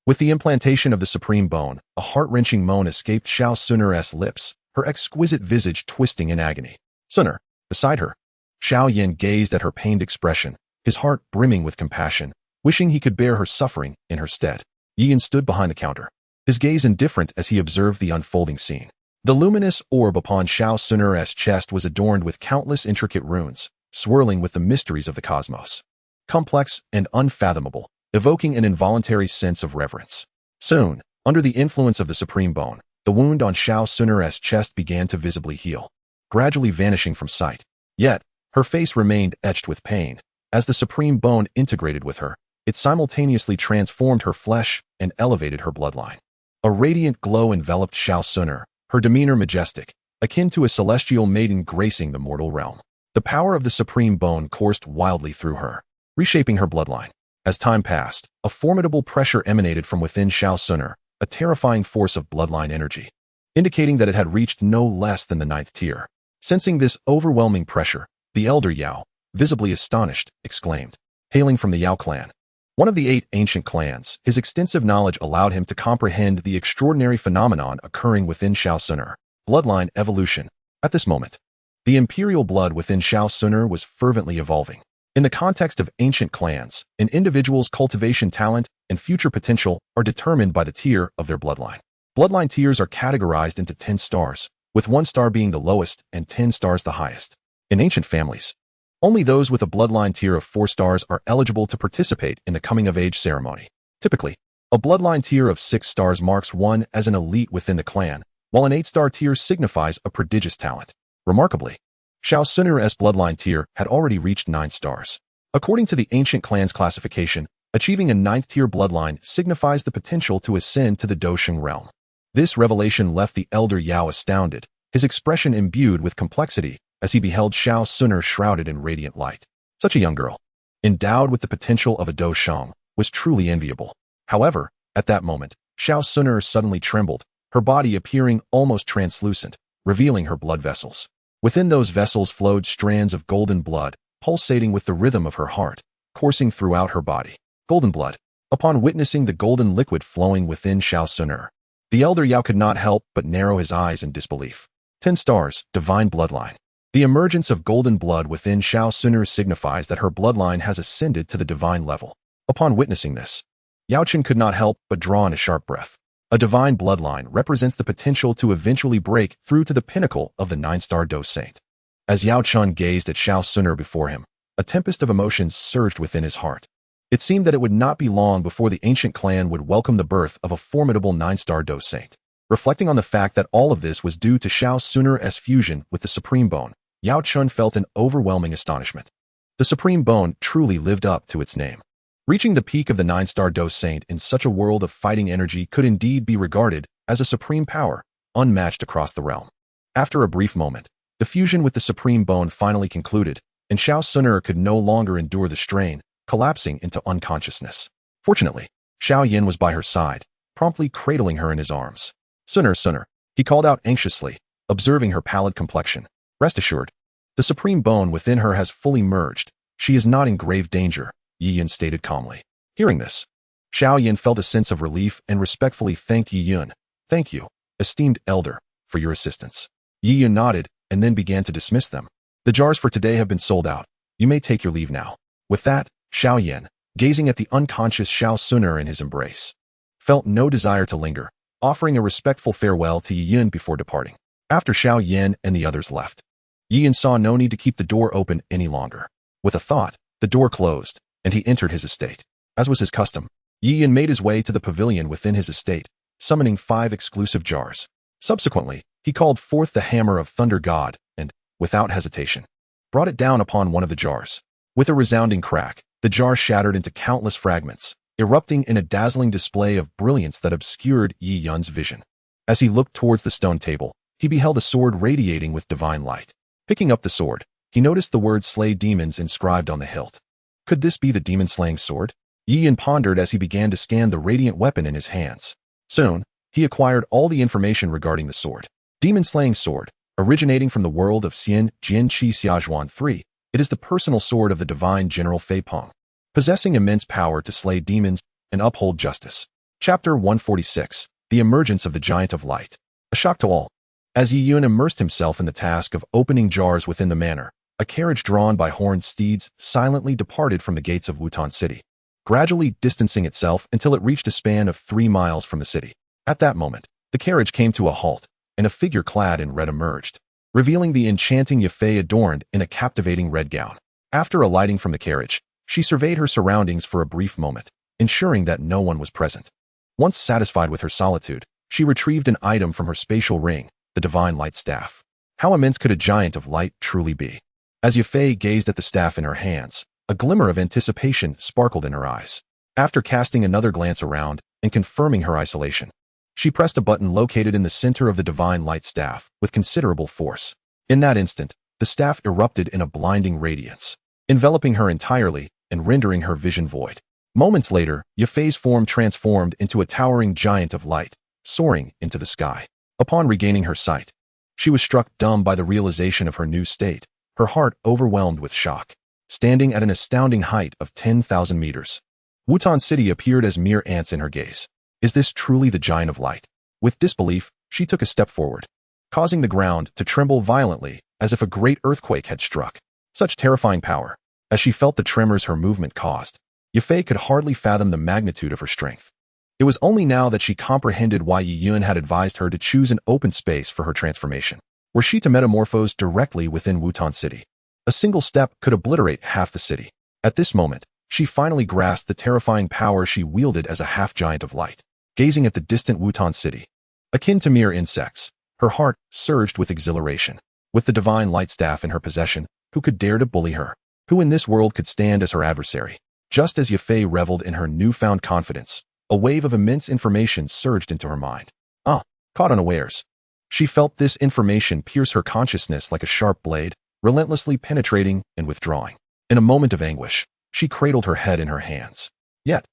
With the implantation of the supreme bone, a heart-wrenching moan escaped Xiao Suner's lips, her exquisite visage twisting in agony. Suner, beside her, Xiao Yan gazed at her pained expression, his heart brimming with compassion, wishing he could bear her suffering in her stead. Yi Yun stood behind the counter, his gaze indifferent as he observed the unfolding scene. The luminous orb upon Xiao Suner's chest was adorned with countless intricate runes, swirling with the mysteries of the cosmos. Complex and unfathomable, evoking an involuntary sense of reverence. Soon, under the influence of the supreme bone, the wound on Xiao Suner's chest began to visibly heal, gradually vanishing from sight. Yet, her face remained etched with pain. As the supreme bone integrated with her, it simultaneously transformed her flesh and elevated her bloodline. A radiant glow enveloped Xiao Suner, her demeanor majestic, akin to a celestial maiden gracing the mortal realm. The power of the supreme bone coursed wildly through her, reshaping her bloodline. As time passed, a formidable pressure emanated from within Xiao Suner, a terrifying force of bloodline energy, indicating that it had reached no less than the 9th tier. Sensing this overwhelming pressure, the elder Yao, visibly astonished, exclaimed, hailing from the Yao clan, one of the 8 ancient clans, his extensive knowledge allowed him to comprehend the extraordinary phenomenon occurring within Xiao Suner. Bloodline evolution. At this moment, the imperial blood within Xiao Suner was fervently evolving. In the context of ancient clans, an individual's cultivation talent and future potential are determined by the tier of their bloodline. Bloodline tiers are categorized into 10 stars, with 1 star being the lowest and 10 stars the highest. In ancient families, only those with a bloodline tier of 4 stars are eligible to participate in the coming-of-age ceremony. Typically, a bloodline tier of 6 stars marks one as an elite within the clan, while an 8-star tier signifies a prodigious talent. Remarkably, Xiao Suner's bloodline tier had already reached 9 stars. According to the ancient clan's classification, achieving a 9th tier bloodline signifies the potential to ascend to the Dou Qi realm. This revelation left the elder Yao astounded, his expression imbued with complexity as he beheld Xiao Suner shrouded in radiant light. Such a young girl. endowed with the potential of a Dou Qi, was truly enviable. However, at that moment, Xiao Suner suddenly trembled, her body appearing almost translucent, revealing her blood vessels. Within those vessels flowed strands of golden blood, pulsating with the rhythm of her heart, coursing throughout her body. Golden blood. Upon witnessing the golden liquid flowing within Xiao Suner, the elder Yao could not help but narrow his eyes in disbelief. 10 stars, divine bloodline. The emergence of golden blood within Xiao Suner signifies that her bloodline has ascended to the divine level. Upon witnessing this, Yao Chen could not help but draw in a sharp breath. A divine bloodline represents the potential to eventually break through to the pinnacle of the 9-star Dou Saint. As Yao Chen gazed at Xiao Suner before him, a tempest of emotions surged within his heart. It seemed that it would not be long before the ancient clan would welcome the birth of a formidable 9-star Dou Saint. Reflecting on the fact that all of this was due to Xiao Suner's fusion with the Supreme Bone, Yao Chen felt an overwhelming astonishment. The Supreme Bone truly lived up to its name. Reaching the peak of the 9-star Dou Saint in such a world of fighting energy could indeed be regarded as a supreme power, unmatched across the realm. After a brief moment, the fusion with the Supreme Bone finally concluded, and Xiao Suner could no longer endure the strain, collapsing into unconsciousness. Fortunately, Xiao Yin was by her side, promptly cradling her in his arms. Suner, he called out anxiously, observing her pallid complexion. Rest assured, the Supreme Bone within her has fully merged. She is not in grave danger, Yi Yun stated calmly. Hearing this, Xiao Yin felt a sense of relief and respectfully thanked Yi Yun. Thank you, esteemed elder, for your assistance. Yi Yun nodded and then began to dismiss them. The jars for today have been sold out. You may take your leave now. With that, Xiao Yin, gazing at the unconscious Xiao Suner in his embrace, felt no desire to linger, offering a respectful farewell to Yi Yun before departing. After Xiao Yin and the others left, Yi Yun saw no need to keep the door open any longer. With a thought, the door closed, and he entered his estate. As was his custom, Yi Yun made his way to the pavilion within his estate, summoning 5 exclusive jars. Subsequently, he called forth the Hammer of Thunder God and, without hesitation, brought it down upon one of the jars. With a resounding crack, the jar shattered into countless fragments, erupting in a dazzling display of brilliance that obscured Yi Yun's vision. As he looked towards the stone table, he beheld a sword radiating with divine light. Picking up the sword, he noticed the word "Slay Demons" inscribed on the hilt. Could this be the demon-slaying sword? Yi Yun pondered as he began to scan the radiant weapon in his hands. Soon, he acquired all the information regarding the sword. Demon-slaying sword, originating from the world of Xian Jian Qi Xiaozhuan III, it is the personal sword of the divine General Fei Peng, possessing immense power to slay demons and uphold justice. Chapter 146, The Emergence of the Giant of Light. A shock to all. As Yi Yun immersed himself in the task of opening jars within the manor, a carriage drawn by horned steeds silently departed from the gates of Wutan City, gradually distancing itself until it reached a span of 3 miles from the city. At that moment, the carriage came to a halt, and a figure clad in red emerged, revealing the enchanting Yafei adorned in a captivating red gown. After alighting from the carriage, she surveyed her surroundings for a brief moment, ensuring that no one was present. Once satisfied with her solitude, she retrieved an item from her spatial ring, the divine light staff. How immense could a giant of light truly be? As Yafei gazed at the staff in her hands, a glimmer of anticipation sparkled in her eyes. After casting another glance around and confirming her isolation, she pressed a button located in the center of the divine light staff with considerable force. In that instant, the staff erupted in a blinding radiance, enveloping her entirely and rendering her vision void. Moments later, Yafei's form transformed into a towering giant of light, soaring into the sky. Upon regaining her sight, she was struck dumb by the realization of her new state, her heart overwhelmed with shock. Standing at an astounding height of 10,000 meters, Wutan City appeared as mere ants in her gaze. Is this truly the Giant of Light? With disbelief, she took a step forward, causing the ground to tremble violently as if a great earthquake had struck. Such terrifying power. As she felt the tremors her movement caused, Yafei could hardly fathom the magnitude of her strength. It was only now that she comprehended why Yi Yun had advised her to choose an open space for her transformation. Were she to metamorphose directly within Wutan City, a single step could obliterate half the city. At this moment, she finally grasped the terrifying power she wielded as a half-giant of light. Gazing at the distant Wutan City, akin to mere insects, her heart surged with exhilaration. With the divine light staff in her possession, who could dare to bully her? Who in this world could stand as her adversary? Just as Yafei reveled in her newfound confidence, a wave of immense information surged into her mind. Caught unawares, she felt this information pierce her consciousness like a sharp blade, relentlessly penetrating and withdrawing. In a moment of anguish, She cradled her head in her hands. Yet,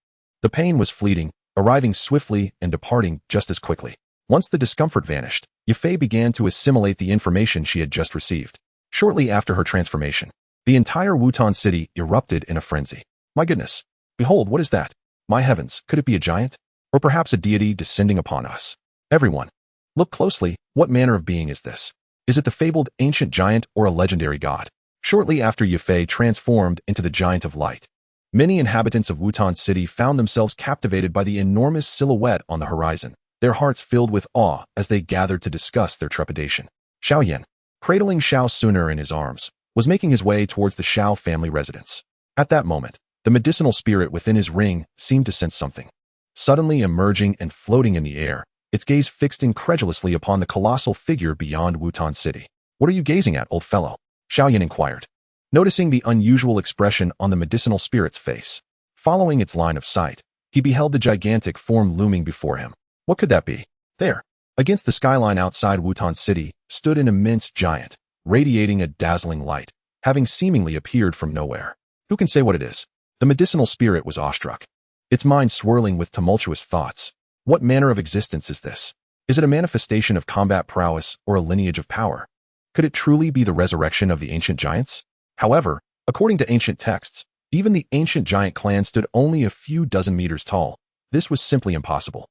the pain was fleeting, arriving swiftly and departing just as quickly. Once the discomfort vanished, Yafei began to assimilate the information she had just received. Shortly after her transformation, the entire Wutan city erupted in a frenzy. My goodness! Behold, what is that? My heavens, could it be a giant? Or perhaps a deity descending upon us? Everyone, look closely, what manner of being is this? Is it the fabled ancient giant or a legendary god? Shortly after Yafei transformed into the Giant of Light, many inhabitants of Wutan City found themselves captivated by the enormous silhouette on the horizon, their hearts filled with awe as they gathered to discuss their trepidation. Xiao, cradling Xiao sooner in his arms, was making his way towards the Xiao family residence. At that moment, the medicinal spirit within his ring seemed to sense something. Suddenly emerging and floating in the air, its gaze fixed incredulously upon the colossal figure beyond Wutan City. What are you gazing at, old fellow? Xiao inquired, noticing the unusual expression on the medicinal spirit's face. Following its line of sight, he beheld the gigantic form looming before him. What could that be? There, against the skyline outside Wutan City, stood an immense giant, radiating a dazzling light, having seemingly appeared from nowhere. Who can say what it is? The medicinal spirit was awestruck, its mind swirling with tumultuous thoughts. What manner of existence is this? Is it a manifestation of combat prowess or a lineage of power? Could it truly be the resurrection of the ancient giants? However, according to ancient texts, even the ancient giant clan stood only a few dozen meters tall. This was simply impossible.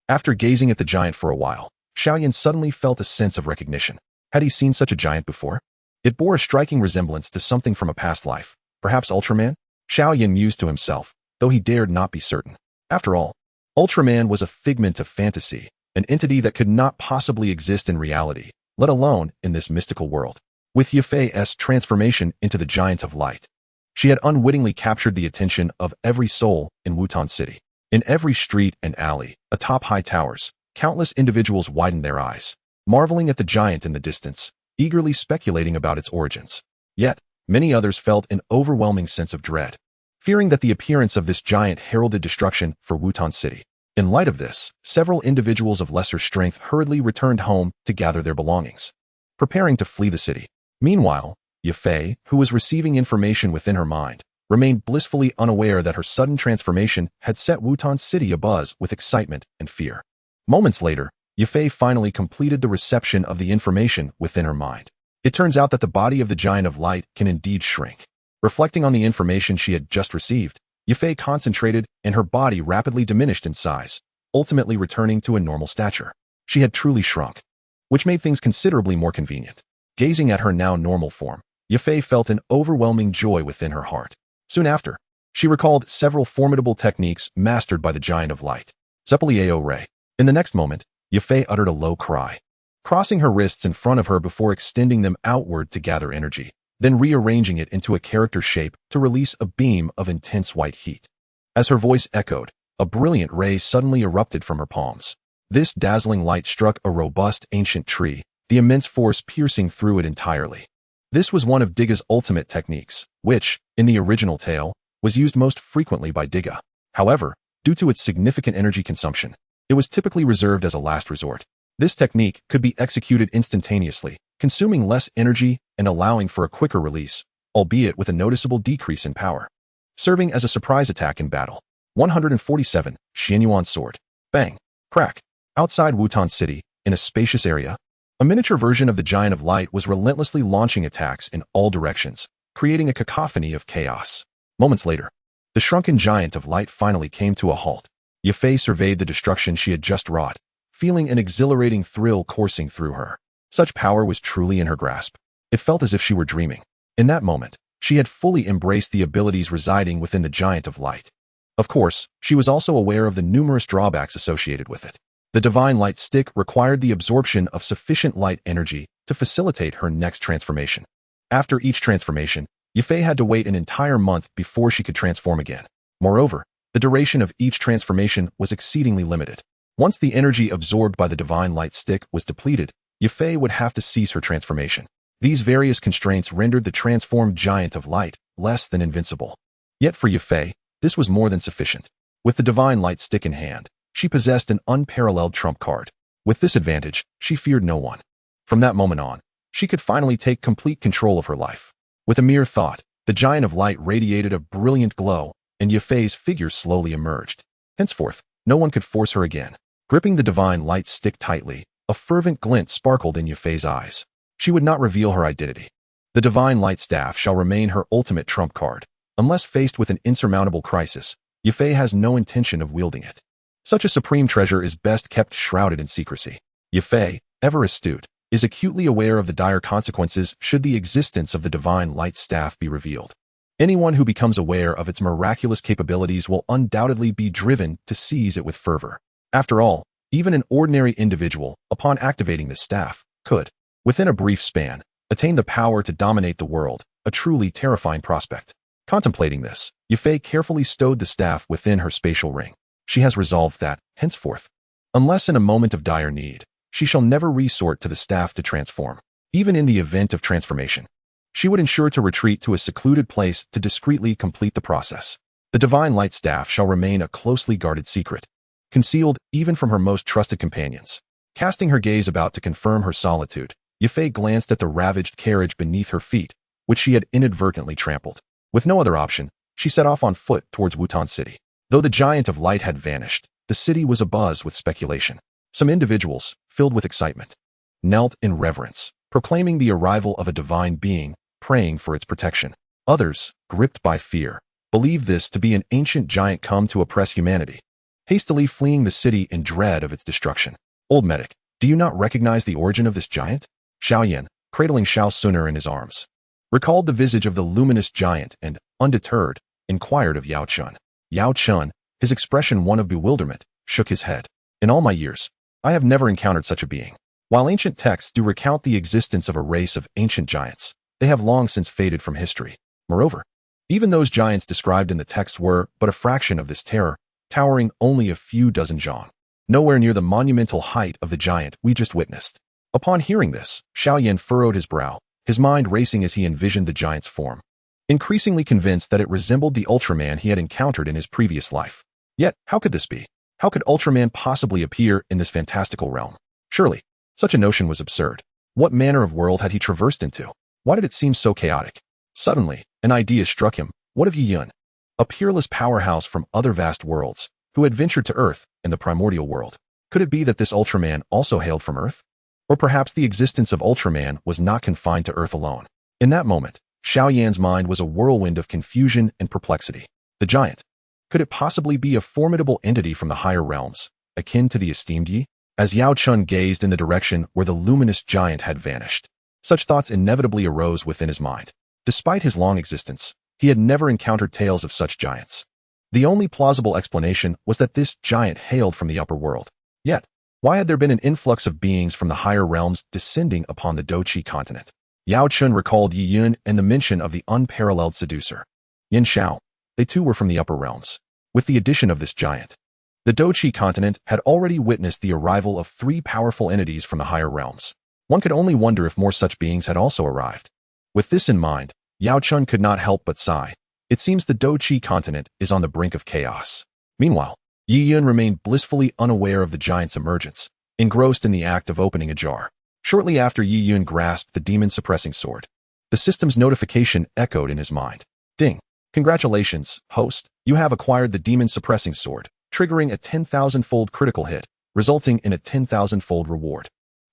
After gazing at the giant for a while, Xiao suddenly felt a sense of recognition. Had he seen such a giant before? It bore a striking resemblance to something from a past life. Perhaps Ultraman? Xiao mused to himself, though he dared not be certain. After all, Ultraman was a figment of fantasy, an entity that could not possibly exist in reality, let alone in this mystical world. With Yafei's transformation into the Giant of Light, she had unwittingly captured the attention of every soul in Wutan City. In every street and alley, atop high towers, countless individuals widened their eyes, marveling at the giant in the distance, eagerly speculating about its origins. Yet, many others felt an overwhelming sense of dread, fearing that the appearance of this giant heralded destruction for Wutan City. In light of this, several individuals of lesser strength hurriedly returned home to gather their belongings, preparing to flee the city. Meanwhile, Yafei, who was receiving information within her mind, remained blissfully unaware that her sudden transformation had set Wutan City abuzz with excitement and fear. Moments later, Yafei finally completed the reception of the information within her mind. It turns out that the body of the Giant of Light can indeed shrink. Reflecting on the information she had just received, Yafei concentrated and her body rapidly diminished in size, ultimately returning to a normal stature. She had truly shrunk, which made things considerably more convenient. Gazing at her now normal form, Yafei felt an overwhelming joy within her heart. Soon after, she recalled several formidable techniques mastered by the Giant of Light. Zeppelieo Ray. In the next moment, Yafei uttered a low cry, crossing her wrists in front of her before extending them outward to gather energy, then rearranging it into a character shape to release a beam of intense white heat. As her voice echoed, a brilliant ray suddenly erupted from her palms. This dazzling light struck a robust ancient tree, the immense force piercing through it entirely. This was one of Diga's ultimate techniques, which, in the original tale, was used most frequently by Diga. However, due to its significant energy consumption, it was typically reserved as a last resort. This technique could be executed instantaneously, consuming less energy and allowing for a quicker release, albeit with a noticeable decrease in power. Serving as a surprise attack in battle. 147, Xianyuan Sword. Bang. Crack. Outside Wutan City, in a spacious area, a miniature version of the Giant of Light was relentlessly launching attacks in all directions, creating a cacophony of chaos. Moments later, the shrunken Giant of Light finally came to a halt. Yafei surveyed the destruction she had just wrought, feeling an exhilarating thrill coursing through her. Such power was truly in her grasp. It felt as if she were dreaming. In that moment, she had fully embraced the abilities residing within the Giant of Light. Of course, she was also aware of the numerous drawbacks associated with it. The Divine Light Stick required the absorption of sufficient light energy to facilitate her next transformation. After each transformation, Yafei had to wait an entire month before she could transform again. Moreover, the duration of each transformation was exceedingly limited. Once the energy absorbed by the Divine Light Stick was depleted, Yafei would have to cease her transformation. These various constraints rendered the transformed Giant of Light less than invincible. Yet for Yafei, this was more than sufficient. With the Divine Light Stick in hand, she possessed an unparalleled trump card. With this advantage, she feared no one. From that moment on, she could finally take complete control of her life. With a mere thought, The giant of light radiated a brilliant glow, and Yafei's figure slowly emerged. Henceforth, no one could force her again. Gripping the divine light stick tightly, a fervent glint sparkled in Yafei's eyes. She would not reveal her identity. The divine light staff shall remain her ultimate trump card. Unless faced with an insurmountable crisis, Yafei has no intention of wielding it. Such a supreme treasure is best kept shrouded in secrecy. Yafei, ever astute, is acutely aware of the dire consequences should the existence of the divine light staff be revealed. Anyone who becomes aware of its miraculous capabilities will undoubtedly be driven to seize it with fervor. After all, even an ordinary individual, upon activating this staff, could, within a brief span, attain the power to dominate the world, a truly terrifying prospect. Contemplating this, Yafei carefully stowed the staff within her spatial ring. She has resolved that, henceforth, unless in a moment of dire need, she shall never resort to the staff to transform. Even in the event of transformation, she would ensure to retreat to a secluded place to discreetly complete the process. The divine light staff shall remain a closely guarded secret, concealed even from her most trusted companions. Casting her gaze about to confirm her solitude, Yafei glanced at the ravaged carriage beneath her feet, which she had inadvertently trampled. With no other option, she set off on foot towards Wutan City. Though the giant of light had vanished, the city was abuzz with speculation. Some individuals, filled with excitement, knelt in reverence, proclaiming the arrival of a divine being, praying for its protection. Others, gripped by fear, believed this to be an ancient giant come to oppress humanity, hastily fleeing the city in dread of its destruction. Old medic, do you not recognize the origin of this giant? Xiao, cradling Xiao sooner in his arms, recalled the visage of the luminous giant and, undeterred, inquired of Yao Chun. Yao Chun, his expression one of bewilderment, shook his head. In all my years, I have never encountered such a being. While ancient texts do recount the existence of a race of ancient giants, they have long since faded from history. Moreover, even those giants described in the text were but a fraction of this terror, towering only a few dozen zhang, nowhere near the monumental height of the giant we just witnessed. Upon hearing this, Xiao furrowed his brow, his mind racing as he envisioned the giant's form, increasingly convinced that it resembled the Ultraman he had encountered in his previous life. Yet, how could this be? How could Ultraman possibly appear in this fantastical realm? Surely, such a notion was absurd. What manner of world had he traversed into? Why did it seem so chaotic? Suddenly, an idea struck him. What of Yi Yun? A peerless powerhouse from other vast worlds, who had ventured to Earth and the primordial world. Could it be that this Ultraman also hailed from Earth? Or perhaps the existence of Ultraman was not confined to Earth alone. In that moment, Xiao Yan's mind was a whirlwind of confusion and perplexity. The giant. Could it possibly be a formidable entity from the higher realms, akin to the esteemed Yi? As Yao Chun gazed in the direction where the luminous giant had vanished, such thoughts inevitably arose within his mind. Despite his long existence, he had never encountered tales of such giants. The only plausible explanation was that this giant hailed from the upper world. Yet, why had there been an influx of beings from the higher realms descending upon the Dou Qi continent? Yao Chun recalled Yi Yun and the mention of the unparalleled seducer, Yin Xiao. They too were from the upper realms. With the addition of this giant, the Dou Qi continent had already witnessed the arrival of 3 powerful entities from the higher realms. One could only wonder if more such beings had also arrived. With this in mind, Yao Chun could not help but sigh. It seems the Dou Qi continent is on the brink of chaos. Meanwhile, Yi Yun remained blissfully unaware of the giant's emergence, engrossed in the act of opening a jar. Shortly after Yi Yun grasped the demon-suppressing sword, the system's notification echoed in his mind. Ding. Congratulations, host. You have acquired the demon-suppressing sword, triggering a 10,000-fold critical hit, resulting in a 10,000-fold reward.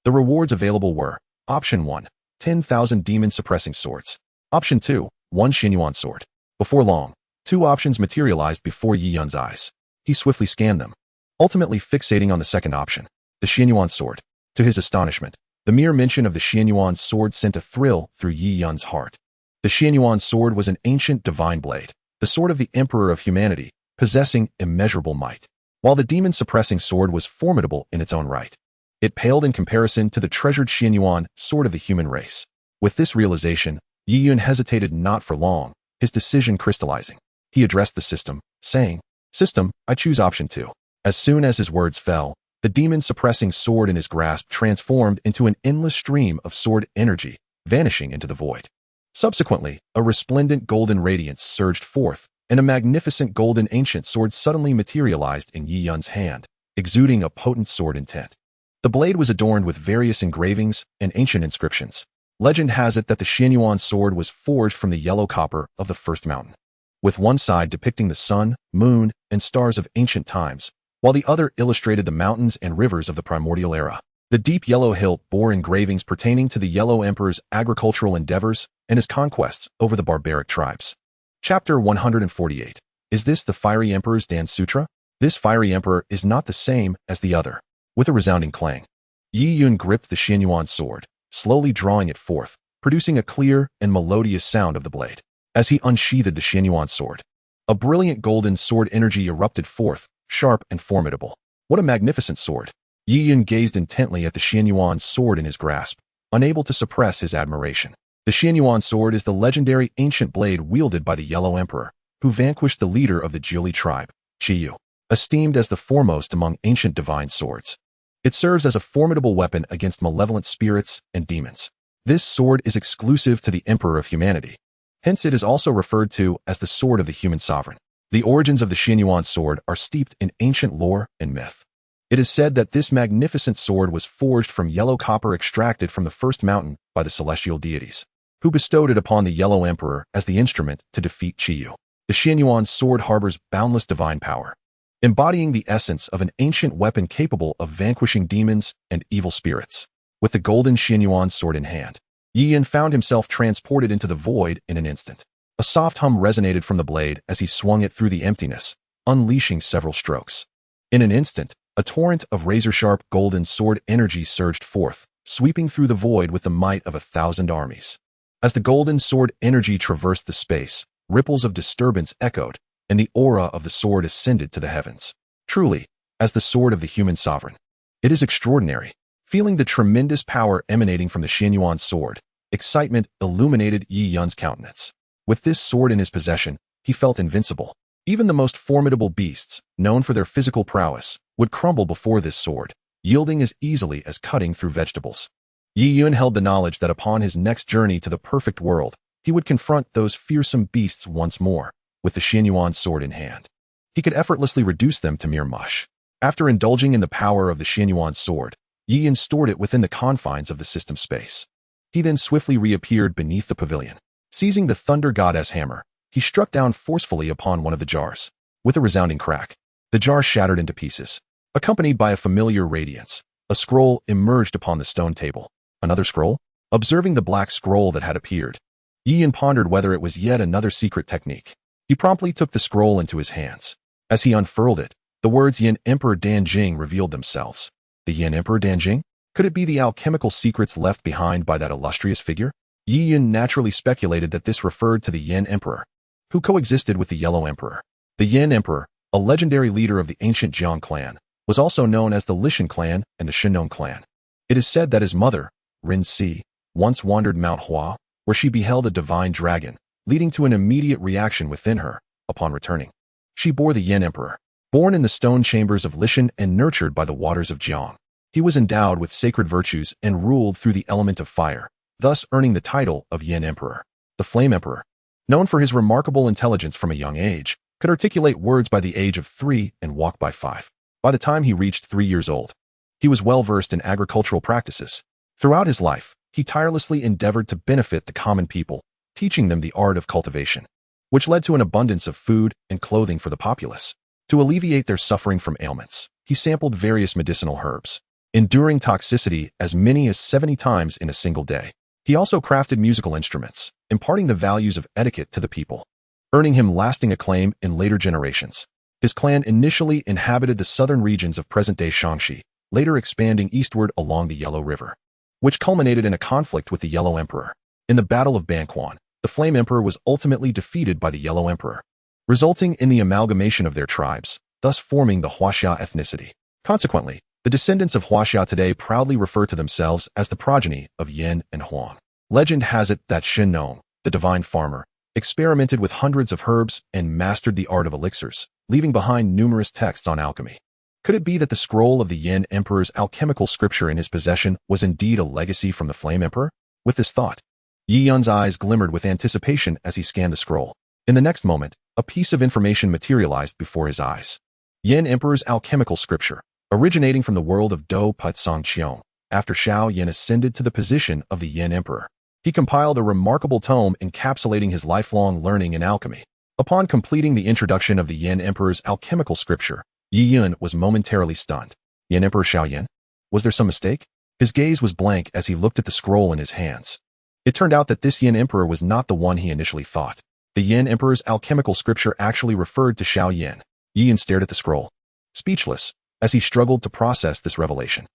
The rewards available were: Option 1, 10,000 demon-suppressing swords. Option 2, 1 Xianyuan sword. Before long, 2 options materialized before Yi Yun's eyes. He swiftly scanned them, ultimately fixating on the second option, the Xianyuan sword. To his astonishment, the mere mention of the Xianyuan sword sent a thrill through Yi Yun's heart. The Xianyuan sword was an ancient divine blade, the sword of the Emperor of Humanity, possessing immeasurable might. While the demon-suppressing sword was formidable in its own right, it paled in comparison to the treasured Xianyuan sword of the human race. With this realization, Yi Yun hesitated not for long, his decision crystallizing. He addressed the system, saying, "System, I choose option 2. As soon as his words fell, the demon-suppressing sword in his grasp transformed into an endless stream of sword energy, vanishing into the void. Subsequently, a resplendent golden radiance surged forth, and a magnificent golden ancient sword suddenly materialized in Yi Yun's hand, exuding a potent sword intent. The blade was adorned with various engravings and ancient inscriptions. Legend has it that the Xianyuan sword was forged from the yellow copper of the first mountain, with one side depicting the sun, moon, and stars of ancient times, while the other illustrated the mountains and rivers of the primordial era. The deep yellow hilt bore engravings pertaining to the Yellow Emperor's agricultural endeavors and his conquests over the barbaric tribes. Chapter 148. Is this the Fiery Emperor's Dan Sutra? This Fiery Emperor is not the same as the other. With a resounding clang, Yi Yun gripped the Xianyuan sword, slowly drawing it forth, producing a clear and melodious sound of the blade. As he unsheathed the Xianyuan sword, a brilliant golden sword energy erupted forth, sharp and formidable. What a magnificent sword! Yi Yun gazed intently at the Xianyuan sword in his grasp, unable to suppress his admiration. The Xianyuan sword is the legendary ancient blade wielded by the Yellow Emperor, who vanquished the leader of the Jiuli tribe, Xiao, esteemed as the foremost among ancient divine swords. It serves as a formidable weapon against malevolent spirits and demons. This sword is exclusive to the Emperor of Humanity. Hence it is also referred to as the Sword of the Human Sovereign. The origins of the Xianyuan sword are steeped in ancient lore and myth. It is said that this magnificent sword was forged from yellow copper extracted from the first mountain by the celestial deities, who bestowed it upon the Yellow Emperor as the instrument to defeat Xiao. The Xianyuan sword harbors boundless divine power, embodying the essence of an ancient weapon capable of vanquishing demons and evil spirits. With the golden Xianyuan sword in hand, Yi Yun found himself transported into the void in an instant. A soft hum resonated from the blade as he swung it through the emptiness, unleashing several strokes. In an instant, a torrent of razor-sharp golden sword energy surged forth, sweeping through the void with the might of 1,000 armies. As the golden sword energy traversed the space, ripples of disturbance echoed, and the aura of the sword ascended to the heavens. Truly, as the sword of the human sovereign, it is extraordinary. Feeling the tremendous power emanating from the Xianyuan sword, excitement illuminated Yi Yun's countenance. With this sword in his possession, he felt invincible. Even the most formidable beasts, known for their physical prowess, would crumble before this sword, yielding as easily as cutting through vegetables. Yi Yun held the knowledge that upon his next journey to the perfect world, he would confront those fearsome beasts once more, with the Xianyuan sword in hand. He could effortlessly reduce them to mere mush. After indulging in the power of the Xianyuan sword, Yi Yun stored it within the confines of the system space. He then swiftly reappeared beneath the pavilion. Seizing the Thunder Goddess hammer, he struck down forcefully upon one of the jars. With a resounding crack, the jar shattered into pieces. Accompanied by a familiar radiance, a scroll emerged upon the stone table. Another scroll? Observing the black scroll that had appeared, Yi Yun pondered whether it was yet another secret technique. He promptly took the scroll into his hands. As he unfurled it, the words Yin Emperor Danjing revealed themselves. The Yin Emperor Danjing? Could it be the alchemical secrets left behind by that illustrious figure? Yi Yun naturally speculated that this referred to the Yin Emperor, who coexisted with the Yellow Emperor. The Yin Emperor, a legendary leader of the ancient Jiang clan, was also known as the Lishan clan and the Shinon clan. It is said that his mother, Rin Si, once wandered Mount Hua, where she beheld a divine dragon, leading to an immediate reaction within her upon returning. She bore the Yin Emperor, born in the stone chambers of Lishan and nurtured by the waters of Jiang. He was endowed with sacred virtues and ruled through the element of fire, thus earning the title of Yin Emperor. The Flame Emperor, known for his remarkable intelligence from a young age, could articulate words by the age of 3 and walk by 5. By the time he reached 3 years old, he was well versed in agricultural practices. Throughout his life, he tirelessly endeavored to benefit the common people, teaching them the art of cultivation, which led to an abundance of food and clothing for the populace. To alleviate their suffering from ailments, he sampled various medicinal herbs, enduring toxicity as many as 70 times in a single day. He also crafted musical instruments, imparting the values of etiquette to the people, earning him lasting acclaim in later generations. His clan initially inhabited the southern regions of present-day Shaanxi, later expanding eastward along the Yellow River, which culminated in a conflict with the Yellow Emperor. In the Battle of Banquan, the Flame Emperor was ultimately defeated by the Yellow Emperor, resulting in the amalgamation of their tribes, thus forming the Huaxia ethnicity. Consequently, the descendants of Huaxia today proudly refer to themselves as the progeny of Yin and Huang. Legend has it that Shen Nong, the divine farmer, experimented with hundreds of herbs and mastered the art of elixirs, leaving behind numerous texts on alchemy. Could it be that the scroll of the Yin Emperor's alchemical scripture in his possession was indeed a legacy from the Flame Emperor? With this thought, Yi Yun's eyes glimmered with anticipation as he scanned the scroll. In the next moment, a piece of information materialized before his eyes. Yin Emperor's alchemical scripture, originating from the world of Dou Qi after Xiao Yan ascended to the position of the Yin Emperor. He compiled a remarkable tome encapsulating his lifelong learning in alchemy. Upon completing the introduction of the Yin Emperor's alchemical scripture, Yi Yun was momentarily stunned. Yin Emperor Xiao? Was there some mistake? His gaze was blank as he looked at the scroll in his hands. It turned out that this Yin Emperor was not the one he initially thought. The Yin Emperor's alchemical scripture actually referred to Xiao. Yi Yun stared at the scroll, speechless, as he struggled to process this revelation.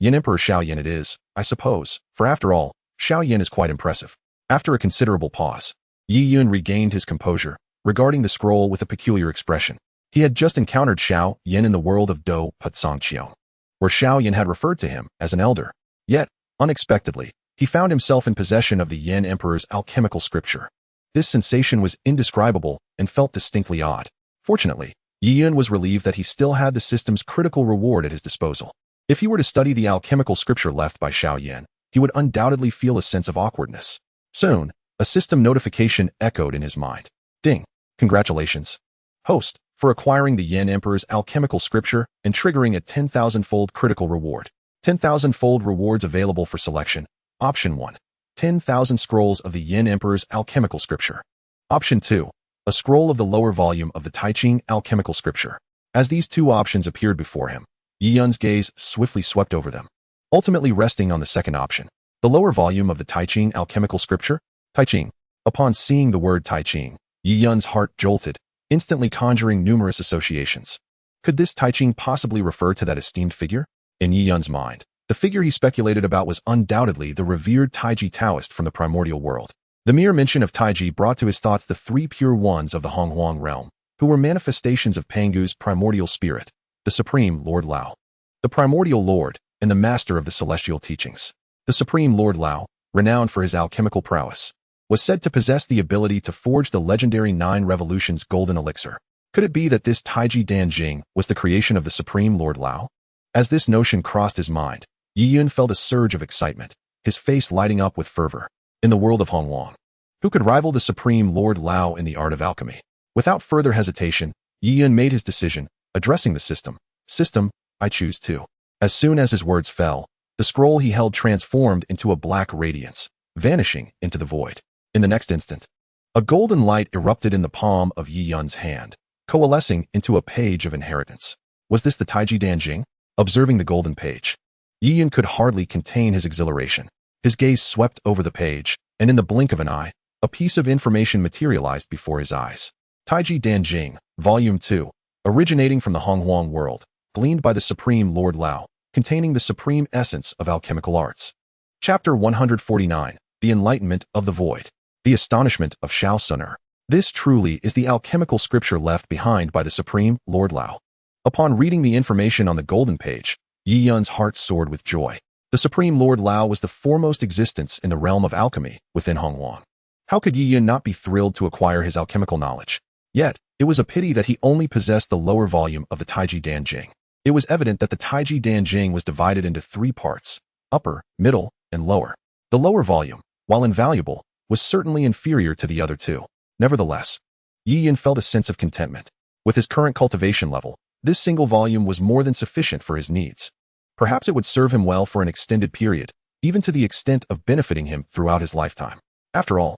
Yin Emperor Xiao it is, I suppose, for after all, Xiao is quite impressive. After a considerable pause, Yi Yun regained his composure, regarding the scroll with a peculiar expression. He had just encountered Xiao in the world of Dou Qi, where Xiao had referred to him as an elder. Yet, unexpectedly, he found himself in possession of the Yin Emperor's alchemical scripture. This sensation was indescribable and felt distinctly odd. Fortunately, Yi Yun was relieved that he still had the system's critical reward at his disposal. If he were to study the alchemical scripture left by Xiao, he would undoubtedly feel a sense of awkwardness. Soon, a system notification echoed in his mind. Ding! Congratulations, host, for acquiring the Yin Emperor's alchemical scripture and triggering a 10,000-fold critical reward. 10,000-fold rewards available for selection. Option 1. 10,000 scrolls of the Yin Emperor's alchemical scripture. Option 2. A scroll of the lower volume of the Chiian alchemical scripture. As these two options appeared before him, Yi Yun's gaze swiftly swept over them, ultimately resting on the second option. The lower volume of the Chiian alchemical scripture? Chiian. Upon seeing the word Chiian, Yi Yun's heart jolted, instantly conjuring numerous associations. Could this Chiian possibly refer to that esteemed figure? In Yi Yun's mind, the figure he speculated about was undoubtedly the revered Taiji Taoist from the primordial world. The mere mention of Taiji brought to his thoughts the three pure ones of the Honghuang realm, who were manifestations of Pangu's primordial spirit, the Supreme Lord Lao, the primordial lord, and the master of the celestial teachings. The Supreme Lord Lao, renowned for his alchemical prowess, was said to possess the ability to forge the legendary 9 Revolutions golden elixir. Could it be that this Taiji Danjing was the creation of the Supreme Lord Lao? As this notion crossed his mind, Yi Yun felt a surge of excitement, his face lighting up with fervor. In the world of Honghuang, who could rival the Supreme Lord Lao in the art of alchemy? Without further hesitation, Yi Yun made his decision, addressing the system. System, I choose to. As soon as his words fell, the scroll he held transformed into a black radiance, vanishing into the void. In the next instant, a golden light erupted in the palm of Yi Yun's hand, coalescing into a page of inheritance. Was this the Taiji Danjing? Observing the golden page, Yi Yun could hardly contain his exhilaration. His gaze swept over the page, and in the blink of an eye, a piece of information materialized before his eyes. Taiji Danjing, Volume 2, originating from the Honghuang world, gleaned by the Supreme Lord Lao, containing the supreme essence of alchemical arts. Chapter 149, The Enlightenment of the Void. The Astonishment of Xiao Suner. This truly is the alchemical scripture left behind by the Supreme Lord Lao. Upon reading the information on the golden page, Yi Yun's heart soared with joy. The Supreme Lord Lao was the foremost existence in the realm of alchemy within Honghuang. How could Yi Yun not be thrilled to acquire his alchemical knowledge? Yet, it was a pity that he only possessed the lower volume of the Taiji Danjing. It was evident that the Taiji Danjing was divided into 3 parts, upper, middle, and lower. The lower volume, while invaluable, was certainly inferior to the other 2. Nevertheless, Yi Yun felt a sense of contentment. With his current cultivation level, this single volume was more than sufficient for his needs. Perhaps it would serve him well for an extended period, even to the extent of benefiting him throughout his lifetime. After all,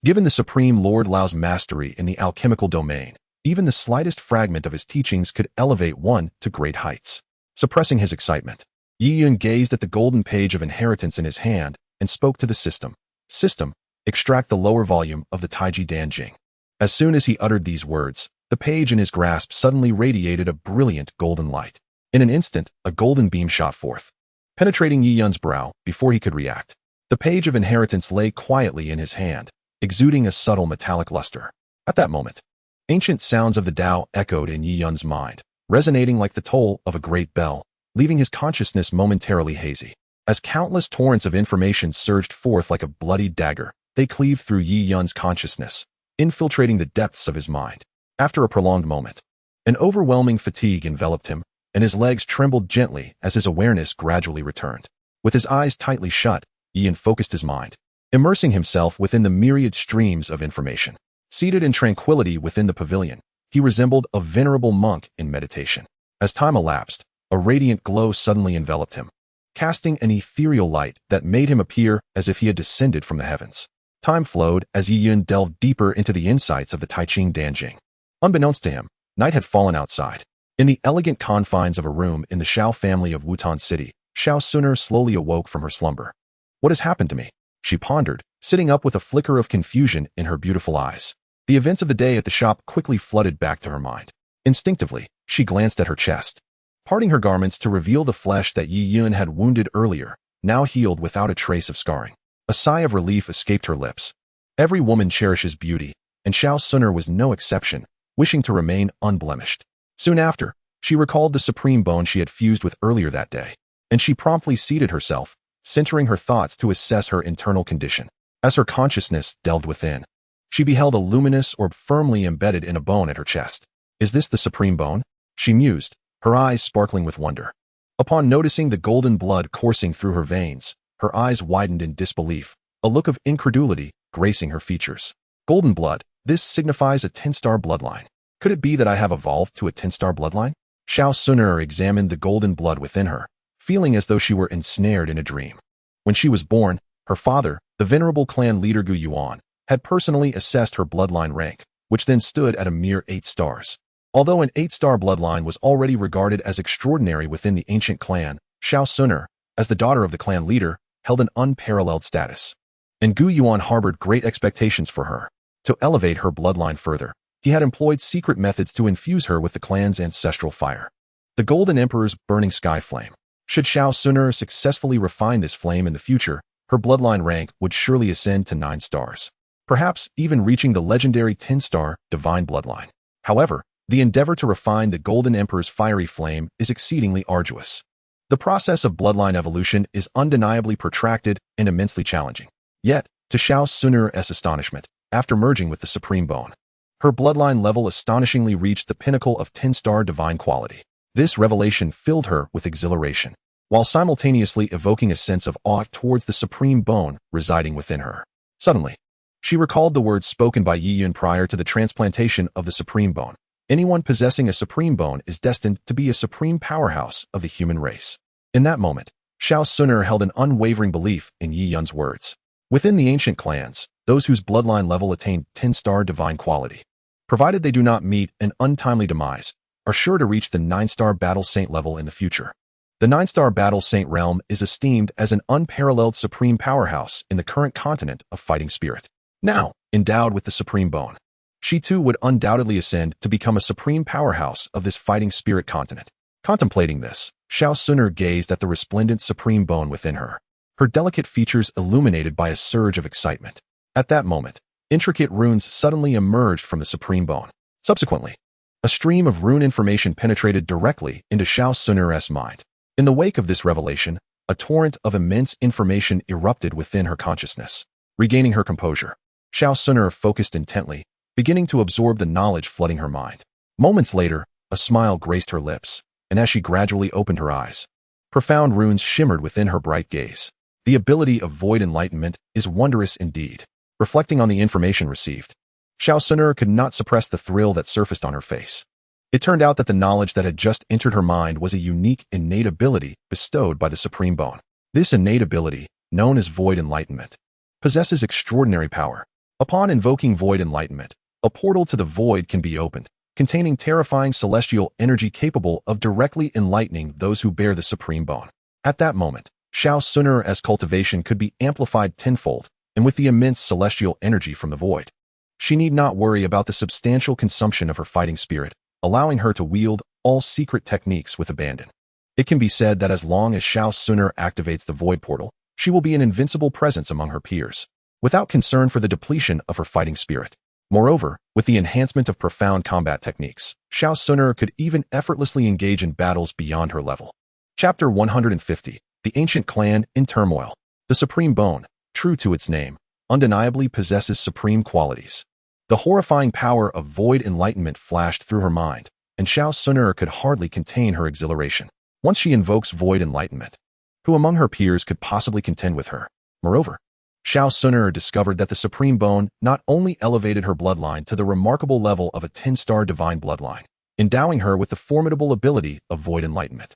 given the Supreme Lord Lao's mastery in the alchemical domain, even the slightest fragment of his teachings could elevate one to great heights. Suppressing his excitement, Yi Yun gazed at the golden page of inheritance in his hand and spoke to the system. System, extract the lower volume of the Taiji Danjing. As soon as he uttered these words, the page in his grasp suddenly radiated a brilliant golden light. In an instant, a golden beam shot forth, penetrating Yi Yun's brow before he could react. The page of inheritance lay quietly in his hand, exuding a subtle metallic luster. At that moment, ancient sounds of the Tao echoed in Yi Yun's mind, resonating like the toll of a great bell, leaving his consciousness momentarily hazy. As countless torrents of information surged forth like a bloody dagger, they cleaved through Yi Yun's consciousness, infiltrating the depths of his mind. After a prolonged moment, an overwhelming fatigue enveloped him, and his legs trembled gently as his awareness gradually returned. With his eyes tightly shut, Yi Yun focused his mind, immersing himself within the myriad streams of information. Seated in tranquility within the pavilion, he resembled a venerable monk in meditation. As time elapsed, a radiant glow suddenly enveloped him, casting an ethereal light that made him appear as if he had descended from the heavens. Time flowed as Yi Yun delved deeper into the insights of the Taiqing Danjing. Unbeknownst to him, night had fallen outside. In the elegant confines of a room in the Xiao family of Wutan City, Xiao Suner slowly awoke from her slumber. What has happened to me? She pondered, sitting up with a flicker of confusion in her beautiful eyes. The events of the day at the shop quickly flooded back to her mind. Instinctively, she glanced at her chest. Parting her garments to reveal the flesh that Yi Yun had wounded earlier, now healed without a trace of scarring. A sigh of relief escaped her lips. Every woman cherishes beauty, and Xiao Suner was no exception, wishing to remain unblemished. Soon after, she recalled the supreme bone she had fused with earlier that day, and she promptly seated herself, centering her thoughts to assess her internal condition. As her consciousness delved within, she beheld a luminous orb firmly embedded in a bone at her chest. Is this the supreme bone? She mused, her eyes sparkling with wonder. Upon noticing the golden blood coursing through her veins, her eyes widened in disbelief, a look of incredulity gracing her features. Golden blood, this signifies a 10-star bloodline. Could it be that I have evolved to a 10-star bloodline? Xiao Suner examined the golden blood within her, feeling as though she were ensnared in a dream. When she was born, her father, the venerable clan leader Gu Yuan, had personally assessed her bloodline rank, which then stood at a mere 8 stars. Although an 8-star bloodline was already regarded as extraordinary within the ancient clan, Xiao Suner, as the daughter of the clan leader, held an unparalleled status. And Gu Yuan harbored great expectations for her. To elevate her bloodline further, he had employed secret methods to infuse her with the clan's ancestral fire. The Golden Emperor's burning sky flame. Should Xiao Suner successfully refine this flame in the future, her bloodline rank would surely ascend to 9 stars. Perhaps even reaching the legendary 10-star divine bloodline. However, the endeavor to refine the Golden Emperor's fiery flame is exceedingly arduous. The process of bloodline evolution is undeniably protracted and immensely challenging. Yet, to Xiao Suner's astonishment, after merging with the Supreme Bone, her bloodline level astonishingly reached the pinnacle of 10-star divine quality. This revelation filled her with exhilaration, while simultaneously evoking a sense of awe towards the Supreme Bone residing within her. Suddenly, she recalled the words spoken by Yi Yun prior to the transplantation of the Supreme Bone. Anyone possessing a Supreme Bone is destined to be a supreme powerhouse of the human race. In that moment, Xiao Suner held an unwavering belief in Yi Yun's words. Within the ancient clans, those whose bloodline level attained 10-star divine quality, provided they do not meet an untimely demise, are sure to reach the 9-star Battle Saint level in the future. The 9-star Battle Saint realm is esteemed as an unparalleled supreme powerhouse in the current continent of fighting spirit. Now, endowed with the Supreme Bone, she too would undoubtedly ascend to become a supreme powerhouse of this fighting spirit continent. Contemplating this, Xiao Suner gazed at the resplendent Supreme Bone within her, her delicate features illuminated by a surge of excitement. At that moment, intricate runes suddenly emerged from the Supreme Bone. Subsequently, a stream of rune information penetrated directly into Xiao Suner's mind. In the wake of this revelation, a torrent of immense information erupted within her consciousness. Regaining her composure, Xiao Suner focused intently, beginning to absorb the knowledge flooding her mind. Moments later, a smile graced her lips, and as she gradually opened her eyes, profound runes shimmered within her bright gaze. The ability of void enlightenment is wondrous indeed. Reflecting on the information received, Xiao Suner could not suppress the thrill that surfaced on her face. It turned out that the knowledge that had just entered her mind was a unique innate ability bestowed by the Supreme Bone. This innate ability, known as void enlightenment, possesses extraordinary power. Upon invoking void enlightenment, a portal to the void can be opened, containing terrifying celestial energy capable of directly enlightening those who bear the Supreme Bone. At that moment, Xiao Suner's cultivation could be amplified tenfold, and with the immense celestial energy from the void, she need not worry about the substantial consumption of her fighting spirit, allowing her to wield all secret techniques with abandon. It can be said that as long as Xiao Suner activates the void portal, she will be an invincible presence among her peers, without concern for the depletion of her fighting spirit. Moreover, with the enhancement of profound combat techniques, Xiao Suner could even effortlessly engage in battles beyond her level. Chapter 150. The Ancient Clan in Turmoil. The Supreme Bone, true to its name, undeniably possesses supreme qualities. The horrifying power of void enlightenment flashed through her mind, and Xiao Suner could hardly contain her exhilaration. Once she invokes void enlightenment, who among her peers could possibly contend with her? Moreover, Xiao Suner discovered that the Supreme Bone not only elevated her bloodline to the remarkable level of a 10-star divine bloodline, endowing her with the formidable ability of void enlightenment,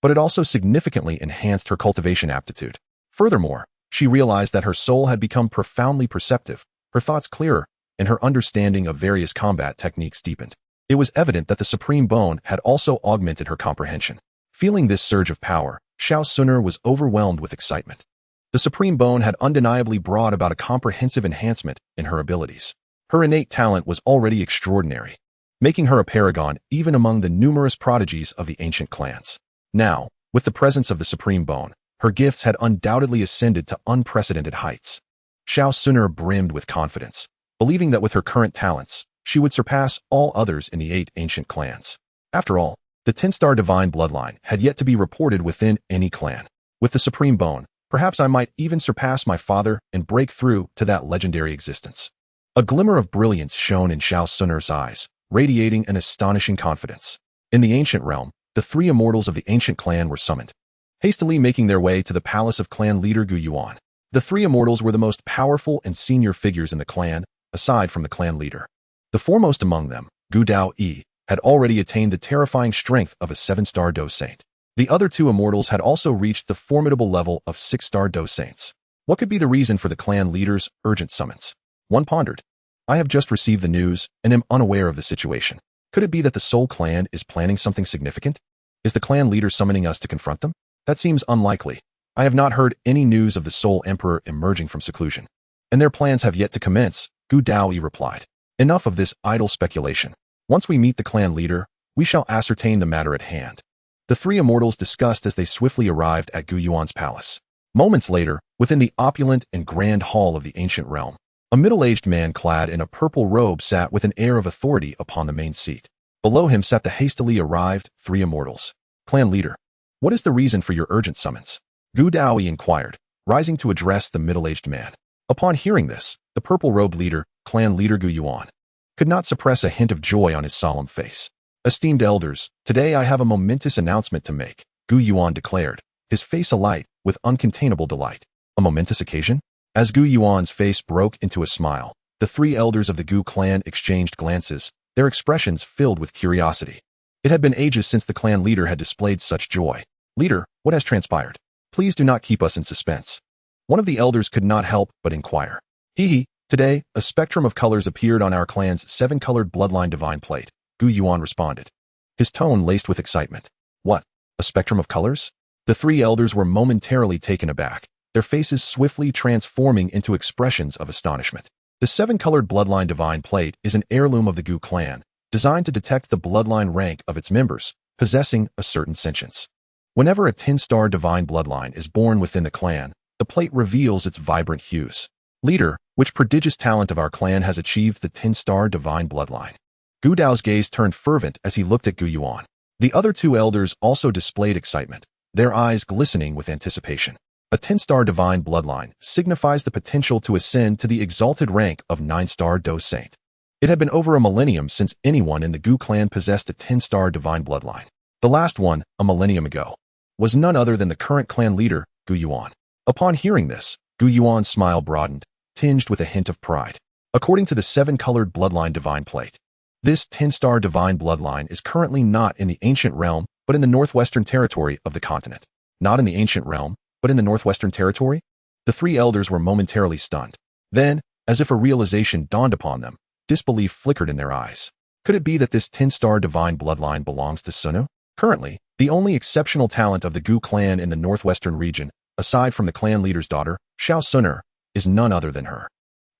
but it also significantly enhanced her cultivation aptitude. Furthermore, she realized that her soul had become profoundly perceptive, her thoughts clearer, and her understanding of various combat techniques deepened. It was evident that the Supreme Bone had also augmented her comprehension. Feeling this surge of power, Xiao Suner was overwhelmed with excitement. The Supreme Bone had undeniably brought about a comprehensive enhancement in her abilities. Her innate talent was already extraordinary, making her a paragon even among the numerous prodigies of the ancient clans. Now, with the presence of the Supreme Bone, her gifts had undoubtedly ascended to unprecedented heights. Xiao Suner brimmed with confidence, believing that with her current talents, she would surpass all others in the 8 ancient clans. After all, the 10-star divine bloodline had yet to be reported within any clan. With the Supreme Bone, perhaps I might even surpass my father and break through to that legendary existence. A glimmer of brilliance shone in Xiao Suner's eyes, radiating an astonishing confidence. In the ancient realm, the 3 immortals of the ancient clan were summoned, hastily making their way to the palace of clan leader Dou Yuan. The 3 immortals were the most powerful and senior figures in the clan, aside from the clan leader. The foremost among them, Dou Qi, had already attained the terrifying strength of a 7-star Dou Saint. The other 2 immortals had also reached the formidable level of 6-star Dou Saints. What could be the reason for the clan leader's urgent summons? One pondered. I have just received the news and am unaware of the situation. Could it be that the Soul Clan is planning something significant? Is the clan leader summoning us to confront them? That seems unlikely. I have not heard any news of the Soul Emperor emerging from seclusion, and their plans have yet to commence, Dou Qi replied. Enough of this idle speculation. Once we meet the clan leader, we shall ascertain the matter at hand. The 3 immortals discussed as they swiftly arrived at Dou Yuan's palace. Moments later, within the opulent and grand hall of the ancient realm, a middle-aged man clad in a purple robe sat with an air of authority upon the main seat. Below him sat the hastily arrived 3 immortals. Clan leader, what is the reason for your urgent summons? Dou Qi inquired, rising to address the middle-aged man. Upon hearing this, the purple-robed leader, clan leader Dou Yuan, could not suppress a hint of joy on his solemn face. Esteemed elders, today I have a momentous announcement to make, Dou Yuan declared, his face alight with uncontainable delight. A momentous occasion? As Dou Yuan's face broke into a smile, the 3 elders of the Dou clan exchanged glances, their expressions filled with curiosity. It had been ages since the clan leader had displayed such joy. Leader, what has transpired? Please do not keep us in suspense. One of the elders could not help but inquire. Today, a spectrum of colors appeared on our clan's 7-colored bloodline divine plate, Dou Yuan responded, his tone laced with excitement. What? A spectrum of colors? The 3 elders were momentarily taken aback, their faces swiftly transforming into expressions of astonishment. The 7-colored bloodline divine plate is an heirloom of the Dou clan, designed to detect the bloodline rank of its members, possessing a certain sentience. Whenever a 10-star divine bloodline is born within the clan, the plate reveals its vibrant hues. Leader, which prodigious talent of our clan has achieved the 10-star divine bloodline? Dou Dao's gaze turned fervent as he looked at Dou Yuan. The other 2 elders also displayed excitement, their eyes glistening with anticipation. A 10-star divine bloodline signifies the potential to ascend to the exalted rank of 9-star Dou Saint. It had been over a millennium since anyone in the Dou clan possessed a 10-star divine bloodline. The last one, a millennium ago, was none other than the current clan leader, Dou Yuan. Upon hearing this, Dou Yuan's smile broadened, tinged with a hint of pride. According to the 7-colored bloodline divine plate, this 10-star divine bloodline is currently not in the ancient realm, but in the northwestern territory of the continent. Not in the ancient realm, but in the northwestern territory? The 3 elders were momentarily stunned. Then, as if a realization dawned upon them, disbelief flickered in their eyes. Could it be that this 10-star divine bloodline belongs to Sunu? Currently, the only exceptional talent of the Dou clan in the northwestern region, aside from the clan leader's daughter, Xiao Suner, is none other than her.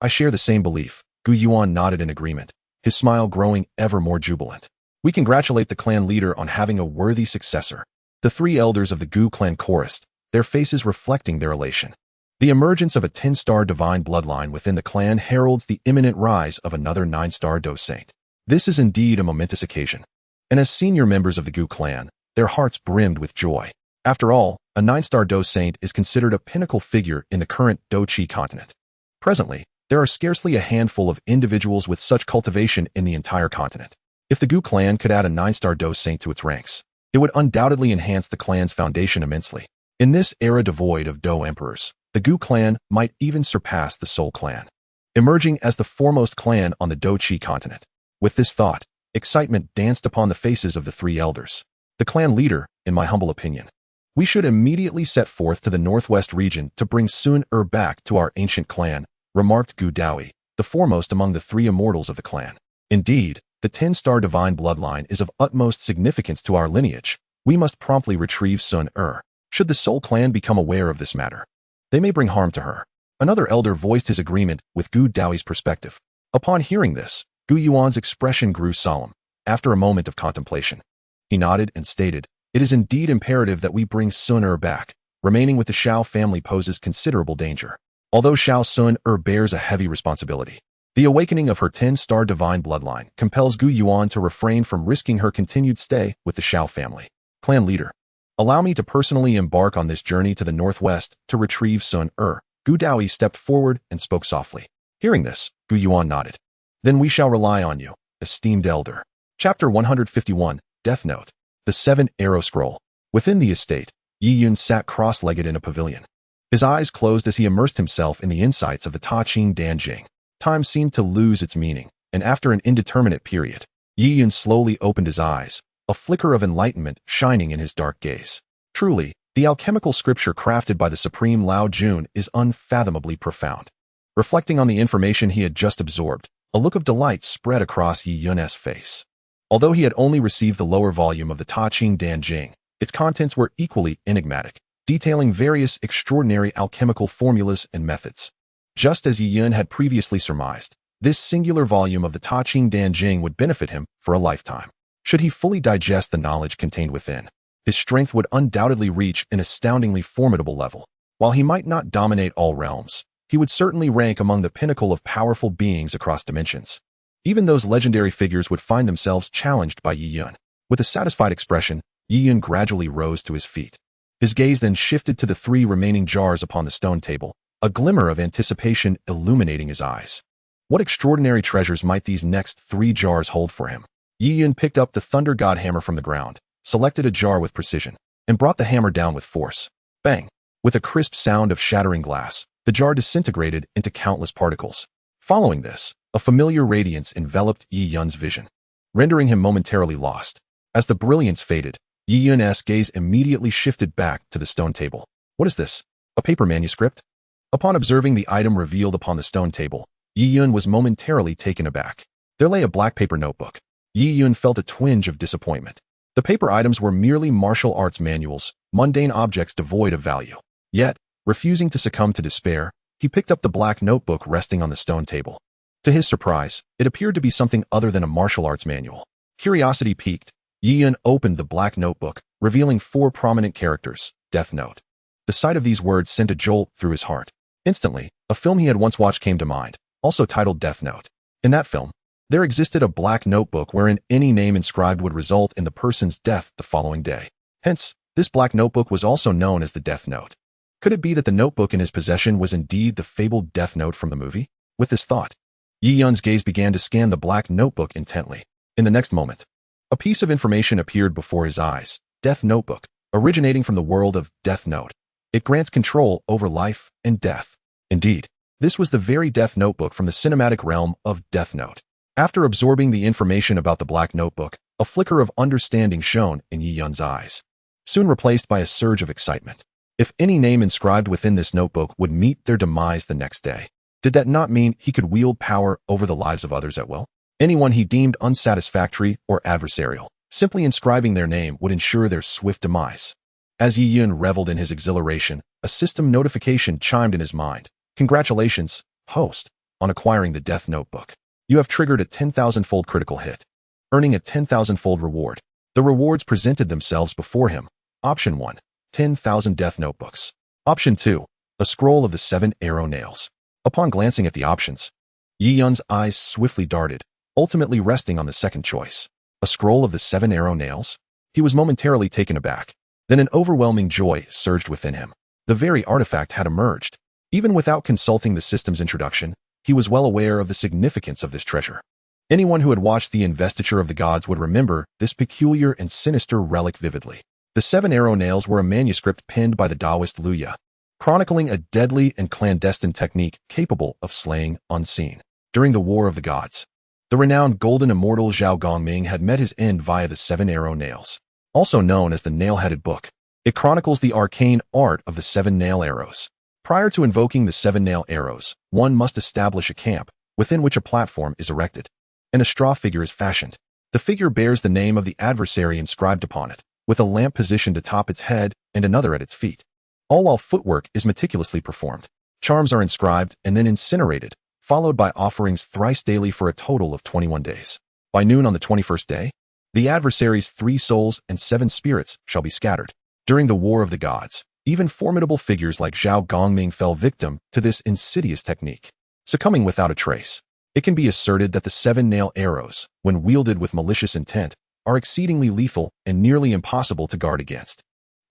I share the same belief. Dou Yuan nodded in agreement, his smile growing ever more jubilant. We congratulate the clan leader on having a worthy successor. The 3 elders of the Dou clan chorused, their faces reflecting their elation. The emergence of a 10-star divine bloodline within the clan heralds the imminent rise of another 9-star Dou Saint. This is indeed a momentous occasion. And as senior members of the Dou clan, their hearts brimmed with joy. After all, a 9-star Dou Saint is considered a pinnacle figure in the current Dou Qi continent. Presently, there are scarcely a handful of individuals with such cultivation in the entire continent. If the Dou clan could add a 9-star Dou Saint to its ranks, it would undoubtedly enhance the clan's foundation immensely. In this era devoid of Dou emperors, the Dou clan might even surpass the Soul clan, emerging as the foremost clan on the Dou Qi continent. With this thought, excitement danced upon the faces of the 3 elders. the clan leader, in my humble opinion. We should immediately set forth to the northwest region to bring Sun back to our ancient clan, remarked Dou Qi, the foremost among the 3 immortals of the clan. Indeed, the 10-star divine bloodline is of utmost significance to our lineage. We must promptly retrieve Sun. Should the Soul clan become aware of this matter, they may bring harm to her. Another elder voiced his agreement with Dou Qi's perspective. Upon hearing this, Gu Yuan's expression grew solemn. After a moment of contemplation, he nodded and stated, "It is indeed imperative that we bring Sun back. Remaining with the Xiao family poses considerable danger. Although Xiao Sun bears a heavy responsibility, the awakening of her 10-star divine bloodline compels Gu Yuan to refrain from risking her continued stay with the Xiao family. Clan leader, allow me to personally embark on this journey to the northwest to retrieve Sun. Dou Qi stepped forward and spoke softly. Hearing this, Gu Yuan nodded. Then we shall rely on you, esteemed elder. Chapter 151, Death Note. The 7-Arrow Scroll. Within the estate, Yi Yun sat cross-legged in a pavilion. His eyes closed as he immersed himself in the insights of the Ta Ching Dan Jing. Time seemed to lose its meaning, and after an indeterminate period, Yi Yun slowly opened his eyes, a flicker of enlightenment shining in his dark gaze. Truly, the alchemical scripture crafted by the supreme Lao Jun is unfathomably profound. Reflecting on the information he had just absorbed, a look of delight spread across Yi Yun's face. Although he had only received the lower volume of the Ta Ching Dan Jing, its contents were equally enigmatic, detailing various extraordinary alchemical formulas and methods. Just as Yi Yun had previously surmised, this singular volume of the Ta Ching Dan Jing would benefit him for a lifetime. Should he fully digest the knowledge contained within, his strength would undoubtedly reach an astoundingly formidable level. While he might not dominate all realms, he would certainly rank among the pinnacle of powerful beings across dimensions. Even those legendary figures would find themselves challenged by Yi Yun. With a satisfied expression, Yi Yun gradually rose to his feet. His gaze then shifted to the 3 remaining jars upon the stone table, a glimmer of anticipation illuminating his eyes. What extraordinary treasures might these next 3 jars hold for him? Yi Yun picked up the Thunder God hammer from the ground, selected a jar with precision, and brought the hammer down with force. Bang! With a crisp sound of shattering glass, the jar disintegrated into countless particles. Following this, a familiar radiance enveloped Yi Yun's vision, rendering him momentarily lost. As the brilliance faded, Yi Yun's gaze immediately shifted back to the stone table. What is this? A paper manuscript? Upon observing the item revealed upon the stone table, Yi Yun was momentarily taken aback. There lay a black paper notebook. Yi Yun felt a twinge of disappointment. The paper items were merely martial arts manuals, mundane objects devoid of value. Yet, refusing to succumb to despair, he picked up the black notebook resting on the stone table. To his surprise, it appeared to be something other than a martial arts manual. Curiosity piqued, Yi Yun opened the black notebook, revealing 4 prominent characters. Death Note. The sight of these words sent a jolt through his heart. Instantly, a film he had once watched came to mind, also titled Death Note. In that film, there existed a black notebook wherein any name inscribed would result in the person's death the following day. Hence, this black notebook was also known as the Death Note. Could it be that the notebook in his possession was indeed the fabled Death Note from the movie? With this thought, Yi Yun's gaze began to scan the black notebook intently. In the next moment, a piece of information appeared before his eyes. Death Notebook, originating from the world of Death Note. It grants control over life and death. Indeed, this was the very Death Notebook from the cinematic realm of Death Note. After absorbing the information about the black notebook, a flicker of understanding shone in Yi Yun's eyes, soon replaced by a surge of excitement. If any name inscribed within this notebook would meet their demise the next day, did that not mean he could wield power over the lives of others at will? Anyone he deemed unsatisfactory or adversarial, simply inscribing their name would ensure their swift demise. As Yi Yun reveled in his exhilaration, a system notification chimed in his mind. Congratulations, host, on acquiring the Death Notebook. You have triggered a 10,000-fold critical hit, earning a 10,000-fold reward. The rewards presented themselves before him. Option 1, 10,000 Death Notebooks. Option 2, a scroll of the 7 arrow nails. Upon glancing at the options, Yi Yun's eyes swiftly darted, ultimately resting on the second choice. A scroll of the 7 arrow nails? He was momentarily taken aback. Then an overwhelming joy surged within him. The very artifact had emerged. Even without consulting the system's introduction, he was well aware of the significance of this treasure. Anyone who had watched the Investiture of the Gods would remember this peculiar and sinister relic vividly. The 7 arrow nails were a manuscript penned by the Taoist Luya, chronicling a deadly and clandestine technique capable of slaying unseen. During the War of the Gods, the renowned golden immortal Zhao Gongming had met his end via the 7 arrow nails. also known as the Nail-Headed Book. It chronicles the arcane art of the 7 nail arrows. Prior to invoking the 7 nail arrows, one must establish a camp, within which a platform is erected, and a straw figure is fashioned. The figure bears the name of the adversary inscribed upon it, with a lamp positioned atop its head and another at its feet. All while footwork is meticulously performed. Charms are inscribed and then incinerated, followed by offerings thrice daily for a total of 21 days. By noon on the 21st day, the adversary's 3 souls and 7 spirits shall be scattered. During the War of the Gods, even formidable figures like Zhao Gongming fell victim to this insidious technique, succumbing without a trace. It can be asserted that the 7 nail arrows, when wielded with malicious intent, are exceedingly lethal and nearly impossible to guard against.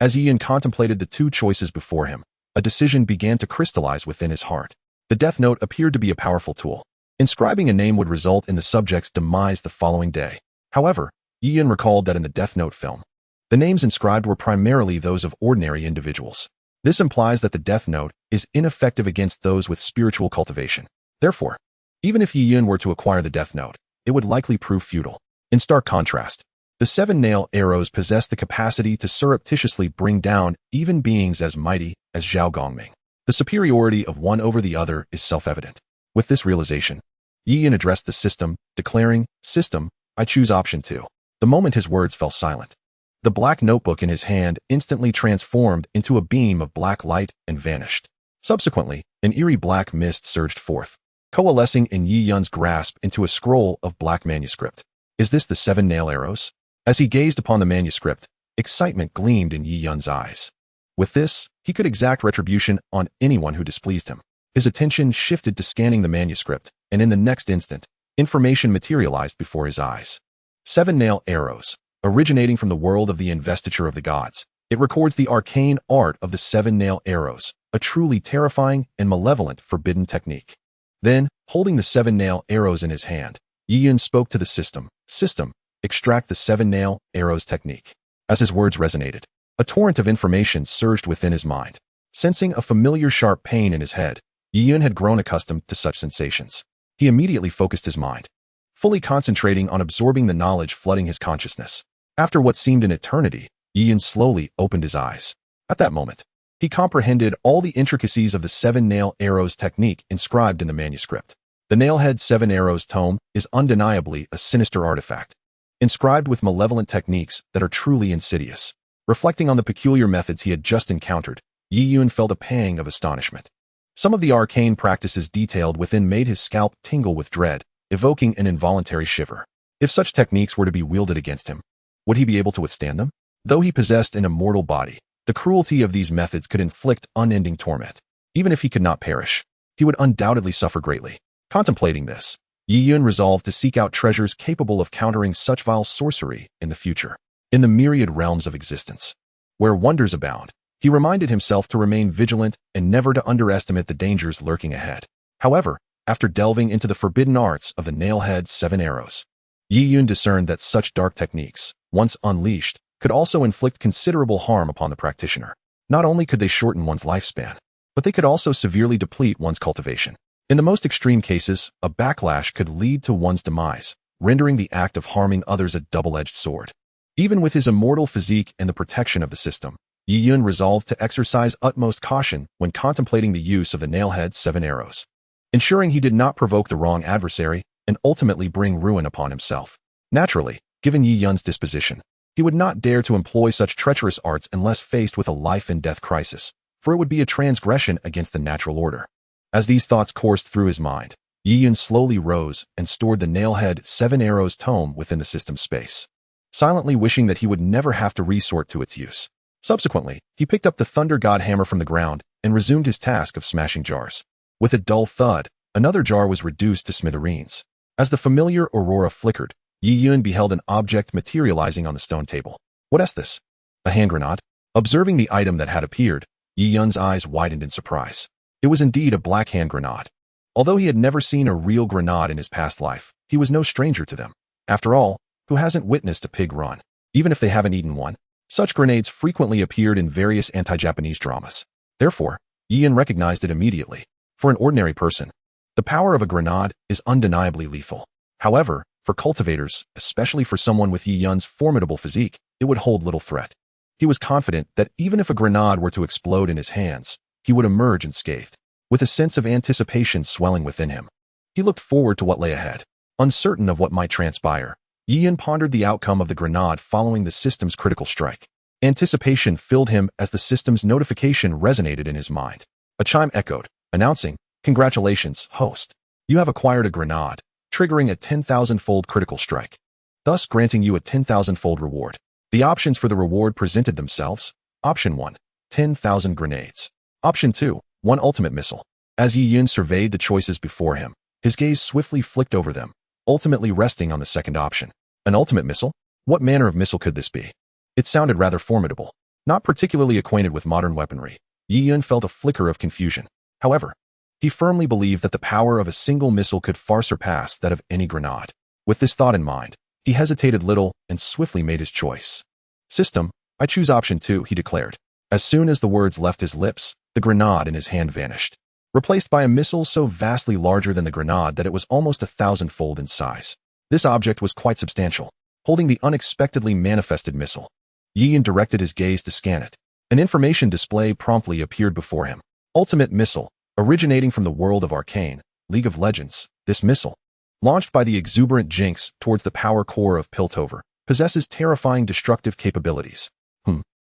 As Xian contemplated the 2 choices before him, a decision began to crystallize within his heart. The Death Note appeared to be a powerful tool. Inscribing a name would result in the subject's demise the following day. However, Xian recalled that in the Death Note film, the names inscribed were primarily those of ordinary individuals. This implies that the Death Note is ineffective against those with spiritual cultivation. Therefore, even if Xian were to acquire the Death Note, it would likely prove futile. In stark contrast, the 7 nail arrows possess the capacity to surreptitiously bring down even beings as mighty as Zhao Gongming. The superiority of one over the other is self-evident. With this realization, Xian addressed the system, declaring, "System, I choose option 2. The moment his words fell silent, the black notebook in his hand instantly transformed into a beam of black light and vanished. Subsequently, an eerie black mist surged forth, coalescing in Yi Yun's grasp into a scroll of black manuscript. Is this the 7 nail arrows? As he gazed upon the manuscript, excitement gleamed in Yi Yun's eyes. With this, he could exact retribution on anyone who displeased him. His attention shifted to scanning the manuscript, and in the next instant, information materialized before his eyes. 7 nail arrows, originating from the world of the investiture of the gods. It records the arcane art of the 7 nail arrows, a truly terrifying and malevolent forbidden technique. Then, holding the 7 nail arrows in his hand, Xian spoke to the system. "System, extract the 7 nail arrows technique." As his words resonated, a torrent of information surged within his mind. Sensing a familiar sharp pain in his head, Xian had grown accustomed to such sensations. He immediately focused his mind, fully concentrating on absorbing the knowledge flooding his consciousness. After what seemed an eternity, Xian slowly opened his eyes. At that moment, he comprehended all the intricacies of the 7 nail arrows technique inscribed in the manuscript. The Nailhead 7 Arrows tome is undeniably a sinister artifact, inscribed with malevolent techniques that are truly insidious. Reflecting on the peculiar methods he had just encountered, Yiyun felt a pang of astonishment. Some of the arcane practices detailed within made his scalp tingle with dread, evoking an involuntary shiver. If such techniques were to be wielded against him, would he be able to withstand them? Though he possessed an immortal body, the cruelty of these methods could inflict unending torment. Even if he could not perish, he would undoubtedly suffer greatly. Contemplating this, Yiyun resolved to seek out treasures capable of countering such vile sorcery in the future. In the myriad realms of existence, where wonders abound, he reminded himself to remain vigilant and never to underestimate the dangers lurking ahead. However, after delving into the forbidden arts of the Nailhead 7 Arrows, Yiyun discerned that such dark techniques, once unleashed, could also inflict considerable harm upon the practitioner. Not only could they shorten one's lifespan, but they could also severely deplete one's cultivation. In the most extreme cases, a backlash could lead to one's demise, rendering the act of harming others a double-edged sword. Even with his immortal physique and the protection of the system, Yiyun resolved to exercise utmost caution when contemplating the use of the Nailhead 7 Arrows, ensuring he did not provoke the wrong adversary and ultimately bring ruin upon himself. Naturally, given Yiyun's disposition, he would not dare to employ such treacherous arts unless faced with a life-and-death crisis, for it would be a transgression against the natural order. As these thoughts coursed through his mind, Yiyun slowly rose and stored the Nailhead 7 Arrows tome within the system's space, silently wishing that he would never have to resort to its use. Subsequently, he picked up the Thunder God hammer from the ground and resumed his task of smashing jars. With a dull thud, another jar was reduced to smithereens. As the familiar aurora flickered, Yiyun beheld an object materializing on the stone table. What is this? A hand grenade? Observing the item that had appeared, Yiyun's eyes widened in surprise. It was indeed a black hand grenade. Although he had never seen a real grenade in his past life, he was no stranger to them. After all, who hasn't witnessed a pig run, even if they haven't eaten one? Such grenades frequently appeared in various anti-Japanese dramas. Therefore, Yiyun recognized it immediately. For an ordinary person, the power of a grenade is undeniably lethal. However, For cultivators, especially for someone with Yi Yun's formidable physique, it would hold little threat. He was confident that even if a grenade were to explode in his hands, he would emerge unscathed, with a sense of anticipation swelling within him. He looked forward to what lay ahead. Uncertain of what might transpire, Yi Yun pondered the outcome of the grenade following the system's critical strike. Anticipation filled him as the system's notification resonated in his mind. A chime echoed, announcing, "Congratulations, host. You have acquired a grenade, triggering a 10,000-fold critical strike, thus granting you a 10,000-fold reward." The options for the reward presented themselves. Option 1, 10,000 grenades. Option 2, 1 ultimate missile. As Yi Yun surveyed the choices before him, his gaze swiftly flicked over them, ultimately resting on the second option. An ultimate missile? What manner of missile could this be? It sounded rather formidable. Not particularly acquainted with modern weaponry, Yi Yun felt a flicker of confusion. However, he firmly believed that the power of a single missile could far surpass that of any grenade. With this thought in mind, he hesitated little and swiftly made his choice. "System, I choose option 2, he declared. As soon as the words left his lips, the grenade in his hand vanished, replaced by a missile so vastly larger than the grenade that it was almost 1,000-fold in size. This object was quite substantial, holding the unexpectedly manifested missile. Yi Yun directed his gaze to scan it. An information display promptly appeared before him. Ultimate missile, originating from the world of Arcane, League of Legends. This missile, launched by the exuberant Jinx towards the power core of Piltover, possesses terrifying destructive capabilities.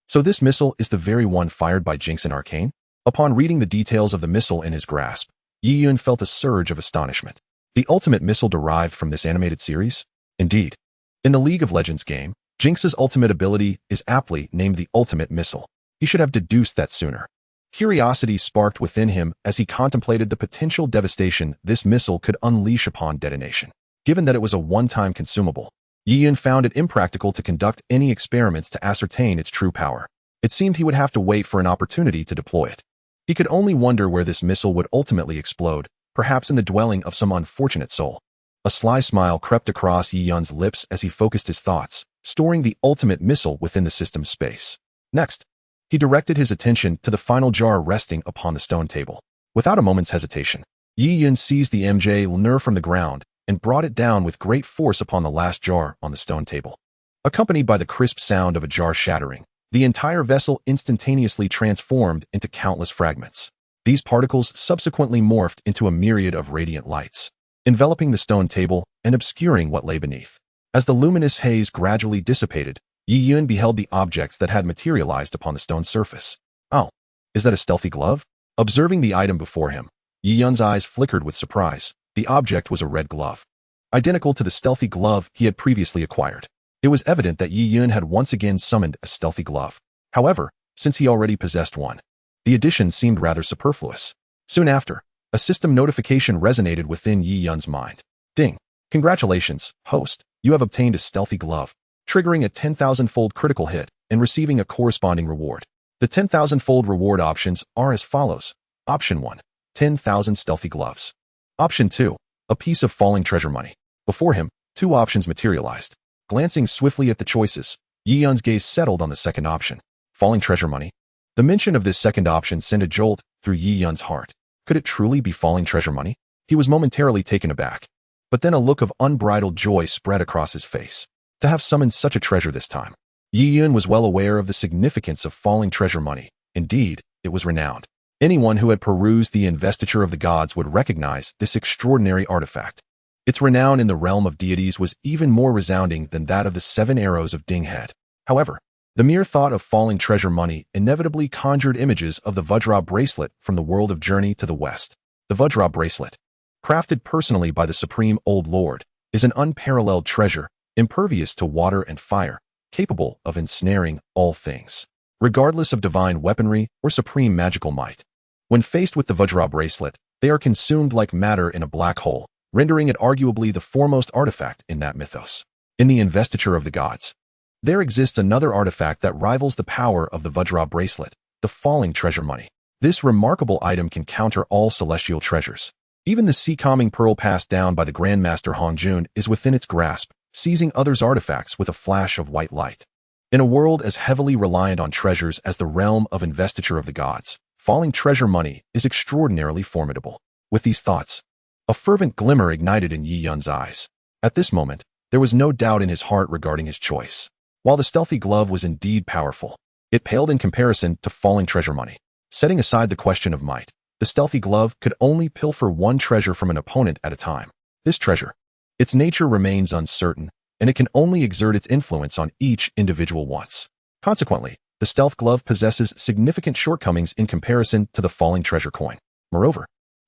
So this missile is the very one fired by Jinx in Arcane? Upon reading the details of the missile in his grasp, Yi Yun felt a surge of astonishment. The ultimate missile derived from this animated series? Indeed. In the League of Legends game, Jinx's ultimate ability is aptly named the ultimate missile. He should have deduced that sooner. Curiosity sparked within him as he contemplated the potential devastation this missile could unleash upon detonation. Given that it was a one-time consumable, Yi Yun found it impractical to conduct any experiments to ascertain its true power. It seemed he would have to wait for an opportunity to deploy it. He could only wonder where this missile would ultimately explode, perhaps in the dwelling of some unfortunate soul. A sly smile crept across Yi Yun's lips as he focused his thoughts, storing the ultimate missile within the system's space. Next, he directed his attention to the final jar resting upon the stone table. Without a moment's hesitation, Yi Yun seized the MJ from the ground and brought it down with great force upon the last jar on the stone table. Accompanied by the crisp sound of a jar shattering, the entire vessel instantaneously transformed into countless fragments. These particles subsequently morphed into a myriad of radiant lights, enveloping the stone table and obscuring what lay beneath. As the luminous haze gradually dissipated, Yi Yun beheld the objects that had materialized upon the stone surface. "Oh, is that a stealthy glove?" Observing the item before him, Yi Yun's eyes flickered with surprise. The object was a red glove, identical to the stealthy glove he had previously acquired. It was evident that Yi Yun had once again summoned a stealthy glove. However, since he already possessed one, the addition seemed rather superfluous. Soon after, a system notification resonated within Yi Yun's mind. "Ding! Congratulations, host. You have obtained a stealthy glove, triggering a 10,000-fold critical hit and receiving a corresponding reward. The 10,000-fold reward options are as follows. Option 1, 10,000 stealthy gloves. Option 2, a piece of falling treasure money." Before him, 2 options materialized. Glancing swiftly at the choices, Yi Yun's gaze settled on the second option, falling treasure money. The mention of this second option sent a jolt through Yi Yun's heart. Could it truly be falling treasure money? He was momentarily taken aback, but then a look of unbridled joy spread across his face. To have summoned such a treasure this time. Yi Yun was well aware of the significance of falling treasure money. Indeed, it was renowned. Anyone who had perused the Investiture of the Gods would recognize this extraordinary artifact. Its renown in the realm of deities was even more resounding than that of the 7 arrows of Dinghead. However, the mere thought of falling treasure money inevitably conjured images of the Vajra bracelet from the world of Journey to the West. The Vajra bracelet, crafted personally by the Supreme Old Lord, is an unparalleled treasure, impervious to water and fire, capable of ensnaring all things, regardless of divine weaponry or supreme magical might. When faced with the Vajra bracelet, they are consumed like matter in a black hole, rendering it arguably the foremost artifact in that mythos. In the Investiture of the Gods, there exists another artifact that rivals the power of the Vajra bracelet, the falling treasure money. This remarkable item can counter all celestial treasures. Even the sea-calming pearl passed down by the Grandmaster Hongjun is within its grasp, seizing others' artifacts with a flash of white light. In a world as heavily reliant on treasures as the realm of Investiture of the Gods, falling treasure money is extraordinarily formidable. With these thoughts, a fervent glimmer ignited in Yi Yun's eyes. At this moment, there was no doubt in his heart regarding his choice. While the stealthy glove was indeed powerful, it paled in comparison to falling treasure money. Setting aside the question of might, the stealthy glove could only pilfer one treasure from an opponent at a time. This treasure, its nature remains uncertain, and it can only exert its influence on each individual once. Consequently, the stealth glove possesses significant shortcomings in comparison to the falling treasure coin. Moreover,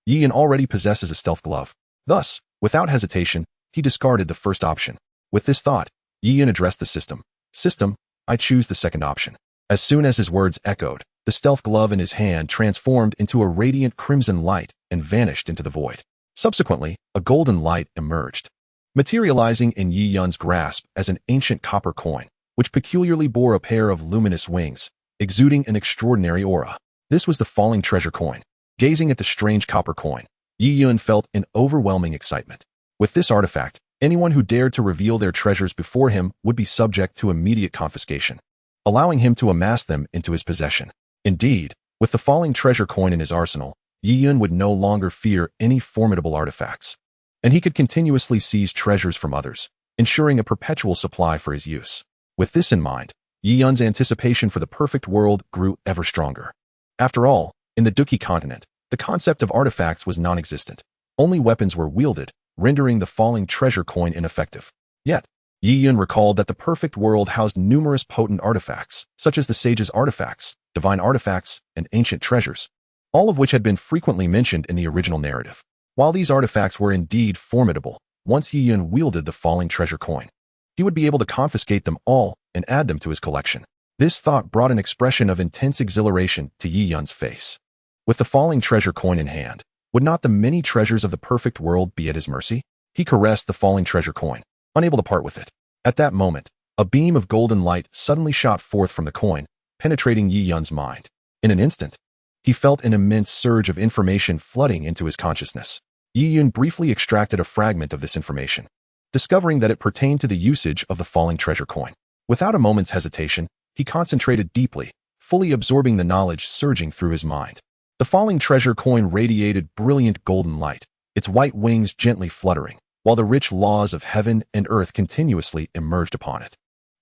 Yiyan already possesses a stealth glove. Thus, without hesitation, he discarded the first option. With this thought, Yiyan addressed the system. System, I choose the second option. As soon as his words echoed, the stealth glove in his hand transformed into a radiant crimson light and vanished into the void. Subsequently, a golden light emerged, materializing in Yiyan's grasp as an ancient copper coin, which peculiarly bore a pair of luminous wings, exuding an extraordinary aura. This was the falling treasure coin. Gazing at the strange copper coin, Yiyan felt an overwhelming excitement. With this artifact, anyone who dared to reveal their treasures before him would be subject to immediate confiscation, allowing him to amass them into his possession. Indeed, with the falling treasure coin in his arsenal, Yiyan would no longer fear any formidable artifacts, and he could continuously seize treasures from others, ensuring a perpetual supply for his use. With this in mind, Yiyan's anticipation for the perfect world grew ever stronger. After all, in the Dou Qi continent, the concept of artifacts was non-existent. Only weapons were wielded, rendering the falling treasure coin ineffective. Yet, Yiyan recalled that the perfect world housed numerous potent artifacts, such as the sage's artifacts, divine artifacts, and ancient treasures, all of which had been frequently mentioned in the original narrative. While these artifacts were indeed formidable, once Yiyan wielded the falling treasure coin, he would be able to confiscate them all and add them to his collection. This thought brought an expression of intense exhilaration to Yiyan's face. With the falling treasure coin in hand, would not the many treasures of the perfect world be at his mercy? He caressed the falling treasure coin, unable to part with it. At that moment, a beam of golden light suddenly shot forth from the coin, penetrating Yiyan's mind. In an instant, he felt an immense surge of information flooding into his consciousness. Yiyan briefly extracted a fragment of this information, discovering that it pertained to the usage of the falling treasure coin. Without a moment's hesitation, he concentrated deeply, fully absorbing the knowledge surging through his mind. The falling treasure coin radiated brilliant golden light, its white wings gently fluttering, while the rich laws of heaven and earth continuously emerged upon it.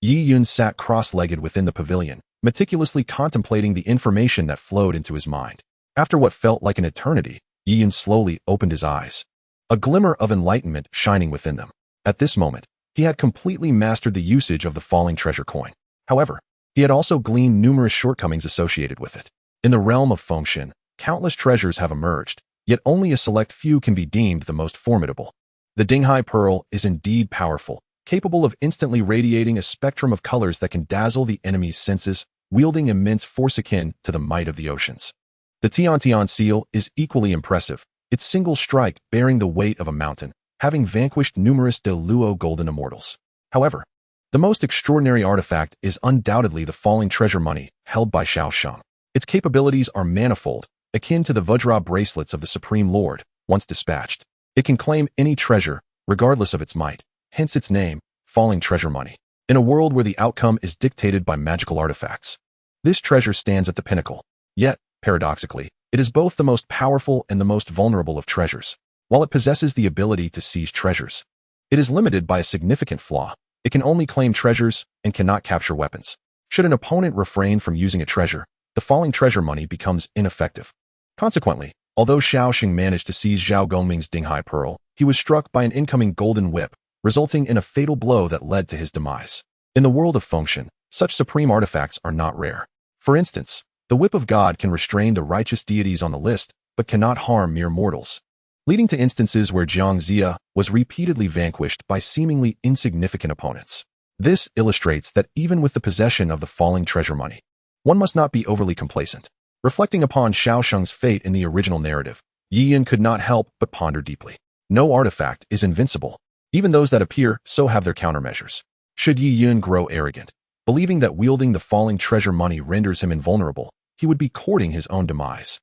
Yiyan sat cross-legged within the pavilion, meticulously contemplating the information that flowed into his mind. After what felt like an eternity, Yiyan slowly opened his eyes, a glimmer of enlightenment shining within them. At this moment, he had completely mastered the usage of the falling treasure coin. However, he had also gleaned numerous shortcomings associated with it. In the realm of function, countless treasures have emerged, yet only a select few can be deemed the most formidable. The Dinghai Pearl is indeed powerful, capable of instantly radiating a spectrum of colors that can dazzle the enemy's senses, wielding immense force akin to the might of the oceans. The Tian seal is equally impressive, its single strike bearing the weight of a mountain, having vanquished numerous Douluo golden immortals. However, the most extraordinary artifact is undoubtedly the falling treasure money held by Xiao. Its capabilities are manifold, akin to the Vajra bracelets of the Supreme Lord, once dispatched. It can claim any treasure, regardless of its might, hence its name, falling treasure money. In a world where the outcome is dictated by magical artifacts, this treasure stands at the pinnacle. Yet, paradoxically, it is both the most powerful and the most vulnerable of treasures. While it possesses the ability to seize treasures, it is limited by a significant flaw. It can only claim treasures and cannot capture weapons. Should an opponent refrain from using a treasure, the falling treasure money becomes ineffective. Consequently, although Xiao managed to seize Zhao Gongming's Dinghai Pearl, he was struck by an incoming golden whip, resulting in a fatal blow that led to his demise. In the world of function, such supreme artifacts are not rare. For instance, the Whip of God can restrain the righteous deities on the list, but cannot harm mere mortals, leading to instances where Jiang Zia was repeatedly vanquished by seemingly insignificant opponents. This illustrates that even with the possession of the falling treasure money, one must not be overly complacent. Reflecting upon Xiao fate in the original narrative, Yiyan could not help but ponder deeply. No artifact is invincible. Even those that appear so have their countermeasures. Should Yiyan grow arrogant, believing that wielding the falling treasure money renders him invulnerable, he would be courting his own demise.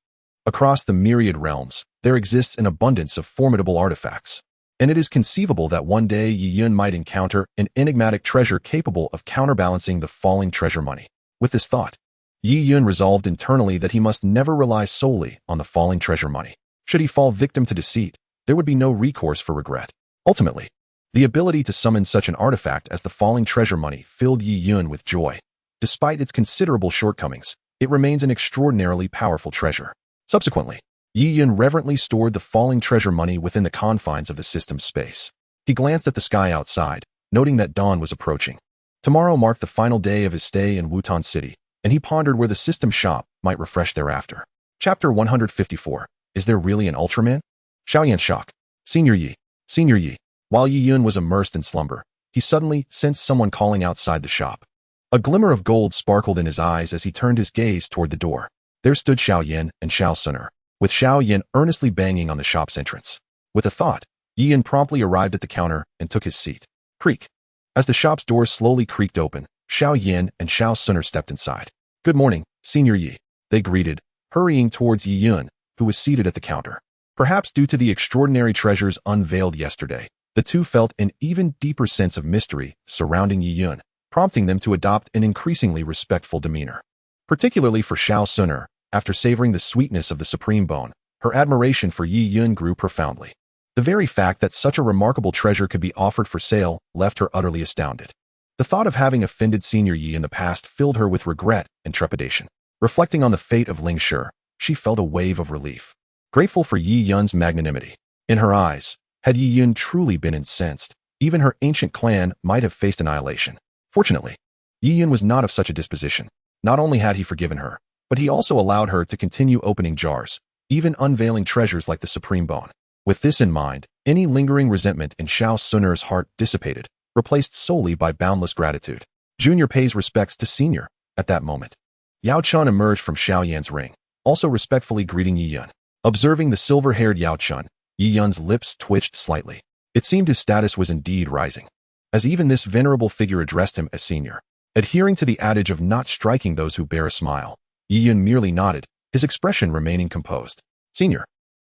Across the myriad realms, there exists an abundance of formidable artifacts, and it is conceivable that one day Yiyan might encounter an enigmatic treasure capable of counterbalancing the falling treasure money. With this thought, Yiyan resolved internally that he must never rely solely on the falling treasure money. Should he fall victim to deceit, there would be no recourse for regret. Ultimately, The ability to summon such an artifact as the falling treasure money filled Yi Yun with joy. Despite its considerable shortcomings, it remains an extraordinarily powerful treasure. Subsequently, Yi Yun reverently stored the falling treasure money within the confines of the system's space. He glanced at the sky outside, noting that dawn was approaching. Tomorrow marked the final day of his stay in Wutan City, and he pondered where the system shop might refresh thereafter. Chapter 154. Is there really an Ultraman? Xiao shock. Senior Yi. Senior Yi. While Yi Yun was immersed in slumber, he suddenly sensed someone calling outside the shop. A glimmer of gold sparkled in his eyes as he turned his gaze toward the door. There stood Xiao Yan and Xiao Suner, with Xiao Yan earnestly banging on the shop's entrance. With a thought, Yi Yun promptly arrived at the counter and took his seat. Creak. As the shop's doors slowly creaked open, Xiao Yan and Xiao Suner stepped inside. Good morning, Senior Yi, they greeted, hurrying towards Yi Yun, who was seated at the counter. Perhaps due to the extraordinary treasures unveiled yesterday, the two felt an even deeper sense of mystery surrounding Yi Yun, prompting them to adopt an increasingly respectful demeanor. Particularly for Xiao Suner, after savoring the sweetness of the supreme bone, her admiration for Yi Yun grew profoundly. The very fact that such a remarkable treasure could be offered for sale left her utterly astounded. The thought of having offended Senior Yi in the past filled her with regret and trepidation. Reflecting on the fate of Ling Shi, she felt a wave of relief. Grateful for Yi Yun's magnanimity. In her eyes, had Yi Yun truly been incensed, even her ancient clan might have faced annihilation. Fortunately, Yi Yun was not of such a disposition. Not only had he forgiven her, but he also allowed her to continue opening jars, even unveiling treasures like the supreme bone. With this in mind, any lingering resentment in Xiao Suner's heart dissipated, replaced solely by boundless gratitude. Junior pays respects to Senior. At that moment, Yao Chun emerged from Xiao Yan's ring, also respectfully greeting Yi Yun. Observing the silver-haired Yao Chun, Yi Yun's lips twitched slightly. It seemed his status was indeed rising, as even this venerable figure addressed him as Senior. Adhering to the adage of not striking those who bear a smile, Yi Yun merely nodded, his expression remaining composed. Senior,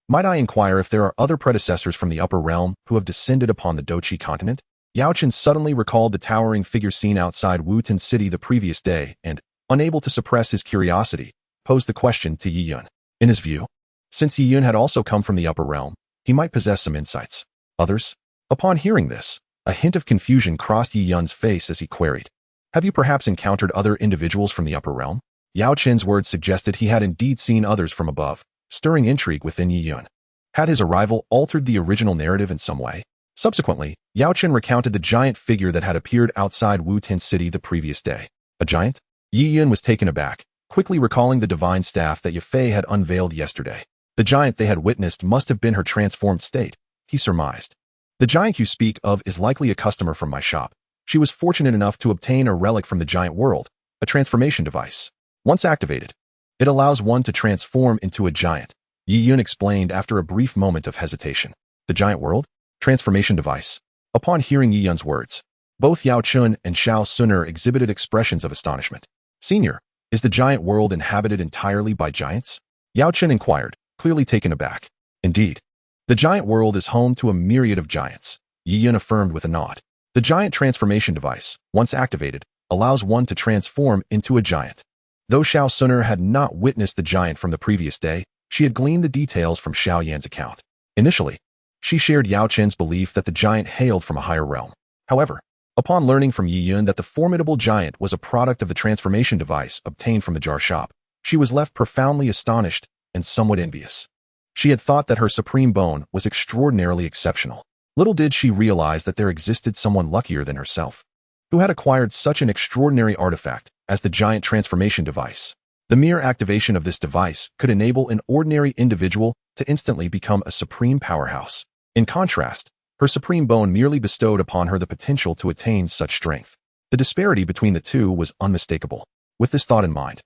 might I inquire if there are other predecessors from the upper realm who have descended upon the Dou Qi continent? Yao Chun suddenly recalled the towering figure seen outside Wutan City the previous day and, unable to suppress his curiosity, posed the question to Yi Yun. In his view, since Yi Yun had also come from the upper realm, he might possess some insights. Others? Upon hearing this, a hint of confusion crossed Yi Yun's face as he queried. Have you perhaps encountered other individuals from the upper realm? Yao Chen's words suggested he had indeed seen others from above, stirring intrigue within Yi Yun. Had his arrival altered the original narrative in some way? Subsequently, Yao Chen recounted the giant figure that had appeared outside Wutan City the previous day. A giant? Yi Yun was taken aback, quickly recalling the divine staff that Yafei had unveiled yesterday. The giant they had witnessed must have been her transformed state, he surmised. The giant you speak of is likely a customer from my shop. She was fortunate enough to obtain a relic from the giant world, a transformation device. Once activated, it allows one to transform into a giant, Yi Yun explained after a brief moment of hesitation. The giant world? Transformation device. Upon hearing Yi Yun's words, both Yao Chun and Xiao Suner exhibited expressions of astonishment. Senior, is the giant world inhabited entirely by giants? Yao Chun inquired, clearly taken aback. Indeed. The giant world is home to a myriad of giants, Yi Yun affirmed with a nod. The giant transformation device, once activated, allows one to transform into a giant. Though Xiao Suner had not witnessed the giant from the previous day, she had gleaned the details from Xiao Yan's account. Initially, she shared Yao Chen's belief that the giant hailed from a higher realm. However, upon learning from Yi Yun that the formidable giant was a product of the transformation device obtained from the jar shop, she was left profoundly astonished and somewhat envious. She had thought that her supreme bone was extraordinarily exceptional. Little did she realize that there existed someone luckier than herself, who had acquired such an extraordinary artifact as the giant transformation device. The mere activation of this device could enable an ordinary individual to instantly become a supreme powerhouse. In contrast, her supreme bone merely bestowed upon her the potential to attain such strength. The disparity between the two was unmistakable. With this thought in mind,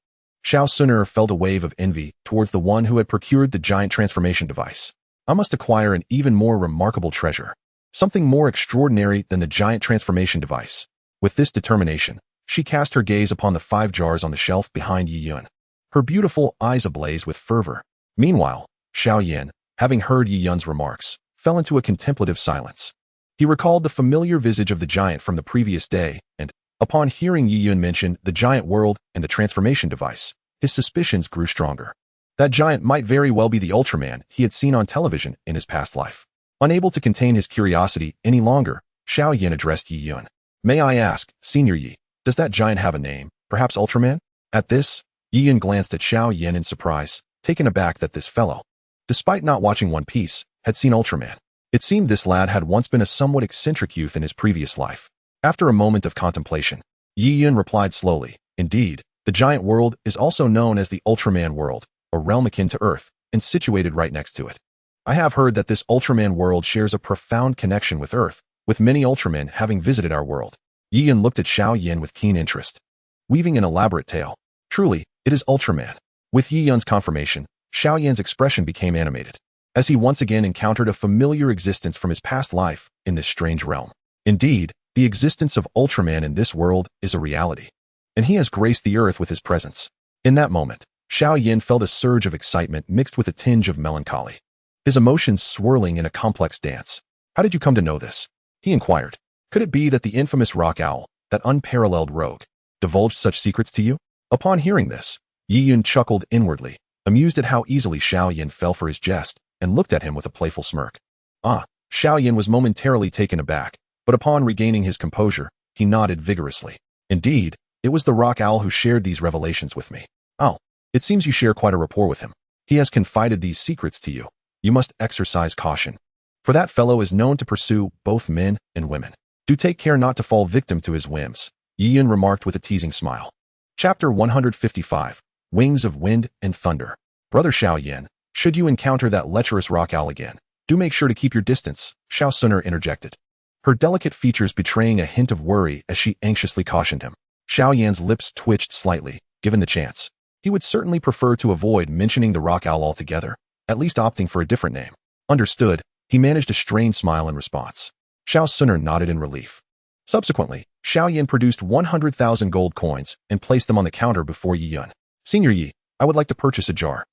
Xiao Suner felt a wave of envy towards the one who had procured the giant transformation device. I must acquire an even more remarkable treasure, something more extraordinary than the giant transformation device. With this determination, she cast her gaze upon the 5 jars on the shelf behind Yi Yun, her beautiful eyes ablaze with fervor. Meanwhile, Xiao Yan, having heard Yi Yun's remarks, fell into a contemplative silence. He recalled the familiar visage of the giant from the previous day, and, upon hearing Yi Yun mention the giant world and the transformation device, his suspicions grew stronger. That giant might very well be the Ultraman he had seen on television in his past life. Unable to contain his curiosity any longer, Xiao Yan addressed Yi Yun. May I ask, Senior Yi, does that giant have a name, perhaps Ultraman? At this, Yi Yun glanced at Xiao Yan in surprise, taken aback that this fellow, despite not watching One Piece, had seen Ultraman. It seemed this lad had once been a somewhat eccentric youth in his previous life. After a moment of contemplation, Yi Yun replied slowly, indeed, the giant world is also known as the Ultraman world, a realm akin to Earth, and situated right next to it. I have heard that this Ultraman world shares a profound connection with Earth, with many Ultramen having visited our world. Yi Yun looked at Xiao Yan with keen interest, weaving an elaborate tale. Truly, it is Ultraman. With Yi Yun's confirmation, Xiao Yan's expression became animated, as he once again encountered a familiar existence from his past life in this strange realm. Indeed, the existence of Ultraman in this world is a reality, and he has graced the Earth with his presence. In that moment, Xiao Yan felt a surge of excitement mixed with a tinge of melancholy, his emotions swirling in a complex dance. How did you come to know this? He inquired. Could it be that the infamous rock owl, that unparalleled rogue, divulged such secrets to you? Upon hearing this, Yi Yun chuckled inwardly, amused at how easily Xiao Yan fell for his jest, and looked at him with a playful smirk. Xiao Yan was momentarily taken aback, but upon regaining his composure, he nodded vigorously. Indeed, it was the rock owl who shared these revelations with me. Oh, it seems you share quite a rapport with him. He has confided these secrets to you. You must exercise caution, for that fellow is known to pursue both men and women. Do take care not to fall victim to his whims, Yi Yun remarked with a teasing smile. Chapter 155, Wings of Wind and Thunder. Brother Xiao Yan, should you encounter that lecherous rock owl again, do make sure to keep your distance, Xiao Suner interjected, her delicate features betraying a hint of worry as she anxiously cautioned him. Xiao Yan's lips twitched slightly, given the chance. He would certainly prefer to avoid mentioning the rock owl altogether, at least opting for a different name. Understood, he managed a strained smile in response. Xiao Suner nodded in relief. Subsequently, Xiao Yan produced 100,000 gold coins and placed them on the counter before Yi Yun. Senior Yi, I would like to purchase a jar.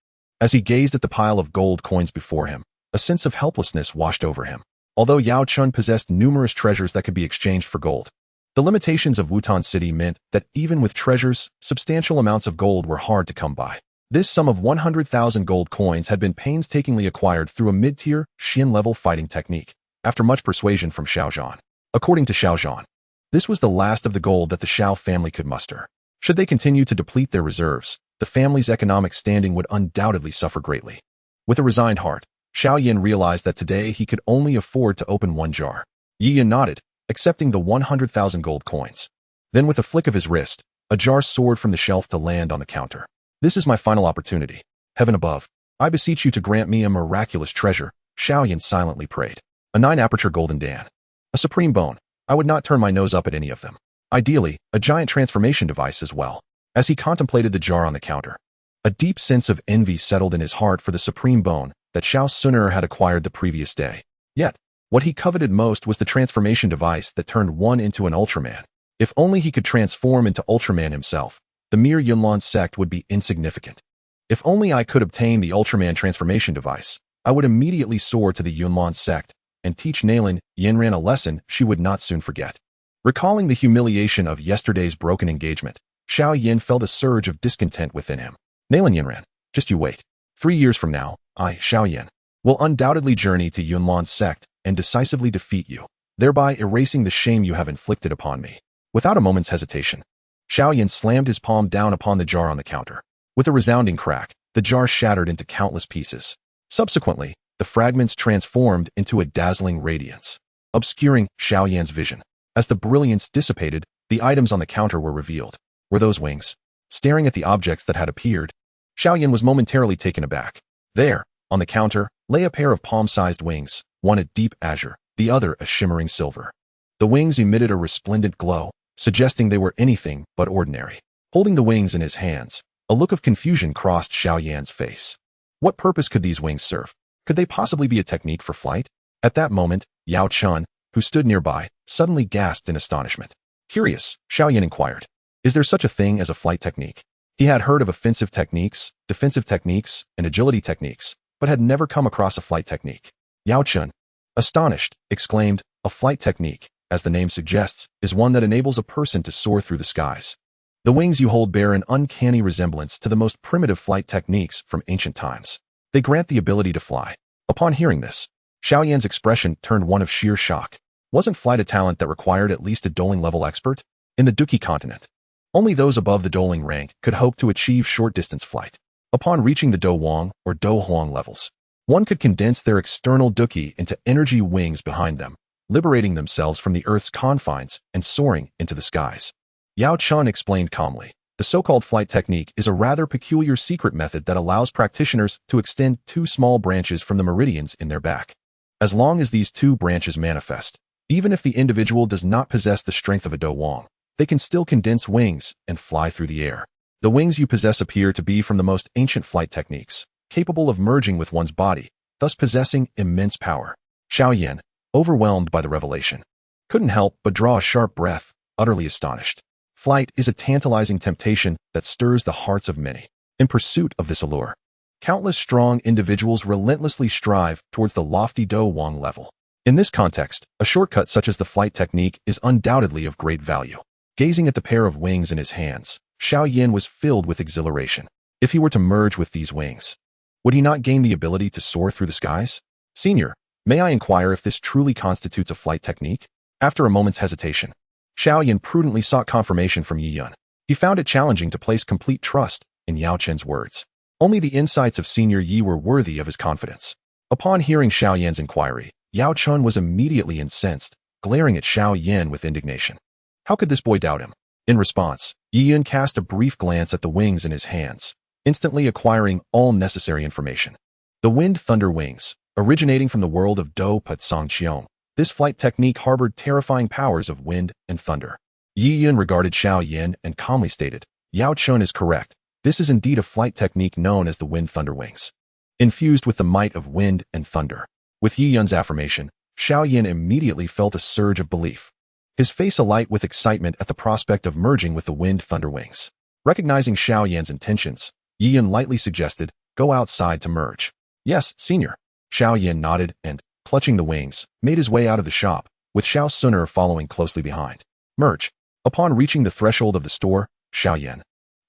As he gazed at the pile of gold coins before him, a sense of helplessness washed over him. Although Yao Chun possessed numerous treasures that could be exchanged for gold, the limitations of Wutan City meant that even with treasures, substantial amounts of gold were hard to come by. This sum of 100,000 gold coins had been painstakingly acquired through a mid-tier, Xian-level fighting technique, after much persuasion from Xiao Zhan. According to Xiao Zhan, this was the last of the gold that the Xiao family could muster. Should they continue to deplete their reserves, the family's economic standing would undoubtedly suffer greatly. With a resigned heart, Xiao Yan realized that today he could only afford to open one jar. Yi Yun nodded, accepting the 100,000 gold coins. Then with a flick of his wrist, a jar soared from the shelf to land on the counter. This is my final opportunity. Heaven above, I beseech you to grant me a miraculous treasure, Xiao Yan silently prayed. A 9-aperture golden dan. A supreme bone. I would not turn my nose up at any of them. Ideally, a giant transformation device as well. As he contemplated the jar on the counter, a deep sense of envy settled in his heart for the supreme bone that Xiao Suner had acquired the previous day. Yet, what he coveted most was the transformation device that turned one into an Ultraman. If only he could transform into Ultraman himself, the mere Yunlan sect would be insignificant. If only I could obtain the Ultraman transformation device, I would immediately soar to the Yunlan sect and teach Nalan Yanran a lesson she would not soon forget. Recalling the humiliation of yesterday's broken engagement, Xiao Yan felt a surge of discontent within him. Nalan Yanran, just you wait. 3 years from now, I, Xiao Yan, will undoubtedly journey to Yunlan's sect and decisively defeat you, thereby erasing the shame you have inflicted upon me. Without a moment's hesitation, Xiao Yan slammed his palm down upon the jar on the counter. With a resounding crack, the jar shattered into countless pieces. Subsequently, the fragments transformed into a dazzling radiance, obscuring Xiao Yan's vision. As the brilliance dissipated, the items on the counter were revealed. Were those wings? Staring at the objects that had appeared, Xiao Yan was momentarily taken aback. There, on the counter, lay a pair of palm-sized wings, one a deep azure, the other a shimmering silver. The wings emitted a resplendent glow, suggesting they were anything but ordinary. Holding the wings in his hands, a look of confusion crossed Xiao Yan's face. What purpose could these wings serve? Could they possibly be a technique for flight? At that moment, Yao Chun, who stood nearby, suddenly gasped in astonishment. Curious, Xiao Yan inquired. Is there such a thing as a flight technique? He had heard of offensive techniques, defensive techniques, and agility techniques, but had never come across a flight technique. Yao Chun, astonished, exclaimed, a flight technique, as the name suggests, is one that enables a person to soar through the skies. The wings you hold bear an uncanny resemblance to the most primitive flight techniques from ancient times. They grant the ability to fly. Upon hearing this, Xiao Yan's expression turned one of sheer shock. Wasn't flight a talent that required at least a doling-level expert? In the Dou Qi continent, only those above the doling rank could hope to achieve short-distance flight. Upon reaching the Dou Wang or Dou Huang levels, one could condense their external Dou Qi into energy wings behind them, liberating themselves from the Earth's confines and soaring into the skies. Yao Chun explained calmly. The so-called flight technique is a rather peculiar secret method that allows practitioners to extend two small branches from the meridians in their back. As long as these two branches manifest, even if the individual does not possess the strength of a Dou Wang, they can still condense wings and fly through the air. The wings you possess appear to be from the most ancient flight techniques, capable of merging with one's body, thus possessing immense power. Xiao, overwhelmed by the revelation, couldn't help but draw a sharp breath, utterly astonished. Flight is a tantalizing temptation that stirs the hearts of many. In pursuit of this allure, countless strong individuals relentlessly strive towards the lofty Dou Wang level. In this context, a shortcut such as the flight technique is undoubtedly of great value. Gazing at the pair of wings in his hands, Xiao was filled with exhilaration. If he were to merge with these wings, would he not gain the ability to soar through the skies? Senior, may I inquire if this truly constitutes a flight technique? After a moment's hesitation, Xiao prudently sought confirmation from Yi Yun. He found it challenging to place complete trust in Yao Chen's words. Only the insights of Senior Yi were worthy of his confidence. Upon hearing Xiao inquiry, Yao Chun was immediately incensed, glaring at Xiao with indignation. How could this boy doubt him? In response, Yi Yun cast a brief glance at the wings in his hands, instantly acquiring all necessary information. The wind thunder wings, originating from the world of Dou Putsang Qiong. This flight technique harbored terrifying powers of wind and thunder. Yi Yun regarded Xiao and calmly stated, Yao Chun is correct. This is indeed a flight technique known as the wind thunder wings, infused with the might of wind and thunder. With Yi Yun's affirmation, Xiao immediately felt a surge of belief, his face alight with excitement at the prospect of merging with the wind thunder wings. Recognizing Xiao intentions, Yi Yun lightly suggested, go outside to merge. Yes, senior. Xiao nodded and, clutching the wings, made his way out of the shop, with Xiao Suner following closely behind. Merge. Upon reaching the threshold of the store, Xiao,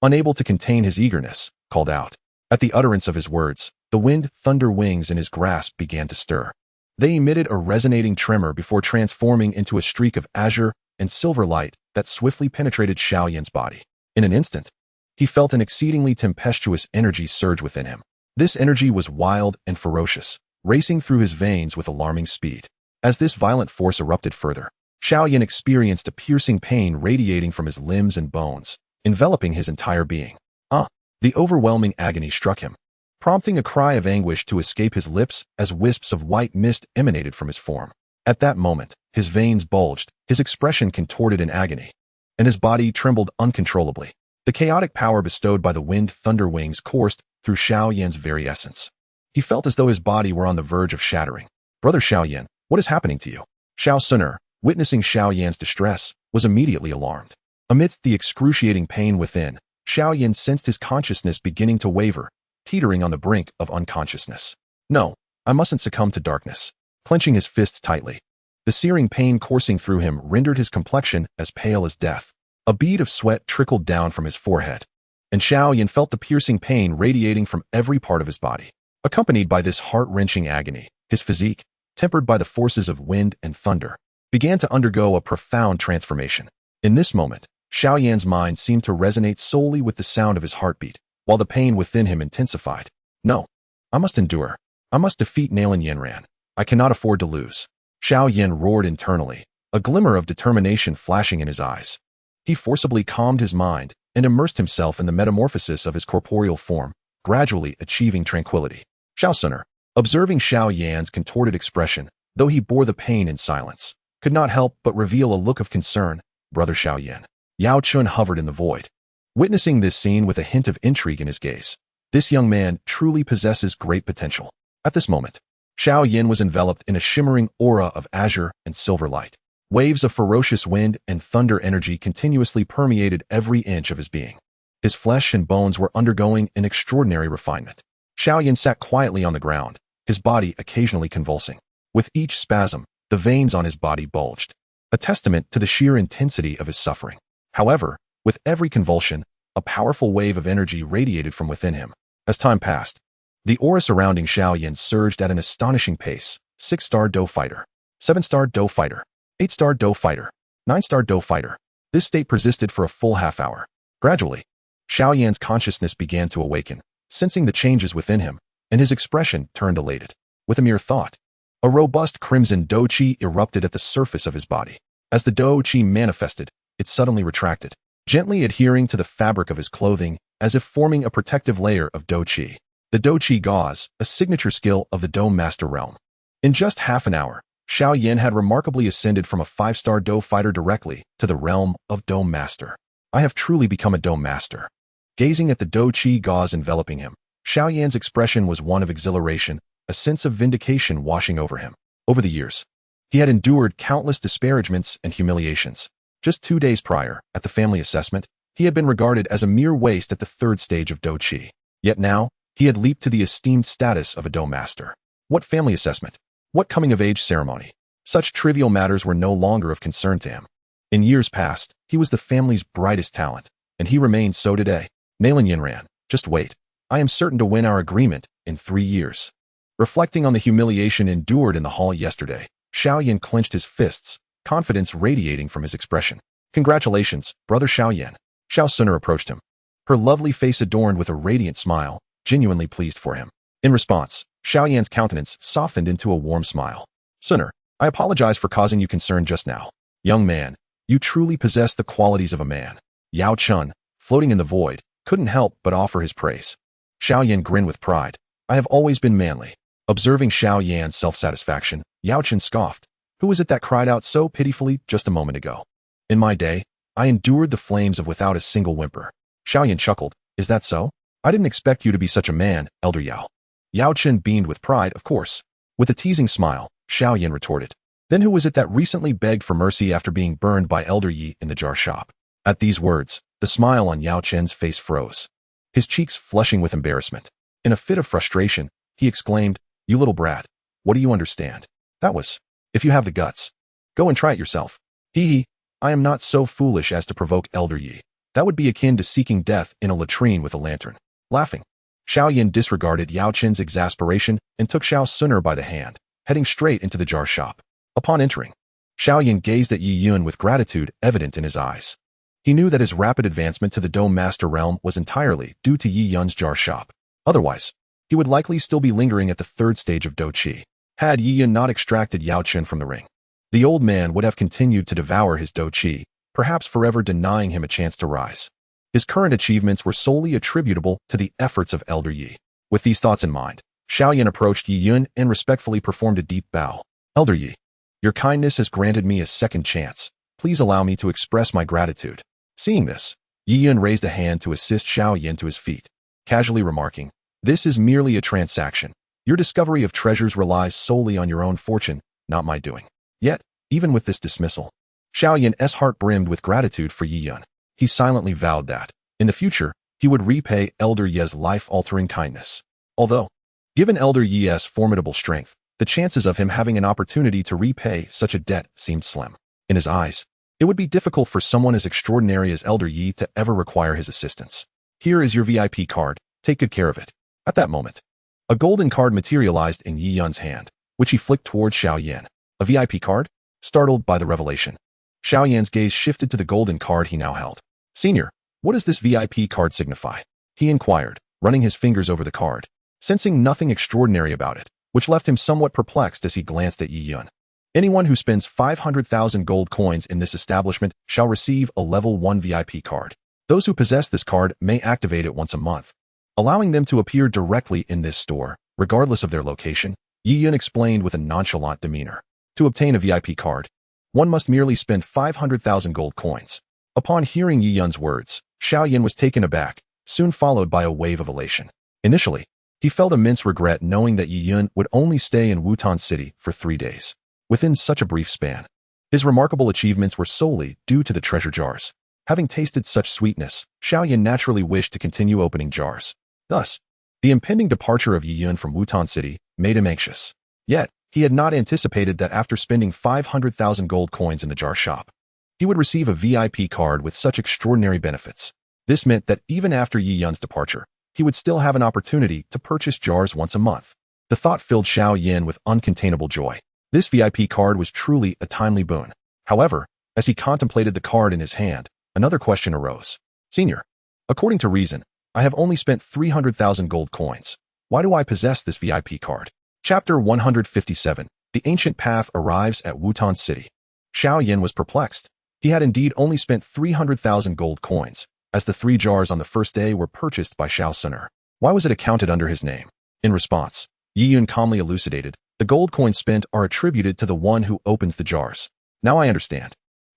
unable to contain his eagerness, called out. At the utterance of his words, the wind thunder wings in his grasp began to stir. They emitted a resonating tremor before transforming into a streak of azure and silver light that swiftly penetrated Xiao body. In an instant, he felt an exceedingly tempestuous energy surge within him. This energy was wild and ferocious, racing through his veins with alarming speed. As this violent force erupted further, Xiao experienced a piercing pain radiating from his limbs and bones, enveloping his entire being. The overwhelming agony struck him, prompting a cry of anguish to escape his lips as wisps of white mist emanated from his form. At that moment, his veins bulged, his expression contorted in agony, and his body trembled uncontrollably. The chaotic power bestowed by the wind thunder wings coursed through Xiao very essence. He felt as though his body were on the verge of shattering. Brother Xiao, what is happening to you? Xiao Suner, witnessing Xiao distress, was immediately alarmed. Amidst the excruciating pain within, Xiao sensed his consciousness beginning to waver, teetering on the brink of unconsciousness. No, I mustn't succumb to darkness. Clenching his fists tightly, the searing pain coursing through him rendered his complexion as pale as death. A bead of sweat trickled down from his forehead, and Xiao felt the piercing pain radiating from every part of his body. Accompanied by this heart-wrenching agony, his physique, tempered by the forces of wind and thunder, began to undergo a profound transformation. In this moment, Xiao mind seemed to resonate solely with the sound of his heartbeat, while the pain within him intensified. No, I must endure. I must defeat Nalan Yanran. I cannot afford to lose. Xiao roared internally, a glimmer of determination flashing in his eyes. He forcibly calmed his mind and immersed himself in the metamorphosis of his corporeal form, gradually achieving tranquility. Xiao Suner, observing Xiao contorted expression, though he bore the pain in silence, could not help but reveal a look of concern. Brother Xiao. Yao Chun hovered in the void, witnessing this scene with a hint of intrigue in his gaze. This young man truly possesses great potential. At this moment, Xiao was enveloped in a shimmering aura of azure and silver light. Waves of ferocious wind and thunder energy continuously permeated every inch of his being. His flesh and bones were undergoing an extraordinary refinement. Xiao sat quietly on the ground, his body occasionally convulsing. With each spasm, the veins on his body bulged, a testament to the sheer intensity of his suffering. However, with every convulsion, a powerful wave of energy radiated from within him. As time passed, the aura surrounding Xiao surged at an astonishing pace. 6-star Dou fighter. 7-star Dou fighter. 8-star Dou fighter. 9-star Dou fighter. This state persisted for a full half hour. Gradually, Xiao Yan's consciousness began to awaken, sensing the changes within him, and his expression turned elated. With a mere thought, a robust crimson Dou Qi erupted at the surface of his body. As the Dou Qi manifested, it suddenly retracted, gently adhering to the fabric of his clothing, as if forming a protective layer of Dou Qi. The Dou Qi gauze, a signature skill of the Dou Master realm. In just half an hour, Xiao Yan had remarkably ascended from a 5-star Dou fighter directly to the realm of Dou Master. I have truly become a Dou Master. Gazing at the Dou Qi gauze enveloping him, Xiao Yan's expression was one of exhilaration, a sense of vindication washing over him. Over the years, he had endured countless disparagements and humiliations. Just 2 days prior, at the family assessment, he had been regarded as a mere waste at the 3rd stage of Dou Qi. Yet now, he had leaped to the esteemed status of a Dou Master. What family assessment? What coming-of-age ceremony? Such trivial matters were no longer of concern to him. In years past, he was the family's brightest talent, and he remained so today. Nalan Yanran, just wait. I am certain to win our agreement in 3 years. Reflecting on the humiliation endured in the hall yesterday, Xiao Yan clenched his fists, confidence radiating from his expression. Congratulations, brother Xiao Yan. Xiao Suner approached him, her lovely face adorned with a radiant smile, genuinely pleased for him. In response, Xiao Yan's countenance softened into a warm smile. Suner, I apologize for causing you concern just now. Young man, you truly possess the qualities of a man. Yao Chun, floating in the void, couldn't help but offer his praise. Xiao Yan grinned with pride. I have always been manly. Observing Xiao Yan's self-satisfaction, Yao Chun scoffed. Who was it that cried out so pitifully just a moment ago? In my day, I endured the flames of without a single whimper. Xiao Yan chuckled. Is that so? I didn't expect you to be such a man, Elder Yao. Yao Chun beamed with pride, of course. With a teasing smile, Xiao Yan retorted. Then who was it that recently begged for mercy after being burned by Elder Yi in the jar shop? At these words, the smile on Yao Chun's face froze, his cheeks flushing with embarrassment. In a fit of frustration, he exclaimed, You little brat, what do you understand? That was, if you have the guts. Go and try it yourself. Hee, I am not so foolish as to provoke Elder Yi. That would be akin to seeking death in a latrine with a lantern. Laughing, Xiao Yan disregarded Yao Chun's exasperation and took Xiao Suner by the hand, heading straight into the jar shop. Upon entering, Xiao Yan gazed at Yi Yun with gratitude evident in his eyes. He knew that his rapid advancement to the Dou Master realm was entirely due to Yi Yun's jar shop. Otherwise, he would likely still be lingering at the 3rd stage of Dou Qi. Had Yi Yun not extracted Yao Chun from the ring, the old man would have continued to devour his Dou Qi, perhaps forever denying him a chance to rise. His current achievements were solely attributable to the efforts of Elder Yi. With these thoughts in mind, Xiao Yan approached Yi Yun and respectfully performed a deep bow. Elder Yi, your kindness has granted me a second chance. Please allow me to express my gratitude. Seeing this, Yi Yun raised a hand to assist Xiao Yan to his feet, casually remarking, This is merely a transaction. Your discovery of treasures relies solely on your own fortune, not my doing. Yet, even with this dismissal, Xiao Yan's heart brimmed with gratitude for Yi Yun. He silently vowed that, in the future, he would repay Elder Yi's life-altering kindness. Although, given Elder Yi's formidable strength, the chances of him having an opportunity to repay such a debt seemed slim. In his eyes, it would be difficult for someone as extraordinary as Elder Yi to ever require his assistance. Here is your VIP card, take good care of it. At that moment, a golden card materialized in Yi Yun's hand, which he flicked towards Xiao Yan. A VIP card? Startled by the revelation, Xiao Yan's gaze shifted to the golden card he now held. Senior, what does this VIP card signify? He inquired, running his fingers over the card, sensing nothing extraordinary about it, which left him somewhat perplexed as he glanced at Yi Yun. Anyone who spends 500,000 gold coins in this establishment shall receive a level 1 VIP card. Those who possess this card may activate it once a month, allowing them to appear directly in this store, regardless of their location, Yi Yun explained with a nonchalant demeanor. To obtain a VIP card, one must merely spend 500,000 gold coins. Upon hearing Yi Yun's words, Xiao Yan was taken aback, soon followed by a wave of elation. Initially, he felt immense regret knowing that Yi Yun would only stay in Wutan City for 3 days. Within such a brief span, his remarkable achievements were solely due to the treasure jars. Having tasted such sweetness, Xiao Yan naturally wished to continue opening jars. Thus, the impending departure of Yi Yun from Wutan City made him anxious. Yet, he had not anticipated that after spending 500,000 gold coins in the jar shop, he would receive a VIP card with such extraordinary benefits. This meant that even after Yi Yun's departure, he would still have an opportunity to purchase jars once a month. The thought filled Xiao Yan with uncontainable joy. This VIP card was truly a timely boon. However, as he contemplated the card in his hand, another question arose. Senior, according to reason, I have only spent 300,000 gold coins. Why do I possess this VIP card? Chapter 157. The Ancient Path arrives at Wutan City. Xiao Yan was perplexed. He had indeed only spent 300,000 gold coins, as the 3 jars on the first day were purchased by Xiao Suner. Why was it accounted under his name? In response, Yi Yun calmly elucidated, the gold coins spent are attributed to the one who opens the jars. Now I understand.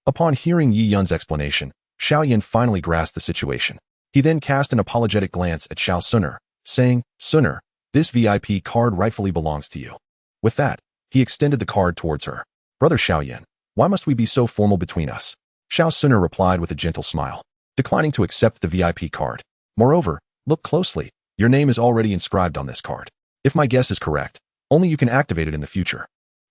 Upon hearing Yi Yun's explanation, Xiao Yan finally grasped the situation. He then cast an apologetic glance at Xiao Suner, saying, Suner, this VIP card rightfully belongs to you. With that, he extended the card towards her. Brother Xiao Yan, why must we be so formal between us? Xiao Suner replied with a gentle smile, declining to accept the VIP card. Moreover, look closely. Your name is already inscribed on this card. If my guess is correct, only you can activate it in the future.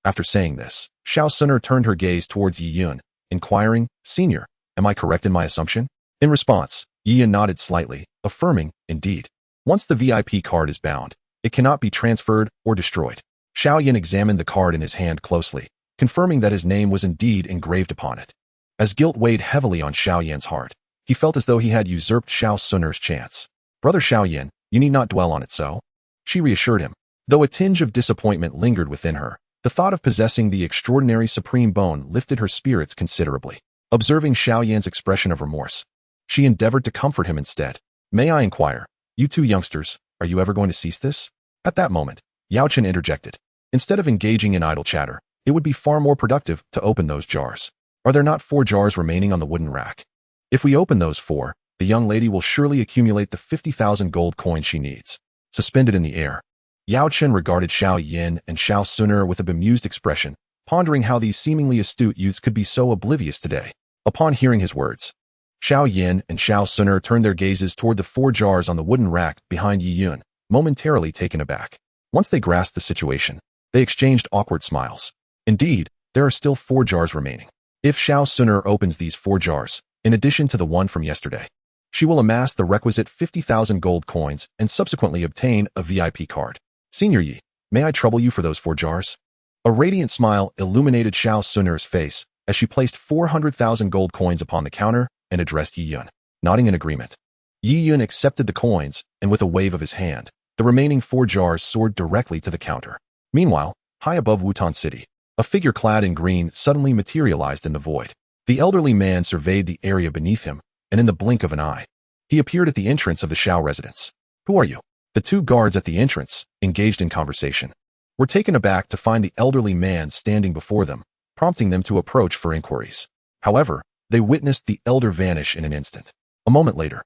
After saying this, Xiao Suner turned her gaze towards Yi Yun, inquiring, Senior, am I correct in my assumption? In response, Yi Yun nodded slightly, affirming, indeed. Once the VIP card is bound, it cannot be transferred or destroyed. Xiao Yan examined the card in his hand closely, confirming that his name was indeed engraved upon it. As guilt weighed heavily on Xiao Yan's heart, he felt as though he had usurped Xiao Suner's chance. Brother Xiao Yan, you need not dwell on it so. She reassured him. Though a tinge of disappointment lingered within her, the thought of possessing the extraordinary supreme bone lifted her spirits considerably. Observing Xiao Yan's expression of remorse, she endeavored to comfort him instead. May I inquire, you two youngsters, are you ever going to cease this? At that moment, Yao Chen interjected. Instead of engaging in idle chatter, it would be far more productive to open those jars. Are there not 4 jars remaining on the wooden rack? If we open those 4, the young lady will surely accumulate the 50,000 gold coins she needs. Suspended in the air, Yao Chen regarded Xiao Yan and Xiao Suner with a bemused expression, pondering how these seemingly astute youths could be so oblivious today. Upon hearing his words, Xiao Yan and Xiao Suner turned their gazes toward the 4 jars on the wooden rack behind Yi Yun, momentarily taken aback. Once they grasped the situation, they exchanged awkward smiles. Indeed, there are still 4 jars remaining. If Xiao Suner opens these 4 jars, in addition to the one from yesterday, she will amass the requisite 50,000 gold coins and subsequently obtain a VIP card. Senior Yi, may I trouble you for those 4 jars? A radiant smile illuminated Xiao Suner's face as she placed 400,000 gold coins upon the counter and addressed Yi Yun. Nodding in agreement, Yi Yun accepted the coins, and with a wave of his hand, the remaining 4 jars soared directly to the counter. Meanwhile, high above Wutan City, a figure clad in green suddenly materialized in the void. The elderly man surveyed the area beneath him, and in the blink of an eye, he appeared at the entrance of the Xiao residence. Who are you? The 2 guards at the entrance, engaged in conversation, were taken aback to find the elderly man standing before them, prompting them to approach for inquiries. However, they witnessed the elder vanish in an instant. A moment later,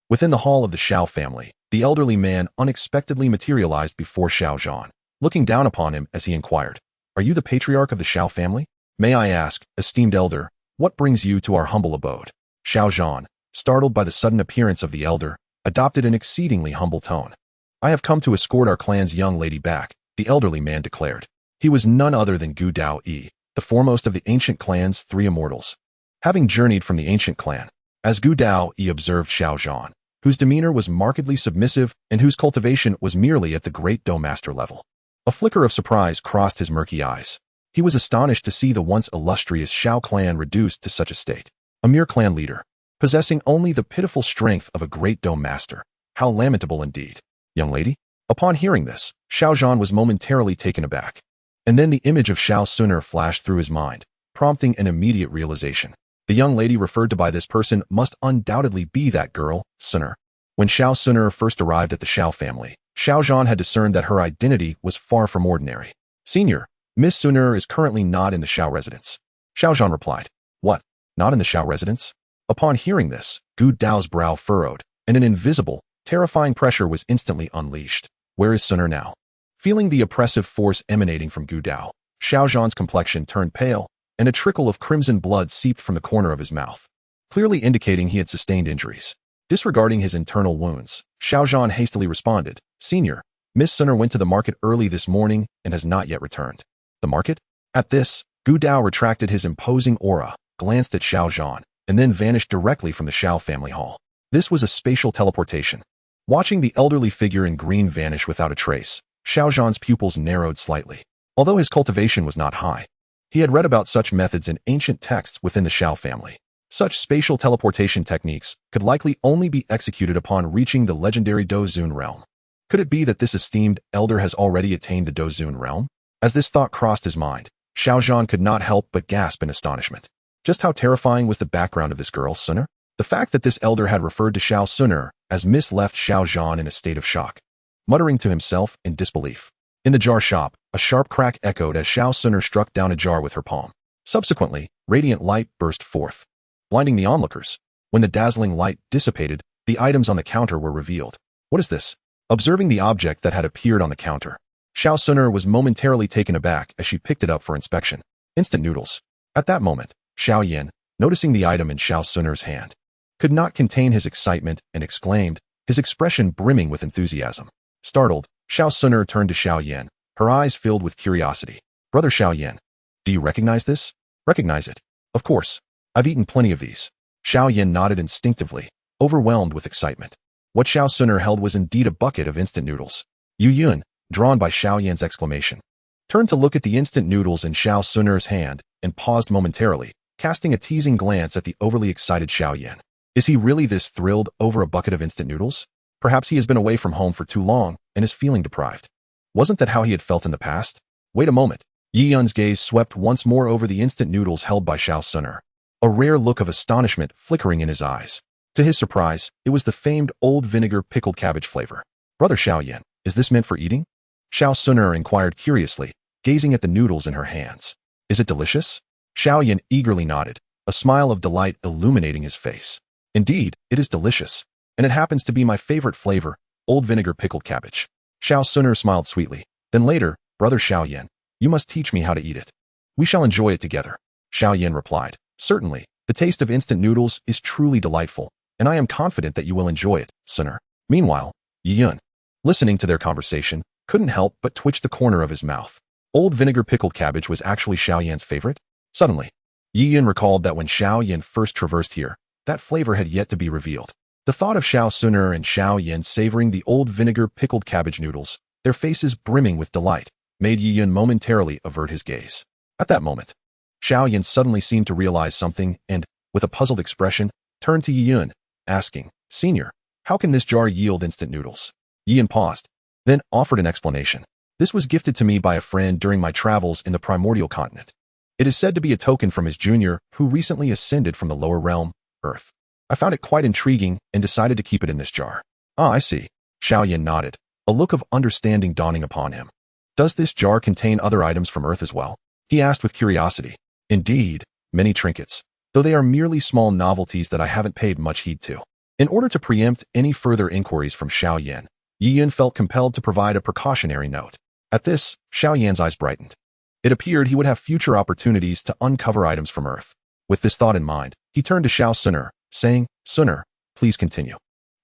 within the hall of the Xiao family, the elderly man unexpectedly materialized before Xiao Zhan, looking down upon him as he inquired, Are you the patriarch of the Xiao family? May I ask, esteemed elder, what brings you to our humble abode? Xiao Zhan, startled by the sudden appearance of the elder, adopted an exceedingly humble tone. I have come to escort our clan's young lady back, the elderly man declared. He was none other than Dou Qi, the foremost of the ancient clan's 3 immortals. Having journeyed from the ancient clan, as Dou Qi observed Xiao Zhan, whose demeanor was markedly submissive and whose cultivation was merely at the great Dou master level. A flicker of surprise crossed his murky eyes. He was astonished to see the once illustrious Xiao clan reduced to such a state. A mere clan leader, possessing only the pitiful strength of a great Dou master. How lamentable indeed. Young lady? Upon hearing this, Xiao Zhan was momentarily taken aback. And then the image of Xiao Suner flashed through his mind, prompting an immediate realization. The young lady referred to by this person must undoubtedly be that girl, Suner. When Xiao Suner first arrived at the Xiao family, Xiao Zhan had discerned that her identity was far from ordinary. Senior, Miss Suner is currently not in the Xiao residence. Xiao Zhan replied. What? Not in the Xiao residence? Upon hearing this, Gu Dao's brow furrowed, and an invisible, terrifying pressure was instantly unleashed. Where is Suner now? Feeling the oppressive force emanating from Gu Dao, Xiao Zhan's complexion turned pale, and a trickle of crimson blood seeped from the corner of his mouth, clearly indicating he had sustained injuries. Disregarding his internal wounds, Xiao Zhan hastily responded, Senior, Miss Suner went to the market early this morning and has not yet returned. The market? At this, Gu Dao retracted his imposing aura, glanced at Xiao Zhan, and then vanished directly from the Xiao family hall. This was a spatial teleportation. Watching the elderly figure in green vanish without a trace, Xiao Zhan's pupils narrowed slightly. Although his cultivation was not high, He had read about such methods in ancient texts within the Xiao family. Such spatial teleportation techniques could likely only be executed upon reaching the legendary Dou Qi realm. Could it be that this esteemed elder has already attained the Dou Qi realm? As this thought crossed his mind, Xiao Zhan could not help but gasp in astonishment. Just how terrifying was the background of this girl, sooner? The fact that this elder had referred to Xiao Suner as Miss left Xiao Zhan in a state of shock, muttering to himself in disbelief. In the jar shop, a sharp crack echoed as Xiao Suner struck down a jar with her palm. Subsequently, radiant light burst forth, blinding the onlookers. When the dazzling light dissipated, the items on the counter were revealed. What is this? Observing the object that had appeared on the counter, Xiao Suner was momentarily taken aback as she picked it up for inspection. Instant noodles. At that moment, Xiao Yan, noticing the item in Xiao Suner's hand, could not contain his excitement and exclaimed, his expression brimming with enthusiasm. Startled, Xiao Suner turned to Xiao Yan, her eyes filled with curiosity. Brother Xiao Yan, do you recognize this? Recognize it. Of course. I've eaten plenty of these. Xiao Yan nodded instinctively, overwhelmed with excitement. What Xiao Suner held was indeed a bucket of instant noodles. Yu Yun, drawn by Xiao Yan's exclamation, turned to look at the instant noodles in Xiao Suner's hand and paused momentarily, casting a teasing glance at the overly excited Xiao Yan. Is he really this thrilled over a bucket of instant noodles? Perhaps he has been away from home for too long and is feeling deprived. Wasn't that how he had felt in the past? Wait a moment. Yi Yun's gaze swept once more over the instant noodles held by Xiao Suner, a rare look of astonishment flickering in his eyes. To his surprise, it was the famed old vinegar pickled cabbage flavor. Brother Xiao Yan, is this meant for eating? Xiao Suner inquired curiously, gazing at the noodles in her hands. Is it delicious? Xiao Yan eagerly nodded, a smile of delight illuminating his face. Indeed, it is delicious, and it happens to be my favorite flavor, old vinegar pickled cabbage. Xiao Suner smiled sweetly. Then later, Brother Xiao Yan, you must teach me how to eat it. We shall enjoy it together. Xiao Yan replied. Certainly, the taste of instant noodles is truly delightful, and I am confident that you will enjoy it, Suner. Meanwhile, Yi Yun, listening to their conversation, couldn't help but twitch the corner of his mouth. Old vinegar pickled cabbage was actually Xiao Yan's favorite? Suddenly, Yi Yun recalled that when Xiao Yan first traversed here, that flavor had yet to be revealed. The thought of Xiao Suner and Xiao Yan savoring the old vinegar pickled cabbage noodles, their faces brimming with delight, made Yi Yun momentarily avert his gaze. At that moment, Xiao Yan suddenly seemed to realize something and, with a puzzled expression, turned to Yi Yun, asking, Senior, how can this jar yield instant noodles? Yi Yun paused, then offered an explanation. This was gifted to me by a friend during my travels in the primordial continent. It is said to be a token from his junior who recently ascended from the lower realm, Earth. I found it quite intriguing and decided to keep it in this jar. Ah, I see. Xiao Yan nodded, a look of understanding dawning upon him. Does this jar contain other items from Earth as well? He asked with curiosity. Indeed, many trinkets, though they are merely small novelties that I haven't paid much heed to. In order to preempt any further inquiries from Xiao Yan, Yi Yun felt compelled to provide a precautionary note. At this, Xiao Yan's eyes brightened. It appeared he would have future opportunities to uncover items from Earth. With this thought in mind, he turned to Xiao Suner, saying, Suner, please continue.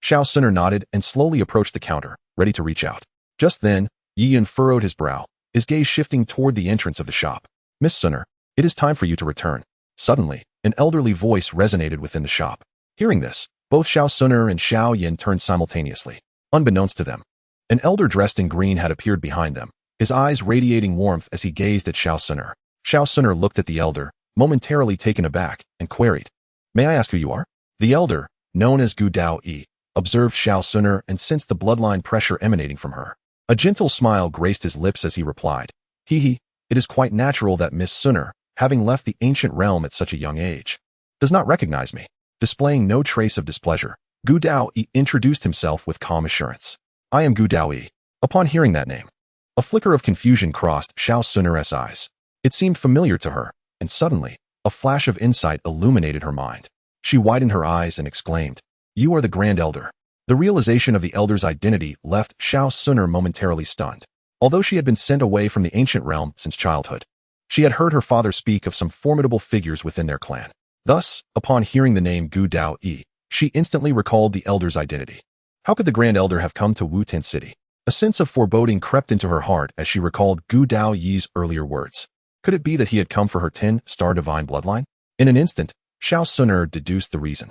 Xiao Suner nodded and slowly approached the counter, ready to reach out. Just then, Yi Yun furrowed his brow, his gaze shifting toward the entrance of the shop. Miss Suner, it is time for you to return. Suddenly, an elderly voice resonated within the shop. Hearing this, both Xiao Suner and Xiao Yan turned simultaneously. Unbeknownst to them, an elder dressed in green had appeared behind them, his eyes radiating warmth as he gazed at Xiao Suner. Xiao Suner looked at the elder, momentarily taken aback, and queried, May I ask who you are? The elder, known as Dou Qi, observed Xiao Suner and sensed the bloodline pressure emanating from her. A gentle smile graced his lips as he replied, Hee, it is quite natural that Miss Suner, having left the ancient realm at such a young age, does not recognize me. Displaying no trace of displeasure, Dou Qi introduced himself with calm assurance. I am Dou Qi. Upon hearing that name, a flicker of confusion crossed Xiao Suner's eyes. It seemed familiar to her, and suddenly, a flash of insight illuminated her mind. She widened her eyes and exclaimed, You are the Grand Elder. The realization of the Elder's identity left Xiao Suner momentarily stunned. Although she had been sent away from the ancient realm since childhood, she had heard her father speak of some formidable figures within their clan. Thus, upon hearing the name Dou Qi, she instantly recalled the Elder's identity. How could the Grand Elder have come to Wu-Ten City? A sense of foreboding crept into her heart as she recalled Dou Qi's earlier words. Could it be that he had come for her 10-star divine bloodline? In an instant, Xiao Suner deduced the reason.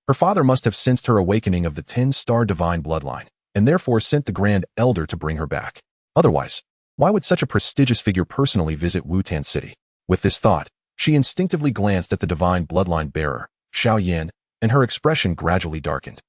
Her father must have sensed her awakening of the 10-star divine bloodline, and therefore sent the Grand Elder to bring her back. Otherwise, why would such a prestigious figure personally visit Wu-Ten City? With this thought, she instinctively glanced at the divine bloodline bearer, Xiao Yan, and her expression gradually darkened.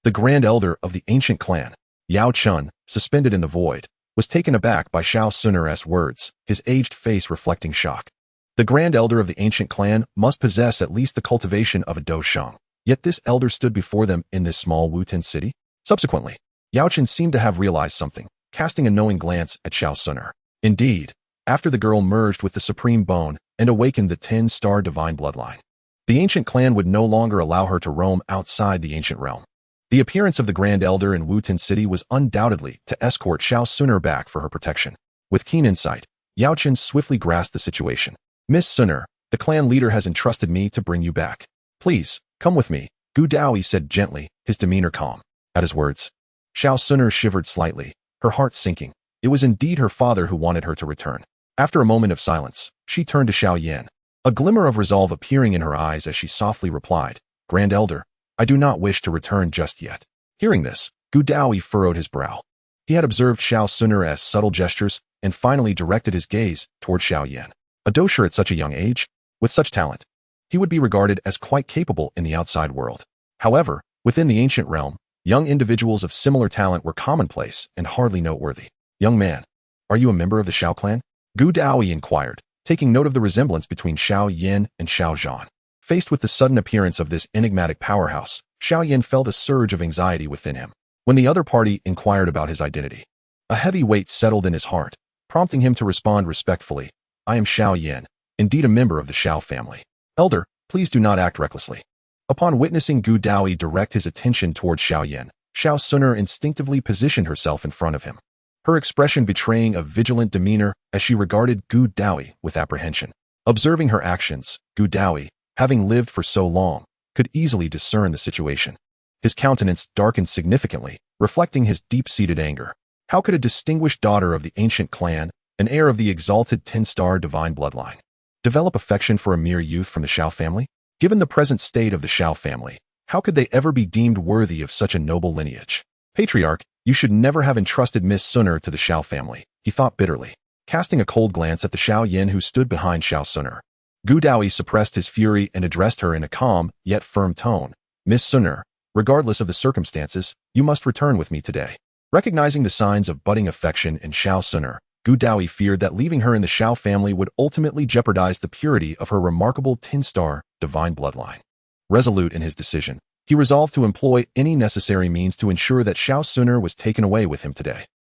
The Grand Elder of the ancient clan, Yao Chun, suspended in the void, was taken aback by Xiao Sun'er's words, his aged face reflecting shock. The Grand Elder of the ancient clan must possess at least the cultivation of a Dou Qi, yet this elder stood before them in this small Wuten city? Subsequently, Yao Chun seemed to have realized something, casting a knowing glance at Xiao Sun'er. Indeed, after the girl merged with the Supreme Bone and awakened the 10-star divine bloodline, the ancient clan would no longer allow her to roam outside the ancient realm. The appearance of the Grand Elder in Wuten City was undoubtedly to escort Xiao Sun'er back for her protection. With keen insight, Yao Chun swiftly grasped the situation. Miss Sun'er, the clan leader has entrusted me to bring you back. Please, come with me, Gu Daoyi said gently, his demeanor calm. At his words, Xiao Sun'er shivered slightly, her heart sinking. It was indeed her father who wanted her to return. After a moment of silence, she turned to Xiao Yan, a glimmer of resolve appearing in her eyes as she softly replied, Grand Elder, I do not wish to return just yet. Hearing this, Gu Daoyi furrowed his brow. He had observed Xiao Sun'er's subtle gestures and finally directed his gaze toward Xiao Yan. A dosher at such a young age, with such talent, he would be regarded as quite capable in the outside world. However, within the ancient realm, young individuals of similar talent were commonplace and hardly noteworthy. Young man, are you a member of the Xiao clan? Gu Daoyi inquired, taking note of the resemblance between Xiao Yan and Xiao Zhan. Faced with the sudden appearance of this enigmatic powerhouse, Xiao Yan felt a surge of anxiety within him. When the other party inquired about his identity, a heavy weight settled in his heart, prompting him to respond respectfully, I am Xiao Yan, indeed a member of the Xiao family. Elder, please do not act recklessly. Upon witnessing Gu Daoyi direct his attention towards Xiao Yan, Xiao Sun'er instinctively positioned herself in front of him, her expression betraying a vigilant demeanor as she regarded Gu Daoyi with apprehension. Observing her actions, Gu Daoyi, having lived for so long, could easily discern the situation. His countenance darkened significantly, reflecting his deep-seated anger. How could a distinguished daughter of the ancient clan, an heir of the exalted 10-star divine bloodline, develop affection for a mere youth from the Xiao family? Given the present state of the Xiao family, how could they ever be deemed worthy of such a noble lineage? Patriarch, you should never have entrusted Miss Sun'er to the Xiao family, he thought bitterly, casting a cold glance at the Xiao Yan who stood behind Xiao Sun'er. Gu Daoyi suppressed his fury and addressed her in a calm, yet firm tone. Miss Sun'er, regardless of the circumstances, you must return with me today. Recognizing the signs of budding affection in Xiao Sun'er, Gu Daoyi feared that leaving her in the Xiao family would ultimately jeopardize the purity of her remarkable 10-star divine bloodline. Resolute in his decision, he resolved to employ any necessary means to ensure that Xiao Sun'er was taken away with him today.